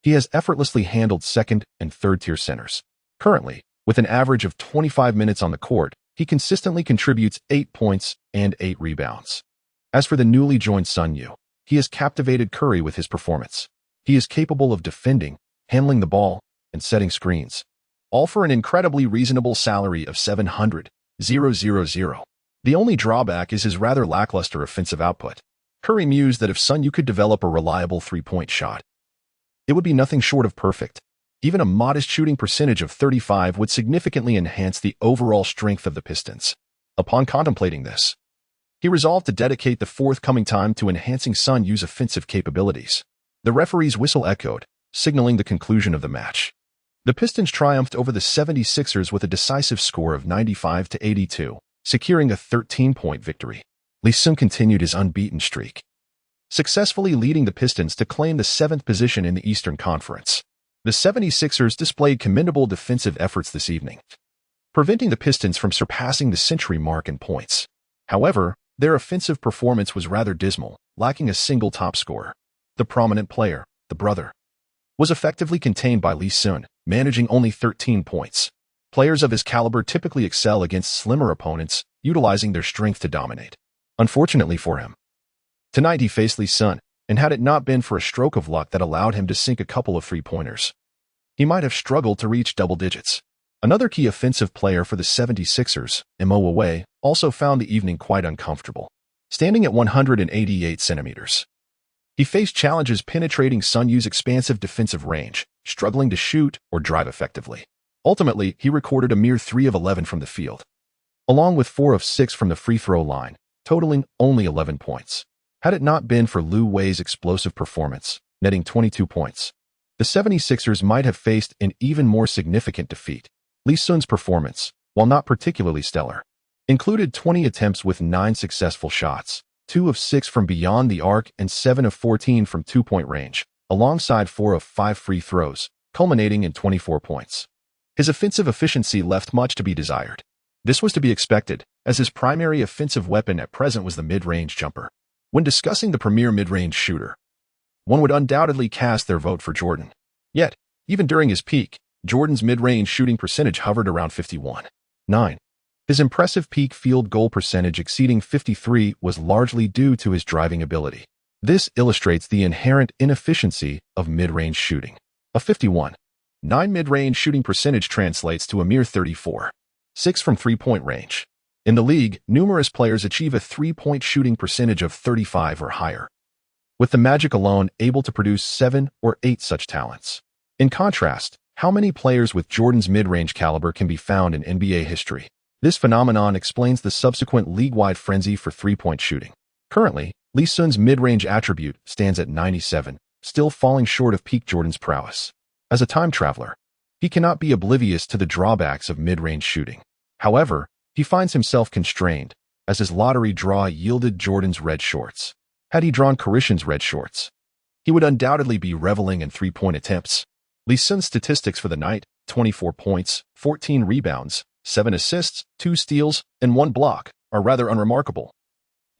he has effortlessly handled second and third-tier centers. Currently, with an average of 25 minutes on the court, he consistently contributes 8 points and 8 rebounds. As for the newly joined Xun Rule, he has captivated Curry with his performance. He is capable of defending, handling the ball, and setting screens, all for an incredibly reasonable salary of $700,000. The only drawback is his rather lackluster offensive output. Curry mused that if Xun Rule could develop a reliable three-point shot, it would be nothing short of perfect. Even a modest shooting percentage of 35 would significantly enhance the overall strength of the Pistons. Upon contemplating this, he resolved to dedicate the forthcoming time to enhancing Xun Rule's offensive capabilities. The referee's whistle echoed, signaling the conclusion of the match. The Pistons triumphed over the 76ers with a decisive score of 95-82, securing a 13-point victory. Li Xun continued his unbeaten streak, successfully leading the Pistons to claim the 7th position in the Eastern Conference. The 76ers displayed commendable defensive efforts this evening, preventing the Pistons from surpassing the century mark in points. However, their offensive performance was rather dismal, lacking a single top scorer. The prominent player, the brother, was effectively contained by Li Xun, managing only 13 points. Players of his caliber typically excel against slimmer opponents, utilizing their strength to dominate. Unfortunately for him, tonight he faced Li Xun, and had it not been for a stroke of luck that allowed him to sink a couple of three-pointers, he might have struggled to reach double digits. Another key offensive player for the 76ers, Mo Away, also found the evening quite uncomfortable. Standing at 188 centimeters, he faced challenges penetrating Xun Rule's expansive defensive range, struggling to shoot or drive effectively. Ultimately, he recorded a mere 3 of 11 from the field, along with 4 of 6 from the free throw line, totaling only 11 points. Had it not been for Lu Wei's explosive performance, netting 22 points, the 76ers might have faced an even more significant defeat. Li Xun's performance, while not particularly stellar, included 20 attempts with 9 successful shots, 2 of 6 from beyond the arc and 7 of 14 from two-point range, alongside 4 of 5 free throws, culminating in 24 points. His offensive efficiency left much to be desired. This was to be expected, as his primary offensive weapon at present was the mid-range jumper. When discussing the premier mid-range shooter, one would undoubtedly cast their vote for Jordan. Yet, even during his peak, Jordan's mid-range shooting percentage hovered around 51.9. His impressive peak field goal percentage exceeding 53 was largely due to his driving ability. This illustrates the inherent inefficiency of mid-range shooting. A 51.9 mid-range shooting percentage translates to a mere 34.6 from three-point range. In the league, numerous players achieve a three-point shooting percentage of 35 or higher, with the Magic alone able to produce 7 or 8 such talents. In contrast, how many players with Jordan's mid-range caliber can be found in NBA history? This phenomenon explains the subsequent league-wide frenzy for three-point shooting. Currently, Li Xun's mid-range attribute stands at 97, still falling short of peak Jordan's prowess. As a time traveler, he cannot be oblivious to the drawbacks of mid-range shooting. However, he finds himself constrained, as his lottery draw yielded Jordan's red shorts. Had he drawn Karishan's red shorts, he would undoubtedly be reveling in three-point attempts. Li Xun's statistics for the night: 24 points, 14 rebounds, 7 assists, 2 steals, and 1 block, are rather unremarkable,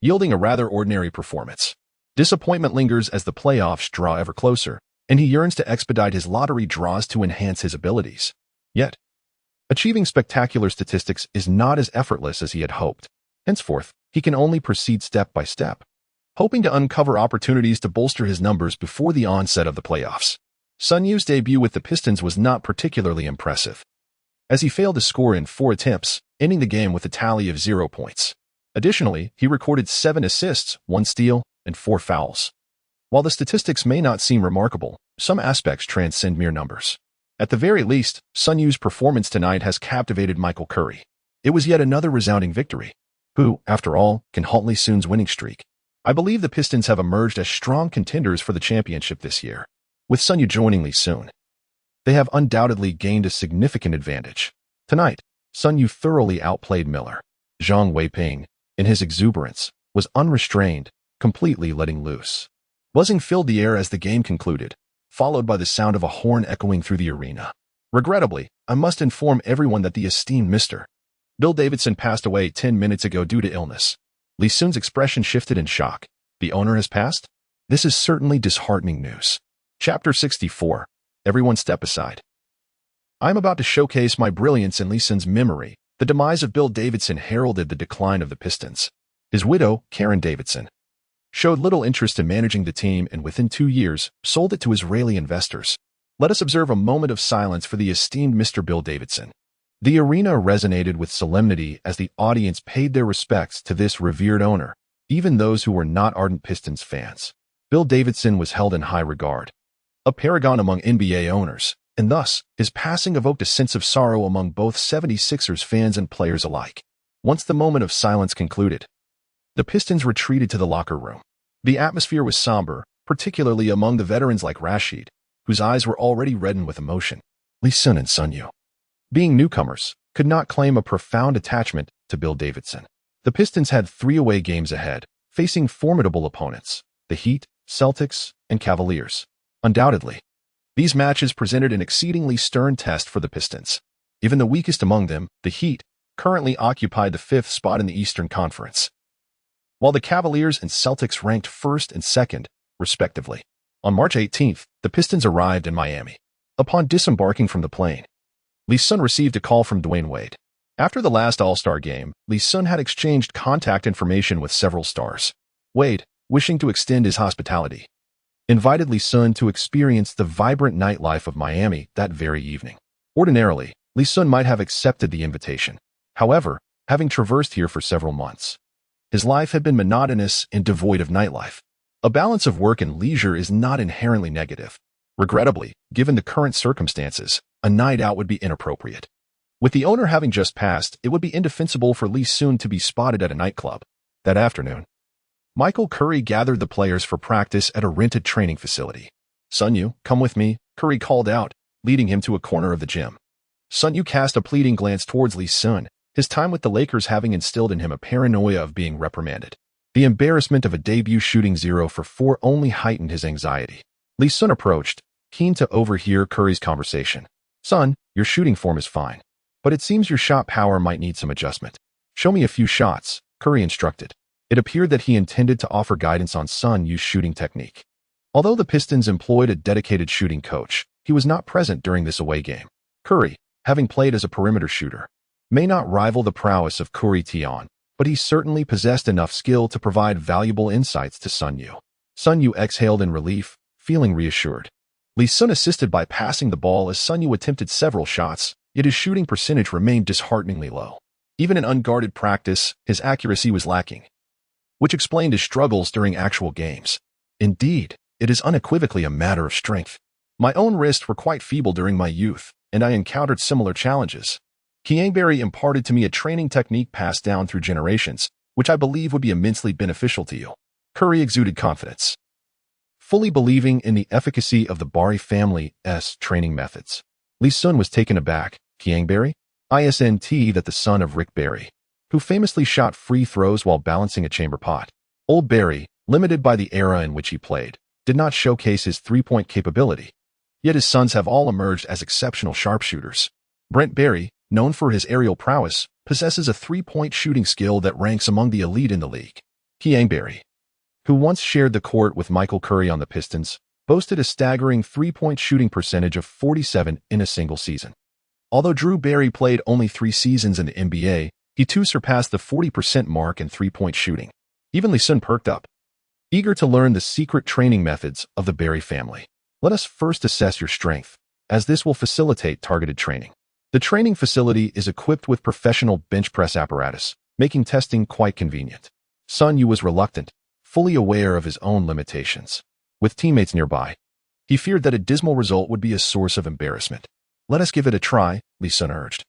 yielding a rather ordinary performance. Disappointment lingers as the playoffs draw ever closer, and he yearns to expedite his lottery draws to enhance his abilities. Yet, achieving spectacular statistics is not as effortless as he had hoped. Henceforth, he can only proceed step by step, hoping to uncover opportunities to bolster his numbers before the onset of the playoffs. Xun Rule's debut with the Pistons was not particularly impressive, as he failed to score in 4 attempts, ending the game with a tally of 0 points. Additionally, he recorded 7 assists, 1 steal, and 4 fouls. While the statistics may not seem remarkable, some aspects transcend mere numbers. At the very least, Xun Rule's performance tonight has captivated Michael Curry. It was yet another resounding victory. Who, after all, can halt Li Xun's winning streak? I believe the Pistons have emerged as strong contenders for the championship this year. With Xun Rule joining Li Xun, they have undoubtedly gained a significant advantage. Tonight, Xun Rule thoroughly outplayed Miller. Zhang Weiping, in his exuberance, was unrestrained, completely letting loose. Buzzing filled the air as the game concluded, followed by the sound of a horn echoing through the arena. Regrettably, I must inform everyone that the esteemed Mr. Bill Davidson passed away 10 minutes ago due to illness. Li Xun's expression shifted in shock. The owner has passed? This is certainly disheartening news. Chapter 64. Everyone step aside. I am about to showcase my brilliance in Li Xun's memory. The demise of Bill Davidson heralded the decline of the Pistons. His widow, Karen Davidson, showed little interest in managing the team and within 2 years sold it to Israeli investors. Let us observe a moment of silence for the esteemed Mr. Bill Davidson. The arena resonated with solemnity as the audience paid their respects to this revered owner, even those who were not ardent Pistons fans. Bill Davidson was held in high regard, a paragon among NBA owners, and thus, his passing evoked a sense of sorrow among both 76ers fans and players alike. Once the moment of silence concluded, the Pistons retreated to the locker room. The atmosphere was somber, particularly among the veterans like Rashid, whose eyes were already reddened with emotion. Li Xun and Sun Yu, being newcomers, could not claim a profound attachment to Bill Davidson. The Pistons had 3 away games ahead, facing formidable opponents, the Heat, Celtics, and Cavaliers. Undoubtedly, these matches presented an exceedingly stern test for the Pistons. Even the weakest among them, the Heat, currently occupied the 5th spot in the Eastern Conference, while the Cavaliers and Celtics ranked 1st and 2nd, respectively. On March 18th, the Pistons arrived in Miami. Upon disembarking from the plane, Li Xun received a call from Dwayne Wade. After the last All-Star game, Li Xun had exchanged contact information with several stars. Wade, wishing to extend his hospitality, invited Li Xun to experience the vibrant nightlife of Miami that very evening. Ordinarily, Li Xun might have accepted the invitation. However, having traversed here for several months, his life had been monotonous and devoid of nightlife. A balance of work and leisure is not inherently negative. Regrettably, given the current circumstances, a night out would be inappropriate. With the owner having just passed, it would be indefensible for Li Xun to be spotted at a nightclub. That afternoon, Michael Curry gathered the players for practice at a rented training facility. Sun Yu, come with me, Curry called out, leading him to a corner of the gym. Sun Yu cast a pleading glance towards Li Xun, his time with the Lakers having instilled in him a paranoia of being reprimanded. The embarrassment of a debut shooting 0 for 4 only heightened his anxiety. Li Xun approached, keen to overhear Curry's conversation. Son, your shooting form is fine, but it seems your shot power might need some adjustment. Show me a few shots, Curry instructed. It appeared that he intended to offer guidance on Sun Yu's shooting technique. Although the Pistons employed a dedicated shooting coach, he was not present during this away game. Curry, having played as a perimeter shooter, may not rival the prowess of Curry Tion, but he certainly possessed enough skill to provide valuable insights to Sun Yu. Sun Yu exhaled in relief, feeling reassured. Li Xun assisted by passing the ball as Sun Yu attempted several shots, yet his shooting percentage remained dishearteningly low. Even in unguarded practice, his accuracy was lacking, which explained his struggles during actual games. Indeed, it is unequivocally a matter of strength. My own wrists were quite feeble during my youth, and I encountered similar challenges. Kiangberry imparted to me a training technique passed down through generations, which I believe would be immensely beneficial to you. Curry exuded confidence, fully believing in the efficacy of the Bari family's training methods. Li Xun was taken aback. Kiangberry? ISNT that the son of Rick Barry, who famously shot free throws while balancing a chamber pot. Old Barry, limited by the era in which he played, did not showcase his three-point capability. Yet his sons have all emerged as exceptional sharpshooters. Brent Barry, known for his aerial prowess, possesses a three-point shooting skill that ranks among the elite in the league. Kiangberry, who once shared the court with Michael Curry on the Pistons, boasted a staggering three-point shooting percentage of 47 in a single season. Although Drew Barry played only 3 seasons in the NBA, he too surpassed the 40% mark in three-point shooting. Even Li Xun perked up, eager to learn the secret training methods of the Barry family. Let us first assess your strength, as this will facilitate targeted training. The training facility is equipped with professional bench press apparatus, making testing quite convenient. Sun Yu was reluctant, fully aware of his own limitations. With teammates nearby, he feared that a dismal result would be a source of embarrassment. Let us give it a try, Li Xun urged,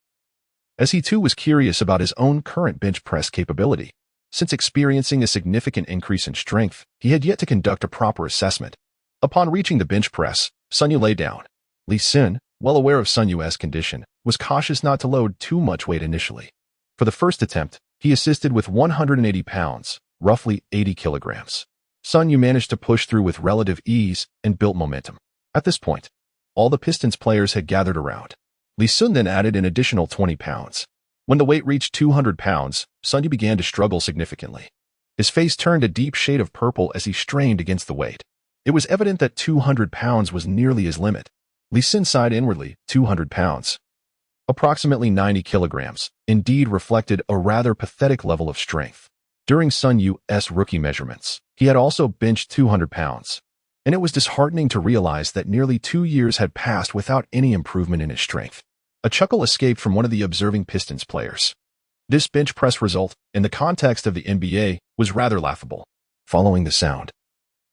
as he too was curious about his own current bench press capability. Since experiencing a significant increase in strength, he had yet to conduct a proper assessment. Upon reaching the bench press, Sun Yu lay down. Li Xun, well aware of Sun Yu's condition, was cautious not to load too much weight initially. For the first attempt, he assisted with 180 pounds, roughly 80 kilograms. Sun Yu managed to push through with relative ease and built momentum. At this point, all the Pistons players had gathered around. Li Xun then added an additional 20 pounds. When the weight reached 200 pounds, Sun Yu began to struggle significantly. His face turned a deep shade of purple as he strained against the weight. It was evident that 200 pounds was nearly his limit. Li Xun sighed inwardly. 200 pounds. Approximately 90 kilograms, indeed reflected a rather pathetic level of strength. During Sun Yu's rookie measurements, he had also benched 200 pounds. And it was disheartening to realize that nearly 2 years had passed without any improvement in his strength. A chuckle escaped from one of the observing Pistons players. This bench press result, in the context of the NBA, was rather laughable. Following the sound,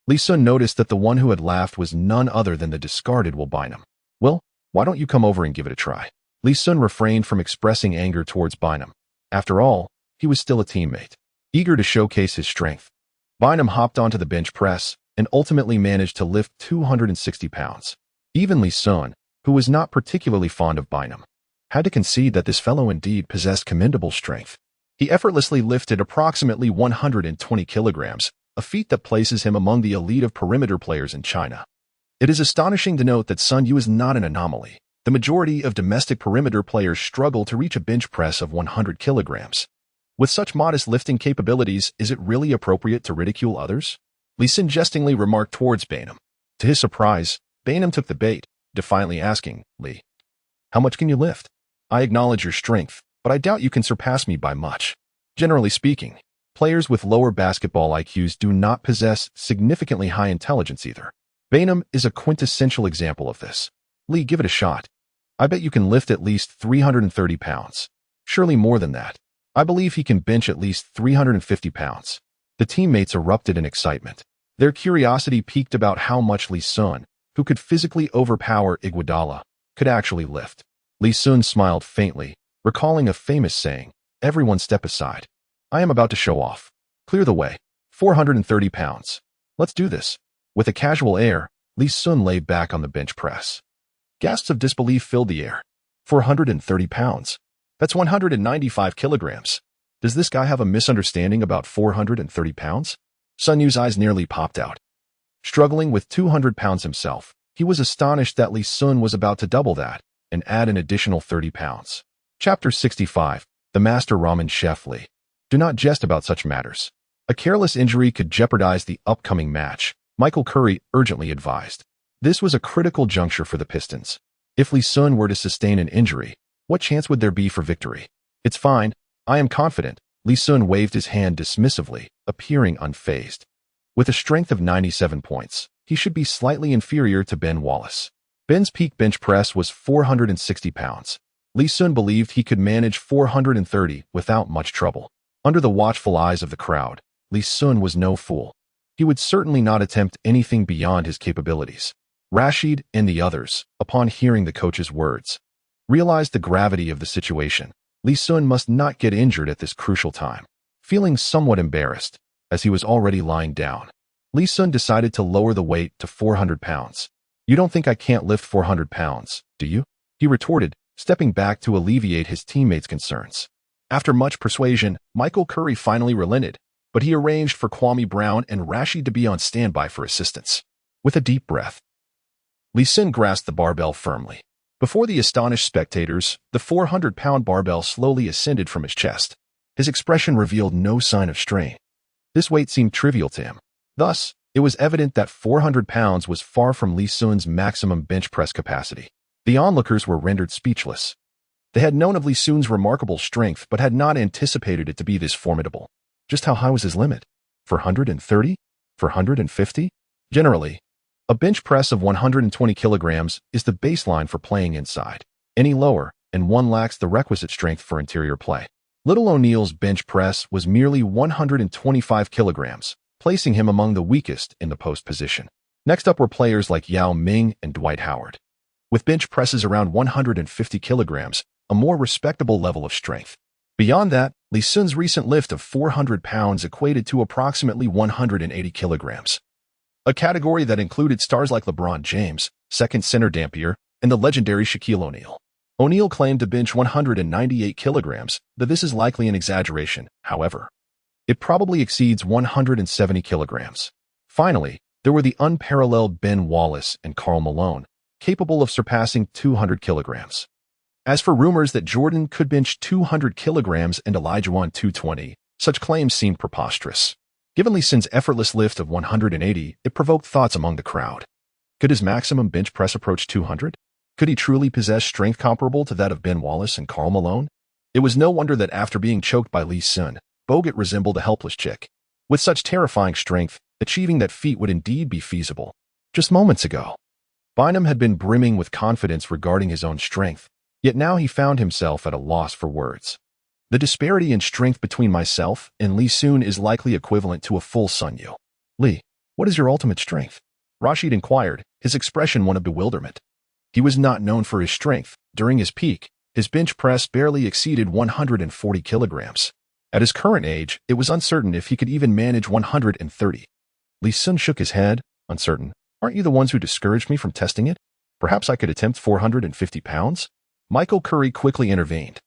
Li Xun noticed that the one who had laughed was none other than the discarded Bynum. Well, why don't you come over and give it a try? Li Xun refrained from expressing anger towards Bynum. After all, he was still a teammate, eager to showcase his strength. Bynum hopped onto the bench press and ultimately managed to lift 260 pounds. Even Li Xun, who was not particularly fond of Bynum, had to concede that this fellow indeed possessed commendable strength. He effortlessly lifted approximately 120 kilograms, a feat that places him among the elite of perimeter players in China. It is astonishing to note that Sun Yu is not an anomaly. The majority of domestic perimeter players struggle to reach a bench press of 100 kilograms. With such modest lifting capabilities, is it really appropriate to ridicule others? Li Xun jestingly remarked towards Bynum. To his surprise, Bynum took the bait, defiantly asking, Li, how much can you lift? I acknowledge your strength, but I doubt you can surpass me by much. Generally speaking, players with lower basketball IQs do not possess significantly high intelligence either. Bynum is a quintessential example of this. Li, give it a shot. I bet you can lift at least 330 pounds. Surely more than that. I believe he can bench at least 350 pounds. The teammates erupted in excitement. Their curiosity piqued about how much Li Xun, who could physically overpower Iguodala, could actually lift. Li Xun smiled faintly, recalling a famous saying, everyone step aside. I am about to show off. Clear the way. 430 pounds. Let's do this. With a casual air, Li Xun lay back on the bench press. Gasps of disbelief filled the air. 430 pounds. That's 195 kilograms. Does this guy have a misunderstanding about 430 pounds? Sun Yu's eyes nearly popped out. Struggling with 200 pounds himself, he was astonished that Li Xun was about to double that and add an additional 30 pounds. Chapter 65. The Master Ramen Chef Li. Do not jest about such matters. A careless injury could jeopardize the upcoming match, Michael Curry urgently advised. This was a critical juncture for the Pistons. If Li Xun were to sustain an injury, what chance would there be for victory? It's fine. I am confident. Li Xun waved his hand dismissively, appearing unfazed. With a strength of 97 points, he should be slightly inferior to Ben Wallace. Ben's peak bench press was 460 pounds. Li Xun believed he could manage 430 without much trouble. Under the watchful eyes of the crowd, Li Xun was no fool. He would certainly not attempt anything beyond his capabilities. Rashid and the others, upon hearing the coach's words, realized the gravity of the situation. Li Xun must not get injured at this crucial time. Feeling somewhat embarrassed, as he was already lying down, Li Xun decided to lower the weight to 400 pounds. You don't think I can't lift 400 pounds, do you? He retorted, stepping back to alleviate his teammates' concerns. After much persuasion, Michael Curry finally relented, but he arranged for Kwame Brown and Rashid to be on standby for assistance. With a deep breath, Li Xun grasped the barbell firmly. Before the astonished spectators, the 400-pound barbell slowly ascended from his chest. His expression revealed no sign of strain. This weight seemed trivial to him. Thus, it was evident that 400 pounds was far from Li Xun's maximum bench press capacity. The onlookers were rendered speechless. They had known of Li Xun's remarkable strength but had not anticipated it to be this formidable. Just how high was his limit? 430? 450? Generally, a bench press of 120 kilograms is the baseline for playing inside. Any lower, and one lacks the requisite strength for interior play. Little O'Neal's bench press was merely 125 kilograms, placing him among the weakest in the post position. Next up were players like Yao Ming and Dwight Howard, with bench presses around 150 kilograms, a more respectable level of strength. Beyond that, Li Xun's recent lift of 400 pounds equated to approximately 180 kilograms. A category that included stars like LeBron James, second center Dampier, and the legendary Shaquille O'Neal. O'Neal claimed to bench 198 kilograms, though this is likely an exaggeration, however. It probably exceeds 170 kilograms. Finally, there were the unparalleled Ben Wallace and Karl Malone, capable of surpassing 200 kilograms. As for rumors that Jordan could bench 200 kilograms and Elijah won 220, such claims seemed preposterous. Given Li Xun's effortless lift of 180, it provoked thoughts among the crowd. Could his maximum bench press approach 200? Could he truly possess strength comparable to that of Ben Wallace and Karl Malone? It was no wonder that after being choked by Li Xun, Bogut resembled a helpless chick. With such terrifying strength, achieving that feat would indeed be feasible. Just moments ago, Bynum had been brimming with confidence regarding his own strength, yet now he found himself at a loss for words. The disparity in strength between myself and Li Xun is likely equivalent to a full Sun Yu. Li, what is your ultimate strength? Rashid inquired, his expression one of bewilderment. He was not known for his strength. During his peak, his bench press barely exceeded 140 kilograms. At his current age, it was uncertain if he could even manage 130. Li Xun shook his head, uncertain. Aren't you the ones who discouraged me from testing it? Perhaps I could attempt 450 pounds? Michael Curry quickly intervened,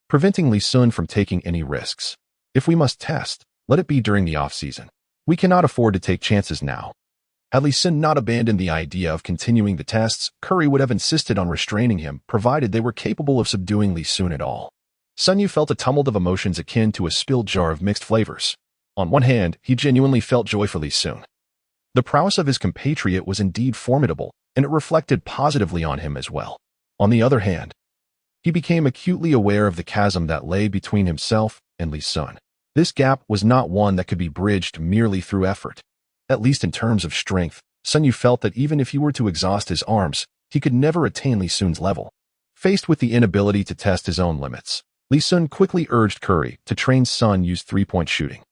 preventing Li Xun from taking any risks. If we must test, let it be during the off-season. We cannot afford to take chances now. Had Li Xun not abandoned the idea of continuing the tests, Curry would have insisted on restraining him, provided they were capable of subduing Li Xun at all. Sun Yu felt a tumult of emotions akin to a spilled jar of mixed flavors. On one hand, he genuinely felt joy for Li Xun. The prowess of his compatriot was indeed formidable, and it reflected positively on him as well. On the other hand, he became acutely aware of the chasm that lay between himself and Li Xun. This gap was not one that could be bridged merely through effort. At least in terms of strength, Sun Yu felt that even if he were to exhaust his arms, he could never attain Li Xun's level. Faced with the inability to test his own limits, Li Xun quickly urged Curry to train Sun Yu's three-point shooting.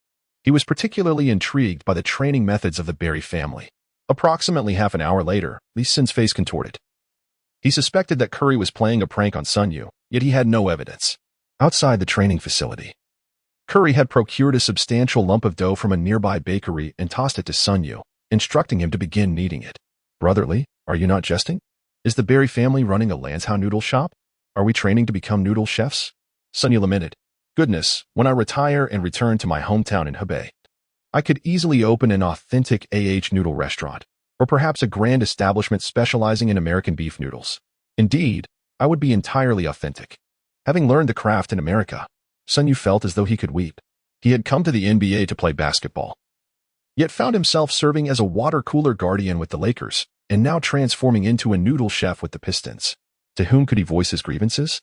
He was particularly intrigued by the training methods of the Berry family. Approximately half an hour later, Li Xun's face contorted. He suspected that Curry was playing a prank on Sun Yu, yet he had no evidence. Outside the training facility, Curry had procured a substantial lump of dough from a nearby bakery and tossed it to Sun Yu, instructing him to begin kneading it. Brotherly, are you not jesting? Is the Berry family running a Lansau noodle shop? Are we training to become noodle chefs? Sun Yu lamented. Goodness, when I retire and return to my hometown in Hebei, I could easily open an authentic noodle restaurant, or perhaps a grand establishment specializing in American beef noodles. Indeed, I would be entirely authentic. Having learned the craft in America, Sun Yu felt as though he could weep. He had come to the NBA to play basketball, yet found himself serving as a water cooler guardian with the Lakers, and now transforming into a noodle chef with the Pistons. To whom could he voice his grievances?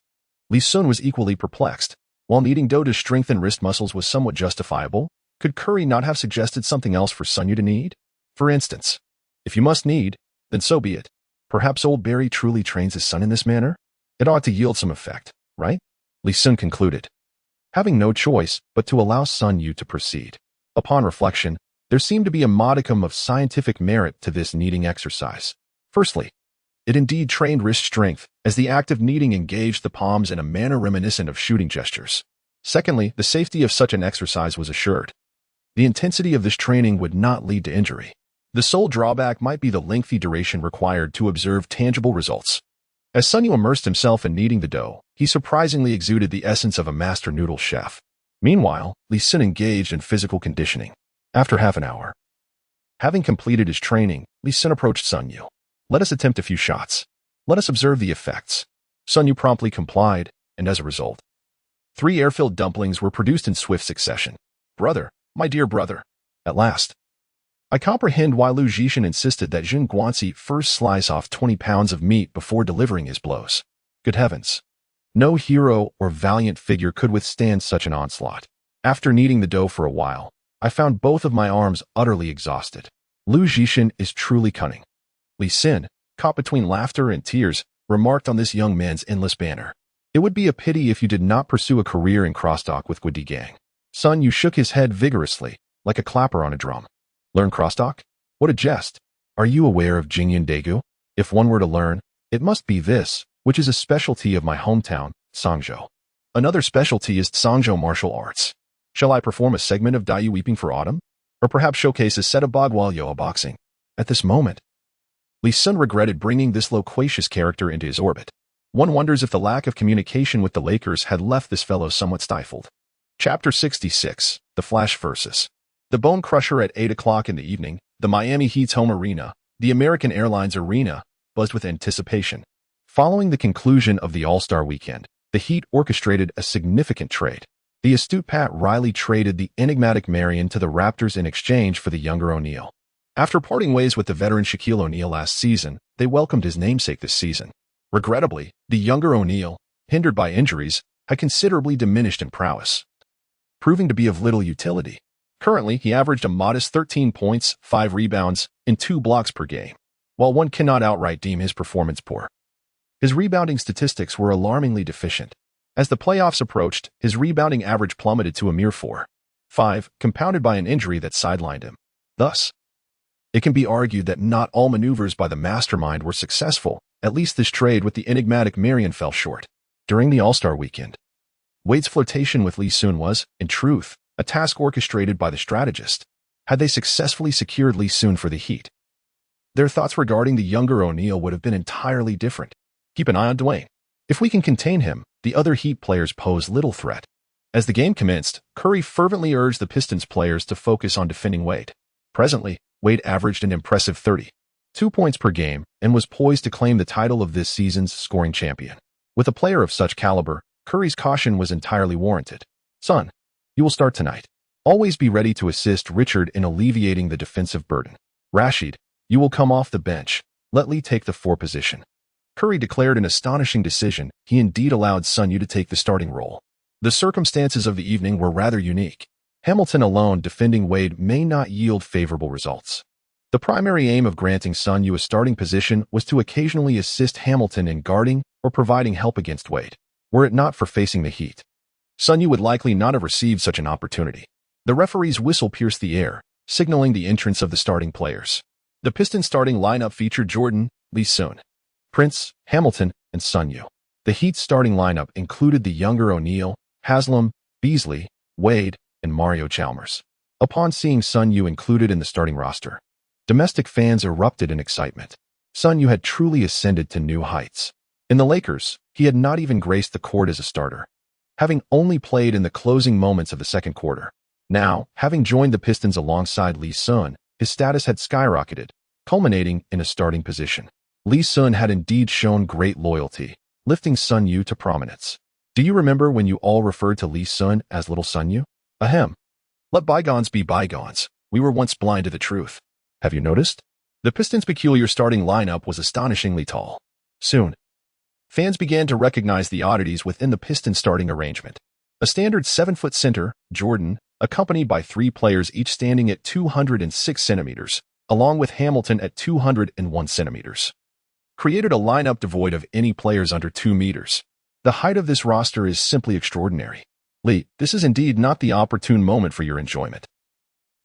Li Xun was equally perplexed. While kneading dough to strengthen wrist muscles was somewhat justifiable, could Curry not have suggested something else for Sun Yu to knead? For instance, if you must knead, then so be it. Perhaps old Barry truly trains his son in this manner? It ought to yield some effect, right? Li Xun concluded, having no choice but to allow Sun Yu to proceed. Upon reflection, there seemed to be a modicum of scientific merit to this kneading exercise. Firstly, it indeed trained wrist strength, as the act of kneading engaged the palms in a manner reminiscent of shooting gestures. Secondly, the safety of such an exercise was assured. The intensity of this training would not lead to injury. The sole drawback might be the lengthy duration required to observe tangible results. As Sun Yu immersed himself in kneading the dough, he surprisingly exuded the essence of a master noodle chef. Meanwhile, Li Xun engaged in physical conditioning. After half an hour, having completed his training, Li Xun approached Sun Yu. Let us attempt a few shots. Let us observe the effects. Sun Yu promptly complied, and as a result, 3 air-filled dumplings were produced in swift succession. Brother, my dear brother. At last, I comprehend why Lu Zhishan insisted that Jun Guanxi first slice off 20 pounds of meat before delivering his blows. Good heavens. No hero or valiant figure could withstand such an onslaught. After kneading the dough for a while, I found both of my arms utterly exhausted. Lu Zhishan is truly cunning. Li Xun, caught between laughter and tears, remarked on this young man's endless banter. It would be a pity if you did not pursue a career in crosstalk with Guodi Gang. Sun Yu shook his head vigorously, like a clapper on a drum. Learn crosstalk? What a jest. Are you aware of Jingyan Daegu? If one were to learn, it must be this, which is a specialty of my hometown, Sangzhou. Another specialty is Sangzhou martial arts. Shall I perform a segment of Daiyu Weeping for Autumn? Or perhaps showcase a set of Bagwal Yoa boxing? At this moment, Li Xun regretted bringing this loquacious character into his orbit. One wonders if the lack of communication with the Lakers had left this fellow somewhat stifled. Chapter 66, The Flash Versus. The Bone Crusher at 8 o'clock in the evening, the Miami Heat's home arena, the American Airlines Arena, buzzed with anticipation. Following the conclusion of the All-Star weekend, the Heat orchestrated a significant trade. The astute Pat Riley traded the enigmatic Marion to the Raptors in exchange for the younger O'Neal. After parting ways with the veteran Shaquille O'Neal last season, they welcomed his namesake this season. Regrettably, the younger O'Neal, hindered by injuries, had considerably diminished in prowess, proving to be of little utility. Currently, he averaged a modest 13 points, 5 rebounds, and 2 blocks per game. While one cannot outright deem his performance poor, his rebounding statistics were alarmingly deficient. As the playoffs approached, his rebounding average plummeted to a mere 4.5, compounded by an injury that sidelined him. Thus, it can be argued that not all maneuvers by the mastermind were successful. At least this trade with the enigmatic Marion fell short. During the All-Star weekend, Wade's flirtation with Li Xun was, in truth, a task orchestrated by the strategist. Had they successfully secured Li Xun for the Heat, their thoughts regarding the younger O'Neal would have been entirely different. Keep an eye on Dwayne. If we can contain him, the other Heat players pose little threat. As the game commenced, Curry fervently urged the Pistons players to focus on defending Wade. Presently, Wade averaged an impressive 32 points per game and was poised to claim the title of this season's scoring champion. With a player of such caliber, Curry's caution was entirely warranted. "Son, you will start tonight. Always be ready to assist Richard in alleviating the defensive burden. Rashid, you will come off the bench. Let Lee take the 4 position." Curry declared an astonishing decision. He indeed allowed Sun Yu to take the starting role. The circumstances of the evening were rather unique. Hamilton alone defending Wade may not yield favorable results. The primary aim of granting Sun Yu a starting position was to occasionally assist Hamilton in guarding or providing help against Wade. Were it not for facing the Heat, Sun Yu would likely not have received such an opportunity. The referee's whistle pierced the air, signaling the entrance of the starting players. The Pistons starting lineup featured Jordan, Li Xun, Prince, Hamilton, and Sun Yu. The Heat's starting lineup included the younger O'Neal, Haslam, Beasley, Wade, and Mario Chalmers. Upon seeing Sun Yu included in the starting roster, domestic fans erupted in excitement. Sun Yu had truly ascended to new heights. In the Lakers, he had not even graced the court as a starter, having only played in the closing moments of the second quarter. Now, having joined the Pistons alongside Li Xun, his status had skyrocketed, culminating in a starting position. Li Xun had indeed shown great loyalty, lifting Sun Yu to prominence. Do you remember when you all referred to Li Xun as Little Sun Yu? Ahem. Let bygones be bygones. We were once blind to the truth. Have you noticed? The Pistons' peculiar starting lineup was astonishingly tall. Soon, fans began to recognize the oddities within the Pistons' starting arrangement. A standard 7-foot center, Jordan, accompanied by 3 players each standing at 206 centimeters, along with Hamilton at 201 centimeters, created a lineup devoid of any players under 2 meters. The height of this roster is simply extraordinary. Lee, this is indeed not the opportune moment for your enjoyment.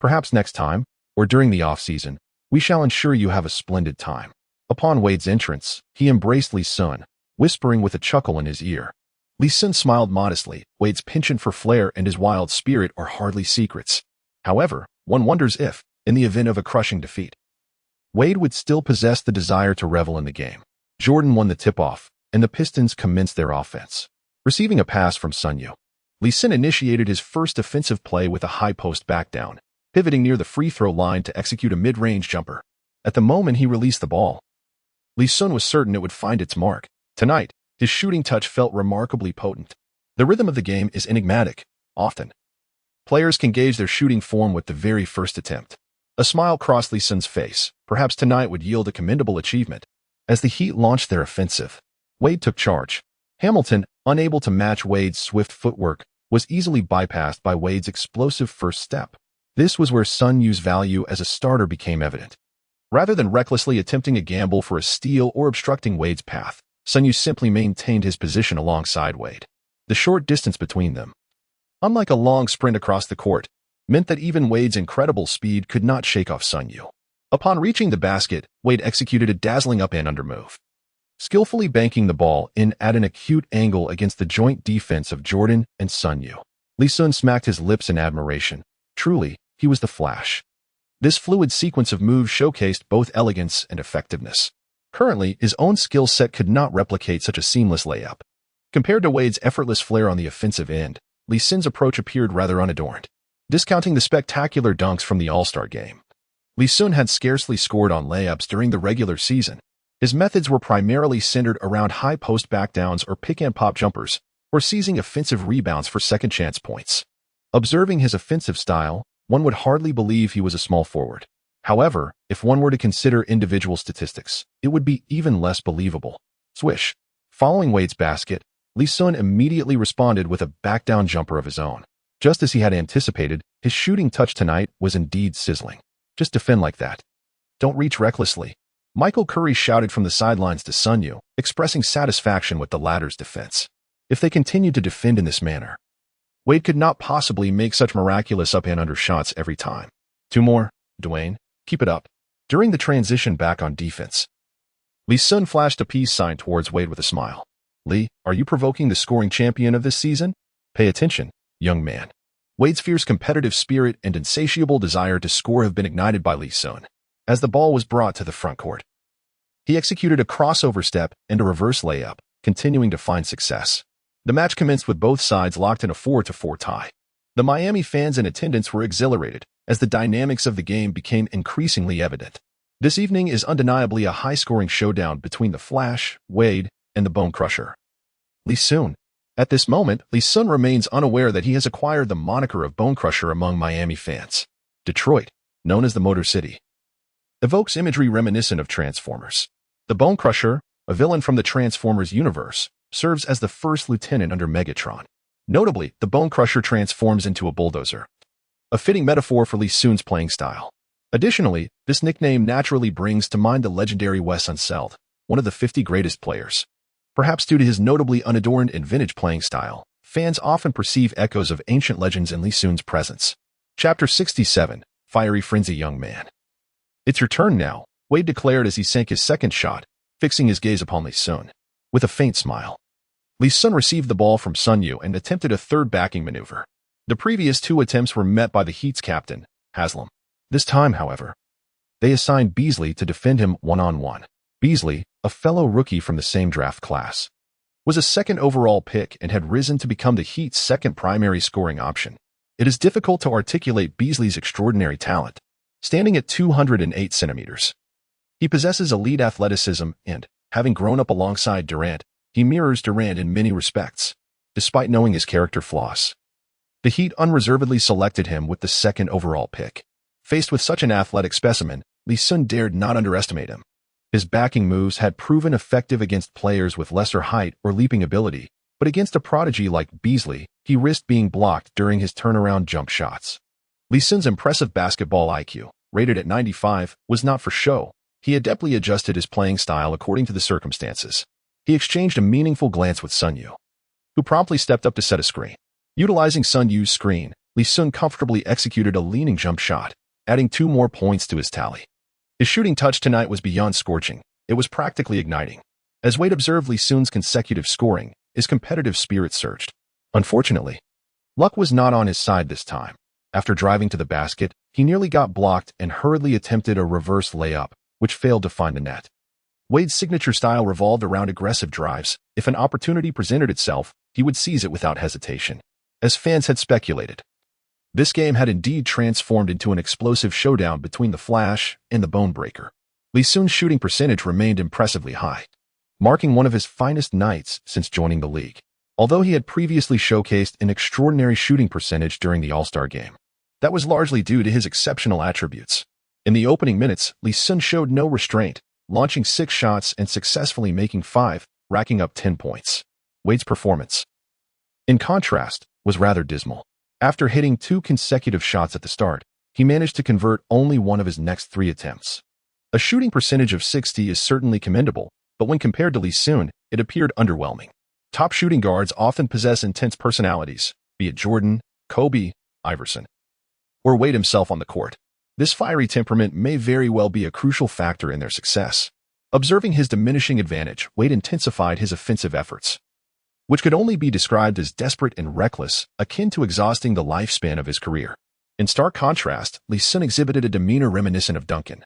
Perhaps next time, or during the off-season, we shall ensure you have a splendid time. Upon Wade's entrance, he embraced Li Xun, whispering with a chuckle in his ear. Li Xun smiled modestly. Wade's penchant for flair and his wild spirit are hardly secrets. However, one wonders if, in the event of a crushing defeat, Wade would still possess the desire to revel in the game. Jordan won the tip-off, and the Pistons commenced their offense. Receiving a pass from Sun Yu, Li Xun initiated his first offensive play with a high-post back-down, pivoting near the free-throw line to execute a mid-range jumper. At the moment he released the ball, Li Xun was certain it would find its mark. Tonight, his shooting touch felt remarkably potent. The rhythm of the game is enigmatic. Often, players can gauge their shooting form with the very first attempt. A smile crossed Li Xun's face. Perhaps tonight would yield a commendable achievement. As the Heat launched their offensive, Wade took charge. Hamilton, unable to match Wade's swift footwork, was easily bypassed by Wade's explosive first step. This was where Sun Yu's value as a starter became evident. Rather than recklessly attempting a gamble for a steal or obstructing Wade's path, Sun Yu simply maintained his position alongside Wade. The short distance between them, unlike a long sprint across the court, meant that even Wade's incredible speed could not shake off Sun Yu. Upon reaching the basket, Wade executed a dazzling up-and-under move, skillfully banking the ball in at an acute angle against the joint defense of Jordan and Sun Yu. Li Xun smacked his lips in admiration. Truly, he was the Flash. This fluid sequence of moves showcased both elegance and effectiveness. Currently, his own skill set could not replicate such a seamless layup. Compared to Wade's effortless flair on the offensive end, Li Xun's approach appeared rather unadorned. Discounting the spectacular dunks from the All-Star game, Li Xun had scarcely scored on layups during the regular season. His methods were primarily centered around high post backdowns or pick-and-pop jumpers, or seizing offensive rebounds for second-chance points. Observing his offensive style, one would hardly believe he was a small forward. However, if one were to consider individual statistics, it would be even less believable. Swish. Following Wade's basket, Li Xun immediately responded with a back-down jumper of his own. Just as he had anticipated, his shooting touch tonight was indeed sizzling. Just defend like that. Don't reach recklessly. Michael Curry shouted from the sidelines to Sun Yu, expressing satisfaction with the latter's defense. If they continued to defend in this manner, Wade could not possibly make such miraculous up-and-under shots every time. Two more, Dwayne. Keep it up. During the transition back on defense, Li Xun flashed a peace sign towards Wade with a smile. Li, are you provoking the scoring champion of this season? Pay attention, young man. Wade's fierce competitive spirit and insatiable desire to score have been ignited by Li Xun. As the ball was brought to the front court, he executed a crossover step and a reverse layup, continuing to find success. The match commenced with both sides locked in a 4-4 tie. The Miami fans in attendance were exhilarated, as the dynamics of the game became increasingly evident. This evening is undeniably a high-scoring showdown between the Flash, Wade, and the Bone Crusher, Li Xun. At this moment, Li Xun remains unaware that he has acquired the moniker of Bone Crusher among Miami fans. Detroit, known as the Motor City, evokes imagery reminiscent of Transformers. The Bone Crusher, a villain from the Transformers universe, serves as the first lieutenant under Megatron. Notably, the Bone Crusher transforms into a bulldozer, a fitting metaphor for Li Xun's playing style. Additionally, this nickname naturally brings to mind the legendary Wes Unseld, one of the 50 greatest players. Perhaps due to his notably unadorned and vintage playing style, fans often perceive echoes of ancient legends in Li Xun's presence. Chapter 67, Fiery Frenzy Young Man. It's your turn now, Wade declared as he sank his second shot, fixing his gaze upon Li Xun. With a faint smile, Li Xun received the ball from Sun Yu and attempted a third backing maneuver. The previous two attempts were met by the Heat's captain, Haslam. This time, however, they assigned Beasley to defend him one-on-one. Beasley, a fellow rookie from the same draft class, was a second overall pick and had risen to become the Heat's second primary scoring option. It is difficult to articulate Beasley's extraordinary talent. Standing at 208 centimeters, he possesses elite athleticism and, having grown up alongside Durant, he mirrors Durant in many respects. Despite knowing his character flaws, the Heat unreservedly selected him with the second overall pick. Faced with such an athletic specimen, Li Xun dared not underestimate him. His backing moves had proven effective against players with lesser height or leaping ability, but against a prodigy like Beasley, he risked being blocked during his turnaround jump shots. Li Xun's impressive basketball IQ, rated at 95, was not for show. He adeptly adjusted his playing style according to the circumstances. He exchanged a meaningful glance with Sun Yu, who promptly stepped up to set a screen. Utilizing Sun Yu's screen, Li Xun comfortably executed a leaning jump shot, adding 2 more points to his tally. His shooting touch tonight was beyond scorching. It was practically igniting. As Wade observed Li Xun's consecutive scoring, his competitive spirit surged. Unfortunately, luck was not on his side this time. After driving to the basket, he nearly got blocked and hurriedly attempted a reverse layup, which failed to find the net. Wade's signature style revolved around aggressive drives. If an opportunity presented itself, he would seize it without hesitation. As fans had speculated, this game had indeed transformed into an explosive showdown between the Flash and the Bone Breaker. Li Xun's shooting percentage remained impressively high, marking one of his finest nights since joining the league. Although he had previously showcased an extraordinary shooting percentage during the All-Star game, that was largely due to his exceptional attributes. In the opening minutes, Li Xun showed no restraint, launching 6 shots and successfully making 5, racking up 10 points. Wade's performance, in contrast, was rather dismal. After hitting 2 consecutive shots at the start, he managed to convert only one of his next 3 attempts. A shooting percentage of 60 is certainly commendable, but when compared to Li Xun, it appeared underwhelming. Top shooting guards often possess intense personalities, be it Jordan, Kobe, Iverson, or Wade himself on the court. This fiery temperament may very well be a crucial factor in their success. Observing his diminishing advantage, Wade intensified his offensive efforts, which could only be described as desperate and reckless, akin to exhausting the lifespan of his career. In stark contrast, Li Xun exhibited a demeanor reminiscent of Duncan,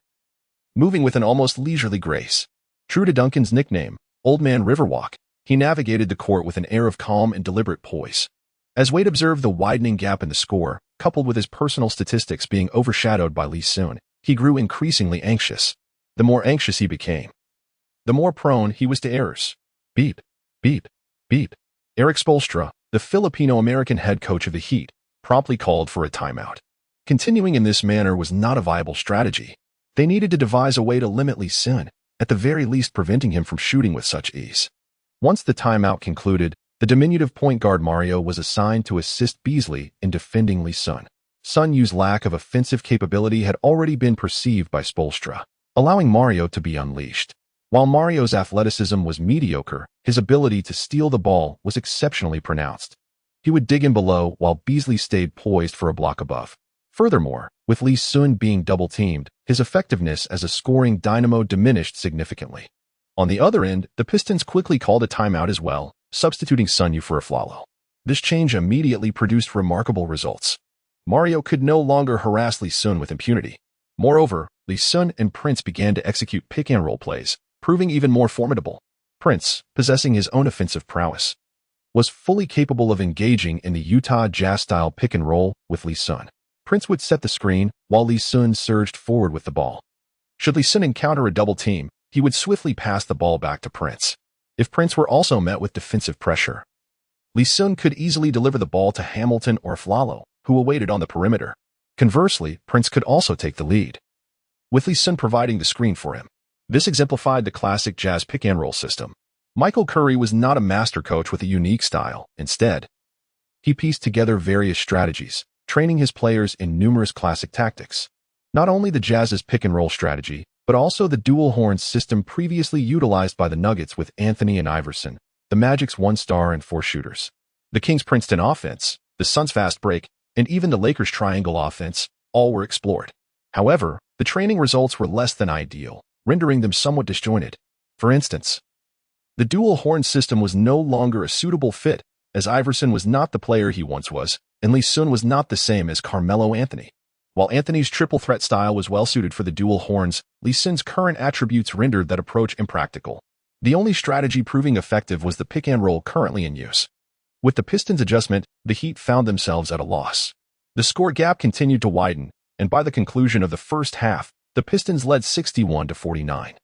moving with an almost leisurely grace. True to Duncan's nickname, Old Man Riverwalk, he navigated the court with an air of calm and deliberate poise. As Wade observed the widening gap in the score, coupled with his personal statistics being overshadowed by Li Xun, he grew increasingly anxious. The more anxious he became, the more prone he was to errors. Beep, beep, beep. Erik Spoelstra, the Filipino-American head coach of the Heat, promptly called for a timeout. Continuing in this manner was not a viable strategy. They needed to devise a way to limit Li Xun, at the very least preventing him from shooting with such ease. Once the timeout concluded, the diminutive point guard Mario was assigned to assist Beasley in defending Li Xun. Sun Yu's lack of offensive capability had already been perceived by Spoelstra, allowing Mario to be unleashed. While Mario's athleticism was mediocre, his ability to steal the ball was exceptionally pronounced. He would dig in below while Beasley stayed poised for a block above. Furthermore, with Li Xun being double-teamed, his effectiveness as a scoring dynamo diminished significantly. On the other end, the Pistons quickly called a timeout as well, substituting Sun Yu for a Flalo. This change immediately produced remarkable results. Mario could no longer harass Li Xun with impunity. Moreover, Li Xun and Prince began to execute pick-and-roll plays, proving even more formidable. Prince, possessing his own offensive prowess, was fully capable of engaging in the Utah Jazz-style pick-and-roll with Li Xun. Prince would set the screen while Li Xun surged forward with the ball. Should Li Xun encounter a double team, he would swiftly pass the ball back to Prince. If Prince were also met with defensive pressure, Li Xun could easily deliver the ball to Hamilton or Flalo, who awaited on the perimeter. Conversely, Prince could also take the lead, with Li Xun providing the screen for him. This exemplified the classic Jazz pick-and-roll system. Michael Curry was not a master coach with a unique style. Instead, he pieced together various strategies, training his players in numerous classic tactics. Not only the Jazz's pick-and-roll strategy, but also the dual horns system previously utilized by the Nuggets with Anthony and Iverson, the Magic's 1-star and 4 shooters, the Kings' Princeton offense, the Suns' fast break, and even the Lakers' triangle offense, all were explored. However, the training results were less than ideal, rendering them somewhat disjointed. For instance, the dual horn system was no longer a suitable fit, as Iverson was not the player he once was, and Li Xun was not the same as Carmelo Anthony. While Anthony's triple threat style was well suited for the dual horns, Li Xun's current attributes rendered that approach impractical. The only strategy proving effective was the pick-and-roll currently in use. With the Pistons' adjustment, the Heat found themselves at a loss. The score gap continued to widen, and by the conclusion of the first half, the Pistons led 61-49.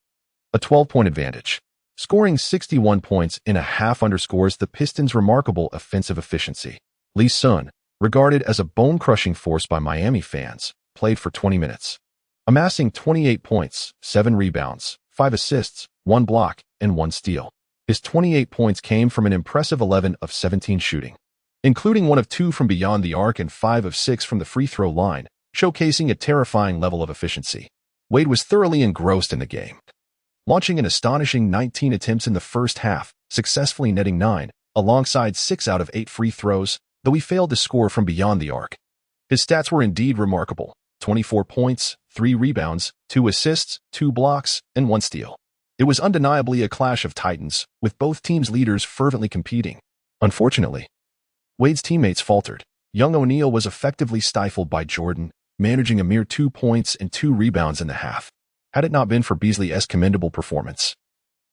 A 12-point advantage. Scoring 61 points in a half underscores the Pistons' remarkable offensive efficiency. Li Xun, regarded as a bone-crushing force by Miami fans, played for 20 minutes, amassing 28 points, 7 rebounds, 5 assists, 1 block, and 1 steal. His 28 points came from an impressive 11 of 17 shooting, including 1 of 2 from beyond the arc and 5 of 6 from the free throw line, showcasing a terrifying level of efficiency. Wade was thoroughly engrossed in the game, launching an astonishing 19 attempts in the first half, successfully netting 9, alongside 6 out of 8 free throws, though he failed to score from beyond the arc. His stats were indeed remarkable: 24 points, 3 rebounds, 2 assists, 2 blocks, and 1 steal. It was undeniably a clash of titans, with both teams' leaders fervently competing. Unfortunately, Wade's teammates faltered. Young O'Neal was effectively stifled by Jordan, managing a mere 2 points and 2 rebounds in the half. Had it not been for Beasley's commendable performance,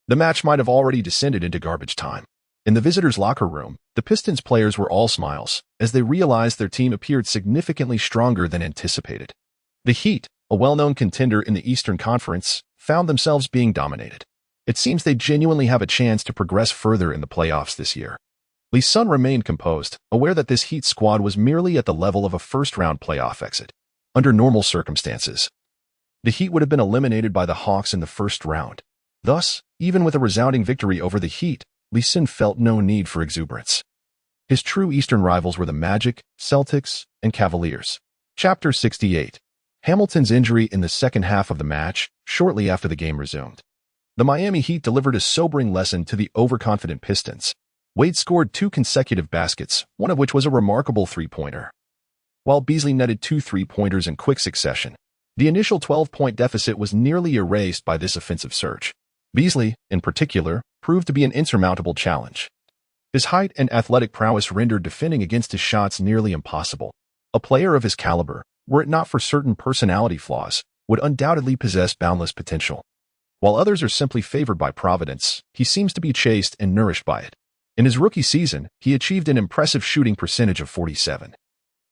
the match might have already descended into garbage time. In the visitors' locker room, the Pistons players were all smiles, as they realized their team appeared significantly stronger than anticipated. The Heat, a well-known contender in the Eastern Conference, found themselves being dominated. It seems they genuinely have a chance to progress further in the playoffs this year. Li Xun remained composed, aware that this Heat squad was merely at the level of a first-round playoff exit. Under normal circumstances, the Heat would have been eliminated by the Hawks in the first round. Thus, even with a resounding victory over the Heat, Li Xun felt no need for exuberance. His true Eastern rivals were the Magic, Celtics, and Cavaliers. Chapter 68. Hamilton's injury in the second half of the match, shortly after the game resumed. The Miami Heat delivered a sobering lesson to the overconfident Pistons. Wade scored 2 consecutive baskets, one of which was a remarkable three-pointer, while Beasley netted 2 three-pointers in quick succession. The initial 12-point deficit was nearly erased by this offensive surge. Beasley, in particular, proved to be an insurmountable challenge. His height and athletic prowess rendered defending against his shots nearly impossible. A player of his caliber, were it not for certain personality flaws, would undoubtedly possess boundless potential. While others are simply favored by Providence, he seems to be chased and nourished by it. In his rookie season, he achieved an impressive shooting percentage of 47,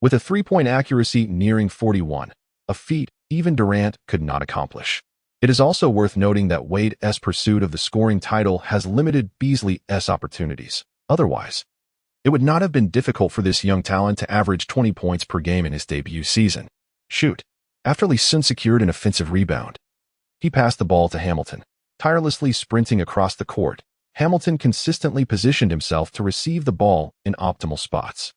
with a three-point accuracy nearing 41, a feat even Durant could not accomplish. It is also worth noting that Wade's pursuit of the scoring title has limited Beasley's opportunities. Otherwise, it would not have been difficult for this young talent to average 20 points per game in his debut season. Shoot. After Li Xun secured an offensive rebound, he passed the ball to Hamilton. Tirelessly sprinting across the court, Hamilton consistently positioned himself to receive the ball in optimal spots.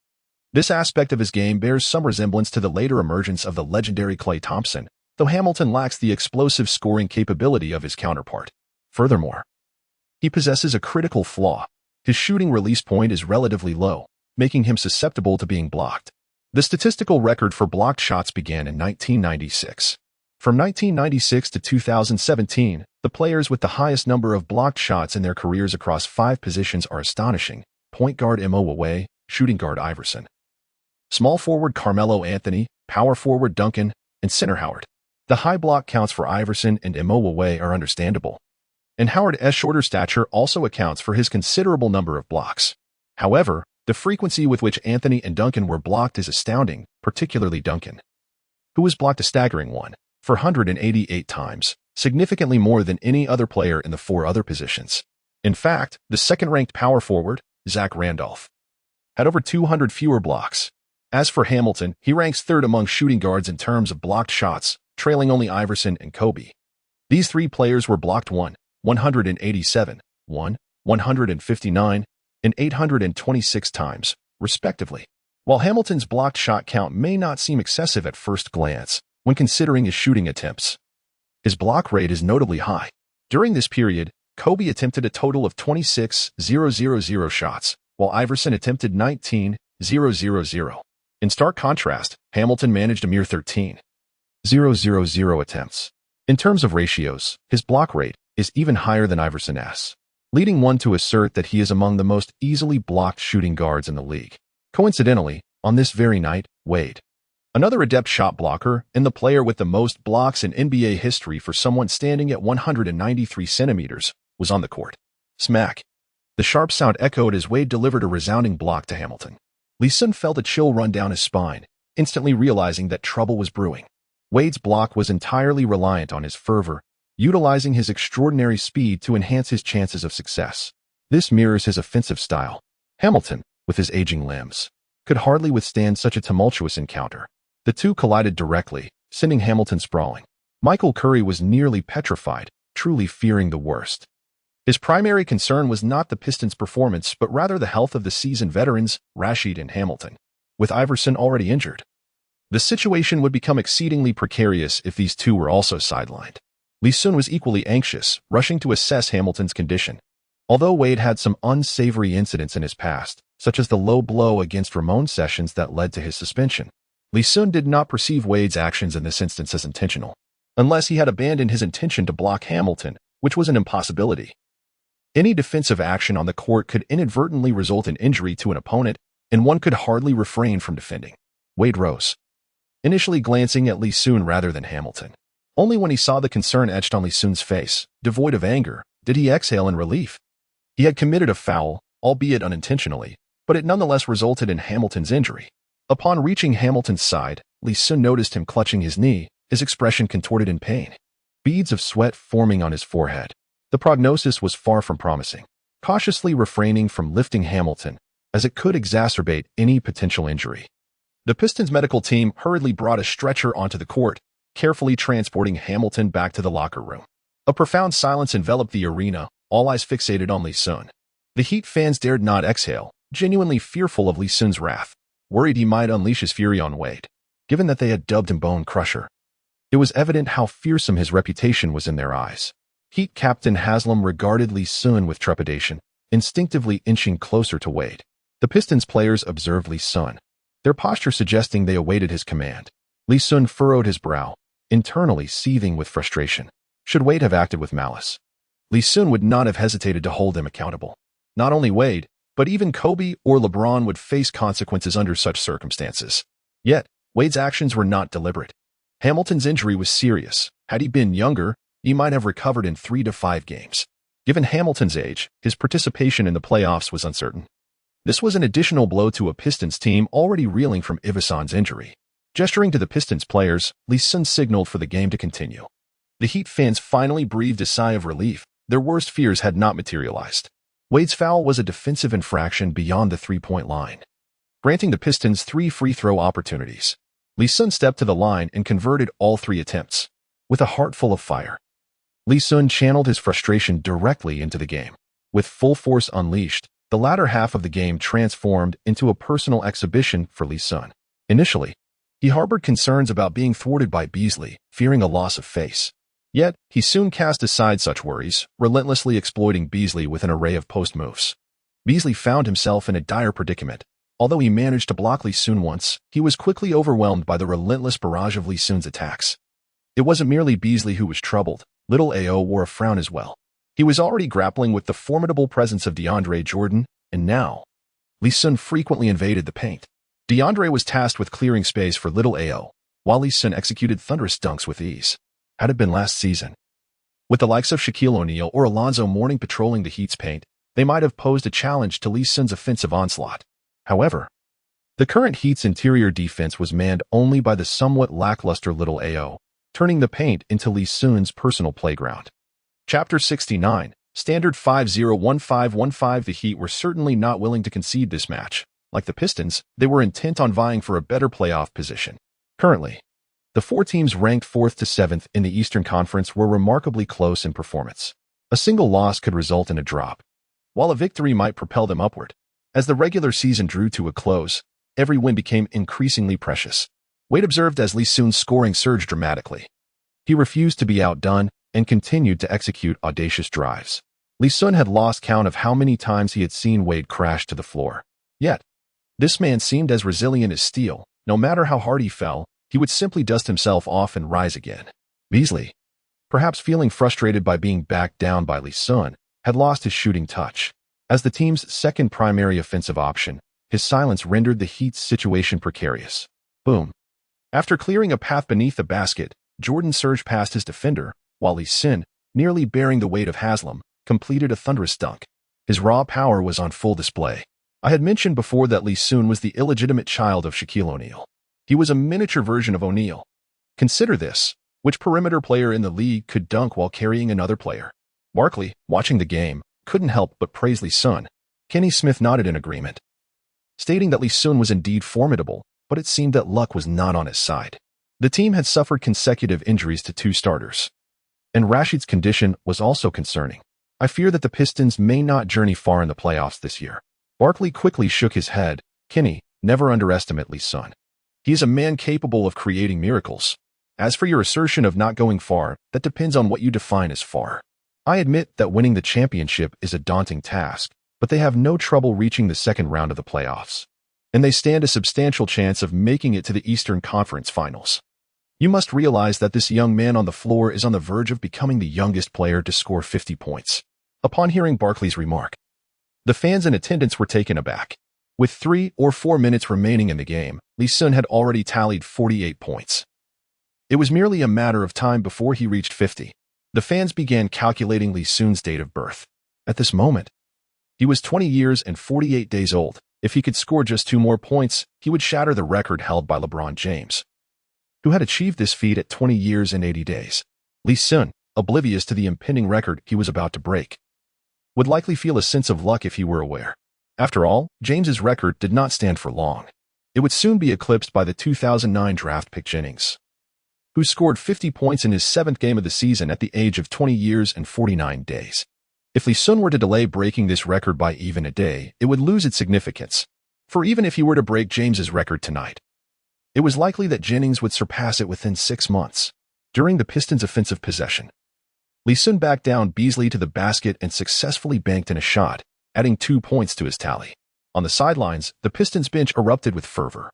This aspect of his game bears some resemblance to the later emergence of the legendary Klay Thompson, though Hamilton lacks the explosive scoring capability of his counterpart. Furthermore, he possesses a critical flaw. His shooting release point is relatively low, making him susceptible to being blocked. The statistical record for blocked shots began in 1996. From 1996 to 2017, the players with the highest number of blocked shots in their careers across 5 positions are astonishing: point guard Mo, shooting guard Iverson, small forward Carmelo Anthony, power forward Duncan, and center Howard. The high block counts for Iverson and Mo are understandable, and Howard's shorter stature also accounts for his considerable number of blocks. However, the frequency with which Anthony and Duncan were blocked is astounding, particularly Duncan, who was blocked a staggering 488 times, significantly more than any other player in the 4 other positions. In fact, the second-ranked power forward, Zach Randolph, had over 200 fewer blocks. As for Hamilton, he ranks 3rd among shooting guards in terms of blocked shots, trailing only Iverson and Kobe. These 3 players were blocked 187, 159, and 826 times, respectively. While Hamilton's blocked shot count may not seem excessive at first glance when considering his shooting attempts, his block rate is notably high. During this period, Kobe attempted a total of 26,000 shots, while Iverson attempted 19,000. In stark contrast, Hamilton managed a mere 13,000 attempts. In terms of ratios, his block rate is even higher than Iverson's, leading one to assert that he is among the most easily blocked shooting guards in the league. Coincidentally, on this very night, Wade, another adept shot blocker and the player with the most blocks in NBA history for someone standing at 193 centimeters, was on the court. Smack! The sharp sound echoed as Wade delivered a resounding block to Hamilton. Li Xun felt a chill run down his spine, instantly realizing that trouble was brewing. Wade's block was entirely reliant on his fervor, utilizing his extraordinary speed to enhance his chances of success. This mirrors his offensive style. Hamilton, with his aging limbs, could hardly withstand such a tumultuous encounter. The two collided directly, sending Hamilton sprawling. Michael Curry was nearly petrified, truly fearing the worst. His primary concern was not the Pistons' performance, but rather the health of the seasoned veterans, Rashid and Hamilton. With Iverson already injured, the situation would become exceedingly precarious if these two were also sidelined. Li Xun was equally anxious, rushing to assess Hamilton's condition. Although Wade had some unsavory incidents in his past, such as the low blow against Ramon Sessions that led to his suspension, Li Xun did not perceive Wade's actions in this instance as intentional, unless he had abandoned his intention to block Hamilton, which was an impossibility. Any defensive action on the court could inadvertently result in injury to an opponent, and one could hardly refrain from defending. Wade rose, initially glancing at Li Xun rather than Hamilton. Only when he saw the concern etched on Li Xun's face, devoid of anger, did he exhale in relief. He had committed a foul, albeit unintentionally, but it nonetheless resulted in Hamilton's injury. Upon reaching Hamilton's side, Li Xun noticed him clutching his knee, his expression contorted in pain, beads of sweat forming on his forehead. The prognosis was far from promising. Cautiously refraining from lifting Hamilton, as it could exacerbate any potential injury, the Pistons medical team hurriedly brought a stretcher onto the court, carefully transporting Hamilton back to the locker room. A profound silence enveloped the arena, all eyes fixated on Li Xun. The Heat fans dared not exhale, genuinely fearful of Li Xun's wrath, worried he might unleash his fury on Wade. Given that they had dubbed him Bone Crusher, it was evident how fearsome his reputation was in their eyes. Heat captain Haslam regarded Li Xun with trepidation, instinctively inching closer to Wade. The Pistons players observed Li Xun, their posture suggesting they awaited his command. Li Xun furrowed his brow, internally seething with frustration. Should Wade have acted with malice, Li Xun would not have hesitated to hold him accountable. Not only Wade, but even Kobe or LeBron would face consequences under such circumstances. Yet, Wade's actions were not deliberate. Hamilton's injury was serious. Had he been younger, he might have recovered in 3 to 5 games. Given Hamilton's age, his participation in the playoffs was uncertain. This was an additional blow to a Pistons team already reeling from Iverson's injury. Gesturing to the Pistons players, Li Xun signaled for the game to continue. The Heat fans finally breathed a sigh of relief. Their worst fears had not materialized. Wade's foul was a defensive infraction beyond the three-point line, granting the Pistons 3 free throw opportunities. Li Xun stepped to the line and converted all 3 attempts. With a heart full of fire, Li Xun channeled his frustration directly into the game. With full force unleashed, the latter half of the game transformed into a personal exhibition for Li Xun. Initially, he harbored concerns about being thwarted by Beasley, fearing a loss of face. Yet, he soon cast aside such worries, relentlessly exploiting Beasley with an array of post moves. Beasley found himself in a dire predicament. Although he managed to block Li Xun once, he was quickly overwhelmed by the relentless barrage of Li Xun's attacks. It wasn't merely Beasley who was troubled. Little AO wore a frown as well. He was already grappling with the formidable presence of DeAndre Jordan, and now, Li Xun frequently invaded the paint. DeAndre was tasked with clearing space for Little AO, while Li Xun executed thunderous dunks with ease. Had it been last season, with the likes of Shaquille O'Neal or Alonzo Mourning patrolling the Heat's paint, they might have posed a challenge to Li Xun's offensive onslaught. However, the current Heat's interior defense was manned only by the somewhat lackluster Little AO, turning the paint into Li Xun's personal playground. Chapter 69, Standard 501515. The Heat were certainly not willing to concede this match. Like the Pistons, they were intent on vying for a better playoff position. Currently, the 4 teams ranked 4th to 7th in the Eastern Conference were remarkably close in performance. A single loss could result in a drop, while a victory might propel them upward. As the regular season drew to a close, every win became increasingly precious. Wade observed as Li Xun's scoring surged dramatically. He refused to be outdone and continued to execute audacious drives. Li Xun had lost count of how many times he had seen Wade crash to the floor. Yet, this man seemed as resilient as steel. No matter how hard he fell, he would simply dust himself off and rise again. Beasley, perhaps feeling frustrated by being backed down by Li Xun, had lost his shooting touch. As the team's second primary offensive option, his silence rendered the Heat's situation precarious. Boom. After clearing a path beneath the basket, Jordan surged past his defender, while Li Xun, nearly bearing the weight of Haslam, completed a thunderous dunk. His raw power was on full display. I had mentioned before that Li Xun was the illegitimate child of Shaquille O'Neal. He was a miniature version of O'Neal. Consider this: which perimeter player in the league could dunk while carrying another player? Barkley, watching the game, couldn't help but praise Li Xun. Kenny Smith nodded in agreement, stating that Li Xun was indeed formidable, but it seemed that luck was not on his side. The team had suffered consecutive injuries to 2 starters, and Rashid's condition was also concerning. I fear that the Pistons may not journey far in the playoffs this year. Barkley quickly shook his head. Kenny, never underestimate Li Xun. He is a man capable of creating miracles. As for your assertion of not going far, that depends on what you define as far. I admit that winning the championship is a daunting task, but they have no trouble reaching the second round of the playoffs, and they stand a substantial chance of making it to the Eastern Conference Finals. You must realize that this young man on the floor is on the verge of becoming the youngest player to score 50 points. Upon hearing Barkley's remark, the fans in attendance were taken aback. With 3 or 4 minutes remaining in the game, Li Xun had already tallied 48 points. It was merely a matter of time before he reached 50. The fans began calculating Li Xun's date of birth. At this moment, he was 20 years and 48 days old. If he could score just 2 more points, he would shatter the record held by LeBron James, who had achieved this feat at 20 years and 80 days. Li Xun, oblivious to the impending record he was about to break, would likely feel a sense of luck if he were aware. After all, James's record did not stand for long. It would soon be eclipsed by the 2009 draft pick Jennings, who scored 50 points in his 7th game of the season at the age of 20 years and 49 days. If Li Xun were to delay breaking this record by even a day, it would lose its significance. For even if he were to break James's record tonight, it was likely that Jennings would surpass it within 6 months. During the Pistons' offensive possession, Li Xun backed down Beasley to the basket and successfully banked in a shot, adding 2 points to his tally. On the sidelines, the Pistons bench erupted with fervor.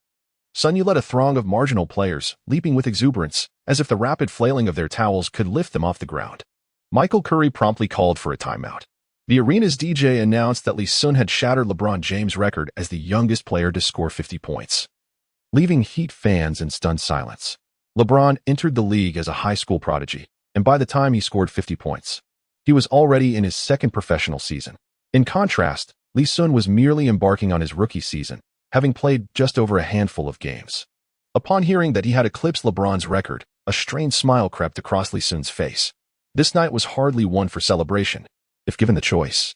Sun led a throng of marginal players, leaping with exuberance, as if the rapid flailing of their towels could lift them off the ground. Michael Curry promptly called for a timeout. The arena's DJ announced that Li Xun had shattered LeBron James' record as the youngest player to score 50 points, leaving Heat fans in stunned silence. LeBron entered the league as a high school prodigy, and by the time he scored 50 points, he was already in his 2nd professional season. In contrast, Li Xun was merely embarking on his rookie season, having played just over a handful of games. Upon hearing that he had eclipsed LeBron's record, A strange smile crept across Li Xun's face. This night was hardly one for celebration. If given the choice,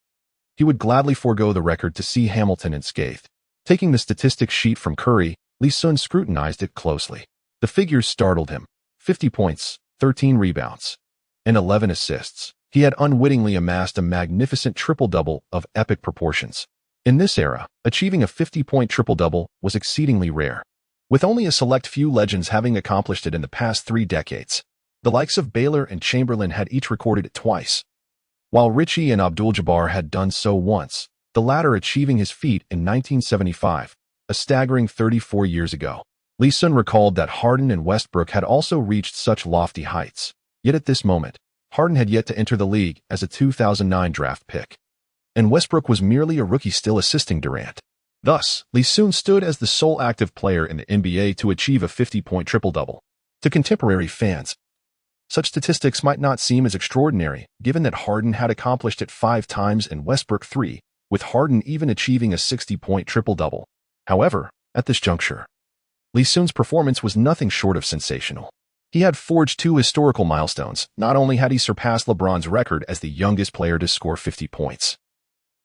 he would gladly forego the record to see Hamilton unscathed. Taking the statistics sheet from Curry, Li Xun scrutinized it closely. The figures startled him. 50 points, 13 rebounds, and 11 assists. He had unwittingly amassed a magnificent triple-double of epic proportions. In this era, achieving a 50-point triple-double was exceedingly rare, with only a select few legends having accomplished it in the past 3 decades. The likes of Baylor and Chamberlain had each recorded it twice, while Richie and Abdul-Jabbar had done so once, the latter achieving his feat in 1975, a staggering 34 years ago. Li Xun recalled that Harden and Westbrook had also reached such lofty heights. Yet at this moment, Harden had yet to enter the league as a 2009 draft pick, and Westbrook was merely a rookie still assisting Durant. Thus, Li Xun stood as the sole active player in the NBA to achieve a 50-point triple-double. To contemporary fans, such statistics might not seem as extraordinary, given that Harden had accomplished it 5 times and Westbrook 3, with Harden even achieving a 60-point triple-double. However, at this juncture, Li Xun's performance was nothing short of sensational. He had forged 2 historical milestones. Not only had he surpassed LeBron's record as the youngest player to score 50 points,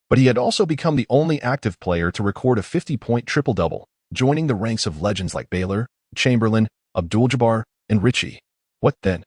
but he had also become the only active player to record a 50-point triple-double, joining the ranks of legends like Baylor, Chamberlain, Abdul-Jabbar, and Richie. What then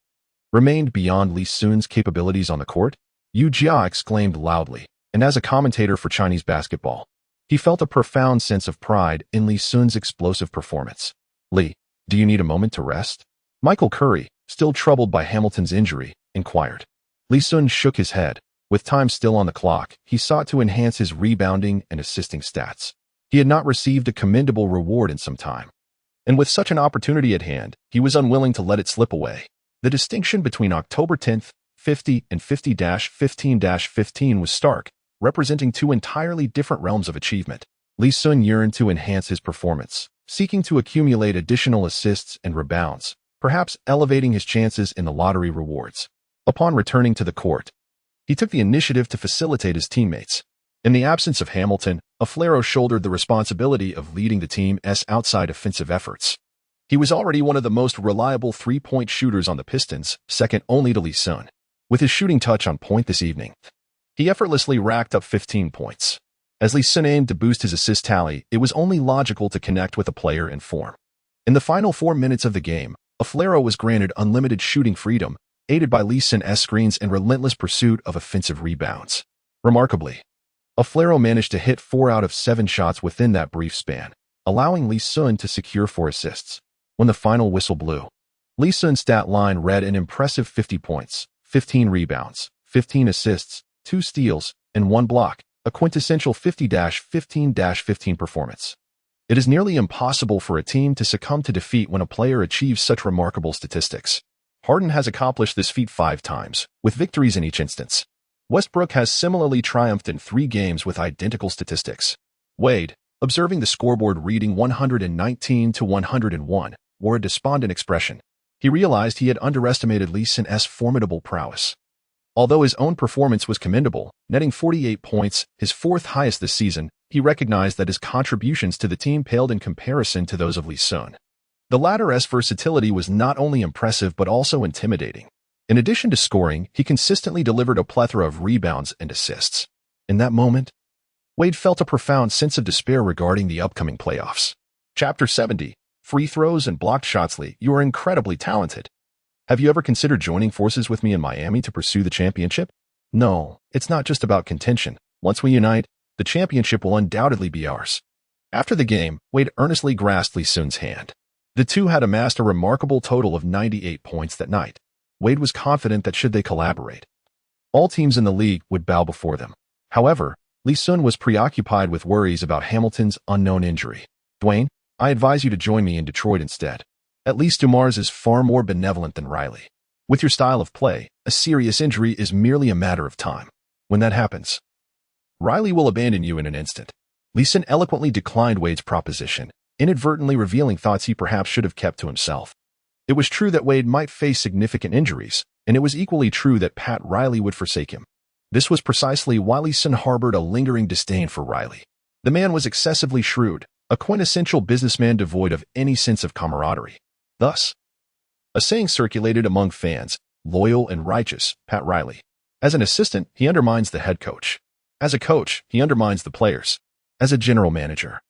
remained beyond Li Xun's capabilities on the court? Yu Jia exclaimed loudly, and as a commentator for Chinese basketball, he felt a profound sense of pride in Li Xun's explosive performance. Li, do you need a moment to rest? Michael Curry, still troubled by Hamilton's injury, inquired. Li Xun shook his head. With time still on the clock, he sought to enhance his rebounding and assisting stats. He had not received a commendable reward in some time, and with such an opportunity at hand, he was unwilling to let it slip away. The distinction between October 10th, 50 and 50-15-15 was stark, representing 2 entirely different realms of achievement. Li Xun yearned to enhance his performance, seeking to accumulate additional assists and rebounds, perhaps elevating his chances in the lottery rewards. Upon returning to the court, he took the initiative to facilitate his teammates. In the absence of Hamilton, Aflero shouldered the responsibility of leading the team's outside offensive efforts. He was already one of the most reliable 3-point shooters on the Pistons, second only to Li Xun. With his shooting touch on point this evening, he effortlessly racked up 15 points. As Li Xun aimed to boost his assist tally, it was only logical to connect with a player in form. In the final 4 minutes of the game, Aflero was granted unlimited shooting freedom, aided by Li Xun's screens and relentless pursuit of offensive rebounds. Remarkably, Aflero managed to hit 4 out of 7 shots within that brief span, allowing Li Xun to secure 4 assists. When the final whistle blew, Li Xun's stat line read an impressive 50 points, 15 rebounds, 15 assists, 2 steals, and 1 block, a quintessential 50-15-15 performance. It is nearly impossible for a team to succumb to defeat when a player achieves such remarkable statistics. Harden has accomplished this feat 5 times, with victories in each instance. Westbrook has similarly triumphed in 3 games with identical statistics. Wade, observing the scoreboard reading 119-101, wore a despondent expression. He realized he had underestimated Li Xun's formidable prowess. Although his own performance was commendable, netting 48 points, his 4th highest this season, he recognized that his contributions to the team paled in comparison to those of Li Xun. The latter's versatility was not only impressive but also intimidating. In addition to scoring, he consistently delivered a plethora of rebounds and assists. In that moment, Wade felt a profound sense of despair regarding the upcoming playoffs. Chapter 70. Free throws and blocked shots. Li, you are incredibly talented. Have you ever considered joining forces with me in Miami to pursue the championship? No, it's not just about contention. Once we unite, the championship will undoubtedly be ours. After the game, Wade earnestly grasped Li Xun's hand. The two had amassed a remarkable total of 98 points that night. Wade was confident that should they collaborate, all teams in the league would bow before them. However, Li Xun was preoccupied with worries about Hamilton's unknown injury. Dwayne, I advise you to join me in Detroit instead. At least Dumars is far more benevolent than Riley. With your style of play, a serious injury is merely a matter of time. When that happens, Riley will abandon you in an instant. Li Xun eloquently declined Wade's proposition, inadvertently revealing thoughts he perhaps should have kept to himself. It was true that Wade might face significant injuries, and it was equally true that Pat Riley would forsake him. This was precisely why Li Xun harbored a lingering disdain for Riley. The man was excessively shrewd, a quintessential businessman devoid of any sense of camaraderie. Thus, A saying circulated among fans, loyal and righteous, Pat Riley. As an assistant, he undermines the head coach. As a coach, he undermines the players. As a general manager,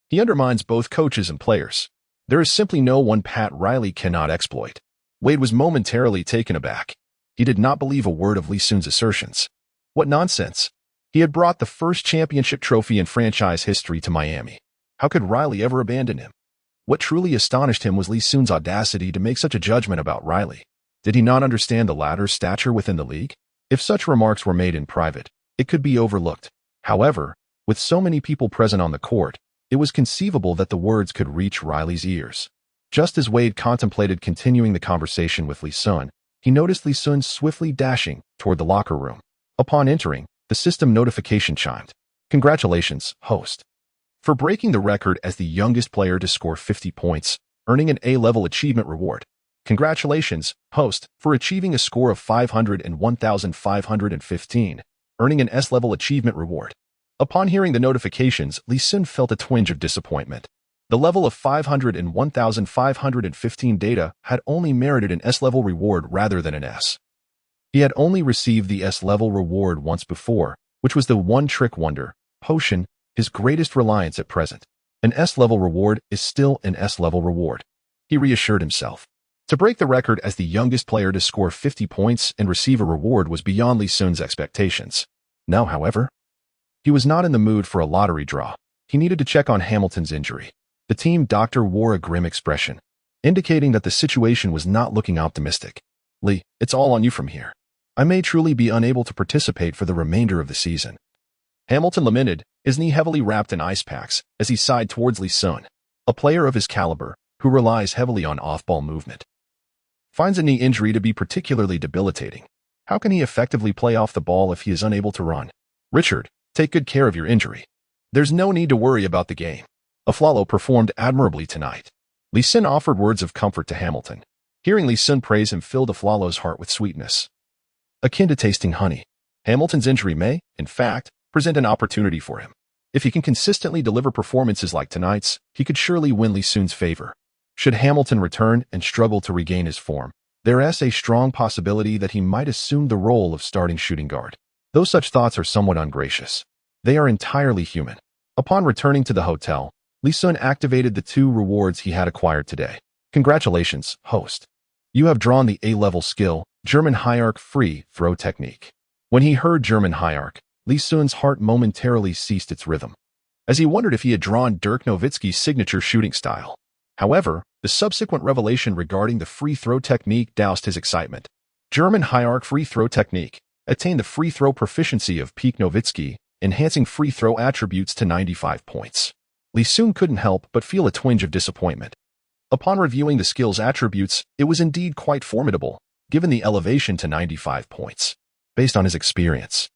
he undermines both coaches and players. There is simply no one Pat Riley cannot exploit. Wade was momentarily taken aback. He did not believe a word of Li Xun's assertions. What nonsense! He had brought the first championship trophy in franchise history to Miami. How could Riley ever abandon him? What truly astonished him was Li Xun's audacity to make such a judgment about Riley. Did he not understand the latter's stature within the league? If such remarks were made in private, it could be overlooked. However, with so many people present on the court, it was conceivable that the words could reach Riley's ears. Just as Wade contemplated continuing the conversation with Li Xun, he noticed Li Xun swiftly dashing toward the locker room. Upon entering, the system notification chimed. Congratulations, host, for breaking the record as the youngest player to score 50 points, earning an A-level achievement reward. Congratulations, host, for achieving a score of 501,515, earning an S-level achievement reward. Upon hearing the notifications, Li Xun felt a twinge of disappointment. The level of 501,515 data had only merited an S-level reward rather than an S. He had only received the S-level reward once before, which was the one-trick wonder, potion, his greatest reliance at present. An S-level reward is still an S-level reward. He reassured himself. To break the record as the youngest player to score 50 points and receive a reward was beyond Li Xun's expectations. Now, however, he was not in the mood for a lottery draw. He needed to check on Hamilton's injury. The team doctor wore a grim expression, indicating that the situation was not looking optimistic. Lee, it's all on you from here. I may truly be unable to participate for the remainder of the season. Hamilton lamented, his knee heavily wrapped in ice packs, as he sighed towards Li Xun, a player of his caliber, who relies heavily on off-ball movement. Finds a knee injury to be particularly debilitating. How can he effectively play off the ball if he is unable to run? Richard, take good care of your injury. There's no need to worry about the game. Aflalo performed admirably tonight. Li Xun offered words of comfort to Hamilton. Hearing Li Xun praise him filled Aflalo's heart with sweetness, akin to tasting honey. Hamilton's injury may, in fact, present an opportunity for him. If he can consistently deliver performances like tonight's, he could surely win Li Xun's favor. Should Hamilton return and struggle to regain his form, there is a strong possibility that he might assume the role of starting shooting guard. Though such thoughts are somewhat ungracious, they are entirely human. Upon returning to the hotel, Li Xun activated the 2 rewards he had acquired today. Congratulations, host. You have drawn the A-level skill, German Hierarch Free Throw Technique. When he heard German Hierarch, Li Xun's heart momentarily ceased its rhythm, as he wondered if he had drawn Dirk Nowitzki's signature shooting style. However, the subsequent revelation regarding the free throw technique doused his excitement. German Hierarch Free Throw Technique attained the free throw proficiency of peak Nowitzki, enhancing free throw attributes to 95 points. Li Xun couldn't help but feel a twinge of disappointment. Upon reviewing the skill's attributes, it was indeed quite formidable, given the elevation to 95 points. Based on his experience,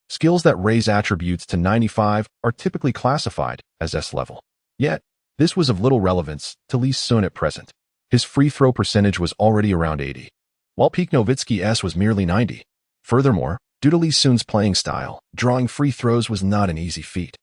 skills that raise attributes to 95 are typically classified as S-level. Yet, this was of little relevance to Li Xun at present. His free throw percentage was already around 80, while peak Nowitzki S was merely 90. Furthermore, due to Li Xun's playing style, drawing free throws was not an easy feat.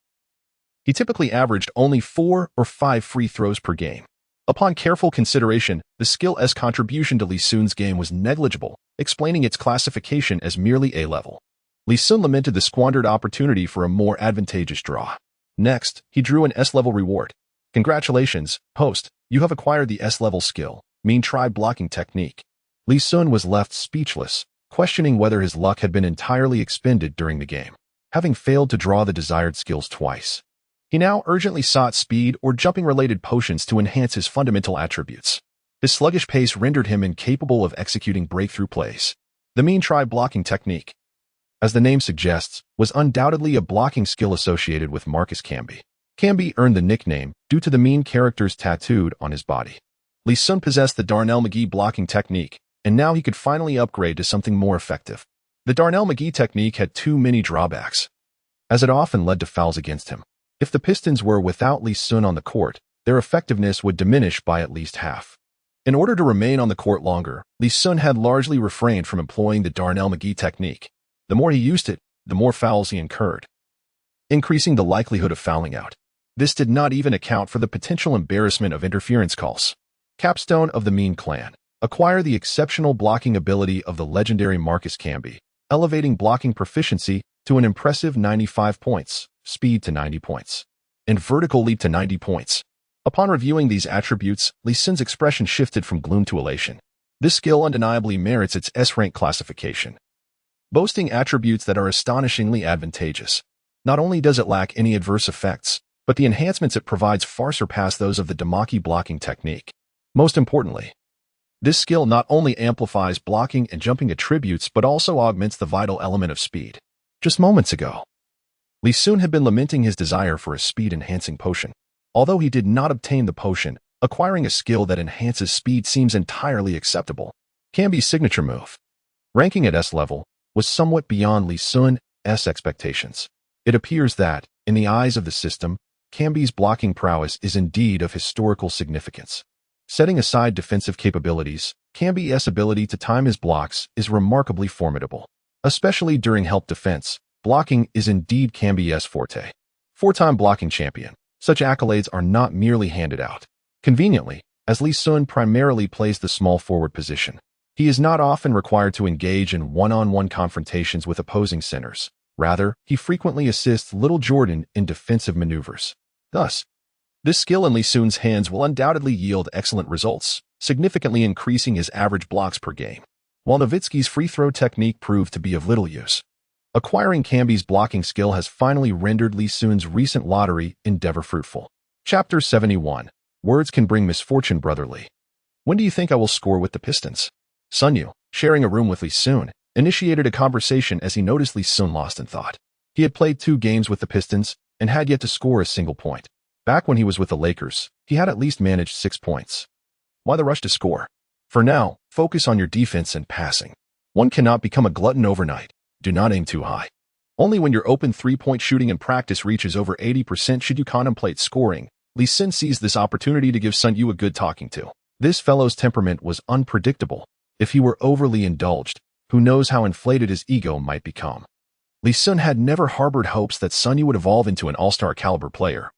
He typically averaged only 4 or 5 free throws per game. Upon careful consideration, the skill S contribution to Li Xun's game was negligible, explaining its classification as merely A-level. Li Xun lamented the squandered opportunity for a more advantageous draw. Next, he drew an S-level reward. Congratulations, host, you have acquired the S-level skill, Mean Try Blocking Technique. Li Xun was left speechless, questioning whether his luck had been entirely expended during the game, having failed to draw the desired skills twice. He now urgently sought speed or jumping-related potions to enhance his fundamental attributes. His sluggish pace rendered him incapable of executing breakthrough plays. The Mean Try Blocking Technique, as the name suggests, was undoubtedly a blocking skill associated with Marcus Camby. Camby earned the nickname due to the mean characters tattooed on his body. Li Xun possessed the Darnell McGee blocking technique, and now he could finally upgrade to something more effective. The Darnell McGee technique had too many drawbacks, as it often led to fouls against him. If the Pistons were without Li Xun on the court, their effectiveness would diminish by at least half. In order to remain on the court longer, Li Xun had largely refrained from employing the Darnell McGee technique. The more he used it, the more fouls he incurred, increasing the likelihood of fouling out. This did not even account for the potential embarrassment of interference calls. Capstone of the Mean Clan, Acquire the exceptional blocking ability of the legendary Marcus Camby, elevating blocking proficiency to an impressive 95 points, speed to 90 points, and vertical leap to 90 points. Upon reviewing these attributes, Li Xun's expression shifted from gloom to elation. This skill undeniably merits its S-rank classification, boasting attributes that are astonishingly advantageous. Not only does it lack any adverse effects, but the enhancements it provides far surpass those of the Damaki blocking technique. Most importantly, this skill not only amplifies blocking and jumping attributes but also augments the vital element of speed. Just moments ago, Li Xun had been lamenting his desire for a speed-enhancing potion. Although he did not obtain the potion, acquiring a skill that enhances speed seems entirely acceptable. Camby's signature move, ranking at S level, was somewhat beyond Li Xun's expectations. It appears that, in the eyes of the system, Camby's blocking prowess is indeed of historical significance. Setting aside defensive capabilities, Camby's ability to time his blocks is remarkably formidable. Especially during help defense, blocking is indeed Camby's forte. Four-time blocking champion, such accolades are not merely handed out. Conveniently, as Li Xun primarily plays the small forward position, he is not often required to engage in one-on-one confrontations with opposing centers. Rather, he frequently assists Little Jordan in defensive maneuvers. Thus, this skill in Li Xun's hands will undoubtedly yield excellent results, significantly increasing his average blocks per game. While Nowitzki's free throw technique proved to be of little use, acquiring Camby's blocking skill has finally rendered Li Xun's recent lottery endeavor fruitful. Chapter 71. Words can bring misfortune, brotherly. When do you think I will score with the Pistons? Sun Yu, sharing a room with Li Xun, initiated a conversation as he noticed Li Xun lost in thought. He had played 2 games with the Pistons and had yet to score a single point. Back when he was with the Lakers, he had at least managed 6 points. Why the rush to score? For now, focus on your defense and passing. One cannot become a glutton overnight. Do not aim too high. Only when your open three-point shooting in practice reaches over 80% should you contemplate scoring. Li Xun seized this opportunity to give Sun Yu a good talking to. This fellow's temperament was unpredictable. If he were overly indulged, who knows how inflated his ego might become. Li Xun had never harbored hopes that Sun Yu would evolve into an all-star caliber player.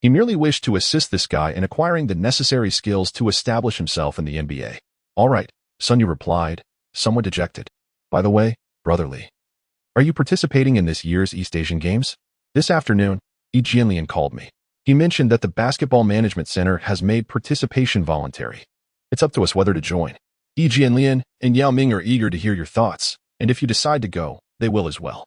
He merely wished to assist this guy in acquiring the necessary skills to establish himself in the NBA. All right, Sun Yu replied, somewhat dejected. By the way, brotherly, are you participating in this year's East Asian Games? This afternoon, Yi Jianlian called me. He mentioned that the Basketball Management Center has made participation voluntary. It's up to us whether to join. Yi Jianlian and Yao Ming are eager to hear your thoughts, and if you decide to go, they will as well.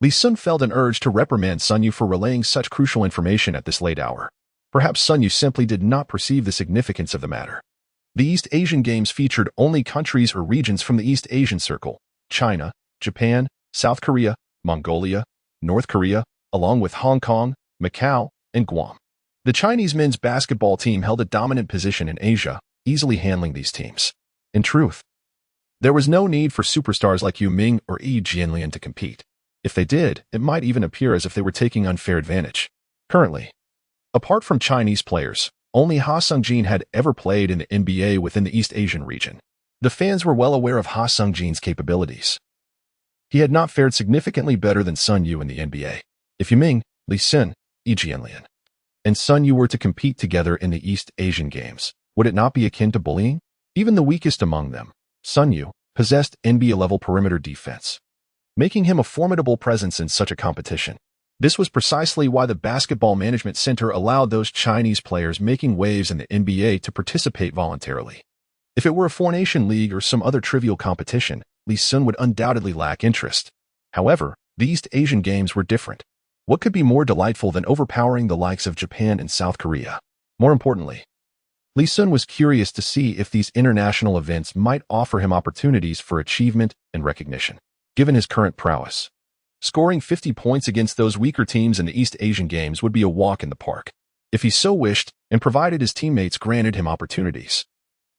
Li Xun felt an urge to reprimand Sun Yu for relaying such crucial information at this late hour. Perhaps Sun Yu simply did not perceive the significance of the matter. The East Asian Games featured only countries or regions from the East Asian Circle: China, Japan, South Korea, Mongolia, North Korea, along with Hong Kong, Macau, and Guam. The Chinese men's basketball team held a dominant position in Asia, easily handling these teams. In truth, there was no need for superstars like Yao Ming or Yi Jianlian to compete. If they did, it might even appear as if they were taking unfair advantage. Currently, apart from Chinese players, only Ha Sungjin had ever played in the NBA within the East Asian region. The fans were well aware of Ha Sungjin's capabilities. He had not fared significantly better than Sun Yu in the NBA. If Yao Ming, Li Xun, Yi Jianlian, and Sun Yu were to compete together in the East Asian Games, would it not be akin to bullying? Even the weakest among them, Sun Yu, possessed NBA-level perimeter defense, making him a formidable presence in such a competition. This was precisely why the Basketball Management Center allowed those Chinese players making waves in the NBA to participate voluntarily. If it were a four-nation league or some other trivial competition, Li Xun would undoubtedly lack interest. However, the East Asian Games were different. What could be more delightful than overpowering the likes of Japan and South Korea? More importantly, Li Xun was curious to see if these international events might offer him opportunities for achievement and recognition. Given his current prowess, scoring 50 points against those weaker teams in the East Asian Games would be a walk in the park, if he so wished and provided his teammates granted him opportunities.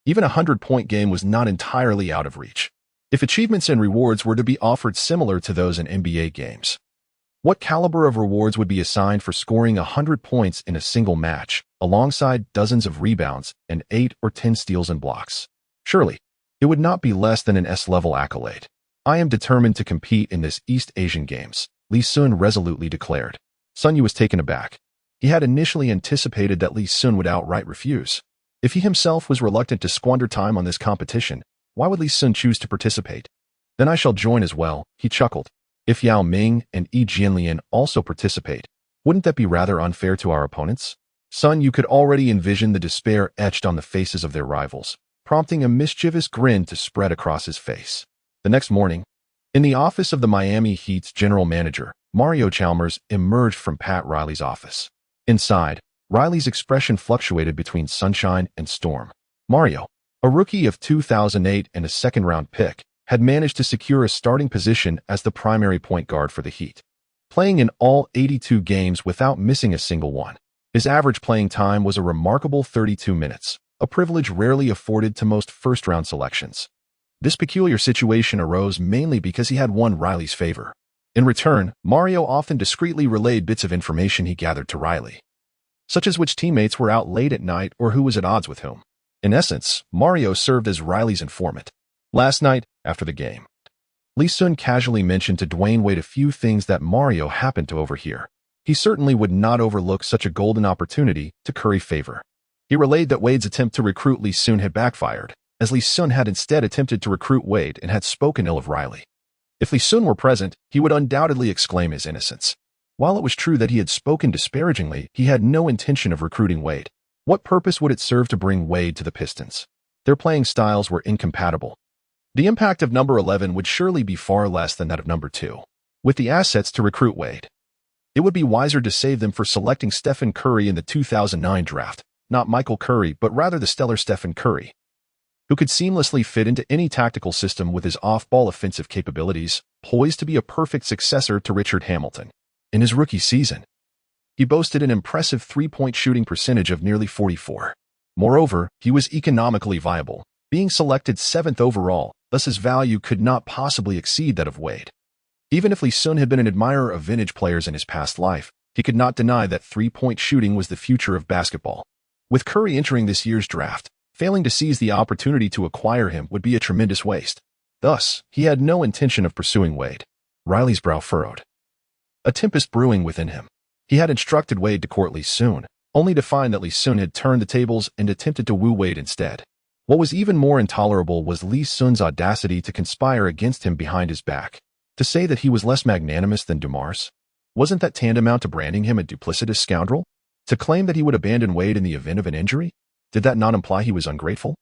Even a 100-point game was not entirely out of reach, if achievements and rewards were to be offered similar to those in NBA games. What caliber of rewards would be assigned for scoring 100 points in a single match, alongside dozens of rebounds and 8 or 10 steals and blocks? Surely, it would not be less than an S-level accolade. I am determined to compete in this East Asian Games, Li Xun resolutely declared. Sun Yu was taken aback. He had initially anticipated that Li Xun would outright refuse. If he himself was reluctant to squander time on this competition, why would Li Xun choose to participate? Then I shall join as well, he chuckled. If Yao Ming and Yi Jianlian also participate, wouldn't that be rather unfair to our opponents? Sun, you could already envision the despair etched on the faces of their rivals, prompting a mischievous grin to spread across his face. The next morning, in the office of the Miami Heat's general manager, Mario Chalmers emerged from Pat Riley's office. Inside, Riley's expression fluctuated between sunshine and storm. Mario, a rookie of 2008 and a second-round pick, had managed to secure a starting position as the primary point guard for the Heat, playing in all 82 games without missing a single one. His average playing time was a remarkable 32 minutes, a privilege rarely afforded to most first-round selections. This peculiar situation arose mainly because he had won Riley's favor. In return, Mario often discreetly relayed bits of information he gathered to Riley, such as which teammates were out late at night or who was at odds with whom. In essence, Mario served as Riley's informant. Last night, after the game, Li Xun casually mentioned to Dwayne Wade a few things that Mario happened to overhear. He certainly would not overlook such a golden opportunity to curry favor. He relayed that Wade's attempt to recruit Li Xun had backfired, as Li Xun had instead attempted to recruit Wade and had spoken ill of Riley. If Li Xun were present, he would undoubtedly exclaim his innocence. While it was true that he had spoken disparagingly, he had no intention of recruiting Wade. What purpose would it serve to bring Wade to the Pistons? Their playing styles were incompatible. The impact of number 11 would surely be far less than that of number 2. With the assets to recruit Wade, it would be wiser to save them for selecting Stephen Curry in the 2009 draft, not Michael Curry, but rather the stellar Stephen Curry, who could seamlessly fit into any tactical system with his off-ball offensive capabilities, poised to be a perfect successor to Richard Hamilton. In his rookie season, he boasted an impressive three-point shooting percentage of nearly 44%. Moreover, he was economically viable, being selected 7th overall, thus his value could not possibly exceed that of Wade. Even if Li Xun had been an admirer of vintage players in his past life, he could not deny that three-point shooting was the future of basketball. With Curry entering this year's draft, failing to seize the opportunity to acquire him would be a tremendous waste. Thus, he had no intention of pursuing Wade. Riley's brow furrowed, a tempest brewing within him. He had instructed Wade to court Li Xun, only to find that Li Xun had turned the tables and attempted to woo Wade instead. What was even more intolerable was Li Xun's audacity to conspire against him behind his back. To say that he was less magnanimous than Dumars? Wasn't that tantamount to branding him a duplicitous scoundrel? To claim that he would abandon Wade in the event of an injury? Did that not imply he was ungrateful?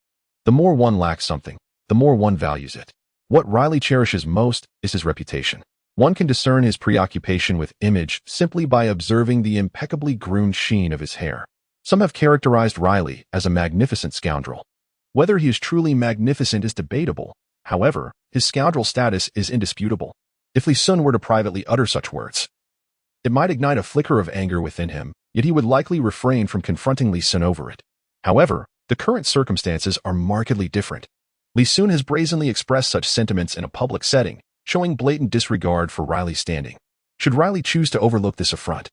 The more one lacks something, the more one values it. What Riley cherishes most is his reputation. One can discern his preoccupation with image simply by observing the impeccably groomed sheen of his hair. Some have characterized Riley as a magnificent scoundrel. Whether he is truly magnificent is debatable. However, his scoundrel status is indisputable. If Li Xun were to privately utter such words, it might ignite a flicker of anger within him, yet he would likely refrain from confronting Li Xun over it. However, the current circumstances are markedly different. Li Xun has brazenly expressed such sentiments in a public setting, showing blatant disregard for Riley's standing. Should Riley choose to overlook this affront,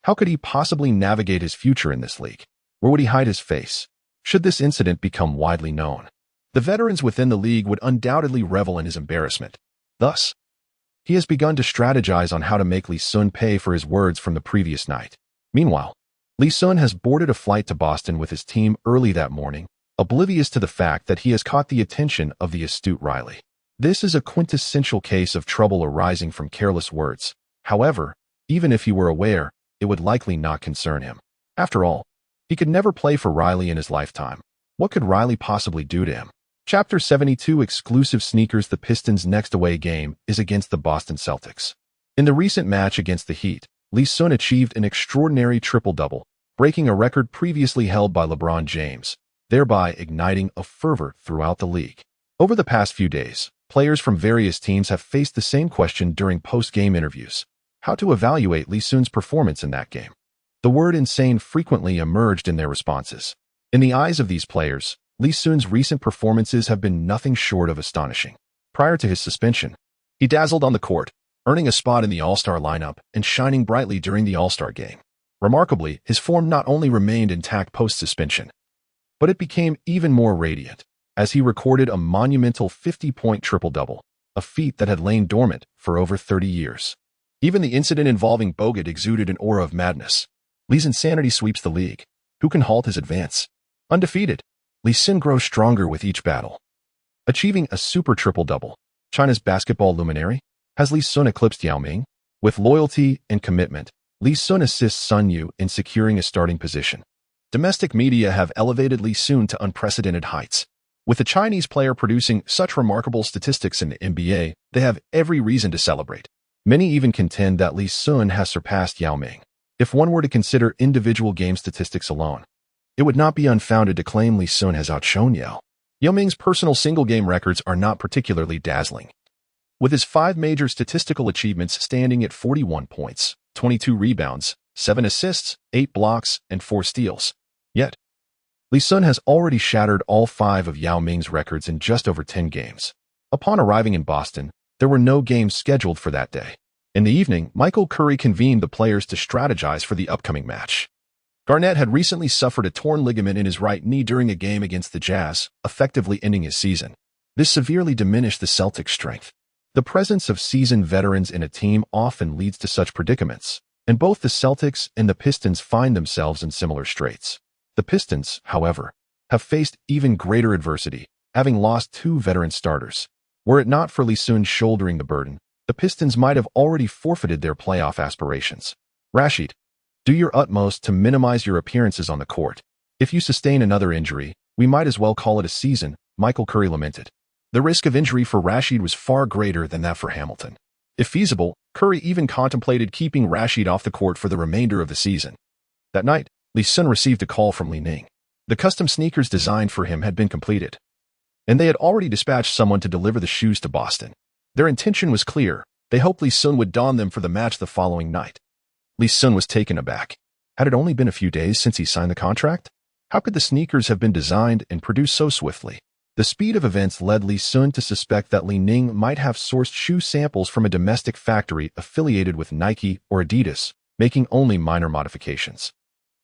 how could he possibly navigate his future in this league? Where would he hide his face? Should this incident become widely known, the veterans within the league would undoubtedly revel in his embarrassment. Thus, he has begun to strategize on how to make Li Xun pay for his words from the previous night. Meanwhile, Li Xun has boarded a flight to Boston with his team early that morning, oblivious to the fact that he has caught the attention of the astute Riley. This is a quintessential case of trouble arising from careless words. However, even if he were aware, it would likely not concern him. After all, he could never play for Riley in his lifetime. What could Riley possibly do to him? Chapter 72 Exclusive Sneakers. The Pistons' next away game is against the Boston Celtics. In the recent match against the Heat, Li Xun achieved an extraordinary triple-double, breaking a record previously held by LeBron James, thereby igniting a fervor throughout the league. Over the past few days, players from various teams have faced the same question during post-game interviews: how to evaluate Li Xun's performance in that game. The word insane frequently emerged in their responses. In the eyes of these players, Li Xun's recent performances have been nothing short of astonishing. Prior to his suspension, he dazzled on the court, earning a spot in the All-Star lineup and shining brightly during the All-Star game. Remarkably, his form not only remained intact post-suspension, but it became even more radiant, as he recorded a monumental 50-point triple-double, a feat that had lain dormant for over 30 years. Even the incident involving Bogut exuded an aura of madness. Li's insanity sweeps the league. Who can halt his advance? Undefeated, Li Xun grows stronger with each battle. Achieving a super triple-double, China's basketball luminary has Li Xun eclipsed Yao Ming. With loyalty and commitment, Li Xun assists Sun Yu in securing a starting position. Domestic media have elevated Li Xun to unprecedented heights. With the Chinese player producing such remarkable statistics in the NBA, they have every reason to celebrate. Many even contend that Li Xun has surpassed Yao Ming. If one were to consider individual game statistics alone, it would not be unfounded to claim Li Xun has outshone Yao. Yao Ming's personal single-game records are not particularly dazzling, with his 5 major statistical achievements standing at 41 points, 22 rebounds, 7 assists, 8 blocks, and 4 steals. Yet, Li Xun has already shattered all 5 of Yao Ming's records in just over 10 games. Upon arriving in Boston, there were no games scheduled for that day. In the evening, Michael Curry convened the players to strategize for the upcoming match. Garnett had recently suffered a torn ligament in his right knee during a game against the Jazz, effectively ending his season. This severely diminished the Celtics' strength. The presence of seasoned veterans in a team often leads to such predicaments, and both the Celtics and the Pistons find themselves in similar straits. The Pistons, however, have faced even greater adversity, having lost 2 veteran starters. Were it not for Li Xun shouldering the burden, the Pistons might have already forfeited their playoff aspirations. Rashid, do your utmost to minimize your appearances on the court. If you sustain another injury, we might as well call it a season, Michael Curry lamented. The risk of injury for Rashid was far greater than that for Hamilton. If feasible, Curry even contemplated keeping Rashid off the court for the remainder of the season. That night, Li Xun received a call from Li Ning. The custom sneakers designed for him had been completed, and they had already dispatched someone to deliver the shoes to Boston. Their intention was clear. They hoped Li Xun would don them for the match the following night. Li Xun was taken aback. Had it only been a few days since he signed the contract? How could the sneakers have been designed and produced so swiftly? The speed of events led Li Xun to suspect that Li Ning might have sourced shoe samples from a domestic factory affiliated with Nike or Adidas, making only minor modifications.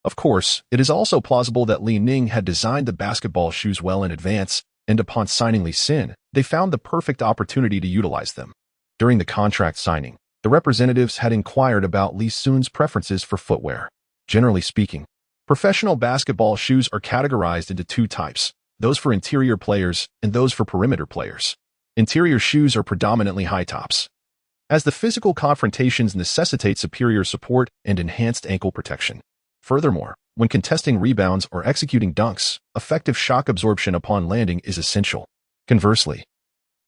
Of course, it is also plausible that Li Ning had designed the basketball shoes well in advance, and upon signing Li Xun, they found the perfect opportunity to utilize them. During the contract signing, the representatives had inquired about Li Xun's preferences for footwear. Generally speaking, professional basketball shoes are categorized into 2 types, those for interior players and those for perimeter players. Interior shoes are predominantly high tops, as the physical confrontations necessitate superior support and enhanced ankle protection. Furthermore, when contesting rebounds or executing dunks, effective shock absorption upon landing is essential. Conversely,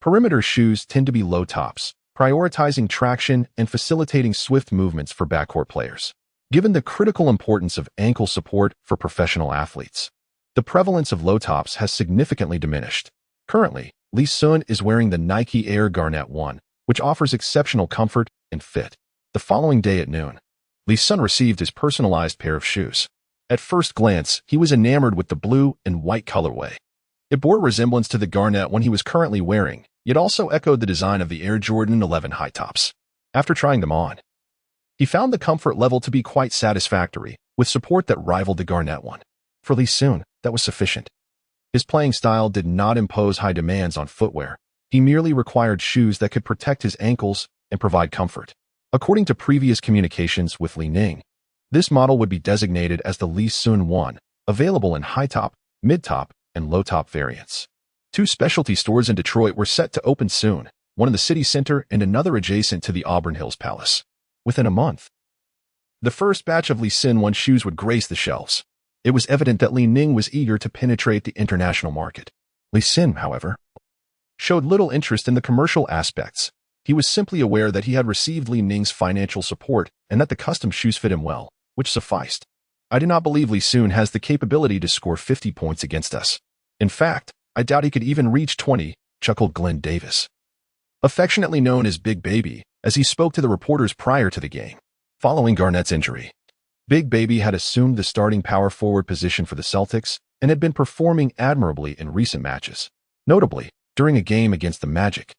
perimeter shoes tend to be low tops, prioritizing traction and facilitating swift movements for backcourt players. Given the critical importance of ankle support for professional athletes, the prevalence of low tops has significantly diminished. Currently, Li Xun is wearing the Nike Air Garnet 1, which offers exceptional comfort and fit. The following day at noon, Li Xun received his personalized pair of shoes. At first glance, he was enamored with the blue and white colorway. It bore resemblance to the Garnet one he was currently wearing, yet also echoed the design of the Air Jordan 11 high tops. After trying them on, he found the comfort level to be quite satisfactory, with support that rivaled the Garnet one. For Li Xun, that was sufficient. His playing style did not impose high demands on footwear. He merely required shoes that could protect his ankles and provide comfort. According to previous communications with Li Ning, this model would be designated as the Li Xun 1, available in high-top, mid-top, and low-top variants. 2 specialty stores in Detroit were set to open soon, one in the city center and another adjacent to the Auburn Hills Palace. Within a month, the first batch of Li Xun 1 shoes would grace the shelves. It was evident that Li Ning was eager to penetrate the international market. Li Xun, however, showed little interest in the commercial aspects. He was simply aware that he had received Li Ning's financial support and that the custom shoes fit him well, which sufficed. I do not believe Li Xun has the capability to score 50 points against us. In fact, I doubt he could even reach 20, chuckled Glenn Davis, affectionately known as Big Baby, as he spoke to the reporters prior to the game. Following Garnett's injury, Big Baby had assumed the starting power forward position for the Celtics and had been performing admirably in recent matches. Notably, during a game against the Magic,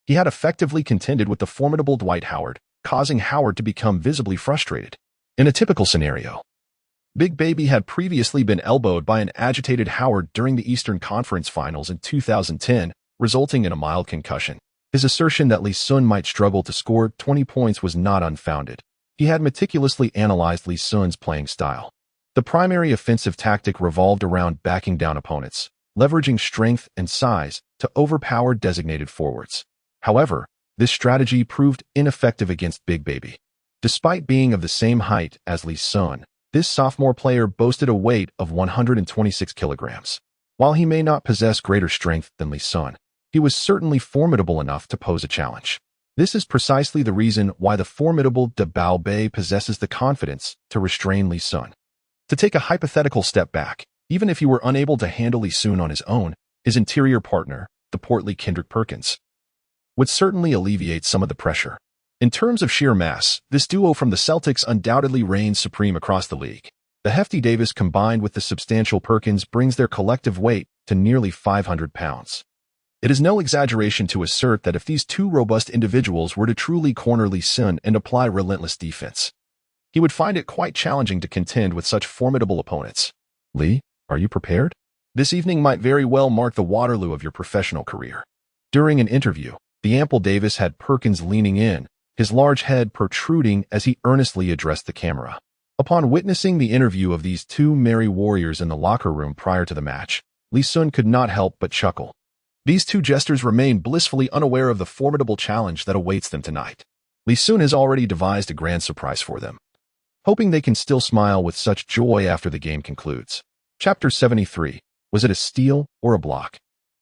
he had effectively contended with the formidable Dwight Howard, causing Howard to become visibly frustrated. In a typical scenario, Big Baby had previously been elbowed by an agitated Howard during the Eastern Conference Finals in 2010, resulting in a mild concussion. His assertion that Li Xun might struggle to score 20 points was not unfounded. He had meticulously analyzed Li Xun's playing style. The The primary offensive tactic revolved around backing down opponents, leveraging strength and size to overpower designated forwards. However, this strategy proved ineffective against Big Baby. Despite being of the same height as Li Xun, this sophomore player boasted a weight of 126 kilograms. While he may not possess greater strength than Li Xun, he was certainly formidable enough to pose a challenge. This is precisely the reason why the formidable De Bao Bei possesses the confidence to restrain Li Xun. To take a hypothetical step back, even if he were unable to handle Li Xun on his own, his interior partner, the portly Kendrick Perkins, would certainly alleviate some of the pressure. In terms of sheer mass, this duo from the Celtics undoubtedly reigns supreme across the league. The hefty Davis combined with the substantial Perkins brings their collective weight to nearly 500 pounds. It is no exaggeration to assert that if these two robust individuals were to truly corner Li Xun and apply relentless defense, he would find it quite challenging to contend with such formidable opponents. Li, are you prepared? This evening might very well mark the Waterloo of your professional career. During an interview, the ample Davis had Perkins leaning in, his large head protruding as he earnestly addressed the camera. Upon witnessing the interview of these two merry warriors in the locker room prior to the match, Li Xun could not help but chuckle. These two jesters remain blissfully unaware of the formidable challenge that awaits them tonight. Li Xun has already devised a grand surprise for them, hoping they can still smile with such joy after the game concludes. Chapter 73. Was it a steal or a block?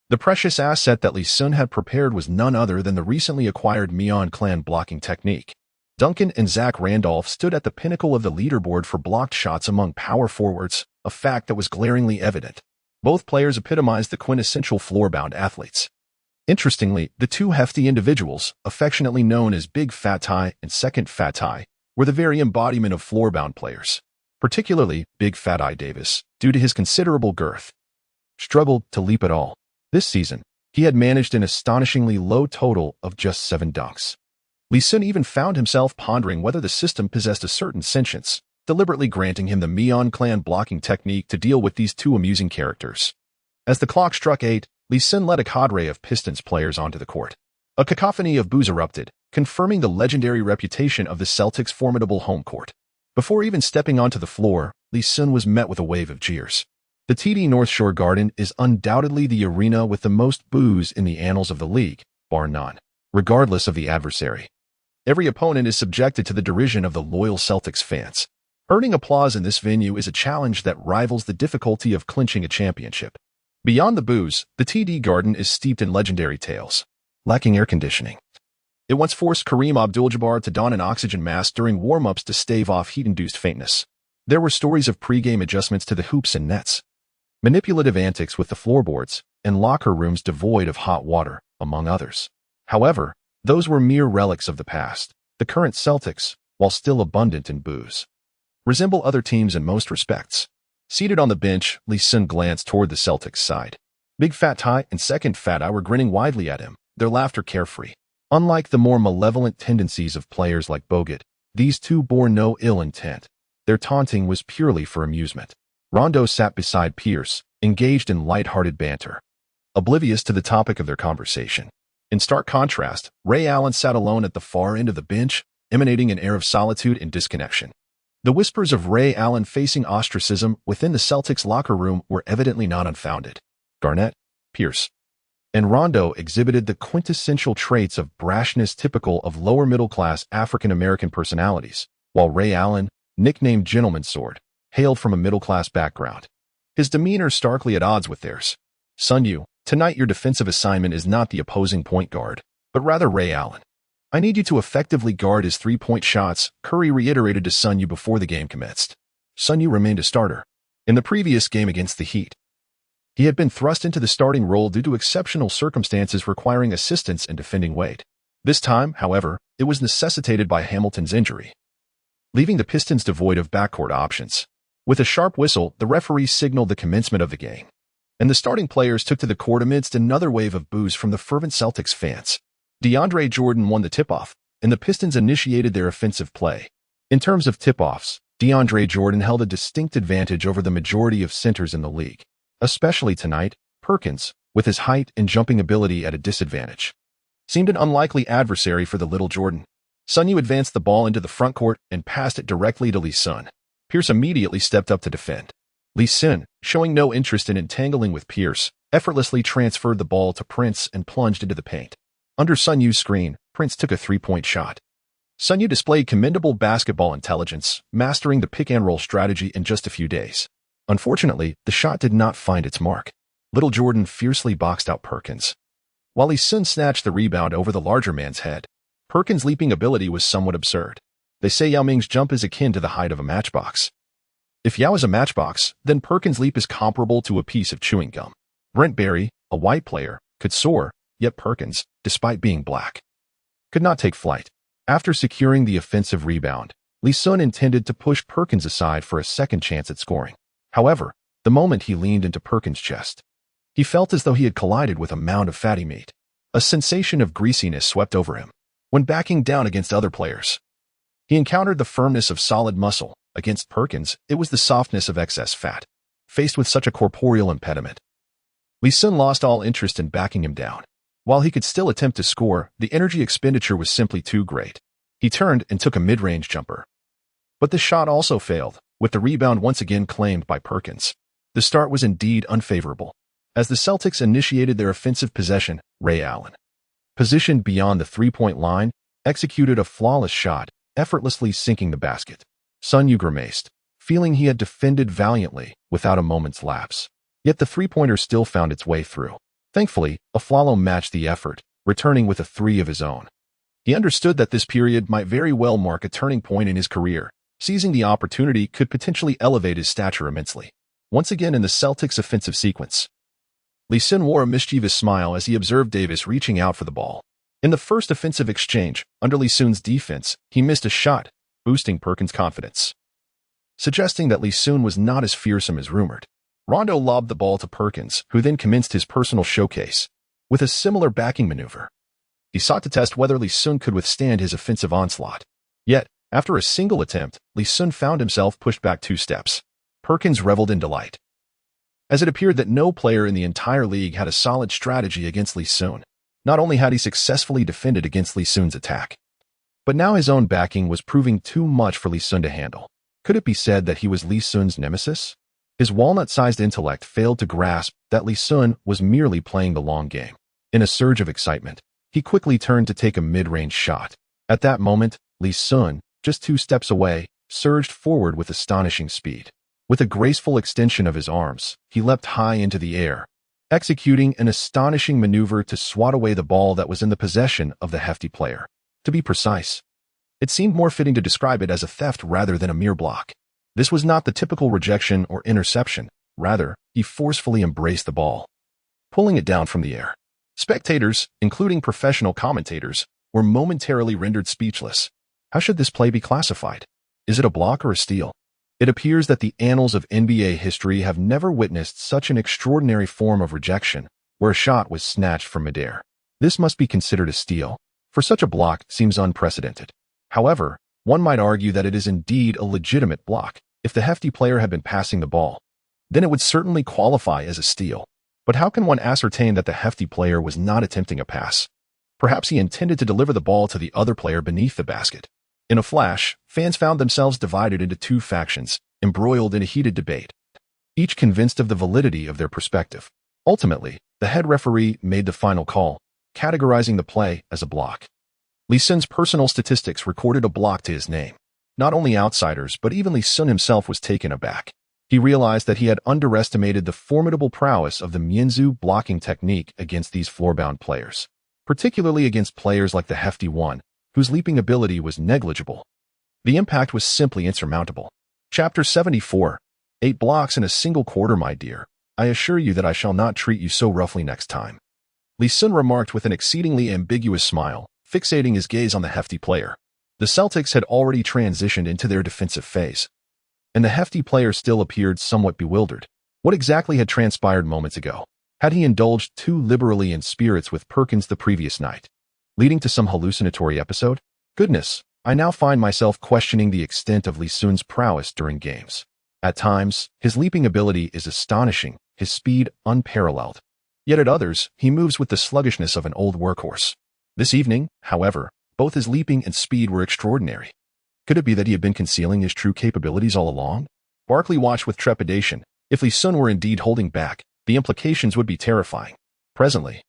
The precious asset that Li Xun had prepared was none other than the recently acquired Mian Clan blocking technique. Duncan and Zach Randolph stood at the pinnacle of the leaderboard for blocked shots among power forwards, a fact that was glaringly evident. Both players epitomized the quintessential floor-bound athletes. Interestingly, the two hefty individuals, affectionately known as Big Fat Ty and Second Fat Ty, were the very embodiment of floor-bound players. Particularly, Big Fat Eye Davis, due to his considerable girth, struggled to leap at all. This season, he had managed an astonishingly low total of just 7 dunks. Li Xun even found himself pondering whether the system possessed a certain sentience, deliberately granting him the Mian Clan blocking technique to deal with these two amusing characters. As the clock struck 8, Li Xun led a cadre of Pistons players onto the court. A cacophony of boos erupted, confirming the legendary reputation of the Celtics' formidable home court. Before even stepping onto the floor, Li Xun was met with a wave of jeers. The TD North Shore Garden is undoubtedly the arena with the most boos in the annals of the league, bar none, regardless of the adversary. Every opponent is subjected to the derision of the loyal Celtics fans. Earning applause in this venue is a challenge that rivals the difficulty of clinching a championship. Beyond the boos, the TD Garden is steeped in legendary tales. Lacking air conditioning, it once forced Kareem Abdul-Jabbar to don an oxygen mask during warm-ups to stave off heat-induced faintness. There were stories of pre-game adjustments to the hoops and nets, manipulative antics with the floorboards, and locker rooms devoid of hot water, among others. However, those were mere relics of the past. The current Celtics, while still abundant in boos, resemble other teams in most respects. Seated on the bench, Li Xun glanced toward the Celtics' side. Big Fat Ty and Second Fat Eye were grinning widely at him, their laughter carefree. Unlike the more malevolent tendencies of players like Bogut, these two bore no ill intent. Their taunting was purely for amusement. Rondo sat beside Pierce, engaged in light-hearted banter, oblivious to the topic of their conversation. In stark contrast, Ray Allen sat alone at the far end of the bench, emanating an air of solitude and disconnection. The whispers of Ray Allen facing ostracism within the Celtics locker room were evidently not unfounded. Garnett, Pierce, and Rondo exhibited the quintessential traits of brashness typical of lower-middle-class African-American personalities, while Ray Allen, nicknamed Gentleman Sword, hailed from a middle-class background, his demeanor starkly at odds with theirs. Sun Yu, tonight your defensive assignment is not the opposing point guard, but rather Ray Allen. I need you to effectively guard his three-point shots, Curry reiterated to Sun Yu before the game commenced. Sun Yu remained a starter. In the previous game against the Heat, he had been thrust into the starting role due to exceptional circumstances requiring assistance and defending weight. This time, however, it was necessitated by Hamilton's injury, leaving the Pistons devoid of backcourt options. With a sharp whistle, the referee signaled the commencement of the game, and the starting players took to the court amidst another wave of boos from the fervent Celtics fans. DeAndre Jordan won the tip-off, and the Pistons initiated their offensive play. In terms of tip-offs, DeAndre Jordan held a distinct advantage over the majority of centers in the league. Especially tonight, Perkins, with his height and jumping ability at a disadvantage, seemed an unlikely adversary for the little Jordan. Sun Yu advanced the ball into the front court and passed it directly to Li Xun. Pierce immediately stepped up to defend. Li Xun, showing no interest in entangling with Pierce, effortlessly transferred the ball to Prince and plunged into the paint. Under Sun Yu's screen, Prince took a three-point shot. Sun Yu displayed commendable basketball intelligence, mastering the pick-and-roll strategy in just a few days. Unfortunately, the shot did not find its mark. Little Jordan fiercely boxed out Perkins. While Li Xun snatched the rebound over the larger man's head, Perkins' leaping ability was somewhat absurd. They say Yao Ming's jump is akin to the height of a matchbox. If Yao is a matchbox, then Perkins' leap is comparable to a piece of chewing gum. Brent Barry, a white player, could soar, yet Perkins, despite being black, could not take flight. After securing the offensive rebound, Li Xun intended to push Perkins aside for a second chance at scoring. However, the moment he leaned into Perkins' chest, he felt as though he had collided with a mound of fatty meat. A sensation of greasiness swept over him. When backing down against other players, he encountered the firmness of solid muscle. Against Perkins, it was the softness of excess fat. Faced with such a corporeal impediment, Li Xun lost all interest in backing him down. While he could still attempt to score, the energy expenditure was simply too great. He turned and took a mid-range jumper. But the shot also failed, with the rebound once again claimed by Perkins. The start was indeed unfavorable. As the Celtics initiated their offensive possession, Ray Allen, positioned beyond the three-point line, executed a flawless shot, effortlessly sinking the basket. Sun Yu grimaced, feeling he had defended valiantly without a moment's lapse. Yet the three-pointer still found its way through. Thankfully, Aflalo matched the effort, returning with a three of his own. He understood that this period might very well mark a turning point in his career. Seizing the opportunity could potentially elevate his stature immensely. Once again in the Celtics' offensive sequence, Li Xun wore a mischievous smile as he observed Davis reaching out for the ball. In the first offensive exchange, under Li Xun's defense, he missed a shot, boosting Perkins' confidence, suggesting that Li Xun was not as fearsome as rumored. Rondo lobbed the ball to Perkins, who then commenced his personal showcase. With a similar backing maneuver, he sought to test whether Li Xun could withstand his offensive onslaught. Yet, after a single attempt, Li Xun found himself pushed back 2 steps. Perkins reveled in delight, as it appeared that no player in the entire league had a solid strategy against Li Xun. Not only had he successfully defended against Li Xun's attack, but now his own backing was proving too much for Li Xun to handle. Could it be said that he was Li Xun's nemesis? His walnut-sized intellect failed to grasp that Li Xun was merely playing the long game. In a surge of excitement, he quickly turned to take a mid-range shot. At that moment, Li Xun, just 2 steps away, surged forward with astonishing speed. With a graceful extension of his arms, he leapt high into the air, executing an astonishing maneuver to swat away the ball that was in the possession of the hefty player. To be precise, it seemed more fitting to describe it as a theft rather than a mere block. This was not the typical rejection or interception. Rather, he forcefully embraced the ball, pulling it down from the air. Spectators, including professional commentators, were momentarily rendered speechless. How should this play be classified? Is it a block or a steal? It appears that the annals of NBA history have never witnessed such an extraordinary form of rejection, where a shot was snatched from midair. This must be considered a steal, for such a block seems unprecedented. However, one might argue that it is indeed a legitimate block. If the hefty player had been passing the ball, then it would certainly qualify as a steal. But how can one ascertain that the hefty player was not attempting a pass? Perhaps he intended to deliver the ball to the other player beneath the basket. In a flash, fans found themselves divided into 2 factions, embroiled in a heated debate, each convinced of the validity of their perspective. Ultimately, the head referee made the final call, categorizing the play as a block. Li Xun's personal statistics recorded a block to his name. Not only outsiders, but even Li Xun himself was taken aback. He realized that he had underestimated the formidable prowess of the Mianzu blocking technique against these floor-bound players, particularly against players like the hefty one, whose leaping ability was negligible. The impact was simply insurmountable. Chapter 74. 8 blocks in a single quarter, my dear. I assure you that I shall not treat you so roughly next time. Li Xun remarked with an exceedingly ambiguous smile, fixating his gaze on the hefty player. The Celtics had already transitioned into their defensive phase, and the hefty player still appeared somewhat bewildered. What exactly had transpired moments ago? Had he indulged too liberally in spirits with Perkins the previous night, leading to some hallucinatory episode? Goodness, I now find myself questioning the extent of Li Xun's prowess during games. At times, his leaping ability is astonishing, his speed unparalleled. Yet at others, he moves with the sluggishness of an old workhorse. This evening, however, both his leaping and speed were extraordinary. Could it be that he had been concealing his true capabilities all along? Barkley watched with trepidation. If Li Xun were indeed holding back, the implications would be terrifying. Presently,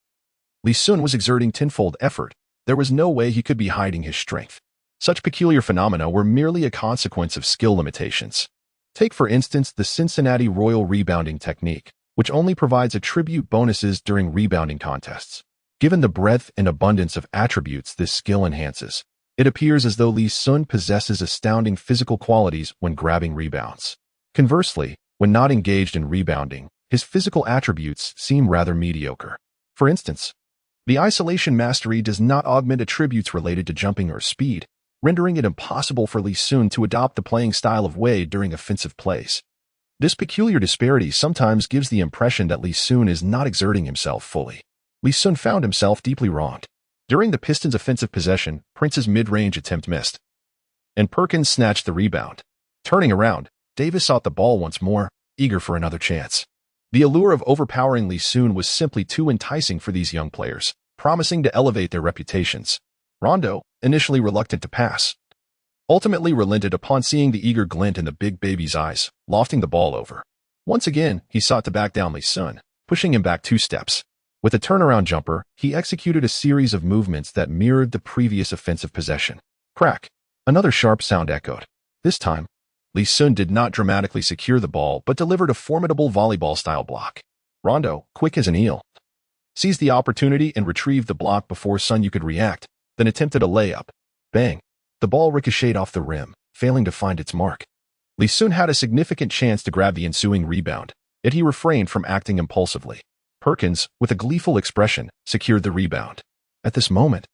Li Xun was exerting tenfold effort. There was no way he could be hiding his strength. Such peculiar phenomena were merely a consequence of skill limitations. Take, for instance, the Cincinnati Royal rebounding technique, which only provides attribute bonuses during rebounding contests. Given the breadth and abundance of attributes this skill enhances, it appears as though Li Xun possesses astounding physical qualities when grabbing rebounds. Conversely, when not engaged in rebounding, his physical attributes seem rather mediocre. For instance, the isolation mastery does not augment attributes related to jumping or speed, rendering it impossible for Li Xun to adopt the playing style of Wade during offensive plays. This peculiar disparity sometimes gives the impression that Li Xun is not exerting himself fully. Li Xun found himself deeply wronged. During the Pistons' offensive possession, Prince's mid-range attempt missed, and Perkins snatched the rebound. Turning around, Davis sought the ball once more, eager for another chance. The allure of overpowering Li Xun was simply too enticing for these young players, promising to elevate their reputations. Rondo, initially reluctant to pass, ultimately relented upon seeing the eager glint in the big baby's eyes, lofting the ball over. Once again, he sought to back down Li Xun, pushing him back 2 steps. With a turnaround jumper, he executed a series of movements that mirrored the previous offensive possession. Crack! Another sharp sound echoed. This time, Li Xun did not dramatically secure the ball but delivered a formidable volleyball-style block. Rondo, quick as an eel, seized the opportunity and retrieved the block before Xun could react, then attempted a layup. Bang! The ball ricocheted off the rim, failing to find its mark. Li Xun had a significant chance to grab the ensuing rebound, yet he refrained from acting impulsively. Perkins, with a gleeful expression, secured the rebound. At this moment,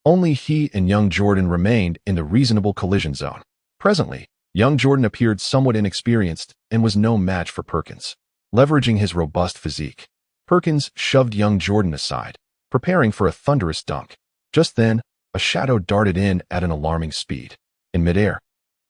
only he and young Jordan remained in the reasonable collision zone. Presently, young Jordan appeared somewhat inexperienced and was no match for Perkins. Leveraging his robust physique, Perkins shoved young Jordan aside, preparing for a thunderous dunk. Just then, a shadow darted in at an alarming speed. In midair,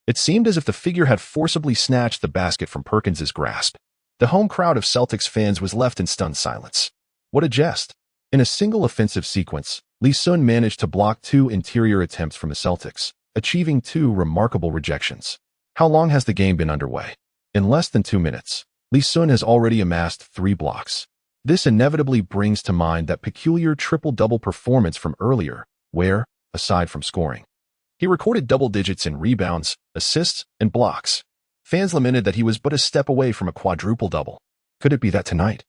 it seemed as if the figure had forcibly snatched the basket from Perkins's grasp. The home crowd of Celtics fans was left in stunned silence. What a jest! In a single offensive sequence, Li Xun managed to block 2 interior attempts from the Celtics, achieving 2 remarkable rejections. How long has the game been underway? In less than 2 minutes, Li Xun has already amassed 3 blocks. This inevitably brings to mind that peculiar triple-double performance from earlier, where, aside from scoring, he recorded double digits in rebounds, assists, and blocks. Fans lamented that he was but a step away from a quadruple-double. Could it be that tonight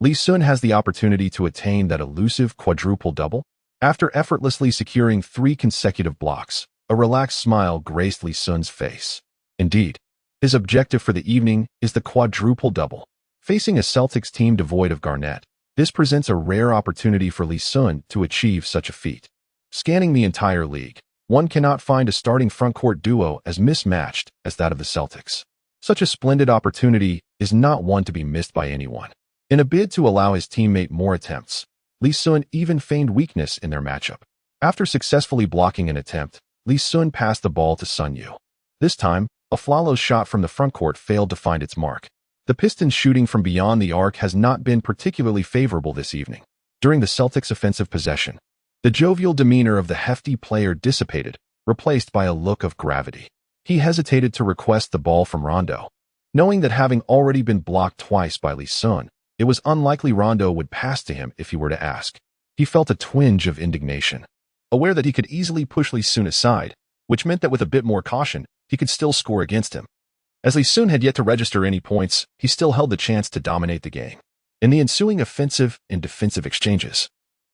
Li Xun has the opportunity to attain that elusive quadruple-double? After effortlessly securing 3 consecutive blocks, a relaxed smile graced Li Xun's face. Indeed, his objective for the evening is the quadruple-double. Facing a Celtics team devoid of Garnett, this presents a rare opportunity for Li Xun to achieve such a feat. Scanning the entire league, one cannot find a starting frontcourt duo as mismatched as that of the Celtics. Such a splendid opportunity is not one to be missed by anyone. In a bid to allow his teammate more attempts, Li Xun even feigned weakness in their matchup. After successfully blocking an attempt, Li Xun passed the ball to Sun Yu. This time, a flawless shot from the frontcourt failed to find its mark. The Pistons' shooting from beyond the arc has not been particularly favorable this evening. During the Celtics' offensive possession, the jovial demeanor of the hefty player dissipated, replaced by a look of gravity. He hesitated to request the ball from Rondo. Knowing that having already been blocked twice by Li Xun, it was unlikely Rondo would pass to him if he were to ask. He felt a twinge of indignation, aware that he could easily push Li Xun aside, which meant that with a bit more caution, he could still score against him. As Li Xun had yet to register any points, he still held the chance to dominate the game. In the ensuing offensive and defensive exchanges,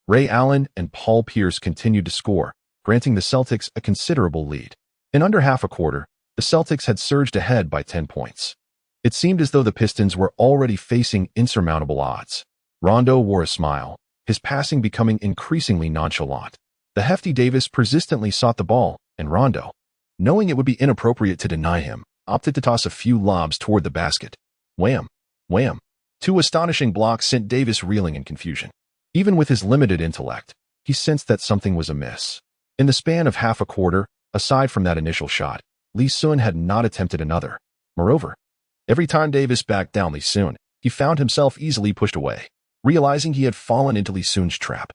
Ray Allen and Paul Pierce continued to score, granting the Celtics a considerable lead. In under half a quarter, the Celtics had surged ahead by 10 points. It seemed as though the Pistons were already facing insurmountable odds. Rondo wore a smile, his passing becoming increasingly nonchalant. The hefty Davis persistently sought the ball, and Rondo, knowing it would be inappropriate to deny him, opted to toss a few lobs toward the basket. Wham! Wham! 2 astonishing blocks sent Davis reeling in confusion. Even with his limited intellect, he sensed that something was amiss. In the span of half a quarter, aside from that initial shot, Li Xun had not attempted another. Moreover, every time Davis backed down Li Xun, he found himself easily pushed away. Realizing he had fallen into Li Xun's trap,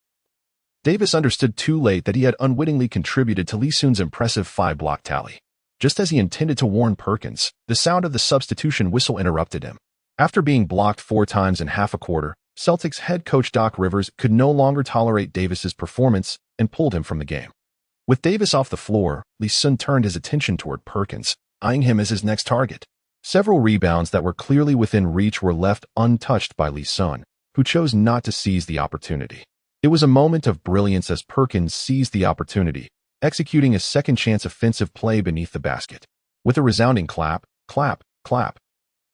Davis understood too late that he had unwittingly contributed to Li Xun's impressive 5-block tally. Just as he intended to warn Perkins, the sound of the substitution whistle interrupted him. After being blocked 4 times in half a quarter, Celtics head coach Doc Rivers could no longer tolerate Davis's performance and pulled him from the game. With Davis off the floor, Li Xun turned his attention toward Perkins, eyeing him as his next target. Several rebounds that were clearly within reach were left untouched by Li Xun, who chose not to seize the opportunity. It was a moment of brilliance as Perkins seized the opportunity, executing a second-chance offensive play beneath the basket. With a resounding clap, clap, clap.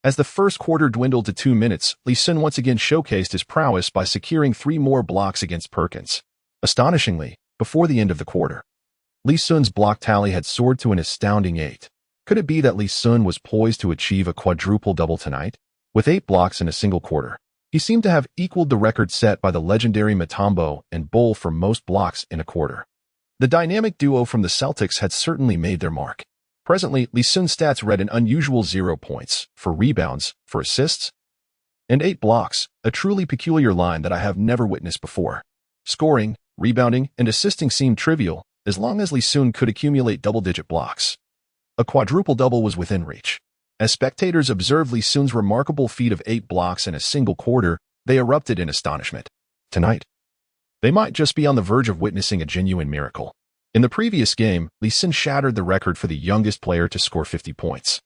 As the first quarter dwindled to 2 minutes, Li Xun once again showcased his prowess by securing 3 more blocks against Perkins. Astonishingly, before the end of the quarter, Li Xun's block tally had soared to an astounding 8. Could it be that Li Xun was poised to achieve a quadruple-double tonight? With 8 blocks in a single quarter, he seemed to have equaled the record set by the legendary Mutombo and Bull for most blocks in a quarter. The dynamic duo from the Celtics had certainly made their mark. Presently, Li Xun's stats read an unusual 0 points, 4 rebounds, 4 assists, and 8 blocks, a truly peculiar line that I have never witnessed before. Scoring, rebounding, and assisting seemed trivial, as long as Li Xun could accumulate double-digit blocks. A quadruple-double was within reach. As spectators observed Li Xun's remarkable feat of 8 blocks in a single quarter, they erupted in astonishment. Tonight, they might just be on the verge of witnessing a genuine miracle. In the previous game, Li Xun shattered the record for the youngest player to score 50 points,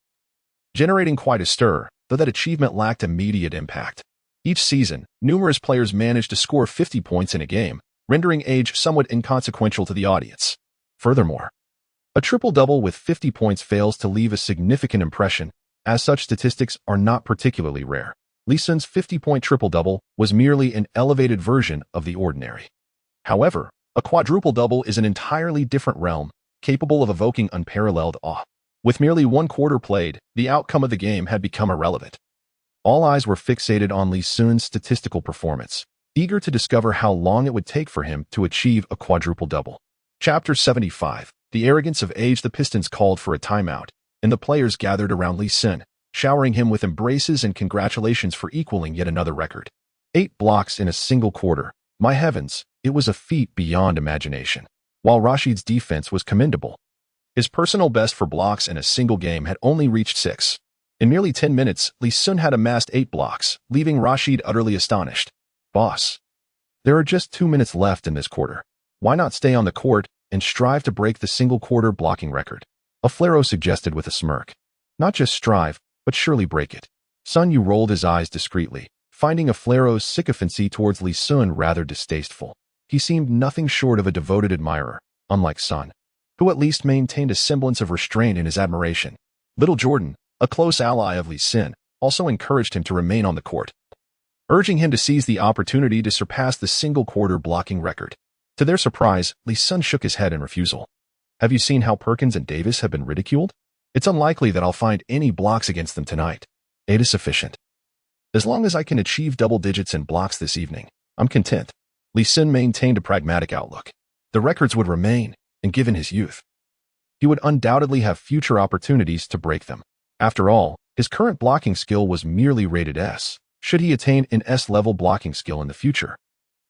generating quite a stir, though that achievement lacked immediate impact. Each season, numerous players managed to score 50 points in a game, rendering age somewhat inconsequential to the audience. Furthermore, a triple-double with 50 points fails to leave a significant impression, as such statistics are not particularly rare. Li Xun's 50-point triple-double was merely an elevated version of the ordinary. However, a quadruple-double is an entirely different realm, capable of evoking unparalleled awe. With merely 1 quarter played, the outcome of the game had become irrelevant. All eyes were fixated on Li Xun's statistical performance, eager to discover how long it would take for him to achieve a quadruple-double. Chapter 75. The arrogance of age. The Pistons called for a timeout, and the players gathered around Li Xun, showering him with embraces and congratulations for equaling yet another record. 8 blocks in a single quarter. My heavens, it was a feat beyond imagination. While Rashid's defense was commendable, his personal best for blocks in a single game had only reached 6. In merely 10 minutes, Li Xun had amassed 8 blocks, leaving Rashid utterly astonished. Boss, there are just 2 minutes left in this quarter. Why not stay on the court and strive to break the single-quarter blocking record? Aflero suggested with a smirk. Not just strive, but surely break it. Sun Yu rolled his eyes discreetly, finding Aflero's sycophancy towards Li Xun rather distasteful. He seemed nothing short of a devoted admirer, unlike Sun, who at least maintained a semblance of restraint in his admiration. Little Jordan, a close ally of Li Xun, also encouraged him to remain on the court, urging him to seize the opportunity to surpass the single-quarter blocking record. To their surprise, Li Xun shook his head in refusal. Have you seen how Perkins and Davis have been ridiculed? It's unlikely that I'll find any blocks against them tonight. 8 is sufficient. As long as I can achieve double digits in blocks this evening, I'm content. Li Xun maintained a pragmatic outlook. The records would remain, and given his youth, he would undoubtedly have future opportunities to break them. After all, his current blocking skill was merely rated S. Should he attain an S-level blocking skill in the future,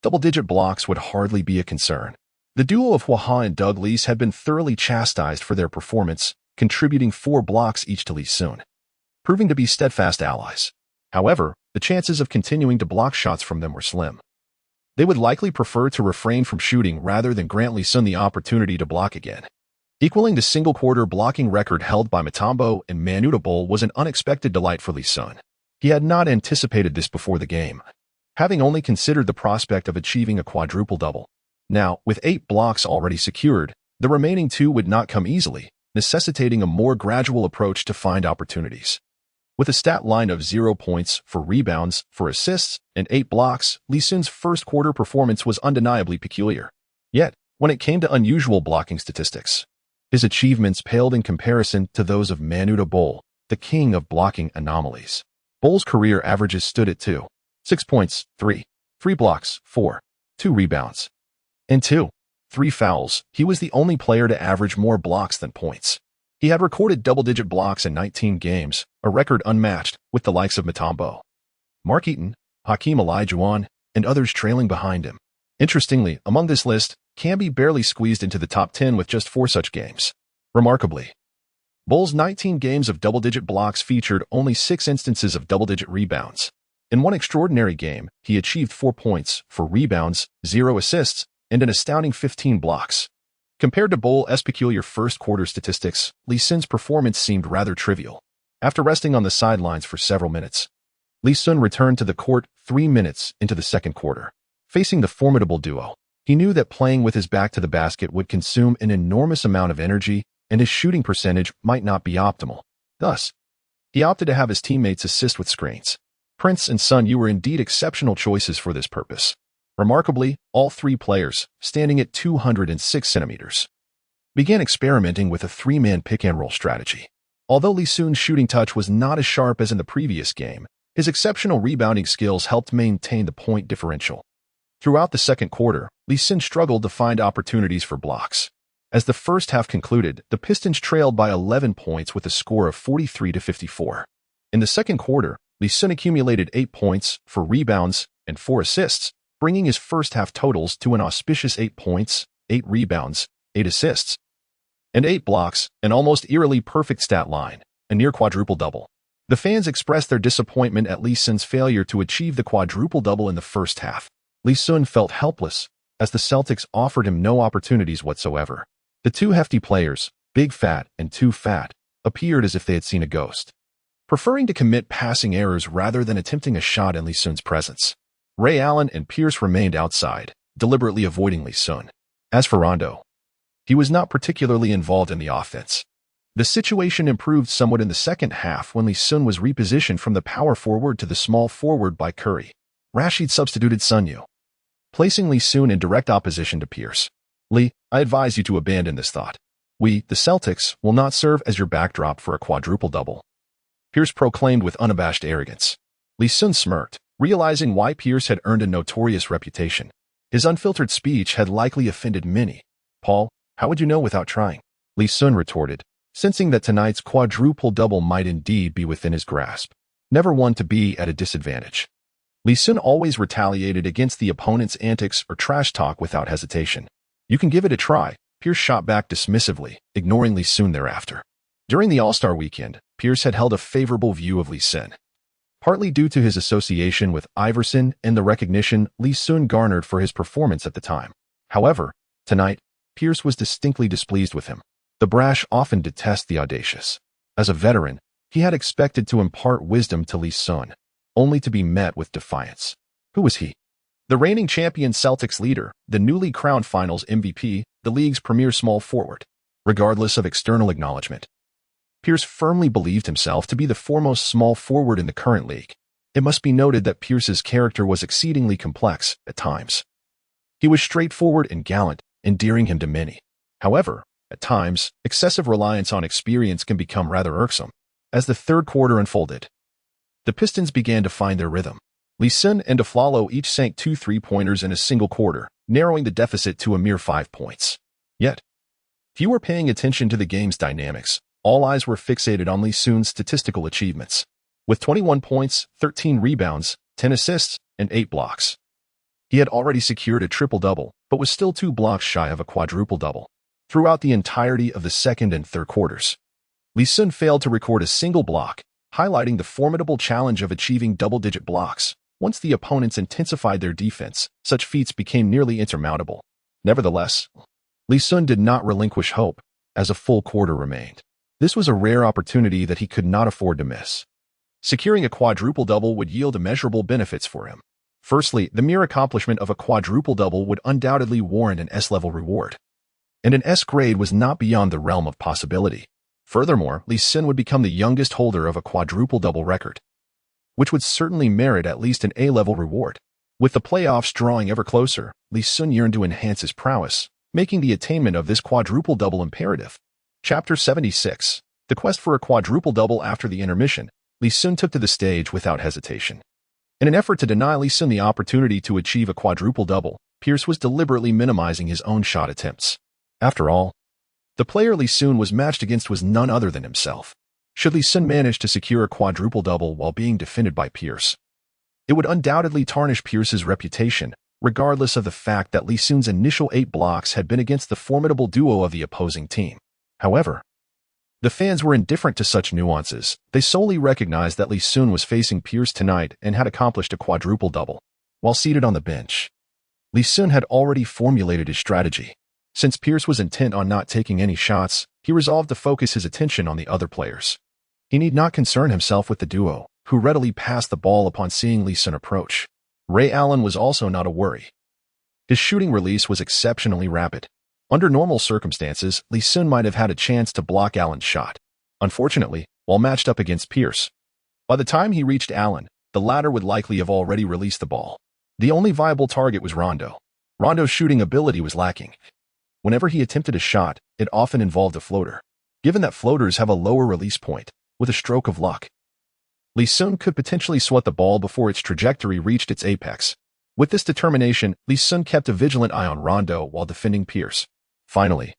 double-digit blocks would hardly be a concern. The duo of Hua and Doug Lees had been thoroughly chastised for their performance, contributing 4 blocks each to Li Xun, proving to be steadfast allies. However, the chances of continuing to block shots from them were slim. They would likely prefer to refrain from shooting rather than grant Li Xun the opportunity to block again. Equaling the single-quarter blocking record held by Mutombo and Mutombo was an unexpected delight for Li Xun. He had not anticipated this before the game, having only considered the prospect of achieving a quadruple-double. Now, with 8 blocks already secured, the remaining 2 would not come easily, necessitating a more gradual approach to find opportunities. With a stat line of 0 points, 4 rebounds, 4 assists, and 8 blocks, Li Xun's first quarter performance was undeniably peculiar. Yet, when it came to unusual blocking statistics, his achievements paled in comparison to those of Mutombo, the king of blocking anomalies. Bull's career averages stood at 2. 6 points, 3 blocks, 4, 2 rebounds, and 3 fouls. He was the only player to average more blocks than points. He had recorded double-digit blocks in 19 games, a record unmatched with the likes of Mutombo, Mark Eaton, Hakeem Olajuwon, and others trailing behind him. Interestingly, among this list, Camby barely squeezed into the top 10 with just 4 such games. Remarkably, Bull's 19 games of double-digit blocks featured only 6 instances of double-digit rebounds. In one extraordinary game, he achieved 4 points, 4 rebounds, 0 assists, and an astounding 15 blocks. Compared to Bull's peculiar first-quarter statistics, Li Xun's performance seemed rather trivial. After resting on the sidelines for several minutes, Li Xun returned to the court 3 minutes into the second quarter. Facing the formidable duo, he knew that playing with his back to the basket would consume an enormous amount of energy, and his shooting percentage might not be optimal. Thus, he opted to have his teammates assist with screens. Prince and Sun Yu were indeed exceptional choices for this purpose. Remarkably, all 3 players, standing at 206 centimeters, began experimenting with a 3-man pick-and-roll strategy. Although Li Xun's shooting touch was not as sharp as in the previous game, his exceptional rebounding skills helped maintain the point differential. Throughout the second quarter, Li Xun struggled to find opportunities for blocks. As the first half concluded, the Pistons trailed by 11 points with a score of 43-54. In the second quarter, Li Xun accumulated 8 points, 4 rebounds, and 4 assists, bringing his first-half totals to an auspicious 8 points, 8 rebounds, 8 assists, and 8 blocks, an almost eerily perfect stat line, a near quadruple-double. The fans expressed their disappointment at Li Xun's failure to achieve the quadruple-double in the first half. Li Xun felt helpless, as the Celtics offered him no opportunities whatsoever. The 2 hefty players, Big Fat and Too Fat, appeared as if they had seen a ghost, preferring to commit passing errors rather than attempting a shot in Li Xun's presence. Ray Allen and Pierce remained outside, deliberately avoiding Li Xun. As for Rondo, he was not particularly involved in the offense. The situation improved somewhat in the second half when Li Xun was repositioned from the power forward to the small forward by Curry. Rashid substituted Sun Yu, placing Li Xun in direct opposition to Pierce. Lee, I advise you to abandon this thought. We, the Celtics, will not serve as your backdrop for a quadruple-double, Pierce proclaimed with unabashed arrogance. Li Xun smirked, realizing why Pierce had earned a notorious reputation. His unfiltered speech had likely offended many. Paul, how would you know without trying? Li Xun retorted, sensing that tonight's quadruple-double might indeed be within his grasp. Never one to be at a disadvantage. Li Xun always retaliated against the opponent's antics or trash talk without hesitation. You can give it a try, Pierce shot back dismissively, ignoring Li Xun thereafter. During the All-Star weekend, Pierce had held a favorable view of Li Xun, partly due to his association with Iverson and the recognition Li Xun garnered for his performance at the time. However, tonight, Pierce was distinctly displeased with him. The brash often detest the audacious. As a veteran, he had expected to impart wisdom to Li Xun, only to be met with defiance. Who was he? The reigning champion Celtics leader, the newly crowned Finals MVP, the league's premier small forward. Regardless of external acknowledgement, Pierce firmly believed himself to be the foremost small forward in the current league. It must be noted that Pierce's character was exceedingly complex at times. He was straightforward and gallant, endearing him to many. However, at times, excessive reliance on experience can become rather irksome. As the third quarter unfolded, the Pistons began to find their rhythm. Li Xun and Aflalo each sank 2 3-pointers in a single quarter, narrowing the deficit to a mere 5 points. Yet, few were paying attention to the game's dynamics. All eyes were fixated on Li Xun's statistical achievements. With 21 points, 13 rebounds, 10 assists, and 8 blocks, he had already secured a triple-double, but was still 2 blocks shy of a quadruple-double. Throughout the entirety of the second and third quarters, Li Xun failed to record a single block, highlighting the formidable challenge of achieving double-digit blocks. Once the opponents intensified their defense, such feats became nearly insurmountable. Nevertheless, Li Xun did not relinquish hope, as a full quarter remained. This was a rare opportunity that he could not afford to miss. Securing a quadruple-double would yield immeasurable benefits for him. Firstly, the mere accomplishment of a quadruple-double would undoubtedly warrant an S-level reward, and an S grade was not beyond the realm of possibility. Furthermore, Li Xun would become the youngest holder of a quadruple-double record, which would certainly merit at least an A-level reward. With the playoffs drawing ever closer, Li Xun yearned to enhance his prowess, making the attainment of this quadruple-double imperative. Chapter 76. The quest for a quadruple-double. After the intermission, Li Xun took to the stage without hesitation. In an effort to deny Li Xun the opportunity to achieve a quadruple-double, Pierce was deliberately minimizing his own shot attempts. After all, the player Li Xun was matched against was none other than himself. Should Li Xun manage to secure a quadruple-double while being defended by Pierce, it would undoubtedly tarnish Pierce's reputation, regardless of the fact that Li Xun's initial 8 blocks had been against the formidable duo of the opposing team. However, The fans were indifferent to such nuances. They solely recognized that Li Xun was facing Pierce tonight and had accomplished a quadruple double. While seated on the bench, Li Xun had already formulated his strategy. Since Pierce was intent on not taking any shots, he resolved to focus his attention on the other players. He need not concern himself with the duo, who readily passed the ball upon seeing Li Xun approach. Ray Allen was also not a worry. His shooting release was exceptionally rapid. Under normal circumstances, Li Xun might have had a chance to block Allen's shot. Unfortunately, while matched up against Pierce, by the time he reached Allen, the latter would likely have already released the ball. The only viable target was Rondo. Rondo's shooting ability was lacking. Whenever he attempted a shot, it often involved a floater. Given that floaters have a lower release point, with a stroke of luck, Li Xun could potentially swat the ball before its trajectory reached its apex. With this determination, Li Xun kept a vigilant eye on Rondo while defending Pierce. Finally,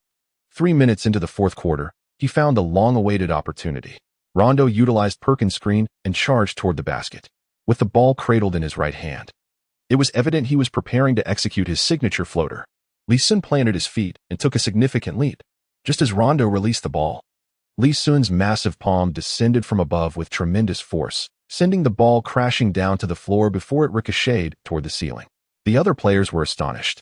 3 minutes into the fourth quarter, he found a long-awaited opportunity. Rondo utilized Perkins' screen and charged toward the basket, with the ball cradled in his right hand. It was evident he was preparing to execute his signature floater. Li Xun planted his feet and took a significant leap. Just as Rondo released the ball, Li Xun's massive palm descended from above with tremendous force, sending the ball crashing down to the floor before it ricocheted toward the ceiling. The other players were astonished,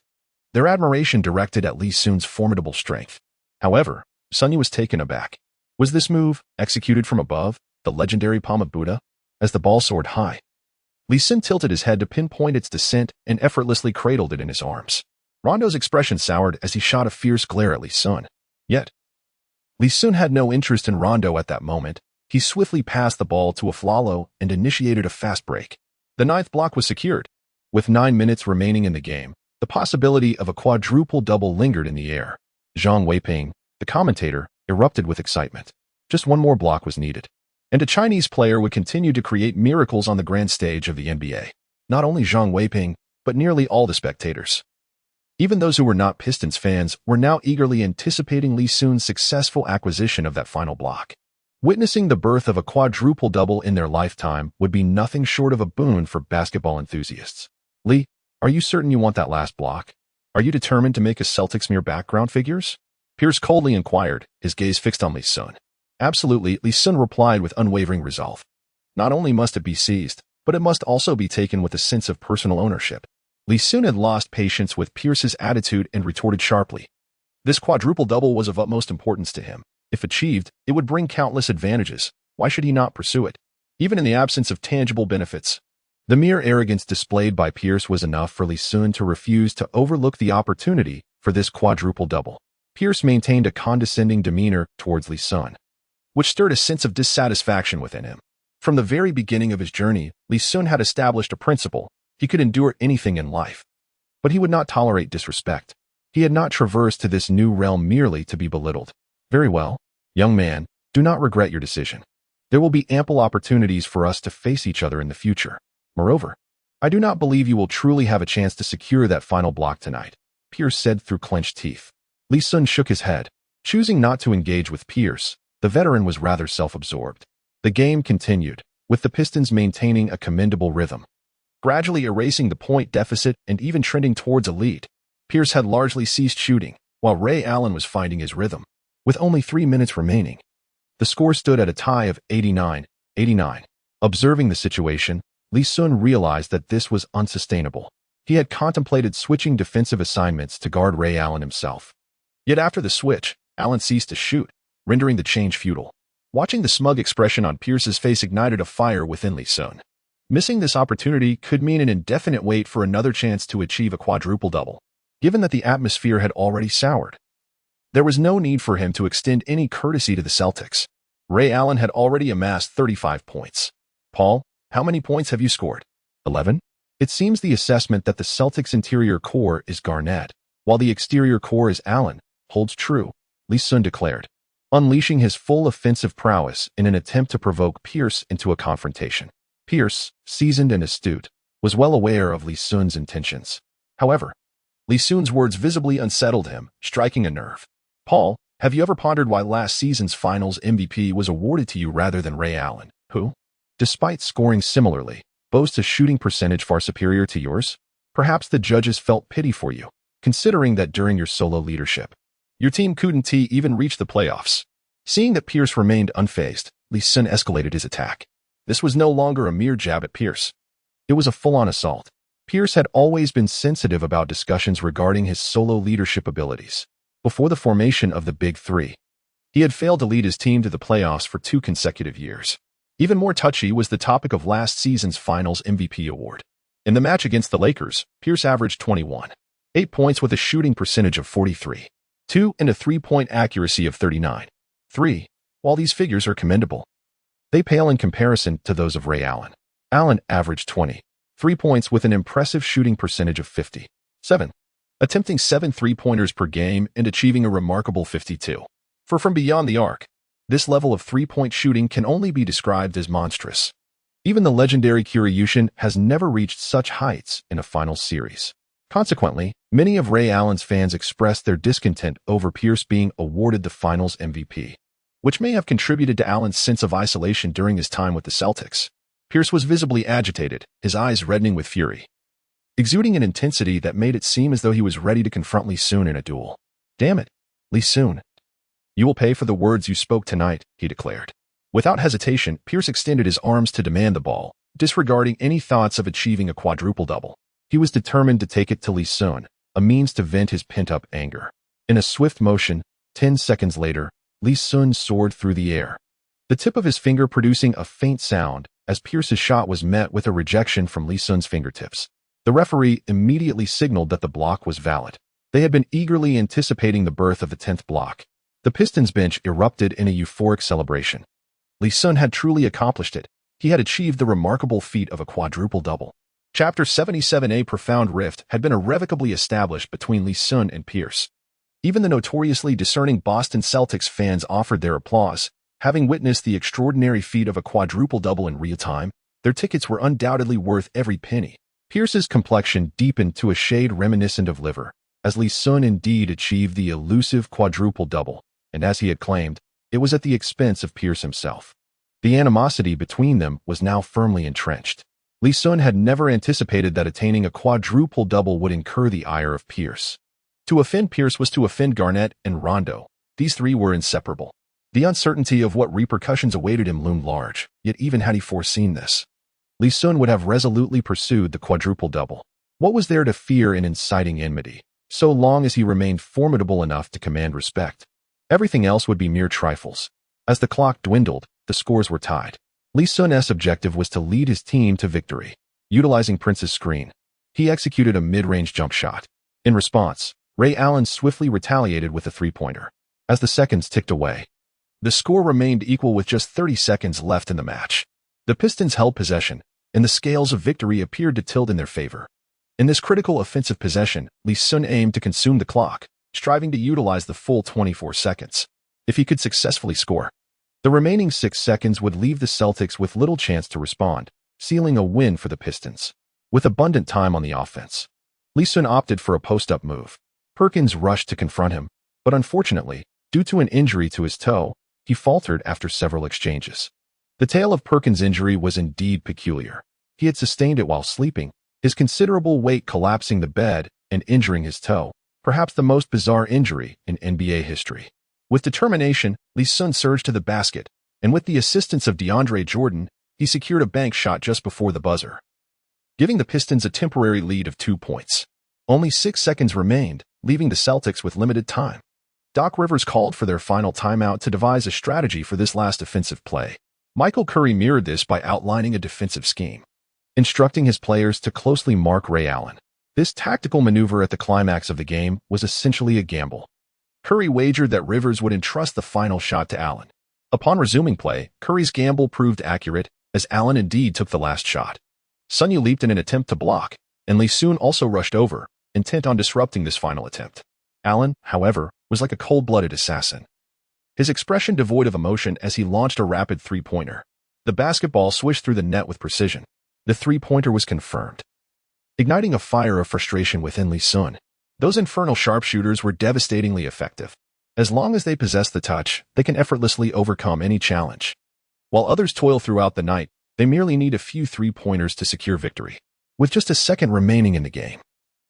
their admiration directed at Li Xun's formidable strength. However, Sunny was taken aback. Was this move, executed from above, the legendary palm of Buddha? As the ball soared high, Li Xun tilted his head to pinpoint its descent and effortlessly cradled it in his arms. Rondo's expression soured as he shot a fierce glare at Li Xun. Yet, Li Xun had no interest in Rondo at that moment. He swiftly passed the ball to Aflalo and initiated a fast break. The ninth block was secured. With 9 minutes remaining in the game, the possibility of a quadruple double lingered in the air. Zhang Weiping, the commentator, erupted with excitement. Just one more block was needed, and a Chinese player would continue to create miracles on the grand stage of the NBA. Not only Zhang Weiping, but nearly all the spectators. Even those who were not Pistons fans were now eagerly anticipating Li Xun's successful acquisition of that final block. Witnessing the birth of a quadruple double in their lifetime would be nothing short of a boon for basketball enthusiasts. Li, are you certain you want that last block? Are you determined to make a Celtics mere background figures? Pierce coldly inquired, his gaze fixed on Li Xun. Absolutely, Li Xun replied with unwavering resolve. Not only must it be seized, but it must also be taken with a sense of personal ownership. Li Xun had lost patience with Pierce's attitude and retorted sharply. This quadruple double was of utmost importance to him. If achieved, it would bring countless advantages. Why should he not pursue it? Even in the absence of tangible benefits, the mere arrogance displayed by Pierce was enough for Li Xun to refuse to overlook the opportunity for this quadruple double. Pierce maintained a condescending demeanor towards Li Xun, which stirred a sense of dissatisfaction within him. From the very beginning of his journey, Li Xun had established a principle. He could endure anything in life, but he would not tolerate disrespect. He had not traversed to this new realm merely to be belittled. Very well, young man, do not regret your decision. There will be ample opportunities for us to face each other in the future. Moreover, I do not believe you will truly have a chance to secure that final block tonight, Pierce said through clenched teeth. Li Xun shook his head. Choosing not to engage with Pierce, the veteran was rather self-absorbed. The game continued, with the Pistons maintaining a commendable rhythm, gradually erasing the point deficit and even trending towards a lead. Pierce had largely ceased shooting, while Ray Allen was finding his rhythm. With only 3 minutes remaining, the score stood at a tie of 89-89. Observing the situation, Li Xun realized that this was unsustainable. He had contemplated switching defensive assignments to guard Ray Allen himself. Yet after the switch, Allen ceased to shoot, rendering the change futile. Watching the smug expression on Pierce's face ignited a fire within Li Xun. Missing this opportunity could mean an indefinite wait for another chance to achieve a quadruple double. Given that the atmosphere had already soured, there was no need for him to extend any courtesy to the Celtics. Ray Allen had already amassed 35 points. Paul, how many points have you scored? 11? It seems the assessment that the Celtics' interior core is Garnett, while the exterior core is Allen, holds true, Li Xun declared, unleashing his full offensive prowess in an attempt to provoke Pierce into a confrontation. Pierce, seasoned and astute, was well aware of Li Xun's intentions. However, Li Xun's words visibly unsettled him, striking a nerve. Paul, have you ever pondered why last season's Finals MVP was awarded to you rather than Ray Allen, who, despite scoring similarly, boasts a shooting percentage far superior to yours? Perhaps the judges felt pity for you, considering that during your solo leadership, your team couldn't even reach the playoffs. Seeing that Pierce remained unfazed, Li Xun escalated his attack. This was no longer a mere jab at Pierce. It was a full-on assault. Pierce had always been sensitive about discussions regarding his solo leadership abilities. Before the formation of the Big Three, he had failed to lead his team to the playoffs for 2 consecutive years. Even more touchy was the topic of last season's Finals MVP award. In the match against the Lakers, Pierce averaged 21.8 points with a shooting percentage of 43.2 and a three-point accuracy of 39.3. While these figures are commendable, they pale in comparison to those of Ray Allen. Allen averaged 23 points with an impressive shooting percentage of 57, attempting 7 three-pointers per game and achieving a remarkable 52. From beyond the arc, this level of three-point shooting can only be described as monstrous. Even the legendary Xun has never reached such heights in a finals series. Consequently, many of Ray Allen's fans expressed their discontent over Pierce being awarded the Finals MVP, which may have contributed to Allen's sense of isolation during his time with the Celtics. Pierce was visibly agitated, his eyes reddening with fury, exuding an intensity that made it seem as though he was ready to confront Li Xun in a duel. "Damn it, Li Xun. You will pay for the words you spoke tonight," he declared. Without hesitation, Pierce extended his arms to demand the ball, disregarding any thoughts of achieving a quadruple-double. He was determined to take it to Li Xun, a means to vent his pent-up anger. In a swift motion, 10 seconds later, Li Xun soared through the air, the tip of his finger producing a faint sound as Pierce's shot was met with a rejection from Li Xun's fingertips. The referee immediately signaled that the block was valid. They had been eagerly anticipating the birth of the 10th block. The Pistons bench erupted in a euphoric celebration. Li Xun had truly accomplished it. He had achieved the remarkable feat of a quadruple-double. Chapter 77A Profound Rift had been irrevocably established between Li Xun and Pierce. Even the notoriously discerning Boston Celtics fans offered their applause. Having witnessed the extraordinary feat of a quadruple-double in real time, their tickets were undoubtedly worth every penny. Pierce's complexion deepened to a shade reminiscent of liver, as Li Xun indeed achieved the elusive quadruple-double, and as he had claimed, it was at the expense of Pierce himself. The animosity between them was now firmly entrenched. Li Xun had never anticipated that attaining a quadruple-double would incur the ire of Pierce. To offend Pierce was to offend Garnett and Rondo. These three were inseparable. The uncertainty of what repercussions awaited him loomed large, yet even had he foreseen this, Li Xun would have resolutely pursued the quadruple-double. What was there to fear in inciting enmity, so long as he remained formidable enough to command respect? Everything else would be mere trifles. As the clock dwindled, the scores were tied. Li Xun's objective was to lead his team to victory. Utilizing Prince's screen, he executed a mid-range jump shot. In response, Ray Allen swiftly retaliated with a three-pointer. As the seconds ticked away, the score remained equal with just 30 seconds left in the match. The Pistons held possession, and the scales of victory appeared to tilt in their favor. In this critical offensive possession, Li Xun aimed to consume the clock, striving to utilize the full 24 seconds. If he could successfully score, the remaining 6 seconds would leave the Celtics with little chance to respond, sealing a win for the Pistons. With abundant time on the offense, Li Xun opted for a post-up move. Perkins rushed to confront him, but unfortunately, due to an injury to his toe, he faltered after several exchanges. The tale of Perkins' injury was indeed peculiar. He had sustained it while sleeping, his considerable weight collapsing the bed and injuring his toe, perhaps the most bizarre injury in NBA history. With determination, Li Xun surged to the basket, and with the assistance of DeAndre Jordan, he secured a bank shot just before the buzzer, giving the Pistons a temporary lead of 2 points. Only 6 seconds remained, leaving the Celtics with limited time. Doc Rivers called for their final timeout to devise a strategy for this last offensive play. Michael Curry mirrored this by outlining a defensive scheme, instructing his players to closely mark Ray Allen. This tactical maneuver at the climax of the game was essentially a gamble. Curry wagered that Rivers would entrust the final shot to Allen. Upon resuming play, Curry's gamble proved accurate, as Allen indeed took the last shot. Sun Yu leaped in an attempt to block, and Li Xun also rushed over, intent on disrupting this final attempt. Allen, however, was like a cold-blooded assassin, his expression devoid of emotion as he launched a rapid three-pointer. The basketball swished through the net with precision. The three-pointer was confirmed, igniting a fire of frustration within Li Xun. Those infernal sharpshooters were devastatingly effective. As long as they possess the touch, they can effortlessly overcome any challenge. While others toil throughout the night, they merely need a few three-pointers to secure victory. With just a second remaining in the game,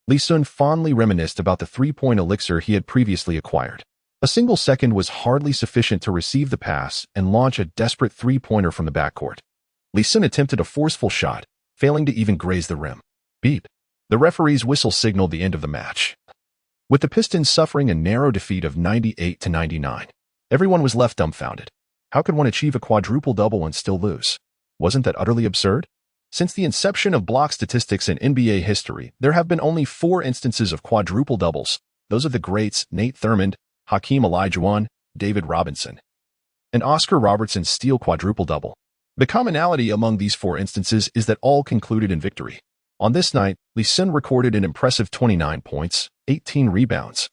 Li Xun fondly reminisced about the three-point elixir he had previously acquired. A single second was hardly sufficient to receive the pass and launch a desperate three-pointer from the backcourt. Li Xun attempted a forceful shot, failing to even graze the rim. Beep. The referee's whistle signaled the end of the match. With the Pistons suffering a narrow defeat of 98-99, everyone was left dumbfounded. How could one achieve a quadruple-double and still lose? Wasn't that utterly absurd? Since the inception of block statistics in NBA history, there have been only 4 instances of quadruple doubles. Those of the greats Nate Thurmond, Hakeem Olajuwon, David Robinson, and Oscar Robertson's steal quadruple double. The commonality among these 4 instances is that all concluded in victory. On this night, Li Xun recorded an impressive 29 points, 18 rebounds,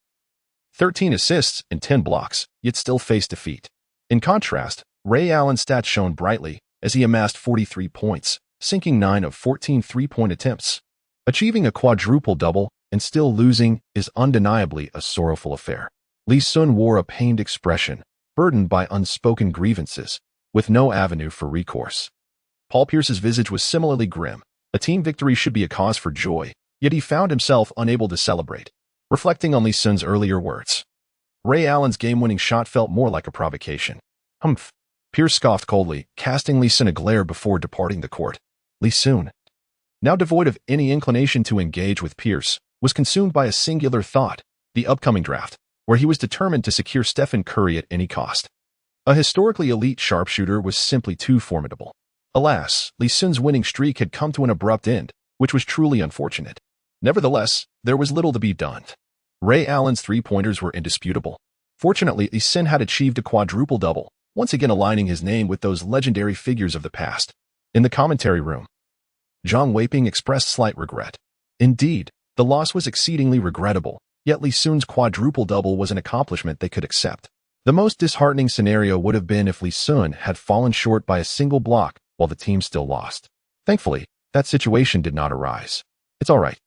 13 assists, and 10 blocks, yet still faced defeat. In contrast, Ray Allen's stats shone brightly as he amassed 43 points, sinking 9 of 14 three-point attempts. Achieving a quadruple-double and still losing is undeniably a sorrowful affair. Li Xun wore a pained expression, burdened by unspoken grievances, with no avenue for recourse. Paul Pierce's visage was similarly grim. A team victory should be a cause for joy, yet he found himself unable to celebrate. Reflecting on Li Xun's earlier words, Ray Allen's game-winning shot felt more like a provocation. Humph. Pierce scoffed coldly, casting Li Xun a glare before departing the court. Li Xun, now devoid of any inclination to engage with Pierce, was consumed by a singular thought, the upcoming draft, where he was determined to secure Stephen Curry at any cost. A historically elite sharpshooter was simply too formidable. Alas, Li Xun's winning streak had come to an abrupt end, which was truly unfortunate. Nevertheless, there was little to be done. Ray Allen's three-pointers were indisputable. Fortunately, Li Xun had achieved a quadruple-double, once again aligning his name with those legendary figures of the past. In the commentary room, Zhang Weiping expressed slight regret. Indeed, the loss was exceedingly regrettable, yet Li Xun's quadruple-double was an accomplishment they could accept. The most disheartening scenario would have been if Li Xun had fallen short by a single block while the team still lost. Thankfully, that situation did not arise. It's all right,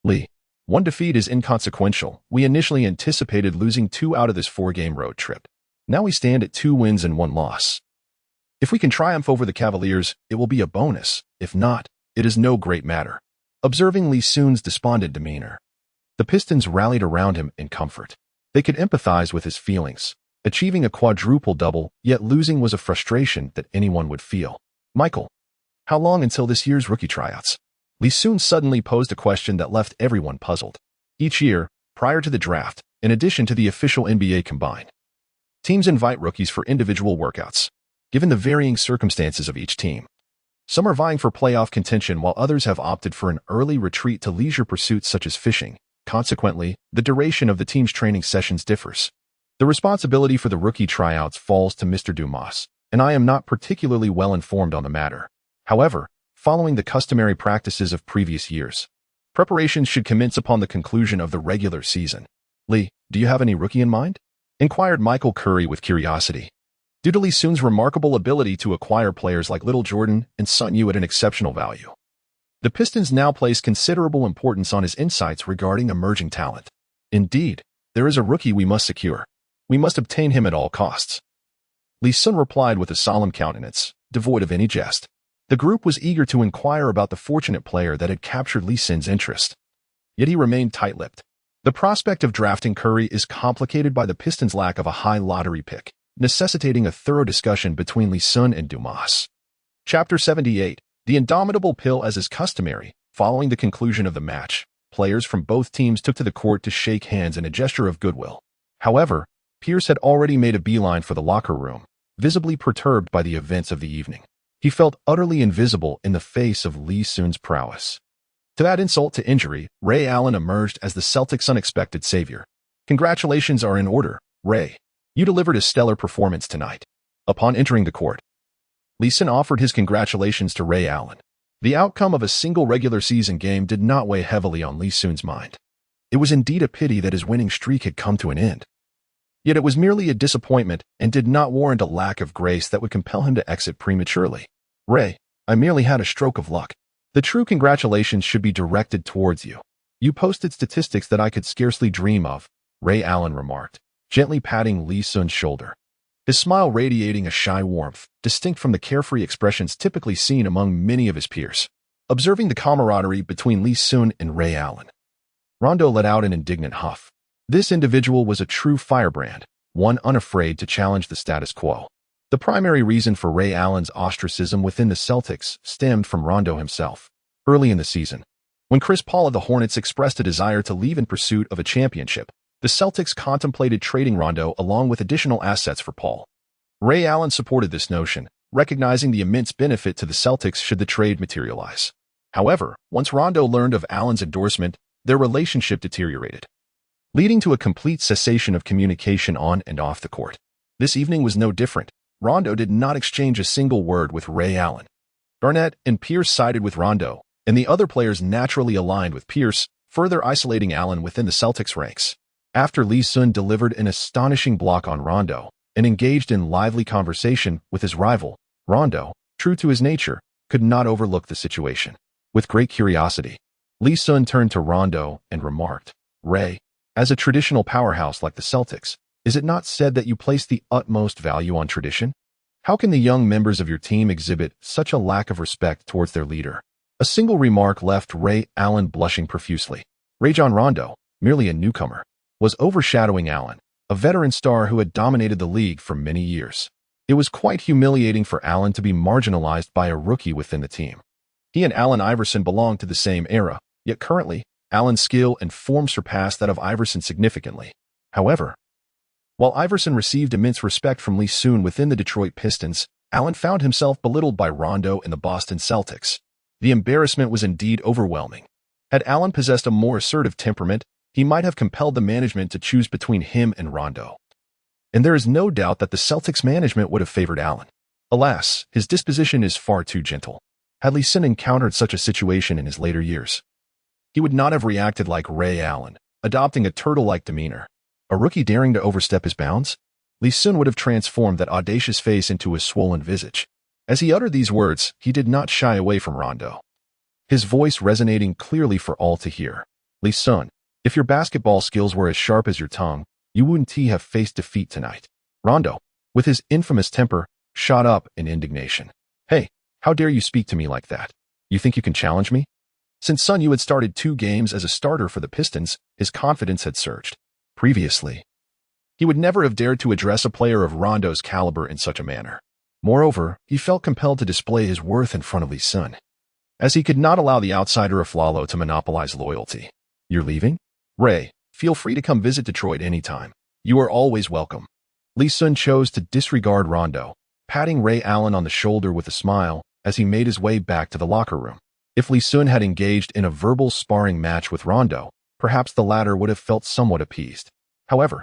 Li. One defeat is inconsequential. We initially anticipated losing 2 out of this 4-game road trip. Now we stand at 2 wins and 1 loss. If we can triumph over the Cavaliers, it will be a bonus. If not, it is no great matter. Observing Li Xun's despondent demeanor, the Pistons rallied around him in comfort. They could empathize with his feelings. Achieving a quadruple-double, yet losing was a frustration that anyone would feel. Michael, how long until this year's rookie tryouts? Li Xun suddenly posed a question that left everyone puzzled. Each year, prior to the draft, in addition to the official NBA Combine, teams invite rookies for individual workouts. Given the varying circumstances of each team, some are vying for playoff contention while others have opted for an early retreat to leisure pursuits such as fishing. Consequently, the duration of the team's training sessions differs. The responsibility for the rookie tryouts falls to Mr. Dumas, and I am not particularly well informed on the matter. However, following the customary practices of previous years, preparations should commence upon the conclusion of the regular season. Li, do you have any rookie in mind? Inquired Michael Curry with curiosity. Due to Li Xun's remarkable ability to acquire players like Little Jordan and Sun Yu at an exceptional value, the Pistons now place considerable importance on his insights regarding emerging talent. Indeed, there is a rookie we must secure. We must obtain him at all costs. Li Xun replied with a solemn countenance, devoid of any jest. The group was eager to inquire about the fortunate player that had captured Li Xun's interest. Yet he remained tight-lipped. The prospect of drafting Curry is complicated by the Pistons' lack of a high lottery pick, necessitating a thorough discussion between Li Xun and Dumas. Chapter 78. The Indomitable Pill. As is customary, following the conclusion of the match, players from both teams took to the court to shake hands in a gesture of goodwill. However, Pierce had already made a beeline for the locker room, visibly perturbed by the events of the evening. He felt utterly invisible in the face of Li Xun's prowess. To add insult to injury, Ray Allen emerged as the Celtics' unexpected savior. Congratulations are in order, Ray. You delivered a stellar performance tonight. Upon entering the court, Li Xun offered his congratulations to Ray Allen. The outcome of a single regular season game did not weigh heavily on Li Xun's mind. It was indeed a pity that his winning streak had come to an end. Yet it was merely a disappointment and did not warrant a lack of grace that would compel him to exit prematurely. Ray, I merely had a stroke of luck. The true congratulations should be directed towards you. You posted statistics that I could scarcely dream of, Ray Allen remarked, gently patting Li Xun's shoulder. His smile radiating a shy warmth, distinct from the carefree expressions typically seen among many of his peers. Observing the camaraderie between Li Xun and Ray Allen, Rondo let out an indignant huff. This individual was a true firebrand, one unafraid to challenge the status quo. The primary reason for Ray Allen's ostracism within the Celtics stemmed from Rondo himself. Early in the season, when Chris Paul of the Hornets expressed a desire to leave in pursuit of a championship, the Celtics contemplated trading Rondo along with additional assets for Paul. Ray Allen supported this notion, recognizing the immense benefit to the Celtics should the trade materialize. However, once Rondo learned of Allen's endorsement, their relationship deteriorated, leading to a complete cessation of communication on and off the court. This evening was no different. Rondo did not exchange a single word with Ray Allen. Garnett and Pierce sided with Rondo, and the other players naturally aligned with Pierce, further isolating Allen within the Celtics ranks. After Li Xun delivered an astonishing block on Rondo and engaged in lively conversation with his rival, Rondo, true to his nature, could not overlook the situation. With great curiosity, Li Xun turned to Rondo and remarked, "Ray, as a traditional powerhouse like the Celtics, is it not said that you place the utmost value on tradition? How can the young members of your team exhibit such a lack of respect towards their leader?" A single remark left Ray Allen blushing profusely. Rajon Rondo, merely a newcomer, was overshadowing Allen, a veteran star who had dominated the league for many years. It was quite humiliating for Allen to be marginalized by a rookie within the team. He and Allen Iverson belonged to the same era, yet currently, Allen's skill and form surpassed that of Iverson significantly. However, while Iverson received immense respect from Li Xun within the Detroit Pistons, Allen found himself belittled by Rondo and the Boston Celtics. The embarrassment was indeed overwhelming. Had Allen possessed a more assertive temperament, he might have compelled the management to choose between him and Rondo. And there is no doubt that the Celtics management would have favored Allen. Alas, his disposition is far too gentle. Had Li Xun encountered such a situation in his later years, he would not have reacted like Ray Allen, adopting a turtle-like demeanor. A rookie daring to overstep his bounds? Li Xun would have transformed that audacious face into a swollen visage. As he uttered these words, he did not shy away from Rondo, his voice resonating clearly for all to hear. "Li Xun, if your basketball skills were as sharp as your tongue, you wouldn't have faced defeat tonight." Rondo, with his infamous temper, shot up in indignation. "Hey, how dare you speak to me like that? You think you can challenge me?" Since Sun Yu had started 2 games as a starter for the Pistons, his confidence had surged. Previously, he would never have dared to address a player of Rondo's caliber in such a manner. Moreover, he felt compelled to display his worth in front of Li Xun, as he could not allow the outsider of Flalo to monopolize loyalty. "You're leaving? Ray, feel free to come visit Detroit anytime. You are always welcome." Li Xun chose to disregard Rondo, patting Ray Allen on the shoulder with a smile as he made his way back to the locker room. If Li Xun had engaged in a verbal sparring match with Rondo, perhaps the latter would have felt somewhat appeased. However,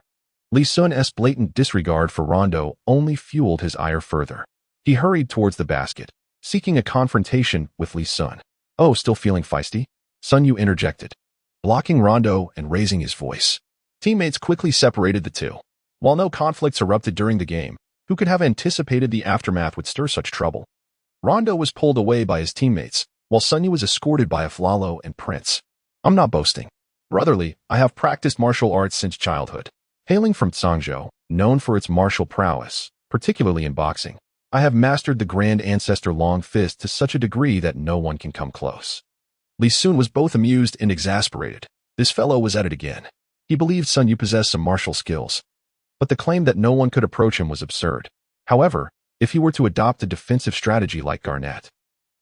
Li Xun's blatant disregard for Rondo only fueled his ire further. He hurried towards the basket, seeking a confrontation with Li Xun. "Oh, still feeling feisty?" Sun Yu interjected, blocking Rondo and raising his voice. Teammates quickly separated the two. While no conflicts erupted during the game, who could have anticipated the aftermath would stir such trouble? Rondo was pulled away by his teammates, while Sun Yu was escorted by Aflalo and Prince. "I'm not boasting. Brotherly, I have practiced martial arts since childhood. Hailing from Tsangzhou, known for its martial prowess, particularly in boxing, I have mastered the Grand Ancestor Long Fist to such a degree that no one can come close." Li Xun was both amused and exasperated. This fellow was at it again. He believed Sun Yu possessed some martial skills, but the claim that no one could approach him was absurd. However, if he were to adopt a defensive strategy like Garnett,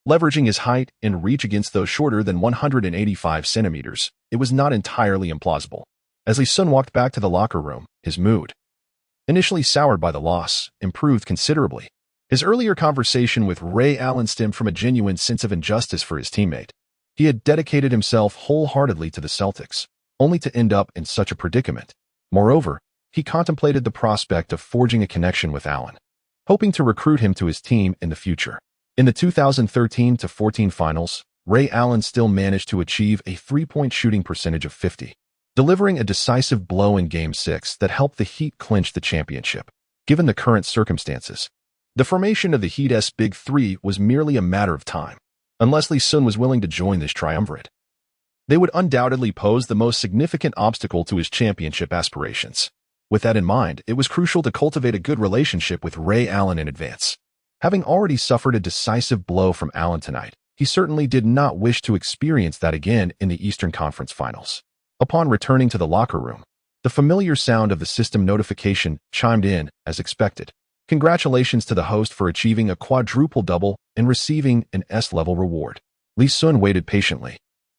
leveraging his height and reach against those shorter than 185 centimeters, it was not entirely implausible. As Li Xun walked back to the locker room, his mood, initially soured by the loss, improved considerably. His earlier conversation with Ray Allen stemmed from a genuine sense of injustice for his teammate. He had dedicated himself wholeheartedly to the Celtics, only to end up in such a predicament. Moreover, he contemplated the prospect of forging a connection with Allen, hoping to recruit him to his team in the future. In the 2013-14 finals, Ray Allen still managed to achieve a 3-point shooting percentage of 50, delivering a decisive blow in Game 6 that helped the Heat clinch the championship. Given the current circumstances, the formation of the Heat's Big Three was merely a matter of time. Unless Li Xun was willing to join this triumvirate, they would undoubtedly pose the most significant obstacle to his championship aspirations. With that in mind, it was crucial to cultivate a good relationship with Ray Allen in advance. Having already suffered a decisive blow from Allen tonight, he certainly did not wish to experience that again in the Eastern Conference Finals. Upon returning to the locker room, The familiar sound of the system notification chimed in, as expected. Congratulations to the host for achieving a quadruple double and receiving an S-level reward. Li Xun waited patiently.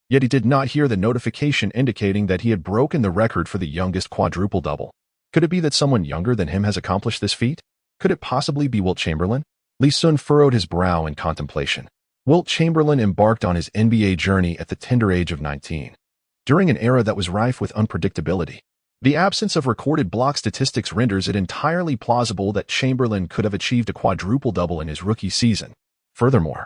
Yet he did not hear the notification indicating that he had broken the record for the youngest quadruple double. Could it be that someone younger than him has accomplished this feat? Could it possibly be Wilt Chamberlain? Li Xun furrowed his brow in contemplation. Wilt Chamberlain embarked on his NBA journey at the tender age of 19. During an era that was rife with unpredictability, the absence of recorded block statistics renders it entirely plausible that Chamberlain could have achieved a quadruple-double in his rookie season. Furthermore,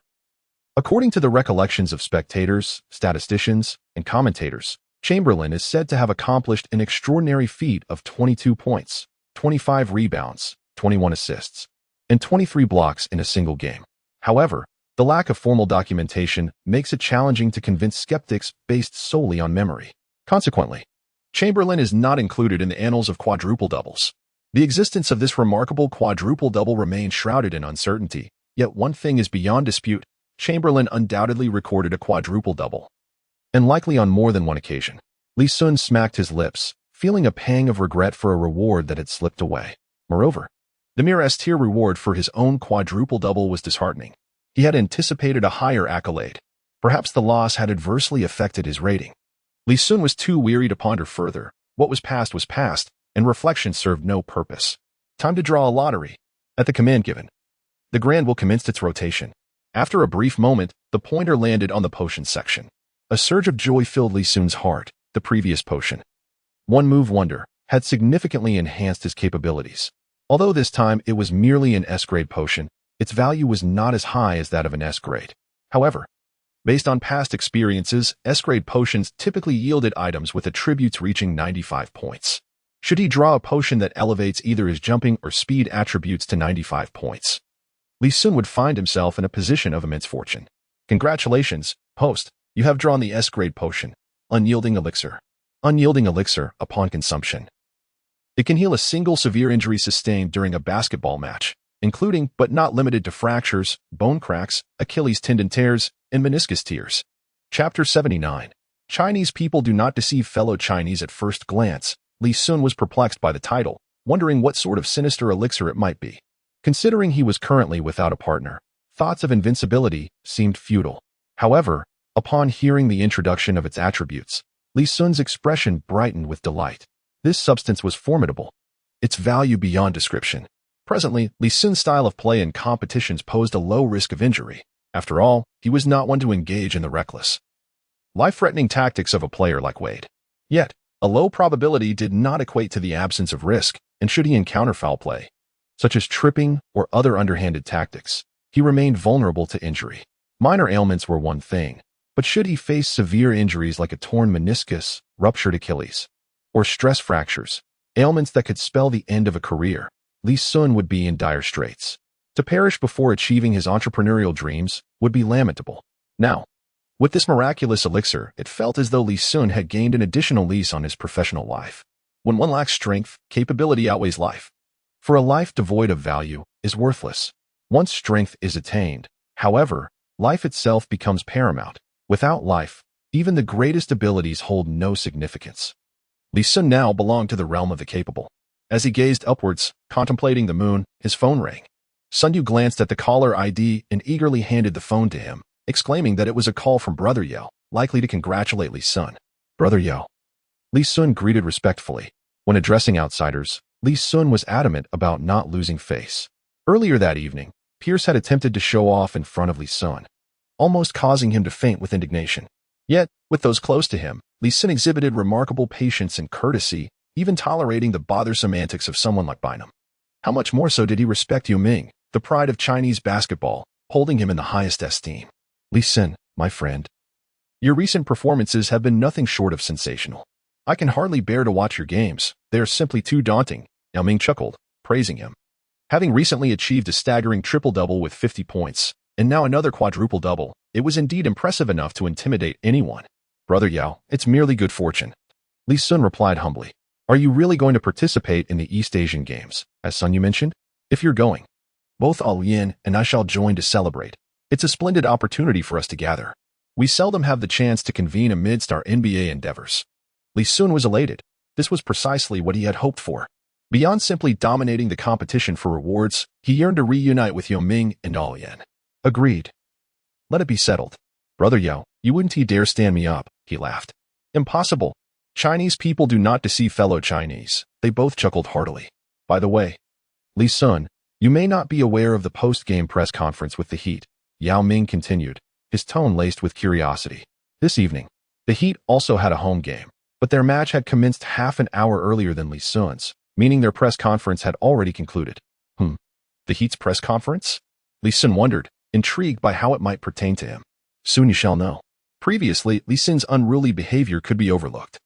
according to the recollections of spectators, statisticians, and commentators, Chamberlain is said to have accomplished an extraordinary feat of 22 points, 25 rebounds, 21 assists, and 23 blocks in a single game. However, the lack of formal documentation makes it challenging to convince skeptics based solely on memory. Consequently, Chamberlain is not included in the annals of quadruple doubles. The existence of this remarkable quadruple double remains shrouded in uncertainty, yet one thing is beyond dispute: Chamberlain undoubtedly recorded a quadruple double, and likely on more than one occasion. Li Xun smacked his lips, feeling a pang of regret for a reward that had slipped away. Moreover, the mere S-tier reward for his own quadruple double was disheartening. He had anticipated a higher accolade. Perhaps the loss had adversely affected his rating. Li Xun was too weary to ponder further. What was past, and reflection served no purpose. Time to draw a lottery. At the command given, the Grand will commence its rotation. After a brief moment, the pointer landed on the potion section. A surge of joy filled Li Xun's heart. The previous potion, One Move Wonder, had significantly enhanced his capabilities. Although this time it was merely an S-grade potion, its value was not as high as that of an S-grade. However, based on past experiences, S-grade potions typically yielded items with attributes reaching 95 points. Should he draw a potion that elevates either his jumping or speed attributes to 95 points, Li Xun would find himself in a position of immense fortune. Congratulations, host, you have drawn the S-grade potion, Unyielding Elixir. Unyielding Elixir, upon consumption, it can heal a single severe injury sustained during a basketball match, including but not limited to fractures, bone cracks, Achilles tendon tears, and meniscus tears. Chapter 79. Chinese people do not deceive fellow Chinese at first glance. Li Xun was perplexed by the title, wondering what sort of sinister elixir it might be. Considering he was currently without a partner, thoughts of invincibility seemed futile. However, upon hearing the introduction of its attributes, Li Xun's expression brightened with delight. This substance was formidable, its value beyond description. Presently, Li Xun's style of play in competitions posed a low risk of injury. After all, he was not one to engage in the reckless, life-threatening tactics of a player like Wade. Yet, a low probability did not equate to the absence of risk, and should he encounter foul play, such as tripping or other underhanded tactics, he remained vulnerable to injury. Minor ailments were one thing, but should he face severe injuries like a torn meniscus, ruptured Achilles, or stress fractures, ailments that could spell the end of a career, Li Xun would be in dire straits. To perish before achieving his entrepreneurial dreams would be lamentable. Now, with this miraculous elixir, it felt as though Li Xun had gained an additional lease on his professional life. When one lacks strength, capability outweighs life. For a life devoid of value is worthless. Once strength is attained, however, life itself becomes paramount. Without life, even the greatest abilities hold no significance. Li Xun now belonged to the realm of the capable. As he gazed upwards, contemplating the moon, his phone rang. Sun Yu glanced at the caller ID and eagerly handed the phone to him, exclaiming that it was a call from Brother Yao, likely to congratulate Li Xun. Brother Yao. Li Xun greeted respectfully. When addressing outsiders, Li Xun was adamant about not losing face. Earlier that evening, Pierce had attempted to show off in front of Li Xun, almost causing him to faint with indignation. Yet, with those close to him, Li Xun exhibited remarkable patience and courtesy, even tolerating the bothersome antics of someone like Bynum. How much more so did he respect Yu Ming, the pride of Chinese basketball, holding him in the highest esteem. Li Xun, my friend, your recent performances have been nothing short of sensational. I can hardly bear to watch your games. They are simply too daunting. Yao Ming chuckled, praising him. Having recently achieved a staggering triple-double with 50 points, and now another quadruple-double, it was indeed impressive enough to intimidate anyone. Brother Yao, it's merely good fortune. Li Xun replied humbly. Are you really going to participate in the East Asian Games, as Sun Yu mentioned? If you're going, both Yin and I shall join to celebrate. It's a splendid opportunity for us to gather. We seldom have the chance to convene amidst our NBA endeavors. Li Xun was elated. This was precisely what he had hoped for. Beyond simply dominating the competition for rewards, he yearned to reunite with Yao Ming and All Yan. Agreed. Let it be settled. Brother Yao, you wouldn't dare stand me up, he laughed. Impossible. Chinese people do not deceive fellow Chinese. They both chuckled heartily. By the way, Li Xun, you may not be aware of the post-game press conference with the Heat, Yao Ming continued, his tone laced with curiosity. This evening, the Heat also had a home game, but their match had commenced half an hour earlier than Li Xun's, meaning their press conference had already concluded. The Heat's press conference? Li Xun wondered, intrigued by how it might pertain to him. Soon you shall know. Previously, Li Xun's unruly behavior could be overlooked,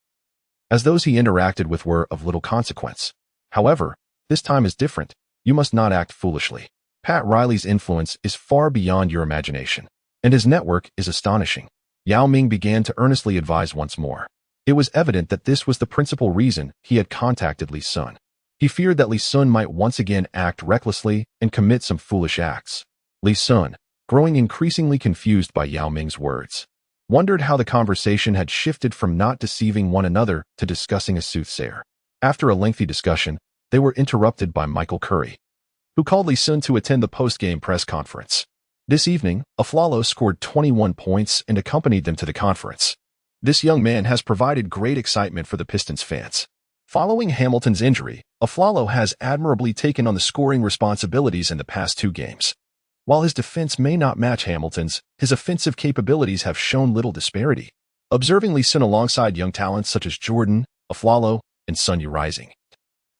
as those he interacted with were of little consequence. However, this time is different. You must not act foolishly. Pat Riley's influence is far beyond your imagination, and his network is astonishing. Yao Ming began to earnestly advise once more. It was evident that this was the principal reason he had contacted Li Xun. He feared that Li Xun might once again act recklessly and commit some foolish acts. Li Xun, growing increasingly confused by Yao Ming's words, wondered how the conversation had shifted from not deceiving one another to discussing a soothsayer. After a lengthy discussion, they were interrupted by Michael Curry, who called Li Xun to attend the post-game press conference. This evening, Aflalo scored 21 points and accompanied them to the conference. This young man has provided great excitement for the Pistons fans. Following Hamilton's injury, Aflalo has admirably taken on the scoring responsibilities in the past 2 games. While his defense may not match Hamilton's, his offensive capabilities have shown little disparity. Observing Li Xun alongside young talents such as Jordan, Aflalo, and Sun Yu Rising,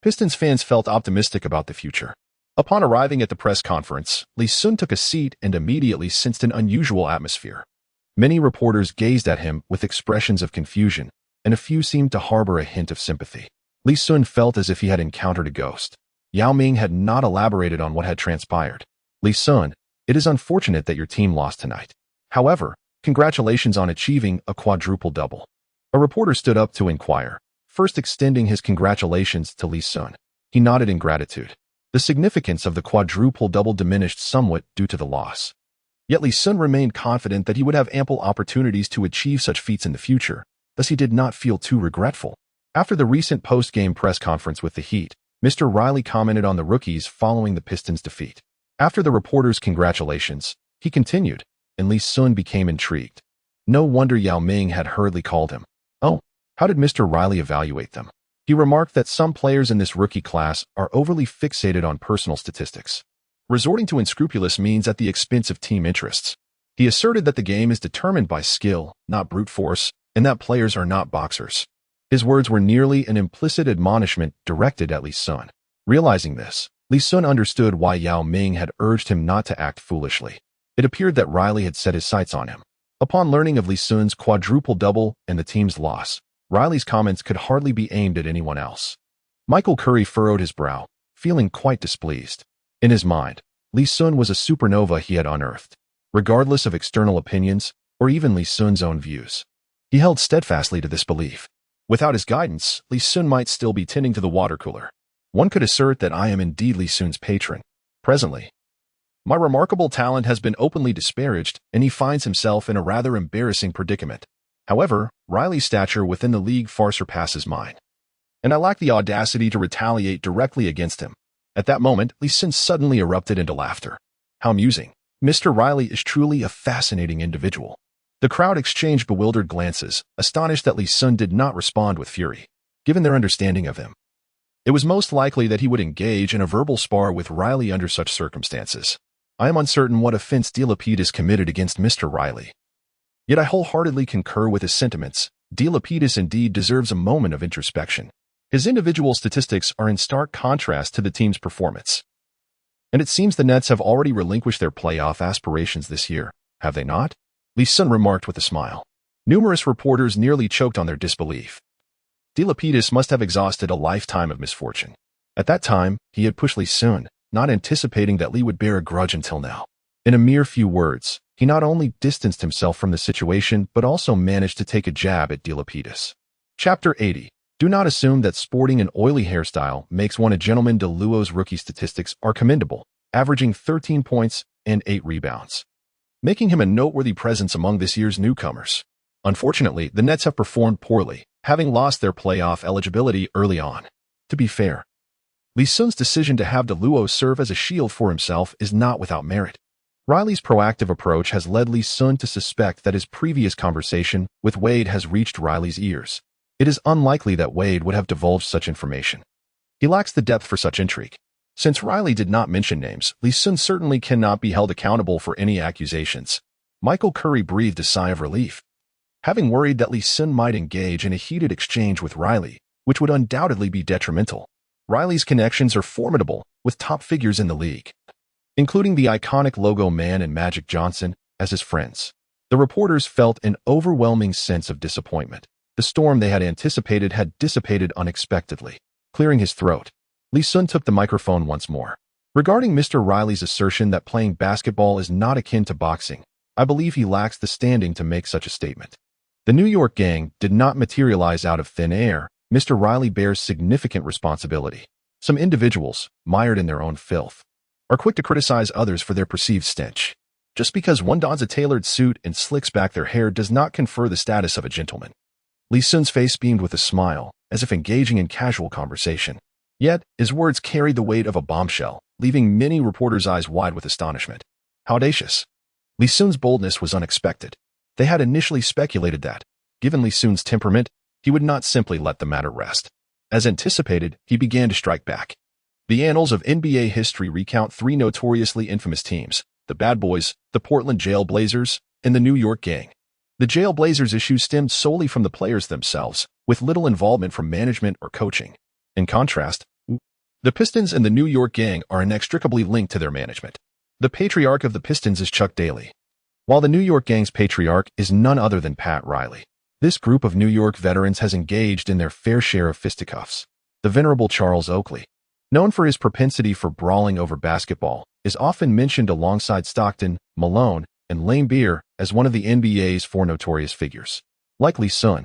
Pistons fans felt optimistic about the future. Upon arriving at the press conference, Li Xun took a seat and immediately sensed an unusual atmosphere. Many reporters gazed at him with expressions of confusion, and a few seemed to harbor a hint of sympathy. Li Xun felt as if he had encountered a ghost. Yao Ming had not elaborated on what had transpired. Li Xun, it is unfortunate that your team lost tonight. However, congratulations on achieving a quadruple-double. A reporter stood up to inquire, first extending his congratulations to Li Xun. He nodded in gratitude. The significance of the quadruple-double diminished somewhat due to the loss. Yet Li Xun remained confident that he would have ample opportunities to achieve such feats in the future, thus he did not feel too regretful. After the recent post-game press conference with the Heat, Mr. Riley commented on the rookies following the Pistons' defeat. After the reporter's congratulations, he continued, and Li Xun became intrigued. No wonder Yao Ming had hurriedly called him. Oh, how did Mr. Riley evaluate them? He remarked that some players in this rookie class are overly fixated on personal statistics, resorting to unscrupulous means at the expense of team interests. He asserted that the game is determined by skill, not brute force, and that players are not boxers. His words were nearly an implicit admonishment directed at Li Xun. Realizing this, Li Xun understood why Yao Ming had urged him not to act foolishly. It appeared that Riley had set his sights on him. Upon learning of Li Xun's quadruple-double and the team's loss, Riley's comments could hardly be aimed at anyone else. Michael Curry furrowed his brow, feeling quite displeased. In his mind, Li Xun was a supernova he had unearthed, regardless of external opinions or even Li Xun's own views. He held steadfastly to this belief. Without his guidance, Li Xun might still be tending to the water cooler. One could assert that I am indeed Li Xun's patron. Presently, my remarkable talent has been openly disparaged, and he finds himself in a rather embarrassing predicament. However, Riley's stature within the league far surpasses mine, and I lack the audacity to retaliate directly against him. At that moment, Li Xun suddenly erupted into laughter. How amusing. Mr. Riley is truly a fascinating individual. The crowd exchanged bewildered glances, astonished that Li Xun did not respond with fury. Given their understanding of him, it was most likely that he would engage in a verbal spar with Riley under such circumstances. I am uncertain what offense De Lapidus committed against Mr. Riley. Yet I wholeheartedly concur with his sentiments. De Lapidus indeed deserves a moment of introspection. His individual statistics are in stark contrast to the team's performance. And it seems the Nets have already relinquished their playoff aspirations this year, have they not? Li Xun remarked with a smile. Numerous reporters nearly choked on their disbelief. De Lapidus must have exhausted a lifetime of misfortune. At that time, he had pushed Li Xun, not anticipating that Li would bear a grudge until now. In a mere few words, he not only distanced himself from the situation but also managed to take a jab at De Lapidus. Chapter 80. Do not assume that sporting an oily hairstyle makes one a gentleman. De Luo's rookie statistics are commendable, averaging 13 points and 8 rebounds, making him a noteworthy presence among this year's newcomers. Unfortunately, the Nets have performed poorly, having lost their playoff eligibility early on. To be fair, Li Xun's decision to have Luo serve as a shield for himself is not without merit. Riley's proactive approach has led Li Xun to suspect that his previous conversation with Wade has reached Riley's ears. It is unlikely that Wade would have divulged such information. He lacks the depth for such intrigue. Since Riley did not mention names, Li Xun certainly cannot be held accountable for any accusations. Michael Curry breathed a sigh of relief. Having worried that Li Xun might engage in a heated exchange with Riley, which would undoubtedly be detrimental. Riley's connections are formidable, with top figures in the league, including the iconic logo man and Magic Johnson, as his friends. The reporters felt an overwhelming sense of disappointment. The storm they had anticipated had dissipated unexpectedly. Clearing his throat, Li Xun took the microphone once more. Regarding Mr. Riley's assertion that playing basketball is not akin to boxing, I believe he lacks the standing to make such a statement. The New York gang did not materialize out of thin air. Mr. Riley bears significant responsibility. Some individuals, mired in their own filth, are quick to criticize others for their perceived stench. Just because one dons a tailored suit and slicks back their hair does not confer the status of a gentleman. Li Xun's face beamed with a smile, as if engaging in casual conversation. Yet, his words carried the weight of a bombshell, leaving many reporters' eyes wide with astonishment. How audacious! Li Xun's boldness was unexpected. They had initially speculated that, given Li Xun's temperament, he would not simply let the matter rest. As anticipated, he began to strike back. The annals of NBA history recount three notoriously infamous teams: the Bad Boys, the Portland Jail Blazers, and the New York Gang. The Jail Blazers issue stemmed solely from the players themselves, with little involvement from management or coaching. In contrast, the Pistons and the New York Gang are inextricably linked to their management. The patriarch of the Pistons is Chuck Daly, while the New York Gang's patriarch is none other than Pat Riley. This group of New York veterans has engaged in their fair share of fisticuffs. The venerable Charles Oakley, known for his propensity for brawling over basketball, is often mentioned alongside Stockton, Malone, and Lane Beer as one of the NBA's four notorious figures. Like Li Xun,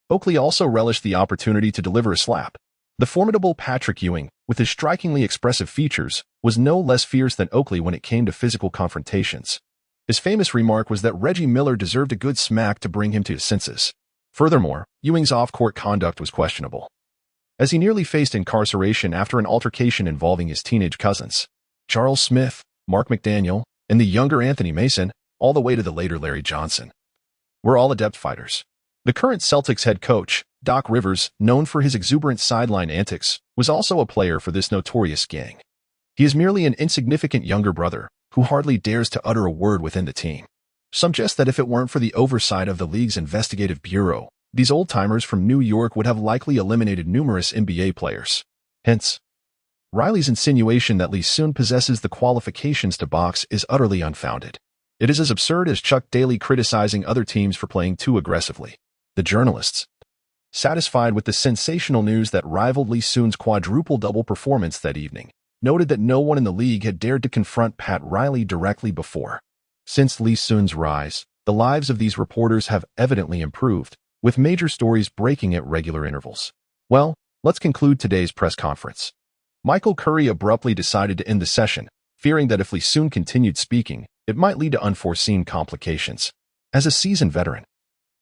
Oakley also relished the opportunity to deliver a slap. The formidable Patrick Ewing, with his strikingly expressive features, was no less fierce than Oakley when it came to physical confrontations. His famous remark was that Reggie Miller deserved a good smack to bring him to his senses. Furthermore, Ewing's off-court conduct was questionable, as he nearly faced incarceration after an altercation involving his teenage cousins, Charles Smith, Mark McDaniel, and the younger Anthony Mason, all the way to the later Larry Johnson, were all adept fighters. The current Celtics head coach, Doc Rivers, known for his exuberant sideline antics, was also a player for this notorious gang. He is merely an insignificant younger brother who hardly dares to utter a word within the team. Some suggest that if it weren't for the oversight of the league's investigative bureau, these old-timers from New York would have likely eliminated numerous NBA players. Hence, Riley's insinuation that Li Xun possesses the qualifications to box is utterly unfounded. It is as absurd as Chuck Daly criticizing other teams for playing too aggressively. The journalists, satisfied with the sensational news that rivaled Li Xun's quadruple-double performance that evening, noted that no one in the league had dared to confront Pat Riley directly before. Since Li Xun's rise, the lives of these reporters have evidently improved, with major stories breaking at regular intervals. Well, let's conclude today's press conference. Michael Curry abruptly decided to end the session, fearing that if Li Xun continued speaking, it might lead to unforeseen complications. As a seasoned veteran,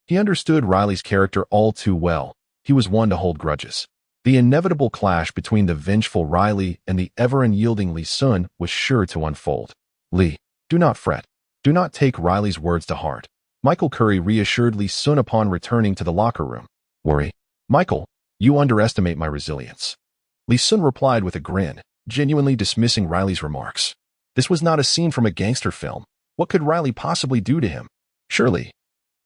he understood Riley's character all too well. He was one to hold grudges. The inevitable clash between the vengeful Riley and the ever-unyielding Li Xun was sure to unfold. Li, do not fret. Do not take Riley's words to heart. Michael Curry reassured Li Xun upon returning to the locker room. Worry, Michael, you underestimate my resilience. Li Xun replied with a grin, genuinely dismissing Riley's remarks. This was not a scene from a gangster film. What could Riley possibly do to him? Surely,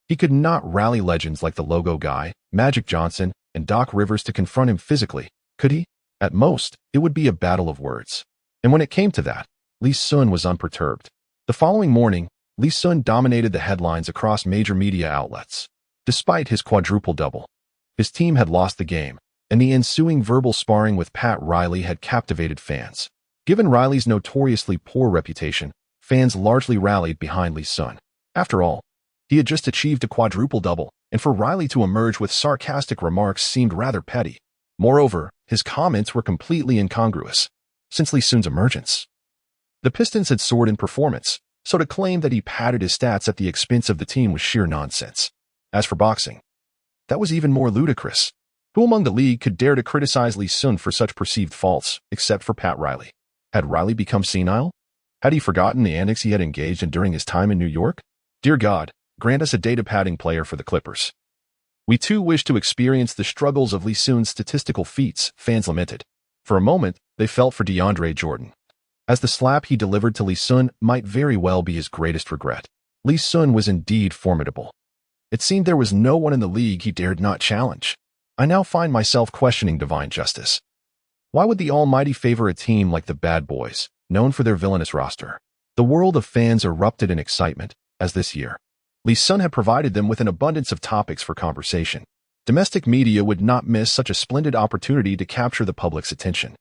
he could not rally legends like the logo guy, Magic Johnson, and Doc Rivers to confront him physically, could he? At most, it would be a battle of words. And when it came to that, Li Xun was unperturbed. The following morning, Li Xun dominated the headlines across major media outlets. Despite his quadruple-double, his team had lost the game, and the ensuing verbal sparring with Pat Riley had captivated fans. Given Riley's notoriously poor reputation, fans largely rallied behind Li Xun. After all, he had just achieved a quadruple-double, and for Riley to emerge with sarcastic remarks seemed rather petty. Moreover, his comments were completely incongruous. Since Li Xun's emergence, the Pistons had soared in performance, so to claim that he padded his stats at the expense of the team was sheer nonsense. As for boxing, That was even more ludicrous. Who among the league could dare to criticize Li Xun for such perceived faults, except for Pat Riley? Had Riley become senile? Had he forgotten the antics he had engaged in during his time in New York? Dear God, grant us a data-padding player for the Clippers. We too wish to experience the struggles of Li Xun's statistical feats, fans lamented. For a moment, they felt for DeAndre Jordan, as the slap he delivered to Li Xun might very well be his greatest regret. Li Xun was indeed formidable. It seemed there was no one in the league he dared not challenge. I now find myself questioning divine justice. Why would the Almighty favor a team like the Bad Boys, known for their villainous roster? The world of fans erupted in excitement, as this year, Li Xun had provided them with an abundance of topics for conversation. Domestic media would not miss such a splendid opportunity to capture the public's attention.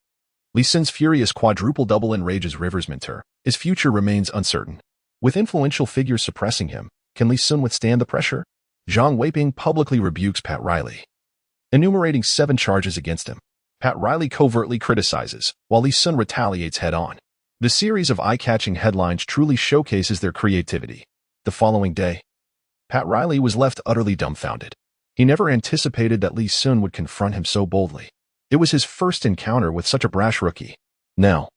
Li Xun's furious quadruple-double enrages Rivers Minter. His future remains uncertain. With influential figures suppressing him, can Li Xun withstand the pressure? Zhang Weiping publicly rebukes Pat Riley, enumerating 7 charges against him. Pat Riley covertly criticizes, while Li Xun retaliates head-on. The series of eye-catching headlines truly showcases their creativity. The following day, Pat Riley was left utterly dumbfounded. He never anticipated that Li Xun would confront him so boldly. It was his first encounter with such a brash rookie. Now,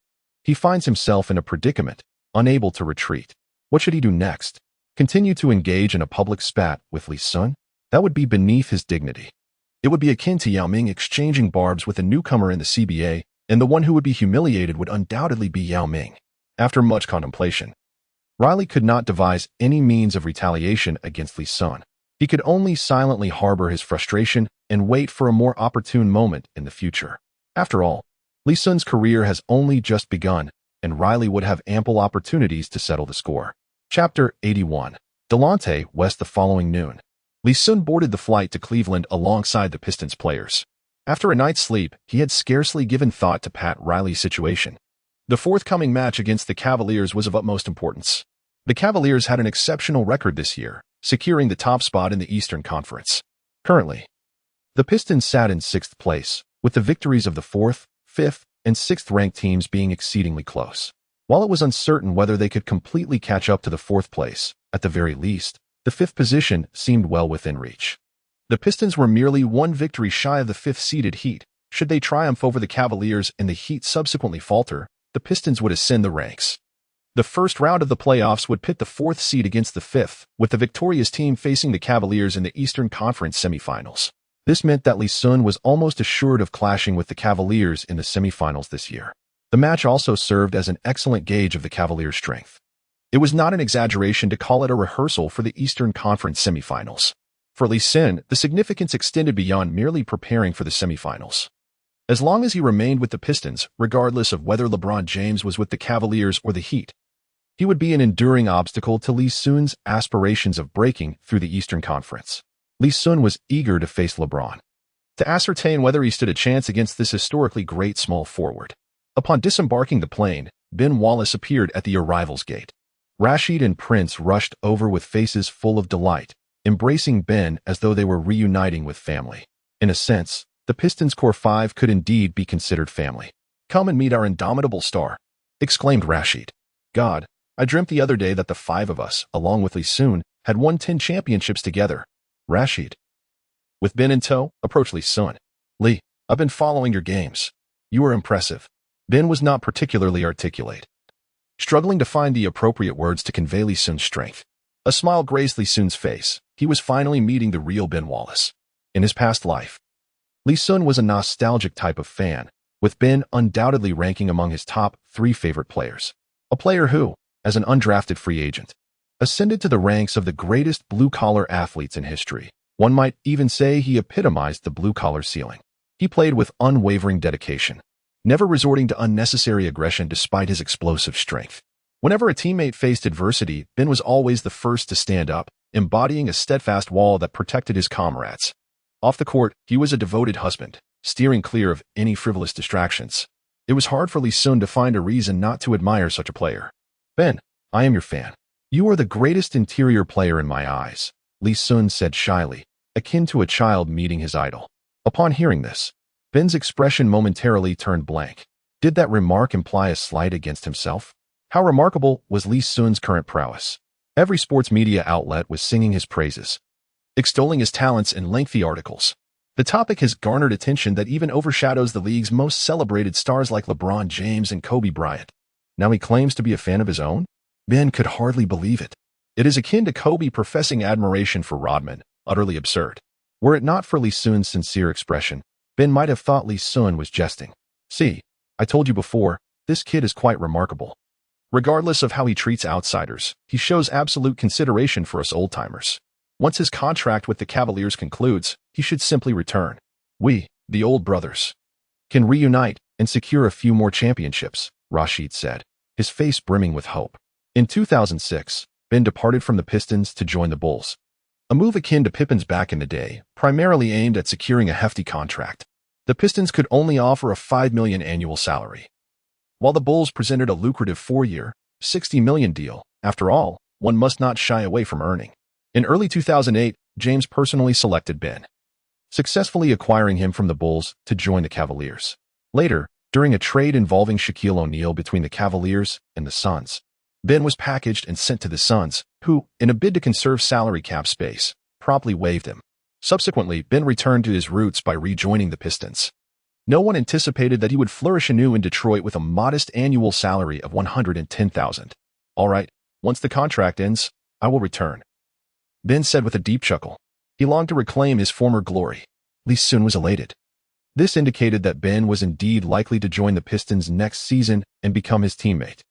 he finds himself in a predicament, unable to retreat. What should he do next? Continue to engage in a public spat with Li Xun? That would be beneath his dignity. It would be akin to Yao Ming exchanging barbs with a newcomer in the CBA, and the one who would be humiliated would undoubtedly be Yao Ming. After much contemplation, Riley could not devise any means of retaliation against Li Xun. He could only silently harbor his frustration and wait for a more opportune moment in the future. After all, Li Xun's career has only just begun, and Riley would have ample opportunities to settle the score. Chapter 81. Delonte West. The following noon, Li Xun boarded the flight to Cleveland alongside the Pistons players. After a night's sleep, he had scarcely given thought to Pat Riley's situation. The forthcoming match against the Cavaliers was of utmost importance. The Cavaliers had an exceptional record this year, securing the top spot in the Eastern Conference. Currently, the Pistons sat in 6th place, with the victories of the 4th, 5th, and 6th-ranked teams being exceedingly close. While it was uncertain whether they could completely catch up to the 4th place, at the very least, the 5th position seemed well within reach. The Pistons were merely 1 victory shy of the 5th-seeded Heat. Should they triumph over the Cavaliers and the Heat subsequently falter, the Pistons would ascend the ranks. The first round of the playoffs would pit the 4th seed against the 5th, with the victorious team facing the Cavaliers in the Eastern Conference semifinals. This meant that Li Xun was almost assured of clashing with the Cavaliers in the semifinals this year. The match also served as an excellent gauge of the Cavaliers' strength. It was not an exaggeration to call it a rehearsal for the Eastern Conference semifinals. For Li Xun, the significance extended beyond merely preparing for the semifinals. As long as he remained with the Pistons, regardless of whether LeBron James was with the Cavaliers or the Heat, he would be an enduring obstacle to Li Xun's aspirations of breaking through the Eastern Conference. Li Xun was eager to face LeBron, to ascertain whether he stood a chance against this historically great small forward. Upon disembarking the plane, Ben Wallace appeared at the arrivals gate. Rashid and Prince rushed over with faces full of delight, embracing Ben as though they were reuniting with family. In a sense, the Pistons' core 5 could indeed be considered family. "Come and meet our indomitable star," exclaimed Rashid. "God, I dreamt the other day that the 5 of us, along with Li Xun, had won 10 championships together." Rashid, with Ben in tow, approached Li Xun. "Li, I've been following your games. You are impressive." Ben was not particularly articulate, struggling to find the appropriate words to convey Li Xun's strength. A smile graced Li Xun's face. He was finally meeting the real Ben Wallace. In his past life, Li Xun was a nostalgic type of fan, with Ben undoubtedly ranking among his top 3 favorite players. A player who, as an undrafted free agent, ascended to the ranks of the greatest blue-collar athletes in history. One might even say he epitomized the blue-collar ceiling. He played with unwavering dedication, never resorting to unnecessary aggression despite his explosive strength. Whenever a teammate faced adversity, Ben was always the first to stand up, embodying a steadfast wall that protected his comrades. Off the court, he was a devoted husband, steering clear of any frivolous distractions. It was hard for Li Xun to find a reason not to admire such a player. "Ben, I am your fan. You are the greatest interior player in my eyes," Li Xun said shyly, akin to a child meeting his idol. Upon hearing this, Ben's expression momentarily turned blank. Did that remark imply a slight against himself? How remarkable was Li Xun's current prowess? Every sports media outlet was singing his praises. extolling his talents in lengthy articles. The topic has garnered attention that even overshadows the league's most celebrated stars like LeBron James and Kobe Bryant. Now he claims to be a fan of his own? Ben could hardly believe it. It is akin to Kobe professing admiration for Rodman, utterly absurd. Were it not for Li Xun's sincere expression, Ben might have thought Li Xun was jesting. See, I told you before, this kid is quite remarkable. Regardless of how he treats outsiders, he shows absolute consideration for us old-timers. Once his contract with the Cavaliers concludes, he should simply return. We, the old brothers, can reunite and secure a few more championships, Rashid said, his face brimming with hope. In 2006, Ben departed from the Pistons to join the Bulls. A move akin to Pippen's back in the day, primarily aimed at securing a hefty contract. The Pistons could only offer a $5 million annual salary, while the Bulls presented a lucrative 4-year, $60 million deal. After all, one must not shy away from earning. In early 2008, James personally selected Ben, successfully acquiring him from the Bulls to join the Cavaliers. Later, during a trade involving Shaquille O'Neal between the Cavaliers and the Suns, Ben was packaged and sent to the Suns, who, in a bid to conserve salary cap space, promptly waived him. Subsequently, Ben returned to his roots by rejoining the Pistons. No one anticipated that he would flourish anew in Detroit with a modest annual salary of $110,000. All right, once the contract ends, I will return, Ben said with a deep chuckle. He longed to reclaim his former glory. Li Xun was elated. This indicated that Ben was indeed likely to join the Pistons next season and become his teammate.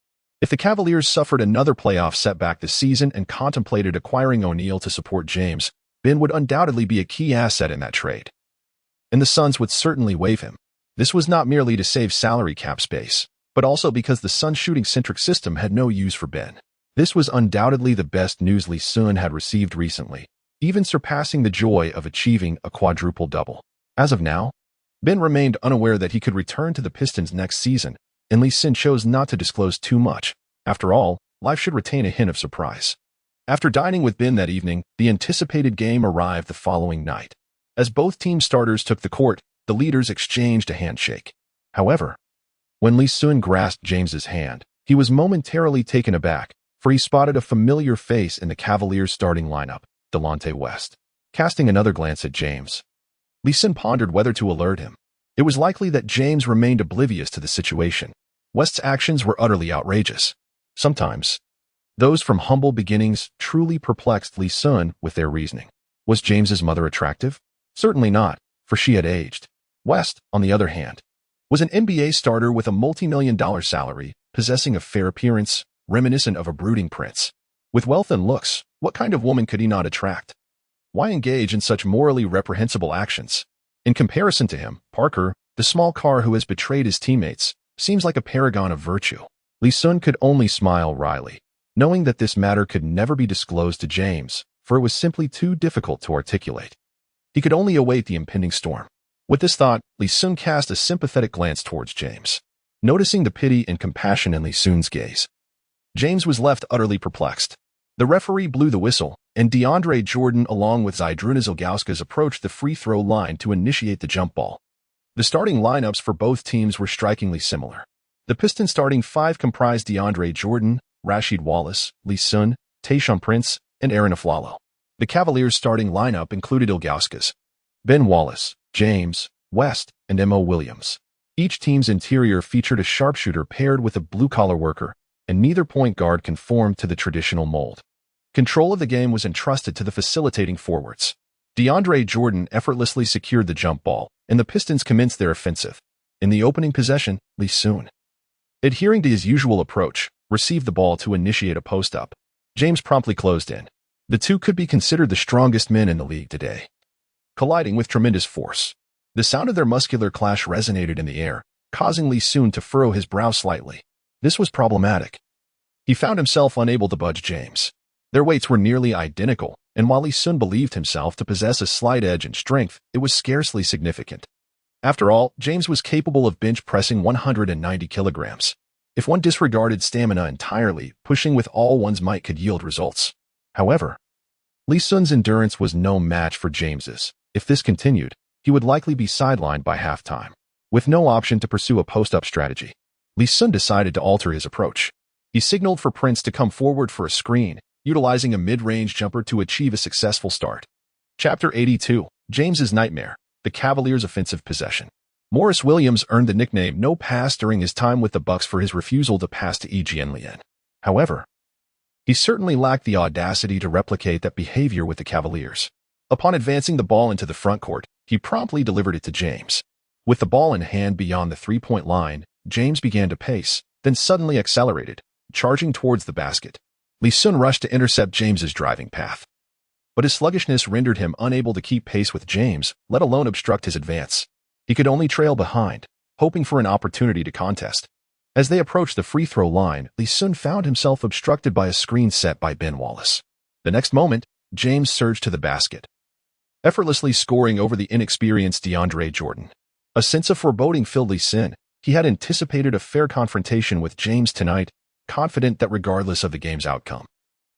If the Cavaliers suffered another playoff setback this season and contemplated acquiring O'Neal to support James, Ben would undoubtedly be a key asset in that trade. And the Suns would certainly waive him. This was not merely to save salary cap space, but also because the Suns' shooting-centric system had no use for Ben. This was undoubtedly the best news Li Xun had received recently, even surpassing the joy of achieving a quadruple-double. As of now, Ben remained unaware that he could return to the Pistons next season, and Li Xun chose not to disclose too much. After all, life should retain a hint of surprise. After dining with Ben that evening, the anticipated game arrived the following night. As both team starters took the court, the leaders exchanged a handshake. However, when Li Xun grasped James's hand, he was momentarily taken aback, for he spotted a familiar face in the Cavaliers' starting lineup, Delonte West. Casting another glance at James, Li Xun pondered whether to alert him. It was likely that James remained oblivious to the situation. West's actions were utterly outrageous. Sometimes, those from humble beginnings truly perplexed Li Xun with their reasoning. Was James's mother attractive? Certainly not, for she had aged. West, on the other hand, was an NBA starter with a multi-million-dollar salary, possessing a fair appearance, reminiscent of a brooding prince. With wealth and looks, what kind of woman could he not attract? Why engage in such morally reprehensible actions? In comparison to him, Parker, the small car who has betrayed his teammates, seems like a paragon of virtue. Li Xun could only smile wryly, knowing that this matter could never be disclosed to James, for it was simply too difficult to articulate. He could only await the impending storm. With this thought, Li Xun cast a sympathetic glance towards James. Noticing the pity and compassion in Li Xun's gaze, James was left utterly perplexed. The referee blew the whistle, and DeAndre Jordan along with Zydrunas Ilgauskas approached the free throw line to initiate the jump ball. The starting lineups for both teams were strikingly similar. The Pistons starting five comprised DeAndre Jordan, Rasheed Wallace, Li Xun, Tayshaun Prince, and Aaron Aflalo. The Cavaliers' starting lineup included Ilgauskas, Ben Wallace, James, West, and M.O. Williams. Each team's interior featured a sharpshooter paired with a blue-collar worker, and neither point guard conformed to the traditional mold. Control of the game was entrusted to the facilitating forwards. DeAndre Jordan effortlessly secured the jump ball, and the Pistons commenced their offensive. In the opening possession, Li Xun, adhering to his usual approach, received the ball to initiate a post-up. James promptly closed in. The two could be considered the strongest men in the league today, colliding with tremendous force. The sound of their muscular clash resonated in the air, causing Li Xun to furrow his brow slightly. This was problematic. He found himself unable to budge James. Their weights were nearly identical, and while Li Xun believed himself to possess a slight edge in strength, it was scarcely significant. After all, James was capable of bench pressing 190 kilograms. If one disregarded stamina entirely, pushing with all one's might could yield results. However, Li Xun's endurance was no match for James's. If this continued, he would likely be sidelined by halftime. With no option to pursue a post-up strategy, Li Xun decided to alter his approach. He signaled for Prince to come forward for a screen, utilizing a mid-range jumper to achieve a successful start. Chapter 82, James's Nightmare, the Cavaliers' Offensive Possession. Morris Williams earned the nickname No Pass during his time with the Bucks for his refusal to pass to Xun Rule. However, he certainly lacked the audacity to replicate that behavior with the Cavaliers. Upon advancing the ball into the front court, he promptly delivered it to James. With the ball in hand beyond the three-point line, James began to pace, then suddenly accelerated, charging towards the basket. Li Xun rushed to intercept James's driving path. But his sluggishness rendered him unable to keep pace with James, let alone obstruct his advance. He could only trail behind, hoping for an opportunity to contest. As they approached the free throw line, Li Xun found himself obstructed by a screen set by Ben Wallace. The next moment, James surged to the basket, effortlessly scoring over the inexperienced DeAndre Jordan. A sense of foreboding filled Li Xun. He had anticipated a fair confrontation with James tonight, confident that regardless of the game's outcome,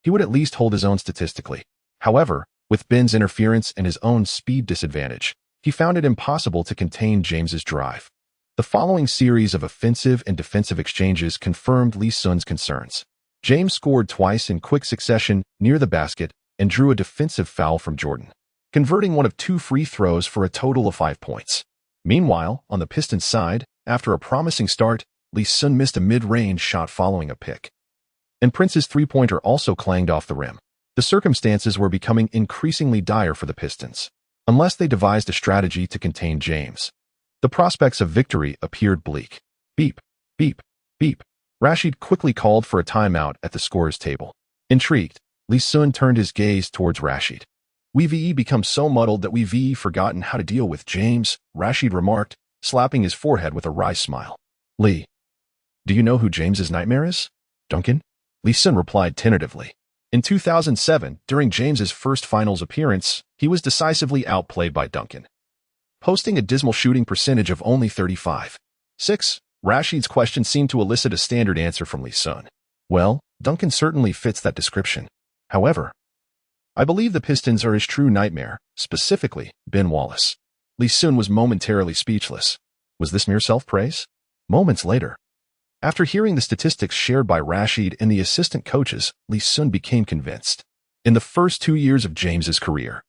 he would at least hold his own statistically. However, with Ben's interference and his own speed disadvantage, he found it impossible to contain James's drive. The following series of offensive and defensive exchanges confirmed Li Xun's concerns. James scored twice in quick succession near the basket and drew a defensive foul from Jordan, converting one of 2 free throws for a total of 5 points. Meanwhile, on the Pistons' side, after a promising start, Li Xun missed a mid-range shot following a pick, and Prince's three-pointer also clanged off the rim. The circumstances were becoming increasingly dire for the Pistons. Unless they devised a strategy to contain James, the prospects of victory appeared bleak. Beep, beep, beep. Rashid quickly called for a timeout at the scorer's table. Intrigued, Li Xun turned his gaze towards Rashid. We've become so muddled that we've forgotten how to deal with James, Rashid remarked, slapping his forehead with a wry smile. Lee, do you know who James's nightmare is? Duncan? Li Xun replied tentatively. In 2007, during James's first finals appearance, he was decisively outplayed by Duncan, posting a dismal shooting percentage of only 35.6. Rashid's question seemed to elicit a standard answer from Li Xun. Well, Duncan certainly fits that description. However, I believe the Pistons are his true nightmare, specifically Ben Wallace. Li Xun was momentarily speechless. Was this mere self-praise? Moments later, after hearing the statistics shared by Rashid and the assistant coaches, Li Xun became convinced. In the first 2 years of James's career,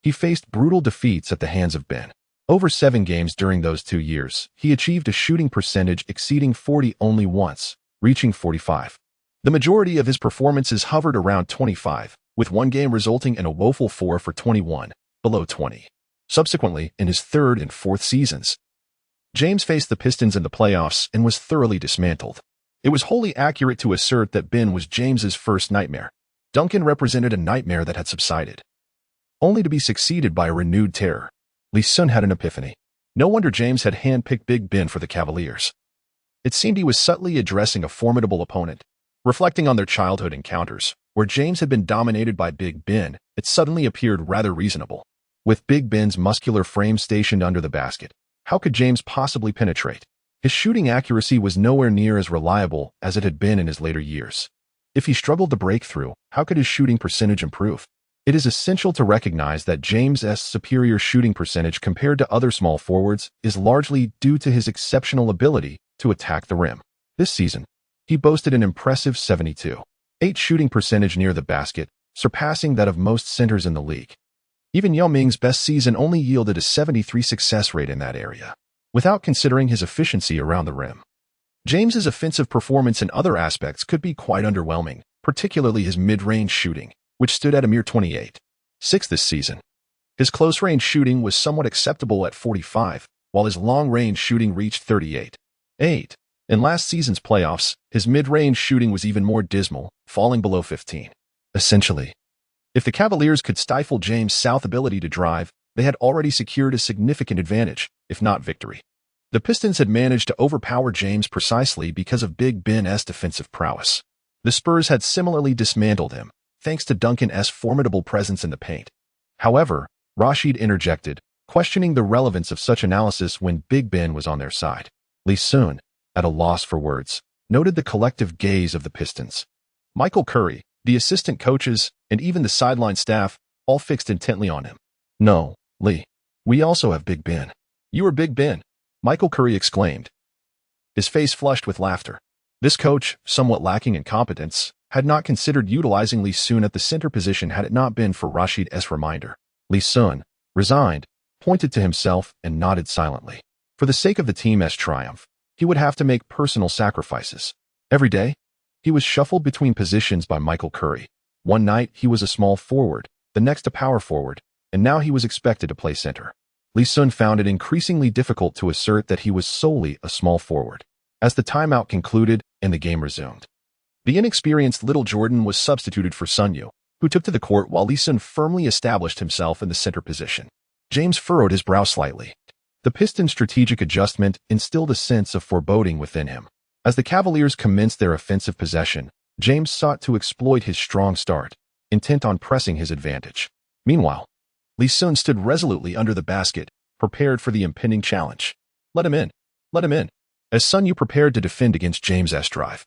he faced brutal defeats at the hands of Ben. Over 7 games during those 2 years, he achieved a shooting percentage exceeding 40 only once, reaching 45. The majority of his performances hovered around 25, with one game resulting in a woeful 4 for 21, below 20. Subsequently, in his third and fourth seasons, James faced the Pistons in the playoffs and was thoroughly dismantled. It was wholly accurate to assert that Ben was James's first nightmare. Duncan represented a nightmare that had subsided, only to be succeeded by a renewed terror. Li Xun had an epiphany. No wonder James had handpicked Big Ben for the Cavaliers. It seemed he was subtly addressing a formidable opponent. Reflecting on their childhood encounters, where James had been dominated by Big Ben, it suddenly appeared rather reasonable. With Big Ben's muscular frame stationed under the basket, how could James possibly penetrate? His shooting accuracy was nowhere near as reliable as it had been in his later years. If he struggled to break through, how could his shooting percentage improve? It is essential to recognize that James's superior shooting percentage compared to other small forwards is largely due to his exceptional ability to attack the rim. This season, he boasted an impressive 72.8 shooting percentage near the basket, surpassing that of most centers in the league. Even Yao Ming's best season only yielded a 73 success rate in that area, without considering his efficiency around the rim. James's offensive performance in other aspects could be quite underwhelming, particularly his mid-range shooting, which stood at a mere 28.6 this season. His close-range shooting was somewhat acceptable at 45, while his long-range shooting reached 38.8. In last season's playoffs, his mid-range shooting was even more dismal, falling below 15. Essentially, if the Cavaliers could stifle James' South's ability to drive, they had already secured a significant advantage, if not victory. The Pistons had managed to overpower James precisely because of Big Ben's defensive prowess. The Spurs had similarly dismantled him, thanks to Duncan's formidable presence in the paint. However, Rashid interjected, questioning the relevance of such analysis when Big Ben was on their side. Li Xun, at a loss for words, noted the collective gaze of the Pistons. Michael Curry, the assistant coaches, and even the sideline staff, all fixed intently on him. No, Lee. We also have Big Ben. You are Big Ben, Michael Curry exclaimed, his face flushed with laughter. This coach, somewhat lacking in competence, had not considered utilizing Li Xun at the center position had it not been for Rashid's reminder. Li Xun, resigned, pointed to himself and nodded silently. For the sake of the team's triumph, he would have to make personal sacrifices. Every day, he was shuffled between positions by Michael Curry. One night, he was a small forward, the next a power forward, and now he was expected to play center. Li Xun found it increasingly difficult to assert that he was solely a small forward. As the timeout concluded and the game resumed, the inexperienced Little Jordan was substituted for Sun Yu, who took to the court while Li Xun firmly established himself in the center position. James furrowed his brow slightly. The Pistons' strategic adjustment instilled a sense of foreboding within him. As the Cavaliers commenced their offensive possession, James sought to exploit his strong start, intent on pressing his advantage. Meanwhile, Li Xun stood resolutely under the basket, prepared for the impending challenge. Let him in. Let him in. As Sun Yu prepared to defend against James's drive,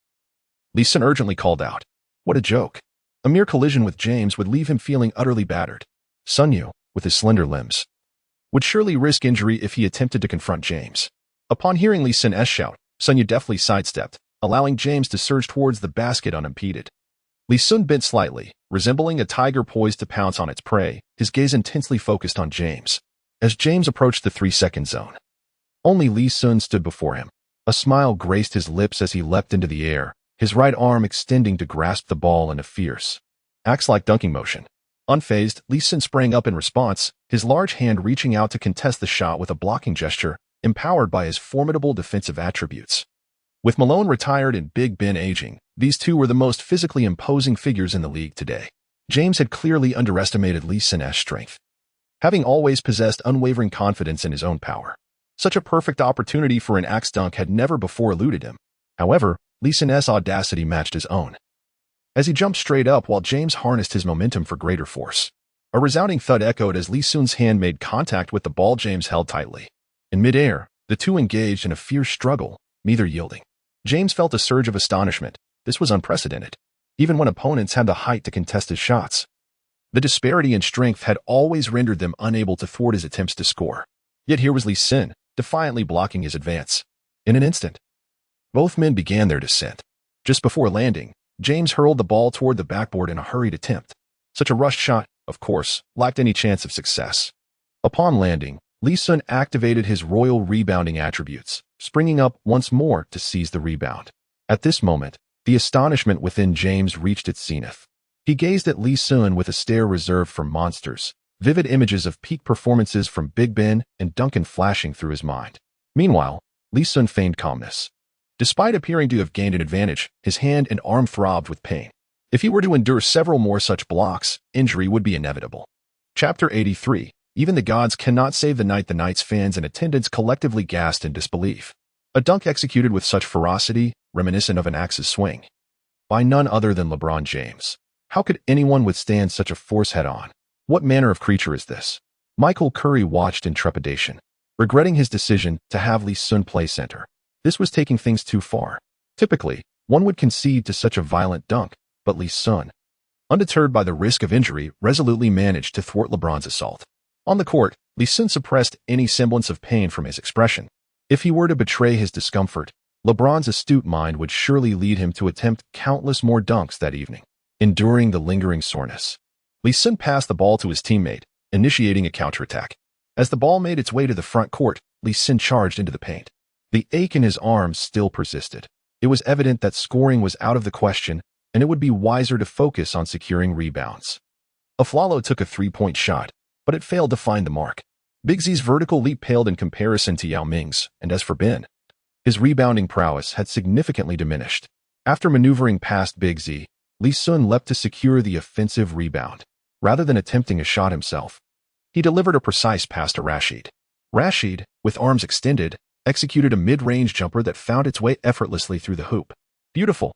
Li Xun urgently called out. What a joke. A mere collision with James would leave him feeling utterly battered. Sun Yu, with his slender limbs, would surely risk injury if he attempted to confront James. Upon hearing Li Xun's shout, Sun Yu deftly sidestepped, allowing James to surge towards the basket unimpeded. Li Xun bent slightly, resembling a tiger poised to pounce on its prey, his gaze intensely focused on James. As James approached the 3-second zone, only Li Xun stood before him. A smile graced his lips as he leapt into the air, his right arm extending to grasp the ball in a fierce, axe-like dunking motion. Unfazed, Li Xun sprang up in response, his large hand reaching out to contest the shot with a blocking gesture, empowered by his formidable defensive attributes. With Malone retired and Big Ben aging, these two were the most physically imposing figures in the league today. James had clearly underestimated Li Xun's strength, having always possessed unwavering confidence in his own power. Such a perfect opportunity for an axe dunk had never before eluded him. However, Li Xun's audacity matched his own. As he jumped straight up while James harnessed his momentum for greater force, a resounding thud echoed as Li Xun's hand made contact with the ball James held tightly. In midair, the two engaged in a fierce struggle, neither yielding. James felt a surge of astonishment. This was unprecedented, even when opponents had the height to contest his shots. The disparity in strength had always rendered them unable to thwart his attempts to score. Yet here was Li Xun, defiantly blocking his advance. In an instant, both men began their descent. Just before landing, James hurled the ball toward the backboard in a hurried attempt. Such a rushed shot, of course, lacked any chance of success. Upon landing, Li Xun activated his royal rebounding attributes, springing up once more to seize the rebound. At this moment, the astonishment within James reached its zenith. He gazed at Li Xun with a stare reserved for monsters, vivid images of peak performances from Big Ben and Duncan flashing through his mind. Meanwhile, Li Xun feigned calmness. Despite appearing to have gained an advantage, his hand and arm throbbed with pain. If he were to endure several more such blocks, injury would be inevitable. Chapter 83. Even the gods cannot save the night. The Knights fans in attendance collectively gasped in disbelief. A dunk executed with such ferocity, reminiscent of an axe's swing, by none other than LeBron James. How could anyone withstand such a force head-on? What manner of creature is this? Michael Curry watched in trepidation, regretting his decision to have Li Xun play center. This was taking things too far. Typically, one would concede to such a violent dunk, but Li Xun, undeterred by the risk of injury, resolutely managed to thwart LeBron's assault. On the court, Li Xun suppressed any semblance of pain from his expression. If he were to betray his discomfort, LeBron's astute mind would surely lead him to attempt countless more dunks that evening. Enduring the lingering soreness, Li Xun passed the ball to his teammate, initiating a counterattack. As the ball made its way to the front court, Li Xun charged into the paint. The ache in his arms still persisted. It was evident that scoring was out of the question, and it would be wiser to focus on securing rebounds. Aflalo took a three-point shot, but it failed to find the mark. Big Z's vertical leap paled in comparison to Yao Ming's, and as for Ben, his rebounding prowess had significantly diminished. After maneuvering past Big Z, Li Xun leapt to secure the offensive rebound. Rather than attempting a shot himself, he delivered a precise pass to Rashid. Rashid, with arms extended, executed a mid-range jumper that found its way effortlessly through the hoop. Beautiful.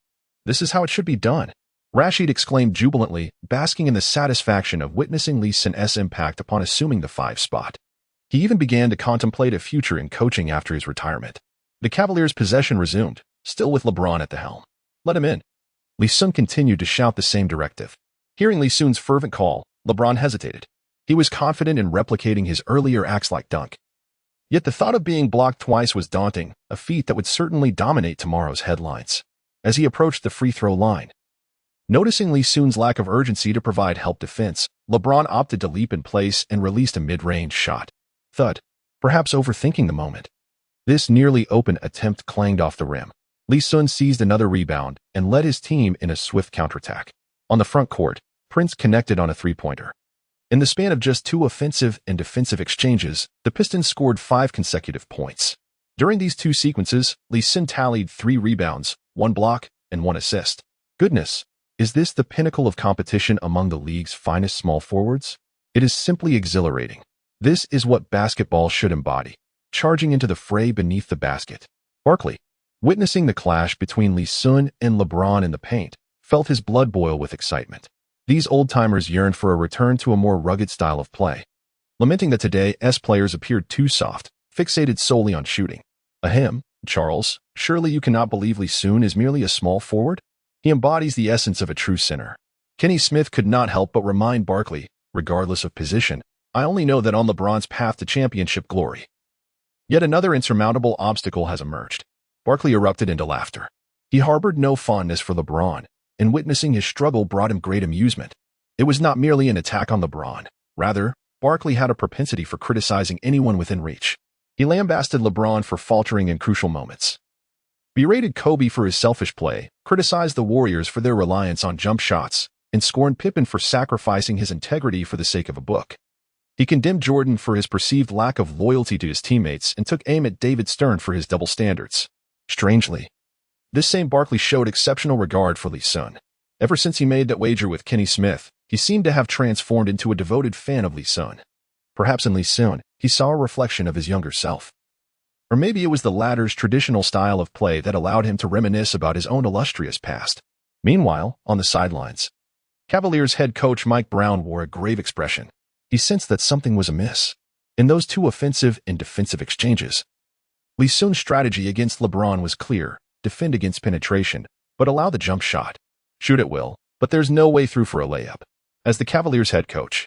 This is how it should be done, Rashid exclaimed jubilantly, basking in the satisfaction of witnessing Li Xun's impact upon assuming the 5 spot. He even began to contemplate a future in coaching after his retirement. The Cavaliers' possession resumed, still with LeBron at the helm. Let him in. Li Xun continued to shout the same directive. Hearing Li Xun's fervent call, LeBron hesitated. He was confident in replicating his earlier axe-like dunk. Yet the thought of being blocked twice was daunting, a feat that would certainly dominate tomorrow's headlines. As he approached the free throw line, noticing Li Xun's lack of urgency to provide help defense, LeBron opted to leap in place and released a mid-range shot. Thud. Perhaps overthinking the moment. This nearly open attempt clanged off the rim. Li Xun seized another rebound and led his team in a swift counterattack. On the front court, Prince connected on a three-pointer. In the span of just 2 offensive and defensive exchanges, the Pistons scored 5 consecutive points. During these 2 sequences, Li Xun tallied 3 rebounds, 1 block, and 1 assist. Goodness, is this the pinnacle of competition among the league's finest small forwards? It is simply exhilarating. This is what basketball should embody, charging into the fray beneath the basket. Barkley, witnessing the clash between Li Xun and LeBron in the paint, felt his blood boil with excitement. These old-timers yearned for a return to a more rugged style of play, lamenting that today's players appeared too soft, fixated solely on shooting. Ahem, Charles, surely you cannot believe Li Xun is merely a small forward? He embodies the essence of a true center. Kenny Smith could not help but remind Barkley, regardless of position, I only know that on LeBron's path to championship glory. Yet another insurmountable obstacle has emerged. Barkley erupted into laughter. He harbored no fondness for LeBron, and witnessing his struggle brought him great amusement. It was not merely an attack on LeBron. Rather, Barkley had a propensity for criticizing anyone within reach. He lambasted LeBron for faltering in crucial moments, berated Kobe for his selfish play, criticized the Warriors for their reliance on jump shots, and scorned Pippen for sacrificing his integrity for the sake of a book. He condemned Jordan for his perceived lack of loyalty to his teammates and took aim at David Stern for his double standards. Strangely, this same Barkley showed exceptional regard for Li Xun. Ever since he made that wager with Kenny Smith, he seemed to have transformed into a devoted fan of Li Xun. Perhaps in Li Xun, he saw a reflection of his younger self. Or maybe it was the latter's traditional style of play that allowed him to reminisce about his own illustrious past. Meanwhile, on the sidelines, Cavaliers head coach Mike Brown wore a grave expression. He sensed that something was amiss. In those 2 offensive and defensive exchanges, Li Xun's strategy against LeBron was clear: defend against penetration, but allow the jump shot. Shoot at will, but there's no way through for a layup. As the Cavaliers head coach,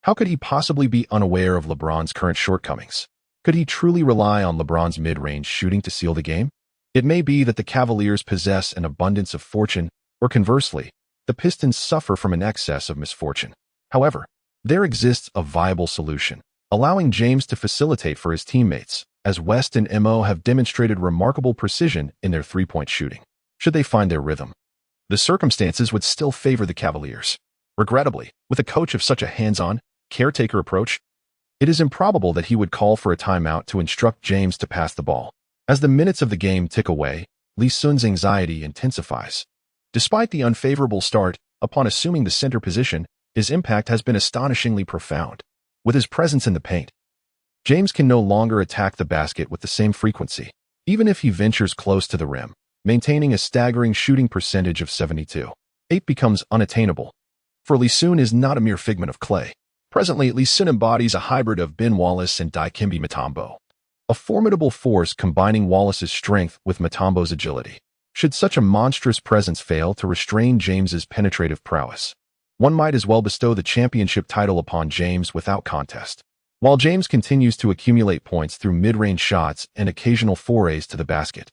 how could he possibly be unaware of LeBron's current shortcomings? Could he truly rely on LeBron's mid-range shooting to seal the game? It may be that the Cavaliers possess an abundance of fortune, or conversely, the Pistons suffer from an excess of misfortune. However, there exists a viable solution, allowing James to facilitate for his teammates, as West and Mo have demonstrated remarkable precision in their three-point shooting. Should they find their rhythm, the circumstances would still favor the Cavaliers. Regrettably, with a coach of such a hands-on, caretaker approach, it is improbable that he would call for a timeout to instruct James to pass the ball. As the minutes of the game tick away, Li Xun's anxiety intensifies. Despite the unfavorable start, upon assuming the center position, his impact has been astonishingly profound. With his presence in the paint, James can no longer attack the basket with the same frequency, even if he ventures close to the rim. Maintaining a staggering shooting percentage of 72.8 becomes unattainable. For Li Xun is not a mere figment of clay. Presently, Li Xun embodies a hybrid of Ben Wallace and Dikembe Mutombo, a formidable force combining Wallace's strength with Mutombo's agility. Should such a monstrous presence fail to restrain James's penetrative prowess, one might as well bestow the championship title upon James without contest. While James continues to accumulate points through mid-range shots and occasional forays to the basket,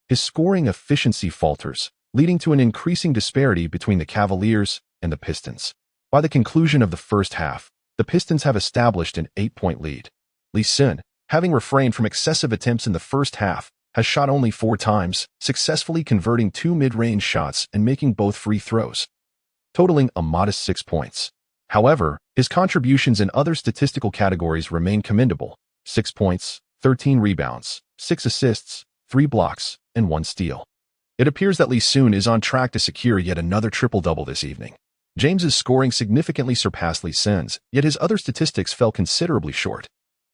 his scoring efficiency falters, leading to an increasing disparity between the Cavaliers and the Pistons. By the conclusion of the first half, the Pistons have established an 8-point lead. Li Xun, having refrained from excessive attempts in the first half, has shot only 4 times, successfully converting 2 mid-range shots and making both free throws, totaling a modest 6 points. However, his contributions in other statistical categories remain commendable: 6 points, 13 rebounds, 6 assists, 3 blocks, and 1 steal. It appears that Li Xun is on track to secure yet another triple-double this evening. James's scoring significantly surpassed Li Xun's, yet his other statistics fell considerably short.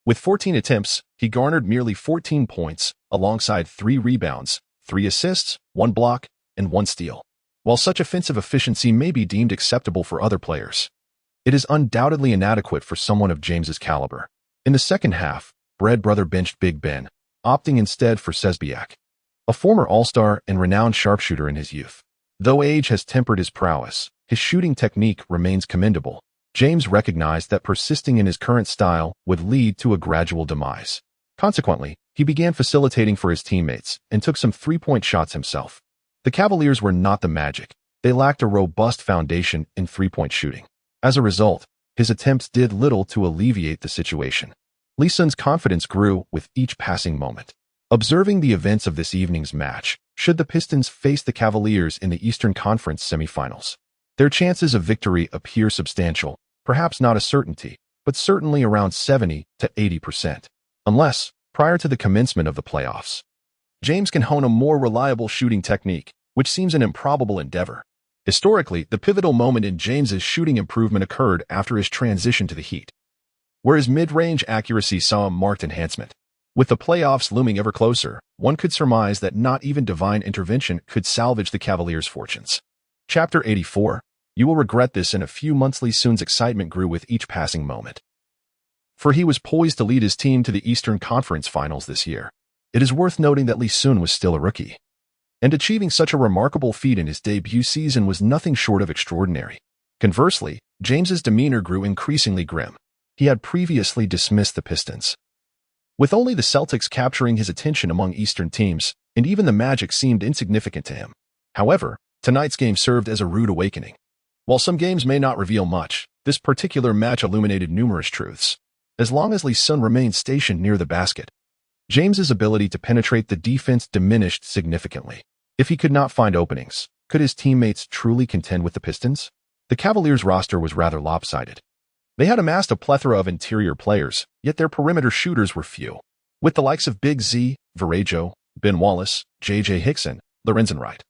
With 14 attempts, he garnered merely 14 points, alongside 3 rebounds, 3 assists, 1 block, and 1 steal. While such offensive efficiency may be deemed acceptable for other players, it is undoubtedly inadequate for someone of James's caliber. In the second half, Bread Brother benched Big Ben, opting instead for Sesbiak, a former All-Star and renowned sharpshooter in his youth. Though age has tempered his prowess, his shooting technique remains commendable. James recognized that persisting in his current style would lead to a gradual demise. Consequently, he began facilitating for his teammates and took some three-point shots himself. The Cavaliers were not the Magic. They lacked a robust foundation in three-point shooting. As a result, his attempts did little to alleviate the situation. Li Xun's confidence grew with each passing moment. Observing the events of this evening's match, should the Pistons face the Cavaliers in the Eastern Conference semifinals, their chances of victory appear substantial, perhaps not a certainty, but certainly around 70 to 80%. Unless, prior to the commencement of the playoffs, James can hone a more reliable shooting technique, which seems an improbable endeavor. Historically, the pivotal moment in James's shooting improvement occurred after his transition to the Heat, where his mid-range accuracy saw a marked enhancement. With the playoffs looming ever closer, one could surmise that not even divine intervention could salvage the Cavaliers' fortunes. Chapter 84. You will regret this in a few months. Li Xun's excitement grew with each passing moment, for he was poised to lead his team to the Eastern Conference Finals this year. It is worth noting that Li Xun was still a rookie, and achieving such a remarkable feat in his debut season was nothing short of extraordinary. Conversely, James's demeanor grew increasingly grim. He had previously dismissed the Pistons, with only the Celtics capturing his attention among Eastern teams, and even the Magic seemed insignificant to him. However, tonight's game served as a rude awakening. While some games may not reveal much, this particular match illuminated numerous truths. As long as Li Xun remained stationed near the basket, James's ability to penetrate the defense diminished significantly. If he could not find openings, could his teammates truly contend with the Pistons? The Cavaliers' roster was rather lopsided. They had amassed a plethora of interior players, yet their perimeter shooters were few. With the likes of Big Z, Varejao, Ben Wallace, J.J. Hickson, Lorenzen Wright,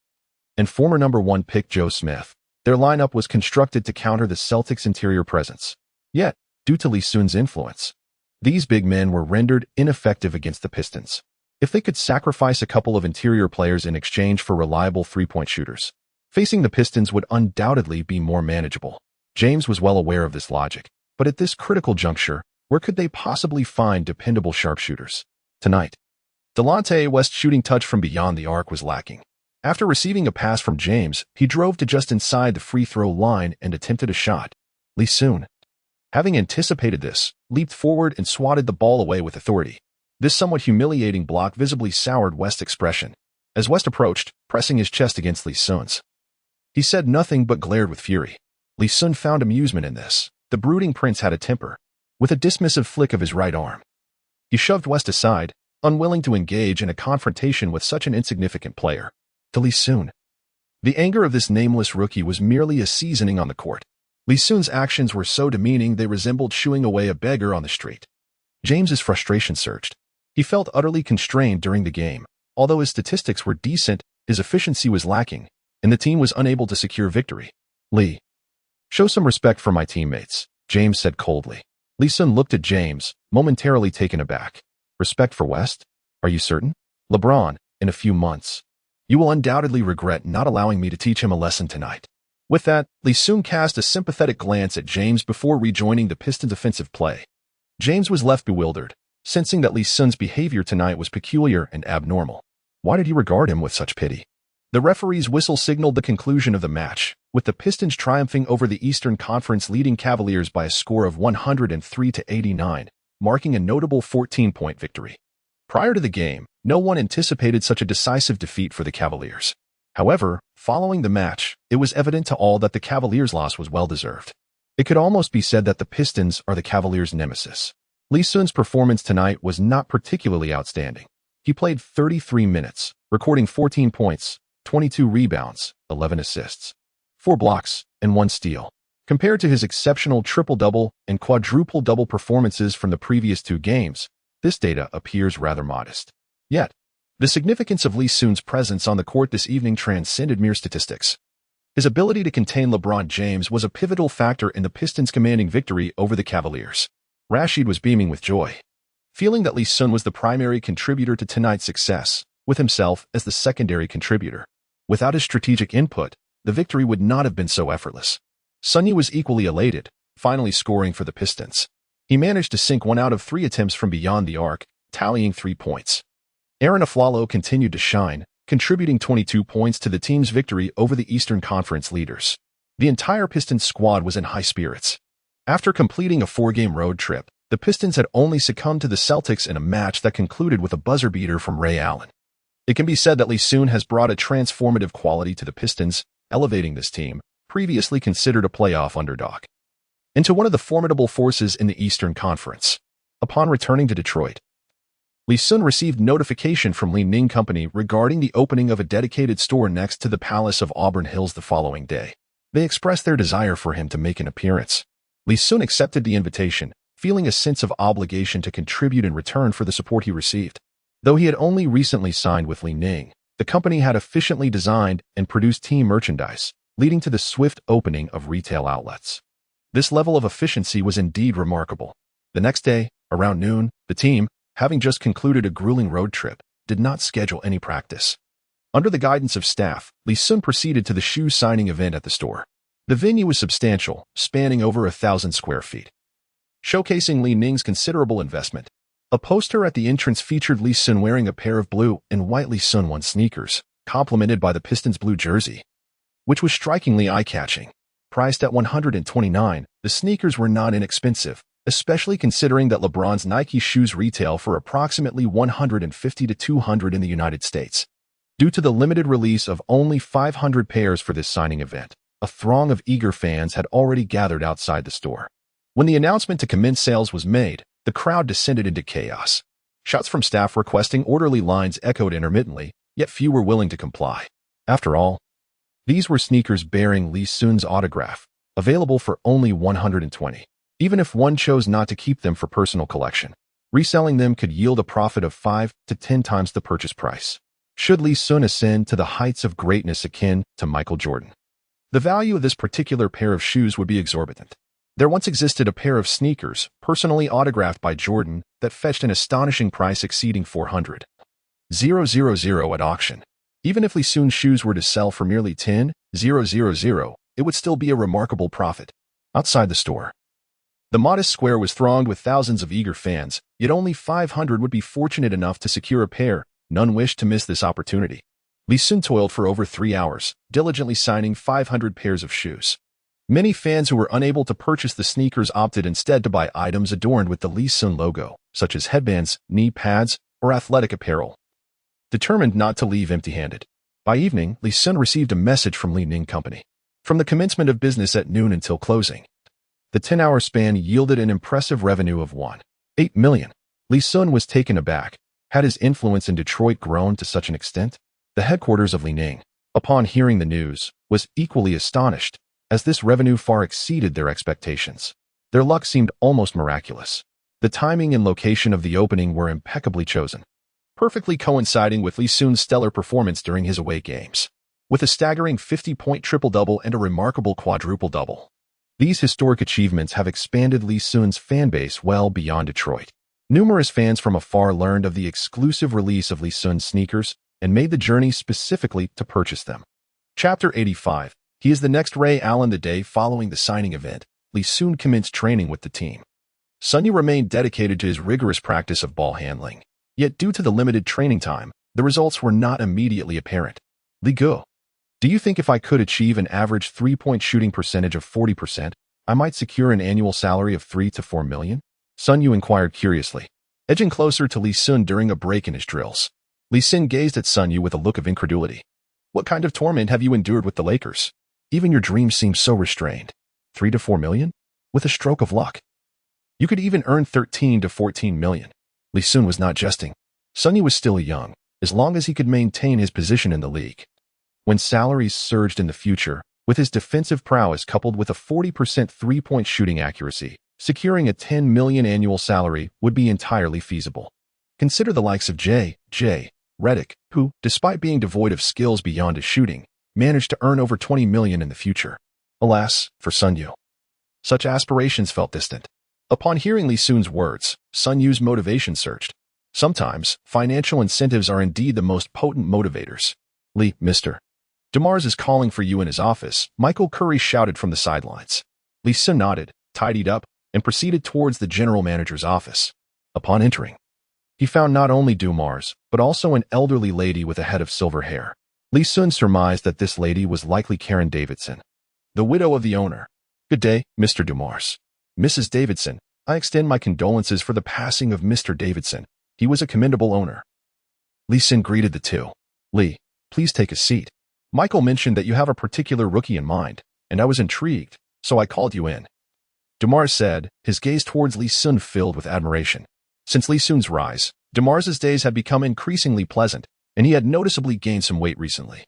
and former number 1 pick Joe Smith, their lineup was constructed to counter the Celtics' interior presence. Yet, due to Li Xun's influence, these big men were rendered ineffective against the Pistons. If they could sacrifice a couple of interior players in exchange for reliable three-point shooters, facing the Pistons would undoubtedly be more manageable. James was well aware of this logic. But at this critical juncture, where could they possibly find dependable sharpshooters? Tonight, Delonte West's shooting touch from beyond the arc was lacking. After receiving a pass from James, he drove to just inside the free throw line and attempted a shot. Li Xun, having anticipated this, leaped forward and swatted the ball away with authority. This somewhat humiliating block visibly soured West's expression. As West approached, pressing his chest against Li Xun's, he said nothing but glared with fury. Li Xun found amusement in this. The brooding prince had a temper. With a dismissive flick of his right arm, he shoved West aside, unwilling to engage in a confrontation with such an insignificant player. To Li Xun, the anger of this nameless rookie was merely a seasoning on the court. Li Xun's actions were so demeaning they resembled shooing away a beggar on the street. James's frustration surged. He felt utterly constrained during the game. Although his statistics were decent, his efficiency was lacking, and the team was unable to secure victory. Li, show some respect for my teammates, James said coldly. Li Xun looked at James, momentarily taken aback. Respect for West? Are you certain? LeBron, in a few months, you will undoubtedly regret not allowing me to teach him a lesson tonight. With that, Li Xun cast a sympathetic glance at James before rejoining the Pistons' offensive play. James was left bewildered, sensing that Li Xun's behavior tonight was peculiar and abnormal. Why did he regard him with such pity? The referee's whistle signaled the conclusion of the match, with the Pistons triumphing over the Eastern Conference leading Cavaliers by a score of 103 to 89, marking a notable 14-point victory. Prior to the game, no one anticipated such a decisive defeat for the Cavaliers. However, following the match, it was evident to all that the Cavaliers' loss was well-deserved. It could almost be said that the Pistons are the Cavaliers' nemesis. Li Xun's performance tonight was not particularly outstanding. He played 33 minutes, recording 14 points, 22 rebounds, 11 assists, 4 blocks, and 1 steal. Compared to his exceptional triple-double and quadruple-double performances from the previous 2 games, this data appears rather modest. Yet, the significance of Li Xun's presence on the court this evening transcended mere statistics. His ability to contain LeBron James was a pivotal factor in the Pistons' commanding victory over the Cavaliers. Rashid was beaming with joy, feeling that Li Xun was the primary contributor to tonight's success, with himself as the secondary contributor. Without his strategic input, the victory would not have been so effortless. Sunny was equally elated, finally scoring for the Pistons. He managed to sink 1 out of 3 attempts from beyond the arc, tallying 3 points. Aaron Aflalo continued to shine, contributing 22 points to the team's victory over the Eastern Conference leaders. The entire Pistons squad was in high spirits. After completing a 4-game road trip, the Pistons had only succumbed to the Celtics in a match that concluded with a buzzer beater from Ray Allen. It can be said that Li Xun has brought a transformative quality to the Pistons, elevating this team, previously considered a playoff underdog, into one of the formidable forces in the Eastern Conference. Upon returning to Detroit, Li Xun received notification from Li Ning Company regarding the opening of a dedicated store next to the Palace of Auburn Hills the following day. They expressed their desire for him to make an appearance. Li Xun accepted the invitation, feeling a sense of obligation to contribute in return for the support he received. Though he had only recently signed with Li Ning, the company had efficiently designed and produced team merchandise, leading to the swift opening of retail outlets. This level of efficiency was indeed remarkable. The next day, around noon, the team, having just concluded a grueling road trip, did not schedule any practice. Under the guidance of staff, Li Xun proceeded to the shoe signing event at the store. The venue was substantial, spanning over 1,000 square feet, showcasing Li Ning's considerable investment. A poster at the entrance featured Li Xun wearing a pair of blue and white Li Xun 1 sneakers, complemented by the Pistons' blue jersey, which was strikingly eye-catching. Priced at $129, the sneakers were not inexpensive, especially considering that LeBron's Nike shoes retail for approximately $150 to $200 in the United States. Due to the limited release of only 500 pairs for this signing event, a throng of eager fans had already gathered outside the store. When the announcement to commence sales was made, the crowd descended into chaos. Shots from staff requesting orderly lines echoed intermittently, yet few were willing to comply. After all, these were sneakers bearing Li Xun's autograph, available for only $120. Even if one chose not to keep them for personal collection, reselling them could yield a profit of 5 to 10 times the purchase price. Should Li Xun ascend to the heights of greatness akin to Michael Jordan, the value of this particular pair of shoes would be exorbitant. There once existed a pair of sneakers, personally autographed by Jordan, that fetched an astonishing price exceeding $400,000 at auction. Even if Li Xun's shoes were to sell for merely $10,000, it would still be a remarkable profit. Outside the store, the modest square was thronged with thousands of eager fans, yet only 500 would be fortunate enough to secure a pair. None wished to miss this opportunity. Li Xun toiled for over 3 hours, diligently signing 500 pairs of shoes. Many fans who were unable to purchase the sneakers opted instead to buy items adorned with the Li Xun logo, such as headbands, knee pads, or athletic apparel, determined not to leave empty-handed. By evening, Li Xun received a message from Li Ning Company. From the commencement of business at noon until closing, the 10-hour span yielded an impressive revenue of $1.8 million. Li Xun was taken aback. Had his influence in Detroit grown to such an extent? The headquarters of Li Ning, upon hearing the news, was equally astonished, as this revenue far exceeded their expectations. Their luck seemed almost miraculous. The timing and location of the opening were impeccably chosen, perfectly coinciding with Li Xun's stellar performance during his away games. With a staggering 50-point triple-double and a remarkable quadruple-double, these historic achievements have expanded Li Xun's fanbase well beyond Detroit. Numerous fans from afar learned of the exclusive release of Li Xun's sneakers and made the journey specifically to purchase them. Chapter 85. He is the next Ray Allen. The day following the signing event, Li Xun commenced training with the team. Xun Rule remained dedicated to his rigorous practice of ball handling, yet due to the limited training time, the results were not immediately apparent. Li Gu, do you think if I could achieve an average three-point shooting percentage of 40%, I might secure an annual salary of $3 to $4 million? Xun Rule inquired curiously, edging closer to Li Xun during a break in his drills. Li Xun gazed at Xun Rule with a look of incredulity. What kind of torment have you endured with the Lakers? Even your dreams seem so restrained. $3 to $4 million? With a stroke of luck, you could even earn $13 to $14 million. Li Xun was not jesting. Xun Rule was still young, as long as he could maintain his position in the league. When salaries surged in the future, with his defensive prowess coupled with a 40% three-point shooting accuracy, securing a $10 million annual salary would be entirely feasible. Consider the likes of J. Redick, who, despite being devoid of skills beyond his shooting, managed to earn over $20 million in the future. Alas, for Xun Rule, such aspirations felt distant. Upon hearing Li Xun's words, Xun Rule's motivation surged. Sometimes, financial incentives are indeed the most potent motivators. Mr. DeMars is calling for you in his office, Michael Curry shouted from the sidelines. Li Xun nodded, tidied up, and proceeded towards the general manager's office. Upon entering, he found not only DeMars, but also an elderly lady with a head of silver hair. Li Xun surmised that this lady was likely Karen Davidson, the widow of the owner. Good day, Mr. DeMars. Mrs. Davidson, I extend my condolences for the passing of Mr. Davidson. He was a commendable owner. Li Xun greeted the two. Li, please take a seat. Michael mentioned that you have a particular rookie in mind, and I was intrigued, so I called you in. DeMars said, his gaze towards Li Xun filled with admiration. Since Li Xun's rise, DeMars's days had become increasingly pleasant, and he had noticeably gained some weight recently.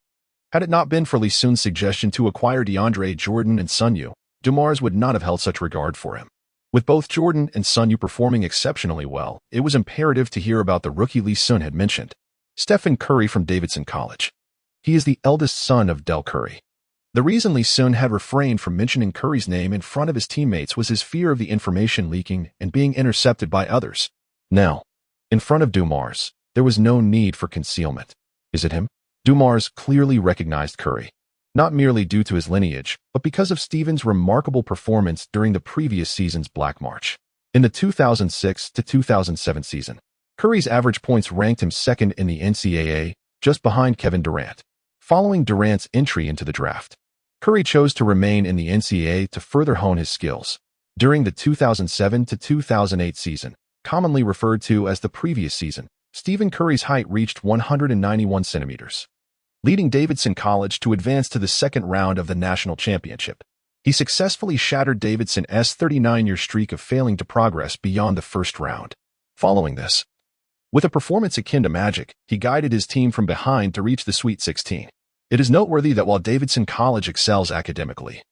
Had it not been for Li Xun's suggestion to acquire DeAndre Jordan and Sun Yu, DeMars would not have held such regard for him. With both Jordan and Sun Yu performing exceptionally well, it was imperative to hear about the rookie Li Xun had mentioned, Stephen Curry from Davidson College. He is the eldest son of Del Curry. The reason Li Xun had refrained from mentioning Curry's name in front of his teammates was his fear of the information leaking and being intercepted by others. Now, in front of DeMars, there was no need for concealment. Is it him? DeMars clearly recognized Curry, not merely due to his lineage, but because of Stephen's remarkable performance during the previous season's Black March. In the 2006 to 2007 season, Curry's average points ranked him second in the NCAA, just behind Kevin Durant. Following Durant's entry into the draft, Curry chose to remain in the NCAA to further hone his skills. During the 2007 to 2008 season, commonly referred to as the previous season, Stephen Curry's height reached 191 centimeters, leading Davidson College to advance to the second round of the national championship. He successfully shattered Davidson's 39-year streak of failing to progress beyond the first round. Following this, with a performance akin to magic, he guided his team from behind to reach the Sweet 16. It is noteworthy that while Davidson College excels academically,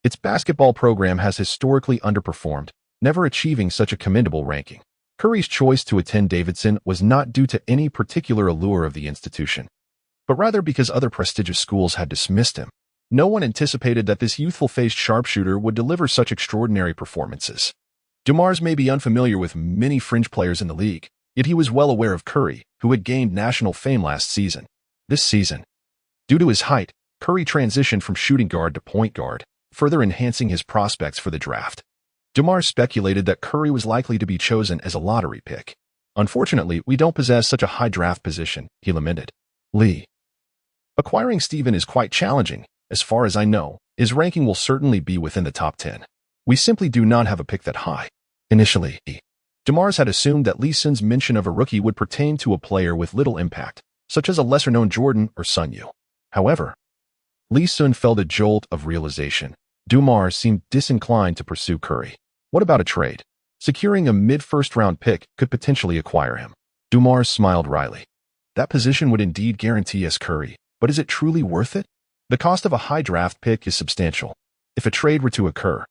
its basketball program has historically underperformed, never achieving such a commendable ranking. Curry's choice to attend Davidson was not due to any particular allure of the institution, but rather because other prestigious schools had dismissed him. No one anticipated that this youthful-faced sharpshooter would deliver such extraordinary performances. DeMars may be unfamiliar with many fringe players in the league, yet he was well aware of Curry, who had gained national fame last season. This season, due to his height, Curry transitioned from shooting guard to point guard, further enhancing his prospects for the draft. DeMars speculated that Curry was likely to be chosen as a lottery pick. Unfortunately, we don't possess such a high draft position, he lamented. Lee. Acquiring Stephen is quite challenging. As far as I know, his ranking will certainly be within the top 10. We simply do not have a pick that high. Initially, DeMars had assumed that Li Xun's mention of a rookie would pertain to a player with little impact, such as a lesser-known Jordan or Sun Yu. However, Li Xun felt a jolt of realization. DeMars seemed disinclined to pursue Curry. What about a trade? Securing a mid-first-round pick could potentially acquire him. DeMars smiled wryly. That position would indeed guarantee us Curry, but is it truly worth it? The cost of a high draft pick is substantial. If a trade were to occur,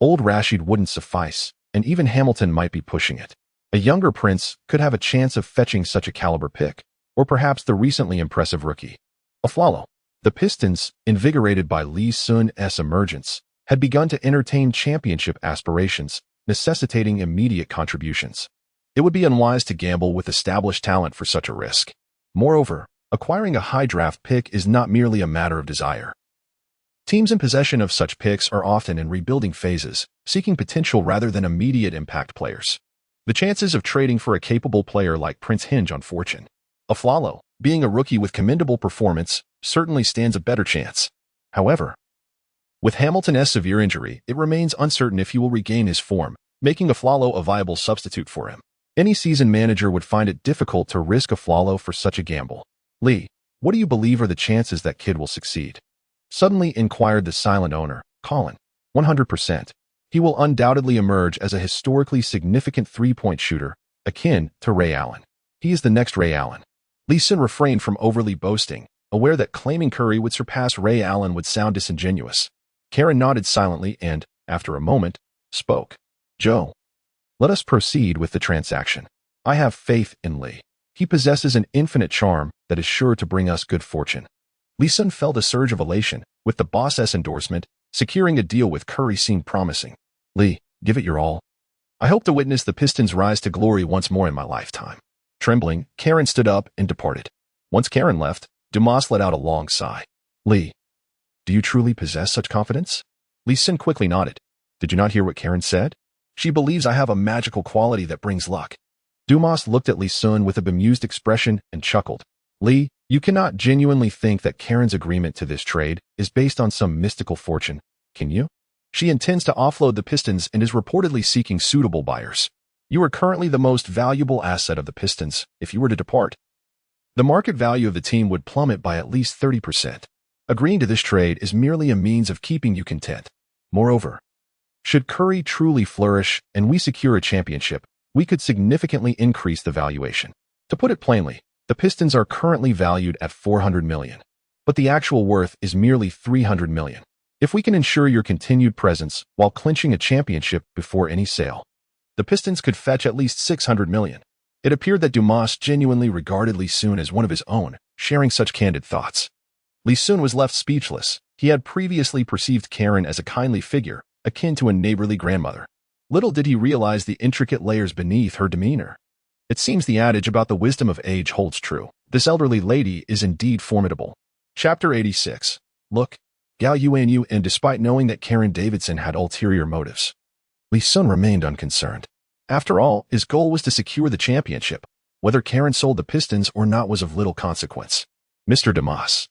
old Rashid wouldn't suffice, and even Hamilton might be pushing it. A younger Prince could have a chance of fetching such a caliber pick, or perhaps the recently impressive rookie. Aflalo. The Pistons, invigorated by Li Xun's emergence, had begun to entertain championship aspirations, necessitating immediate contributions. It would be unwise to gamble with established talent for such a risk. Moreover, acquiring a high draft pick is not merely a matter of desire. Teams in possession of such picks are often in rebuilding phases, seeking potential rather than immediate impact players. The chances of trading for a capable player like Prince hinge on fortune. Aflalo, being a rookie with commendable performance, certainly stands a better chance. However, with Hamilton's severe injury, it remains uncertain if he will regain his form, making Aflalo a viable substitute for him. Any seasoned manager would find it difficult to risk Aflalo for such a gamble. Lee, what do you believe are the chances that kid will succeed? Suddenly inquired the silent owner, Colin. 100%. He will undoubtedly emerge as a historically significant three-point shooter, akin to Ray Allen. He is the next Ray Allen. Li Xun refrained from overly boasting, aware that claiming Curry would surpass Ray Allen would sound disingenuous. Karen nodded silently and, after a moment, spoke. Joe, let us proceed with the transaction. I have faith in Lee. He possesses an infinite charm that is sure to bring us good fortune. Li Xun felt a surge of elation. With the boss's endorsement, securing a deal with Curry seemed promising. Lee, give it your all. I hope to witness the Pistons rise to glory once more in my lifetime. Trembling, Karen stood up and departed. Once Karen left, DeMars let out a long sigh. Lee, do you truly possess such confidence? Li Xun quickly nodded. Did you not hear what Karen said? She believes I have a magical quality that brings luck. DeMars looked at Li Xun with a bemused expression and chuckled. Lee, you cannot genuinely think that Karen's agreement to this trade is based on some mystical fortune, can you? She intends to offload the Pistons and is reportedly seeking suitable buyers. You are currently the most valuable asset of the Pistons. If you were to depart, the market value of the team would plummet by at least 30%. Agreeing to this trade is merely a means of keeping you content. Moreover, Should Curry truly flourish and we secure a championship, we could significantly increase the valuation. To put it plainly, the Pistons are currently valued at $400 million, but the actual worth is merely $300 million. If we can ensure your continued presence while clinching a championship before any sale, the Pistons could fetch at least $600 million. It appeared that Dumas genuinely regarded Li Xun as one of his own, sharing such candid thoughts. Li Xun was left speechless. He had previously perceived Karen as a kindly figure, akin to a neighborly grandmother. Little did he realize the intricate layers beneath her demeanor. It seems the adage about the wisdom of age holds true. This elderly lady is indeed formidable. Chapter 86. Look, Gao Yuanyu, and despite knowing that Karen Davidson had ulterior motives, Li Xun remained unconcerned. After all, his goal was to secure the championship. Whether Karen sold the Pistons or not was of little consequence. Mr. Dumas,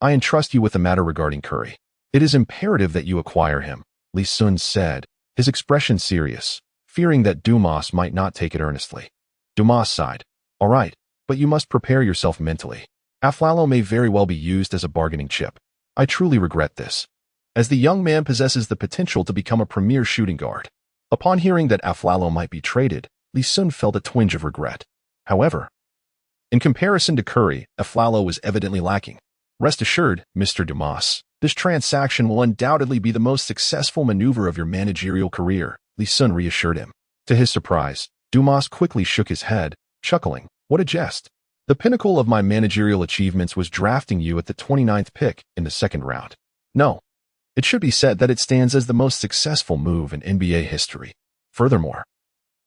I entrust you with the matter regarding Curry. It is imperative that you acquire him, Li Xun said, his expression serious, fearing that Dumas might not take it earnestly. Dumas sighed. All right, but you must prepare yourself mentally. Aflalo may very well be used as a bargaining chip. I truly regret this, as the young man possesses the potential to become a premier shooting guard. Upon hearing that Aflalo might be traded, Li Xun felt a twinge of regret. However, in comparison to Curry, Aflalo was evidently lacking. Rest assured, Mr. Dumas, this transaction will undoubtedly be the most successful maneuver of your managerial career, Li Xun reassured him. To his surprise, Dumas quickly shook his head, chuckling. What a jest. The pinnacle of my managerial achievements was drafting you at the 29th pick in the second round. No, it should be said that it stands as the most successful move in NBA history. Furthermore,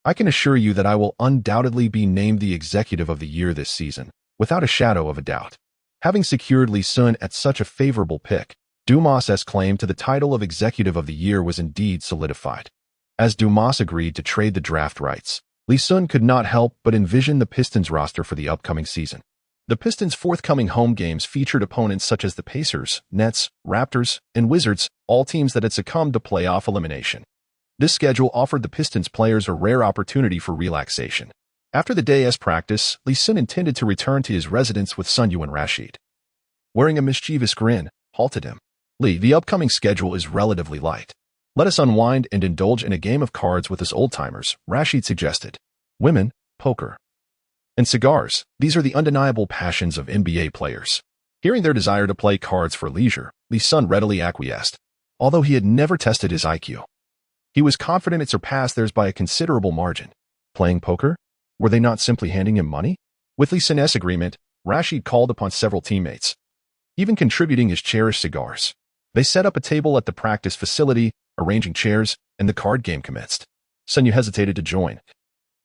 I can assure you that I will undoubtedly be named the executive of the year this season, without a shadow of a doubt. Having secured Li Xun at such a favorable pick, Dumas' claim to the title of executive of the year was indeed solidified. As Dumas agreed to trade the draft rights, Li Xun could not help but envision the Pistons roster for the upcoming season. The Pistons' forthcoming home games featured opponents such as the Pacers, Nets, Raptors, and Wizards, all teams that had succumbed to playoff elimination. This schedule offered the Pistons players a rare opportunity for relaxation. After the day's practice, Li Xun intended to return to his residence with Sun Yu and Rashid. Wearing a mischievous grin, halted him. Li, the upcoming schedule is relatively light. Let us unwind and indulge in a game of cards with us old-timers, Rashid suggested. Women, poker, and cigars, these are the undeniable passions of NBA players. Hearing their desire to play cards for leisure, Li Xun readily acquiesced. Although he had never tested his IQ, he was confident it surpassed theirs by a considerable margin. Playing poker? Were they not simply handing him money? With Li Xun's agreement, Rashid called upon several teammates, even contributing his cherished cigars. They set up a table at the practice facility, arranging chairs, and the card game commenced. Sun Yu hesitated to join,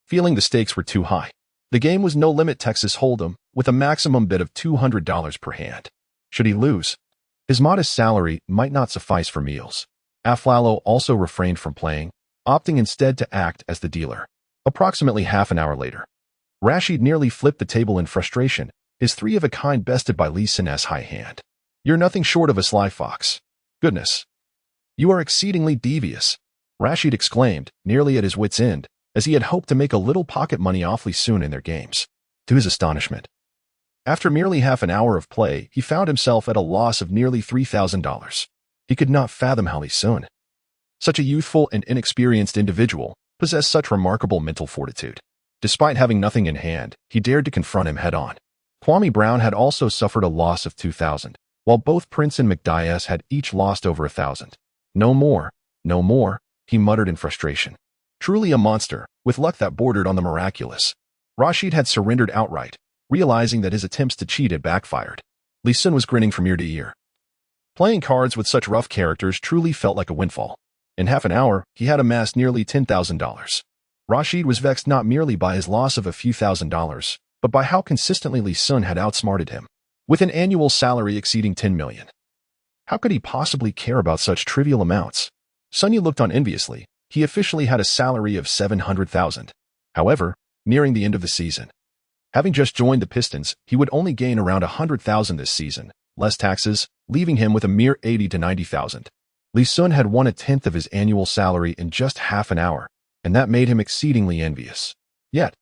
feeling the stakes were too high. The game was no-limit Texas Hold'em, with a maximum bid of $200 per hand. Should he lose, his modest salary might not suffice for meals. Aflalo also refrained from playing, opting instead to act as the dealer. Approximately half an hour later, Rashid nearly flipped the table in frustration, his three-of-a-kind bested by Li Xun's high hand. You're nothing short of a sly fox. Goodness. You are exceedingly devious, Rashid exclaimed, nearly at his wit's end, as he had hoped to make a little pocket money off Li Xun in their games. To his astonishment, after merely half an hour of play, he found himself at a loss of nearly $3,000. He could not fathom how Li Xun, such a youthful and inexperienced individual, possessed such remarkable mental fortitude. Despite having nothing in hand, he dared to confront him head-on. Kwame Brown had also suffered a loss of $2,000, while both Prince and McDias had each lost over $1,000. No more, no more, he muttered in frustration. Truly a monster, with luck that bordered on the miraculous. Rashid had surrendered outright, realizing that his attempts to cheat had backfired. Li Xun was grinning from ear to ear. Playing cards with such rough characters truly felt like a windfall. In half an hour, he had amassed nearly $10,000. Rashid was vexed not merely by his loss of a few $1,000s, but by how consistently Li Xun had outsmarted him, with an annual salary exceeding $10 million. How could he possibly care about such trivial amounts? Sun Yu looked on enviously. He officially had a salary of $700,000. However, nearing the end of the season, having just joined the Pistons, he would only gain around $100,000 this season, less taxes, leaving him with a mere $80,000 to $90,000. Li Xun had 1/10 of his annual salary in just half an hour, and that made him exceedingly envious. Yet,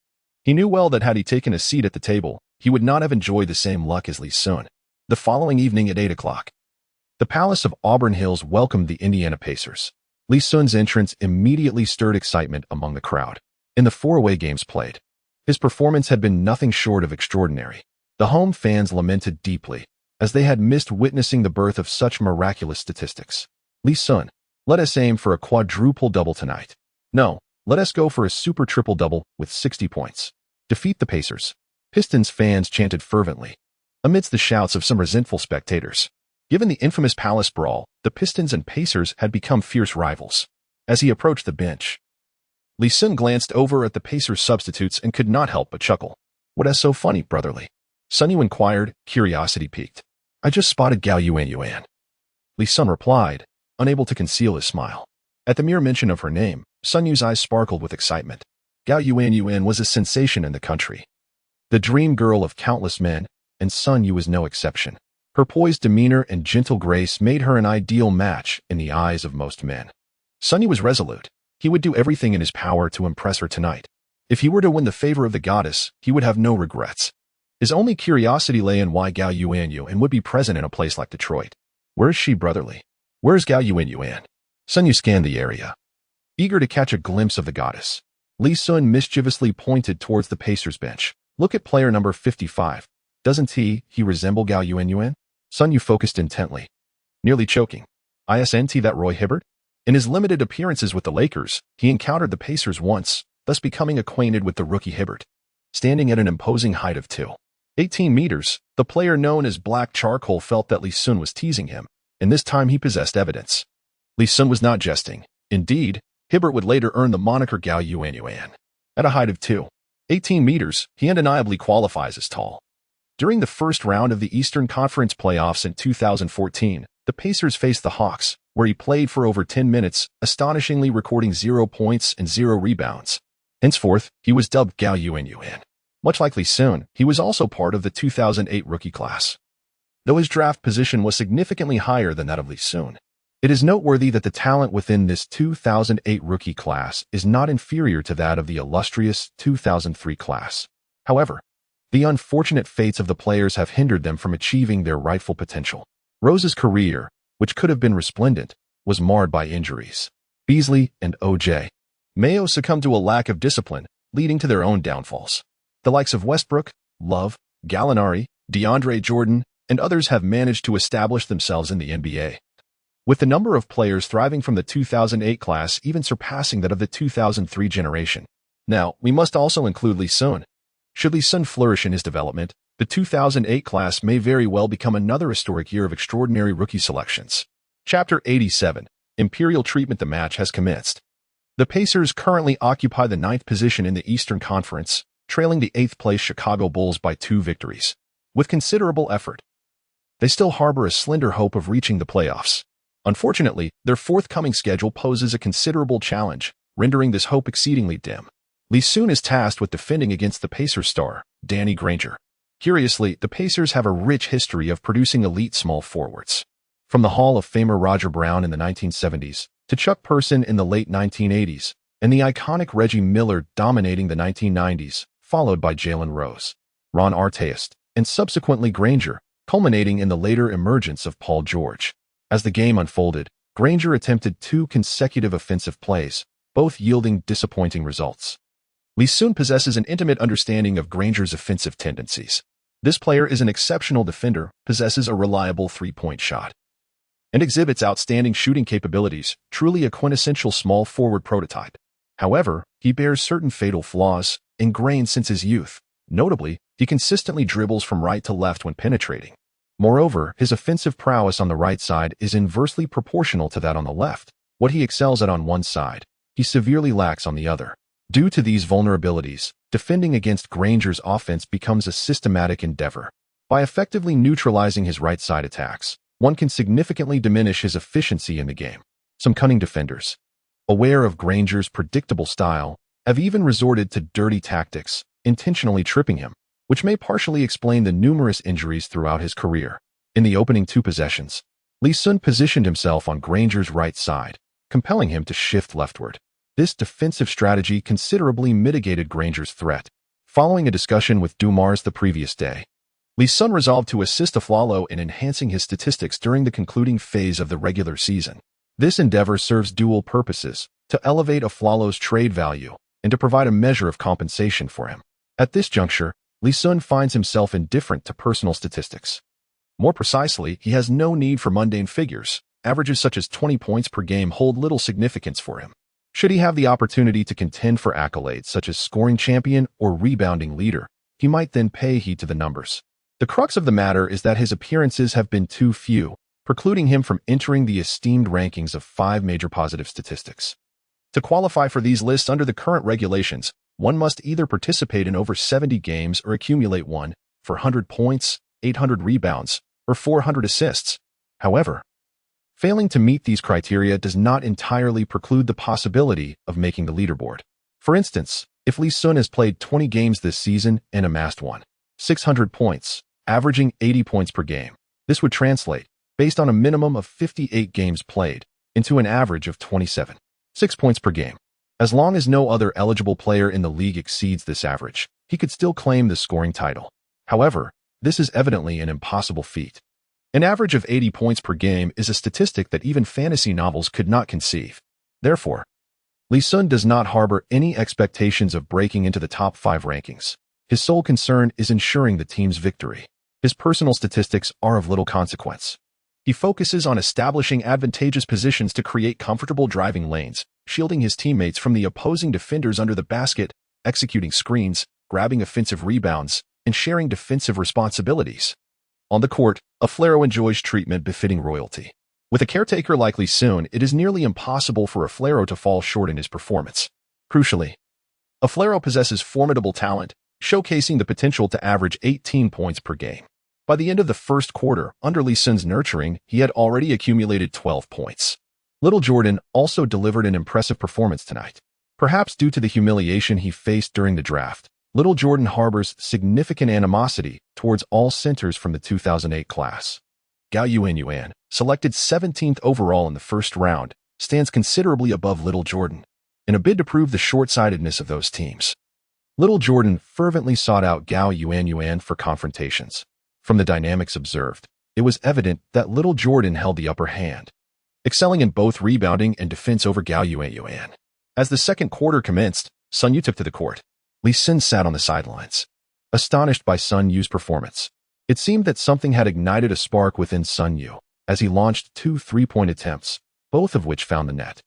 he knew well that had he taken a seat at the table, he would not have enjoyed the same luck as Li Xun. The following evening at 8 o'clock, the Palace of Auburn Hills welcomed the Indiana Pacers. Li Xun's entrance immediately stirred excitement among the crowd. In the 4 away games played, his performance had been nothing short of extraordinary. The home fans lamented deeply, as they had missed witnessing the birth of such miraculous statistics. Li Xun, let us aim for a quadruple double tonight. No, let us go for a super triple double with 60 points. Defeat the Pacers. Pistons fans chanted fervently, amidst the shouts of some resentful spectators. Given the infamous Palace Brawl, the Pistons and Pacers had become fierce rivals. As he approached the bench, Li Xun glanced over at the Pacers' substitutes and could not help but chuckle. "What is so funny, brotherly?" Sun Yu inquired, curiosity piqued. "I just spotted Gao Yuan." Li Xun replied, unable to conceal his smile. At the mere mention of her name, Sun Yu's eyes sparkled with excitement. Gao Yuan was a sensation in the country. The dream girl of countless men, and Sun Yu was no exception. Her poised demeanor and gentle grace made her an ideal match in the eyes of most men. Sun Yu was resolute. He would do everything in his power to impress her tonight. If he were to win the favor of the goddess, he would have no regrets. His only curiosity lay in why Gao Yuan would be present in a place like Detroit. Where is she, brotherly? Where is Gao Yuan? Sun Yu scanned the area, eager to catch a glimpse of the goddess. Li Xun mischievously pointed towards the Pacers bench. "Look at player number 55. Doesn't he resemble Gao Yuan? Sun Yu focused intently, nearly choking. Isn't that Roy Hibbert? In his limited appearances with the Lakers, he encountered the Pacers once, thus becoming acquainted with the rookie Hibbert. Standing at an imposing height of 2.18 meters, the player known as Black Charcoal felt that Li Xun was teasing him, and this time he possessed evidence. Li Xun was not jesting. Indeed, Hibbert would later earn the moniker Gao Yuan. At a height of 2.18 meters, he undeniably qualifies as tall. During the first round of the Eastern Conference playoffs in 2014, the Pacers faced the Hawks, where he played for over 10 minutes, astonishingly recording 0 points and 0 rebounds. Henceforth, he was dubbed Gao Yuan. Much like Li Xun, he was also part of the 2008 rookie class. Though his draft position was significantly higher than that of Li Xun, it is noteworthy that the talent within this 2008 rookie class is not inferior to that of the illustrious 2003 class. However, the unfortunate fates of the players have hindered them from achieving their rightful potential. Rose's career, which could have been resplendent, was marred by injuries. Beasley and O.J. Mayo succumbed to a lack of discipline, leading to their own downfalls. The likes of Westbrook, Love, Gallinari, DeAndre Jordan, and others have managed to establish themselves in the NBA, with the number of players thriving from the 2008 class even surpassing that of the 2003 generation. Now, we must also include Li Xun. Should Li Xun flourish in his development, the 2008 class may very well become another historic year of extraordinary rookie selections. Chapter 87, Imperial Treatment. The match has commenced. The Pacers currently occupy the 9th position in the Eastern Conference, trailing the 8th-place Chicago Bulls by 2 victories. With considerable effort, they still harbor a slender hope of reaching the playoffs. Unfortunately, their forthcoming schedule poses a considerable challenge, rendering this hope exceedingly dim. Li Xun is tasked with defending against the Pacers star, Danny Granger. Curiously, the Pacers have a rich history of producing elite small forwards. From the Hall of Famer Roger Brown in the 1970s, to Chuck Person in the late 1980s, and the iconic Reggie Miller dominating the 1990s, followed by Jalen Rose, Ron Artest, and subsequently Granger, culminating in the later emergence of Paul George. As the game unfolded, Granger attempted 2 consecutive offensive plays, both yielding disappointing results. Li Xun possesses an intimate understanding of Granger's offensive tendencies. This player is an exceptional defender, possesses a reliable 3-point shot, and exhibits outstanding shooting capabilities, truly a quintessential small forward prototype. However, he bears certain fatal flaws, ingrained since his youth. Notably, he consistently dribbles from right to left when penetrating. Moreover, his offensive prowess on the right side is inversely proportional to that on the left. What he excels at on one side, he severely lacks on the other. Due to these vulnerabilities, defending against Granger's offense becomes a systematic endeavor. By effectively neutralizing his right side attacks, one can significantly diminish his efficiency in the game. Some cunning defenders, aware of Granger's predictable style, have even resorted to dirty tactics, intentionally tripping him, which may partially explain the numerous injuries throughout his career. In the opening 2 possessions, Li Xun positioned himself on Granger's right side, compelling him to shift leftward. This defensive strategy considerably mitigated Granger's threat. Following a discussion with Dumars the previous day, Li Xun resolved to assist Aflalo in enhancing his statistics during the concluding phase of the regular season. This endeavor serves dual purposes: to elevate a flawless trade value and to provide a measure of compensation for him. At this juncture, Li Xun finds himself indifferent to personal statistics. More precisely, he has no need for mundane figures. Averages such as 20 points per game hold little significance for him. Should he have the opportunity to contend for accolades such as scoring champion or rebounding leader, he might then pay heed to the numbers. The crux of the matter is that his appearances have been too few, precluding him from entering the esteemed rankings of 5 major positive statistics. To qualify for these lists under the current regulations, one must either participate in over 70 games or accumulate 400 points, 800 rebounds, or 400 assists. However, failing to meet these criteria does not entirely preclude the possibility of making the leaderboard. For instance, if Li Xun has played 20 games this season and amassed 600 points, averaging 80 points per game, this would translate, based on a minimum of 58 games played, into an average of 27.6 points per game. As long as no other eligible player in the league exceeds this average, he could still claim the scoring title. However, this is evidently an impossible feat. An average of 80 points per game is a statistic that even fantasy novels could not conceive. Therefore, Li Xun does not harbor any expectations of breaking into the top 5 rankings. His sole concern is ensuring the team's victory. His personal statistics are of little consequence. He focuses on establishing advantageous positions to create comfortable driving lanes, shielding his teammates from the opposing defenders under the basket, executing screens, grabbing offensive rebounds, and sharing defensive responsibilities. On the court, a Flero enjoys treatment befitting royalty. With a caretaker like Li Xun, it is nearly impossible for a Flero to fall short in his performance. Crucially, a Flero possesses formidable talent, showcasing the potential to average 18 points per game. By the end of the first quarter, under Li Xun's nurturing, he had already accumulated 12 points. Little Jordan also delivered an impressive performance tonight. Perhaps due to the humiliation he faced during the draft, Little Jordan harbors significant animosity towards all centers from the 2008 class. Gao Yuan, selected 17th overall in the first round, stands considerably above Little Jordan. In a bid to prove the short-sightedness of those teams, Little Jordan fervently sought out Gao Yuan for confrontations. From the dynamics observed, it was evident that Little Jordan held the upper hand, excelling in both rebounding and defense over Gao Yuan. As the second quarter commenced, Sun Yu took to the court. Li Xun sat on the sidelines, astonished by Sun Yu's performance. It seemed that something had ignited a spark within Sun Yu, as he launched 2 3-point attempts, both of which found the net.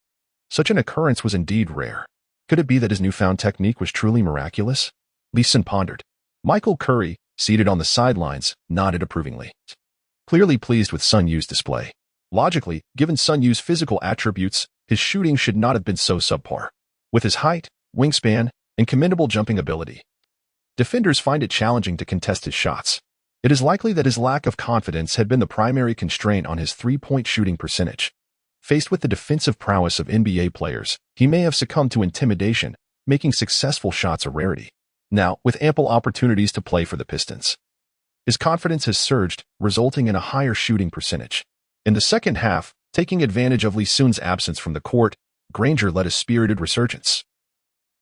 Such an occurrence was indeed rare. Could it be that his newfound technique was truly miraculous? Li Xun pondered. Michael Curry, seated on the sidelines, nodded approvingly, clearly pleased with Sun Yu's display. Logically, given Sun Yu's physical attributes, his shooting should not have been so subpar. With his height, wingspan, and commendable jumping ability, defenders find it challenging to contest his shots. It is likely that his lack of confidence had been the primary constraint on his 3-point shooting percentage. Faced with the defensive prowess of NBA players, he may have succumbed to intimidation, making successful shots a rarity. Now, with ample opportunities to play for the Pistons, his confidence has surged, resulting in a higher shooting percentage. In the second half, taking advantage of Li Xun's absence from the court, Granger led a spirited resurgence,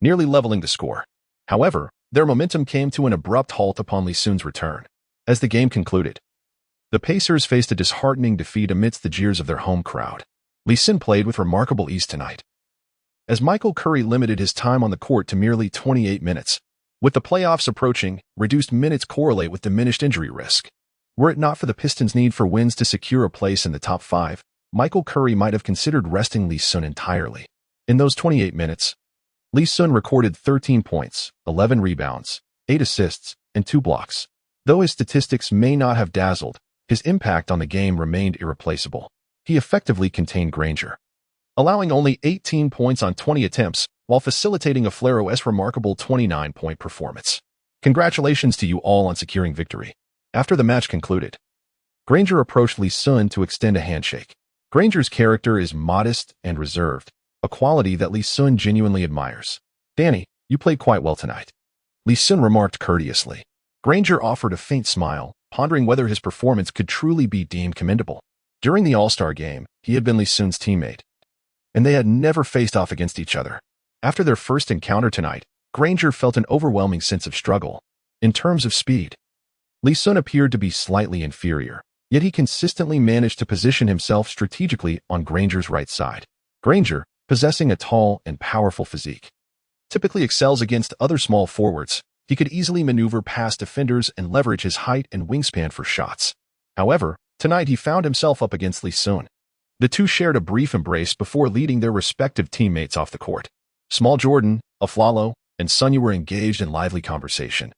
nearly leveling the score. However, their momentum came to an abrupt halt upon Li Xun's return. As the game concluded, the Pacers faced a disheartening defeat amidst the jeers of their home crowd. Li Xun played with remarkable ease tonight, as Michael Curry limited his time on the court to merely 28 minutes. With the playoffs approaching, reduced minutes correlate with diminished injury risk. Were it not for the Pistons' need for wins to secure a place in the top 5, Michael Curry might have considered resting Li Xun entirely. In those 28 minutes, Li Xun recorded 13 points, 11 rebounds, 8 assists, and 2 blocks. Though his statistics may not have dazzled, his impact on the game remained irreplaceable. He effectively contained Granger, allowing only 18 points on 20 attempts, while facilitating a Flero's remarkable 29-point performance. Congratulations to you all on securing victory. After the match concluded, Granger approached Li Xun to extend a handshake. Granger's character is modest and reserved, a quality that Li Xun genuinely admires. Danny, you played quite well tonight, Li Xun remarked courteously. Granger offered a faint smile, pondering whether his performance could truly be deemed commendable. During the All-Star game, he had been Li Xun's teammate, and they had never faced off against each other. After their first encounter tonight, Granger felt an overwhelming sense of struggle. In terms of speed, Li Xun appeared to be slightly inferior, Yet he consistently managed to position himself strategically on Granger's right side. Granger, possessing a tall and powerful physique, typically excels against other small forwards. He could easily maneuver past defenders and leverage his height and wingspan for shots. However, tonight he found himself up against Li Xun. The two shared a brief embrace before leading their respective teammates off the court. Small Jordan, Aflalo, and Sun Yu were engaged in lively conversation,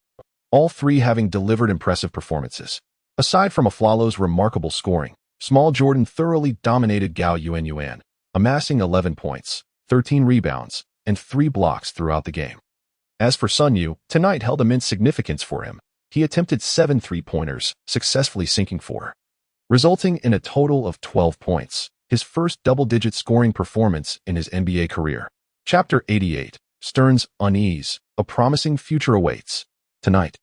all three having delivered impressive performances. Aside from Aflalo's remarkable scoring, Small Jordan thoroughly dominated Gao Yuan, amassing 11 points, 13 rebounds, and 3 blocks throughout the game. As for Sun Yu, tonight held immense significance for him. He attempted 7 three-pointers, successfully sinking 4, resulting in a total of 12 points, his first double-digit scoring performance in his NBA career. Chapter 88, Stern's Unease, a promising future awaits. Tonight,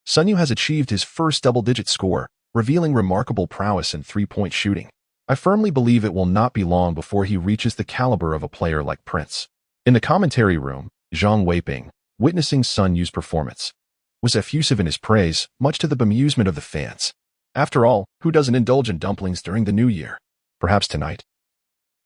Sun Yu has achieved his first double-digit score, revealing remarkable prowess in three-point shooting. I firmly believe it will not be long before he reaches the caliber of a player like Prince. In the commentary room, Zhang Weiping, witnessing Sun Yu's performance, was effusive in his praise, much to the bemusement of the fans. After all, who doesn't indulge in dumplings during the new year? Perhaps tonight.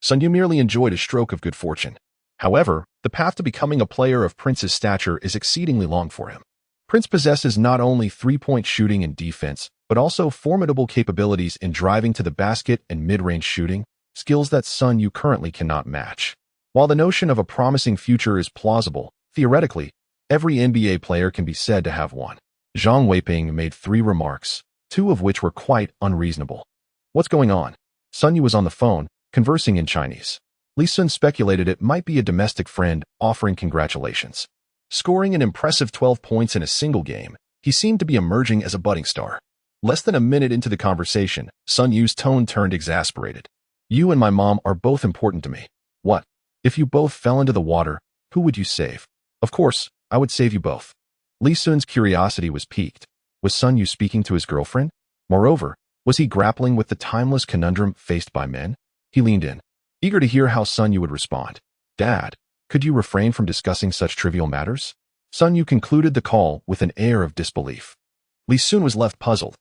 Sun Yu merely enjoyed a stroke of good fortune. However, the path to becoming a player of Prince's stature is exceedingly long for him. Prince possesses not only three-point shooting and defense, but also formidable capabilities in driving to the basket and mid-range shooting, skills that Sun Yu currently cannot match. While the notion of a promising future is plausible, theoretically, every NBA player can be said to have one. Zhang Weiping made 3 remarks, 2 of which were quite unreasonable. What's going on? Sun Yu was on the phone, conversing in Chinese. Li Xun speculated it might be a domestic friend offering congratulations. Scoring an impressive 12 points in a single game, he seemed to be emerging as a budding star. Less than a minute into the conversation, Sun Yu's tone turned exasperated. You and my mom are both important to me. What? If you both fell into the water, who would you save? Of course, I would save you both. Li Xun's curiosity was piqued. Was Sun Yu speaking to his girlfriend? Moreover, was he grappling with the timeless conundrum faced by men? He leaned in, eager to hear how Sun Yu would respond. Dad, could you refrain from discussing such trivial matters? Sun Yu concluded the call with an air of disbelief. Li Xun was left puzzled.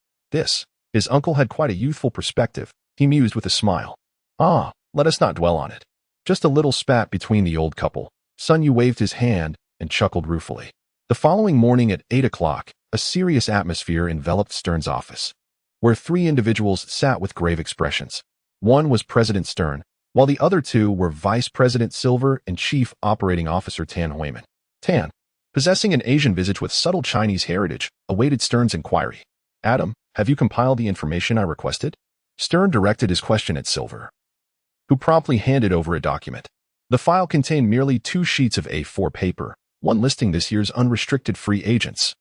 His uncle had quite a youthful perspective, he mused with a smile. Ah, let us not dwell on it. Just a little spat between the old couple. Sun Yu waved his hand and chuckled ruefully. The following morning at 8 o'clock, a serious atmosphere enveloped Stern's office, where 3 individuals sat with grave expressions. One was President Stern, while the other 2 were Vice President Silver and Chief Operating Officer Tan Huiman. Tan, possessing an Asian visage with subtle Chinese heritage, awaited Stern's inquiry. Adam, have you compiled the information I requested? Stern directed his question at Silver, who promptly handed over a document. The file contained merely 2 sheets of A4 paper, one listing this year's unrestricted free agents,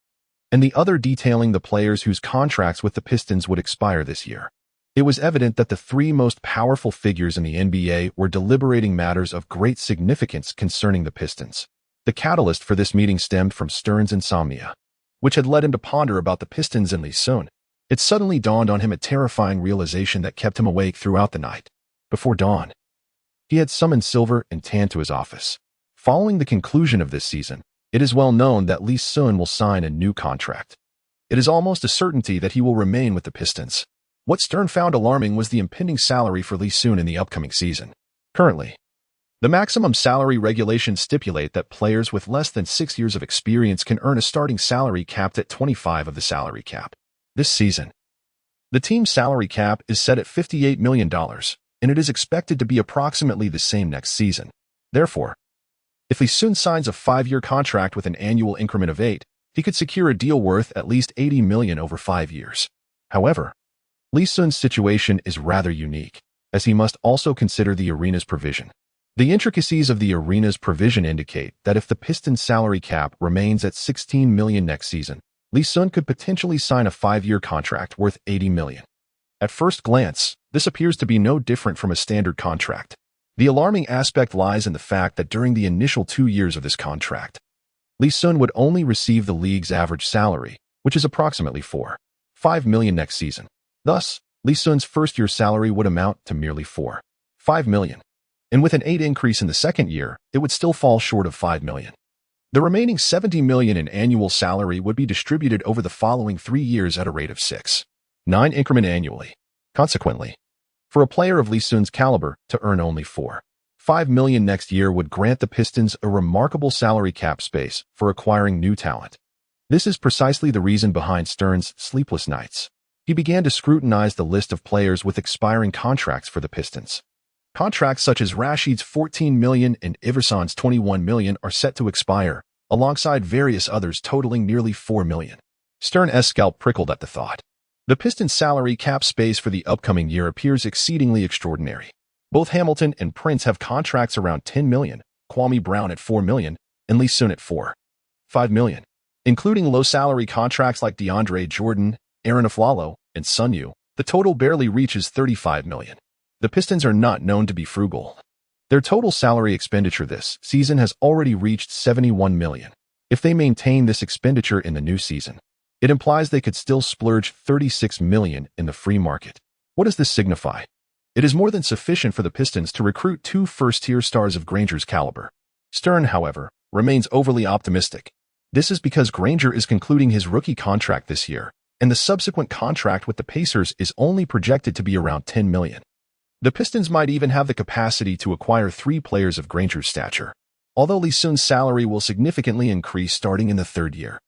and the other detailing the players whose contracts with the Pistons would expire this year. It was evident that the 3 most powerful figures in the NBA were deliberating matters of great significance concerning the Pistons. The catalyst for this meeting stemmed from Stern's insomnia, which had led him to ponder about the Pistons and Li Xun. It suddenly dawned on him a terrifying realization that kept him awake throughout the night. Before dawn, he had summoned Silver and Tan to his office. Following the conclusion of this season, it is well known that Li Xun will sign a new contract. It is almost a certainty that he will remain with the Pistons. What Stern found alarming was the impending salary for Li Xun in the upcoming season. Currently, the maximum salary regulations stipulate that players with less than 6 years of experience can earn a starting salary capped at 25% of the salary cap. This season, the team's salary cap is set at $58 million, and it is expected to be approximately the same next season. Therefore, if Li Xun signs a 5-year contract with an annual increment of 8, he could secure a deal worth at least $80 million over 5 years. However, Li Xun's situation is rather unique, as he must also consider the arena's provision. The intricacies of the arena's provision indicate that if the Pistons' salary cap remains at $16 million next season, Li Xun could potentially sign a 5-year contract worth $80 million. At first glance, this appears to be no different from a standard contract. The alarming aspect lies in the fact that during the initial 2 years of this contract, Li Xun would only receive the league's average salary, which is approximately $4.5 million next season. Thus, Li Xun's first-year salary would amount to merely $4.5 million. And with an 8 increase in the second year, it would still fall short of $5 million. The remaining $70 million in annual salary would be distributed over the following 3 years at a rate of 6.9 increment annually. Consequently, for a player of Li Xun's caliber to earn only $4.5 million next year would grant the Pistons a remarkable salary cap space for acquiring new talent. This is precisely the reason behind Stern's sleepless nights. He began to scrutinize the list of players with expiring contracts for the Pistons. Contracts such as Rashid's $14 million and Iverson's $21 million are set to expire, alongside various others totaling nearly $4 million. Stern's scalp prickled at the thought. The Pistons' salary cap space for the upcoming year appears exceedingly extraordinary. Both Hamilton and Prince have contracts around $10 million, Kwame Brown at $4 million, and Li Xun at $4.5 million. Including low-salary contracts like DeAndre Jordan, Aaron Aflalo, and Sun Yu, the total barely reaches $35 million. The Pistons are not known to be frugal. Their total salary expenditure this season has already reached $71 million. If they maintain this expenditure in the new season, it implies they could still splurge $36 million in the free market. What does this signify? It is more than sufficient for the Pistons to recruit two first-tier stars of Granger's caliber. Stern, however, remains overly optimistic. This is because Granger is concluding his rookie contract this year, and the subsequent contract with the Pacers is only projected to be around $10 million. The Pistons might even have the capacity to acquire 3 players of Granger's stature, although Li Xun's salary will significantly increase starting in the 3rd year.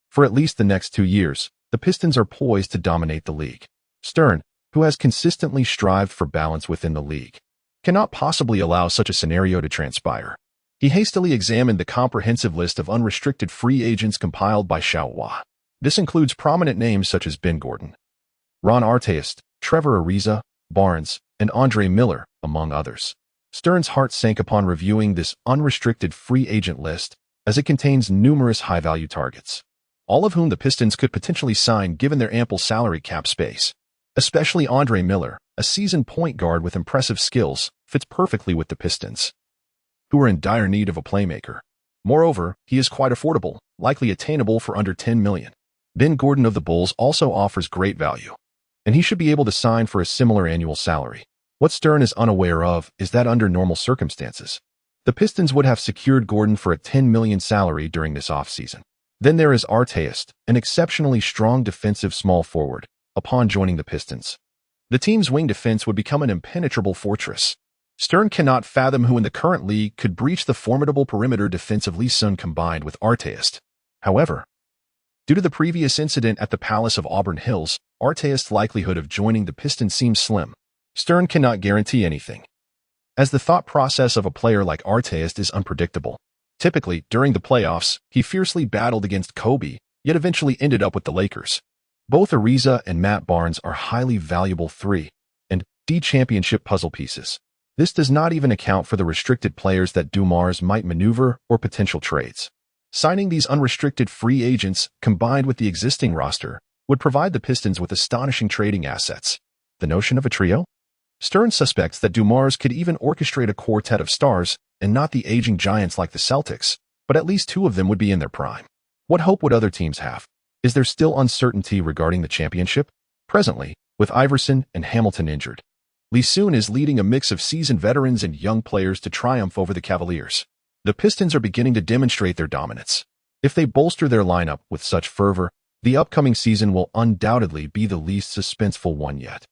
For at least the next 2 years, the Pistons are poised to dominate the league. Stern, who has consistently strived for balance within the league, cannot possibly allow such a scenario to transpire. He hastily examined the comprehensive list of unrestricted free agents compiled by Xiaohua. This includes prominent names such as Ben Gordon, Ron Artest, Trevor Ariza, Barnes, and Andre Miller, among others. Stern's heart sank upon reviewing this unrestricted free agent list, as it contains numerous high-value targets, all of whom the Pistons could potentially sign given their ample salary cap space. Especially Andre Miller, a seasoned point guard with impressive skills, fits perfectly with the Pistons, who are in dire need of a playmaker. Moreover, he is quite affordable, likely attainable for under $10 million. Ben Gordon of the Bulls also offers great value, and he should be able to sign for a similar annual salary. What Stern is unaware of is that under normal circumstances, the Pistons would have secured Gordon for a $10 million salary during this offseason. Then there is Artest, an exceptionally strong defensive small forward, upon joining the Pistons. The team's wing defense would become an impenetrable fortress. Stern cannot fathom who in the current league could breach the formidable perimeter defense of Li Xun combined with Artest. However, due to the previous incident at the Palace of Auburn Hills, Artest's likelihood of joining the Pistons seems slim. Stern cannot guarantee anything, as the thought process of a player like Artest is unpredictable. Typically, during the playoffs, he fiercely battled against Kobe, yet eventually ended up with the Lakers. Both Ariza and Matt Barnes are highly valuable 3 and D championship puzzle pieces. This does not even account for the restricted players that Dumars might maneuver or potential trades. Signing these unrestricted free agents, combined with the existing roster, would provide the Pistons with astonishing trading assets. The notion of a trio? Stern suspects that Dumars could even orchestrate a quartet of stars, and not the aging giants like the Celtics, but at least 2 of them would be in their prime. What hope would other teams have? Is there still uncertainty regarding the championship? Presently, with Iverson and Hamilton injured, Li Xun is leading a mix of seasoned veterans and young players to triumph over the Cavaliers. The Pistons are beginning to demonstrate their dominance. If they bolster their lineup with such fervor, the upcoming season will undoubtedly be the least suspenseful one yet.